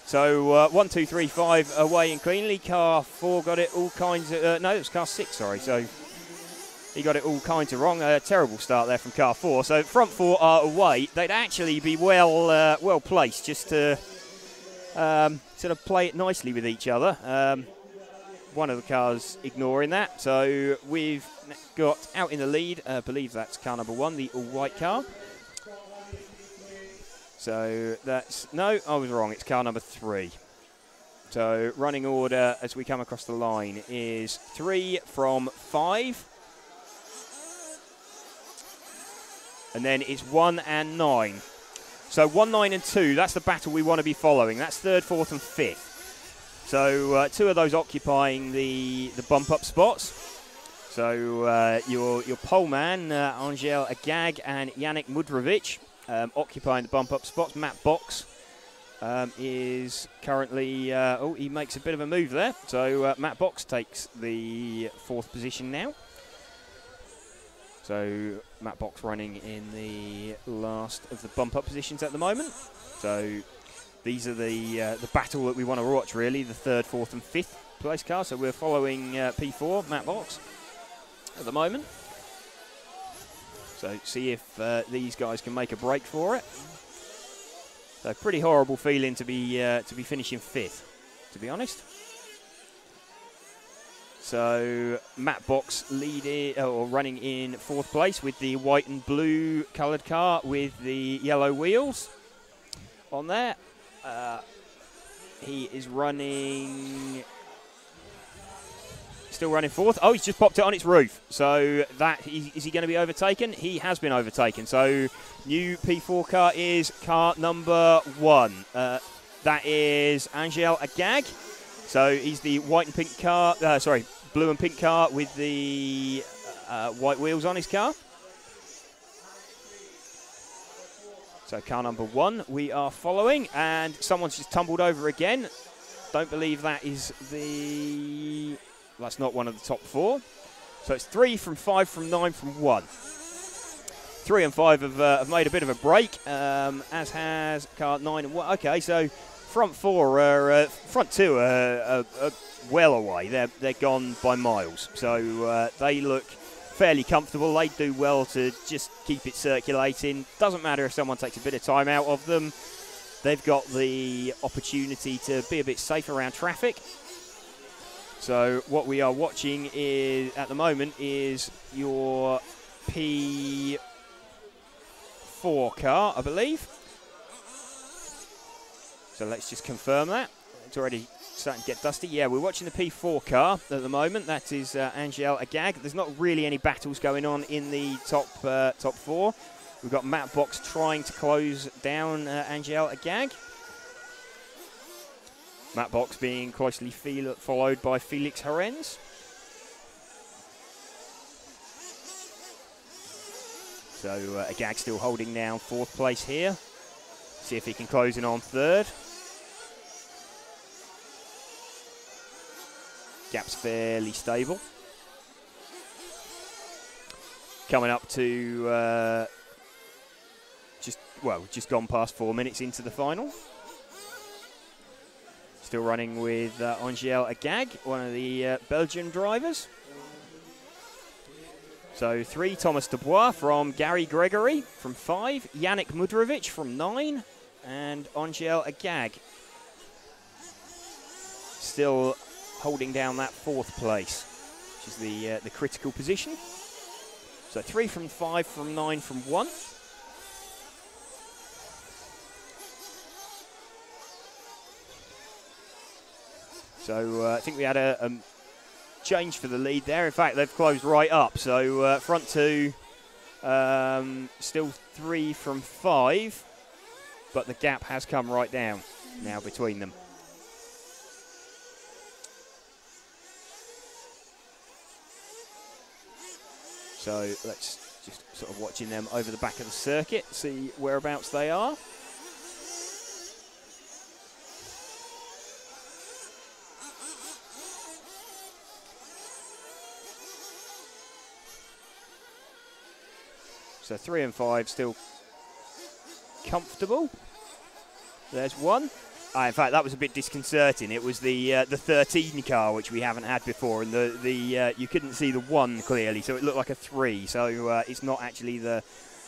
So, 1, 2, 3, 5 away and cleanly. Car 4 got it all kinds of... no, it was car 6, sorry. So, he got it all kinds of wrong. A terrible start there from car 4. So, front 4 are away. They'd actually be well placed just to sort of play it nicely with each other. One of the cars ignoring that. So, we've got out in the lead, I believe that's car number 1, the all-white car. So that's, no, I was wrong, it's car number 3. So running order as we come across the line is 3 from 5. And then it's 1 and 9. So 1, 9 and 2, that's the battle we want to be following. That's 3rd, 4th and 5th. So 2 of those occupying the bump up spots. So your pole man, Angel Agag and Yannick Mudrovic, occupying the bump up spots. Matt Box is currently, he makes a bit of a move there. So Matt Box takes the 4th position now. So Matt Box running in the last of the bump up positions at the moment. So these are the battle that we want to watch really, the 3rd, 4th and 5th place car. So we're following P4, Matt Box, at the moment. So see if these guys can make a break for it. So pretty horrible feeling to be finishing 5th, to be honest. So Matt Box leading or running in 4th place with the white and blue coloured car with the yellow wheels on there. He is running. Still running 4th. Oh, he's just popped it on its roof. So that is he going to be overtaken? He has been overtaken. So new P4 car is car number 1. That is Angel Agag. So he's the white and pink car. Blue and pink car with the white wheels on his car. So car number 1 we are following, and someone's just tumbled over again. Don't believe that is the. That's not one of the top 4. So it's 3 from 5 from 9 from 1. 3 and 5 have made a bit of a break, as has car 9 and 1. Okay, so front 2 are well away. They're gone by miles. So they look fairly comfortable. They do well to just keep it circulating. Doesn't matter if someone takes a bit of time out of them. They've got the opportunity to be a bit safe around traffic. So what we are watching is at the moment is your P4 car, I believe. So let's just confirm that. It's already starting to get dusty. Yeah, we're watching the P4 car at the moment. That is Angel Agag. There's not really any battles going on in the top 4. We've got Matt Box trying to close down Angel Agag. Matt Box being closely followed by Felix Herens. So Agag still holding down 4th place here. See if he can close in on 3rd. Gap's fairly stable. Coming up to just gone past 4 minutes into the final. Still running with Angel Agag, one of the Belgian drivers. So 3, Thomas Dubois from Gary Gregory from 5, Yannick Mudrovic from 9, and Angel Agag still holding down that 4th place, which is the critical position. So 3 from 5 from 9 from 1. So I think we had a change for the lead there. In fact, they've closed right up. So front 2, still 3 from 5, but the gap has come right down. now between them. So let's just sort of watching them over the back of the circuit, see whereabouts they are. So 3 and 5 still comfortable. There's one. In fact, that was a bit disconcerting. It was the 13 car, which we haven't had before, and the you couldn't see the 1 clearly, so it looked like a 3. So it's not actually the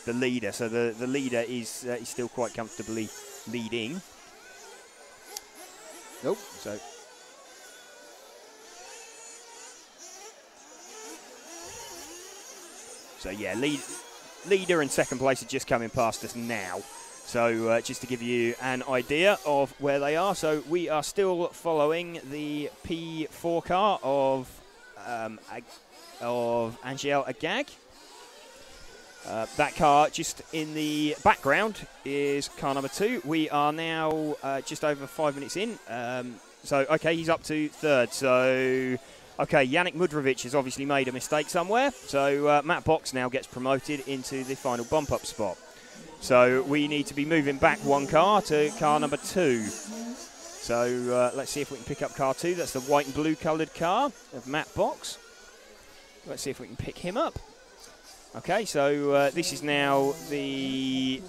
leader. So the leader is still quite comfortably leading. Nope. So yeah, leader and second place are just coming past us now. So just to give you an idea of where they are, so we are still following the P4 car of Angel Agag. That car just in the background is car number 2. We are now just over 5 minutes in. So okay, he's up to 3rd. So okay, Yannick Mudrovic has obviously made a mistake somewhere. So Matt Box now gets promoted into the final bump-up spot. So we need to be moving back 1 car to car number 2. So let's see if we can pick up car 2. That's the white and blue coloured car of Matt Box. Let's see if we can pick him up. Okay, so this is now the...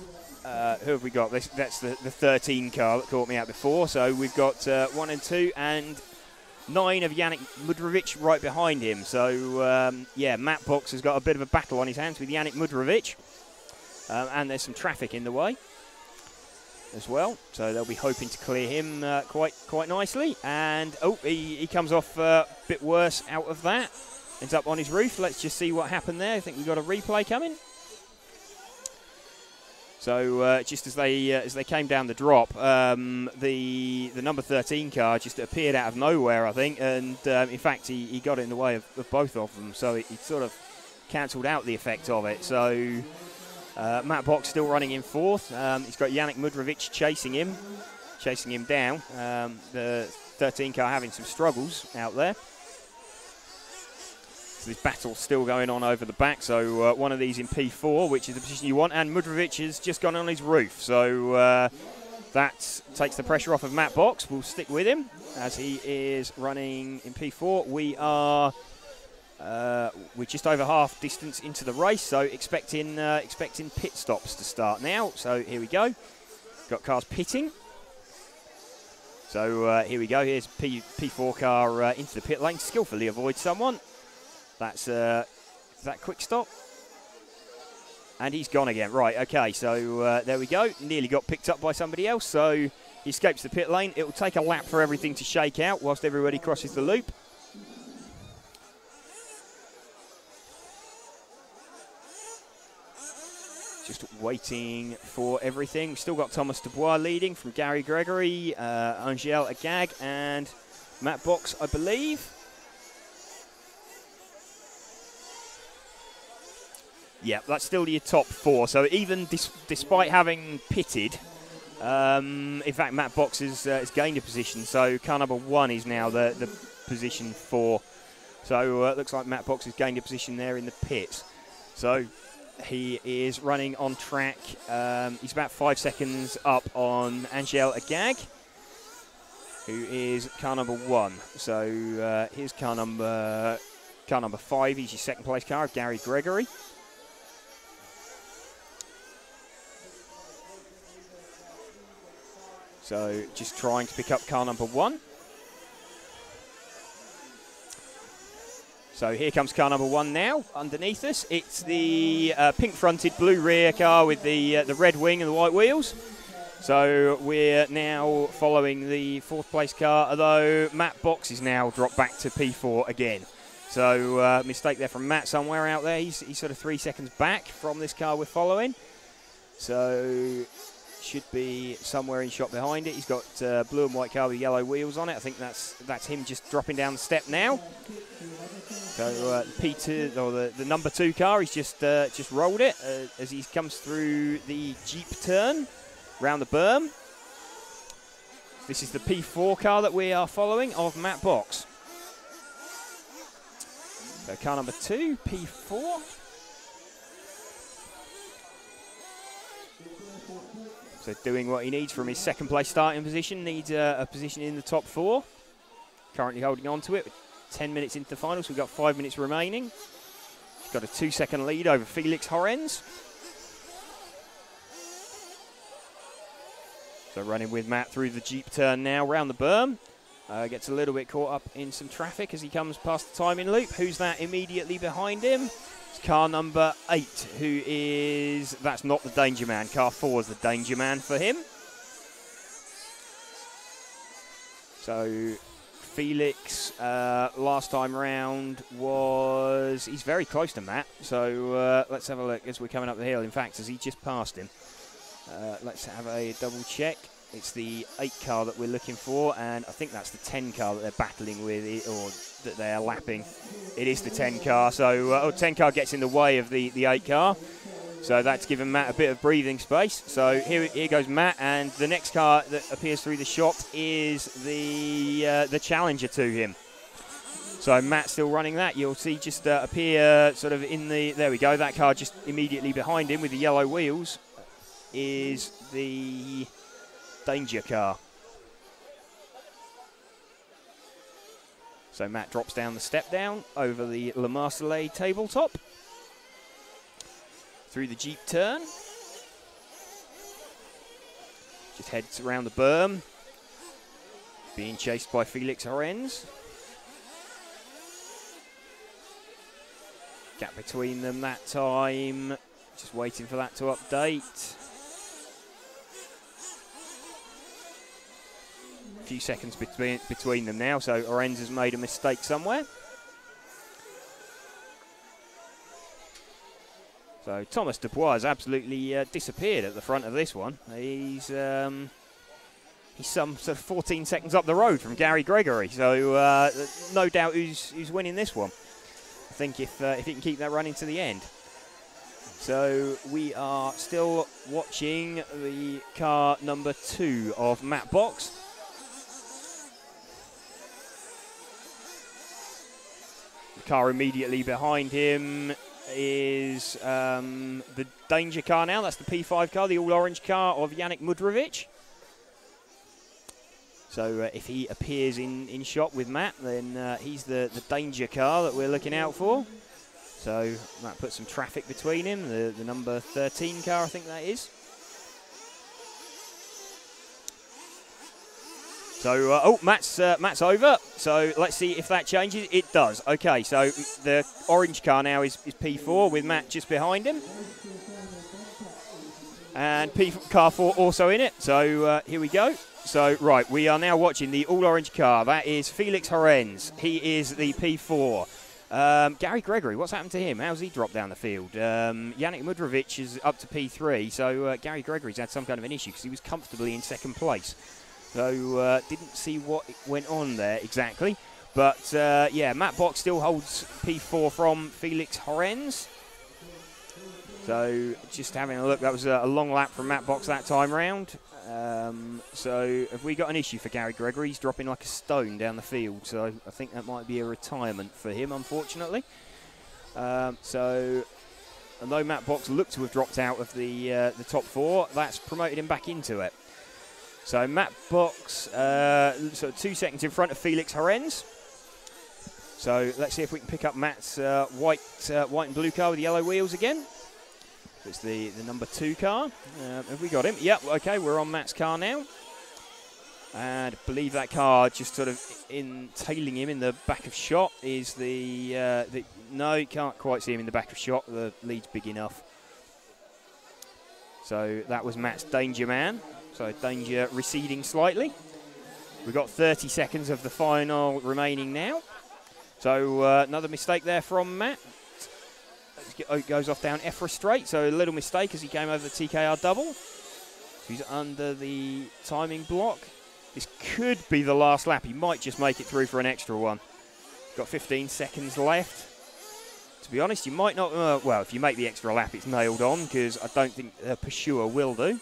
who have we got? That's the 13 car that caught me out before. So we've got 1 and 2 and 9 of Yannick Mudrovic right behind him. So, yeah, Matt Box has got a bit of a battle on his hands with Yannick Mudrovic. And there's some traffic in the way as well. So they'll be hoping to clear him quite nicely. And, oh, he comes off a bit worse out of that. Ends up on his roof. Let's just see what happened there. I think we've got a replay coming. So just as they came down the drop, the number 13 car just appeared out of nowhere, I think, and in fact he got in the way of both of them, so it sort of cancelled out the effect of it. So Matt Box still running in 4th. He's got Yannick Mudrovic chasing him down. The 13 car having some struggles out there. So this battle's still going on over the back. So one of these in P4, which is the position you want, and Mudrovic has just gone on his roof. So that takes the pressure off of Matt Box. We'll stick with him as he is running in P4. We're just over half distance into the race, so expecting pit stops to start now. So here we go. Got cars pitting. So here we go. Here's P4 car into the pit lane, skillfully avoids someone. That's that quick stop. And he's gone again. Right, okay, so there we go. Nearly got picked up by somebody else, so he escapes the pit lane. It will take a lap for everything to shake out whilst everybody crosses the loop. Just waiting for everything. We've still got Thomas Dubois leading from Gary Gregory, Angel Agag, and Matt Box, I believe. Yeah, that's still your top 4. So even despite having pitted, in fact, Matt Box has gained a position. So car number 1 is now the position 4. So it looks like Matt Box has gained a position there in the pits. So he is running on track. He's about 5 seconds up on Angel Agag, who is car number 1. So here's car number 5. He's your second place car, Gary Gregory. So just trying to pick up car number 1. So here comes car number 1 now, underneath us. It's the pink-fronted, blue rear car with the red wing and the white wheels. So we're now following the 4th place car, although Matt Box is now dropped back to P4 again. So mistake there from Matt somewhere out there. He's sort of 3 seconds back from this car we're following. So should be somewhere in shot behind it. He's got blue and white car with yellow wheels on it. I think that's him just dropping down the step now. So P2 or the number 2 car, he's just rolled it as he comes through the Jeep turn round the berm. This is the P4 car that we are following of Matt Box. So car number 2, P4. So doing what he needs from his second place starting position, needs a position in the top 4. Currently holding on to it with 10 minutes into the final, so we've got 5 minutes remaining. He's got a 2-second lead over Felix Horens. So running with Matt through the Jeep turn now, round the berm. Gets a little bit caught up in some traffic as he comes past the timing loop. Who's that immediately behind him? It's car number 8, who is... That's not the danger man. Car 4 is the danger man for him. So Felix, last time round, was... He's very close to Matt. So let's have a look as we're coming up the hill. In fact, as he just passed him. Let's have a double check. It's the 8 car that we're looking for, and I think that's the 10 car that they're battling with, or that they're lapping. It is the 10 car, so 10 car gets in the way of the 8 car. So that's given Matt a bit of breathing space. So here goes Matt, and the next car that appears through the shop is the challenger to him. So Matt's still running that. You'll see just appear sort of in the... There we go, that car just immediately behind him with the yellow wheels is the danger car. So Matt drops down the step down over the Le Marseillais tabletop. Through the Jeep turn. Just heads around the berm. Being chased by Felix Horens. Gap between them that time. Just waiting for that to update. A few seconds between them now, so Horens has made a mistake somewhere. So Thomas Dubois has absolutely disappeared at the front of this one. He's some sort of 14 seconds up the road from Gary Gregory, so no doubt who's winning this one. I think if he can keep that running to the end. So we are still watching the car number 2 of Matt Box. The car immediately behind him is the danger car now. That's the P5 car, the all-orange car of Yannick Mudrovic. So if he appears in shot with Matt, then he's the danger car that we're looking out for. So that puts some traffic between him, the number 13 car, I think that is. So, Matt's over. So let's see if that changes. It does. Okay, so the orange car now is P4 with Matt just behind him. And car 4 also in it. So here we go. So, right, we are now watching the all-orange car. That is Felix Horens. He is the P4. Gary Gregory, what's happened to him? How's he dropped down the field? Yannick Mudrovic is up to P3, so Gary Gregory's had some kind of an issue because he was comfortably in second place. So didn't see what went on there exactly. But yeah, Matt Box still holds P4 from Felix Horens. So just having a look, that was a long lap from Matt Box that time round. So have we got an issue for Gary Gregory? He's dropping like a stone down the field, so I think that might be a retirement for him, unfortunately. So although Matt Box looked to have dropped out of the top 4, that's promoted him back into it. So Matt Box, sort of 2 seconds in front of Felix Horens. So let's see if we can pick up Matt's white and blue car with yellow wheels again. It's the number 2 car. Have we got him? Yep, okay, we're on Matt's car now. And I believe that car just sort of tailing him in the back of shot is no, you can't quite see him in the back of shot. The lead's big enough. So that was Matt's danger man. So danger receding slightly. We've got 30 seconds of the final remaining now. So another mistake there from Matt. Goes off down EFRA straight, so a little mistake as he came over the TKR double. He's under the timing block. This could be the last lap. He might just make it through for an extra one. Got 15 seconds left. To be honest, you might not... well, if you make the extra lap, it's nailed on, because I don't think Pursuer will do.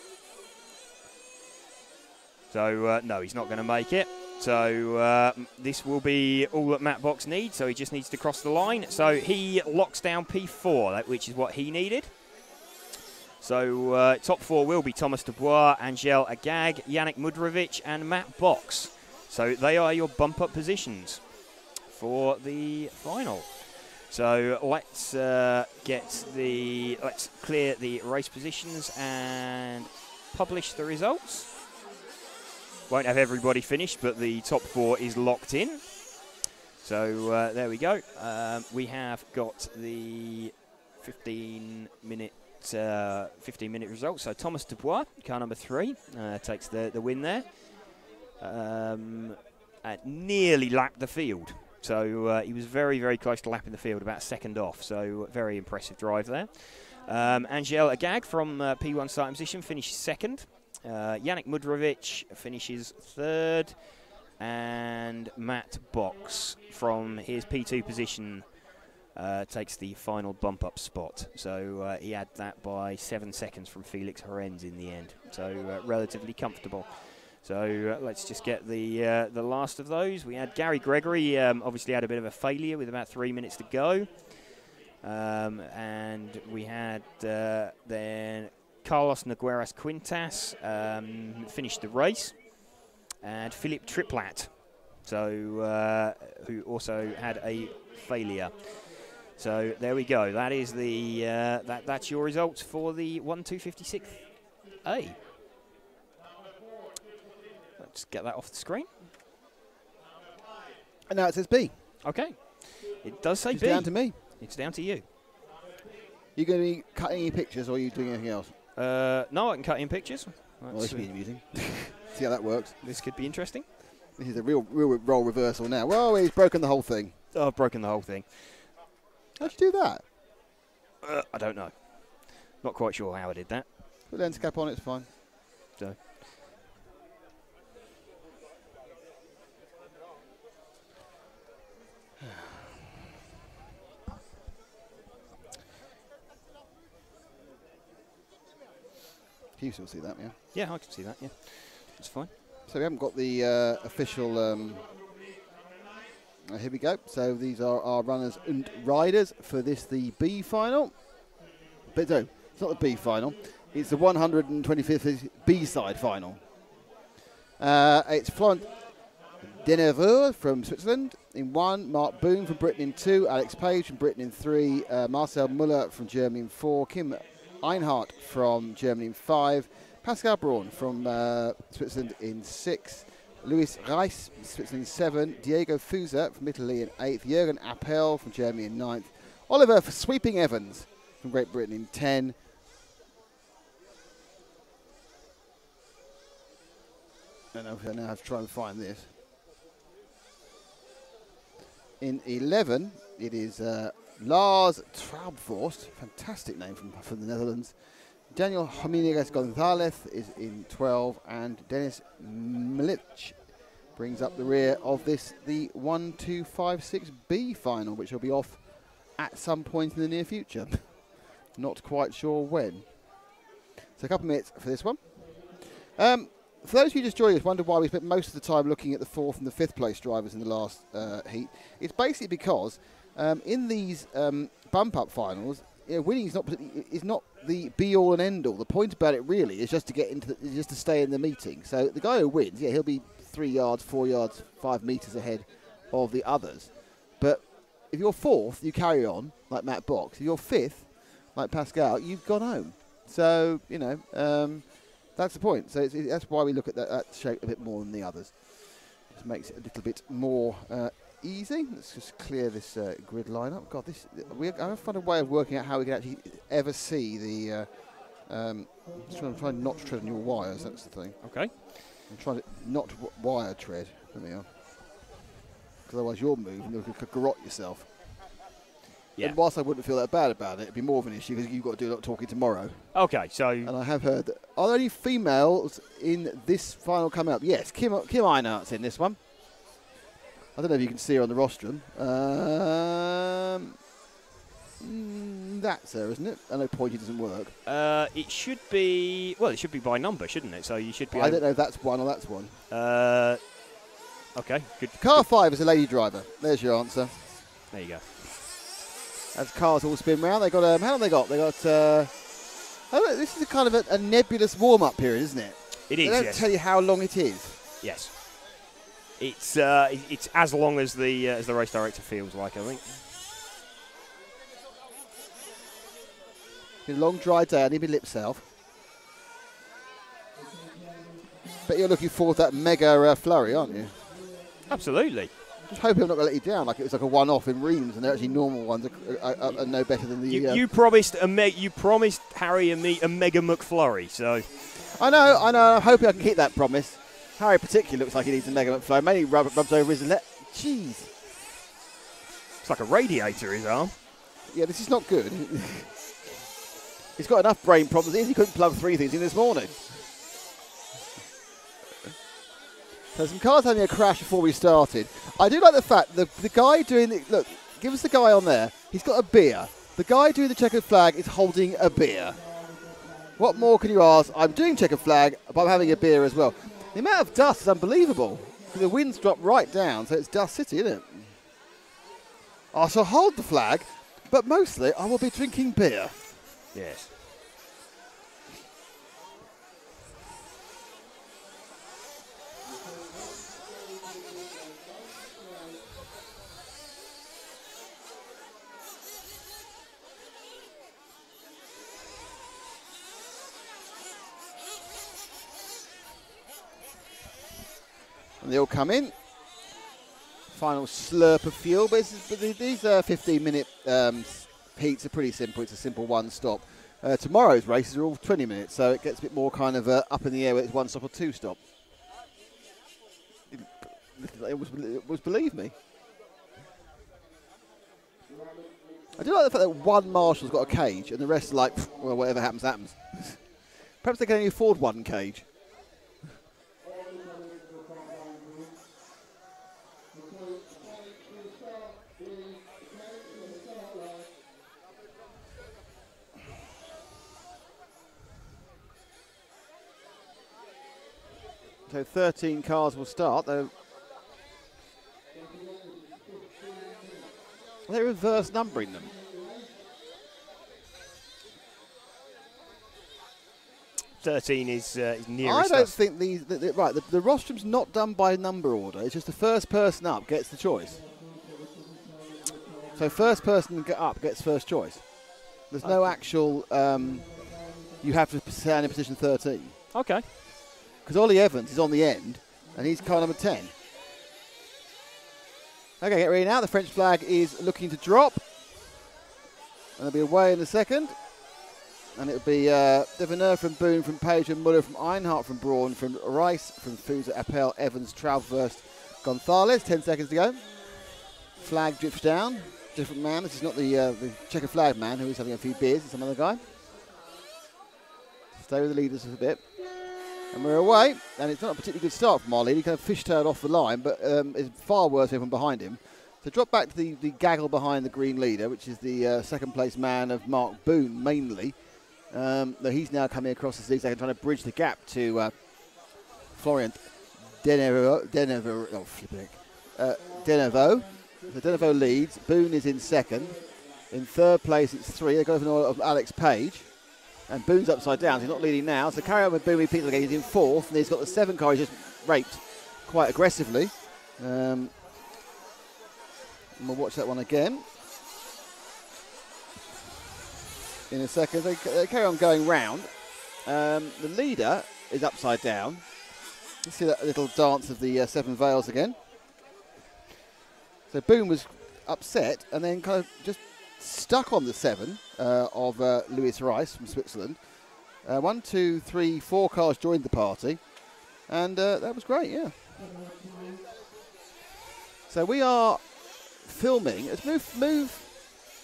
So, no, he's not going to make it. So this will be all that Matt Box needs, so he just needs to cross the line. So he locks down P4, which is what he needed. So top 4 will be Thomas Dubois, Angel Agag, Yannick Mudrovic and Matt Box. So they are your bump-up positions for the final. So let's clear the race positions and publish the results. Won't have everybody finished, but the top 4 is locked in. So there we go. We have got the 15-minute results. So Thomas Dubois, car number 3, takes the win there. Nearly lapped the field. So he was very, very close to lapping the field, about a second off. So very impressive drive there. Angel Agag from P1 starting position finishes 2nd. Yannick Mudrovic finishes 3rd. And Matt Box from his P2 position takes the final bump-up spot. So he had that by 7 seconds from Felix Horenz in the end. So relatively comfortable. So let's just get the last of those. We had Gary Gregory, obviously had a bit of a failure with about 3 minutes to go. And we had then Carlos Nogueras Quintas finished the race. And Philippe Triplat, so who also had a failure. So there we go. That is the that's your results for the 1-256A. Let's get that off the screen. And now it says B. Okay. It does say It's B. down to me. It's down to you. You going to be cutting any pictures, or are you doing anything else? No, I can cut in pictures. Well, this should be amusing. See how that works. This could be interesting. This is a real role reversal now. Well, he's broken the whole thing. Oh, I've broken the whole thing. How'd you do that? I don't know. Not quite sure how I did that. Put lens cap on, it's fine. So. Can you still see that, yeah? Yeah, I can see that, yeah. That's fine. So we haven't got the official... here we go. So these are our runners and riders for the B final. But no, it's not the B final. It's the 125th B-side final. It's Florent Deneveux from Switzerland in 1, Mark Boone from Britain in 2, Alex Page from Britain in 3, Marcel Muller from Germany in 4, Kim Einhardt from Germany in 5, Pascal Braun from Switzerland in 6, Luis Reis, Switzerland in 7, Diego Fusa from Italy in 8th, Jürgen Appel from Germany in 9th, Oliver Sweeping Evans from Great Britain in 10, I now have to try and find this. In 11, it is Lars Traubvorst, fantastic name from the Netherlands. Daniel Jimenez Gonzalez is in 12, and Dennis Milic brings up the rear of the 1-2-5-6B final, which will be off at some point in the near future. Not quite sure when. So a couple of minutes for this one. For those of you just joining us, wonder why we spent most of the time looking at the 4th and the 5th place drivers in the last heat. It's basically because in these bump-up finals, winning is not the be-all and end-all. The point about it really is just to get into, just to stay in the meeting. So the guy who wins, yeah, he'll be 3 yards, 4 yards, 5 metres ahead of the others. But if you're 4th, you carry on like Matt Box. If you're 5th, like Pascal, you've gone home. So that's the point. So that's why we look at that shape a bit more than the others. Just makes it a little bit more easy. Let's just clear this grid lineup. God, I have to find a way of working out how we can actually ever see the. I'm trying not to tread on your wires. That's the thing. Okay. I'm trying to not wire tread. There we are. Because otherwise you'll move and you'll garrot yourself. Yeah. And whilst I wouldn't feel that bad about it, it'd be more of an issue because you've got to do a lot of talking tomorrow. Okay, so... And I have heard that... Are there any females in this final coming up? Yes, Kim Einhardt's in this one. I don't know if you can see her on the rostrum. That's there, isn't it? I know pointy doesn't work. It should be, well, it should be by number, shouldn't it? So you should be. I don't know if that's one or that's one. Okay, good. Car 5 is a lady driver. There's your answer. There you go. As cars all spin round, they got how long they got? They got. This is a kind of a nebulous warm-up period, isn't it? It is. They don't yes. tell you how long it is. Yes. It's as long as the race director feels like, I think. Been a long dry day. I need my lips south. Bet you're looking forward to that mega flurry, aren't you? Absolutely. Just hoping I'm not going to let you down. Like it was like a one-off in Reims, and they're actually normal ones are no better than the. You promised you promised Harry and me a mega McFlurry, so. I know. I'm hoping I can keep that promise. Harry particularly looks like he needs a mega McFlurry. Mainly rubs over his leg. Jeez. It's like a radiator, his arm. Yeah, this is not good. He's got enough brain problems. He couldn't plug 3 things in this morning. So some cars having a crash before we started. I do like the fact the guy doing the look. Give us the guy on there. He's got a beer. The guy doing the checkered flag is holding a beer. What more can you ask? I'm doing checkered flag, but I'm having a beer as well. The amount of dust is unbelievable. The wind's dropped right down, so it's dust city, isn't it? I shall hold the flag, but mostly I will be drinking beer. Yes. And they all come in. Final slurp of fuel, but these 15-minute heats are pretty simple. It's a simple one-stop. Tomorrow's races are all 20 minutes, so it gets a bit more kind of up in the air whether it's one stop or two stop. It was believe me. I do like the fact that one marshal's got a cage and the rest are like, well, whatever happens, happens. Perhaps they can only afford one cage. So 13 cars will start. They're reverse numbering them. $13 is nearest I don't us. think the rostrum's not done by number order. It's just the first person up gets the choice. So first person up gets first choice. There's no actual. You have to stand in position 13. Okay. Because Ollie Evans is on the end, and he's car number 10. Okay, get ready now. The French flag is looking to drop. And they'll be away in a second. And it'll be Deveneur from Boone, from Page and Muller, from Einhart, from Braun, from Rice, from Fusa, Appel, Evans, Traverse, Gonzalez. 10 seconds to go. Flag drifts down. Different man. This is not the checker flag man who is having a few beers. It's some other guy. Stay with the leaders for a bit. And we're away, and it's not a particularly good start from our lead. He kind of fishtailed off the line, but it's far worse everyone behind him. So drop back to the gaggle behind the green leader, which is the second place man of Mark Boone, mainly. Though he's now coming across the zigzag and trying to bridge the gap to Florian Denevo. So Denevo leads. Boone is in second. In third place, it's 3. They got an order of Alex Page. And Boone's upside down, so he's not leading now. So carry on with Boone, Peter again. He's in 4th, and he's got the 7 car he's just raped quite aggressively. And we'll watch that one again in a second. They carry on going round. The leader is upside down. Let's see that little dance of the 7 veils again. So Boone was upset and then kind of just stuck on the 7 of Louis Rice from Switzerland. 1, 2, 3, 4 cars joined the party, and that was great, yeah. So we are filming. Let's move.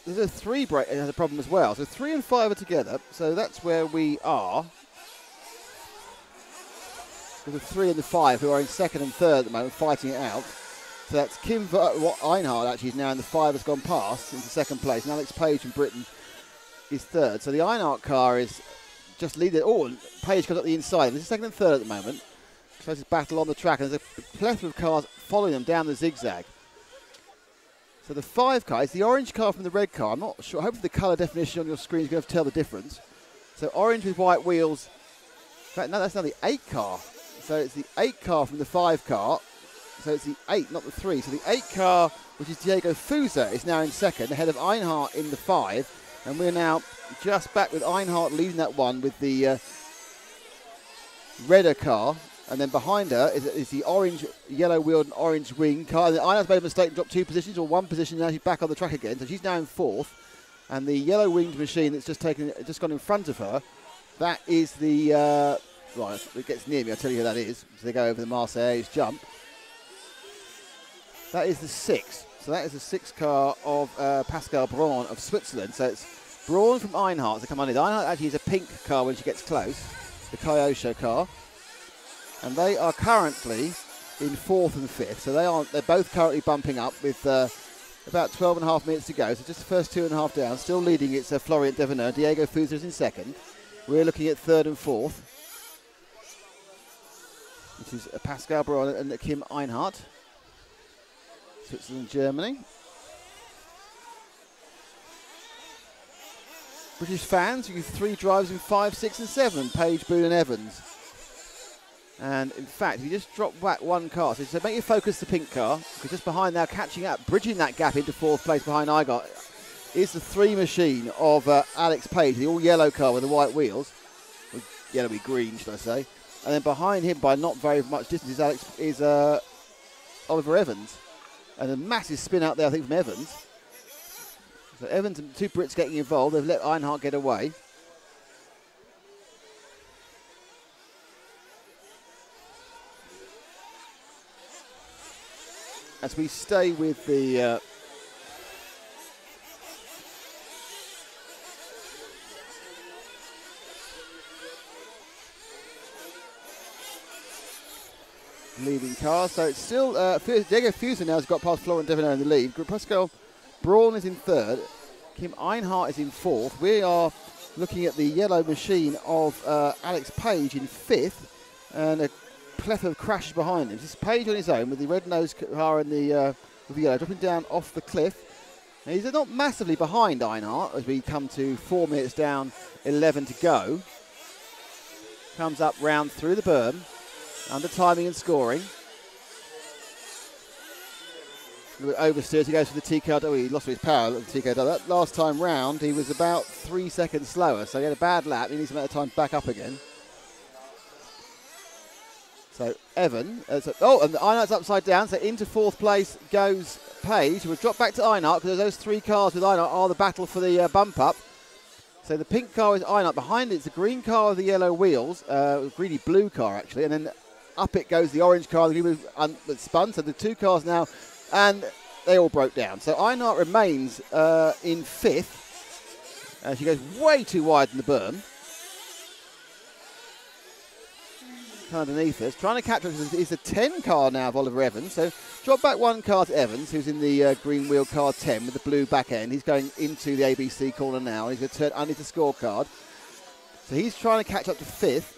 There's a 3 break. It has a problem as well. So 3 and 5 are together. So that's where we are. With the 3 and the 5 who are in 2nd and 3rd at the moment, fighting it out. So that's Einhardt actually is now in the 5, has gone past into second place. And Alex Page from Britain is third. So the Einhardt car is just leading. Oh, and Page comes up the inside. This is second and third at the moment. Closest battle on the track. And there's a plethora of cars following them down the zigzag. So the 5 car is the orange car from the red car. I'm not sure. Hopefully the colour definition on your screen is going to tell the difference. So orange with white wheels. In fact, no, that's now the 8 car. So it's the 8 car from the 5 car. So it's the 8, not the 3. So the 8 car, which is Diego Fusa, is now in second, ahead of Einhardt in the 5. And we're now just back with Einhardt leading that one with the redder car. And then behind her is the orange, yellow-wheeled and orange wing car. And Einhardt's made a mistake and dropped 2 positions, or 1 position, now she's back on the track again. So she's now in 4th. And the yellow-winged machine that's just gone in front of her, that is the... right, if it gets near me, I'll tell you who that is. So they go over the Marseillaise jump. That is the 6. So that is the 6 car of Pascal Braun of Switzerland. So it's Braun from Einhardt to come on in. Einhardt actually is a pink car when she gets close, the Kyosho car. And they are currently in 4th and 5th. So they're both currently bumping up with about 12.5 minutes to go. So just the first 2.5 down. Still leading, it's Florian Deveneur. Diego Fusa is in second. We're looking at 3rd and 4th. This is Pascal Braun and Kim Einhardt. Switzerland, Germany. British fans, you have 3 drivers in 5, 6 and 7. Page, Boone and Evans. And in fact, if you just drop back 1 car, so make your focus the pink car, because just behind now, catching up, bridging that gap into 4th place behind Igott, is the 3 machine of Alex Page, the all-yellow car with the white wheels. Or yellowy-green, should I say. And then behind him, by not very much distance, is Oliver Evans. And a massive spin out there, I think, from Evans. So Evans and 2 Brits getting involved. They've let Einhardt get away. As we stay with the leading car, so it's still Diego Fusa now has got past Florent Deveneur in the lead. Pascal Braun is in 3rd. Kim Einhardt is in 4th. We are looking at the yellow machine of Alex Page in 5th, and a plethora of crashes behind him. This is Page on his own with the red nose car and the with the yellow dropping down off the cliff. Now, he's not massively behind Einhardt as we come to 4 minutes down, 11 to go. Comes up round through the berm. Under timing and scoring. A little bit oversteers, he goes for the TKW. Oh, he lost his power at the TKW. That last time round, he was about 3 seconds slower, so he had a bad lap. He needs a bit of time back up again. So Evan, and Einhardt's upside down, so into 4th place goes Page. We'll drop back to Einhardt because those 3 cars with Einhardt are the battle for the bump up. So the pink car is Einhardt. Behind it's the green car with the yellow wheels, greeny blue car actually, and then up it goes the orange car, the green that spun. So the 2 cars now, and they all broke down. So Einhardt remains in 5th. She goes way too wide in the berm. Underneath us, trying to catch up is the 10 car now of Oliver Evans. So drop back 1 car to Evans, who's in the green wheel car 10 with the blue back end. He's going into the ABC corner now. He's going to turn underneath the scorecard. So he's trying to catch up to 5th.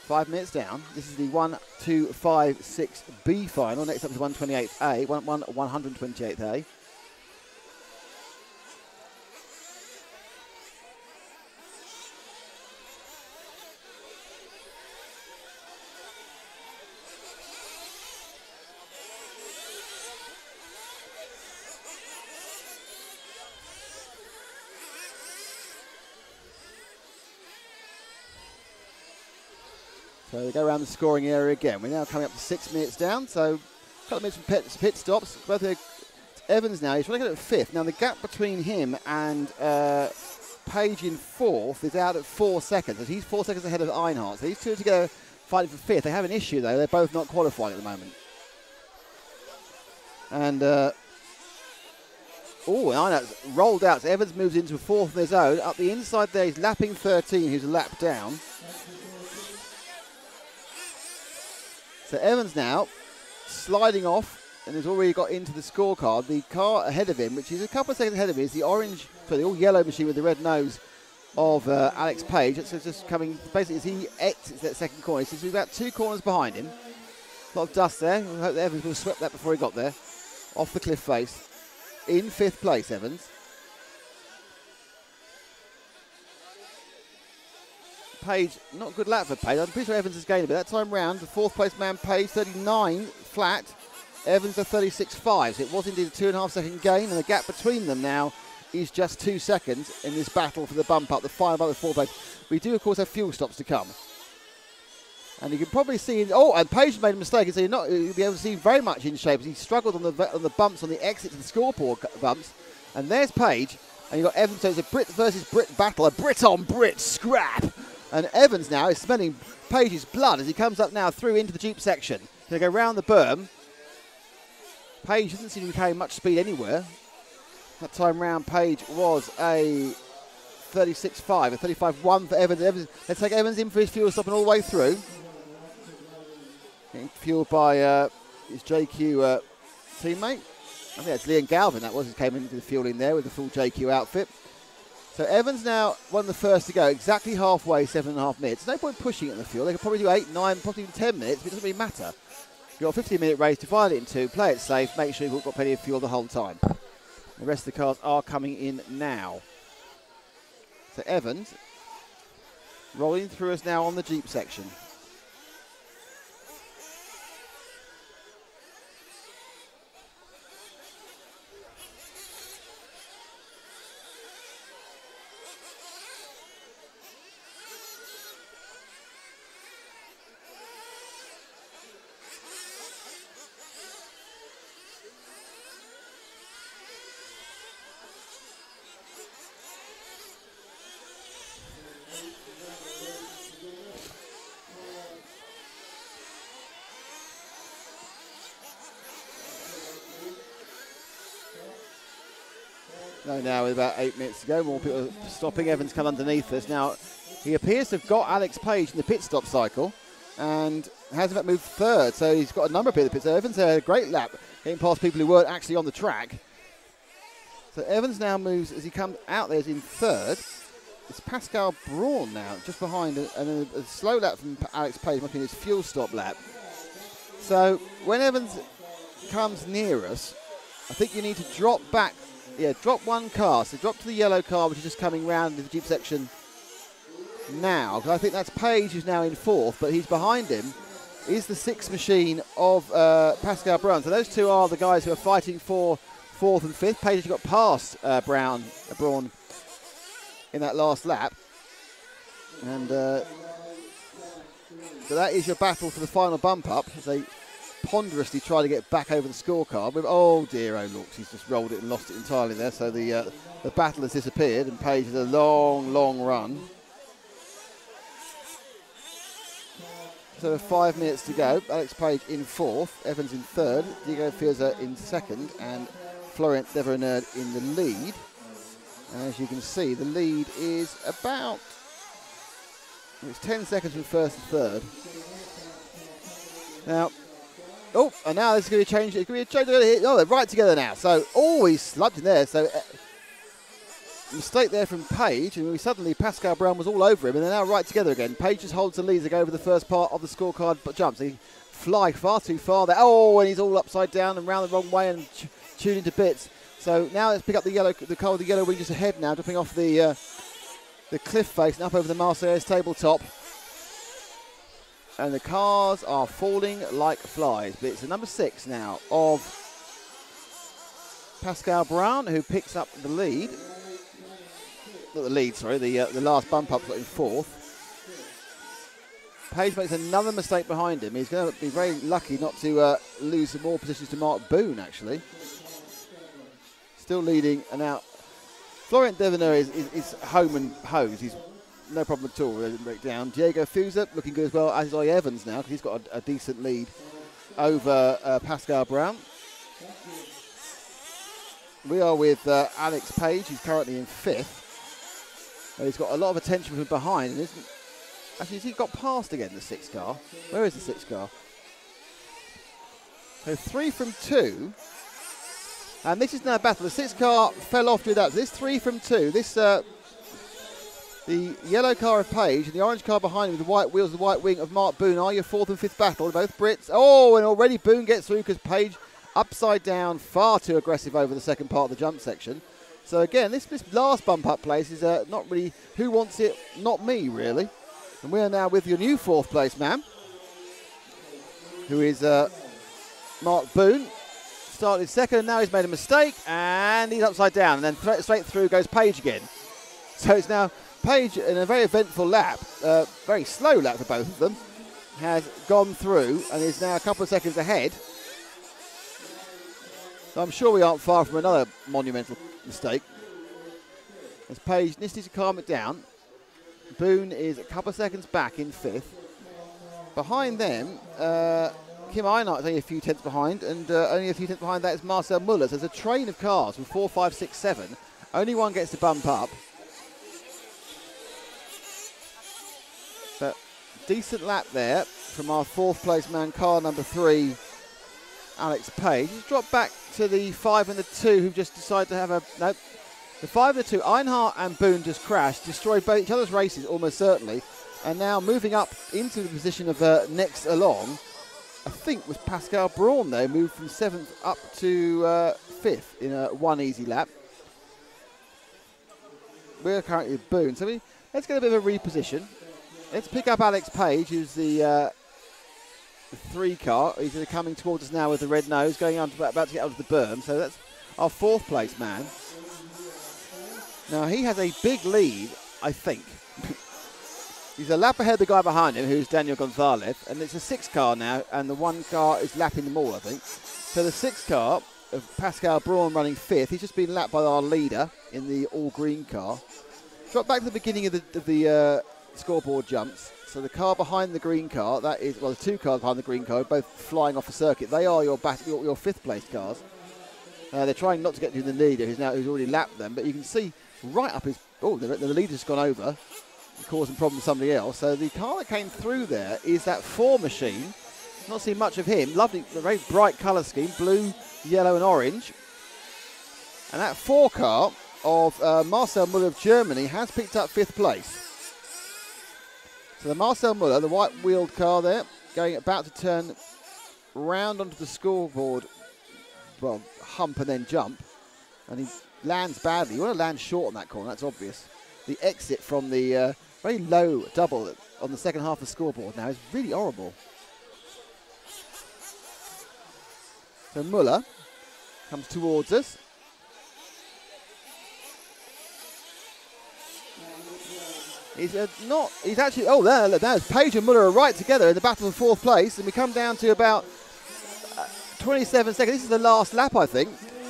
5 minutes down. This is the 1, 2, 5, 6B final. Next up is 128A, 128A. So they go around the scoring area again. We're now coming up to 6 minutes down, so a couple of minutes from pit stops. Both Evans now, he's trying to get at 5th. Now the gap between him and Page in 4th is out at 4 seconds. So he's 4 seconds ahead of Einhardt. So these 2 together fighting for 5th. They have an issue though, they're both not qualifying at the moment. And Einhardt's rolled out. So Evans moves into 4th of his own. Up the inside there, he's lapping 13, who's a lap down. So Evans now sliding off and has already got into the scorecard. The car ahead of him, which is a couple of seconds ahead of him, is the the all yellow machine with the red nose of Alex Page. It's just coming, basically, as he exits that second corner. He's about 2 corners behind him. A lot of dust there. I hope that Evans would have swept that before he got there. Off the cliff face. In 5th place, Evans. Page, not a good lap for Page. I'm pretty sure Evans has gained a bit. That time round, the 4th place man, Page, 39 flat. Evans a 36.5. So it was indeed a 2.5 second gain, and the gap between them now is just 2 seconds in this battle for the bump up, the final bump of the 4th place. We do, of course, have fuel stops to come. And you can probably see, and Page made a mistake, so you'll be able to see very much in shape. He struggled on the bumps, on the exit to the scoreboard bumps. And there's Page, and you've got Evans, so it's a Brit versus Brit battle, a Brit on Brit scrap. And Evans now is smelling Page's blood as he comes up now through into the Jeep section. He'll go round the berm. Page doesn't seem to be carrying much speed anywhere. That time round, Page was a 36.5, a 35.1 for Evans. Let's take Evans in for his fuel stop and all the way through. Getting fueled by his JQ teammate. I think that's Liam Galvin, that was, who came into the fueling there with the full JQ outfit. So Evans now one of the first to go, exactly halfway, 7.5 minutes. No point pushing it in the fuel. They could probably do 8, 9, probably even 10 minutes, but it doesn't really matter. You've got a 15-minute race, divide it in 2, play it safe, make sure you've got plenty of fuel the whole time. The rest of the cars are coming in now. So Evans rolling through us now on the Jeep section. No, now with about 8 minutes to go, more people are stopping. Evans come underneath us. Now, he appears to have got Alex Page in the pit stop cycle and has in fact moved 3rd. So he's got a number of people in the pit. So Evans had a great lap getting past people who weren't actually on the track. So Evans now moves, as he comes out there, is in 3rd. It's Pascal Braun now, just behind, and a slow lap from Alex Page, must be his fuel stop lap. So when Evans comes near us, I think you need to drop back. Yeah, drop one car. So drop to the yellow car, which is just coming round into the Jeep section now. Because I think that's Page, who's now in 4th, but he's behind him is the 6th machine of Pascal Braun. So those two are the guys who are fighting for 4th and 5th. Page has got past Braun in that last lap. And so that is your battle for the final bump up. As they ponderously try to get back over the scorecard. With, oh dear, oh look, he's just rolled it and lost it entirely there. So the battle has disappeared, and Page has a long, long run. So 5 minutes to go. Alex Page in 4th, Evans in 3rd, Diego Fiorza in 2nd, and Florent Devernerd in the lead. And as you can see, the lead is about, it's 10 seconds from 1st to 3rd. Now, oh, and now this is going to be a change. It's going to be a change. Oh, they're right together now. So always slugged in there. So mistake there from Page, and suddenly Pascal Braun was all over him, and they're now right together again. Page just holds the lead to go over the first part of the scorecard, but jumps. He fly far too far there. Oh, and he's all upside down and round the wrong way and tuned into bits. So now let's pick up the car with the yellow wing just ahead now, dropping off the cliff face and up over the Marseillaise tabletop. And the cars are falling like flies. But it's the number 6 now of Pascal Braun, who picks up the lead. Not the lead, sorry, the last bump up in 4th. Page makes another mistake behind him. He's going to be very lucky not to lose some more positions to Mark Boone, actually. Still leading, and now Florent Deveneur is home and hose. He's no problem at all. Doesn't break down. Diego Fiorza looking good as well, as is Evans now, because he's got a decent lead over Pascal Braun. We are with Alex Page, who's currently in 5th. He's got a lot of attention from behind, and isn't actually, has he got past again, the 6th car? Where is the 6th car? So 3 from 2. And this is now a battle. The 6 car fell off through that. So this 3 from 2. This the yellow car of Page and the orange car behind him with the white wheels, the white wing of Mark Boone are your 4th and 5th battle. Both Brits. Oh, and already Boone gets through because Page upside down, far too aggressive over the second part of the jump section. So again, this last bump up place is not really who wants it, not me really. And we are now with your new 4th place man, who is Mark Boone. Started second and now he's made a mistake and he's upside down, and then straight through goes Page again. So it's now Page in a very eventful lap, very slow lap for both of them, has gone through and is now a couple of seconds ahead. So I'm sure we aren't far from another monumental mistake. As Page needs to calm it down. Boone is a couple of seconds back in 5th. Behind them, Kim Einhardt is only a few tenths behind, and only a few tenths behind that is Marcel Muller. So there's a train of cars from 4, 5, 6, 7. Only one gets to bump up. But decent lap there from our 4th place man, car number 3, Alex Page. He's dropped back to the 5 and the 2 who've just decided to have a... Nope. The 5 and the 2, Einhardt and Boone just crashed, destroyed both each other's races almost certainly, and now moving up into the position of next along, I think was Pascal Braun there, moved from 7th up to 5th in a one easy lap. We're currently at Boone, so let's get a bit of a reposition. Let's pick up Alex Page, who's the 3 car. He's coming towards us now with the red nose, going on about to get out of the berm. So that's our 4th place man. Now he has a big lead, I think. He's a lap ahead of the guy behind him, who's Daniel Gonzalez, and it's a 6 car now, and the 1 car is lapping them all, I think. So the 6 car of Pascal Braun running 5th. He's just been lapped by our leader in the all-green car. Drop back to the beginning of the scoreboard jumps. So the car behind the green car, that is, well, the 2 cars behind the green car, both flying off the circuit. They are your 5th place cars. They're trying not to get to the leader, who's already lapped them, but you can see right up his... Oh, the leader's gone over, causing problems with somebody else. So the car that came through there is that 4 machine. Not seen much of him. Lovely, very bright colour scheme, blue, yellow and orange. And that 4 car of Marcel Muller of Germany has picked up 5th place. So the Marcel Muller, the white-wheeled car there, about to turn round onto the scoreboard, well, hump and then jump. And he lands badly. You want to land short on that corner, that's obvious. The exit from the very low double on the second half of the scoreboard now is really horrible. So Muller comes towards us. He's actually, oh, there's Page and Muller are right together in the battle for 4th place, and we come down to about 27 seconds. This is the last lap, I think.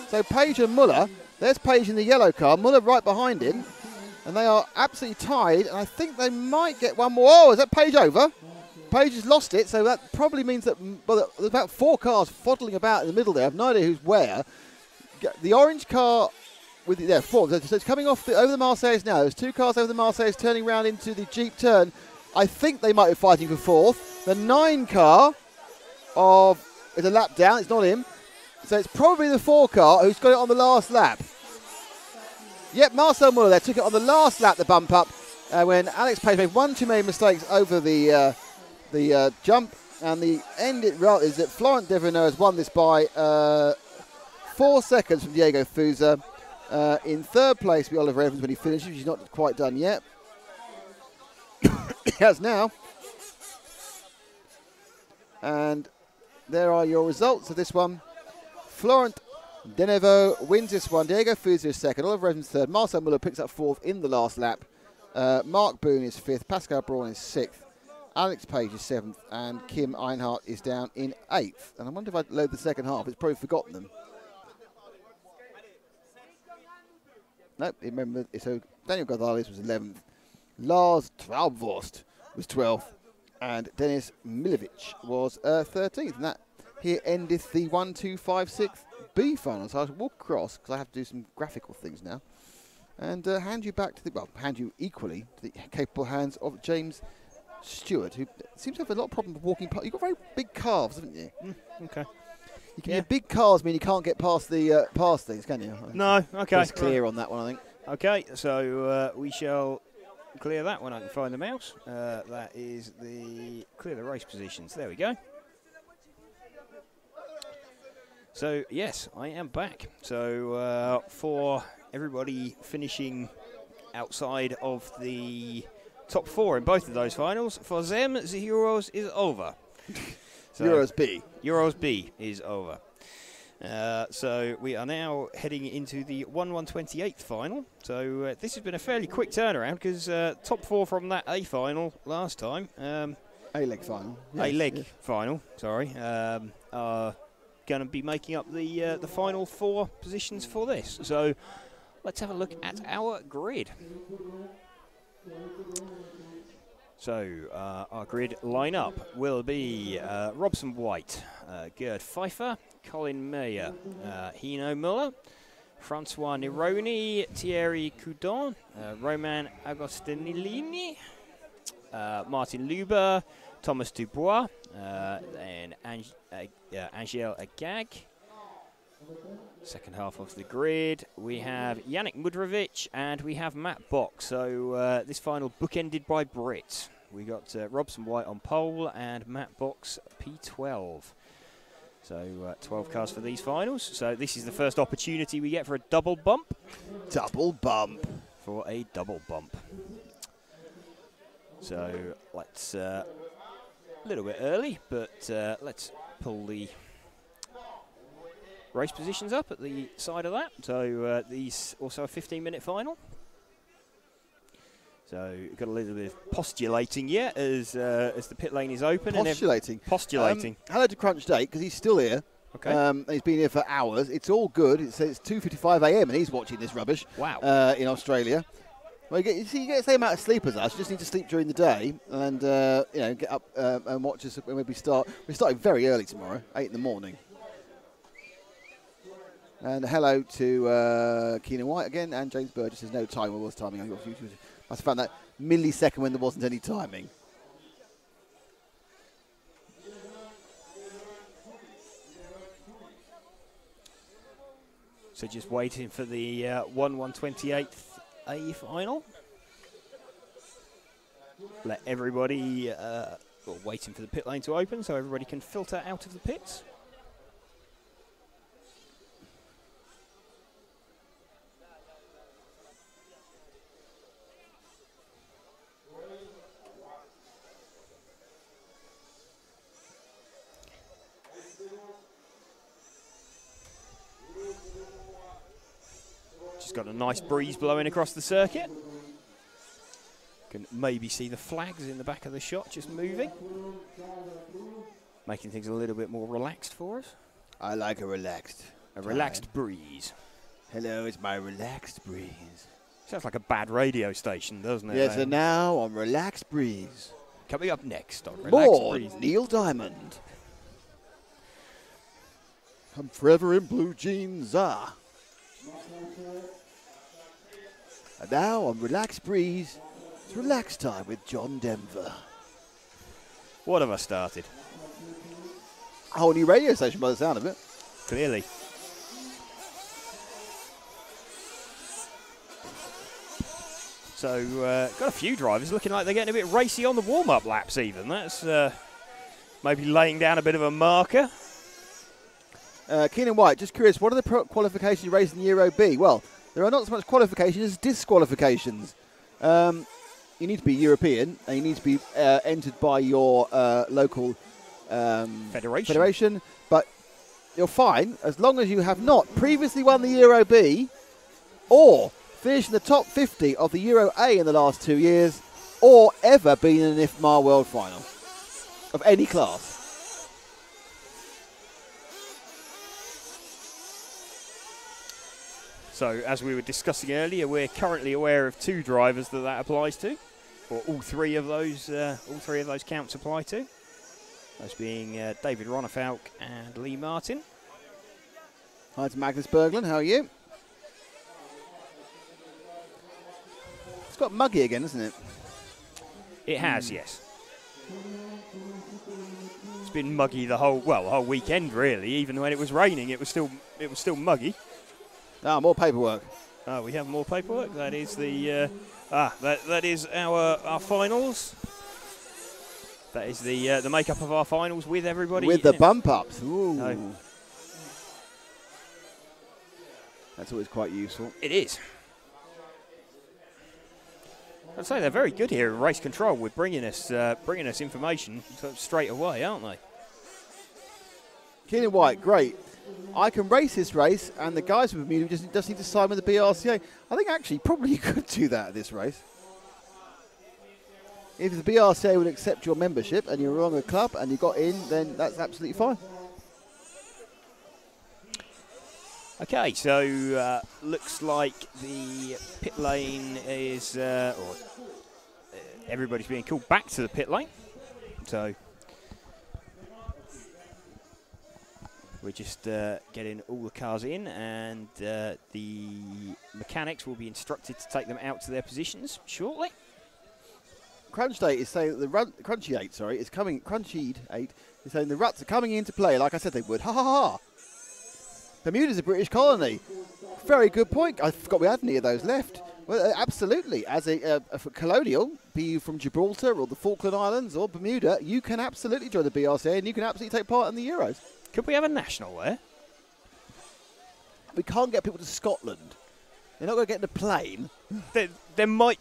So Page and Muller, there's Page in the yellow car, Muller right behind him, and they are absolutely tied, and I think they might get one more. Oh, is that Page over? Page has lost it, so that probably means that, well, there's about 4 cars foddling about in the middle there. I have no idea who's where. The orange car... with the, 4. So it's coming off over the Marseilles now. There's 2 cars over the Marseilles turning round into the Jeep turn. I think they might be fighting for 4th. The 9 car is a lap down. It's not him. So it's probably the 4 car who's got it on the last lap. Yep, Marcel Muller there took it on the last lap, the bump up, when Alex Page made 1 too many mistakes over the jump. And the end result is that Florent Devereux has won this by 4 seconds from Diego Fusa. In 3rd place, be Oliver Evans when he finishes. He's not quite done yet. He has now. And there are your results of this one. Florent Devereux wins this one. Diego Fusa is 2nd. Oliver Evans 3rd. Marcel Muller picks up 4th in the last lap. Mark Boone is 5th. Pascal Braun is 6th. Alex Page is 7th. And Kim Einhardt is down in 8th. And I wonder if I load the second half. It's probably forgotten them. Nope, remember, so Daniel Gonzalez was 11th, Lars Traubvorst was 12th, and Denis Milovic was 13th. And that here endeth the 1, 2, 5, 6 B final. So I'll walk across, because I have to do some graphical things now, and hand you back to the, well, hand you equally to the capable hands of James Stewart, who seems to have a lot of problem walking past. You've got very big calves, haven't you? Okay. Yeah. Big cars mean you can't get past the past things, can you? No, okay. It's clear on that one, I think. Okay, so we shall clear that when I can find the mouse. That is clear the race positions. There we go. So, yes, I am back. So, for everybody finishing outside of the top 4 in both of those finals, for them, the Euros is over. So, Euros B. Euros B is over. So we are now heading into the 1/128th final. So this has been a fairly quick turnaround because top 4 from that A final last time. A-leg final. A-leg final, sorry. Are going to be making up the final 4 positions for this. So let's have a look at our grid. So our grid lineup will be Robson White, Gerd Pfeiffer, Colin Mayer, Hino Muller, Francois Neroni, Thierry Coudon, Roman Agostinellini, Martin Luber, Thomas Dubois, and Angel Agag. Second half of the grid, we have Yannick Mudrovic and we have Matt Bock. So this final bookended by Brit. We got Robson White on pole and Matt Bock's P12. So 12 cars for these finals. So this is the first opportunity we get for a double bump. Double bump. For a double bump. So let's, a little bit early, but let's pull the race positions up at the side of that. So these also a 15-minute final. So we've got a little bit of postulating yet as the pit lane is open. Postulating. Postulating. Hello to Crunch Date because he's still here. Okay. He's been here for hours. It's all good. It's 2:55 a.m. and he's watching this rubbish. Wow. In Australia. Well, you get the same amount of sleep as us. You just need to sleep during the day and get up and watch us when we start. We're starting very early tomorrow, 8 in the morning. And hello to Keenan White again, and James Burgess. There's no time. What was timing? I must have found that millisecond when there wasn't any timing. So just waiting for the 1/128th A final. Let everybody, waiting for the pit lane to open so everybody can filter out of the pits. Just got a nice breeze blowing across the circuit. Can maybe see the flags in the back of the shot just moving. Making things a little bit more relaxed for us. I like a relaxed. A relaxed breeze. Hello, it's my relaxed breeze. Sounds like a bad radio station, doesn't it? Yes, and now on Relaxed Breeze. Coming up next on Relaxed More Breeze. Neil Diamond. I'm forever in blue jeans, And now on Relaxed Breeze, it's relax time with John Denver. What have I started? A whole new radio station by the sound of it. Clearly. So, got a few drivers looking like they're getting a bit racy on the warm-up laps even. That's maybe laying down a bit of a marker. Keenan White, just curious, what are the qualifications you raised in Euro B? Well, there are not so much qualifications as disqualifications. You need to be European, and you need to be entered by your local federation. But you're fine as long as you have not previously won the Euro B or finished in the top 50 of the Euro A in the last 2 years or ever been in an IFMA World Final of any class. So, as we were discussing earlier, we're currently aware of 2 drivers that applies to, or all three of those counts apply to. Those being David Ronnefaulk and Lee Martin. Hi to Magnus Berglund, how are you? It's got muggy again, isn't it? It has, yes. It's been muggy the whole weekend really. Even when it was raining, it was still muggy. Ah, more paperwork. We have more paperwork. That is the that is our finals. That is the makeup of our finals with everybody. With the bump ups. Ooh. No. That's always quite useful. It is. I'd say they're very good here at race control with bringing us information straight away, aren't they? Keenan White, great. I can race this race, and the guys with me just need to sign with the BRCA. I think actually probably you could do that at this race. If the BRCA would accept your membership and you're on a club and you got in, then that's absolutely fine. Okay, so looks like the pit lane is, everybody's being called back to the pit lane. So we're just getting all the cars in, and the mechanics will be instructed to take them out to their positions shortly. Crunch Date is saying that the Crunchy 8, sorry, is coming. Crunchy 8 is saying the ruts are coming into play, like I said they would. Ha ha ha! Bermuda's a British colony. Very good point. I forgot we had any of those left. Well, absolutely. As a colonial, be you from Gibraltar or the Falkland Islands or Bermuda, you can absolutely join the BRCA and you can absolutely take part in the Euros. Could we have a national there? We can't get people to Scotland. They're not going to get in a plane. There might.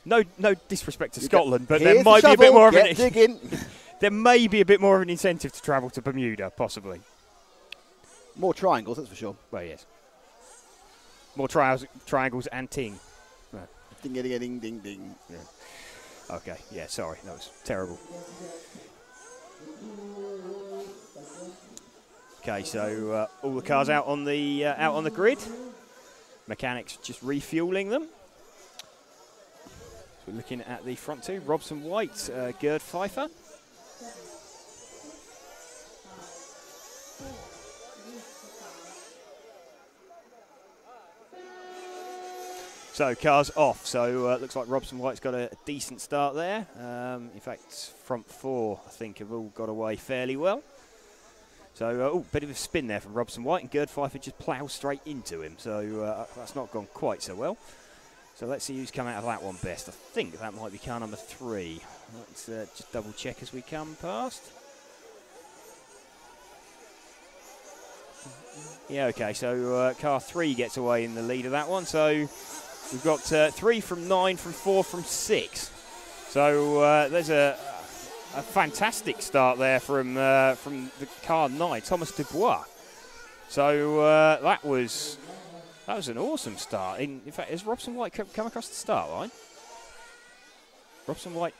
No disrespect to You Scotland, but here's there might the be a bit shovel, more of get an. digging. There may be a bit more of an incentive to travel to Bermuda, possibly. More triangles, that's for sure. Well, yes. More triangles and ting. Right. Ding, ding, ding, ding, ding. Yeah. Okay. Yeah. Sorry, that was terrible. Okay, so all the cars out on the grid. Mechanics just refueling them. So we're looking at the front two: Robson White, Gerd Pfeiffer. So cars off. So looks like Robson White's got a decent start there. In fact, front four I think have all got away fairly well. So bit of a spin there from Robson White, and Gerd Pfeiffer just ploughed straight into him. So that's not gone quite so well. So let's see who's come out of that one best. I think that might be car number 3. Let's just double check as we come past. Yeah, okay, so car 3 gets away in the lead of that one. So we've got 3 from 9, from 4 from 6. So there's a fantastic start there from the car 9, Thomas Dubois. So that was an awesome start. In fact, has Robson White come across the start line? Robson White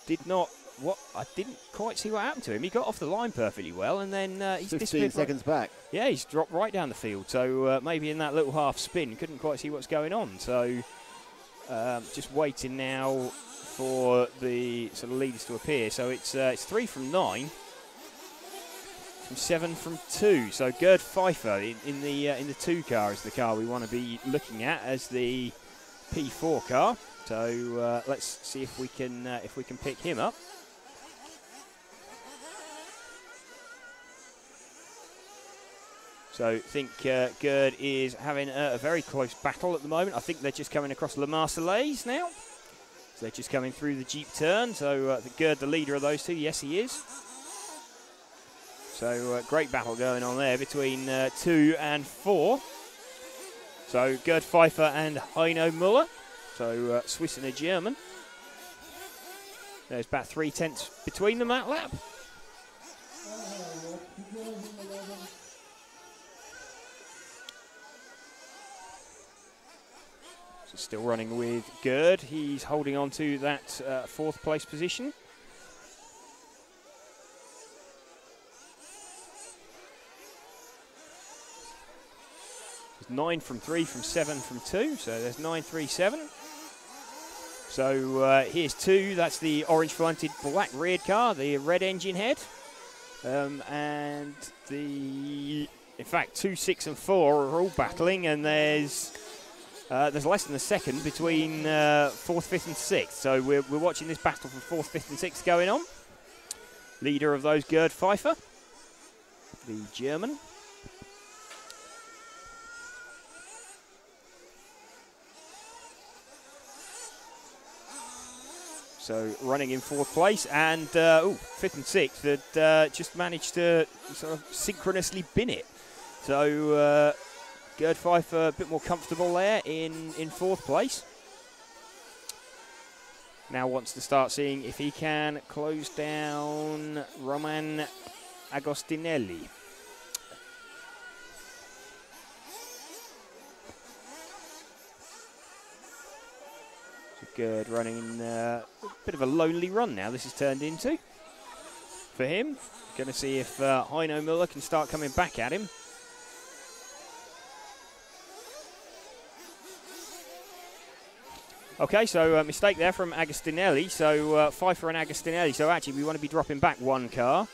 did not. What I didn't quite see what happened to him. He got off the line perfectly well, and then he's 15 seconds back. Yeah, he's dropped right down the field. So maybe in that little half spin, couldn't quite see what's going on. So just waiting now for the sort of leaders to appear. So it's 3 from 9, from 7 from 2. So Gerd Pfeiffer in the 2 car is the car we want to be looking at as the P4 car. So let's see if we can pick him up. So I think Gerd is having a very close battle at the moment. I think they're just coming across Le Marseillaise now. So they're just coming through the Jeep turn. So Gerd, the leader of those two, yes he is. So great battle going on there between 2 and 4. So Gerd Pfeiffer and Heino Müller. So Swiss and a German. There's about 3/10 between them that lap. So still running with Gerd. He's holding on to that 4th place position. There's 9 from 3, from 7 from 2. So there's 9, 3, 7. So here's 2. That's the orange fronted black reared car, the red engine head. And in fact, 2, 6 and 4 are all battling, and there's There's less than a second between 4th, 5th and 6th. So we're watching this battle for 4th, 5th and 6th going on. Leader of those, Gerd Pfeiffer, the German. So running in 4th place, and 5th and 6th had just managed to sort of synchronously bin it. So Gerd Pfeiffer a bit more comfortable there in 4th place. Now wants to start seeing if he can close down Roman Agostinelli. So Gerd running a bit of a lonely run now this has turned into for him. Going to see if Heino Müller can start coming back at him. Okay, so mistake there from Agostinelli. So Pfeiffer and Agostinelli. So actually, we want to be dropping back one car.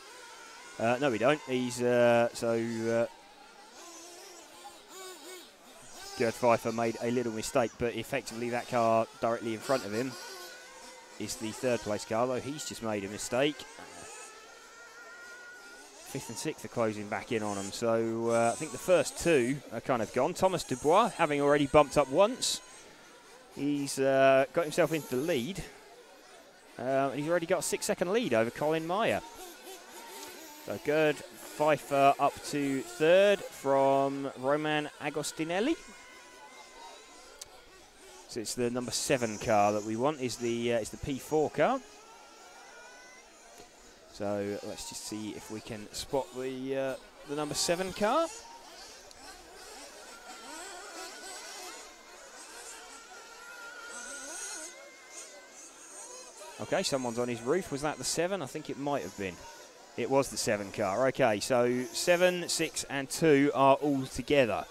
No, we don't. He's Gerd Pfeiffer made a little mistake, but effectively that car directly in front of him is the 3rd place car, though he's just made a mistake. 5th and 6th are closing back in on him. So I think the first 2 are kind of gone. Thomas Dubois, having already bumped up once. He's got himself into the lead. And he's already got a 6-second lead over Colin Meyer. So Gerd Pfeiffer up to 3rd from Roman Agostinelli. So it's the number 7 car that we want. Is the P4 car. So let's just see if we can spot the number 7 car. Okay, someone's on his roof. Was that the 7? I think it might have been. It was the 7 car. Okay, so 7, 6 and 2 are all together.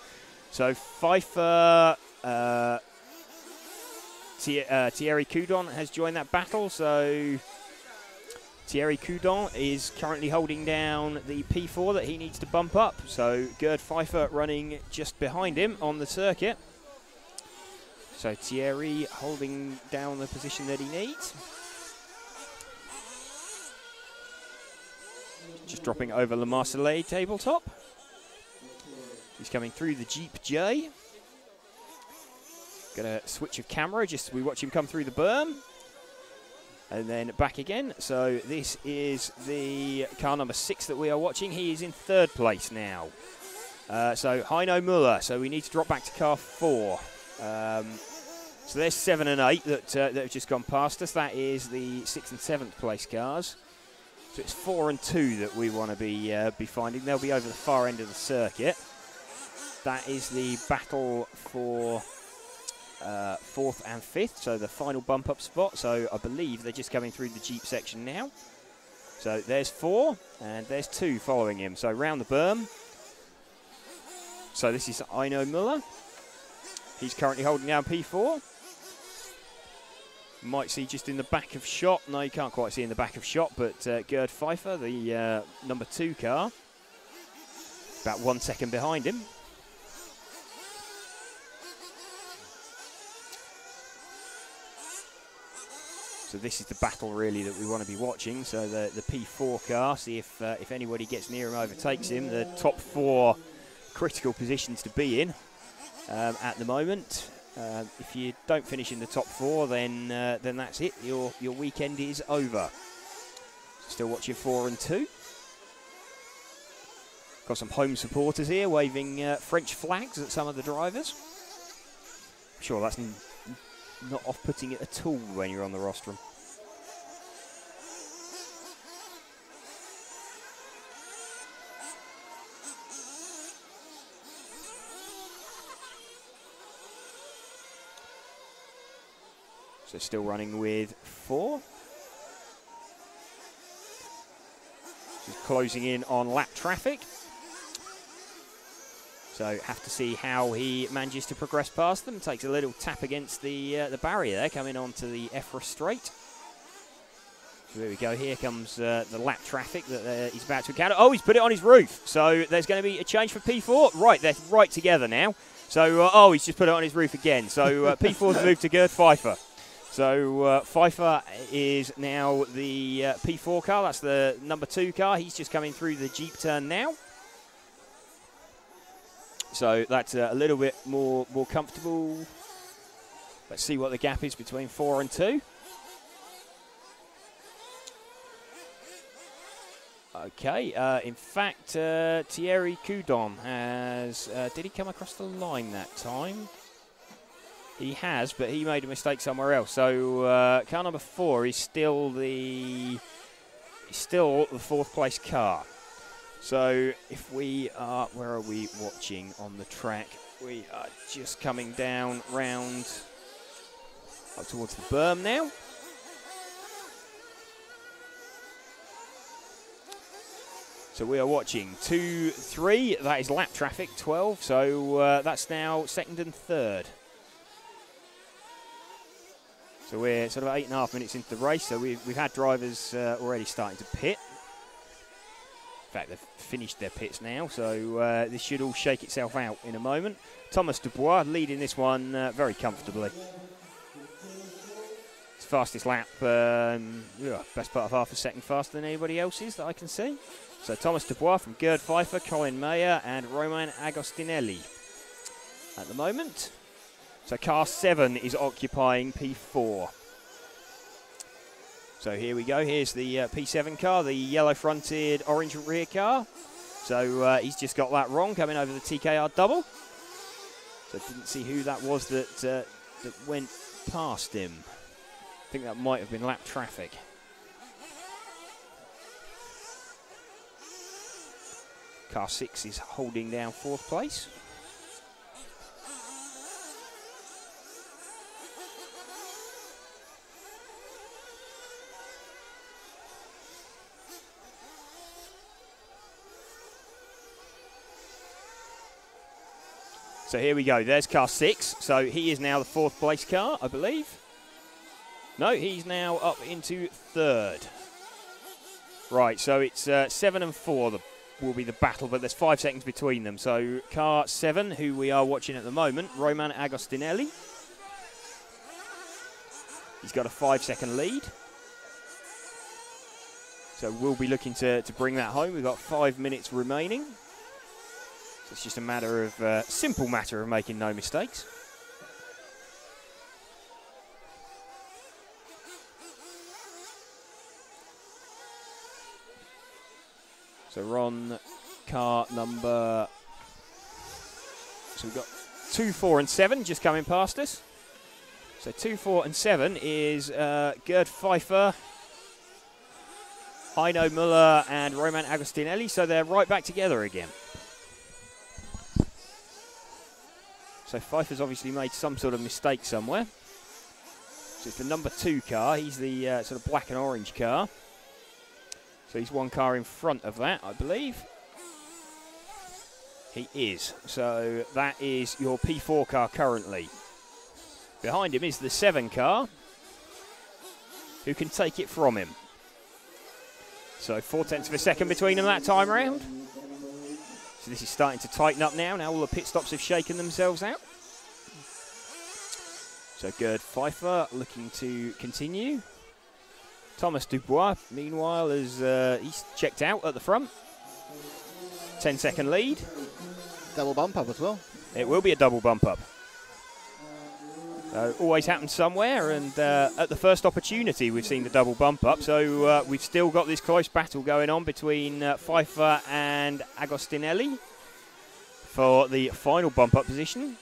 So Pfeiffer, Thierry Coudon has joined that battle. So Thierry Coudon is currently holding down the P4 that he needs to bump up. So Gerd Pfeiffer running just behind him on the circuit. So Thierry holding down the position that he needs. Just dropping over Le Marseillais tabletop. He's coming through the Jeep J. Got a switch of camera, just we watch him come through the berm. And then back again. So this is the car number 6 that we are watching. He is in 3rd place now. So Heino Müller. So we need to drop back to car 4. So there's 7 and 8 that have just gone past us. That is the 6th and 7th place cars. So it's 4 and 2 that we want to be finding. They'll be over the far end of the circuit. That is the battle for 4th and 5th, so the final bump up spot. So I believe they're just coming through the Jeep section now. So there's 4 and there's 2 following him. So round the berm. So this is Heino Müller. He's currently holding down P4. Might see just in the back of shot. No, you can't quite see in the back of shot, but Gerd Pfeiffer, the number 2 car, about 1 second behind him. So this is the battle really that we want to be watching. So the P4 car, see if anybody gets near him, overtakes him. The top 4 critical positions to be in at the moment. If you don't finish in the top 4, then that's it. Your weekend is over. Still watching 4 and 2. Got some home supporters here waving French flags at some of the drivers. I'm sure that's not off-putting it at all when you're on the rostrum. So still running with 4. Just closing in on lap traffic. So have to see how he manages to progress past them. Takes a little tap against the barrier there, coming onto the EFRA straight. So there we go. Here comes the lap traffic that he's about to encounter. Oh, he's put it on his roof. So there's going to be a change for P4. Right, they're right together now. So, oh, he's just put it on his roof again. So P4's moved to Gerd Pfeiffer. So Pfeiffer is now the P4 car. That's the number 2 car. He's just coming through the Jeep turn now. So that's a little bit more comfortable. Let's see what the gap is between 4 and 2. Okay, in fact, Thierry Coudon has... did he come across the line that time? He has, but he made a mistake somewhere else. So car number 4 is still the 4th place car. So if we are... Where are we watching on the track? We are just coming down round up towards the berm now. So we are watching 2, 3. That is lap traffic, 12. So that's now 2nd and 3rd. So we're sort of 8.5 minutes into the race. So we've had drivers already starting to pit. In fact, they've finished their pits now. So this should all shake itself out in a moment. Thomas Dubois leading this one very comfortably. His fastest lap, best part of half a second faster than anybody else's that I can see. So Thomas Dubois from Gerd Pfeiffer, Colin Mayer and Romain Agostinelli at the moment. So car 7 is occupying P4. So here we go. Here's the P7 car, the yellow-fronted orange rear car. So he's just got that wrong, coming over the TKR double. So didn't see who that was that went past him. I think that might have been lap traffic. Car 6 is holding down 4th place. So here we go. There's car 6. So he is now the 4th place car, I believe. No, he's now up into 3rd. Right, so it's 7 and 4 will be the battle, but there's 5 seconds between them. So car 7, who we are watching at the moment, Romain Agostinelli. He's got a 5-second lead. So we'll be looking to bring that home. We've got 5 minutes remaining. So it's just a matter of, simple matter of making no mistakes. So we're on car number... So we've got 2, 4 and 7 just coming past us. So 2, 4 and 7 is Gerd Pfeiffer, Heino Müller and Romain Agostinelli. So they're right back together again. So Pfeiffer's obviously made some sort of mistake somewhere. So it's the number 2 car. He's the sort of black and orange car. So he's 1 car in front of that, I believe. He is. So that is your P4 car currently. Behind him is the 7 car, who can take it from him. So 0.4 of a second between them that time round. So this is starting to tighten up now. Now all the pit stops have shaken themselves out. So Gerd Pfeiffer looking to continue. Thomas Dubois, meanwhile, is he's checked out at the front. 10-second lead. Double bump up as well. It will be a double bump up. Always happens somewhere, and at the first opportunity we've seen the double bump up. So we've still got this close battle going on between Pfeiffer and Agostinelli for the final bump up position.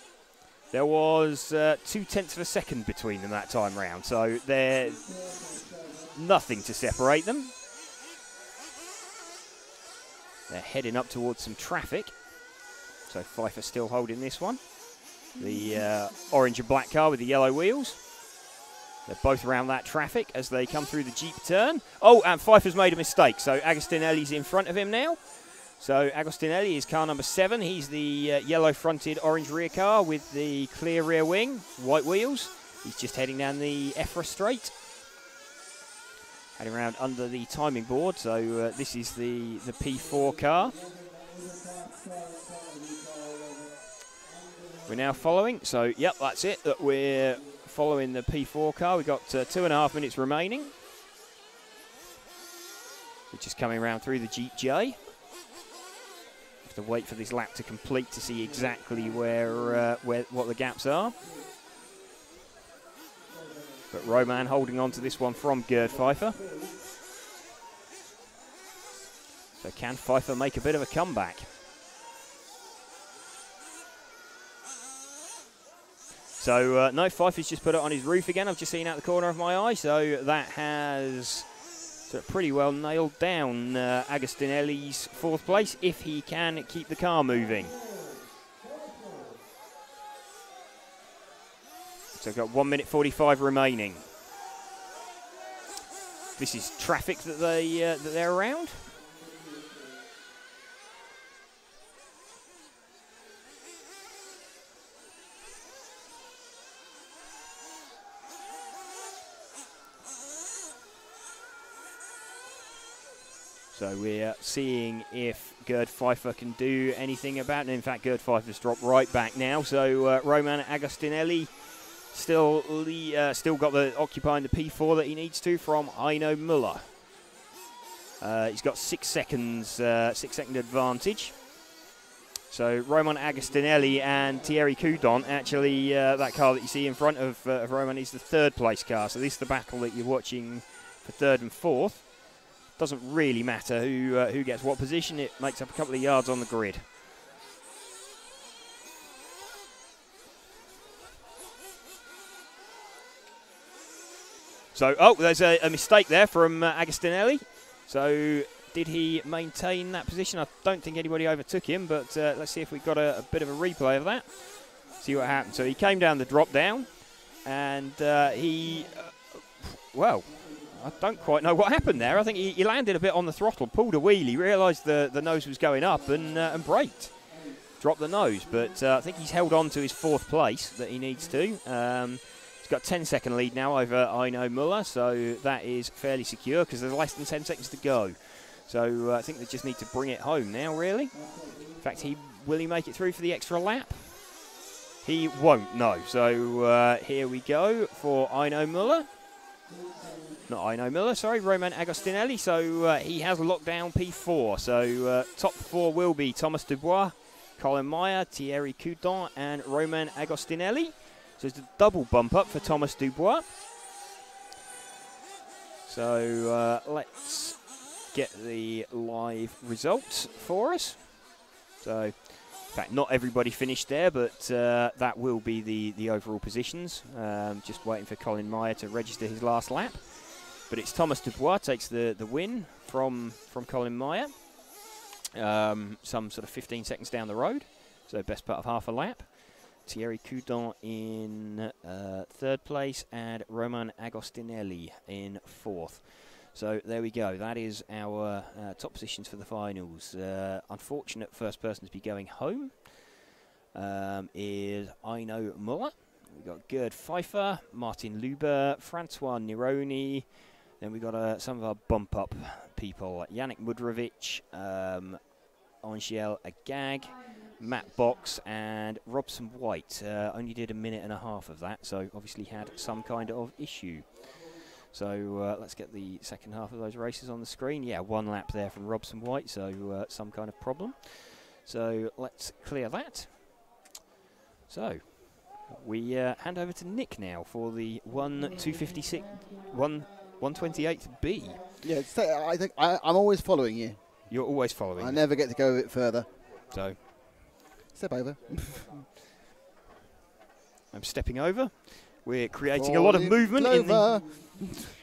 There was 0.2 of a second between them that time round, so they're nothing to separate them. They're heading up towards some traffic. So Pfeiffer still holding this one. The orange and black car with the yellow wheels. They're both around that traffic as they come through the Jeep turn. Oh, and Pfeiffer's made a mistake. So Agostinelli's in front of him now. So Agostinelli is car number 7. He's the yellow-fronted orange rear car with the clear rear wing, white wheels. He's just heading down the EFRA straight. Heading around under the timing board. So this is the P4 car. We're now following. So, yep, that's it. That we're following the P4 car. We've got 2.5 minutes remaining. Which is coming around through the Jeep J. Have to wait for this lap to complete to see exactly what the gaps are. But Roman holding on to this one from Gerd Pfeiffer. So can Pfeiffer make a bit of a comeback? So no, Pfeiffer's just put it on his roof again. I've just seen out the corner of my eye. So that has pretty well nailed down Agostinelli's 4th place if he can keep the car moving. So we've got 1 minute 45 remaining. This is traffic that they're around. So we're seeing if Gerd Pfeiffer can do anything about it. In fact, Gerd Pfeiffer's dropped right back now. So Roman Agostinelli still got occupying the P4 that he needs to from Heino Müller. He's got 6 seconds, 6-second advantage. So Roman Agostinelli and Thierry Coudon, actually that car that you see in front of Roman is the 3rd place car. So this is the battle that you're watching for 3rd and 4th. Doesn't really matter who gets what position. It makes up a couple of yards on the grid. So, there's a mistake there from Agostinelli. So, did he maintain that position? I don't think anybody overtook him, but let's see if we've got a bit of a replay of that. See what happened. So, he came down the drop down, and well, I don't quite know what happened there. I think he landed a bit on the throttle, pulled a wheelie, realised the nose was going up and braked. Dropped the nose, but I think he's held on to his 4th place that he needs to. He's got a 10-second lead now over Heino Müller, so that is fairly secure because there's less than 10 seconds to go. So I think they just need to bring it home now, really. In fact, will he make it through for the extra lap? He won't, no. So here we go for Heino Müller. Not Heino Müller, sorry, Roman Agostinelli. So he has locked down P4. So top 4 will be Thomas Dubois, Colin Meyer, Thierry Coudon, and Roman Agostinelli. So it's a double bump up for Thomas Dubois. So let's get the live results for us. So, in fact, not everybody finished there, but that will be the overall positions. Just waiting for Colin Meyer to register his last lap. But it's Thomas Dubois takes the win from Colin Meyer. Some sort of 15 seconds down the road, so best part of half a lap. Thierry Coudon in 3rd place and Roman Agostinelli in 4th. So there we go. That is our top positions for the finals. Unfortunate first person to be going home is Heino Müller. We've got Gerd Pfeiffer, Martin Luber, Francois Nironi. Then we've got some of our bump-up people. Yannick Mudrovic, Angel Agag, Matt Box, and Robson White. Only did 1.5 minutes of that, so obviously had some kind of issue. So let's get the second half of those races on the screen. Yeah, 1 lap there from Robson White, so some kind of problem. So let's clear that. So we hand over to Nick now for the 128B. Yeah, I think I'm always following you. You're always following. I never get to go a bit further. So step over. I'm stepping over. We're creating a lot of movement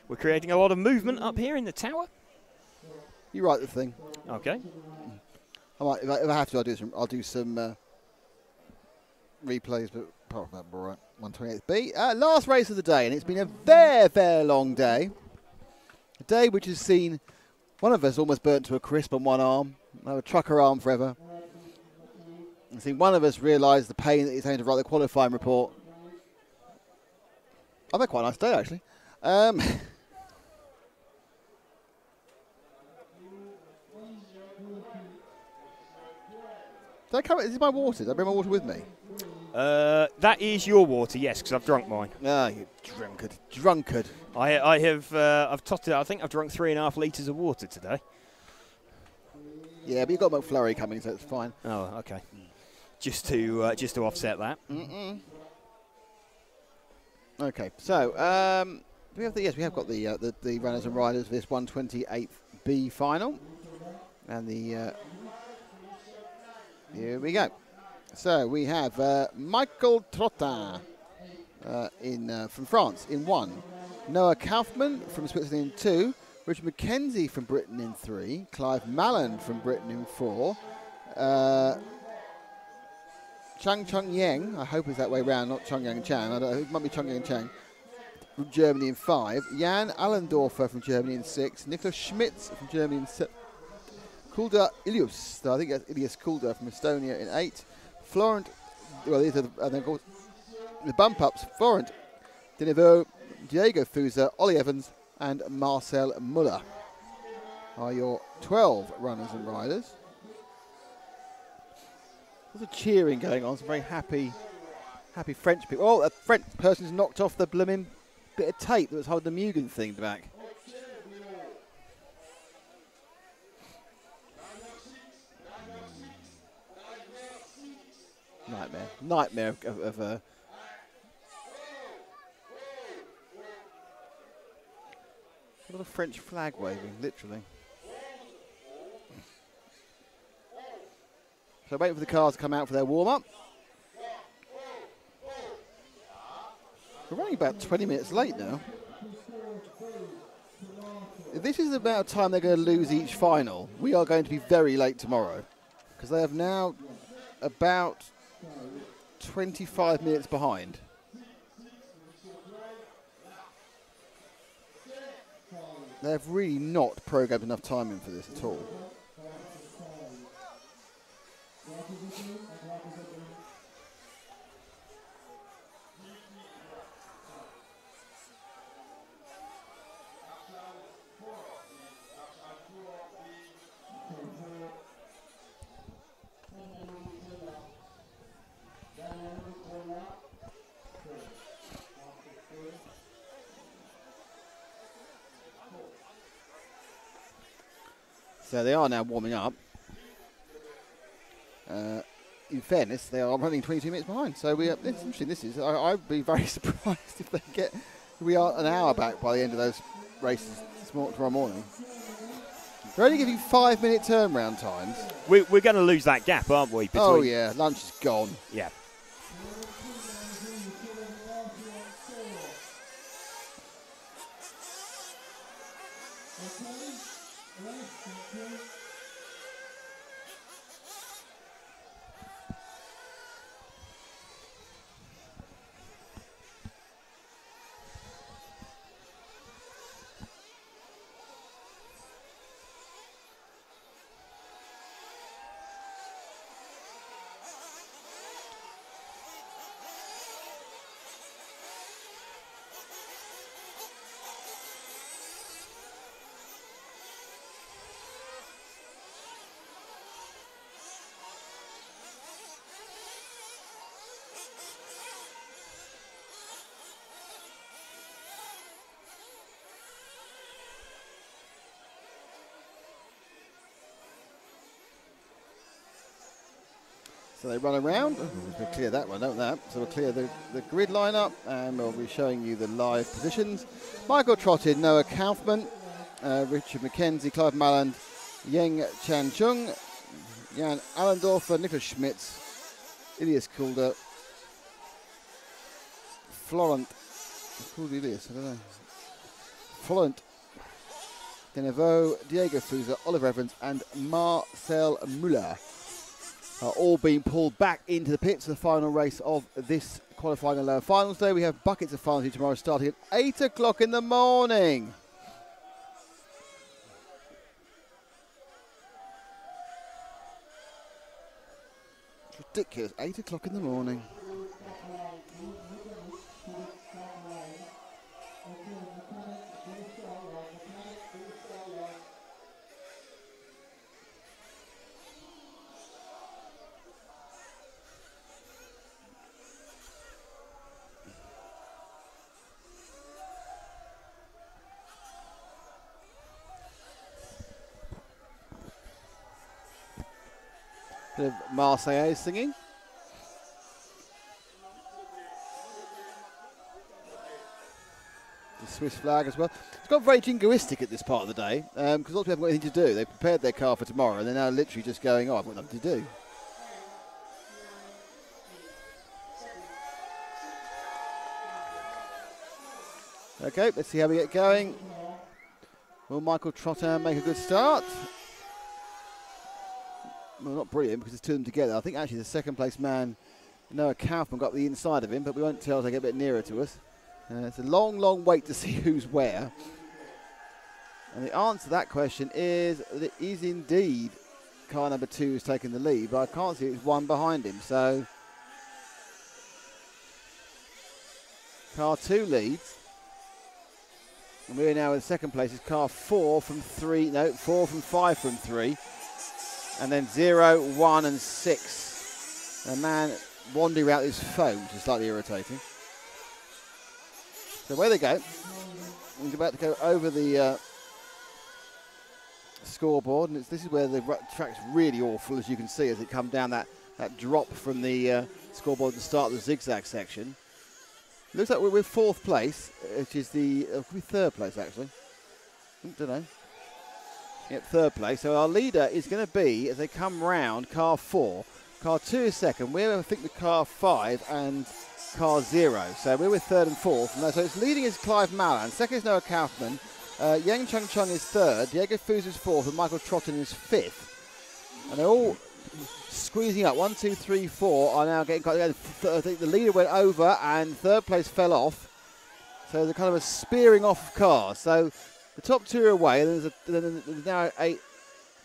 we're creating a lot of movement up here in the tower. You write the thing. Okay. I might, if I have to, I'll do some replays, but apart from that, all right. 128B. Last race of the day, and it's been a very, very long day. A day which has seen one of us almost burnt to a crisp on one arm, a trucker arm forever. I've seen one of us realise the pain that he's having to write the qualifying report. I've had quite a nice day, actually. Did I come? Is this my water? Did I bring my water with me? That is your water, yes, because I've drunk mine. Ah, you drunkard. I have. I've tossed it. I think I've drunk 3.5 litres of water today. Yeah, but you've got McFlurry coming, so it's fine. Oh, okay. Just to offset that. Okay, so we have we have got the runners and riders for this 128th B final, and the here we go. So we have Michael Trottin from France in 1, Noah Kaufmann from Switzerland in 2, Richard Mackenzie from Britain in 3, Clive Malland from Britain in 4, Chang Chung Yang, I hope it's that way round, not Chung Yang Chang, I don't know, it might be Chung Yang Chang, from Germany in 5, Jan Allendorfer from Germany in 6, Niklas Schmitz from Germany in 7, Kulda Ilius, I think that's Ilias Kulda from Estonia in 8, Florent, well these are the bump ups, Florent Deneveau, Diego Fusa, Ollie Evans and Marcel Muller are your 12 runners and riders. There's a cheering going on, some very happy French people. Oh, a French person's knocked off the blooming bit of tape that was holding the Mugen thing back. Nightmare of a lot of French flag waving, literally. So waiting for the cars to come out for their warm-up. We're running about 20 minutes late now. If this is about time they're going to lose each final, we are going to be very late tomorrow, because they have now about 25 minutes behind. They have really not programmed enough time in for this at all. So they are now warming up. In fairness, they are running 22 minutes behind. So it's interesting. This is. I'd be very surprised if they get. We are an hour back by the end of those races tomorrow morning. They're only giving 5-minute turnaround times. We're going to lose that gap, aren't we? Oh yeah, lunch is gone. Yeah. So they run around. We'll clear that one, don't that. So we'll clear the grid lineup, and we'll be showing you the live positions. Michael Trottin, Noah Kaufmann, Richard Mackenzie, Clive Malland, Yeng Chan Chung, Jan Allendorfer, Niklas Schmitz, Ilias Kulda, Florent, who's Ilias? I don't know. Florent Deneveau, Diego Fusa, Oliver Evans, and Marcel Muller are all being pulled back into the pits for the final race of this qualifying and lower finals day. We have buckets of finals tomorrow starting at 8 o'clock in the morning. It's ridiculous, 8 o'clock in the morning. Bit of Marseillaise singing. The Swiss flag as well. It's got very jingoistic at this part of the day because lots of people haven't got anything to do. They've prepared their car for tomorrow and they're now literally just going, oh, I've got nothing to do. Okay, let's see how we get going. Will Michael Trottin make a good start? Well, not brilliant because there's two of them together. I think actually the second place man, Noah Kaufman, got the inside of him, but we won't tell as they get a bit nearer to us. It's a long, long wait to see who's where. And the answer to that question is that it is indeed car number 2 who's taken the lead, but I can't see it's one behind him. So car 2 leads. And we're now in second place. It's car 4 from 3, no, 4 from 5 from 3. And then 0, 1 and 6. A man wandering out his phone, which is slightly irritating. So away they go. We're about to go over the scoreboard, and this is where the track's really awful, as you can see, as it comes down that drop from the scoreboard at the start of the zigzag section. Looks like we're 4th place, which is the could be 3rd place actually. Don't know. Yep, 3rd place. So our leader is going to be, as they come round, car 4. Car 2 is second. We're, I think, with car 5 and car 0. So we're with 3rd and 4th. And so it's leading is Clive Mallan. Second is Noah Kaufman. Yang Chung Chung is 3rd. Diego Fuz is 4th. And Michael Trottin is 5th. And they're all squeezing up. 1, 2, 3, 4 are now getting quite. I think the leader went over and 3rd place fell off. So they're kind of a spearing off of cars. So the top 2 are away. And there's now a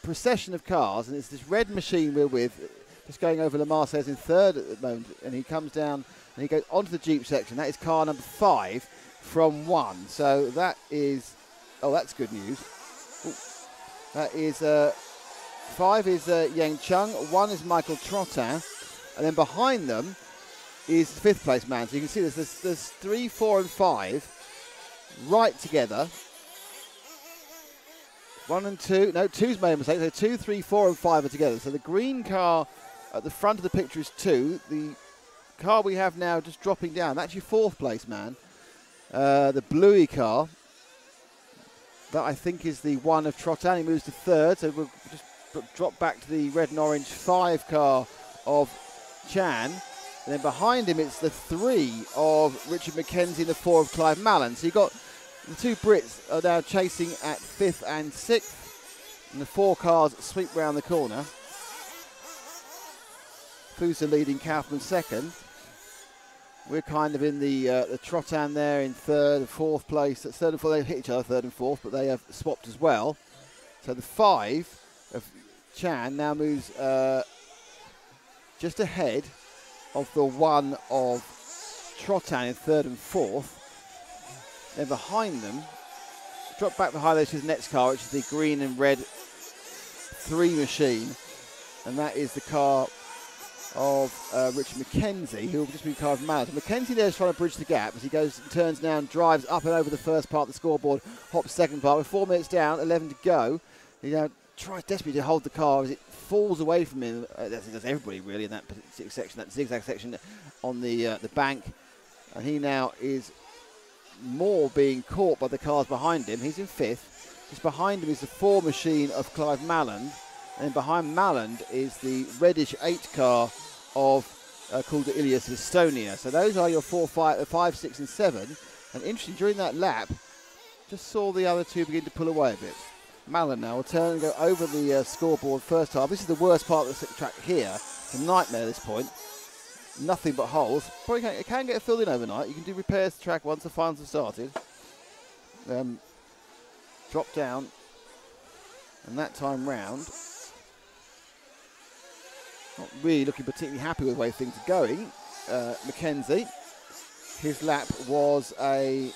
procession of cars. And it's this red machine we're with, just going over Le Marseillaise in 3rd at the moment. And he comes down and he goes onto the Jeep section. That is car number 5 from 1. So that is, oh, that's good news. Ooh. That is 5 is Yang Chung, 1 is Michael Trottin, and then behind them is the 5th place man. So you can see there's 3, 4 and 5 right together. 1 and 2, no, 2's made a mistake, so 2, 3, 4 and 5 are together. So the green car at the front of the picture is 2. The car we have now just dropping down, that's your 4th place man. The bluey car, that I think is the 1 of Trottin. He moves to 3rd, so we'll just drop back to the red and orange 5 car of Chan. And then behind him it's the 3 of Richard Mackenzie and the 4 of Clive Mallan. So you've got the 2 Brits are now chasing at 5th and 6th. And the 4 cars sweep round the corner. Fusa leading, Kaufman 2nd. We're kind of in the Trottin there in 3rd and 4th place. At 3rd and 4th, they hit each other 3rd and 4th, but they have swapped as well. So the 5 of Chan now moves just ahead of the 1 of Trottin in 3rd and 4th. Then behind them, drop back behind those, is the next car, which is the green and red 3 machine. And that is the car of Richard Mackenzie, who will just be car of Mallan. Mackenzie there is trying to bridge the gap as he goes and turns now and drives up and over the first part of the scoreboard, hops second part. With 4 minutes down, 11 to go. He now tries desperately to hold the car as it falls away from him. That's everybody really in that section, that zigzag section on the bank. And he now is more being caught by the cars behind him. He's in 5th. Just behind him is the 4 machine of Clive Mallan. And behind Malland is the reddish 8 car of called the Ilias of Estonia. So those are your 4, 5, 6 and 7. And interesting, during that lap, just saw the other 2 begin to pull away a bit. Malland now will turn and go over the scoreboard first half. This is the worst part of the track here. It's a nightmare at this point. Nothing but holes. Probably it can get filled in overnight. You can do repairs to the track once the finals have started. Drop down. And that time round, not really looking particularly happy with the way things are going. Mackenzie, his lap was a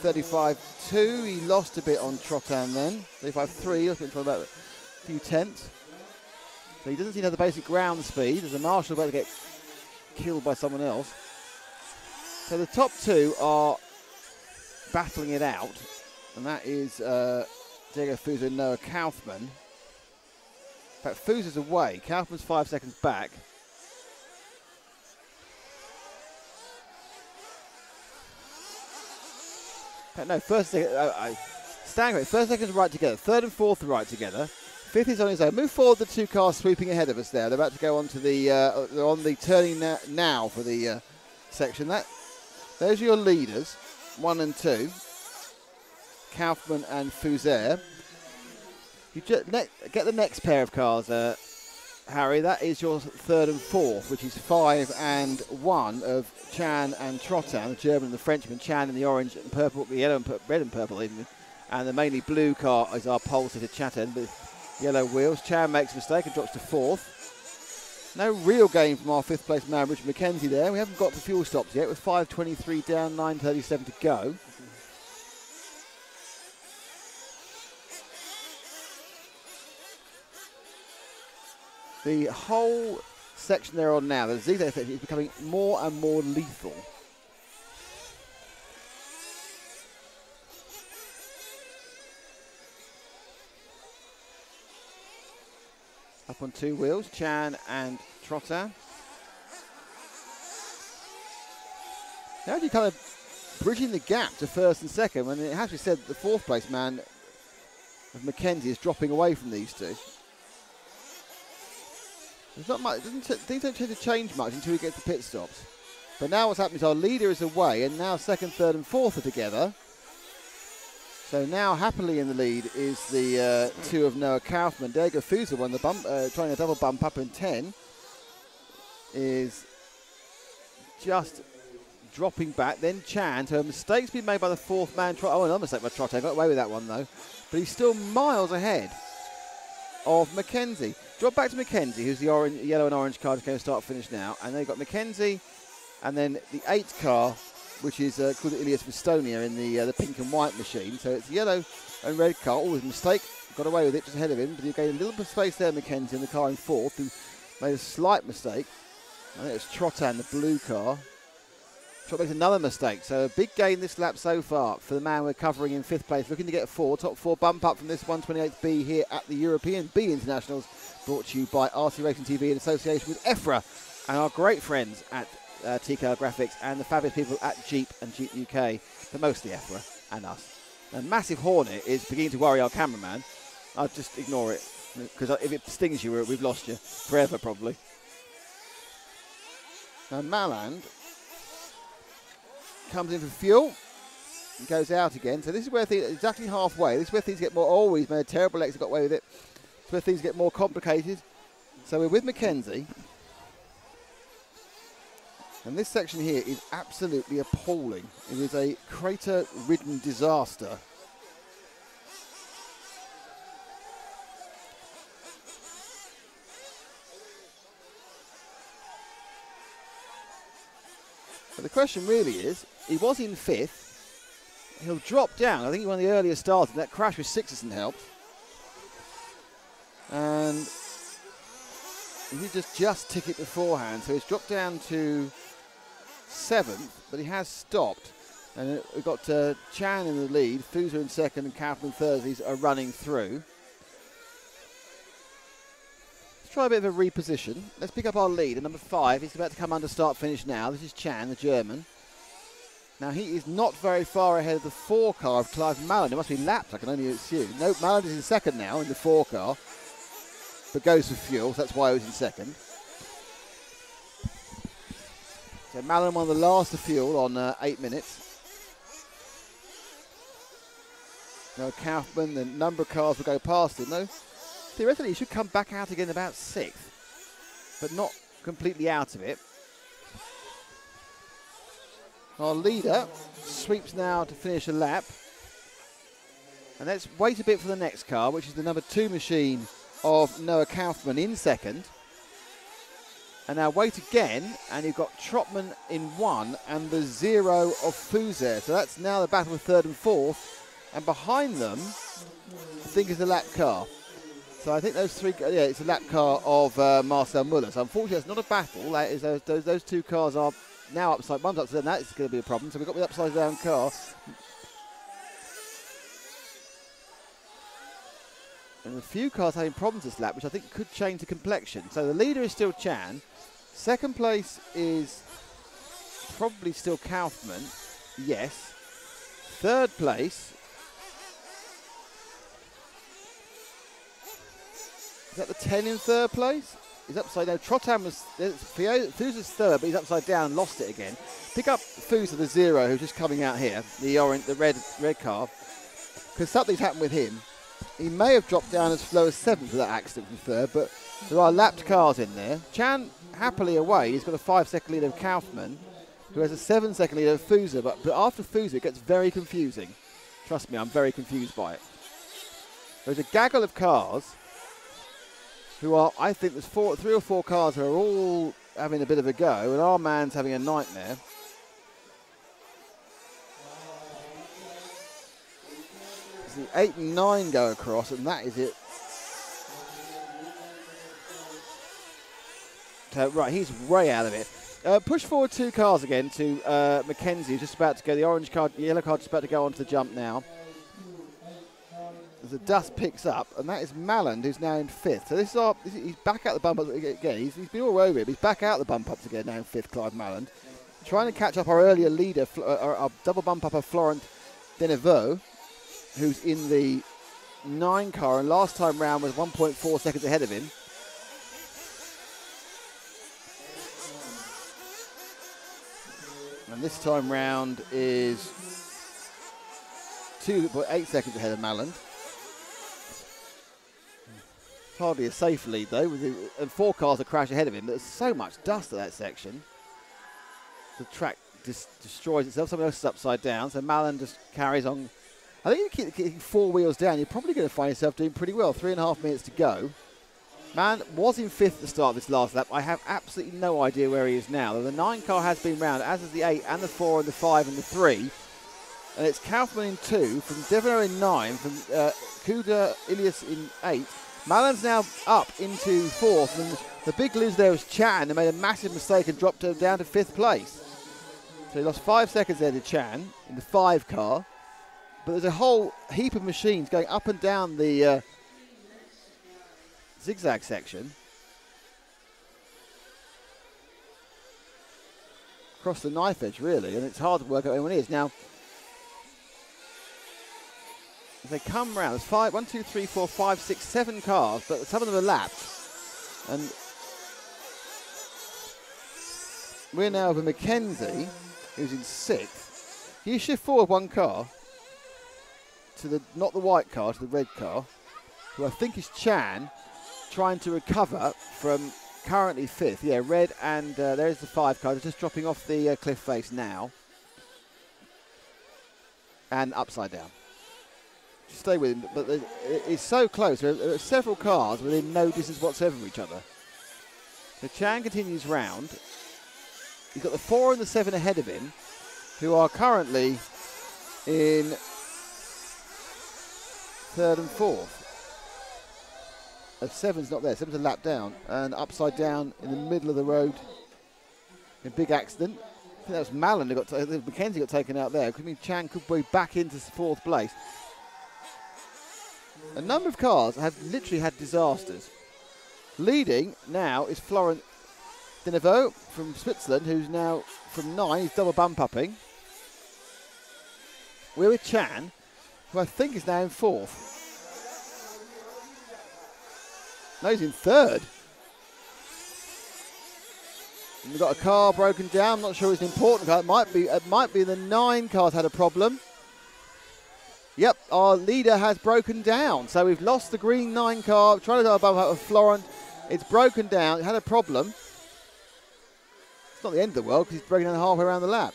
35.2. He lost a bit on Trottin then. 35.3, looking for about a few tenths. So he doesn't seem to have the basic ground speed. There's a marshal about to get killed by someone else. So the top 2 are battling it out. And that is Diego Fuso and Noah Kaufman. In fact, Foos is away. Kaufman's 5 seconds back. No, first second. Stanley, first second's right together. Third and fourth are right together. Fifth is on his own. Move forward, the two cars sweeping ahead of us there. They're about to go on to the. They're on the turning now for the section. Those are your leaders, 1 and 2. Kaufman and Fuser. You get the next pair of cars, Harry. That is your third and fourth, which is 5 and 1 of Chan and Trottin, the German and the Frenchman. Chan in the orange and purple, the yellow and red and purple even. And the mainly blue car is our pole sitter Chatten with yellow wheels. Chan makes a mistake and drops to fourth. No real gain from our fifth place man, Richard McKenzie there. We haven't got to fuel stops yet with 5:23 down, 9:37 to go. The whole section they're on now, the zigzag section, is becoming more and more lethal. Up on 2 wheels, Chan and Trottin. Now you're kind of bridging the gap to first and second when it has to be said the fourth place man of Mackenzie is dropping away from these two. There's not much, things don't tend to change much until we get to pit stops. But now what's happening is our leader is away and now second, third and fourth are together. So now happily in the lead is the 2 of Noah Kaufman. Diego Fuser won the bump, trying a double bump up in 10. Is just dropping back. Then Chan, so a mistake's been made by the fourth man. Oh, another mistake by Trotter. Got away with that one though. But he's still miles ahead of Mackenzie. Drop back to Mackenzie, who's the orange, yellow and orange car, is going to start finish now. And they've got Mackenzie, and then the 8 car, which is called the Ilias Vestonia in the pink and white machine. So it's yellow and red car. Always a mistake. Got away with it just ahead of him. But he gained a little bit of space there, Mackenzie, in the car in fourth, who made a slight mistake. I think it's Trottin, the blue car. Trot makes another mistake. So a big gain this lap so far for the man we're covering in 5th place. Looking to get a 4. Top 4 bump up from this 128B here at the European B Internationals. Brought to you by RC Racing TV in association with EFRA and our great friends at TKL Graphics and the fabulous people at Jeep and Jeep UK, but mostly EFRA and us. A massive hornet is beginning to worry our cameraman. I'll just ignore it, because if it stings you, we've lost you forever probably. Now Malland comes in for fuel and goes out again. So this is where things, exactly halfway, this is where things get more, oh, he's made a terrible exit, got away with it. It's where things get more complicated. So we're with Mackenzie. And this section here is absolutely appalling. It is a crater-ridden disaster. But the question really is, he was in 5th. He'll drop down. I think he won the earlier start, and that crash with 6 hasn't helped. And he did just tick it beforehand, so he's dropped down to 7th, but he has stopped. And we've got Chan in the lead, Fuser in 2nd, and Kaufman third. These are running through. Let's try a bit of a reposition. Let's pick up our lead at number 5. He's about to come under start-finish now. This is Chan, the German. Now he is not very far ahead of the 4 car of Clive Malland. It must be lapped, I can only assume. No, Malland is in 2nd now in the 4 car, but goes for fuel, so that's why he was in 2nd. So Malland won the last of fuel on 8 minutes. Now Kaufman, the number of cars will go past him. No, theoretically he should come back out again about 6th, but not completely out of it. Our leader sweeps now to finish a lap. And let's wait a bit for the next car, which is the number 2 machine of Noah Kaufman in 2nd. And now wait again, and you've got Trotman in 1 and the 0 of Fuser. So that's now the battle of 3rd and 4th. And behind them, I think, is the lap car. So I think those 3, yeah, it's a lap car of Marcel Muller. So unfortunately, it's not a battle. That is those 2 cars are now upside. One's upside down. That is going to be a problem. So we've got the upside down car. And There's a few cars having problems this lap, which I think could change the complexion. So the leader is still Chan. Second place is probably still Kaufman. Yes. Third place. Is that the 10 in third place? He's upside down. Trottam was Fusa's third, but he's upside down and lost it again. Pick up Fusa the 0, who's just coming out here, the red car. Because something's happened with him. He may have dropped down as low as 7th with that accident from third, but there are lapped cars in there. Chan happily away. He's got a 5-second lead of Kaufman, who has a 7-second lead of Fusa. But after Fusa, it gets very confusing. Trust me, I'm very confused by it. There's a gaggle of cars who are, I think there's 3 or 4 cars who are all having a bit of a go, and our man's having a nightmare. The 8 and 9 go across, and that is it. So, right, he's way out of it. Push forward 2 cars again to Mackenzie, who's just about to go. The orange car, the yellow car just about to go onto the jump now. As the dust picks up, and that is Malland, who's now in 5th. So he's back out the bump ups again. He's been all over it, but he's back out the bump ups again now in 5th, Clive Malland. Trying to catch up our earlier leader, our double bump up of Florent Denevaux, who's in the 9 car, and last time round was 1.4 seconds ahead of him. And this time round is 2.8 seconds ahead of Malland. It's hardly a safe lead though, and 4 cars are crash ahead of him. There's so much dust at that section. The track destroys itself. Someone else is upside down, so Malland just carries on. I think if you keep 4 wheels down, you're probably going to find yourself doing pretty well. 3.5 minutes to go. Man was in 5th at the start of this last lap. I have absolutely no idea where he is now. The 9 car has been round, as is the 8 and the 4 and the 5 and the 3. And it's Kaufman in 2, from Devereaux in 9, from Kuda Ilias in 8. Malland's now up into 4th, and the big loser there was Chan, who made a massive mistake and dropped down to 5th place. So he lost 5 seconds there to Chan in the 5 car. But there's a whole heap of machines going up and down the zigzag section. Across the knife edge, really, and it's hard to work out where anyone is. Now, as they come round, there's 1, 2, 3, 4, 5, 6, 7 cars, but some of them are lapped. And we're now with Mackenzie, who's in 6th. You shift forward 1 car to the, not the white car, to the red car, who I think is Chan, trying to recover from currently 5th. Yeah, red, and there's the 5 car. They're just dropping off the cliff face now. And upside down. Stay with him, but it's so close. There are several cars within no distance whatsoever of each other. So Chan continues round. He's got the 4 and the 7 ahead of him, who are currently in 3rd and 4th. 7's not there. 7's a lap down, and upside down in the middle of the road. A big accident. I think that was Malland who got Mackenzie got taken out there. Could mean Chan could be back into 4th place. A number of cars have literally had disasters. Leading now is Florent Denevaux from Switzerland, who's now from 9. He's double bump upping. We're with Chan, who I think is now in 4th. No, he's in 3rd. And we've got a car broken down. I'm not sure it's an important car. It might be the 9 car's had a problem. Yep, our leader has broken down. So we've lost the green 9 car. Trying to bump out with Florent. It's broken down. It had a problem. It's not the end of the world because he's broken down halfway around the lap.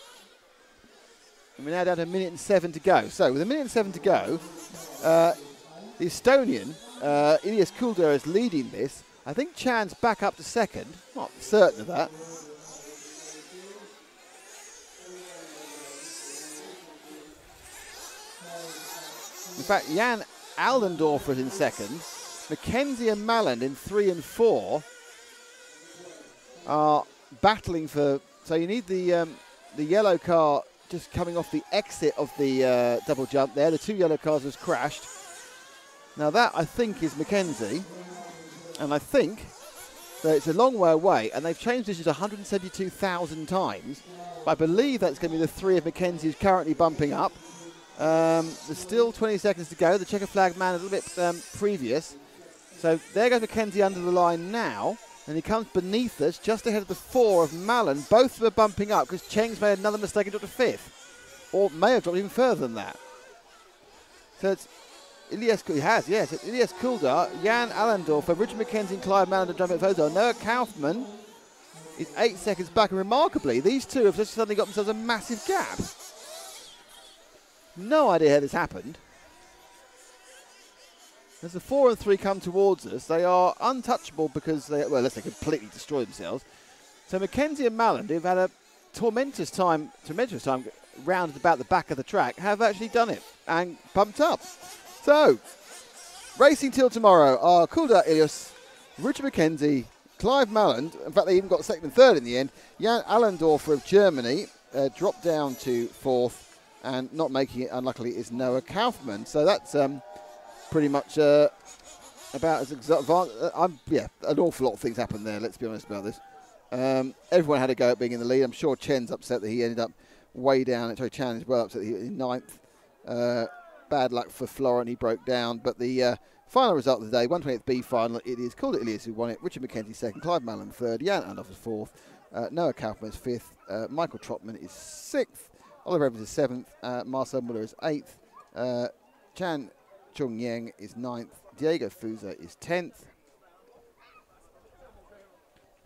And we're now down to 1 minute and 7 to go. So with 1 minute and 7 to go, the Estonian, Ilias Kulder, is leading this. I think Chan's back up to 2nd. Not certain of that. In fact, Jan Aldendorfer is in 2nd. Mackenzie and Malland in 3 and 4 are battling for. So you need the yellow car just coming off the exit of the double jump there. The 2 yellow cars has crashed. Now that, I think, is Mackenzie. And I think that it's a long way away. And they've changed this 172,000 times. But I believe that's going to be the three of Mackenzie who's currently bumping up. There's still 20 seconds to go. The checker flag man a little bit previous. So there goes Mackenzie under the line now. And he comes beneath us, just ahead of the 4 of Mallon. Both of them are bumping up because Cheng's made another mistake and dropped to 5th. Or may have dropped even further than that. So it's Elias, he has, yes. It's Elias Kuldar, Jan Allendorfer, Richard Mackenzie and Clive Mallon to jump at Fozo. Noah Kaufman is 8 seconds back. And remarkably, these two have just suddenly got themselves a massive gap. No idea how this happened. As the 4 and 3 come towards us, they are untouchable because they, well, unless they completely destroy themselves. So Mackenzie and Mallon, who've had a tremendous time round at about the back of the track, have actually done it and bumped up. So, racing till tomorrow are Kuldar Ilias, Richard Mackenzie, Clive Mallon. In fact, they even got second and third in the end. Jan Allendorfer of Germany dropped down to 4th, and not making it, unluckily, is Noah Kaufman. So that's pretty much about as yeah, an awful lot of things happened there, let's be honest about this. Everyone had a go at being in the lead. I'm sure Chen's upset that he ended up way down. Sorry, Chan is well upset that he was in 9th. Bad luck for Florent, he broke down. But the final result of the day, 128th B final, it is Kuldar Ilias who won it, Richard Mackenzie 2nd, Clive Mallon 3rd, Jan Allendorfer 4th, Noah Kaufman is 5th, Michael Trotman is 6th, Oliver Evans is 7th, Marcel Muller is 8th, Chan Chung Yang is 9th, Diego Fuza is 10th.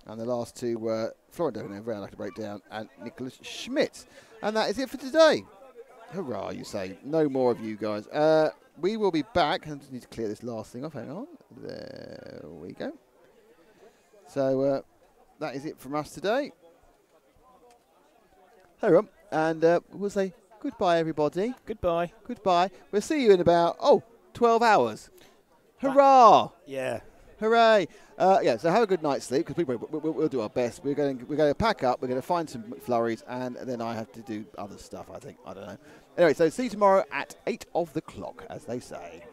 And the last two were Florent Devon, very unlucky to break down, and Nicholas Schmidt. And that is it for today. Hurrah, you say. No more of you guys. We will be back. I just need to clear this last thing off. Hang on. There we go. So that is it from us today. Hurrah. And we'll say goodbye, everybody. Goodbye. Goodbye. We'll see you in about, 12 hours. Hurrah! Yeah. Hooray! Yeah, so have a good night's sleep, because we'll do our best. We're going to pack up, we're going to find some flurries, and then I have to do other stuff, I think. I don't know. Anyway, so see you tomorrow at 8 o'clock, as they say.